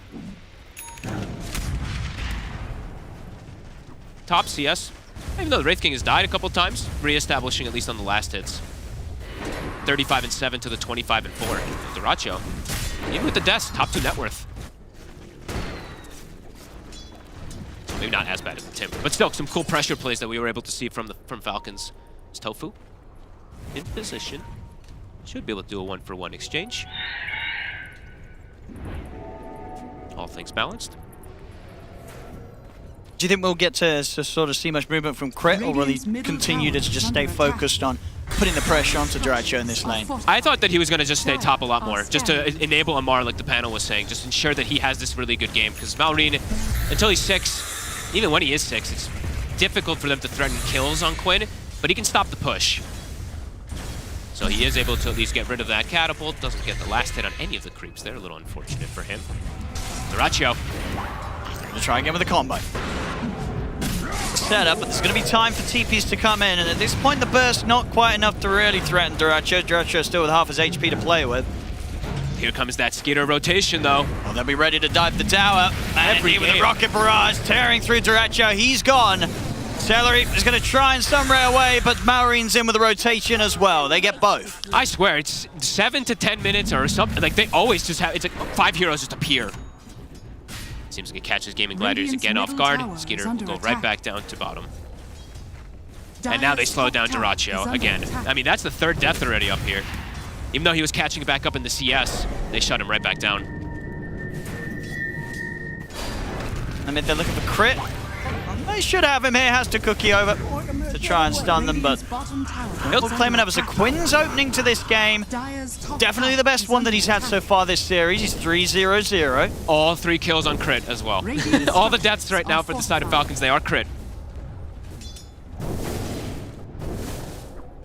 Top CS, even though the Wraith King has died a couple times, re-establishing at least on the last hits. 35-7 to the 25-4. Dyrachyo, even with the deaths, top 2 net worth. Maybe not as bad as the Timber, but still some cool pressure plays that we were able to see from Falcons. It's Tofu in position. Should be able to do a 1-for-1 exchange. All things balanced. Do you think we'll get to sort of see much movement from Crit, or will he continue to just stay focused on putting the pressure onto Dyrachyo in this lane? I thought that he was going to just stay top a lot more, just to enable Amar, like the panel was saying, just ensure that he has this really good game, because Maureen, until he's 6, even when he is 6, it's difficult for them to threaten kills on Quinn, but he can stop the push. So he is able to at least get rid of that catapult, doesn't get the last hit on any of the creeps there, a little unfortunate for him. Dyrachyo. Gonna try again with a combo. Set up, but there's going to be time for TPs to come in, and at this point the burst not quite enough to really threaten Dyrachyo. Dyrachyo still with half his HP to play with. here comes that Skeeter rotation, though. Well, they'll be ready to dive the tower. And Every with the game. rocket barrage tearing through Duracho, he's gone. Celery is going to try and sunray away, but Maureen's in with a rotation as well. They get both. I swear, it's 7 to 10 minutes or something. Like, they always just have, it's like 5 heroes just appear. Seems like it catches Gaming Gladiators again off guard. Skeeter will go right back down to bottom. And now they slow down Duracho again. I mean, that's the 3rd death already up here. Even though he was catching it back up in the CS, they shut him right back down. I mean, they're looking for crit. They should have him here. Has to cookie over to try and stun them, but Milk claiming it was a Quinn's opening to this game. Definitely the best one that he's had so far this series. He's 3-0-0. All 3 kills on crit as well. All the deaths right now for the side of Falcons, they are crit.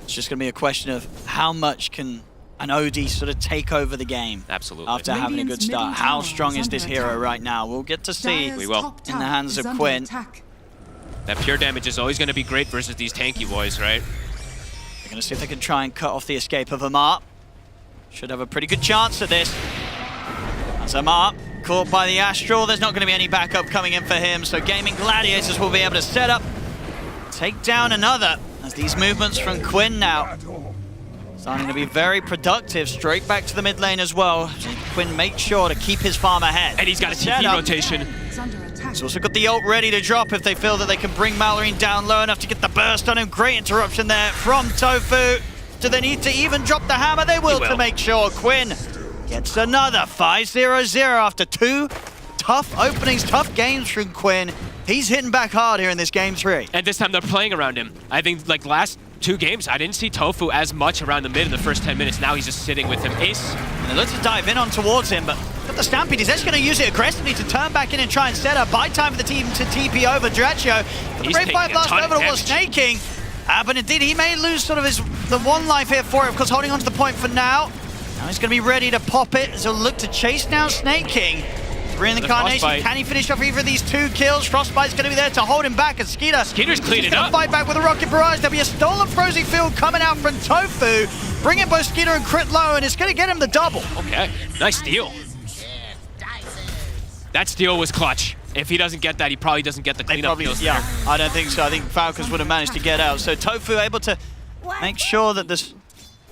It's just going to be a question of how much can an OD sort of take over the game. Absolutely. After having a good start. How strong is this hero right now? We'll get to see We will. in the hands of Quinn. That pure damage is always going to be great versus these tanky boys, right? They're going to see if they can try and cut off the escape of Amar. Should have a pretty good chance at this. As Amar caught by the Astral, there's not going to be any backup coming in for him, so Gaming Gladiators will be able to set up, take down another, as these movements from Quinn now starting to be very productive, straight back to the mid lane as well. Quinn makes sure to keep his farm ahead. And he's got a TP rotation. He's also got the ult ready to drop if they feel that they can bring Mallory down low enough to get the burst on him. Great interruption there from Tofu. Do they need to even drop the hammer? They will to make sure. Quinn gets another 5-0-0 after 2 tough openings, tough games from Quinn. He's hitting back hard here in this game 3. And this time they're playing around him. I think like last 2 games, I didn't see Tofu as much around the mid in the first 10 minutes. Now he's just sitting with him. Ace. And they look to dive in on towards him, but got the Stampede. He's actually going to use it aggressively to turn back in and try and set up. Buy time for the team to TP over Duracho. But the Brave Fire Blast over was snaking. But indeed, he may lose sort of the 1 life here for it, of course, holding on to the point for now. Now he's going to be ready to pop it, as he'll look to chase now Snaking. 3 in the Incarnation. Frostbite. Can he finish off either of these 2 kills? Frostbite's going to be there to hold him back, and Skeeter's cleaning up. Fight back with a rocket barrage. There'll be a stolen Frozen Field coming out from Tofu, bringing both Skeeter and Crit low, and it's going to get him the double. Okay, nice steal. That steal was clutch. If he doesn't get that, he probably doesn't get the cleanup kills. Yeah, I don't think so. I think Falcons would have managed to get out. So Tofu able to make sure that there's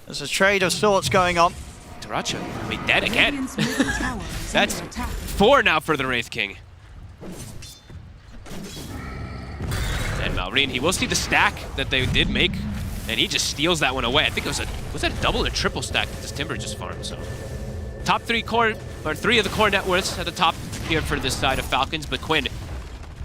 a trade of sorts going on. Duracho, I mean, dead again. That's 4 now for the Wraith King. And Malrine, he will see the stack that they did make, and he just steals that one away. I think it was that a double or triple stack that this Timber just farmed, so. Top 3 core, or 3 of the core net worths at the top here for this side of Falcons, but Quinn,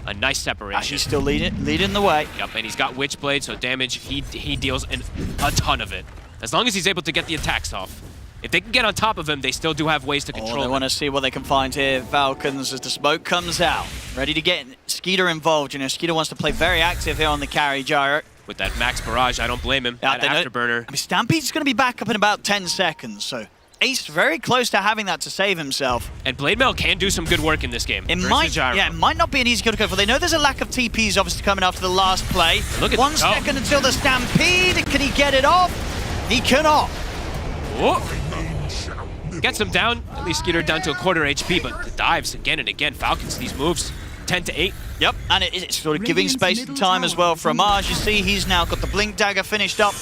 a nice separation. He's still leading the way. Yep, and he's got Witchblade, so damage, he deals a ton of it. As long as he's able to get the attacks off. If they can get on top of him, they still do have ways to control They want to see what they can find here. Falcons, as the smoke comes out, ready to get Skeeter involved. You know, Skeeter wants to play very active here on the carry gyro. With that max barrage, I don't blame him. That afterburner. I mean, Stampede's going to be back up in about 10 seconds, so Ace very close to having that to save himself. And Blade Mail can do some good work in this game. It might not be an easy kill to go for. They know there's a lack of TPs obviously coming after the last play. Look at 1 second until the Stampede. Can he get it off? He cannot. Whoa. Gets him down, at least Skeeter down to a quarter HP, but the dives again and again. Falcons, these moves, 10 to 8. Yep, and it's sort of giving space and time as well for Amar. You see, he's now got the Blink Dagger finished up.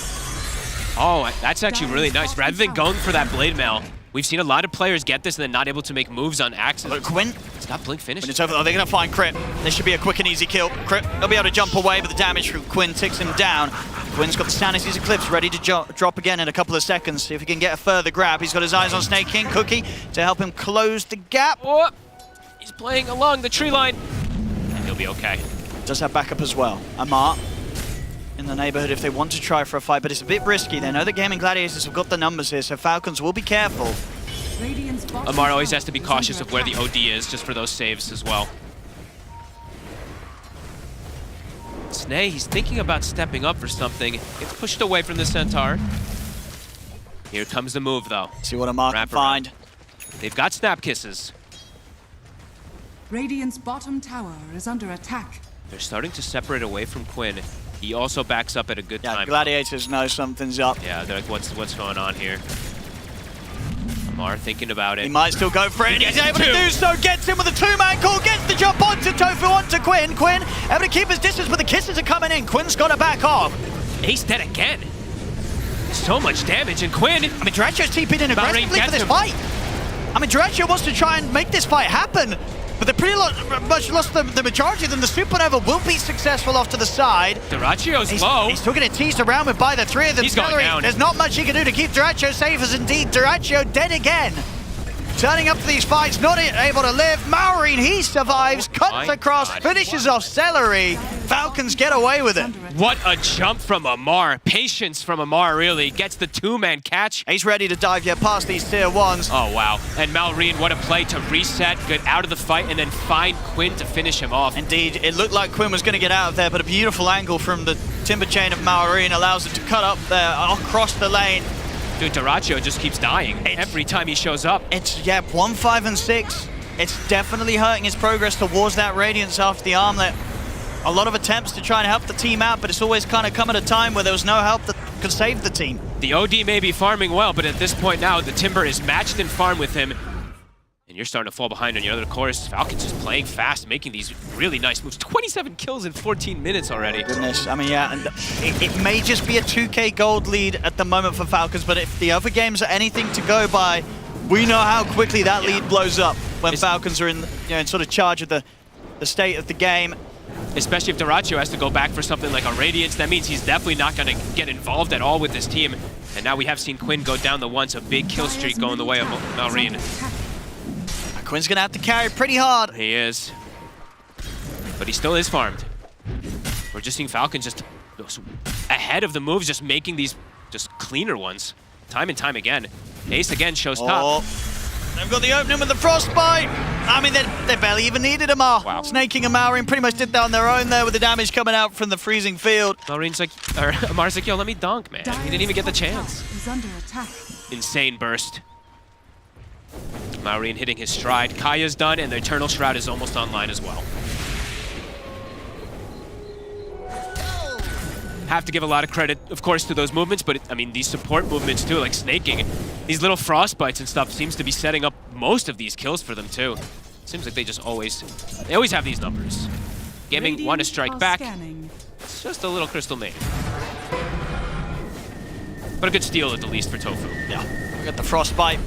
Oh, that's actually really nice. Rather than going for that Blade Mail, we've seen a lot of players get this and then not able to make moves on axes. But Quinn, it's got Blink finished. When it's over, they're going to find Crit. This should be a quick and easy kill. Crit, they'll be able to jump away, but the damage from Quinn ticks him down. Quinn's got the Stanity's Eclipse ready to drop again in a couple of seconds. See if he can get a further grab. He's got his eyes on Snake King. Cookie to help him close the gap. Oh, he's playing along the tree line. And he'll be okay. Does have backup as well. Amar in the neighborhood if they want to try for a fight, but it's a bit risky. They know that Gaming Gladiators have got the numbers here, so Falcons will be careful. Amar always has to be cautious of where the OD is, just for those saves as well. Snay, he's thinking about stepping up for something. Gets pushed away from the Centaur. Here comes the move, though. See what Amar can find. They've got Snap Kisses. Radiant's bottom tower is under attack. They're starting to separate away from Quinn. He also backs up at a good time. Gladiators know something's up. Yeah, they're like, what's going on here? Mar thinking about it. He might still go for it, and he's able to do so. Gets in with a two-man call, gets the jump onto Tofu, onto Quinn. Quinn able to keep his distance, but the kisses are coming in. Quinn's got to back off. He's dead again. So much damage, and Quinn... I mean, Dyrachyo's TP'd in aggressively for this fight. I mean, Dyrachyo wants to try and make this fight happen, but they're pretty much lost the majority of them. The Supernova will be successful off to the side. Dyrachyo's low. He's still getting teased around with by the three of them. He's going down. There's not much he can do to keep Dyrachyo safe, as indeed Dyrachyo dead again. Turning up to these fights, not able to live. Maureen, he survives, cuts across, finishes off Celery. Falcons get away with it. What a jump from Amar. Patience from Amar, really. Gets the two-man catch. He's ready to dive past these tier ones. Oh, wow. And Maureen, what a play to reset, get out of the fight, and then find Quinn to finish him off. Indeed, it looked like Quinn was going to get out of there, but a beautiful angle from the timber chain of Maureen allows him to cut up there across the lane. Dude, Dyrachyo just keeps dying every time he shows up. It's, 1, 5, and 6. It's definitely hurting his progress towards that Radiance after the armlet. A lot of attempts to try and help the team out, but it's always kind of come at a time where there was no help that could save the team. The OD may be farming well, but at this point now, the Timber is matched in farm with him. And you're starting to fall behind on your other cores. Falcons just playing fast, making these really nice moves. 27 kills in 14 minutes already. Goodness, I mean, yeah, and it may just be a 2K gold lead at the moment for Falcons, but if the other games are anything to go by, we know how quickly that lead blows up when Falcons are in sort of charge of the state of the game. Especially if Dyrachyo has to go back for something like a Radiance, that means he's definitely not going to get involved at all with this team. And now we have seen Quinn go down the once, a big kill streak going the way of Maureen. Quinn's going to have to carry pretty hard. He is. But he still is farmed. We're just seeing Falcons just ahead of the moves, just making these just cleaner ones. Time and time again. Ace again shows top. They've got the opening with the Frostbite. I mean, they barely even needed Amar. Wow. Snaking and Maureen pretty much did that on their own there with the damage coming out from the freezing field. Maureen's like, or Amar's like, yo, let me dunk, man. He didn't even get the chance. Is under attack. Insane burst. Maureen hitting his stride. Kaya's done, and the Eternal Shroud is almost online as well. Have to give a lot of credit, of course, to those movements, but I mean, these support movements too, like snaking, these little frostbites and stuff seems to be setting up most of these kills for them too. Seems like they always have these numbers. Gaming want to strike back. It's just a little crystal nade. But a good steal at the least for Tofu. Yeah, we got the frostbite.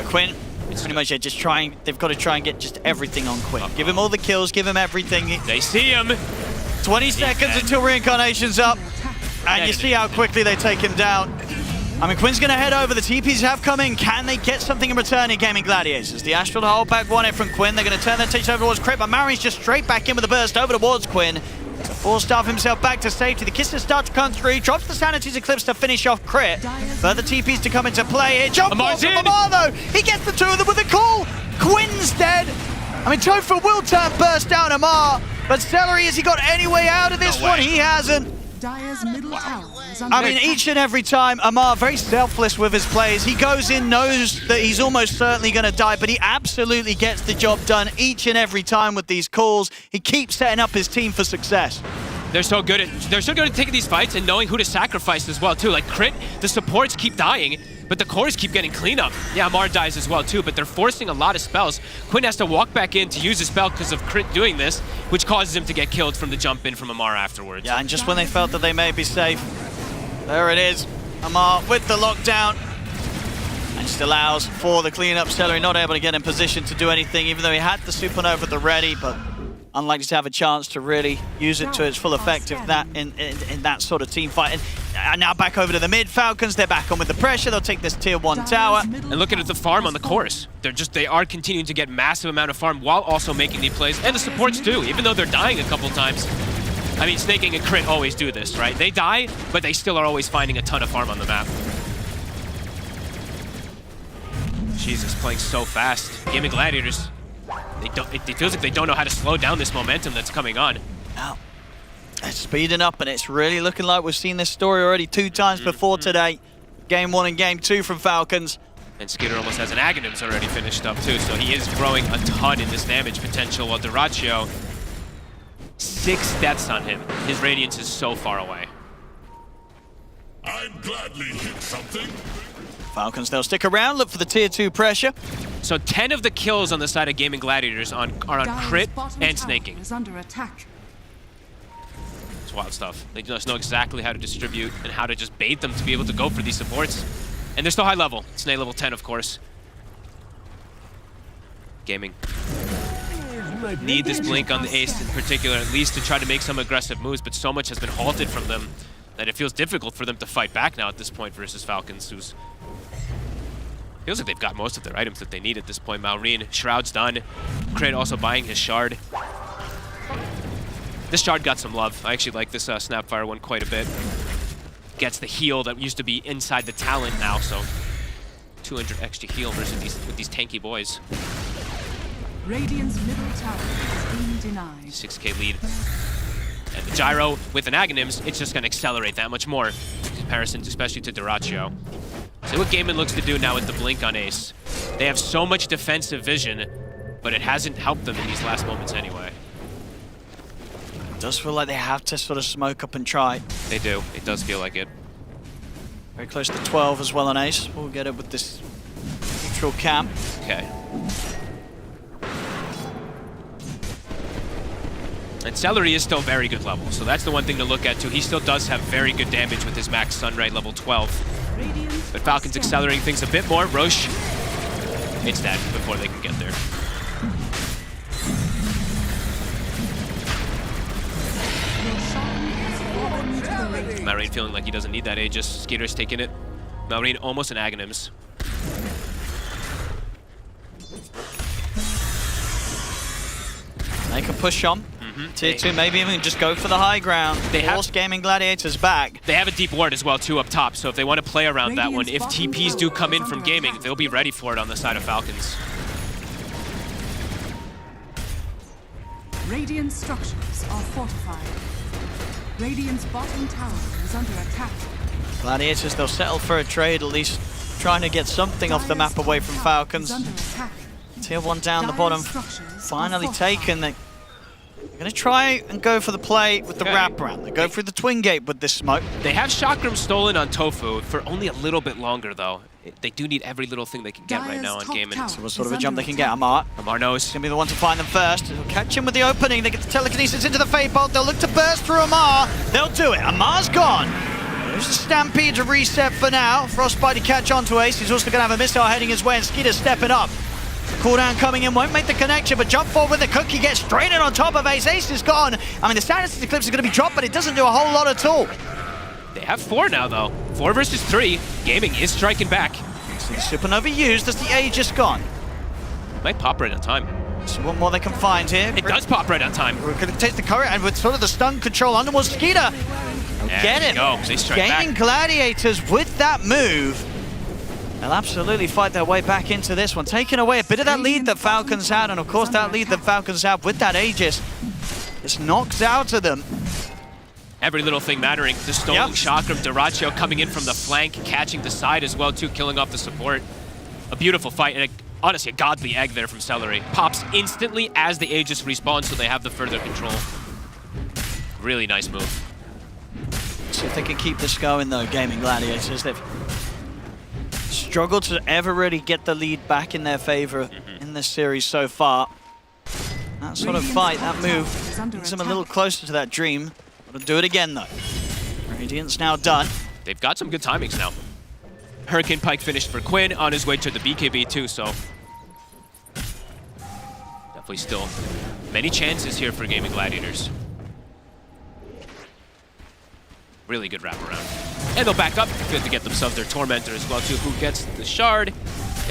Quinn, it's pretty much just they've got to try and get just everything on Quinn. Give him all the kills, give him everything. They see him. 20 seconds until Reincarnation's up. And you see how quickly they take him down. I mean, Quinn's going to head over. The TPs have come in. Can they get something in return in Gaming Gladiators? The Astral to hold back 1-hit from Quinn. They're going to turn their attention over towards Crit, but Maureen's just straight back in with a burst over towards Quinn. Full staff himself back to safety. The kisses start to come through. Drops the Sanity's Eclipse to finish off Crit. Further TPs to come into play here. Jump ball from Amar though. He gets the two of them with a call. Quinn's dead. I mean, Tofu will turn burst down Amar, but Celery, has he got any way out of this one? He hasn't. Dire's middle tower is under I mean, each and every time, Amar, very selfless with his plays. He goes in, knows that he's almost certainly going to die, but he absolutely gets the job done each and every time with these calls. He keeps setting up his team for success. They're so good at taking these fights and knowing who to sacrifice as well too. Like Crit, the supports keep dying, but the cores keep getting cleanup. Yeah, Amar dies as well too, but they're forcing a lot of spells. Quinn has to walk back in to use a spell because of Crit doing this, which causes him to get killed from the jump in from Amar afterwards. Yeah, and just when they felt that they may be safe, there it is. Amar with the lockdown. And just allows for the cleanup. Celery not able to get in position to do anything, even though he had the Supernova at the ready, but unlikely to have a chance to really use it to its full effect if that in that sort of team fight. And now back over to the mid. Falcons, they're back on with the pressure. They'll take this tier 1 tower. And looking at the farm on the course, they are continuing to get massive amount of farm while also making the plays, and the supports too, even though they're dying a couple times. I mean, Snaking and Crit always do this, right? They die, but they still are always finding a ton of farm on the map. Jesus, playing so fast. Gaming Gladiators, it feels like they don't know how to slow down this momentum that's coming on. Now, it's speeding up, and it's really looking like we've seen this story already 2 times before today. Game 1 and Game 2 from Falcons. And Skitter almost has an Aghanims already finished up too, so he is growing a ton in this damage potential, while Dyrachyo, 6 deaths on him. His Radiance is so far away. I'd gladly hit something. Falcons, they'll stick around, look for the tier 2 pressure. So 10 of the kills on the side of Gaming Gladiators are on crit and snaking. Is under attack. It's wild stuff. They just know exactly how to distribute and how to just bait them to be able to go for these supports. And they're still high level. Snake level 10, of course. Gaming need this blink on the ace in particular, at least to try to make some aggressive moves, but so much has been halted from them that it feels difficult for them to fight back now at this point versus Falcons, who's feels like they've got most of their items that they need at this point. Maureen, Shroud's done. Crit also buying his shard. This shard got some love. I actually like this Snapfire one quite a bit. Gets the heal that used to be inside the talent now, so 200 extra heal versus these tanky boys. Radiant's middle tower is being denied. 6k lead. And the gyro with an Aghanims, it's just going to accelerate that much more. In comparison, especially to Dyrachyo. See what Gaimin looks to do now with the blink on Ace. They have so much defensive vision, but it hasn't helped them in these last moments anyway. It does feel like they have to sort of smoke up and try. They do. It does feel like it. Very close to 12 as well on Ace. We'll get it with this neutral camp. Okay. And Celery is still very good level, so that's the one thing to look at too. He still does have very good damage with his max Sunray level 12. But Falcon's accelerating things a bit more. Roche, it's dead before they can get there. Maureen feeling like he doesn't need that Aegis. Skater's taking it. Maureen almost an Aghanims. They can push on. Tier 2, maybe even just go for the high ground. They force Gaming Gladiators back. They have a deep ward as well, too, up top. So if they want to play around that one, if TPs do come in from Gaming, they'll be ready for it on the side of Falcons. Radiant structures are fortified. Radiant's bottom tower is under attack. Gladiators, they'll settle for a trade, at least trying to get something off the map away from Falcons. Tier 1 down the bottom, finally taken. They're going to try and go for the play with the wraparound. They go through the twin gate with this smoke. They have Chakram stolen on Tofu for only a little bit longer, though. They do need every little thing they can get right now on Gaimin. So what sort of a jump they can get? Amar knows. He's going to be the one to find them first. They'll catch him with the opening. They get the telekinesis into the Fate Bolt. They'll look to burst through Amar. They'll do it. Amar's gone. There's a Stampede to reset for now. Frostbite to catch onto Ace. He's also going to have a missile heading his way, and Skeeter stepping up. Cooldown coming in, won't make the connection, but jump forward with the cookie, gets straight in on top of Ace. Ace is gone. I mean, the status eclipse is going to be dropped, but it doesn't do a whole lot at all. They have 4 now, though. 4 versus 3. Gaming is striking back. So the Supernova used as the Aegis gone. Might pop right on time. So what more they can find here? It does pop right on time. We're going to take the current, and with sort of the stun control underwater, Skeeter. Get him. Go. They strike Gaming back. Gladiators with that move. They'll absolutely fight their way back into this one, taking away a bit of that lead that Falcons had, and of course that lead that Falcons have with that Aegis. It's knocked out of them. Every little thing mattering. The stolen Chakram, Dyrachyo coming in from the flank, catching the side as well too, killing off the support. A beautiful fight, and honestly a godly egg there from Celery. Pops instantly as the Aegis respawns, so they have the further control. Really nice move. See if they can keep this going though, Gaming Gladiators. They've struggled to ever really get the lead back in their favor in this series so far. That sort of fight, that move, brings them a little closer to that dream. We'll do it again though. Radiant's now done. They've got some good timings now. Hurricane Pike finished for Quinn, on his way to the BKB too, so definitely still many chances here for Gaming Gladiators. Really good wraparound. And they'll back up. Good to get themselves their Tormentor as well too. Who gets the shard?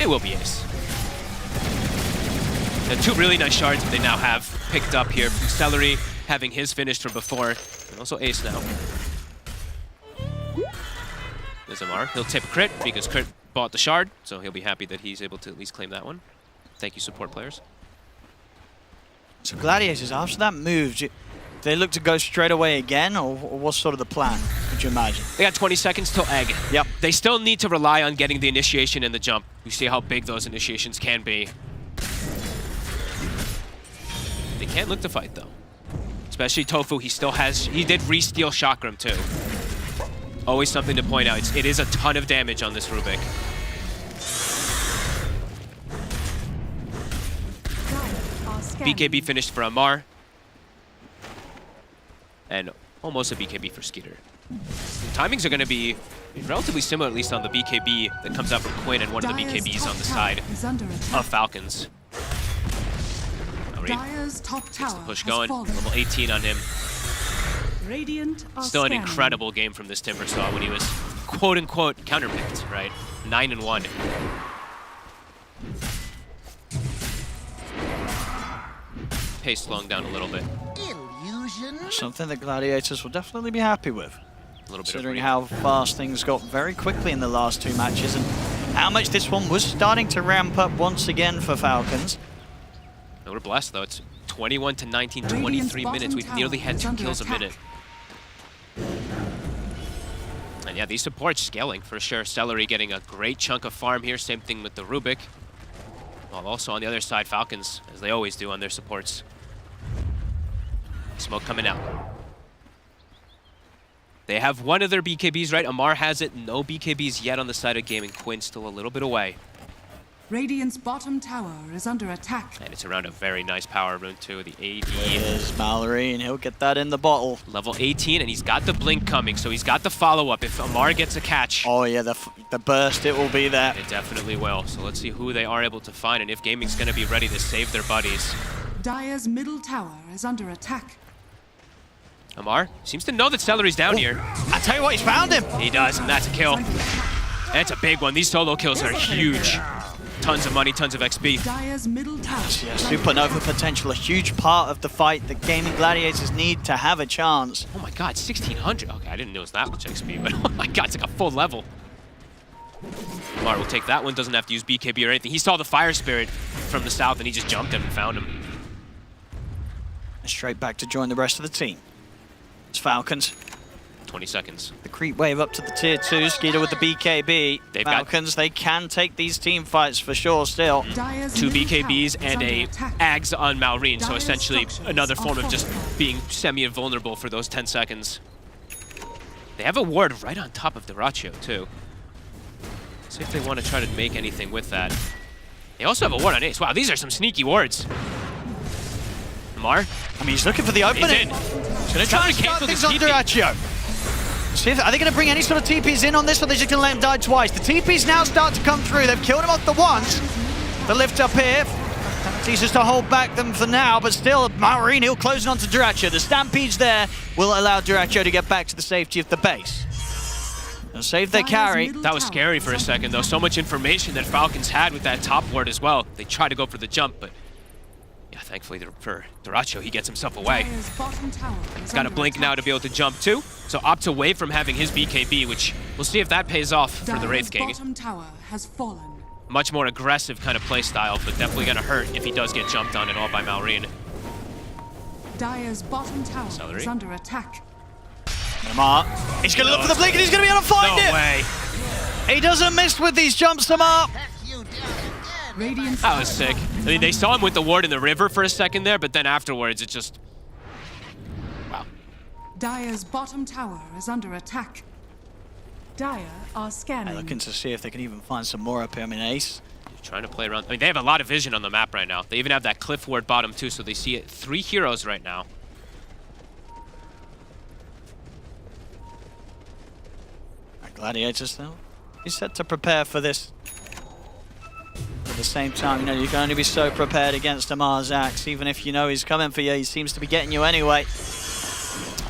It will be Ace. And 2 really nice shards that they now have picked up here. Celery having his finished from before. And also Ace now. There's Amar. He'll tip Crit because Crit bought the shard. So he'll be happy that he's able to at least claim that one. Thank you, support players. So Gladiators, after that move, do they look to go straight away again, or what's sort of the plan, would you imagine? They got 20 seconds till Egg. Yep. They still need to rely on getting the initiation and the jump. You see how big those initiations can be. They can't look to fight, though. Especially Tofu, he did re-steal Chakram, too. Always something to point out. It is a ton of damage on this Rubik. BKB finished for Amar. And almost a BKB for Skeeter. The timings are going to be relatively similar, at least on the BKB that comes out from Quinn and one of the BKBs on the side of Falcons. Dyer's top Gets tower the push has going. fallen. Level 18 on him. Radiant are Still an scanning. incredible game from this Timbersaw when he was quote-unquote counterpicked, right? 9-1. Pace slowing down a little bit. Something that Gladiators will definitely be happy with. A little bit Considering how fast things got very quickly in the last two matches and how much this one was starting to ramp up once again for Falcons. No, we're blessed though. It's 21 to 19, 23 minutes. We've nearly had 2 kills a minute. And yeah, these supports scaling for sure. Celery getting a great chunk of farm here. Same thing with the Rubik. While also on the other side, Falcons, as they always do on their supports. Smoke coming out. They have one of their BKBs, right? Amar has it. No BKBs yet on the side of Gaming. Quinn still a little bit away. Radiant's bottom tower is under attack. And it's around a very nice power rune too. The AD. There's Mallory, and he'll get that in the bottle. Level 18, and he's got the blink coming, so he's got the follow-up if Amar gets a catch. Oh yeah, the burst, it will be there. It definitely will. So let's see who they are able to find, and if Gaming's going to be ready to save their buddies. Dyer's middle tower is under attack. Amar seems to know that Celery's down here. I tell you what, he's found him. He does, and that's a kill. And it's a big one. These solo kills are huge. Tons of money, tons of XP. Dyer's middle tower. Yeah, supernova potential, a huge part of the fight that Gaming Gladiators need to have a chance. Oh my god, 1600. Okay, I didn't know it was that much XP, but oh my god, it's like a full level. Amar will take that one, doesn't have to use BKB or anything. He saw the Fire Spirit from the south and he just jumped him and found him. Straight back to join the rest of the team. It's Falcons. 20 seconds. The creep wave up to the tier 2. Skeeter with the BKB. Falcons, they can take these team fights for sure still. 2 BKBs and a Ags on Malrine, so essentially another form of just being semi-invulnerable for those 10 seconds. They have a ward right on top of Dyrachyo too. See if they want to try to make anything with that. They also have a ward on Ace. Wow, these are some sneaky wards. Amar? I mean, he's looking for the opening. He's going to try and start things on Dyrachyo. See if, are they going to bring any sort of TPs in on this, or are they just going to let him die twice? The TPs now start to come through. They've killed him off the once. The lift up here. Ceases to hold back them for now, but still, Malrine, he'll close on to Dyrachyo. The Stampedes there will allow Dyrachyo to get back to the safety of the base. They'll save their carry. That was scary for a second, though. So much information that Falcons had with that top ward as well. They tried to go for the jump, but yeah, thankfully for Dyrachyo, he gets himself away. He's got a blink now to be able to jump too. So opts away from having his BKB, which we'll see if that pays off for the Wraith King. Bottom tower has fallen. Much more aggressive kind of play style, but definitely gonna hurt if he does get jumped on and all by Malrine. Dyer's bottom tower Celery. is under attack. Amar, he's gonna look for the blink and he's gonna be able to find it! No way. He doesn't miss with these jumps, Amar. That was sick. I mean, they saw him with the ward in the river for a second there, but then afterwards it just... Wow. Dyer's bottom tower is under attack. Dyer are scanning. They're looking to see if they can even find some more up here. I mean, Ace. Trying to play around. I mean, they have a lot of vision on the map right now. They even have that cliff ward bottom too, so they see it. 3 heroes right now. Gladiators, though, he's set to prepare for this. At the same time, you know, you can only be so prepared against Amar's axe. Even if you know he's coming for you, he seems to be getting you anyway.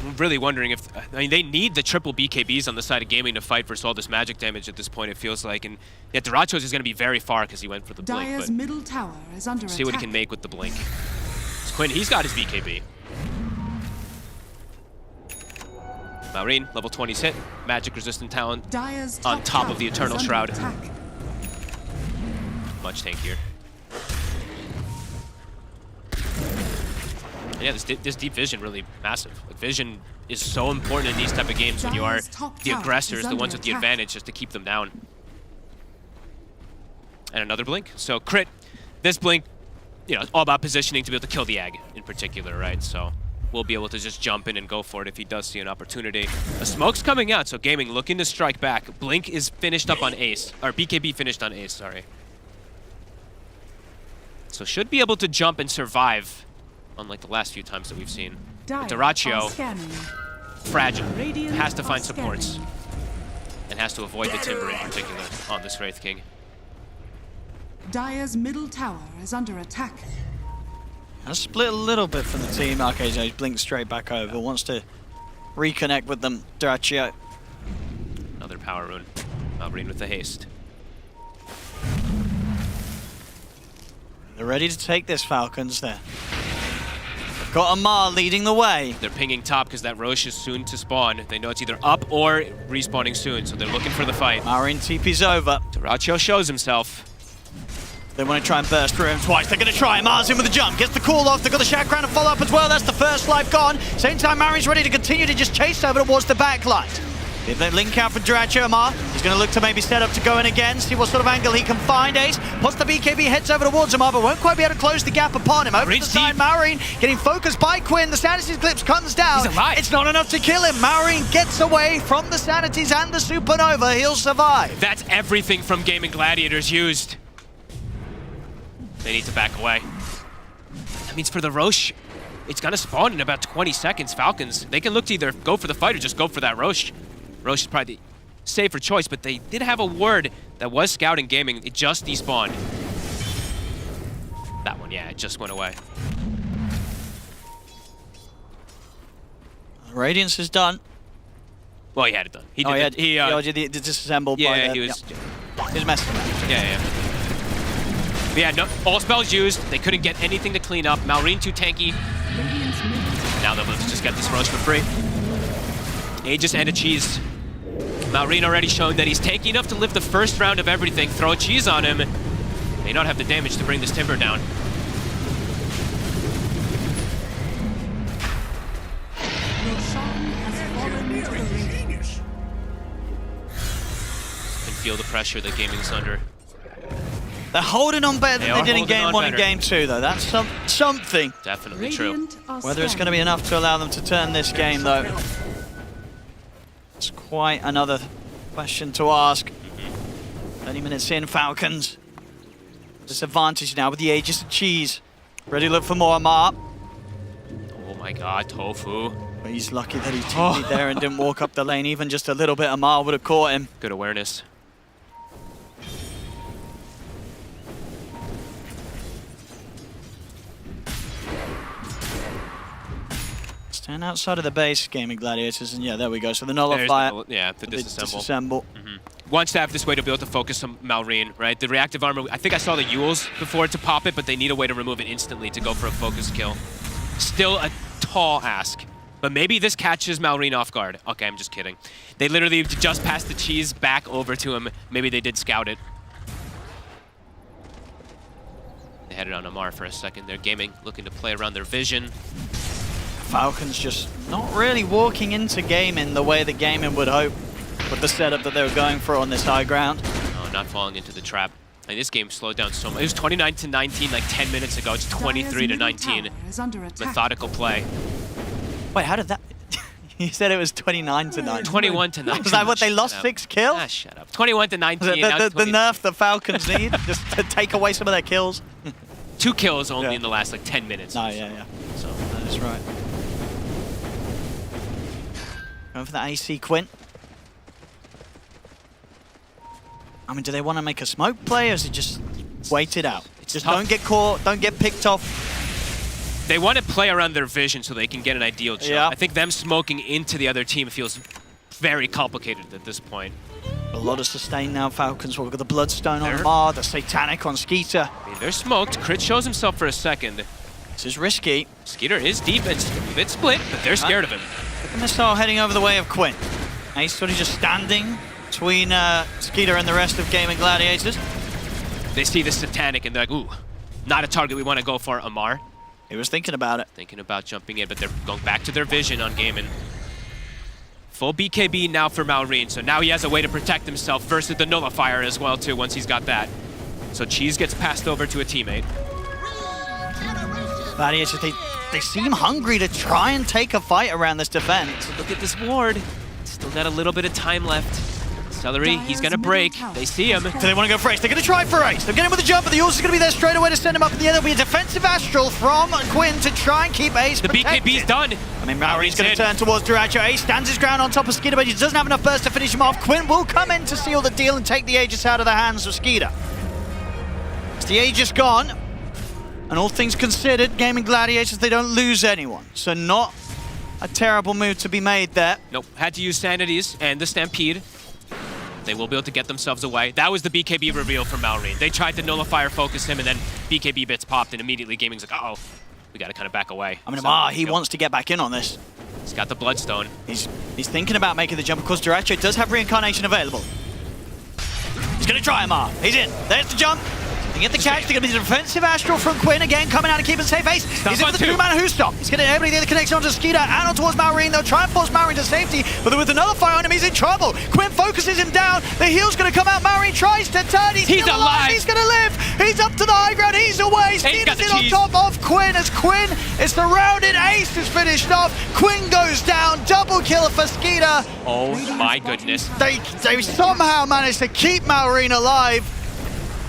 I'm really wondering if... I mean, they need the triple BKBs on the side of Gaming to fight versus all this magic damage at this point, it feels like. And yeah, Dyrachyo's is going to be very far because he went for the blink. Dyer's middle tower is under see what he can make with the blink. Quinn, he's got his BKB. Malrine, level 20's hit. Magic resistant talent Dyer's on top of the Eternal Shroud. attack. Much tankier. And yeah, this deep vision really massive. Like, vision is so important in these type of games when you are the aggressors, the ones with the advantage, just to keep them down. And another blink. So crit, this blink, you know, it's all about positioning to be able to kill the Ag in particular, right? So we'll be able to just jump in and go for it if he does see an opportunity. A smoke's coming out, so Gaming looking to strike back. Blink is finished up on Ace, or BKB finished on Ace, sorry. So should be able to jump and survive, unlike the last few times that we've seen. But Dire Dyrachyo, are scanning. fragile, Radiant has to are find supports. scanning. And has to avoid the Timber in particular on this Wraith King. Dire's middle tower is under attack. Has split a little bit from the team. Okay, so he's blinked straight back over. Wants to reconnect with them. Dyrachyo. Another power rune. Malrine with the haste. They're ready to take this, Falcons. There. Got Amar leading the way. They're pinging top because that Roche is soon to spawn. They know it's either up or respawning soon, so they're looking for the fight. Malrine TP's over. Dyrachyo shows himself. They want to try and burst through him twice. They're going to try. Mars in with the jump. Gets the call off. They've got the Chakram to follow up as well. That's the first life gone. Same time, Marine's ready to continue to just chase over towards the backline. If they link out for Dyrachyo, Amar, he's going to look to maybe set up to go in again, see what sort of angle he can find. Ace puts the BKB, heads over towards Amar, but won't quite be able to close the gap upon him. Over to the side, Marine getting focused by Quinn. The Sanity's Eclipse comes down. He's alive. It's not enough to kill him. Marine gets away from the Sanities and the Supernova. He'll survive. That's everything from Gaming Gladiators used. They need to back away. That means for the Roche, it's gonna spawn in about 20 seconds. Falcons, they can look to either go for the fight or just go for that Roche. Roche is probably the safer choice, but they did have a word that was scouting gaming. It just despawned. That one, yeah, it just went away. Radiance is done. Well, he had it done. He did he did disassembled by yeah, the, he was... He was messing around. Yeah. But yeah, no, all spells used. They couldn't get anything to clean up. Malrine too tanky. Now they'll just get this Roche for free. Aegis and a cheese. Malrine already shown that he's tanky enough to live the first round of everything. Throw a cheese on him. May not have the damage to bring this Timber down. Can feel the pressure that Gaming's under. They're holding on better than they did in Game 1 and better. Game 2, though. That's something. Definitely true. Whether it's going to be enough to allow them to turn this game, though, it's quite another question to ask. 30 minutes in, Falcons. Disadvantage now with the Aegis of Cheese. Ready to look for more Amar. Oh my god, Tofu. But he's lucky that he TP'd there and didn't walk up the lane. Even just a little bit, Amar would have caught him. Good awareness. Stand outside of the base, Gaming Gladiators, and yeah, there we go. So the nullifier. Yeah, the disassemble. One staff this way to be able to focus on Malrine, right? The reactive armor, I think I saw the Yules before to pop it, but they need a way to remove it instantly to go for a focus kill. Still a tall ask, but maybe this catches Malrine off guard. Okay, I'm just kidding. They literally just passed the cheese back over to him. Maybe they did scout it. They had it on Amar for a second. They're Gaming, looking to play around their vision. Falcons just not really walking into gaming the way that gaming would hope with the setup that they were going for on this high ground. No, not falling into the trap. And this game slowed down so much. It was 29-19 like 10 minutes ago. It's 23-19. Methodical play. Wait, how did that... You said it was 29-19. 21-19. Was that what they lost 6 kills? Ah, shut up. 21-19. The nerf the Falcons need just to take away some of their kills. 2 kills only in the last like 10 minutes. No, yeah. So that is right. Going for the AC Quint. I mean, do they want to make a smoke play, or is it just wait it out? Just tough. don't get caught, don't get picked off. They want to play around their vision so they can get an ideal shot. Yeah. I think them smoking into the other team feels very complicated at this point. A lot of sustain now, Falcons. We've got the Bloodstone on Mar, the Satanic on Skeeter. I mean, they're smoked. Crit shows himself for a second. This is risky. Skeeter is deep and a bit split, but they're scared of him. Look at Missile heading over the way of Quinn. Now he's sort of just standing between Skeeter and the rest of Gaming Gladiators. They see the Satanic and they're like, ooh, not a target we want to go for, Amar. He was thinking about it. Thinking about jumping in, but they're going back to their vision on Gaming. Full BKB now for Malrine, so now he has a way to protect himself versus the Nullifier as well, too, once he's got that. So Cheese gets passed over to a teammate. Gladiators, they seem hungry to try and take a fight around this defense. Look at this ward. Still got a little bit of time left. Celery, he's gonna break. They see him. Do they want to go for Ace? They're going to try for Ace. They're getting with the jump, but the Ursa's going to be there straight away to send him up in the air. There'll be a defensive Astral from Quinn to try and keep Ace The protected. BKB's done. I mean, Maori's going to turn towards Duracho. Ace stands his ground on top of Skeeter, but he doesn't have enough burst to finish him off. Quinn will come in to seal the deal and take the Aegis out of the hands of Skeeter. It's the Aegis gone. And all things considered, Gaming Gladiators, they don't lose anyone. So not a terrible move to be made there. Nope, had to use Sanities and the Stampede. They will be able to get themselves away. That was the BKB reveal from Malrine. They tried to nullifier focus him, and then BKB bits popped, and immediately Gaming's like, uh-oh, we gotta kind of back away. I mean, he wants to get back in on this. He's got the Bloodstone. He's thinking about making the jump. Of course, Duracho does have Reincarnation available. He's gonna try Amar. He's in. There's the jump. They get the catch. They're going to be the defensive Astral from Quinn again, coming out and keeping safe. Ace. He's in for the 2-mana Who Stop. He's going to able to get the connection onto Skeeter and on towards Malrine. They'll try and force Malrine to safety, but with another fire on him, he's in trouble. Quinn focuses him down. The heal's going to come out. Malrine tries to turn. He's still alive. He's going to live. He's up to the high ground. He's away. Skeeter's in on top of Quinn as Quinn is surrounded. Ace is finished off. Quinn goes down. Double kill for Skeeter. Oh my goodness. They somehow managed to keep Malrine alive.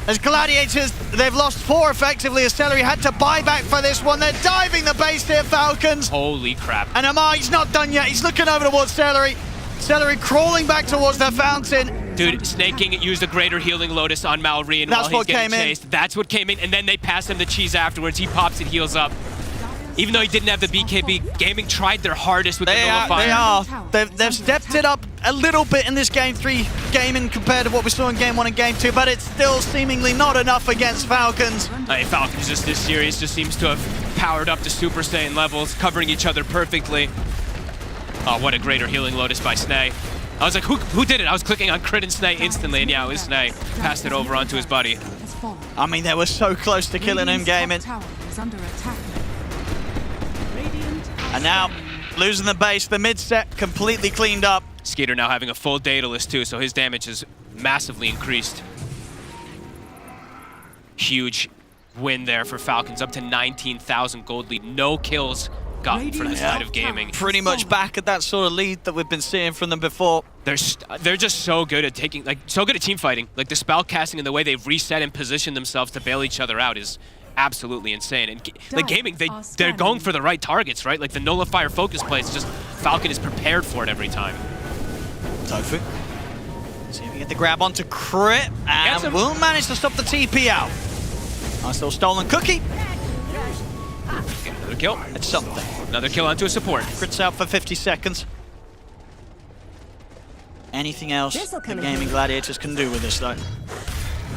As Gladiators, they've lost 4 effectively as Celery had to buy back for this one. They're diving the base here, Falcons. Holy crap. And Amar, he's not done yet. He's looking over towards Celery. Celery crawling back towards the fountain. Dude, Snake King used a greater healing Lotus on Malrine while he's getting chased. That's what came in, and then they pass him the cheese afterwards. He pops and heals up. Even though he didn't have the BKB, Gaming tried their hardest with the nullifier. They've stepped it up a little bit in this Game 3 gaming compared to what we saw in Game 1 and Game 2, but it's still seemingly not enough against Falcons. Falcons just this series just seems to have powered up to Super Saiyan levels, covering each other perfectly. Oh, what a greater healing Lotus by Snay. I was like, who did it? I was clicking on Crit and Snay instantly, and yeah, it was Snay. Passed it over onto his buddy. I mean, they were so close to killing him, Gaming. And now, losing the base, the mid-set completely cleaned up. Skeeter now having a full Daedalus too, so his damage is massively increased. Huge win there for Falcons, up to 19,000 gold lead. No kills gotten for the side of Gaming. Pretty much back at that sort of lead that we've been seeing from them before. They're just so good at so good at team fighting. Like the spell casting and the way they've reset and positioned themselves to bail each other out is absolutely insane. And like Gaming, they're going for the right targets, right? Like the nullifier focus plays, just Falcon is prepared for it every time. Tofu. See if we can get the grab onto Crit, and will manage to stop the TP out. Nice little stolen cookie. Get another kill. It's something. Another kill onto a support. Crit's out for 50 seconds. Anything else the Gaming Gladiators can do with this, though?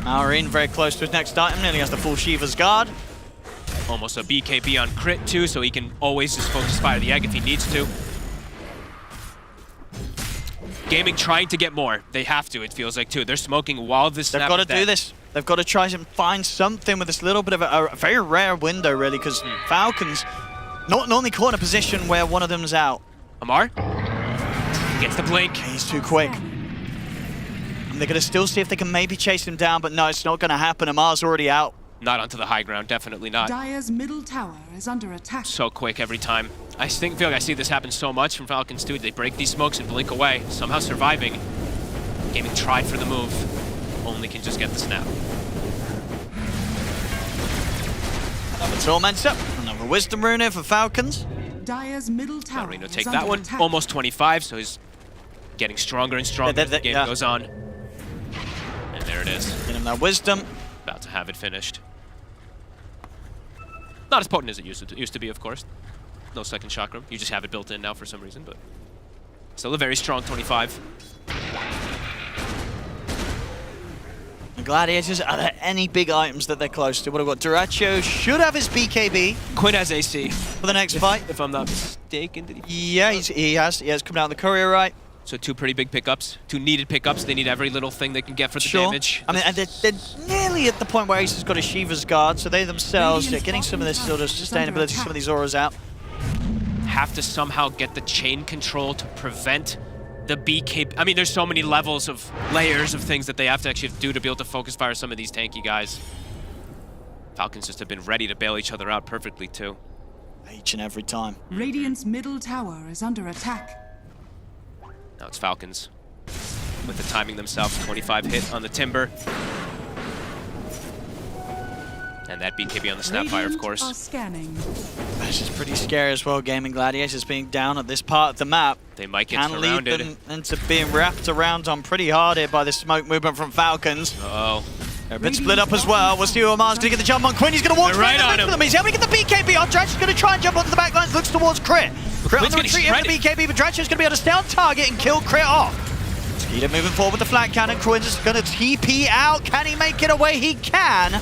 Malrine very close to his next item, nearly has the full Shiva's Guard. Almost a BKB on Crit too, so he can always just focus fire the egg if he needs to. Gaming trying to get more. They have to, it feels like, too. They're smoking while this snap. They've got to do this. They've got to try and find something with this little bit of a very rare window, really, because Falcons not only caught in a position where one of them's out. Amar gets the blink. He's too quick. They're going to still see if they can maybe chase him down, but no, it's not going to happen. Amar's already out. Not onto the high ground, definitely not. Dire's middle tower is under attack. So quick every time. I feel like I see this happen so much from Falcons too. They break these smokes and blink away, somehow surviving. Gaming tried for the move, only can just get the snap. Another Tormentor, another Wisdom Rune here for Falcons. Dire's middle tower Reno take that one, almost 25, so he's getting stronger and stronger as the game goes on. And there it is. Get him that Wisdom. About to have it finished. Not as potent as it used to be, of course. No second chakram. You just have it built in now for some reason, but still a very strong 25. The Gladiators, are there any big items that they're close to? What have we got? Duracho should have his BKB. Quinn has AC. For the next fight. If I'm not mistaken, did he? Yeah, he has come down the courier, right? So 2 pretty big pickups, 2 needed pickups. They need every little thing they can get for the damage. I mean, and they're nearly at the point where Ace has got a Shiva's Guard, so they themselves are getting some of this sort of sustainability, some of these auras out. Have to somehow get the chain control to prevent the BKB. I mean, there's so many levels of layers of things that they have to actually do to be able to focus fire some of these tanky guys. Falcons just have been ready to bail each other out perfectly, too. Each and every time. Radiant's middle tower is under attack. Now it's Falcons. with the timing themselves. 25 hit on the Timber. And that BKB on the Snapfire, of course. This is pretty scary as well. Gaming Gladiators being down at this part of the map. They might get can lead surrounded. them into being wrapped around on pretty hard here by the smoke movement from Falcons. Uh-oh. They're a bit split up as well. We'll see who Amar's going to get the jump on. Quinn, he's going to walk right on him. him. He's able to get the BKB on. Dratch is going to try and jump onto the back lines. Looks towards Crit. Crit on the retreat into the BKB, but Dratch is going to be able to stay on target and kill Crit off. Skeeter moving forward with the flat cannon. Quinn's is going to TP out. Can he make it away? He can.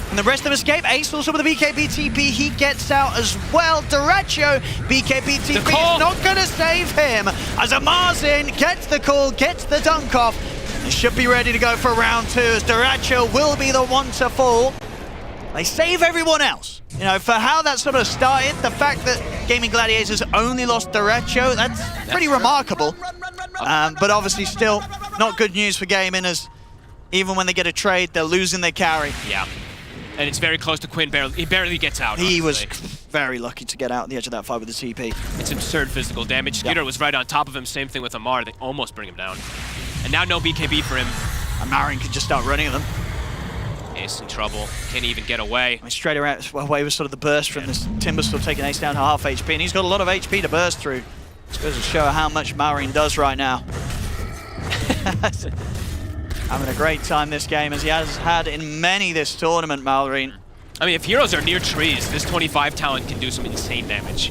And the rest of escape. Ace also with the BKB TP. He gets out as well. Dyrachyo, BKB TP is not going to save him. As Amar's in, gets the call, gets the dunk off. They should be ready to go for round 2 as Dyrachyo will be the one to fall. They save everyone else. You know, for how that sort of started, the fact that Gaming Gladiators only lost Dyrachyo, that's pretty remarkable. But obviously still not good news for Gaming, as even when they get a trade, they're losing their carry. Yeah. And it's very close to Quinn. He barely gets out. He was very lucky to get out on the edge of that fight with the TP. It's absurd physical damage. Skeeter was right on top of him. Same thing with Amar. They almost bring him down. And now no BKB for him. Amarin can just start running at them. Ace in trouble. Can't even get away. Straight away was sort of the burst from this Timber still taking Ace down to half HP. And he's got a lot of HP to burst through. Just goes to show how much Marin does right now. Having a great time this game, as he has had in many this tournament, Malrine. I mean, if heroes are near trees, this 25 talent can do some insane damage.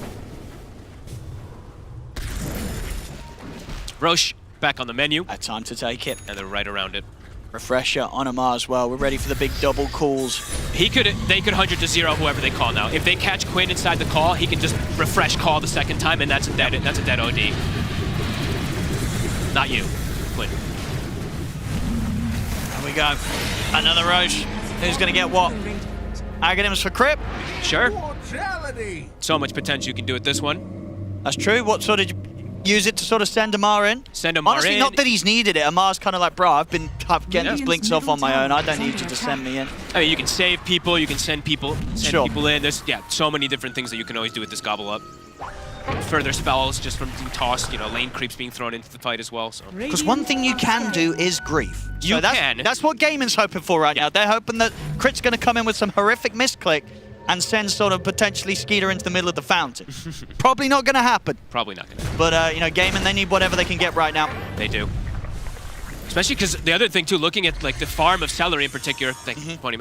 Roche back on the menu. Time to take it. And they're right around it. Refresher on Amar as well. We're ready for the big double calls. They could 100-0 whoever they call now. If they catch Quinn inside the call, he can just refresh call the second time, and that's a dead OD. Not you, Quinn. There we go. Another Roche. Who's going to get what? Aghanims for Crip? Sure. So much potential you can do with this one. That's true. What sort of use it to sort of send Amar in? Send Amar Honestly, in. not that he's needed it. Amar's kind of like, bro, I've been getting these blinks off on my own. I don't need you to send me in. I mean, you can save people, you can send people in. There's so many different things that you can always do with this gobble up. Further spells just from being tossed, lane creeps being thrown into the fight as well. Because one thing you can do is grief. You can. That's what Gaming's hoping for right now. They're hoping that Crit's going to come in with some horrific misclick and send sort of potentially Skeeter into the middle of the fountain. Probably not going to happen. Probably not going to happen. But, Gaming, they need whatever they can get right now. They do. Especially because the other thing, too, looking at like the farm of Celery in particular,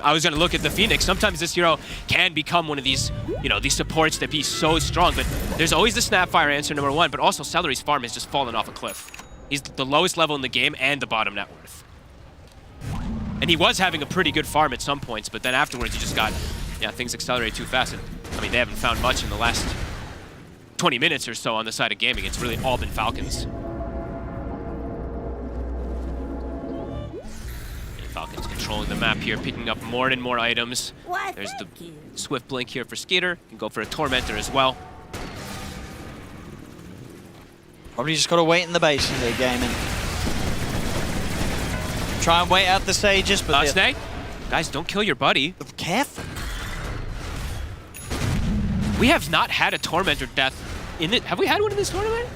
I was going to look at the Phoenix. Sometimes this hero can become one of these, these supports that be so strong. But there's always the Snapfire answer, number one. But also, Celery's farm has just fallen off a cliff. He's the lowest level in the game and the bottom net worth. And he was having a pretty good farm at some points, but then afterwards he just got, things accelerate too fast. And, I mean, they haven't found much in the last 20 minutes or so on the side of gaming. It's really all been Falcons. Falcons controlling the map here, picking up more and more items. There's the Swift Blink here for Skeeter. Can go for a Tormentor as well. Probably just got to wait in the base in the Gaming. Try and wait out the Sages, but... Snake? Guys, don't kill your buddy. Careful. We have not had a Tormentor death in it. Have we had one in this tournament?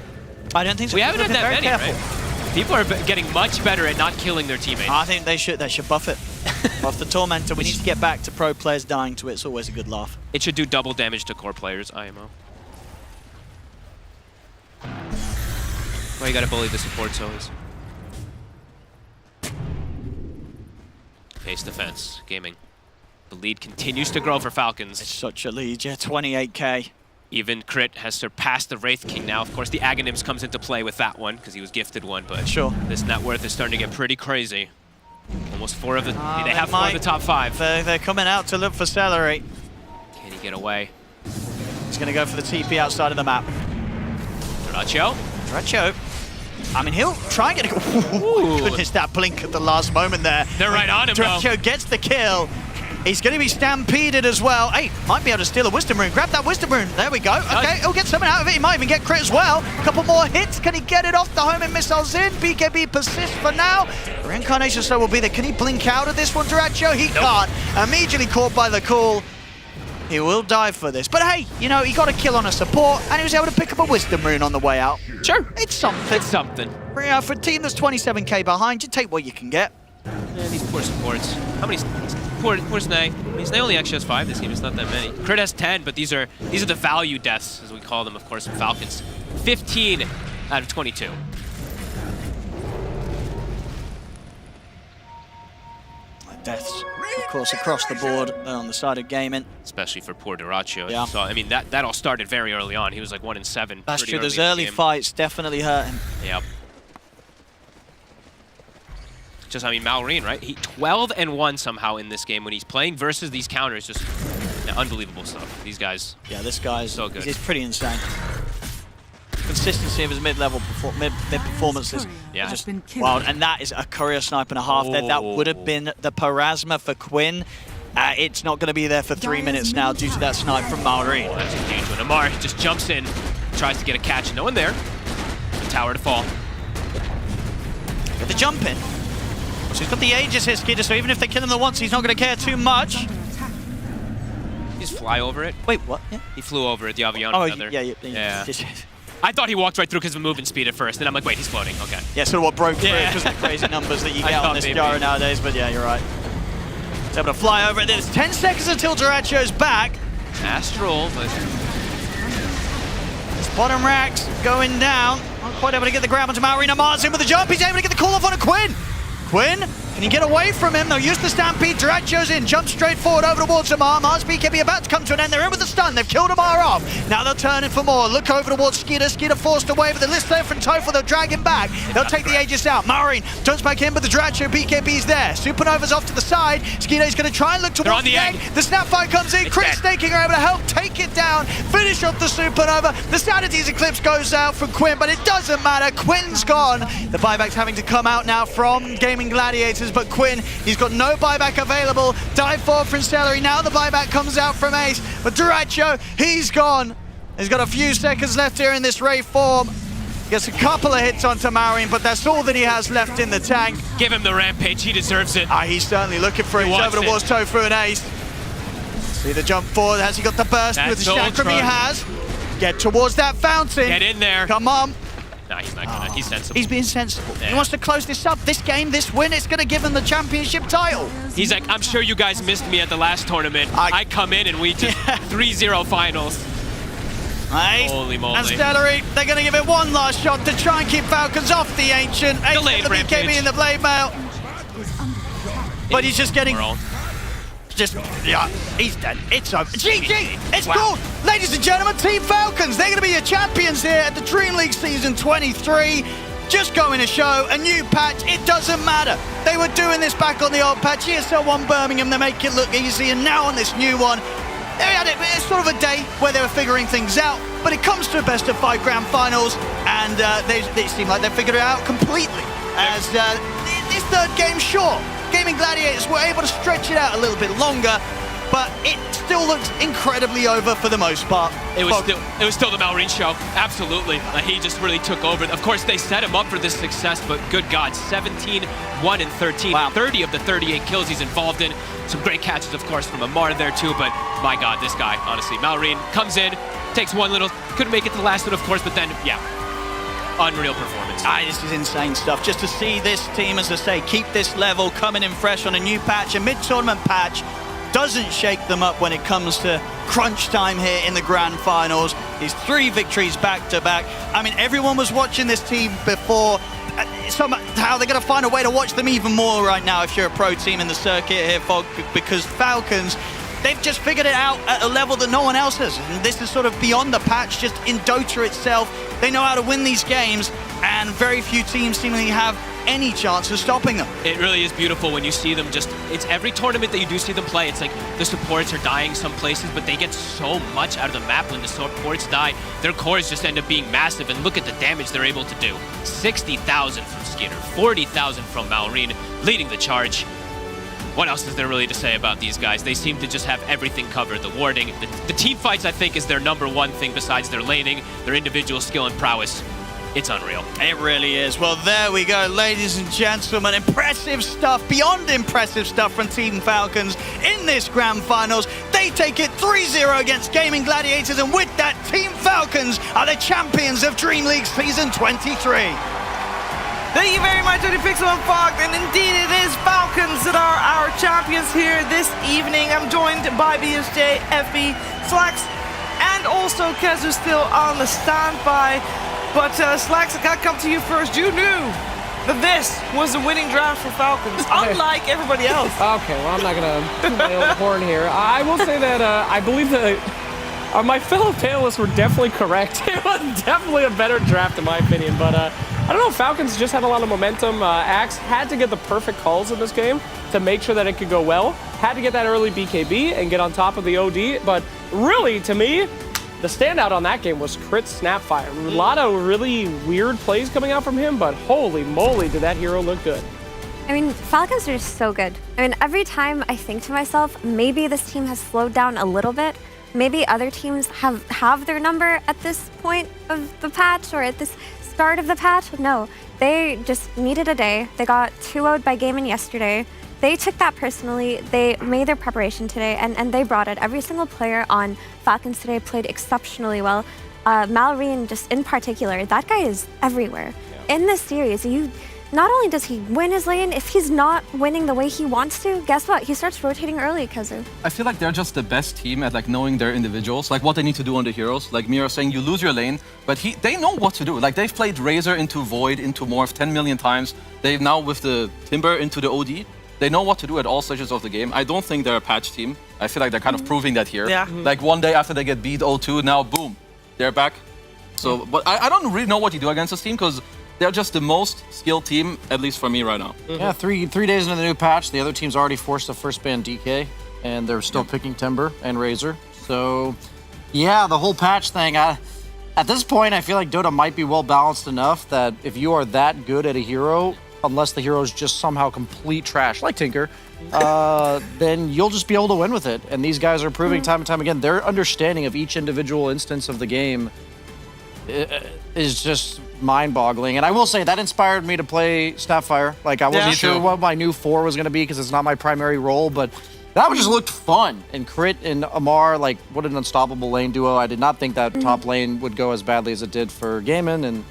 I don't think so. We haven't had that many, right? People are getting much better at not killing their teammates. I think they should buff it. Buff the Tormentor. We need to get back to pro players dying to it. It's always a good laugh. It should do double damage to core players, IMO. Well, you gotta bully the supports always. Face defense, gaming. The lead continues to grow for Falcons. It's such a lead, 28k. Even Crit has surpassed the Wraith King now. Of course, the Aghanims comes into play with that one, because he was gifted one, but this net worth is starting to get pretty crazy. Almost four of the... they have four of the top five. They're coming out to look for Celery. Can he get away? He's going to go for the TP outside of the map. Dyrachyo. I mean, he'll try and get a... Oh, my goodness, that blink at the last moment there. They're right on him, Dyrachyo gets the kill. He's going to be stampeded as well. Hey, might be able to steal a Wisdom Rune. Grab that Wisdom Rune. There we go. Okay, he'll get something out of it. He might even get Crit as well. A couple more hits. Can he get it off? The homing missiles in. BKB persists for now. Reincarnation Soul will be there. Can he blink out of this one, Dyrachyo? He can't. Immediately caught by the call. He will die for this. But hey, you know, he got a kill on a support, and he was able to pick up a Wisdom Rune on the way out. Sure. It's something. It's something. For a team that's 27k behind, you take what you can get. Yeah, these poor supports. How many? Poor Snay. I mean, Snay only actually has 5 this game. It's not that many. Crit has 10, but these are the value deaths, as we call them, of course, from Falcons. 15 out of 22. Deaths, of course, across the board on the side of gaming. Especially for poor Duracho. Yeah. So, I mean, that all started very early on. He was like 1 in 7. That's pretty true. Those in the early game. fights definitely hurt him. Yep. Just, I mean, Malrine, right? 12 and 1 somehow in this game when he's playing versus these counters. Just unbelievable stuff. These guys. Yeah, this guy's so good. He's pretty insane. Consistency of his mid-level mid performances. Yeah. Just wild. And that is a courier snipe and a half there. That would have been the Parasma for Quinn. It's not going to be there for 3 minutes now due to that snipe from Malrine. Oh, that's a huge one. Amar just jumps in, tries to get a catch, and no one there. The tower to fall. Get the jump in. So he's got the Aegis here, Skeeter, so even if they kill him the once, he's not going to care too much. He just fly over it. Wait, what? Yeah. He flew over it, the Aviano. Oh, yeah. I thought he walked right through because of movement speed at first, and I'm like, wait, he's floating. Okay. Yeah, sort of what broke through because of the crazy numbers that you get on this Gyro nowadays, but yeah, you're right. He's able to fly over it. There's 10 seconds until Duracho's back. Astral, but... This bottom rack's going down. Not quite able to get the grab onto Malrine. Mars in with the jump. He's able to get the call off on a Quinn. Quinn, can you get away from him? They'll use the Stampede. Duracho's in, jumps straight forward over towards Amar. Mars BKB about to come to an end. They're in with the stun. They've killed Amar off. Now they'll turn in for more. Look over towards Skeeter. Skeeter forced away, but the list there from Tofel. They'll drag him back. They'll take the Aegis out. Malrine jumps back in, but the Duracho BKB's there. Supernova's off to the side. Skeeter's going to try and look towards the egg. The Snapfire comes in. Crit Staking are able to help take it down. Finish off the Supernova. The Sanity's Eclipse goes out from Quinn, but it doesn't matter. Quinn's gone. The buyback's having to come out now from Gaming Gladiators, but Quinn, he's got no buyback available. Dive forward from Celery. Now the buyback comes out from Ace, but Duracho, he's gone. He's got a few seconds left here in this Ray form. Gets a couple of hits onto Marion, but that's all that he has left in the tank. Give him the rampage, he deserves it. He's certainly looking for it. He's over towards Tofu and Ace. See the jump forward. Has he got the burst with the Chakram? He has. Get towards that fountain. Get in there. Come on. Nah, he's not gonna. He's sensible. He's being sensible. Yeah. He wants to close this up. This game, this win, it's going to give him the championship title. He's like, I'm sure you guys missed me at the last tournament. I come in and we just 3-0 finals. Ace Holy moly. and Stellary, they're going to give it one last shot to try and keep Falcons off the Ancient. Ace Delayed the BKB rampage. in the blade mail. But he's just getting... Yeah, he's dead. It's over. GG! It's called! Ladies and gentlemen, Team Falcons, they're going to be your champions here at the DreamLeague Season 23. Just going to show a new patch. It doesn't matter. They were doing this back on the old patch. ESL 1 Birmingham, they make it look easy. And now on this new one, they had it. It's sort of a day where they were figuring things out. But it comes to a best of 5 grand finals. And they seem like they figured it out completely. As this third game, sure. Gaming Gladiators were able to stretch it out a little bit longer, but it still looks incredibly over for the most part. It was still the Malrine show. Absolutely. He just really took over. Of course, they set him up for this success, but good God, 17, 1 and 13. Wow. 30 of the 38 kills he's involved in. Some great catches, of course, from Amar there too, but my God, this guy, honestly. Malrine comes in, takes one little, couldn't make it to the last one, of course, but then, yeah. Unreal performance. This is insane stuff. Just to see this team, as I say, keep this level, coming in fresh on a new patch, a mid-tournament patch, doesn't shake them up when it comes to crunch time here in the grand finals. These 3 victories back-to-back. I mean, everyone was watching this team before. Somehow they're going to find a way to watch them even more right now if you're a pro team in the circuit here, Fog, because Falcons, they've just figured it out at a level that no one else has. And this is sort of beyond the patch, just in Dota itself. They know how to win these games, and very few teams seemingly have any chance of stopping them. It really is beautiful when you see them just, it's every tournament that you do see them play, it's like the supports are dying some places, but they get so much out of the map when the supports die. Their cores just end up being massive, and look at the damage they're able to do. 60,000 from Skeeter, 40,000 from Malrine, leading the charge. What else is there really to say about these guys? They seem to just have everything covered. The warding, the team fights, I think, is their #1 thing besides their laning, their individual skill and prowess. It's unreal. It really is. Well, there we go, ladies and gentlemen. Impressive stuff, beyond impressive stuff from Team Falcons in this grand finals. They They take it 3-0 against Gaming Gladiators, and with that, Team Falcons are the champions of Dream League Season 23. Thank you very much, Pixel and Fox, and indeed it is Falcons that are our champions here this evening. I'm joined by BSJ, FB, Slacks, and also Kezu still on the standby. But Slacks, I gotta come to you first. You knew that this was a winning draft for Falcons, unlike everybody else. Okay, well, I'm not gonna toot my own horn here. I will say that I believe that my fellow panelists were definitely correct. It was definitely a better draft in my opinion, but I don't know, Falcons just had a lot of momentum. Axe had to get the perfect calls in this game to make sure that it could go well. Had to get that early BKB and get on top of the OD, but really, to me, the standout on that game was Crit Snapfire. A lot of really weird plays coming out from him, but holy moly, did that hero look good. I mean, Falcons are just so good. I mean, every time I think to myself, maybe this team has slowed down a little bit. Maybe other teams have their number at this point of the patch or at this start of the patch. No, they just needed a day. They got 2-0'd by Gaimin yesterday. They took that personally. They made their preparation today, and they brought it. Every single player on Falcons today played exceptionally well. Malrine, just in particular, that guy is everywhere. Yeah. In this series, not only does he win his lane, if he's not winning the way he wants to, guess what? He starts rotating early, Kezu. I feel like they're just the best team at like knowing their individuals, like what they need to do on the heroes. Like Mira saying, you lose your lane, but they know what to do. Like they've played Razor into Void, into Morph 10 million times. They've now with the Timber into the OD. They know what to do at all stages of the game. I don't think they're a patch team. I feel like they're kind of proving that here. Yeah. Like one day after they get beat 0-2, now boom, they're back. So, but I don't really know what you do against this team because they're just the most skilled team, at least for me right now. Yeah, three days into the new patch, the other team's already forced to first ban DK, and they're still picking Timber and Razor. So, yeah, the whole patch thing, at this point, I feel like Dota might be well balanced enough that if you are that good at a hero, unless the hero is just somehow complete trash, like Tinker, then you'll just be able to win with it. And these guys are proving time and time again, their understanding of each individual instance of the game is just mind-boggling. And I will say, that inspired me to play Snapfire. Like, I wasn't sure what my new 4 was going to be because it's not my primary role, but that just looked fun. And Crit and Amar, like, what an unstoppable lane duo. I did not think that top lane would go as badly as it did for Gaimin, and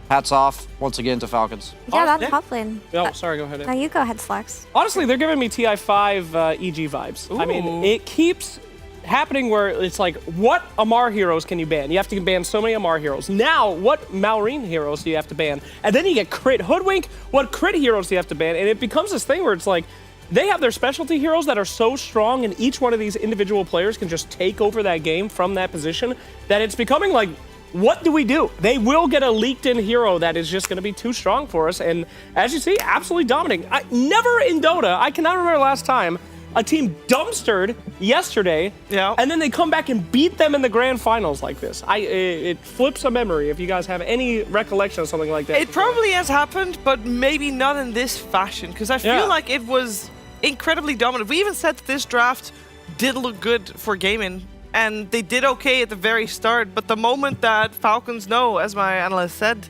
hats off once again to Falcons. Yeah, that top lane. Oh, sorry, go ahead. No, you go ahead, Slacks. Honestly, they're giving me TI5 EG vibes. Ooh. I mean, it keeps happening where it's like, what Amar heroes can you ban? You have to ban so many Amar heroes. Now, what Malrine heroes do you have to ban? And then you get Crit Hoodwink. What Crit heroes do you have to ban? And it becomes this thing where it's like, they have their specialty heroes that are so strong, and each one of these individual players can just take over that game from that position, that it's becoming like, what do we do? They will get a leaked-in hero that is just going to be too strong for us, and as you see, absolutely dominating. Never in Dota, I cannot remember last time, a team dumpstered yesterday, and then they come back and beat them in the grand finals like this. It flips a memory if you guys have any recollection of something like that. It probably has happened, but maybe not in this fashion, because I feel like it was incredibly dominant. We even said that this draft did look good for gaming, and they did okay at the very start, but the moment that Falcons know, as my analyst said,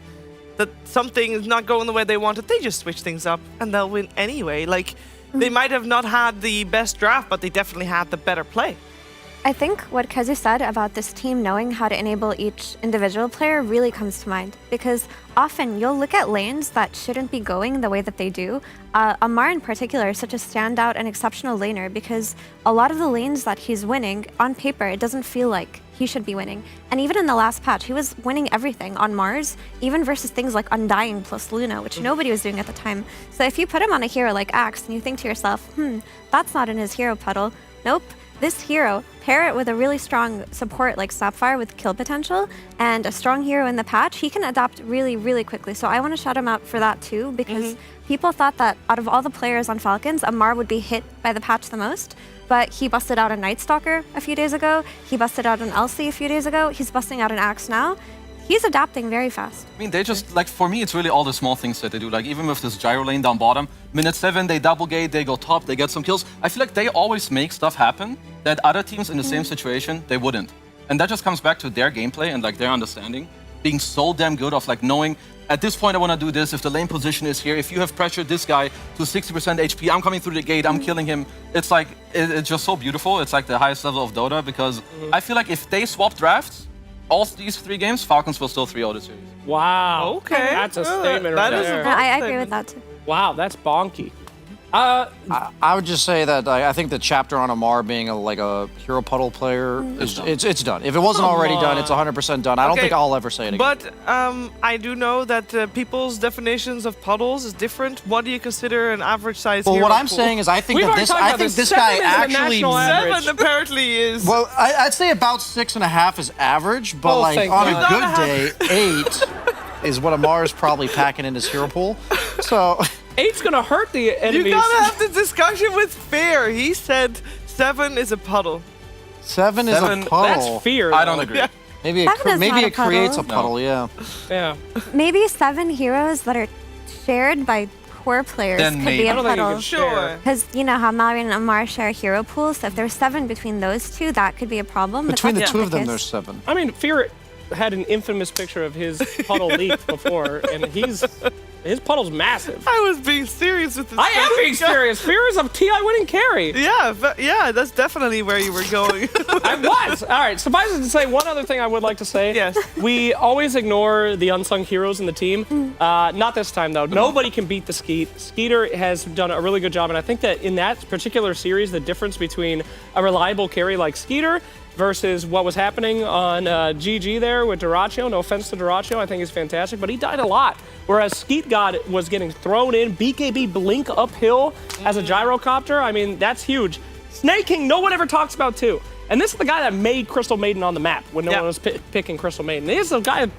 that something is not going the way they wanted, they just switch things up and they'll win anyway. Like, they might have not had the best draft, but they definitely had the better play. I think what Kezu said about this team knowing how to enable each individual player really comes to mind, because often you'll look at lanes that shouldn't be going the way that they do. Amar in particular is such a standout and exceptional laner because a lot of the lanes that he's winning, on paper, it doesn't feel like he should be winning. And even in the last patch, he was winning everything on Mars, even versus things like Undying plus Luna, which nobody was doing at the time. So if you put him on a hero like Axe and you think to yourself, that's not in his hero puddle. Nope. This hero, pair it with a really strong support like Sapphire with kill potential and a strong hero in the patch, he can adapt really, really quickly. So I want to shout him out for that too, because people thought that out of all the players on Falcons, Amar would be hit by the patch the most. But he busted out a Night Stalker a few days ago. He busted out an Elsie a few days ago. He's busting out an Axe now. He's adapting very fast. I mean, they just, like, for me, it's really all the small things that they do. Like, even with this gyro lane down bottom, minute 7, they double gate, they go top, they get some kills. I feel like they always make stuff happen that other teams in the same situation, they wouldn't. And that just comes back to their gameplay and, like, their understanding. Being so damn good of, like, knowing at this point I want to do this. If the lane position is here, if you have pressured this guy to 60% HP, I'm coming through the gate, I'm killing him. It's like, it's just so beautiful. It's like the highest level of Dota because I feel like if they swap drafts, all these 3 games, Falcons will still 3-0 the series. Wow. Okay. That's a statement right there. I agree with that too. Wow, that's bonky. I would just say that I think the chapter on Amar being like a hero puddle player, it's done. If it wasn't already done, it's 100% done. I don't think I'll ever say it again. But I do know that people's definitions of puddles is different. What do you consider an average size hero what I'm pool? saying is I think that this guy actually... 7 apparently is... Well, I'd say about 6.5 is average, but like on a good day, 8 is what Amar is probably packing in his hero pool. So... 8's gonna hurt the enemies. You gotta have the discussion with Fear. He said 7 is a puddle. 7 is a puddle. That's Fear. I don't agree. Yeah. Maybe it creates a puddle, yeah. Yeah. Maybe 7 heroes that are shared by core players Then could maybe. be a I don't think you puddle. can Sure. Because you know how Mallory and Amar share hero pools. So if there's 7 between those two, that could be a problem. but Between the that's two not of them, case. there's 7. I mean, Fear had an infamous picture of his puddle leaked before, and his puddle's massive. I was being serious with this. I am being serious. Fear is a TI winning carry. Yeah, that's definitely where you were going. I was. All right, suffice it to say, one other thing I would like to say. Yes. We always ignore the unsung heroes in the team. Not this time, though. Nobody can beat the Skeet. Skeeter has done a really good job, and I think that in that particular series, the difference between a reliable carry like Skeeter versus what was happening on GG there with Dyrachyo. No offense to Dyrachyo, I think he's fantastic, but he died a lot. Whereas Skeet God was getting thrown in, BKB blink uphill as a gyrocopter. I mean, that's huge. Snake King, no one ever talks about too. And this is the guy that made Crystal Maiden on the map when no one was picking Crystal Maiden. This is the guy,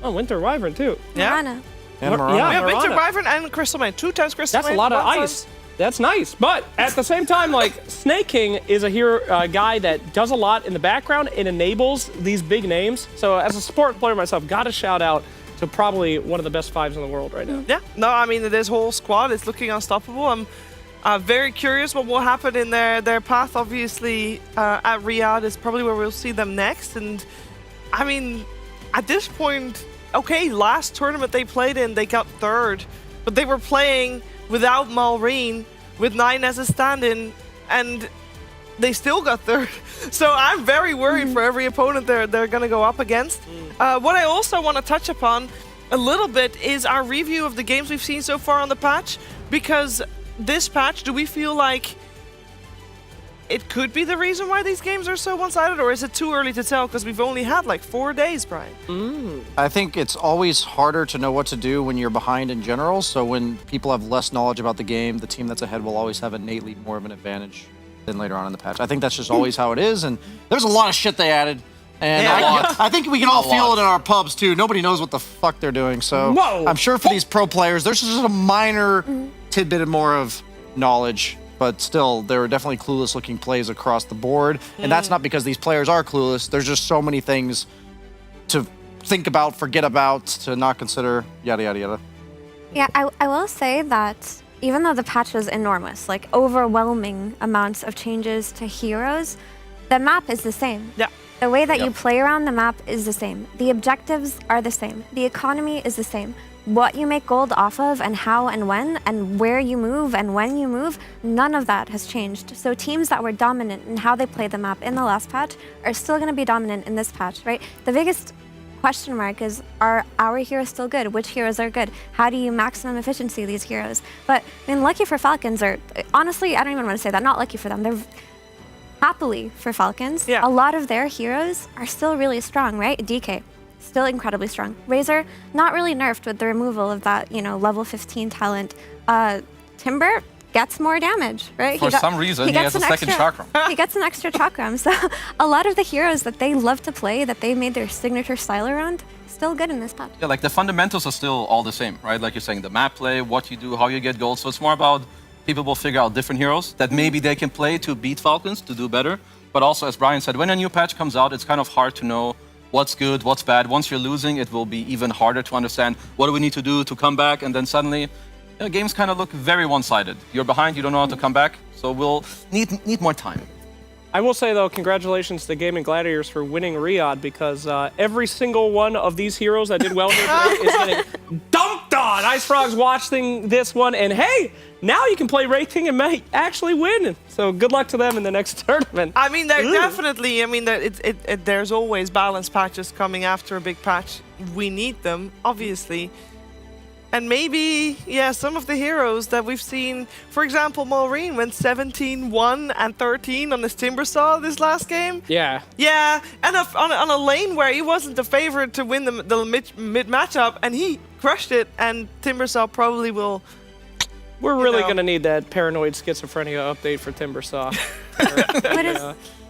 Winter Wyvern too. Yeah. Yeah, Winter Mirana. Wyvern and Crystal Maiden. 2 times Crystal That's a Maiden. lot of 1 time. ice. That's nice, but at the same time, like Snake King is a hero guy that does a lot in the background. It enables these big names. So as a support player myself, got to shout out to probably one of the best 5s in the world right now. Yeah, no, I mean, this whole squad is looking unstoppable. I'm very curious what will happen in their path. Obviously, at Riyadh is probably where we'll see them next. And I mean, at this point, okay, last tournament they played in, they got 3rd, but they were playing without Malrine, with 9 as a stand-in, and they still got 3rd. So I'm very worried for every opponent they're going to go up against. What I also want to touch upon a little bit is our review of the games we've seen so far on the patch, because this patch, do we feel like it could be the reason why these games are so one-sided, or is it too early to tell because we've only had like 4 days, Brian? I think it's always harder to know what to do when you're behind in general. So when people have less knowledge about the game, the team that's ahead will always have innately more of an advantage than later on in the patch. I think that's just always how it is. And there's a lot of shit they added. And I think we can all feel it in our pubs too. Nobody knows what the fuck they're doing. So I'm sure for these pro players, there's just a minor tidbit more of knowledge. But still, there are definitely clueless-looking plays across the board. And that's not because these players are clueless. There's just so many things to think about, forget about, to not consider, yada, yada, yada. Yeah, I will say that even though the patch was enormous, like overwhelming amounts of changes to heroes, the map is the same. Yeah. The way that you play around the map is the same. The objectives are the same. The economy is the same. What you make gold off of and how and when and where you move and when you move, none of that has changed. So teams that were dominant in how they played the map in the last patch are still going to be dominant in this patch, right? The biggest question mark is, are our heroes still good? Which heroes are good? How do you maximum efficiency these heroes? But I mean, lucky for Falcons, or honestly, I don't even want to say that, not lucky for them. They're happily for Falcons. A lot of their heroes are still really strong, right? DK. Still incredibly strong. Razor, not really nerfed with the removal of that, level 15 talent. Timber gets more damage, right? For some reason, he has a second chakram. He gets an extra chakram. So a lot of the heroes that they love to play, that they made their signature style around, still good in this patch. Yeah, like the fundamentals are still all the same, right? Like you're saying, the map play, what you do, how you get gold. So it's more about people will figure out different heroes that maybe they can play to beat Falcons, to do better. But also, as Brian said, when a new patch comes out, it's kind of hard to know what's good, what's bad. Once you're losing, it will be even harder to understand what do we need to do to come back. And then suddenly, games kind of look very one-sided. You're behind, you don't know how to come back. So we'll need more time. I will say, though, congratulations to Gaming Gladiators for winning Riyadh, because every single one of these heroes that did well here today is getting Ice Frog's watching this one, and hey, now you can play Wraith King and may actually win. So good luck to them in the next tournament. I mean, they're definitely. I mean, there's always balance patches coming after a big patch. We need them, obviously. And maybe, yeah, some of the heroes that we've seen, for example, Maureen went 17-1 and 13 on his Timbersaw this last game. Yeah. Yeah, and on a lane where he wasn't the favorite to win the mid matchup, and he crushed it, and Timbersaw probably will... We're really going to need that paranoid schizophrenia update for Timbersaw.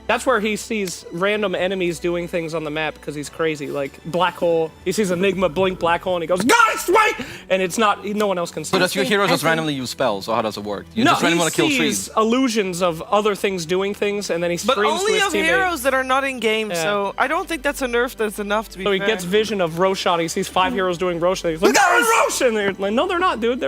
That's where he sees random enemies doing things on the map because he's crazy, like Black Hole. He sees Enigma blink Black Hole and he goes, "Guys, wait!" And it's not, no one else can see. So does your hero just randomly use spells, or how does it work? You no, just randomly he kill sees trees? illusions of other things doing things, and then he screams but only to his of teammate. heroes that are not in game, so I don't think that's a nerf that's enough to be So he fair. gets vision of Roshan. He sees 5 heroes doing Roshan. He's like, "They're in Roshan!" They're like, "No, they're not, dude.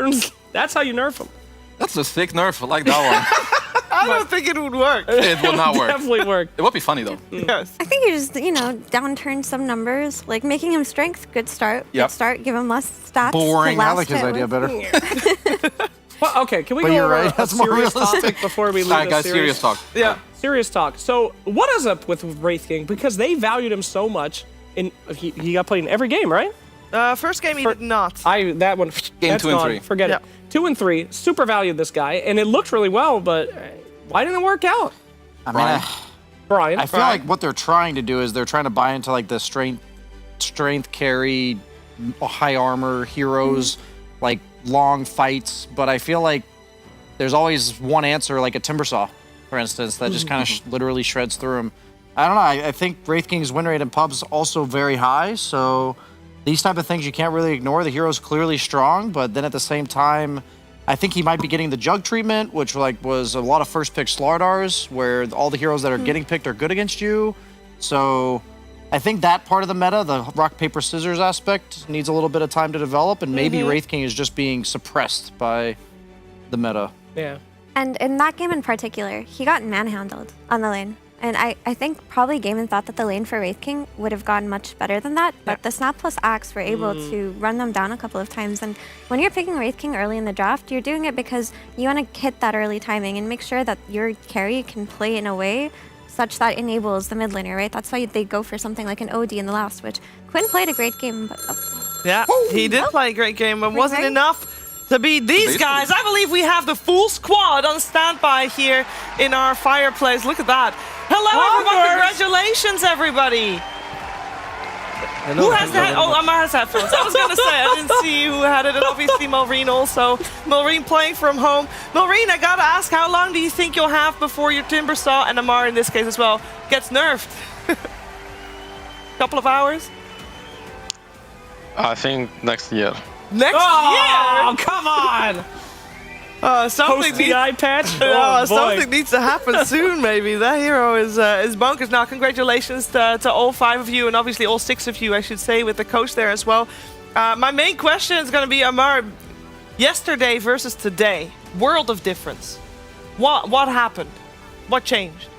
That's how you nerf them." That's a sick nerf. I like that I don't think it would work. one. It will not work. Definitely work. It would be funny though. Yes. I think you just, downturn some numbers, like making him strength, good start. Yep. Good start, give him less stats. to Boring. I last like his it idea with. better. Well, okay, can we But go you're over right, a that's more serious realistic. topic before we leave Alright, this guys, serious talk. Yeah, serious talk. So, what is up with Wraith King? Because they valued him so much. He got played in every game, right? First game he did not. That one. Game that's 2 and gone. 3. Forget it. 2 and 3. Super valued this guy, and it looked really well, but why didn't it work out? I mean, Brian. I feel like what they're trying to do is they're trying to buy into like the strength carry, high armor heroes, like long fights. But I feel like there's always one answer, like a Timbersaw, for instance, that just kind of literally shreds through him. I don't know. I think Wraith King's win rate in pubs is also very high, so these type of things you can't really ignore. The hero's clearly strong, but then at the same time, I think he might be getting the jug treatment, which was a lot of first pick Slardars, where all the heroes that are getting picked are good against you. So I think that part of the meta, the rock, paper, scissors aspect, needs a little bit of time to develop, and maybe Wraith King is just being suppressed by the meta. Yeah. And in that game in particular, he got manhandled on the lane. And I think probably Gaiman thought that the lane for Wraith King would have gone much better than that, but the Snap plus Axe were able to run them down a couple of times. And when you're picking Wraith King early in the draft, you're doing it because you want to hit that early timing and make sure that your carry can play in a way such that enables the mid laner, right? That's why they go for something like an OD in the last, which Quinn played a great game, but... Yeah, he did play a great game, but wasn't enough to beat these guys. I believe we have the full squad on standby here in our fireplace. Look at that. Hello, everyone. Congratulations, everybody. Who has that? Oh, Amar has headphones. I was going to say, I didn't see who had it. And obviously, Maureen also. Maureen playing from home. Maureen, I got to ask, how long do you think you'll have before your Timbersaw, and Amar in this case as well, gets nerfed? Couple of hours? I think next year. Next year? Oh, come on! Something Post the eye patch? Something needs to happen soon, maybe. That hero is bonkers. Now, congratulations to all 5 of you, and obviously all 6 of you, I should say, with the coach there as well. My main question is going to be, Amar, yesterday versus today, world of difference. What happened? What changed?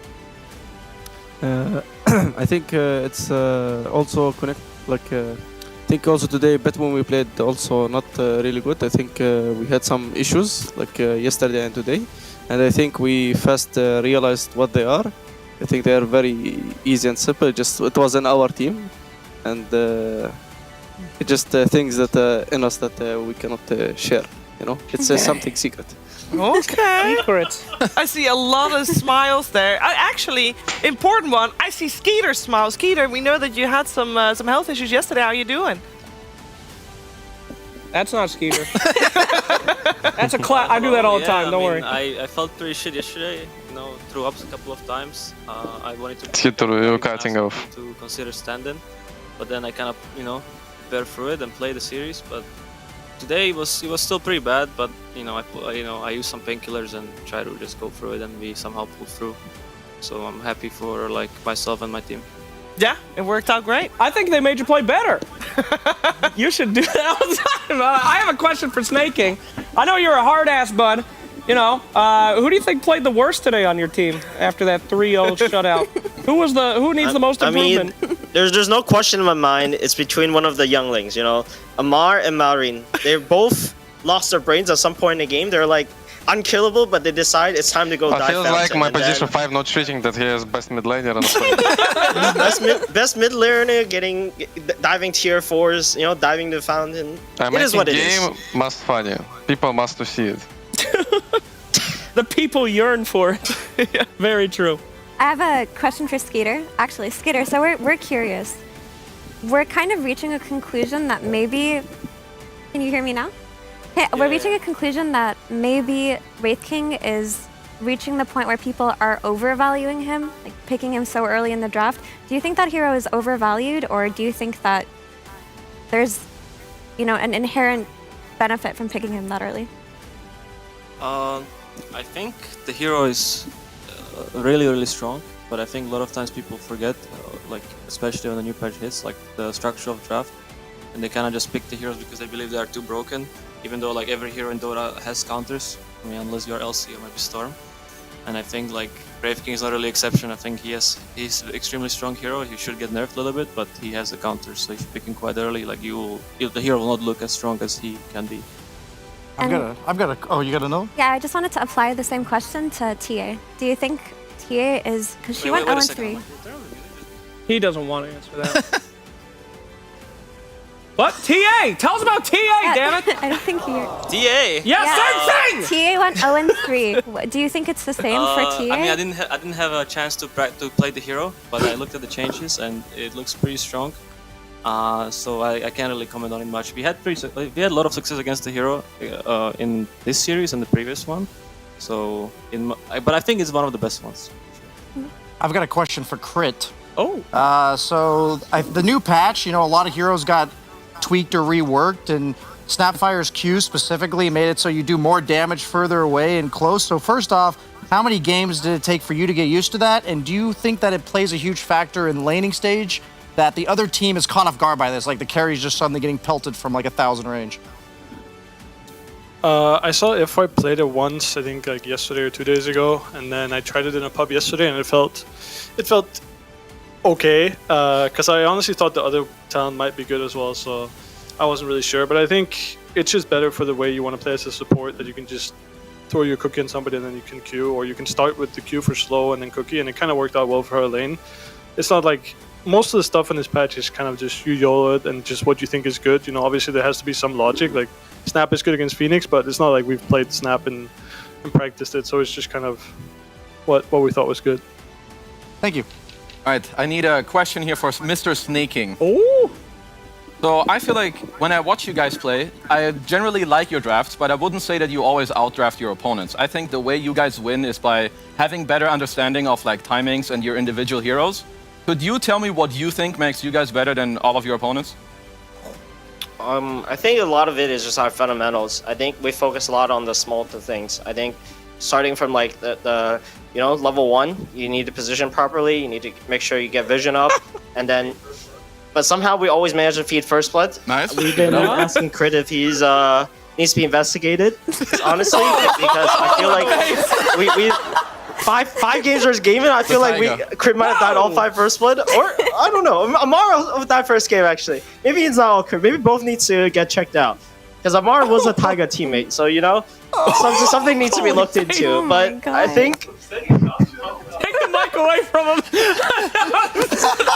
I think it's also connect, I think also today, but when we played also not really good. I think we had some issues like yesterday and today. And I think we first realized what they are. I think they are very easy and simple. Just it was in our team. And it just things that in us that we cannot share. It's something secret. Okay. Secret. I see a lot of smiles there. Actually, important one. I see Skeeter's smile. Skeeter, we know that you had some health issues yesterday. How are you doing? That's not Skeeter. That's a class. I do that all the time. Don't worry. I felt pretty shit yesterday. Threw up a couple of times. I wanted to. Skeeter, you're cutting off. To consider stand-in, but then I kind of bear through it and play the series. But today it was still pretty bad. But I used some painkillers and try to just go through it, and we somehow pulled through. So I'm happy for myself and my team. Yeah, it worked out great. I think they made you play better. You should do that all the time. I have a question for Snake King. I know you're a hard ass, bud. Who do you think played the worst today on your team after that 3-0 shutout? Who needs the most improvement? there's no question in my mind. It's between one of the younglings, you know, Amar and Malrine. They both lost their brains at some point in the game. They're like unkillable, but they decide it's time to go I dive feels fountain. like my And then position 5 not cheating that he is best mid laner on the play. best mid laner diving tier 4s, you know, diving the fountain. It is what it is. Game must funny. People must to see it. The people yearn for it. Very true. I have a question for Skeeter. Actually, Skeeter, so we're curious. We're kind of reaching a conclusion that maybe... Can you hear me now? Yeah, we're reaching a conclusion that maybe Wraith King is reaching the point where people are overvaluing him, like picking him so early in the draft. Do you think that hero is overvalued, or do you think that there's, you know, an inherent benefit from picking him that early? I think the hero is really, really strong, but I think a lot of times people forget, like especially when the new patch hits, like the structure of draft, and they kind of just pick the heroes because they believe they are too broken, even though like every hero in Dota has counters. I mean, unless you're LC or maybe Storm. And I think like Brave King is not really exception. I think he's an extremely strong hero. He should get nerfed a little bit, but he has the counters, so if you pick him quite early, like the hero will not look as strong as he can be. I've got a. Oh, you got to know? Yeah, I just wanted to apply the same question to TA. Do you think TA is... Because she went 0-3. He doesn't want to answer that. What? TA! Tell us about TA, damn it! I don't think he... TA! Yeah, same thing! TA went 0-3. Do you think it's the same for TA? I mean, I didn't have a chance to play the hero, but I looked at the changes and it looks pretty strong. So I can't really comment on it much. We had a lot of success against the hero in this series and the previous one. So, but I think it's one of the best ones. I've got a question for Crit. Oh. The new patch, you know, a lot of heroes got tweaked or reworked, and Snapfire's Q specifically made it so you do more damage further away and close. So first off, how many games did it take for you to get used to that? And do you think that it plays a huge factor in laning stage, that the other team is caught off guard by this, like the carry's just suddenly getting pelted from like 1,000 range? I saw If played it once, I think like yesterday or 2 days ago, and then I tried it in a pub yesterday, and it felt okay, because I honestly thought the other talent might be good as well, so I wasn't really sure. But I think it's just better for the way you want to play as a support, that you can just throw your cookie on somebody and then you can Q, or you can start with the Q for slow and then cookie, and it kind of worked out well for her lane. It's not like most of the stuff in this patch is kind of just you YOLO it and just what you think is good. You know, obviously there has to be some logic, like Snap is good against Phoenix, but it's not like we've played Snap and practiced it, so it's just kind of what we thought was good. Thank you. All right, I need a question here for Mr. Snaking. Oh! So I feel like when I watch you guys play, I generally like your drafts, but I wouldn't say that you always outdraft your opponents. I think the way you guys win is by having better understanding of like timings and your individual heroes. Could you tell me what you think makes you guys better than all of your opponents? I think a lot of it is just our fundamentals. I think we focus a lot on the small things. I think starting from like the you know, level 1, you need to position properly, you need to make sure you get vision up, and then, but somehow we always manage to feed first blood. Nice. We've been asking Crit if he's needs to be investigated, honestly, because I feel like we five games versus Gaming, I feel like Crit might have died all 5 first blood, or I don't know, Amar died first game actually. Maybe it's not all Crit, maybe both need to get checked out. Because Amar was a Taiga teammate, so you know, something needs to be looked into. But I think take the mic away from him.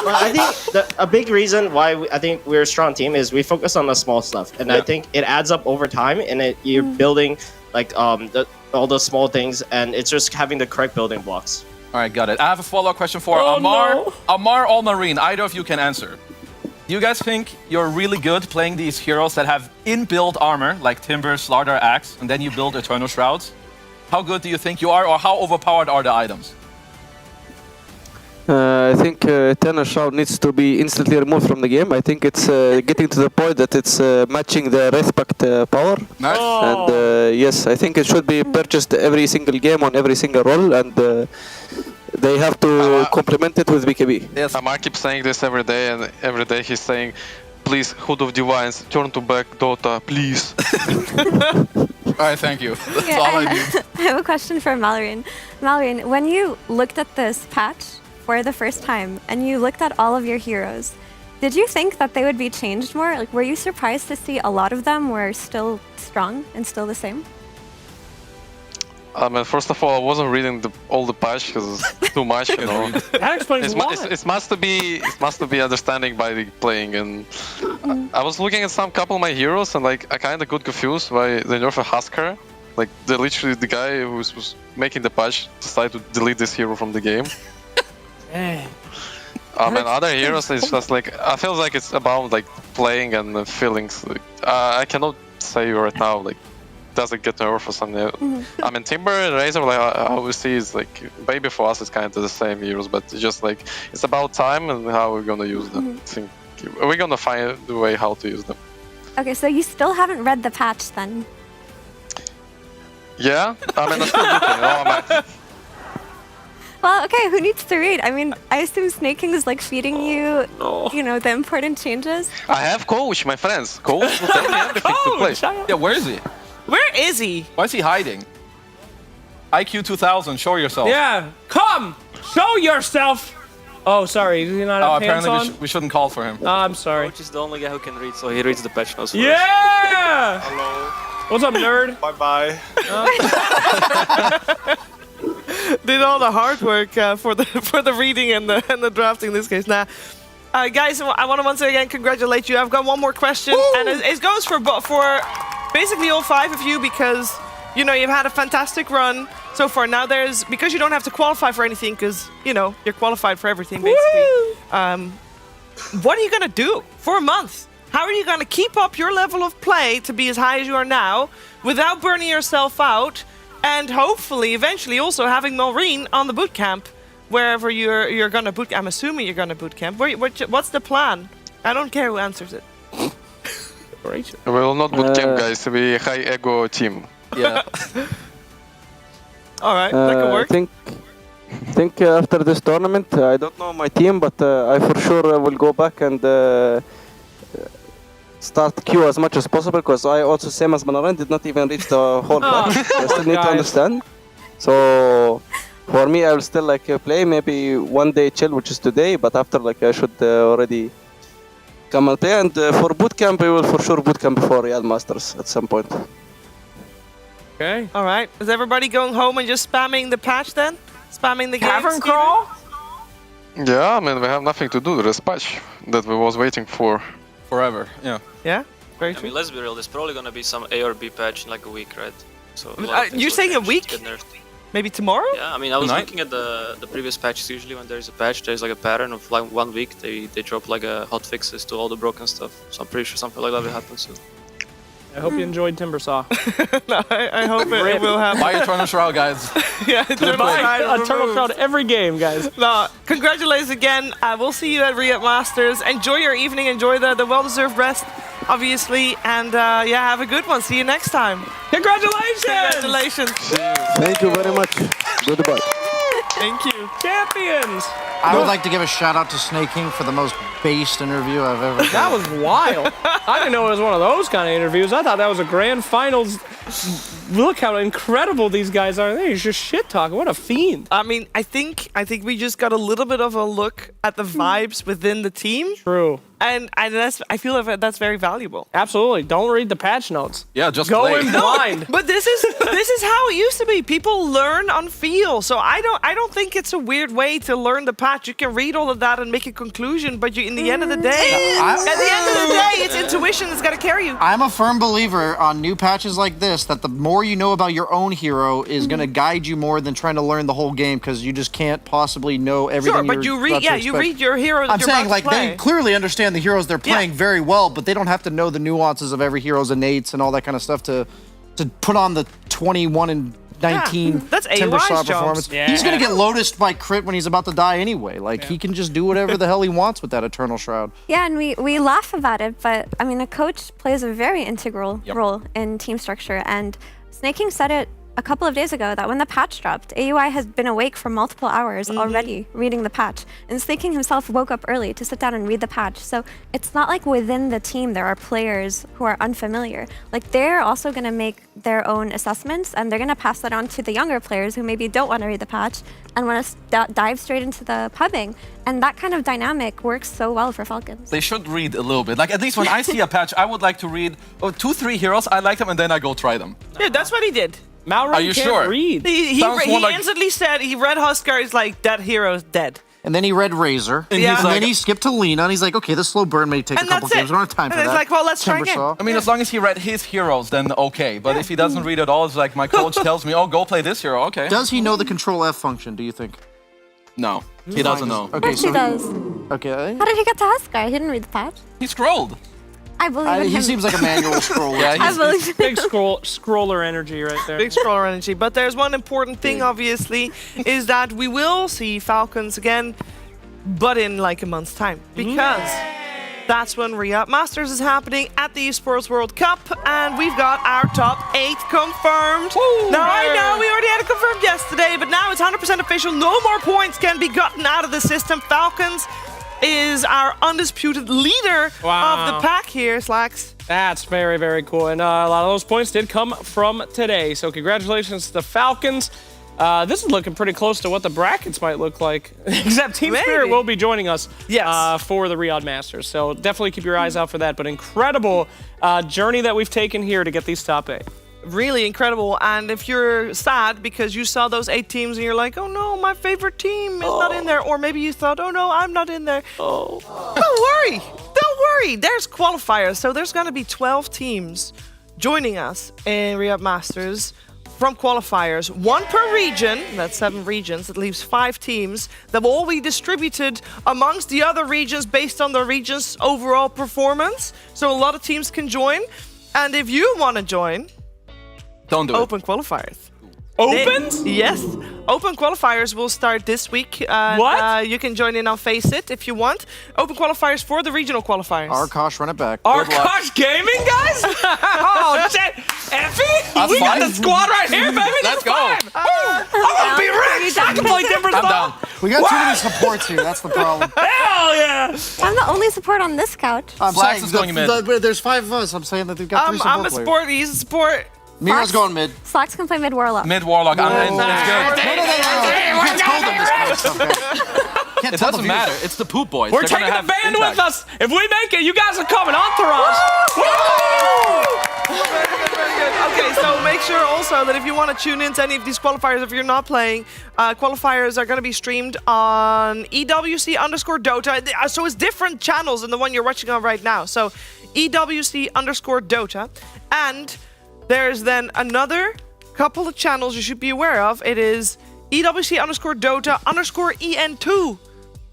Well, I think a big reason why I think we're a strong team is we focus on the small stuff, and I think it adds up over time, and you're building like all the small things, and it's just having the correct building blocks. All right, got it. I have a follow-up question for Amar or Marine. Either of you can answer. Do you guys think you're really good playing these heroes that have in-built armor, like Timber, Slardar, Axe, and then you build Eternal Shrouds? How good do you think you are, or how overpowered are the items? I think Eternal Shroud needs to be instantly removed from the game. I think it's getting to the point that it's matching the Wraith Pact power. Nice. And yes, I think it should be purchased every single game on every single role, and they have to complement it with BKB. Yes, Amar keeps saying this every day, and every day he's saying, please, Hood of Divines, turn to back Dota, please. All right, thank you. That's all I need. I have a question for Malrine. Malrine, when you looked at this patch, for the first time and you looked at all of your heroes, did you think that they would be changed more? Like, were you surprised to see a lot of them were still strong and still the same? I mean, first of all, I wasn't reading all the patch because it's too much, you know. That explains why. It must be understanding by the playing, and I was looking at some couple of my heroes, and like I kind of got confused why they nerfed a Husker. Like literally the guy who was making the patch decided to delete this hero from the game. Hey. And other heroes, it's just like I feel like it's about like playing and feelings. Like, I cannot say right now like doesn't get nerfed or something. I mean Timber and Razor, like I always see, is like maybe for us it's kind of the same heroes, but it's just like it's about time and how we're gonna use them. I think we're gonna find the way how to use them. Okay, so you still haven't read the patch then? Yeah, I mean I'm still looking. You know, Well, okay, who needs to read? I mean, I assume Snake King is like feeding you, you know, the important changes. I have coach, my friends. Coach will tell me everything to play. Yeah, where is he? Where is he? Why is he hiding? IQ 2000, show yourself. Yeah, come! Show yourself! Oh, sorry, did he not have pants apparently on? we shouldn't call for him. Oh, I'm sorry. Coach is the only guy who can read, so he reads the patch notes first. Yeah! Hello. What's up, nerd? Bye-bye. Did all the hard work for the reading and the drafting in this case. Now, guys, I want to once again congratulate you. I've got one more question, and it goes for basically all 5 of you because you know you've had a fantastic run so far. Now because you don't have to qualify for anything because you know you're qualified for everything basically. What are you gonna do for a month? How are you gonna keep up your level of play to be as high as you are now without burning yourself out? And hopefully, eventually, also having Maureen on the boot camp, wherever you're gonna boot. I'm assuming you're gonna boot camp. What's the plan? I don't care who answers it. Great. We will not boot camp, guys. We high ego team. Yeah. All right, that could work. I think after this tournament, I don't know my team, but I for sure will go back and start queue as much as possible because I also, same as Manaran, did not even reach the whole patch. I still need to understand. So for me, I will still like play maybe one day chill, which is today, but after like I should already come and play. And for bootcamp, we will for sure bootcamp before Riyadh Masters at some point. Okay. All right. Is everybody going home and just spamming the patch then? Spamming the Cavern crawl? Yeah, I mean we have nothing to do. There is patch that we was waiting for. Forever, yeah. Yeah? Very I true. mean, let's be real, there's probably gonna be some A or B patch in like a week, right? So you're saying a week? Maybe tomorrow? Yeah, I mean, I was looking at the previous patches. Usually when there's a patch, there's like a pattern of like 1 week. They drop like hot fixes to all the broken stuff. So I'm pretty sure something like that will happen soon. I hope you enjoyed Timbersaw. No, I hope it will happen. Buy Eternal Shroud, guys. Yeah, Eternal Shroud every game, guys. No, congratulations again. We'll see you at Riyadh Masters. Enjoy your evening. Enjoy the well-deserved rest, obviously. And yeah, have a good one. See you next time. Congratulations! Congratulations. Thank you very much. Goodbye. Thank you. Champions! I would like to give a shout out to Snake King for the most based interview I've ever done. That was wild. I didn't know it was one of those kind of interviews. I thought that was a grand finals. Look how incredible these guys are. They're just shit talking. What a fiend. I mean, I think we just got a little bit of a look at the vibes within the team. True. And I feel like that's very valuable. Absolutely. Don't read the patch notes. Yeah, just go play. in blind. But this is how it used to be. People learn on feel. So I don't think it's a weird way to learn the patch. You can read all of that and make a conclusion, but in the end of the day, it's intuition that's got to carry you. I'm a firm believer on new patches like this that the more you know about your own hero is going to guide you more than trying to learn the whole game because you just can't possibly know everything. Sure, but you read your hero. I'm saying like they clearly understand the heroes they're playing very well, but they don't have to know the nuances of every hero's innates and all that kind of stuff to put on the 21 and 19 that's Timbersaw AOI's performance. jobs. He's gonna get lotused by crit when he's about to die anyway. Like he can just do whatever the hell he wants with that Eternal Shroud. Yeah, and we laugh about it, but I mean, a coach plays a very integral role in team structure. And Snake King said it a couple of days ago that when the patch dropped, AUI has been awake for multiple hours already reading the patch. And Snaking himself woke up early to sit down and read the patch. So it's not like within the team there are players who are unfamiliar. Like they're also going to make their own assessments and they're going to pass that on to the younger players who maybe don't want to read the patch and want to dive straight into the pubbing. And that kind of dynamic works so well for Falcons. They should read a little bit. Like at least when I see a patch, I would like to read 2-3 heroes. I like them and then I go try them. Yeah, that's what he did. Malrun Are you can't sure? read. He instantly said he read Huskar. He's like, that hero's dead. And then he read Razor. And And, he's like- then he skipped to Lina. And he's like, okay, this slow burn may take a couple games. We don't have time for And that. it's like, well, let's try again. Timbersaw. I mean, as long as he read his heroes, then okay. But if he doesn't read at all, it's like my coach tells me, oh, go play this hero. Okay. Does he know the Control F function, do you think? No, he doesn't know. Okay, Yes, he does. Okay. How did he get to Huskar? He didn't read the patch. He scrolled. I believe in him. He seems like a manual scroller. I believe in Big scroller energy right there. Big scroller energy. But there's one important thing, obviously, is that we will see Falcons again, but in like a month's time. Because that's when Riyadh Masters is happening at the Esports World Cup, and we've got our top 8 confirmed. Now, I know we already had it confirmed yesterday, but now it's 100% official. No more points can be gotten out of the system. Falcons is our undisputed leader of the pack here, Slacks. That's very, very cool. And a lot of those points did come from today. So congratulations to the Falcons. This is looking pretty close to what the brackets might look like. Except Team Spirit will be joining us for the Riyadh Masters. So definitely keep your eyes out for that. But incredible journey that we've taken here to get these top 8. Really incredible. And if you're sad because you saw those 8 teams and you're like, oh no, my favorite team is not in there. Or maybe you thought, oh no, I'm not in there. Don't worry. Don't worry. There's qualifiers. So there's going to be 12 teams joining us in Riyadh Masters from qualifiers. 1 per region. That's 7 regions. That leaves 5 teams that will all be distributed amongst the other regions based on the region's overall performance. So a lot of teams can join. And if you want to join, don't do open qualifiers. Open? Yes. Open qualifiers will start this week. What? You can join in on Face It if you want. Open qualifiers for the regional qualifiers. Arkosh, run it back. Arkosh Gaming, guys? Oh, shit. Effie? We got the squad right here, baby. Let's go. I'm going to be rich. I can play Timbersaw. We got too many supports here. That's the problem. Hell yeah. I'm the only support on this couch. I'm Slacks saying is going mid. there's 5 of us. I'm saying that they've got 3 support I'm a support. He's a support. Mira's going mid. Slacks can play mid Warlock. Mid Warlock. It's good. You can't tell them this kind of stuff, guys. It doesn't matter. It's the poop boys. We're They're taking gonna the have band impact. with us. If we make it, you guys are coming. Entourage. Very good. Okay, so make sure also that if you want to tune into any of these qualifiers, if you're not playing, qualifiers are going to be streamed on EWC_Dota. So it's different channels than the one you're watching on right now. So EWC_Dota. And there's then another couple of channels you should be aware of. It is EWC_Dota_EN2.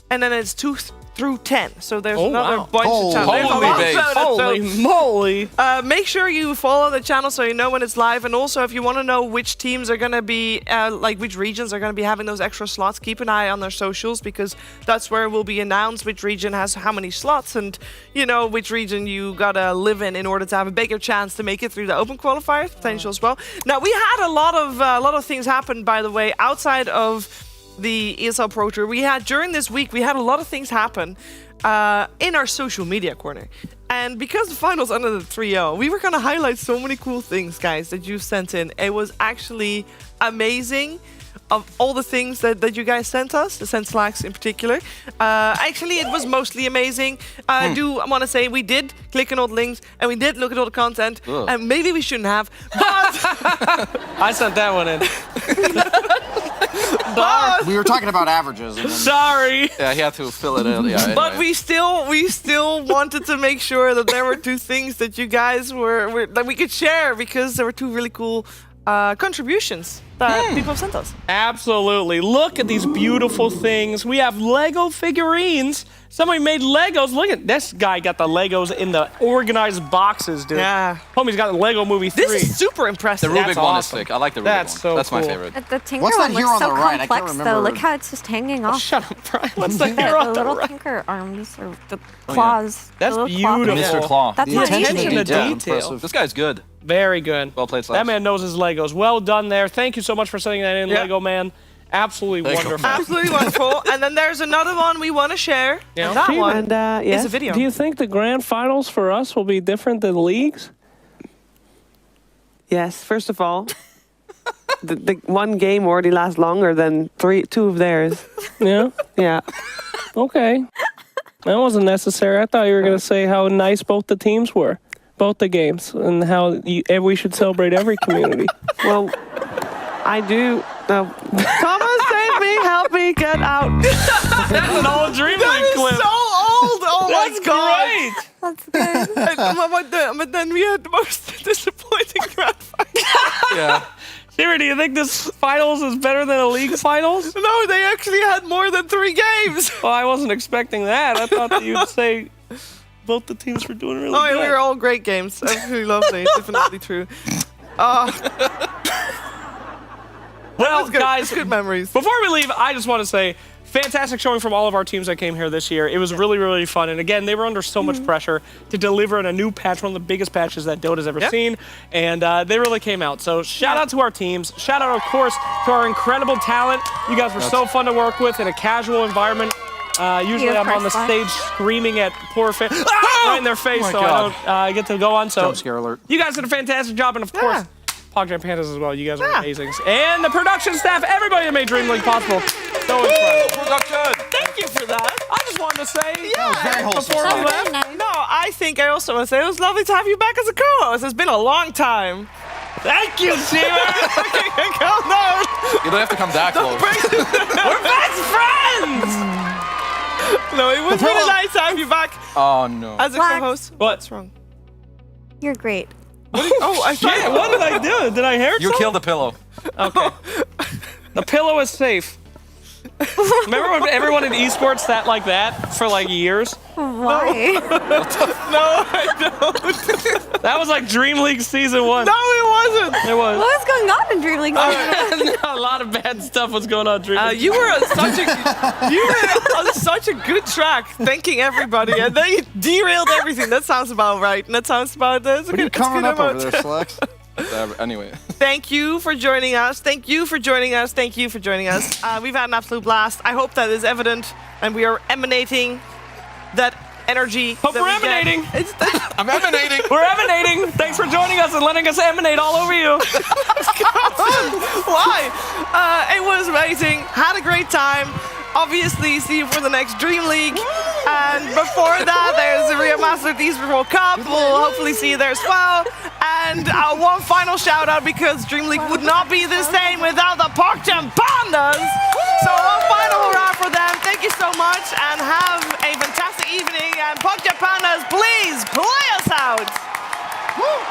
And then it's 2 through 10. So there's another bunch of channels. There's a lot of channels. Holy moly. Make sure you follow the channel so you know when it's live. And also, if you want to know which teams are going to be, like which regions are going to be having those extra slots, keep an eye on their socials because that's where it will be announced which region has how many slots and, you know, which region you got to live in order to have a bigger chance to make it through the open qualifiers potential as well. Now, we had a lot of things happen, by the way, outside of the ESL Pro Tour. During this week, we had a lot of things happen in our social media corner. And because the finals ended at 3-0, we were going to highlight so many cool things, guys, that you sent in. It was actually amazing of all the things that you guys sent us, the sent Slacks in particular. Actually, it was mostly amazing. I do want to say we did click on all the links and we did look at all the content. And maybe we shouldn't have, but... I sent that one in. We were talking about averages. And then... Sorry. Yeah, he had to fill it in. Yeah, anyway. But we still wanted to make sure that there were 2 things that you guys that we could share because there were 2 really cool contributions that people have sent us. Absolutely. Look at these beautiful things. We have Lego figurines Somebody made Legos. Look at this guy got the Legos in the organized boxes, dude. Yeah. Homie's got the Lego Movie 3. This is super impressive. The Rubik That's one awesome. is sick. I like the Rubik That's one. so That's my cool. favorite. The Tinker What's that one here looks on so the right? I can't complex, though. remember. Look how it's just hanging off. Shut up, Brian. What's the hero on The the little right? tinker arms or the yeah. claws. That's the little claw beautiful. things. Mr. Claw. That's The not attention easy. to detail. detail. This guy's good. Very good. Well played, Slash. That man knows his Legos. Well done there. Thank you so much for sending that in, Yeah. Lego man. Absolutely Lego wonderful. man. Absolutely wonderful. And then there's another one we want to share. Yeah. And that one And, is a video. Do you think the grand finals for us will be different than leagues? Yes, first of all, the one game already lasts longer than two of theirs. Yeah? Yeah. Okay. That wasn't necessary. I thought you were going to say how nice both the teams were, both the games, and how we should celebrate every community. Well, I do. Thomas, save me, help me, get out. That's an old DreamLeague That clip. is so old. Oh That's my god. great. That's good. But then we had the most disappointing grand final. Yeah. Siri, do you think this finals is better than a league finals? No, they actually had more than 3 games. Well, I wasn't expecting that. I thought that you'd say both the teams were doing really good. We were all great games. Absolutely lovely. Definitely true. Well, guys, good memories. Before we leave, I just want to say, fantastic showing from all of our teams that came here this year. It was really, really fun. And again, they were under so much pressure to deliver in a new patch, one of the biggest patches that Dota's ever seen. And they really came out. So shout out to our teams. Shout out, of course, to our incredible talent. You guys were so fun to work with in a casual environment. Usually I'm on the stage screaming at poor fans right in their face, my so God. I don't get to go on. So Jump scare alert. you guys did a fantastic job. And of course, Pogchamp Pandas as well. You guys were amazing. And the production staff, everybody that made DreamLeague possible. So incredible. Production. Thank you for that. I just wanted to say, That was very wholesome. before we That's left. very nice. No, I think I also want to say it was lovely to have you back as a co-host. It's been a long time. thank you, Sierra. No, You don't have to come that close. We're best friends. no, it was really nice to have you back Oh, no. as a What? co-host. What's wrong? You're great. Oh, I Shit, tried. what did I do? Did I hurt You something? killed the pillow. Okay. The pillow is safe. Remember when everyone in esports sat like that for like years? Why? No, I don't. That was like DreamLeague season 1. No, it wasn't. It was. What was going on in DreamLeague? A lot of bad stuff was going on. DreamLeague. You were on such a good track, thanking everybody, and then you derailed everything. That sounds about right. And that sounds about What are you covering up over there, Slacks? Anyway. Thank you for joining us. Thank you for joining us. Thank you for joining us. We've had an absolute blast. I hope that is evident, and we are emanating that energy. Hope that we're we get. emanating. I'm emanating. We're emanating. Thanks for joining us and letting us emanate all over you. Why? It was amazing. Had a great time. Obviously, see you for the next DreamLeague. And before that, there's the Riyadh Master Esports World Cup. We'll hopefully see you there as well. And one final shout out, because DreamLeague would not be the same without the Pogchamp Pandas. So one final hurrah for them. Thank you so much, and have a fantastic evening. And Pogchamp Pandas, please play us out. Woo!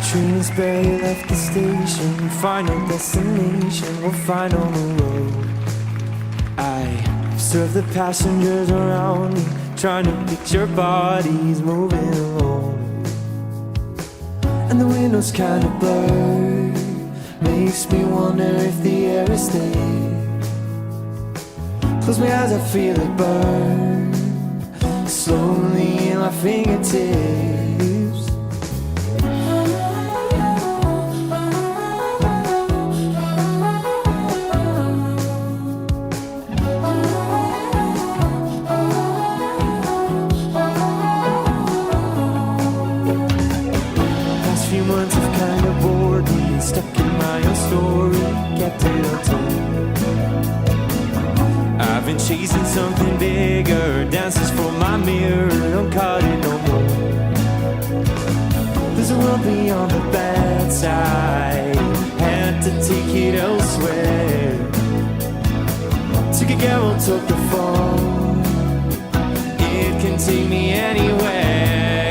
Trains barely left the station, final destination, we'll find on the road. I observe the passengers around me, trying to picture bodies moving along. And the window's kind of blurred, makes me wonder if the air is thick. Close my eyes, I feel it burn, slowly in my fingertips. Few months have kind of bored me, stuck in my own story, kept it untold. I've been chasing something bigger, dances for my mirror, don't cut it no more. There's a world beyond the bad side, had to take it elsewhere. Took a gamble, took the fall, take me anywhere.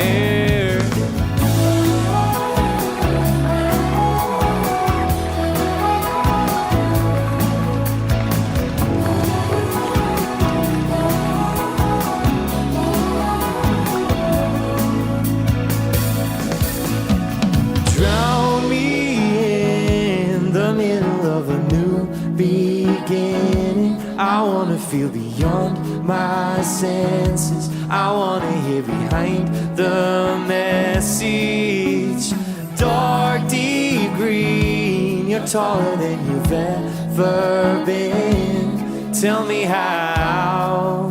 Drown me in the middle of a new beginning. I wanna feel beyond my senses. I wanna hear behind the message. Dark, deep green, you're taller than you've ever been. Tell me how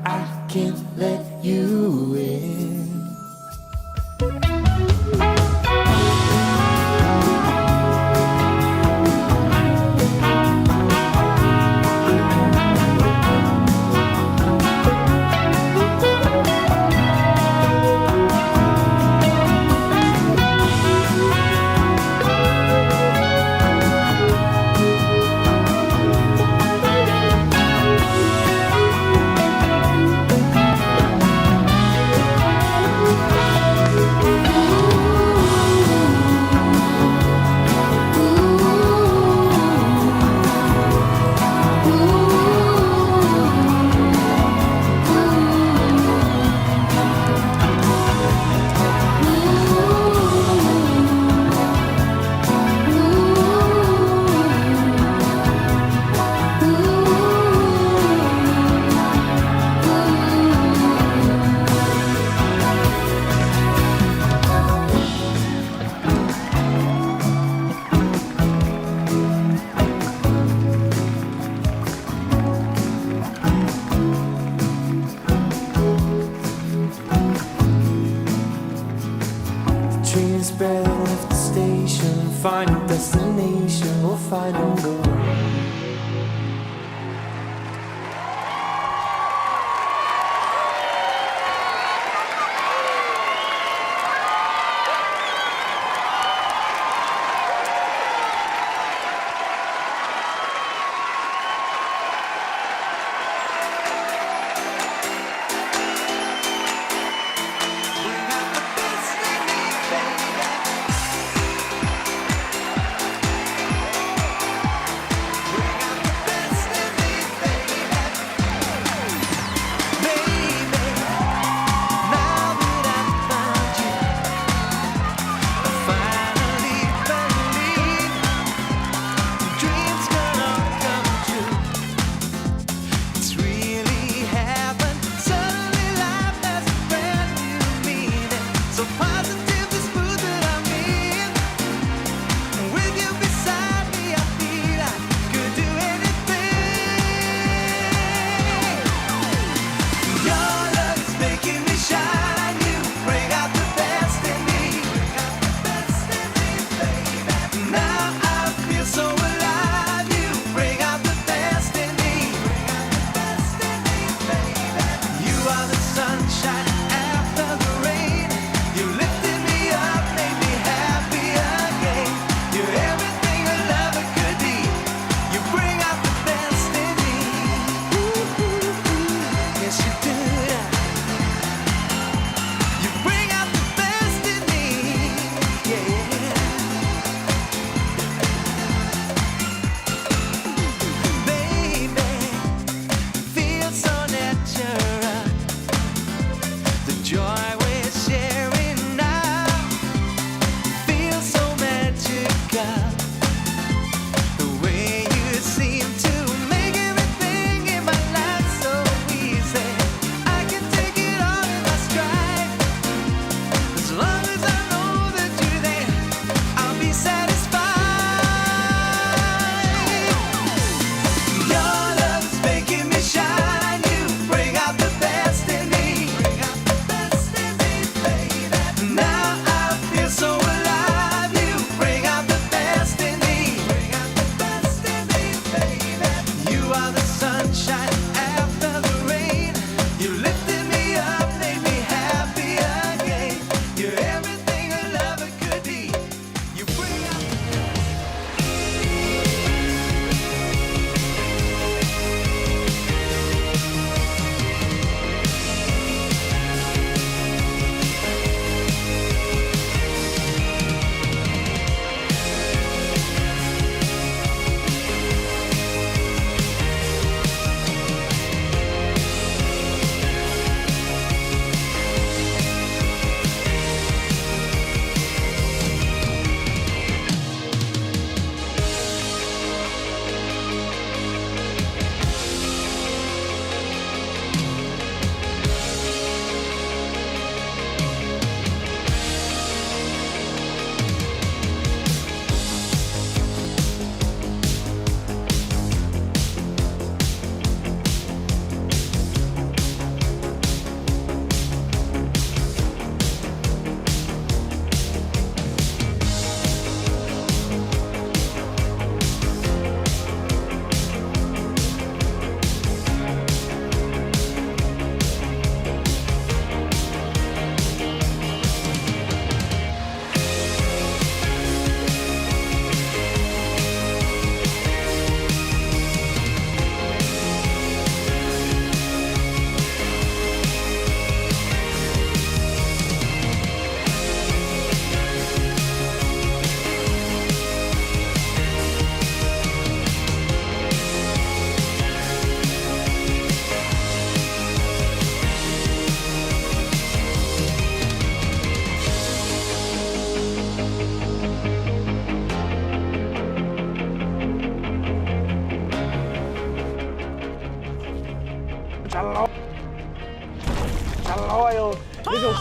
I can let you in. Trains barely left the station. Final destination, we'll find on the road.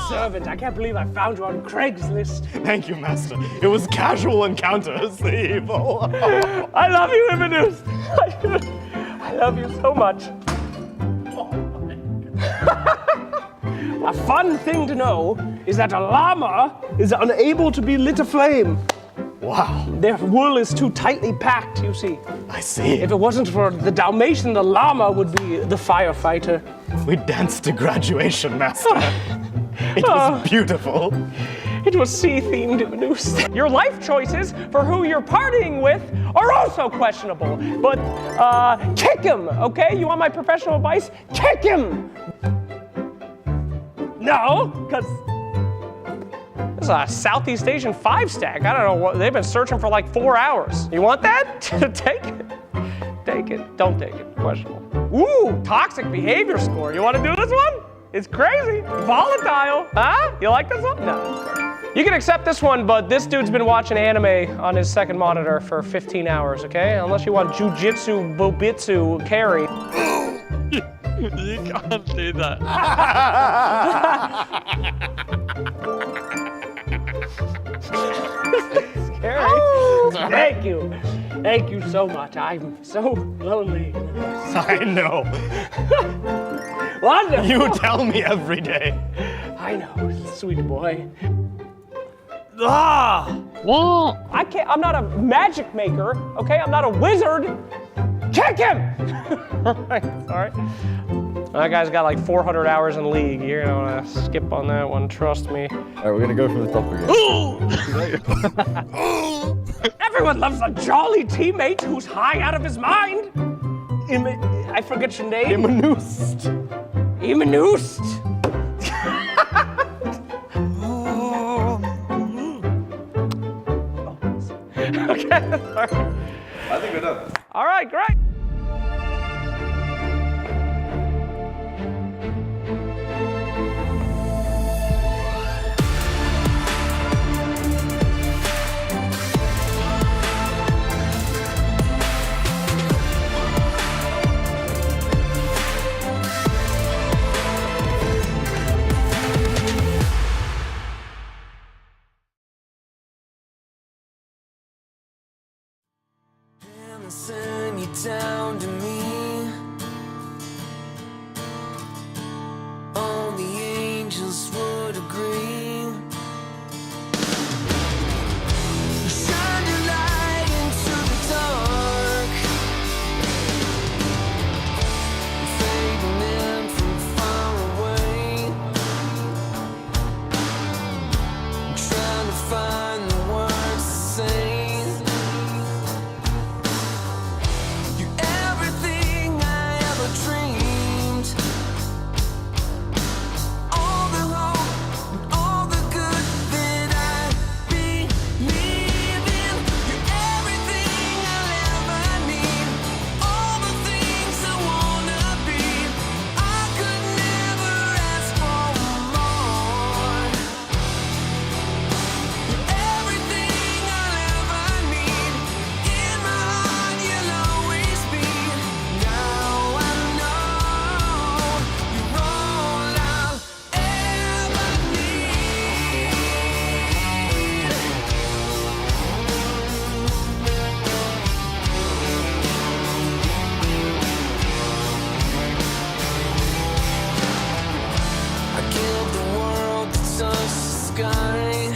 servant. I can't believe I found you on Craigslist. Thank you, Master. It was casual encounters, the evil. I love you, Imanus. I love you so much. A fun thing to know is that a llama is unable to be lit aflame. Wow. Their wool is too tightly packed, you see. I see. If it wasn't for the Dalmatian, the llama would be the firefighter. We danced to graduation, Master. It was beautiful. It was sea-themed, Imanus. Your life choices for who you're partying with are also questionable. But kick him, okay? You want my professional advice? Kick him! No, because this is a Southeast Asian 5-stack. I don't know what, they've been searching for like 4 hours. You want that? Take it. Take it. Don't take it. Questionable. Ooh, toxic behavior score. You want to do this one? It's crazy. Volatile. Huh? You like this one? No. You can accept this one, but this dude's been watching anime on his second monitor for 15 hours, okay? Unless you want jujitsu, bobitsu, carry. You can't do that. Scary. Thank you. Thank you so much. I'm so lonely. I know. Wonderful. You tell me every day. I know, sweet boy. Ah! What? I can't. I'm not a magic maker. Okay, I'm not a wizard. Kick him! All right. That guy's got like 400 hours in League. You're gonna wanna skip on that one, trust me. All right, we're gonna go from the top again. Everyone loves a jolly teammate who's high out of his mind. I forget your name. Imanust. Imanust. Okay, sorry. I think we're done. All right, great. Send you down to me. All the angels would agree. Shine your light into the dark, fading in from far away. Trying to find the words to say. Sky